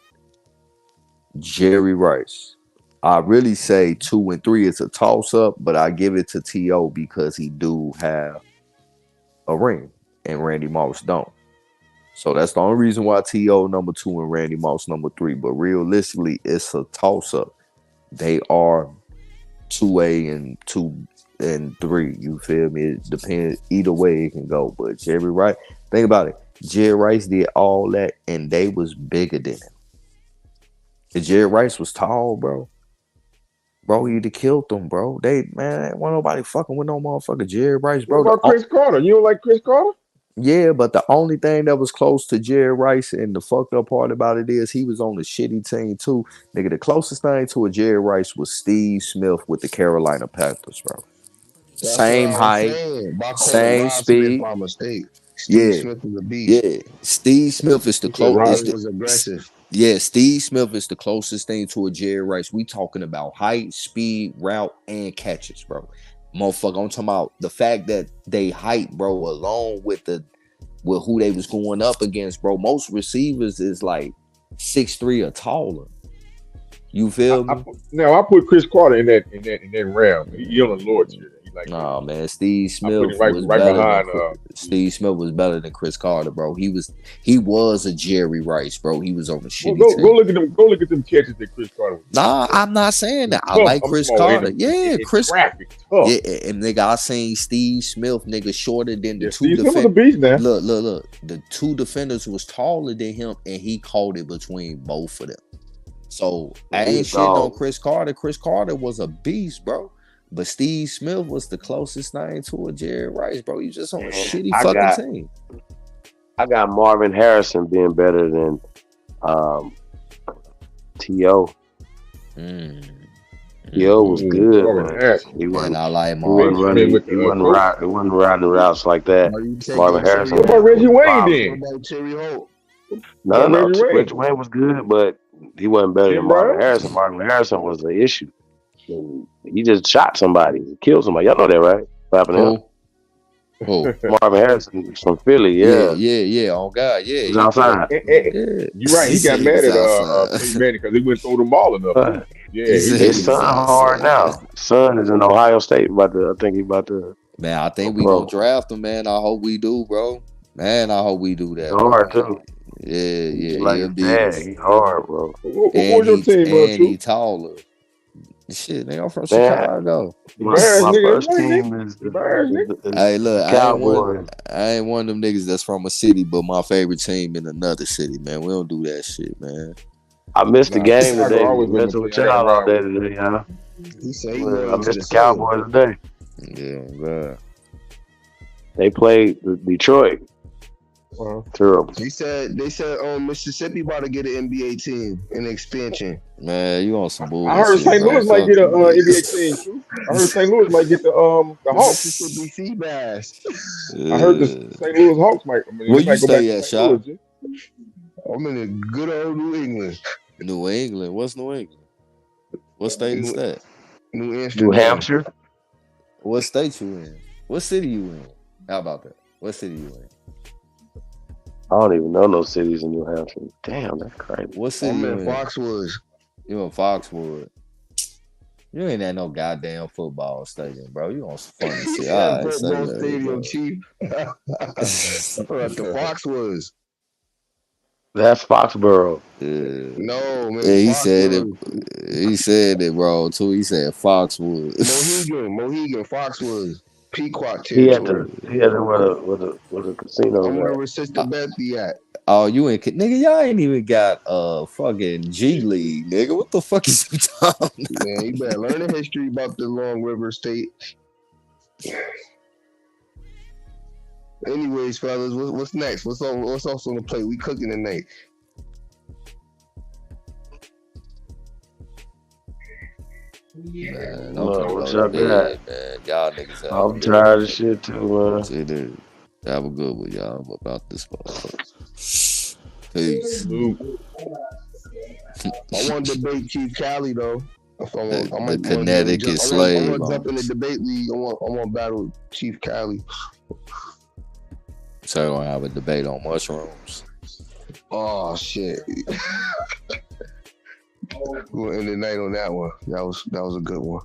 Jerry Rice. I really say 2 and 3 is a toss up, but I give it to T.O. because he do have a ring and Randy Moss don't. So that's the only reason why T.O. number 2 and Randy Moss number 3. But realistically, it's a toss up. They are 2A and 2 and 3. You feel me? It depends. Either way it can go. But Jerry Rice, think about it. Jerry Rice did all that, and they was bigger than him. If Jerry Rice was tall, bro, he'd have killed them, bro. Ain't nobody fucking with no motherfucker Jerry Rice, bro. What about Chris Carter? You don't like Chris Carter? Yeah, but the only thing that was close to Jerry Rice, and the fucked up part about it is he was on a shitty team too. Nigga, the closest thing to a Jerry Rice was Steve Smith with the Carolina Panthers, bro. That's same height, same speed. By mistake. Steve Smith is a beast. Yeah, Steve Smith is the closest. Was aggressive. Yeah, Steve Smith is the closest thing to a Jerry Rice. We talking about height, speed, route, and catches, bro. Motherfucker, I'm talking about the fact that they height, bro, along with who they was going up against, bro. Most receivers is like 6'3" or taller. You feel me? I put Chris Carter in that realm. He on the Lord's here. Nah, man, Steve Smith was better than Chris Carter, bro. He was a Jerry Rice, bro. He was on the shitty team. Go look at them catches that Chris Carter was. Nah, I'm not saying that. I like Chris Carter. Yeah, Chris. Yeah, and nigga, I seen Steve Smith, nigga, shorter than the two defenders. Look. The two defenders was taller than him, and he caught it between both of them. So I ain't shit on Chris Carter. Chris Carter was a beast, bro. But Steve Smith was the closest thing to a Jerry Rice, bro. He just on a shitty fucking team. I got Marvin Harrison being better than T.O. T.O. was good, man. He wasn't, I like Marvin. He wasn't riding routes like that. Marvin Harrison. What about Reggie Wayne then? What about Terry Holt? No, Reggie Wayne was good, but he wasn't better than Marvin Harrison. Marvin Harrison was the issue. He just shot somebody, killed somebody. Y'all know that, right? What happened to him? Marvin Harrison from Philly, yeah. Oh God, yeah. He's outside. You're right. He got mad at Peyton Manning because he wouldn't throw the ball enough. His son hard now. Son is in Ohio State. I think he's about to. Man, I think we gonna draft him. Man, I hope we do, bro. Man, I hope we do that. Hard too. Yeah. Like he hard, bro. What was your team, bro? And he taller. Shit, they all from Chicago. My first team is hey, look, Cowboys. I ain't one of them niggas that's from a city, but my favorite team in another city, man. We don't do that shit, man. I missed the game today. Messing with y'all all day today, y'all. He said I missed the Cowboys today. Yeah, man. They played Detroit. Terrible. They said Mississippi about to get an NBA team in expansion. Man, you on some bullshit. I heard St. Louis might get an NBA team too. I heard St. Louis might get the Hawks. Mississippi Bass. I heard the St. Louis Hawks might. Where you stay at, Shop? I'm in the good old New England. New England. What's New England? What state is that? New Hampshire. What state you in? What city you in? How about that? What city you in? I don't even know no cities in New Hampshire. Damn, that's crazy. What city? I'm in Foxwoods. You in Foxwood? You ain't at no goddamn football stadium, bro. You on some funny shit. All right, football stadium, Chief. At the Foxwoods. That's Foxborough. No, man. Yeah, he said it. He said it, bro. Too. He said Foxwood. Mohegan, Foxwoods. Pequot territory. He had to where the casino. I'm where Sister Bethy at. Oh, you ain't nigga. Y'all ain't even got fucking G League, nigga. What the fuck is you talking? Man, you better learn the history about the Long River State. Anyways, fellas, what's next? What's else on the plate? We cooking tonight. Man, What's up, man. Y'all niggas have I'm tired of shit too, man. See, dude. Have a good one, y'all. I'm about this motherfucker. Peace. I want to debate Chief Cali though. The Connecticut slave. I want to jump in the debate league. I want to battle Chief Cali. So we're gonna have a debate on mushrooms. Oh shit. We'll end the night on that one. That was a good one.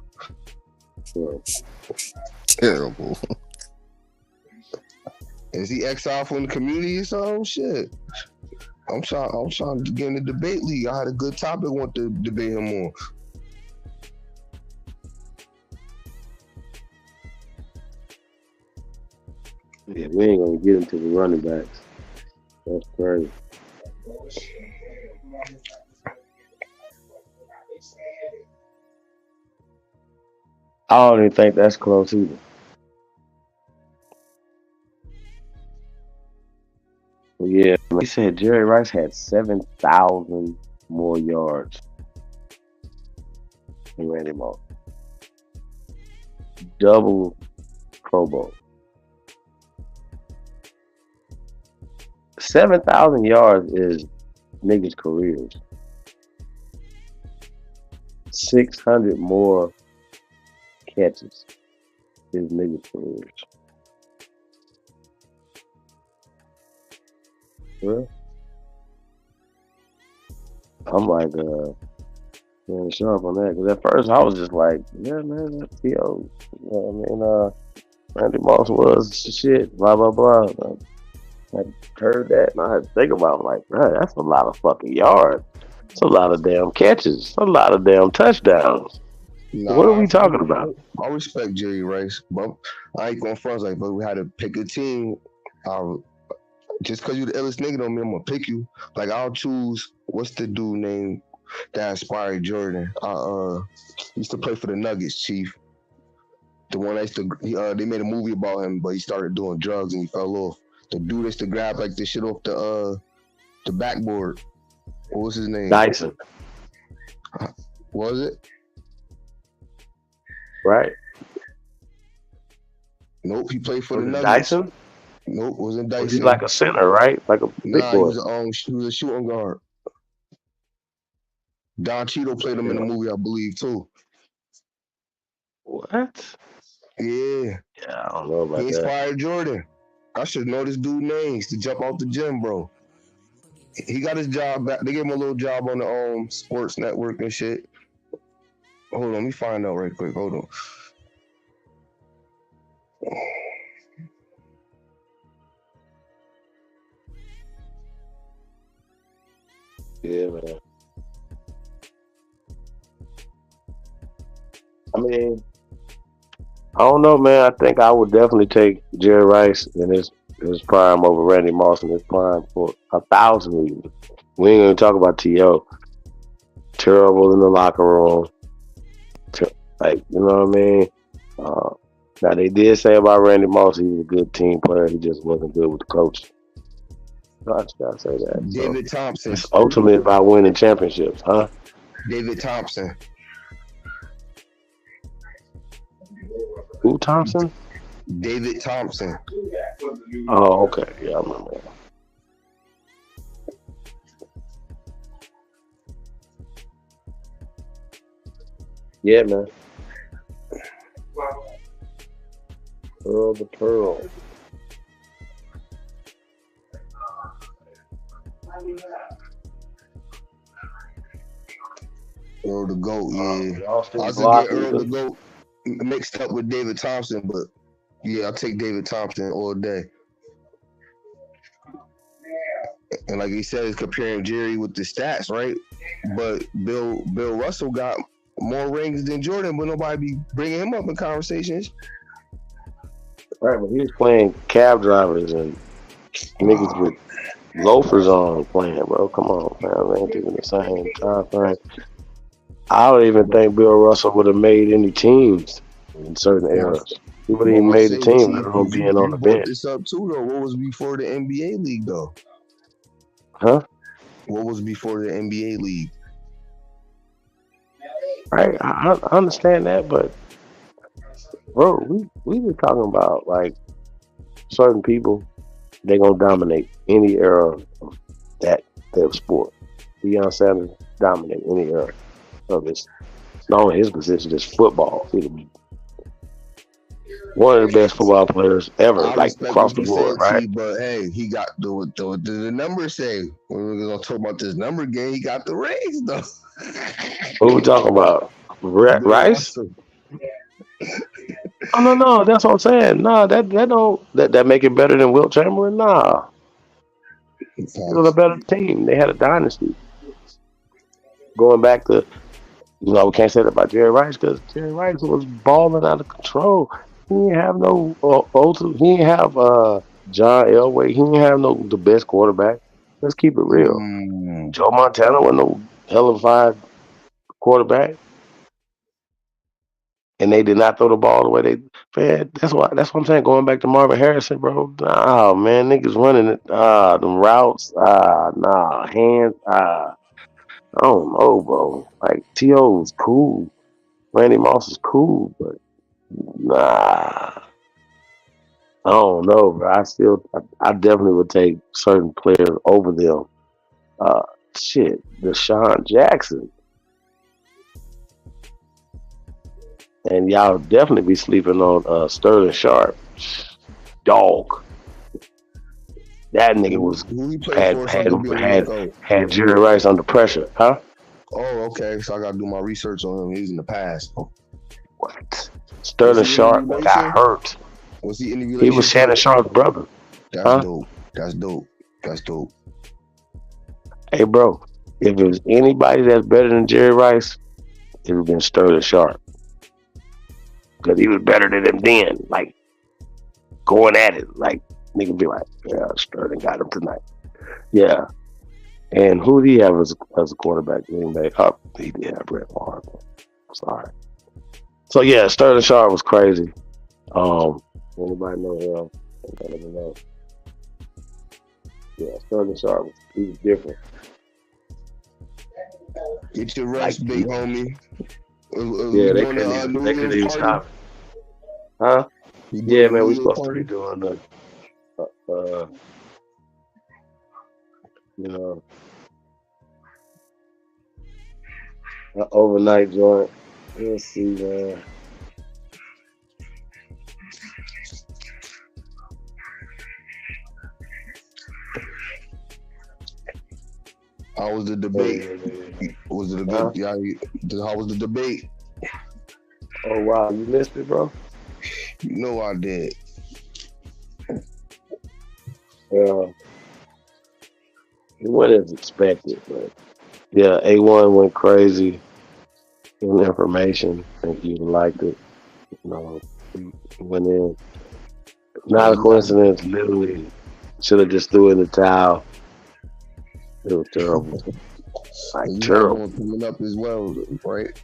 Terrible. Is he exiled from the community or something? Shit. I'm trying to get in the debate league. I had a good topic I want to debate him on. Yeah, we ain't gonna get into the running backs. That's crazy. I don't even think that's close either. Well, yeah, he said Jerry Rice had 7,000 more yards than Randy Moss. Double Pro Bowl. 7,000 yards is niggas' careers. 600 more catches is niggas' careers. Well, I'm like, man, sharp on that. Because at first I was just like, yeah, man, that's T.O. You know what I mean, Randy Moss was shit, blah, blah, blah. I heard that and I had to think about it, like, bro, that's a lot of fucking yards. It's a lot of damn catches. It's a lot of damn touchdowns. What are we talking about? I respect Jerry Rice, but I ain't going front like, but we had to pick a team. Just because you the illest nigga don't mean I'm gonna pick you. Like, I'll choose, what's the dude name that inspired Jordan? Used to play for the Nuggets, Chief. The one that used to, they made a movie about him, but he started doing drugs and he fell off. The dude used to grab like the shit off the backboard. What was his name? Dyson. Was it? Right. Nope, he played for the Nuggets. Dyson? Nope, wasn't Dyson. He's like a center, right? Like a big boy. He was a shooting guard. Don Cheadle played him in the movie, I believe, too. What? Yeah. Yeah, I don't know about He that. inspired Jordan. I should know this dude's names to jump out the gym, bro. He got his job back. They gave him a little job on the sports network and shit. Hold on, let me find out right quick. Hold on. Yeah, man. I mean, I don't know, man. I think I would definitely take Jerry Rice in his prime over Randy Moss in his prime for 1,000 reasons. We ain't gonna talk about T.O. Terrible in the locker room. Like, you know what I mean? Now, they did say about Randy Moss, he was a good team player. He just wasn't good with the coach. I just gotta say that. David Thompson. It's ultimately about winning championships, huh? David Thompson. Who, Thompson? David Thompson. Oh, okay. Yeah, I remember that. Yeah, man. Earl the Pearl. Earl the GOAT, yeah. I was gonna get Earl the GOAT mixed up with David Thompson, but yeah, I'll take David Thompson all day. And like he said, he's comparing Jerry with the stats, right? But Bill Russell got more rings than Jordan, but nobody be bringing him up in conversations. Right, but he was playing cab drivers and niggas with loafers on playing, bro. Come on, man. They ain't even the same time frame. I don't even think Bill Russell would have made any teams in certain eras. He would have even made the team from being on the bench. This up too though. What was before the NBA league though? Huh? What was before the NBA league? Right, I understand that, but bro, we were talking about like certain people. They gonna dominate any era of that sport. Deion Sanders dominate any era of this. Not only his position, just football. One of the best football players ever, like across the board, right? But hey, he got the numbers say when we're gonna talk about this number game. He got the rings though. What we talking about? Rice? Oh no, that's what I'm saying. No, that make it better than Wilt Chamberlain. Nah, it was a better team. They had a dynasty. Going back to, we can't say that about Jerry Rice because Jerry Rice was balling out of control. He didn't have no he didn't have John Elway. He didn't have the best quarterback. Let's keep it real. Joe Montana wasn't no hellified quarterback. And they did not throw the ball the way they. Man, that's what I'm saying. Going back to Marvin Harrison, bro. Nah, man, niggas running it. Them routes. Nah, hands. I don't know, bro. Like T.O. was cool. Randy Moss is cool, but nah. I don't know, bro. I definitely would take certain players over them. Deshaun Jackson. And y'all definitely be sleeping on Sterling Sharp. Dog. That nigga was had Jerry Rice under pressure, huh? Oh, okay. So I gotta do my research on him. He was in the past. What? Sterling Sharp got hurt. Was he in the He was Shannon Sharp's brother. That's dope. That's dope. That's dope. Hey, bro, if it was anybody that's better than Jerry Rice, it would have been Sterling Sharp. Because he was better than him then. Like, going at it. Like, nigga be like, yeah, Sterling got him tonight. Yeah. And who did he have as a quarterback? Green Bay? Oh, he did have Brett Favre. Sorry. So, yeah, Sterling Sharp was crazy. Anybody know him? I don't even know. Yeah, Sterling Sharp, he was different. Get your rest, big homie. Yeah, they couldn't even stop. Huh? Yeah, man, we supposed to be doing the, an overnight joint. Let's see, man. How was the debate? Was it a good? Yeah. How was the debate? Oh wow, you missed it, bro. You know I did. Well, it went as expected, but yeah, A1 went crazy in information. I think you liked it. He went in. Not a coincidence. Literally, should have just threw in the towel. It was terrible. Like terrible. Coming up as well, right?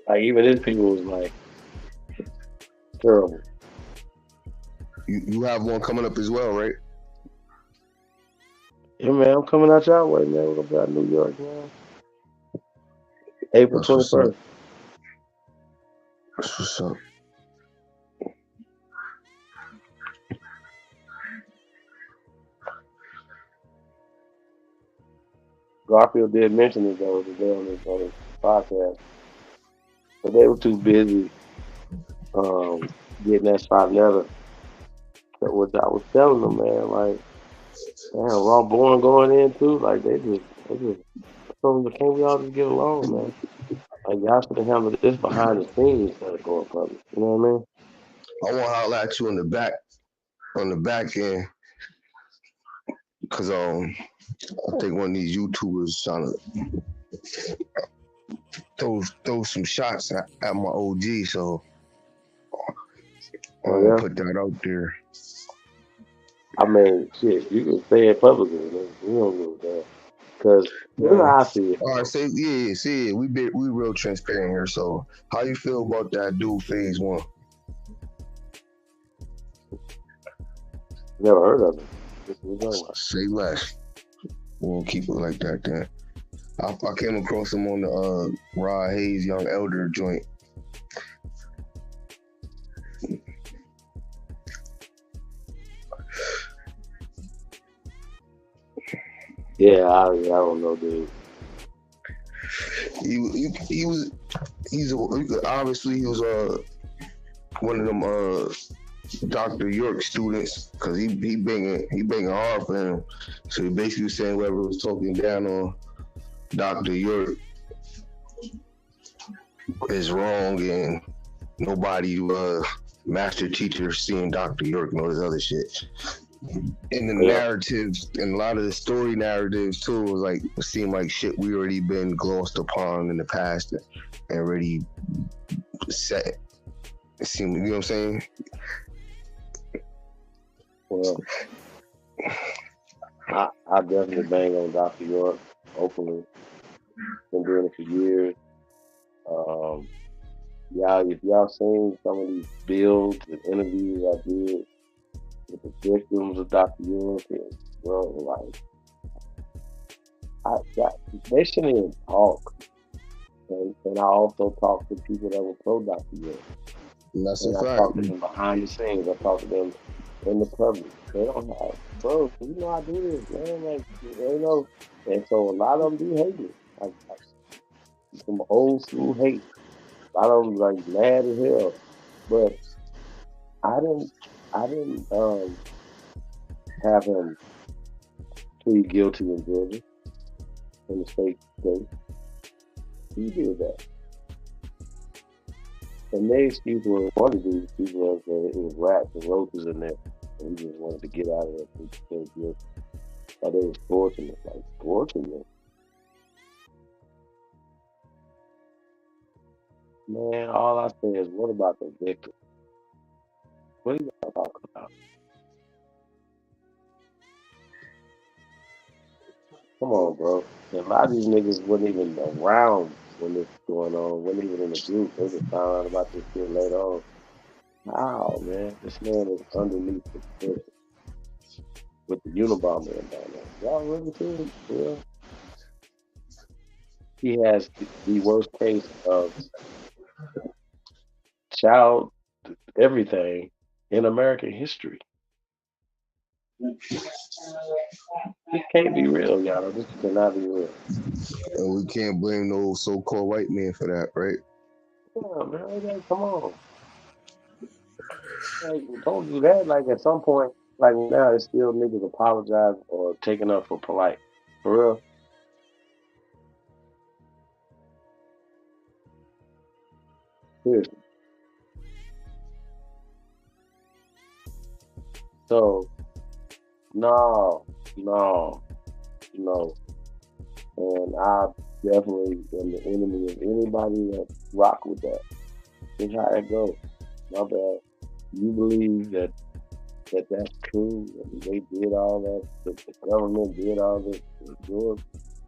Like even his people was like terrible. You have one coming up as well, right? Yeah, man, I'm coming out y'all way, man. We're gonna be out in New York, man. April 21st. That's what's up. Garfield did mention it though today on his podcast, but they were too busy getting that spot letter. So what I was telling them, man, like, damn, Raw Born going in too, like they just so can't we all just get along, man? Like y'all should have handled this behind the scenes instead of going public. You know what I mean? I want to holler at you on the back end, because I think one of these YouTubers trying to throw some shots at my OG, so I'm gonna put that out there. I mean, shit, you can say it publicly, man. You don't give a damn. Because here's how I see it. All right, we real transparent here. So, how you feel about that dude, Phase 1? Never heard of it. Say less. We'll keep it like that then. I came across him on the Rod Hayes Young Elder joint. Yeah, I don't know, dude. He's obviously he was one of them Dr. York students, because he banging hard for him. So he basically was saying whoever was talking down on Dr. York is wrong, and nobody master teacher seeing Dr. York and all this other shit. And the narratives and a lot of the story narratives too was like seemed like shit we already been glossed upon in the past and already set. It seemed, you know what I'm saying? Well, I definitely bang on Dr. York openly. Been doing it for years. If y'all seen some of these builds and interviews I did with the victims of Dr. York, and they shouldn't even talk. And I also talked to people that were pro Dr. York. And that's a fact. I talked to them behind the scenes. I talked to them in the public. They don't have, bro, you know I do this, man. Like, they know. And so a lot of them do hate me. Like some old school hate. A lot of them like mad as hell. But I didn't have him plead guilty in Georgia in the state. He did that. And their excuse was, one of these people was it was rats and roaches in there, and he just wanted to get out of there. Like they was torturing it, like torturing it. Man, all I say is, what about the victim? What are y'all talking about? Come on, bro. And a lot of these niggas wasn't even around when this was going on, wasn't even in the group. They just found out about this shit later on. How, man? This man is underneath the prison with the Unabomber down there. Y'all really see him? Yeah. He has the worst case of child everything in American history. This can't be real, y'all. This cannot be real. And we can't blame no so-called white man for that, right? Yeah, man. Like, come on. Like, don't do that. Like, at some point, like now, it's still niggas apologize or taking up for polite. For real. Seriously. So, no. And I definitely am the enemy of anybody that rock with that. That's how it goes. My bad. You believe that's true, and they did all that, the government did all this to George,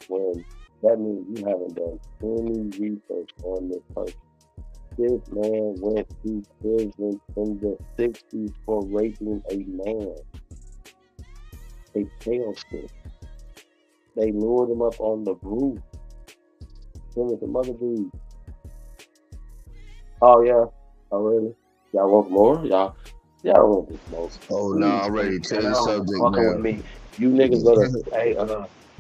when that means you haven't done any research on this person. This man went to prison in the 60s for raping a man. A tailspin. They lured him up on the roof. Him with some other dude. Oh yeah. Oh really? Y'all want more? Y'all don't want this most. Oh no, I'm ready to tell the subject fucking now. With me. You niggas better hey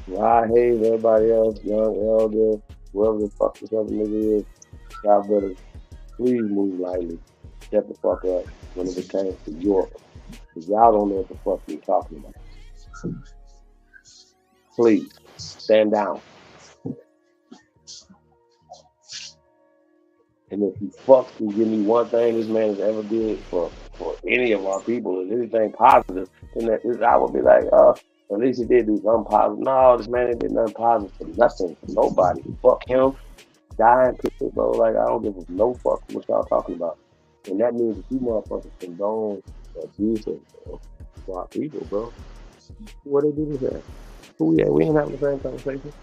Rod Hayes, everybody else, Young Elder, whoever the fuck this other nigga is, y'all better please move lightly. Shut the fuck up when it pertains to York. Because y'all don't know what the fuck you're talking about. Please, stand down. And if you fuck can give me one thing this man has ever did for any of our people, is anything positive, then I would be like, at least he did do something positive. No, this man ain't did nothing positive for nothing, for nobody. Fuck him, dying people, bro. Like, I don't give a no fuck what y'all talking about. And that means that you motherfuckers condone abuse of our people, bro. What they do with that? Who we at? We ain't having the same conversation.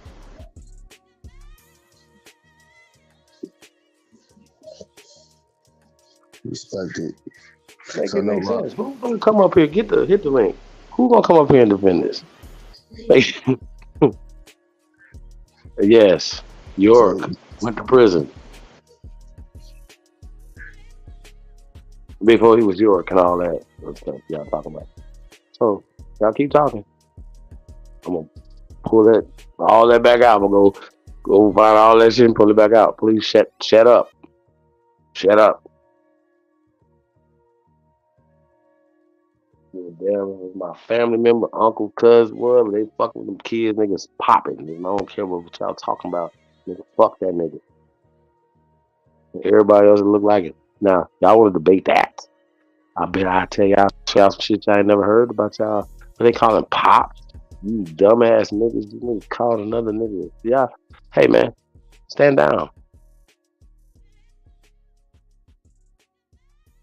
Respect it. Make it make sense. Who's gonna come up here? Hit the link. Who's gonna come up here and defend this? Yes, York went to prison before he was York and all that stuff y'all talking about. So y'all keep talking. I'm gonna pull all that back out. I'm gonna go find all that shit and pull it back out. Please shut up. Shut up. Damn, my family member, uncle, cousin, whatever, they fucking with them kids, niggas popping. I don't care what y'all talking about. Nigga, fuck that nigga. Everybody else look like it. Now, y'all want to debate that. I bet I tell y'all some shit y'all ain't never heard about y'all. But they calling pops. You dumbass niggas. You niggas calling another nigga. Yeah. Hey, man. Stand down.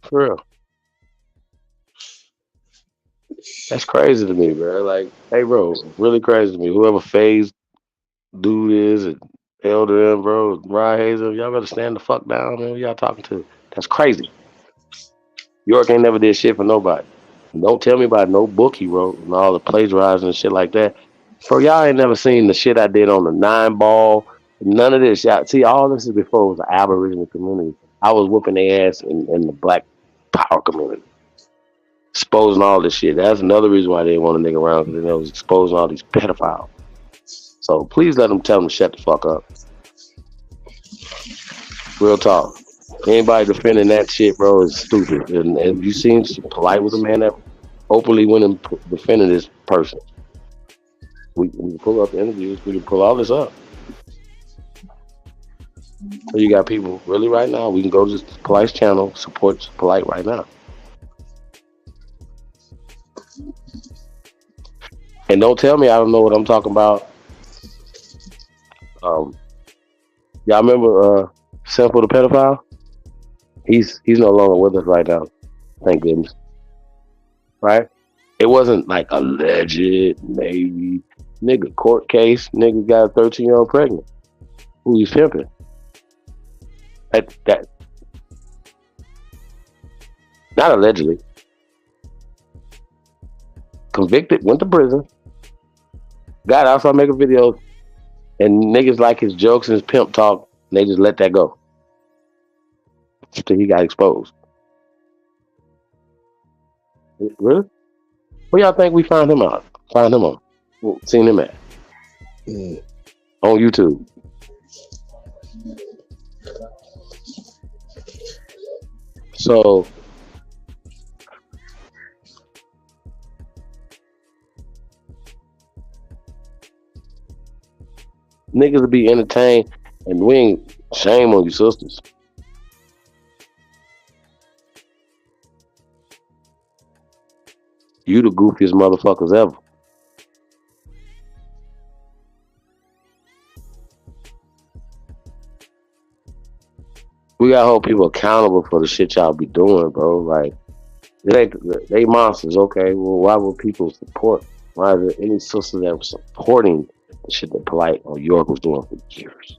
For real. That's crazy to me, bro. Like, hey, bro, really crazy to me. Whoever phase dude is, and Elder M, bro, Ryan Hazel, y'all better stand the fuck down, man. Who y'all talking to? That's crazy. York ain't never did shit for nobody. Don't tell me about no book he wrote and all the plagiarizing and shit like that. Bro, y'all ain't never seen the shit I did on the 9-ball. None of this. Y'all, see, all this is before it was the Aboriginal community. I was whooping their ass in the Black Power community. Exposing all this shit. That's another reason why they didn't want a nigga around, because they was exposing all these pedophiles. So please tell them to shut the fuck up. Real talk. Anybody defending that shit, bro, is stupid. And you seem polite with a man that openly went and defended this person. We can pull up the interviews. We can pull all this up. So you got people really right now. We can go to Polite's channel, support Polite right now. And don't tell me I don't know what I'm talking about. Y'all remember Simple the pedophile? He's no longer with us right now. Thank goodness. Right? It wasn't like alleged, maybe. Nigga, court case. Nigga got a 13-year-old pregnant. Who he's pimping. That. Not allegedly. Convicted, went to prison. Got out, started making videos. And niggas like his jokes and his pimp talk, and they just let that go. Until he got exposed. Really? Where y'all think we found him out? Found him on? Seen him at? On YouTube. So niggas will be entertained, and we ain't shame on you sisters. You the goofiest motherfuckers ever. We gotta hold people accountable for the shit y'all be doing, bro. Like, they monsters, okay? Well, why would people support? Why is there any sister that was supporting the shit that Polite or York was doing for years?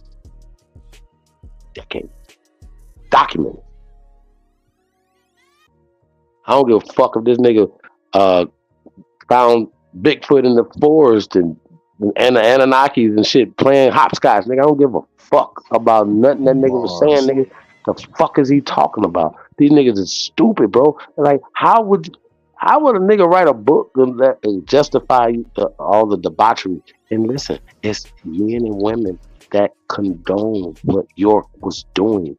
Decades. Documented. I don't give a fuck if this nigga found Bigfoot in the forest and the Anunnakis and shit playing hopscotch. Nigga, I don't give a fuck about nothing that nigga was saying, nigga. The fuck is he talking about? These niggas is stupid, bro. Like, how would a nigga write a book that justify all the debauchery? And listen, it's men and women that condone what York was doing.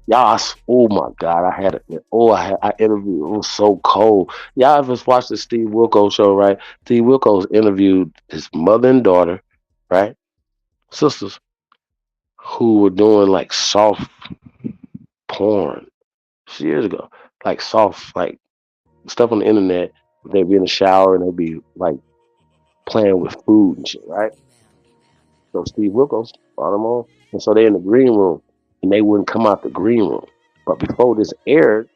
Y'all, oh my God, I interviewed. It was so cold. Y'all ever watched the Steve Wilkos show, right? Steve Wilkos interviewed his mother and daughter, right? Sisters who were doing like soft porn years ago, like soft, like stuff on the internet. They'd be in the shower and they'd be like playing with food and shit, right? So Steve Wilkos brought them on, and so they're in the green room, and they wouldn't come out the green room. But before this aired,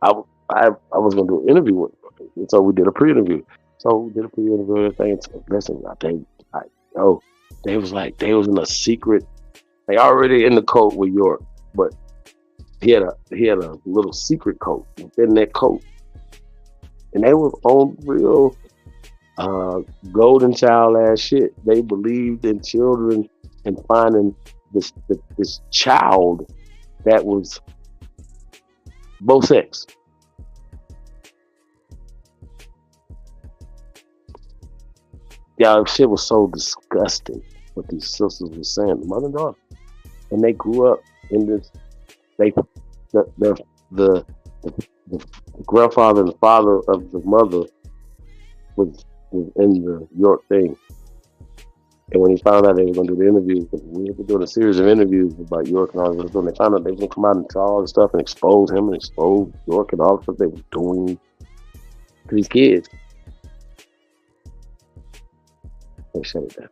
I was gonna do an interview with them, and so we did a pre-interview. So we did a pre-interview and everything. So listen, they was in a secret. They already in the code with York, but He had a little secret coat within that coat, and they was on real golden child ass shit. They believed in children and finding this child that was both sex. Yeah, shit was so disgusting what these sisters were saying, the mother and daughter. And they grew up in this. The grandfather and the father of the mother was in the York thing. And when he found out they were going to do the interviews, we were doing a series of interviews about York and all this. When they found out they were going to come out and tell all this stuff and expose him and expose York and all the stuff they were doing to these kids, they shut it down.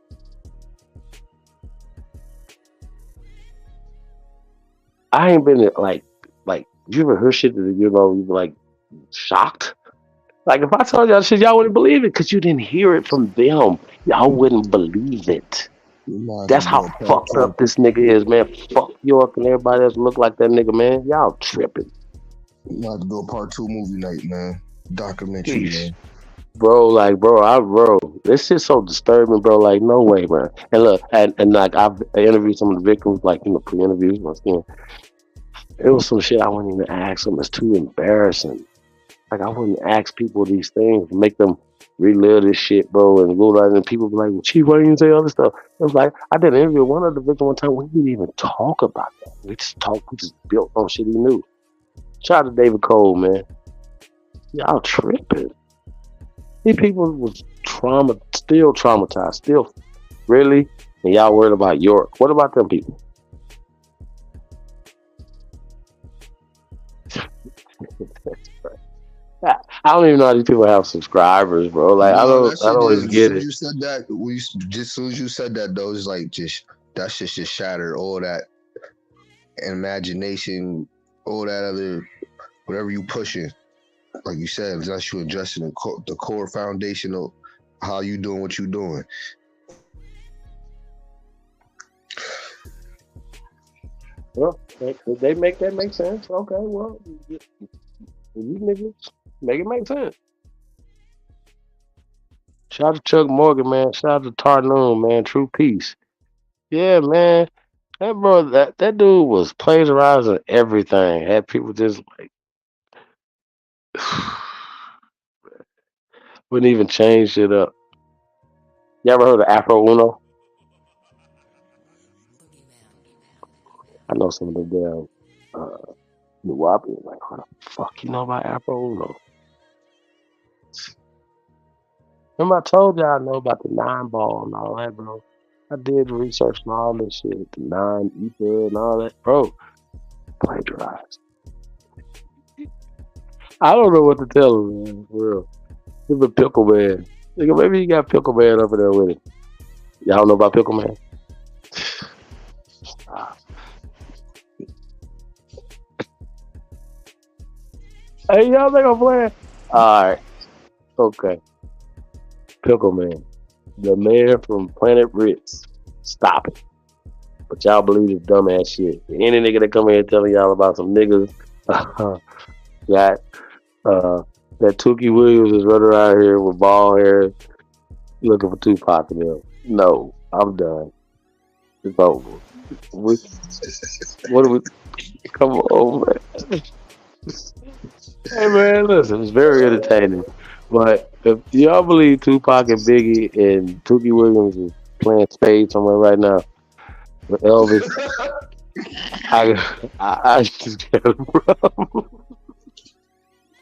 I ain't been like you ever heard shit that you be like shocked? Like if I told y'all shit, y'all wouldn't believe it because you didn't hear it from them. Y'all wouldn't believe it. That's how fucked up this nigga is, man. Fuck York and everybody else look like that nigga, man. Y'all tripping. You have to do a part 2 movie night, man. Documentary, man. Bro, this shit's so disturbing, bro. Like, no way, man. And look, and like I've interviewed some of the victims, like, pre-interviews, once again. It was some shit I wouldn't even ask them. It's too embarrassing. Like, I wouldn't ask people these things, make them relive this shit, bro, and go out and people be like, well, Chief, why didn't you say all this stuff? It was like, I did an interview with one of the victims one time. We didn't even talk about that. We just built on shit he knew. Shout out to David Cole, man. Y'all tripping. These people was still traumatized, still really, and y'all worried about York. What about them people? I don't even know how these people have subscribers, bro. Like I don't even get it. You said that just as soon as you said that, though, it's like that shit just shattered all that imagination, all that other whatever you pushing. Like you said, unless you addressing the core foundation of how you doing what you doing. Well, they make that make sense. Okay, well, you niggas make it make sense. Shout out to Chuck Morgan, man. Shout out to Tarnoon, man. True peace. Yeah, man. That bro, that dude was plagiarizing everything. Had people just like wouldn't even change shit up. You ever heard of Afro Uno? I know some of the damn New Wappy like, what the fuck you know about Afro Uno? Remember I told y'all I know about the 9-ball and all that, bro. I did research on all this shit, the 9 ether and all that, bro. Plagiarized. I don't know what to tell him, man. For real. He's a pickle man. Nigga, maybe you got pickle man over there with him. Y'all know about pickle man? Hey, y'all think I'm playing? Alright. Okay. Pickle man. The man from Planet Ritz. Stop it. But y'all believe this dumbass shit. Any nigga that come here telling y'all about some niggas got that Tookie Williams is running around here with bald hair looking for Tupac and them. No, I'm done. It's over. What do we come on, man? Hey man, listen, it's very entertaining. But if y'all believe Tupac and Biggie and Tookie Williams is playing spades somewhere right now with Elvis, I just got a problem.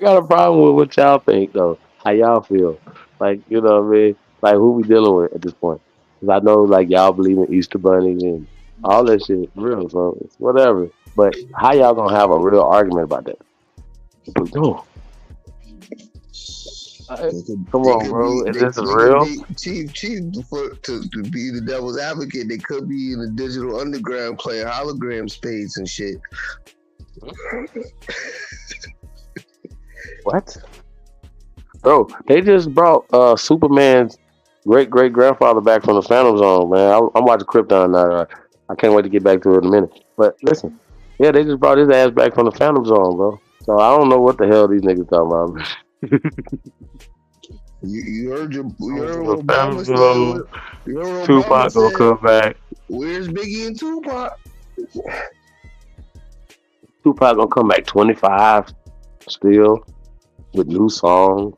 Got a problem with what y'all think though. How y'all feel? Like, you know what I mean? Like, who we dealing with at this point? Because I know like y'all believe in Easter bunnies and all that shit real, so it's whatever. But how y'all gonna have a real argument about that? But no. Come on, bro. Is this real? Chief, to be the devil's advocate, they could be in the digital underground playing hologram spades and shit. What? Bro, they just brought Superman's great-great-grandfather back from the Phantom Zone, man. I'm watching Krypton now. I can't wait to get back to it in a minute. But listen, Yeah, they just brought his ass back from the Phantom Zone, bro. So I don't know what the hell these niggas talking about. You heard what Obama said. You heard what Tupac Obama gonna said. come back. Where's Biggie and Tupac? Tupac gonna come back 25 still with new songs.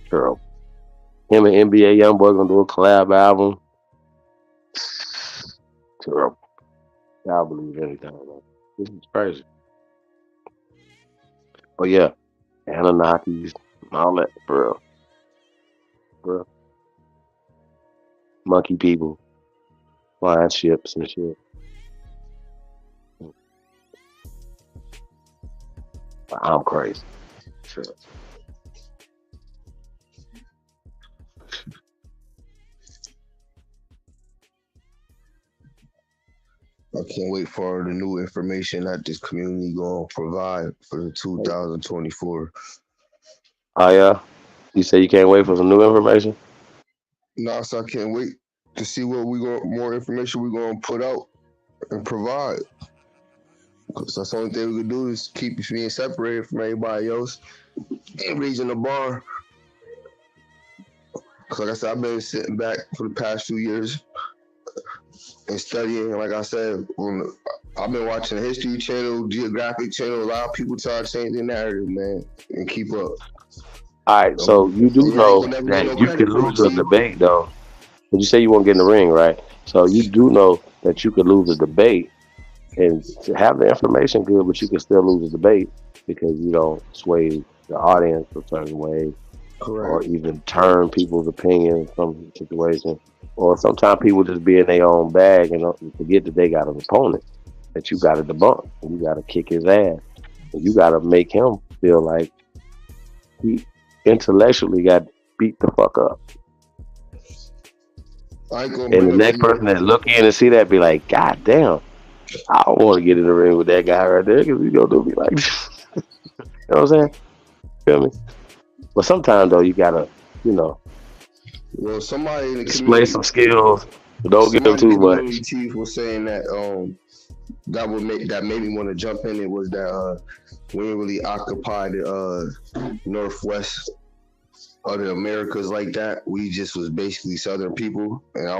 Girl. Him and NBA Youngboy gonna do a collab album. Girl. Y'all believe anything, man. This is crazy. But yeah, Anunnakis, all that, bro. Monkey people, flying ships and shit. I'm crazy. Sure. I can't wait for the new information that this community gonna provide for the 2024. Oh yeah, you say you can't wait for some new information? No, so I can't wait to see what more information we're gonna put out and provide. Because that's the only thing we can do is keep being separated from everybody else and raising the bar. Because like I said, I've been sitting back for the past few years and studying. Like I said, I've been watching the History Channel, Geographic Channel. A lot of people try to change their narrative, man, and keep up. All right, so you do know that you could lose a debate, though. But you say you won't get in the ring, right? So you do know that you could lose a debate and have the information good, but you can still lose a debate because you don't sway the audience a certain way. Correct. Or even turn people's opinion in some situation. Or sometimes people just be in their own bag and forget that they got an opponent that you got to debunk. And you got to kick his ass. And you got to make him feel like he intellectually got beat the fuck up. And the next person that look in and see that be like, God damn, I don't want to get in the ring with that guy right there because he's going to do me like this. You know what I'm saying? Feel me? But sometimes, though, you got to, well, somebody in the display some skills, but don't get them too much. Chief was saying that that made me want to jump in. It was that we didn't really occupy the northwest of the Americas like that. We just was basically Southern people, and I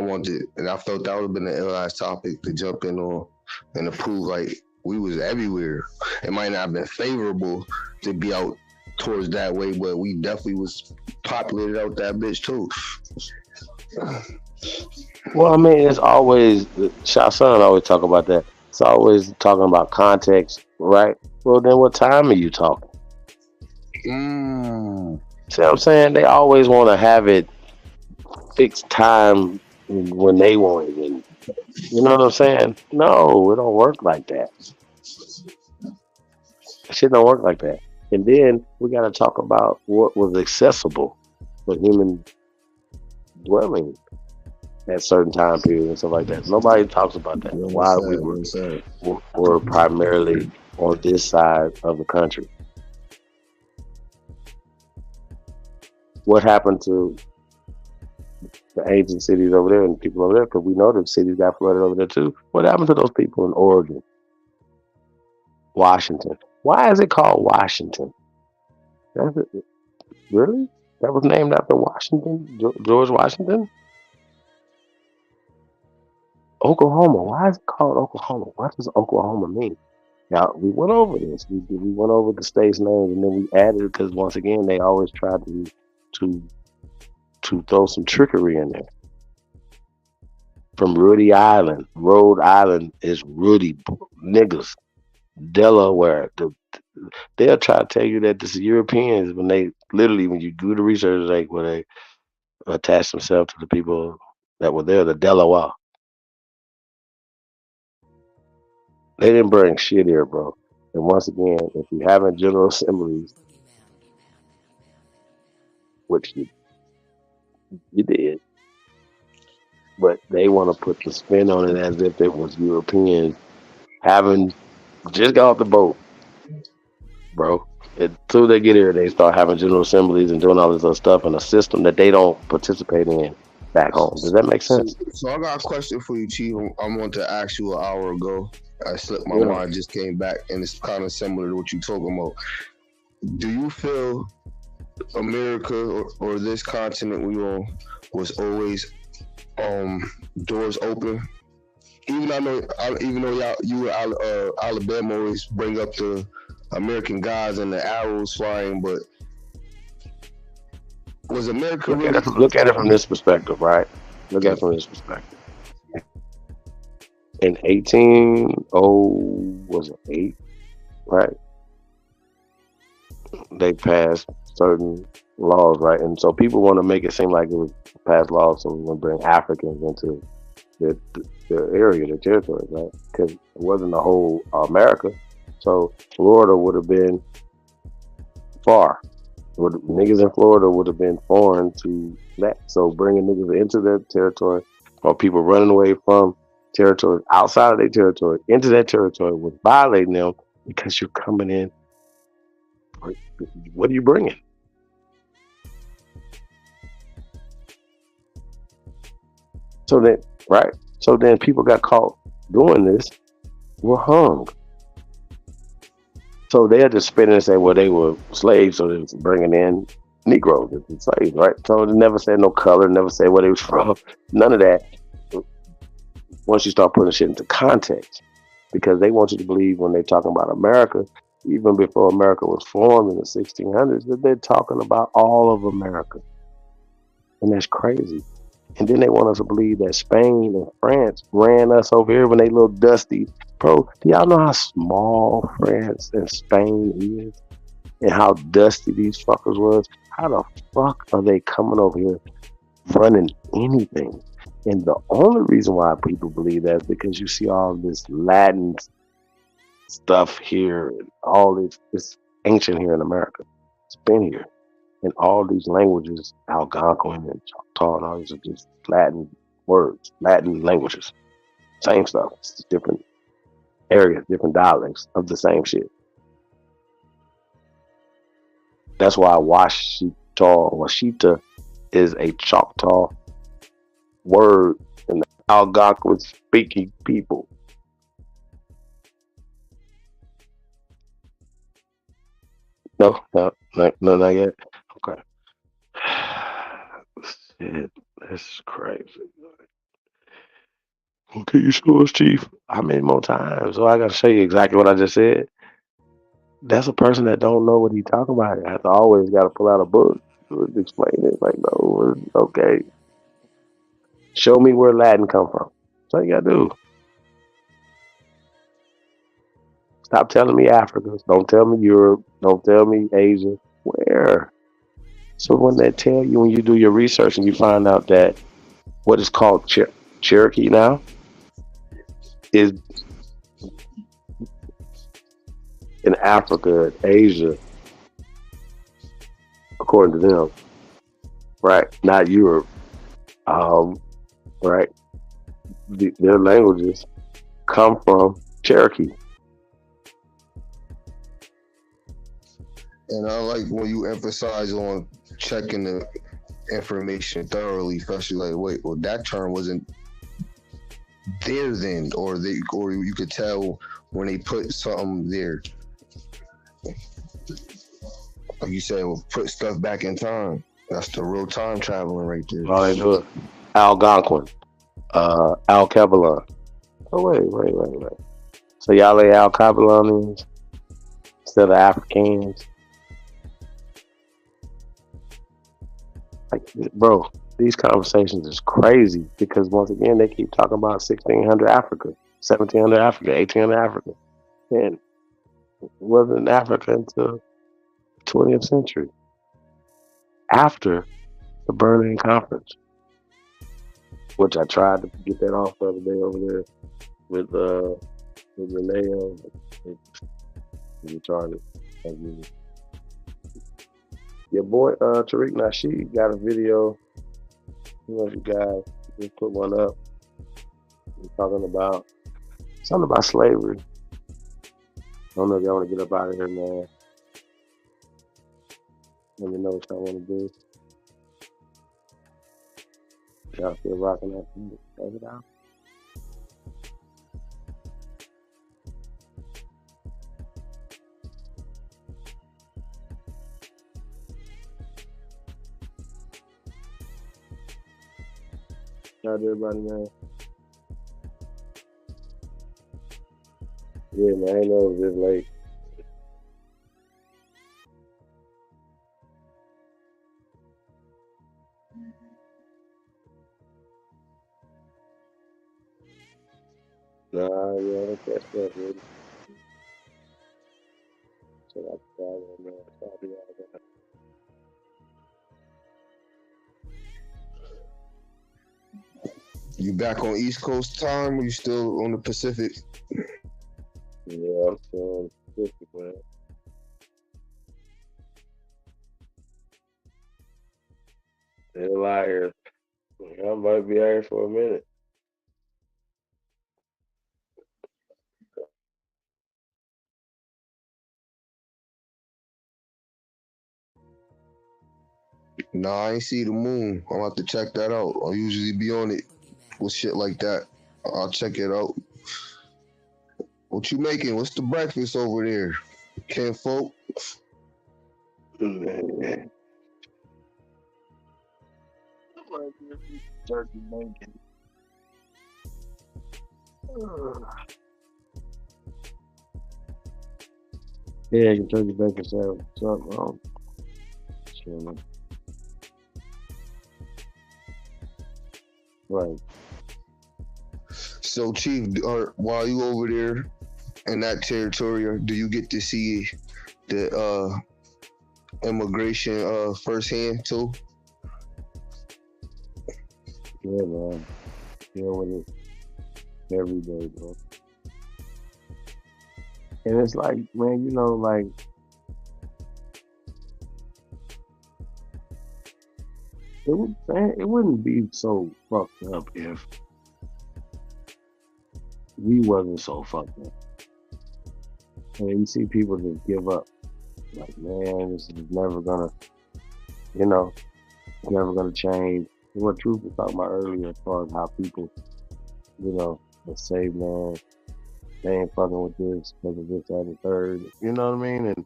felt that would have been an ill-ass topic to jump in on and to prove like we was everywhere. It might not have been favorable to be out towards that way, but we definitely was populated out that bitch too. Well, I mean, it's always Shah Son always talk about that. It's always talking about context, right? Well, then what time are you talking? See what I'm saying? They always want to have it fixed time when they want it. And, you know what I'm saying? No, it don't work like that. Shit don't work like that. And then we got to talk about what was accessible for human dwelling at certain time periods and stuff like that. Nobody talks about that. Why we were primarily on this side of the country. What happened to the ancient cities over there and people over there? Because we know the cities got flooded over there too. What happened to those people in Oregon? Washington. Why is it called Washington? Really? That was named after Washington? George Washington? Oklahoma. Why is it called Oklahoma? What does Oklahoma mean? Now, we went over this. We went over the state's names, and then we added it because, once again, they always tried to throw some trickery in there. From Rhode Island. Rhode Island is Rudy niggas. Delaware. They'll try to tell you that this is Europeans when you do the research, like when they attach themselves to the people that were there, the Delaware. They didn't bring shit here, bro. And once again, if you having general assemblies, which you did, but they want to put the spin on it as if it was Europeans having just got off the boat, bro. Until they get here, they start having general assemblies and doing all this other stuff in a system that they don't participate in back home. Does that make sense? So I got a question for you, Chief. I wanted to ask you an hour ago, I slipped my mind, just came back, and it's kind of similar to what you're talking about. Do you feel America or this continent we on was always doors open? Even though you Alabama always bring up the American guys and the arrows flying, but was America look at it from this perspective, right? Look at it from this perspective. In 1808, right? They passed certain laws, right? And so people want to make it seem like it was passed laws so we want to bring Africans into the area, the territory, right? Because it wasn't the whole America. So Florida would have been far. Niggas in Florida would have been foreign to that. So bringing niggas into their territory, or people running away from territory outside of their territory into that territory was violating them because you're coming in. What are you bringing? So then, right? So then people got caught doing this, were hung. So they had to spin it and say, well, they were slaves, so they was bringing in Negroes and slaves, right? So they never said no color, never said where they was from, none of that. Once you start putting shit into context, because they want you to believe when they're talking about America, even before America was formed in the 1600s, that they're talking about all of America. And that's crazy. And then they want us to believe that Spain and France ran us over here when they little dusty. Bro, do y'all know how small France and Spain is? And how dusty these fuckers was? How the fuck are they coming over here running anything? And the only reason why people believe that is because you see all this Latin stuff here, and all this, it's ancient here in America. It's been here. And all these languages, Algonquin and Choctaw and all these are just Latin words, Latin languages. Same stuff. It's just different areas, different dialects of the same shit. That's why Washita or Washita is a Choctaw word in the Algonquin speaking people. No, not yet. Okay. Shit, that's crazy. Okay, you show us, Chief. How many more times? So I gotta show you exactly what I just said. That's a person that don't know what he's talking about. I have to always gotta pull out a book to explain it. Like, no, okay. Show me where Latin come from. That's all you gotta do. Stop telling me Africa. Don't tell me Europe. Don't tell me Asia. Where? So when they tell you, when you do your research and you find out that what is called Cherokee now is in Africa, Asia, according to them, right? Not Europe, right? Their languages come from Cherokee. And I like when you emphasize on checking the information thoroughly, especially like, wait, well, that term wasn't there then, or you could tell when they put something there. Like you said, well, put stuff back in time. That's the real time traveling right there. Oh, they do it. Algonquin, Alkebulan. Oh, wait. So y'all lay Alkebulan instead of Africans? Like, bro, these conversations is crazy because once again they keep talking about 1600 Africa, 1700 Africa, 1800 Africa, and it wasn't in Africa until the 20th century, after the Berlin Conference, which I tried to get that off the other day over there with Renee. Your boy Tariq Nasheed got a video. You know, you guys just put one up. He's talking about something about slavery. I don't know if y'all want to get up out of here, man. Let me know what y'all want to do. Y'all still rocking that? Check it out. Shout out to everybody, man. Yeah, man, I ain't know it was this late. Nah, yeah, I catch up, man. Shout out to y'all, man. Shout out to y'all, man. You back on East Coast time, or you still on the Pacific? Yeah, I'm still on the Pacific, man. Still out here. I might be out here for a minute. Nah, I ain't see the moon. I'll have to check that out. I'll usually be on it with shit like that. I'll check it out. What you making? What's the breakfast over there? Can't folk? Man. Turkey bacon. Yeah, you can turkey bacon sandwich. Something. Sure. Right. So, Chief, while you over there in that territory, do you get to see the immigration firsthand too? Yeah, man. Deal with it every day, bro. And it's like, man, you know, like, it wouldn't be so fucked up if we wasn't so fucked up. I mean, you see people just give up. Like, man, this is never gonna, you know, never gonna change. What Truth was talking about earlier as far as how people, you know, they say, man, they ain't fucking with this because of this, that, and the third. You know what I mean? And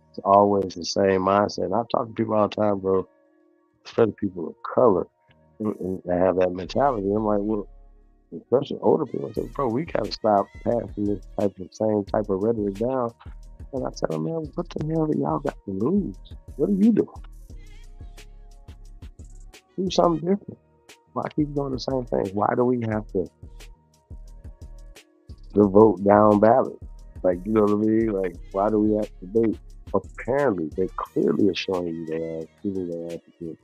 it's always the same mindset. And I talk to people all the time, bro, especially people of color, and they have that mentality. I'm like, well, especially older people, I say, bro, we gotta stop passing this same type of rhetoric down. And I tell them, man, what the hell do y'all got to lose? What are you doing? Do something different. Why keep doing the same thing? Why do we have to vote down ballot? Like, you know what I mean? Like, why do we have to debate? Apparently, they clearly are showing you their ass, giving their ass to do.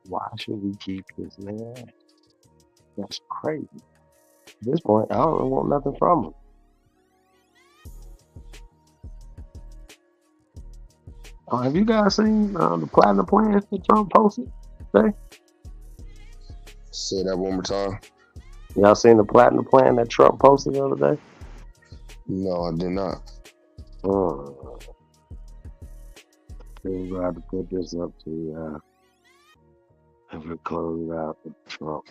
Why should we keep kissing their ass? That's crazy. At this point, I don't want nothing from them. Have you guys seen the platinum plan that Trump posted today? Say that one more time. Y'all seen the platinum plan that Trump posted the other day? No, I did not. We're going to put this up to you if we close it out with Trump.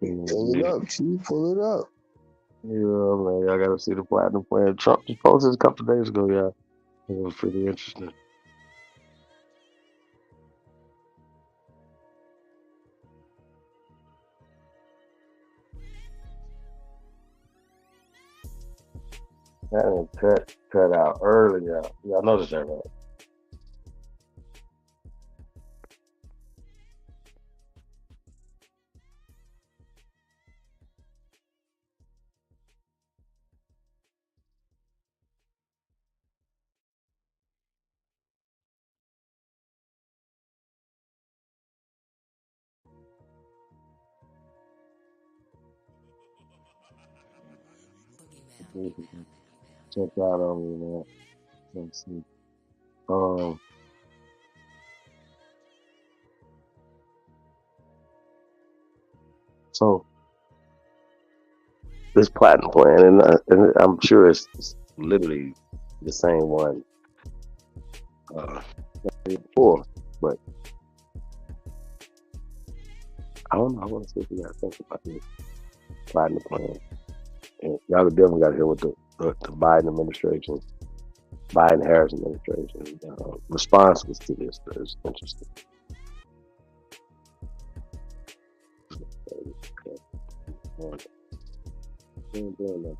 Pull it up, Chief. Pull it up. Yeah, man. Y'all got to see the platinum plan. Trump just posted a couple of days ago, y'all. It was pretty interesting. That didn't cut out early, y'all. Y'all noticed that, right? Check out on me, man. Let's see. So this platinum plan, and I'm sure it's literally the same one before, but I don't know. I want to see if you guys think about this platinum plan. And y'all definitely got to hear what the Biden administration, Biden-Harris administration responses to this. Is interesting. ain't doing that.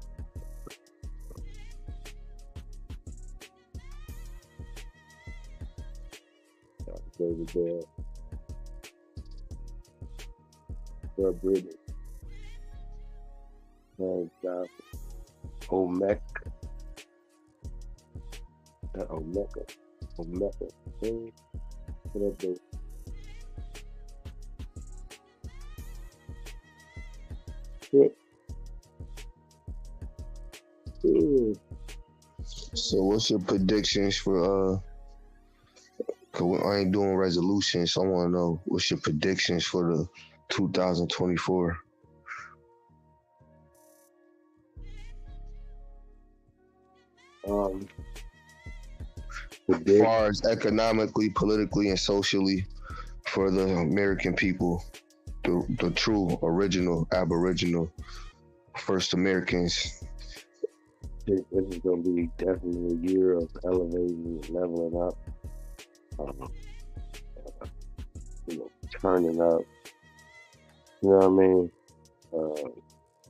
David Bell. Sir Brittany. James Johnson. Omeka. Omeka. Hey, what up, dude? So what's your predictions for cause I ain't doing resolutions, so I wanna know what's your predictions for the 2024. As far as economically, politically, and socially for the American people, the true original Aboriginal first Americans. This is going to be definitely a year of elevating and leveling up, turning up, you know what I mean?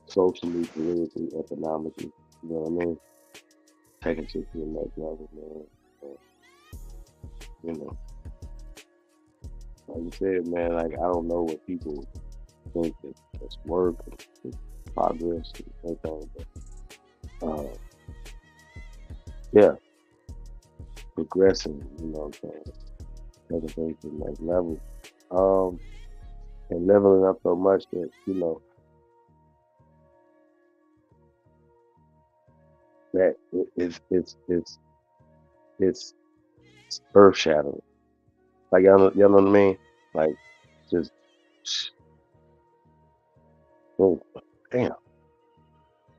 Socially, politically, economically, you know what I mean? Taking shit to the next level, man. You know, like you said, man, like I don't know what people think that's work and progress and everything, but yeah, progressing, you know what I'm saying, taking things to the next level, and leveling up so much that, you know, that it's earth shattering. Like y'all know what I mean? Like just oh damn.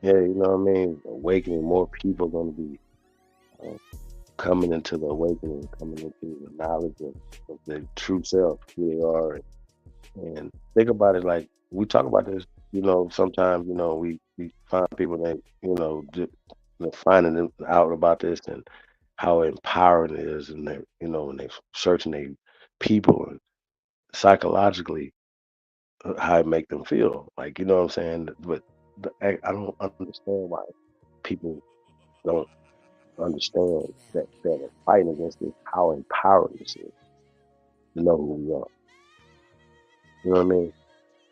Yeah, you know what I mean? Awakening, more people gonna be coming into the awakening, coming into the knowledge of their true self, who they are. And think about it, like we talk about this, you know, sometimes, you know, we find people that, you know, finding them out about this and how empowering it is, and they, you know, when they searching their people and psychologically how it make them feel, like, you know what I'm saying? But I don't understand why people don't understand that fighting against this, how empowering this is to know who we are. You know what I mean?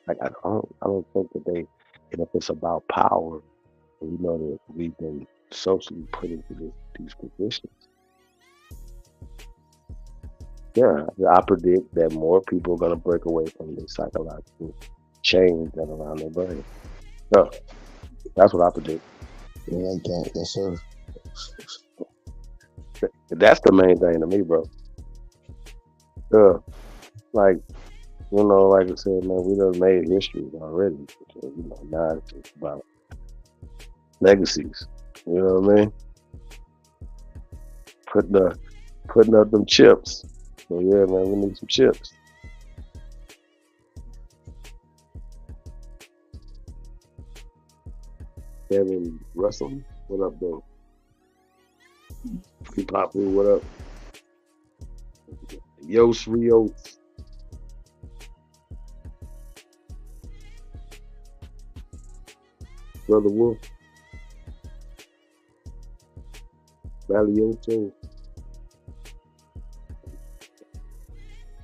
Like I don't think that they, and if it's about power, we know that we've been socially put into these positions. Yeah, I predict that more people are gonna break away from the psychological chains that are around their brain. So that's what I predict. Yeah, like that. Yes, sir. That's the main thing to me, bro. Yeah, like, you know, like I said, man, we done made history already. So, you know, now it's just about legacies. You know what I mean? Putting up them chips. So yeah, man, we need some chips. Kevin Russell, what up, though? Free Papu, what up? Yos Rios. Brother Wolf. Balioto.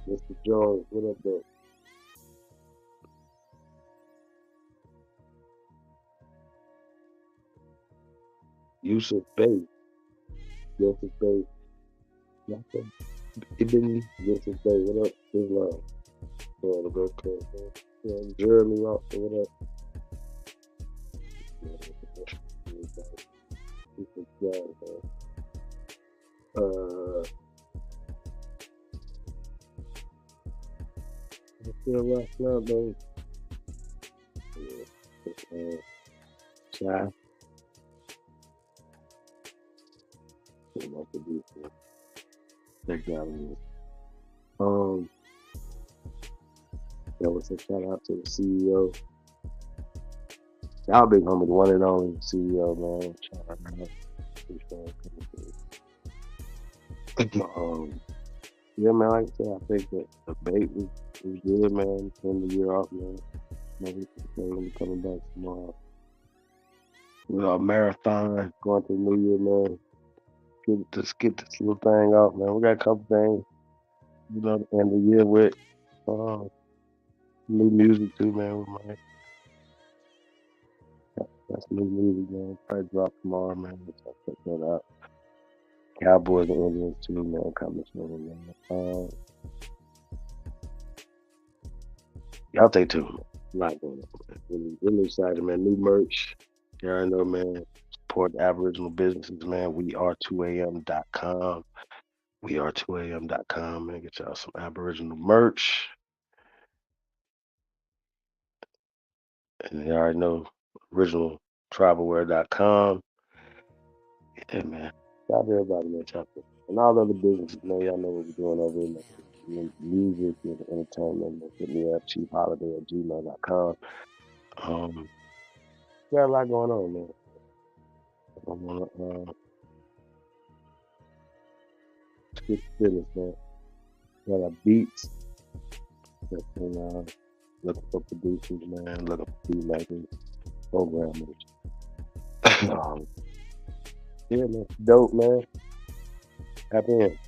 Mr. Jones, what up, though? Yusuf Bey. Yusuf Bey. Ibn Yusuf Bey, what up? Big love. Jeremy Ross, what up? Still last now, though. Shy. Check that out. That was a shout out to the CEO. Y'all big homie, the one and only CEO, man. Shout out to him. Yeah, man, like I said, I think that the debate was good, man. End the year off, man. Maybe we'll be coming back tomorrow. We got a marathon going to New Year, man. Let's get this little thing out, man. We got a couple things, you know, to end the year with. New music too, man. We might. That's new music, man. Probably drop tomorrow, man. So check that out. Cowboys and Indians too, man. Coming soon, man. Y'all stay tuned, man. A lot going on, man. Really excited, man. New merch. You already know, man. Support Aboriginal businesses, man. WeAre2am.com. WeAre2am.com, man. Get y'all some Aboriginal merch. And you already know, originaltribalwear.com. Yeah, man. Shout out to everybody, man. Chapter. And all the other businesses, man. Y'all know what we're doing over in the music and entertainment. Man. Hit me up, chiefholiday@gmail.com. Got a lot going on, man. I want to get to business, man. Got our beats. And, looking for producers, man. Looking for beat makers, programmers. Yeah, man. Dope, man. Happy in.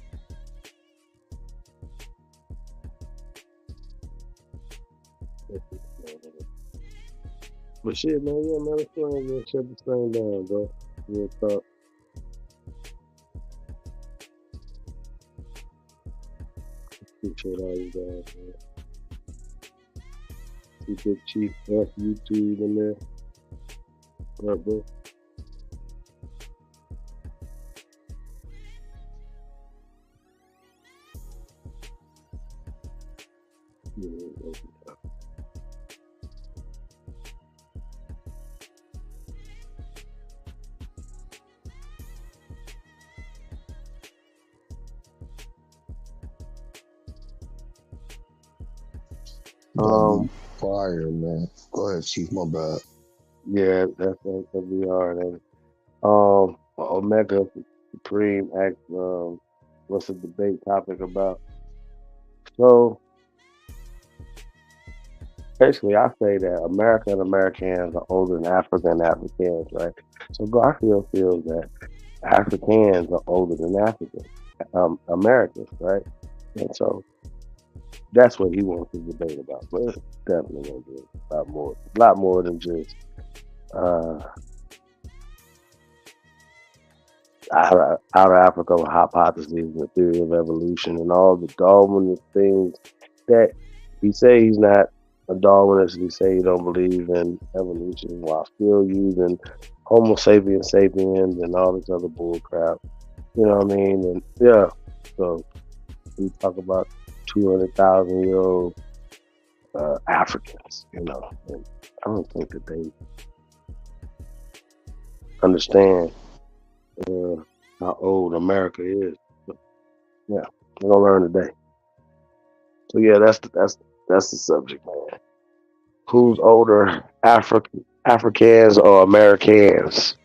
But shit, man, yeah, man, let's go ahead and shut this thing down, bro. Real talk. Appreciate all you guys, man. See Big Chief F YouTube in there. Right, bro. Fire, man. Go ahead, Chief. My bad. Yeah, that's we are. That Omega Supreme act. What's the debate topic about? So basically, I say that America and Americans are older than Africa and Africans, right? So Garfield feels that Africans are older than Africans, Americans, right? And so that's what he wants to debate about. But it's definitely going to be a lot more than just out of Africa hypotheses, the theory of evolution, and all the Darwinist things that he say he's not a Darwinist. He say he don't believe in evolution while still using Homo sapiens sapiens and all this other bull crap. You know what I mean? And yeah, so we talk about 200,000-year-old Africans, you know. And I don't think that they understand how old America is. But, yeah, we're gonna learn today. So yeah, that's the subject, man. Who's older, Africans or Americans?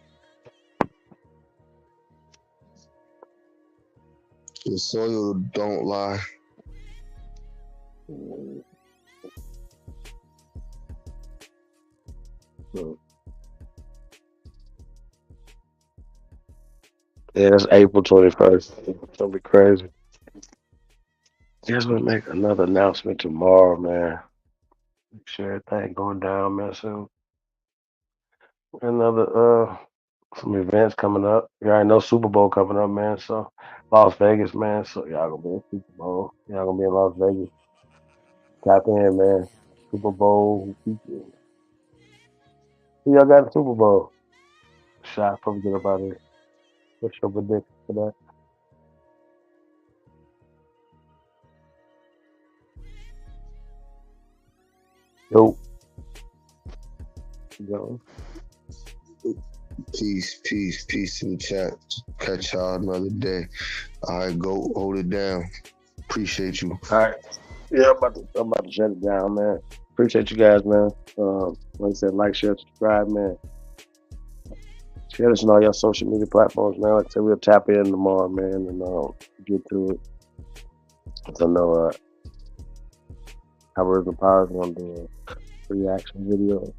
The soil don't lie. Yeah, it's April 21st. It's gonna be crazy. Guess we'll make another announcement tomorrow, man. Make sure everything going down, man, soon. Another some events coming up. You already know Super Bowl coming up, man. So Las Vegas, man. So y'all gonna be in Super Bowl. Y'all gonna be in Las Vegas. Tap in, man. Super Bowl weekend. Who y'all got in Super Bowl? Shot before we get up out of here. What's your prediction for that? Yo. Yo. Peace in the chat. Catch y'all another day. All right, go hold it down. Appreciate you. All right. Yeah, I'm about to shut it down, man. Appreciate you guys, man. Like I said, like, share, subscribe, man. Share this on all your social media platforms, man. Like I said, we'll tap in tomorrow, man, and get to it. So I know Aboriginal Power is going to do reaction video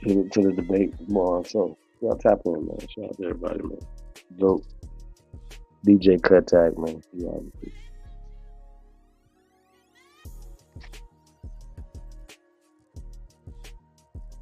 to the debate tomorrow. So y'all tap in, man. Shout out to everybody, man. Vote DJ Kuttack, man.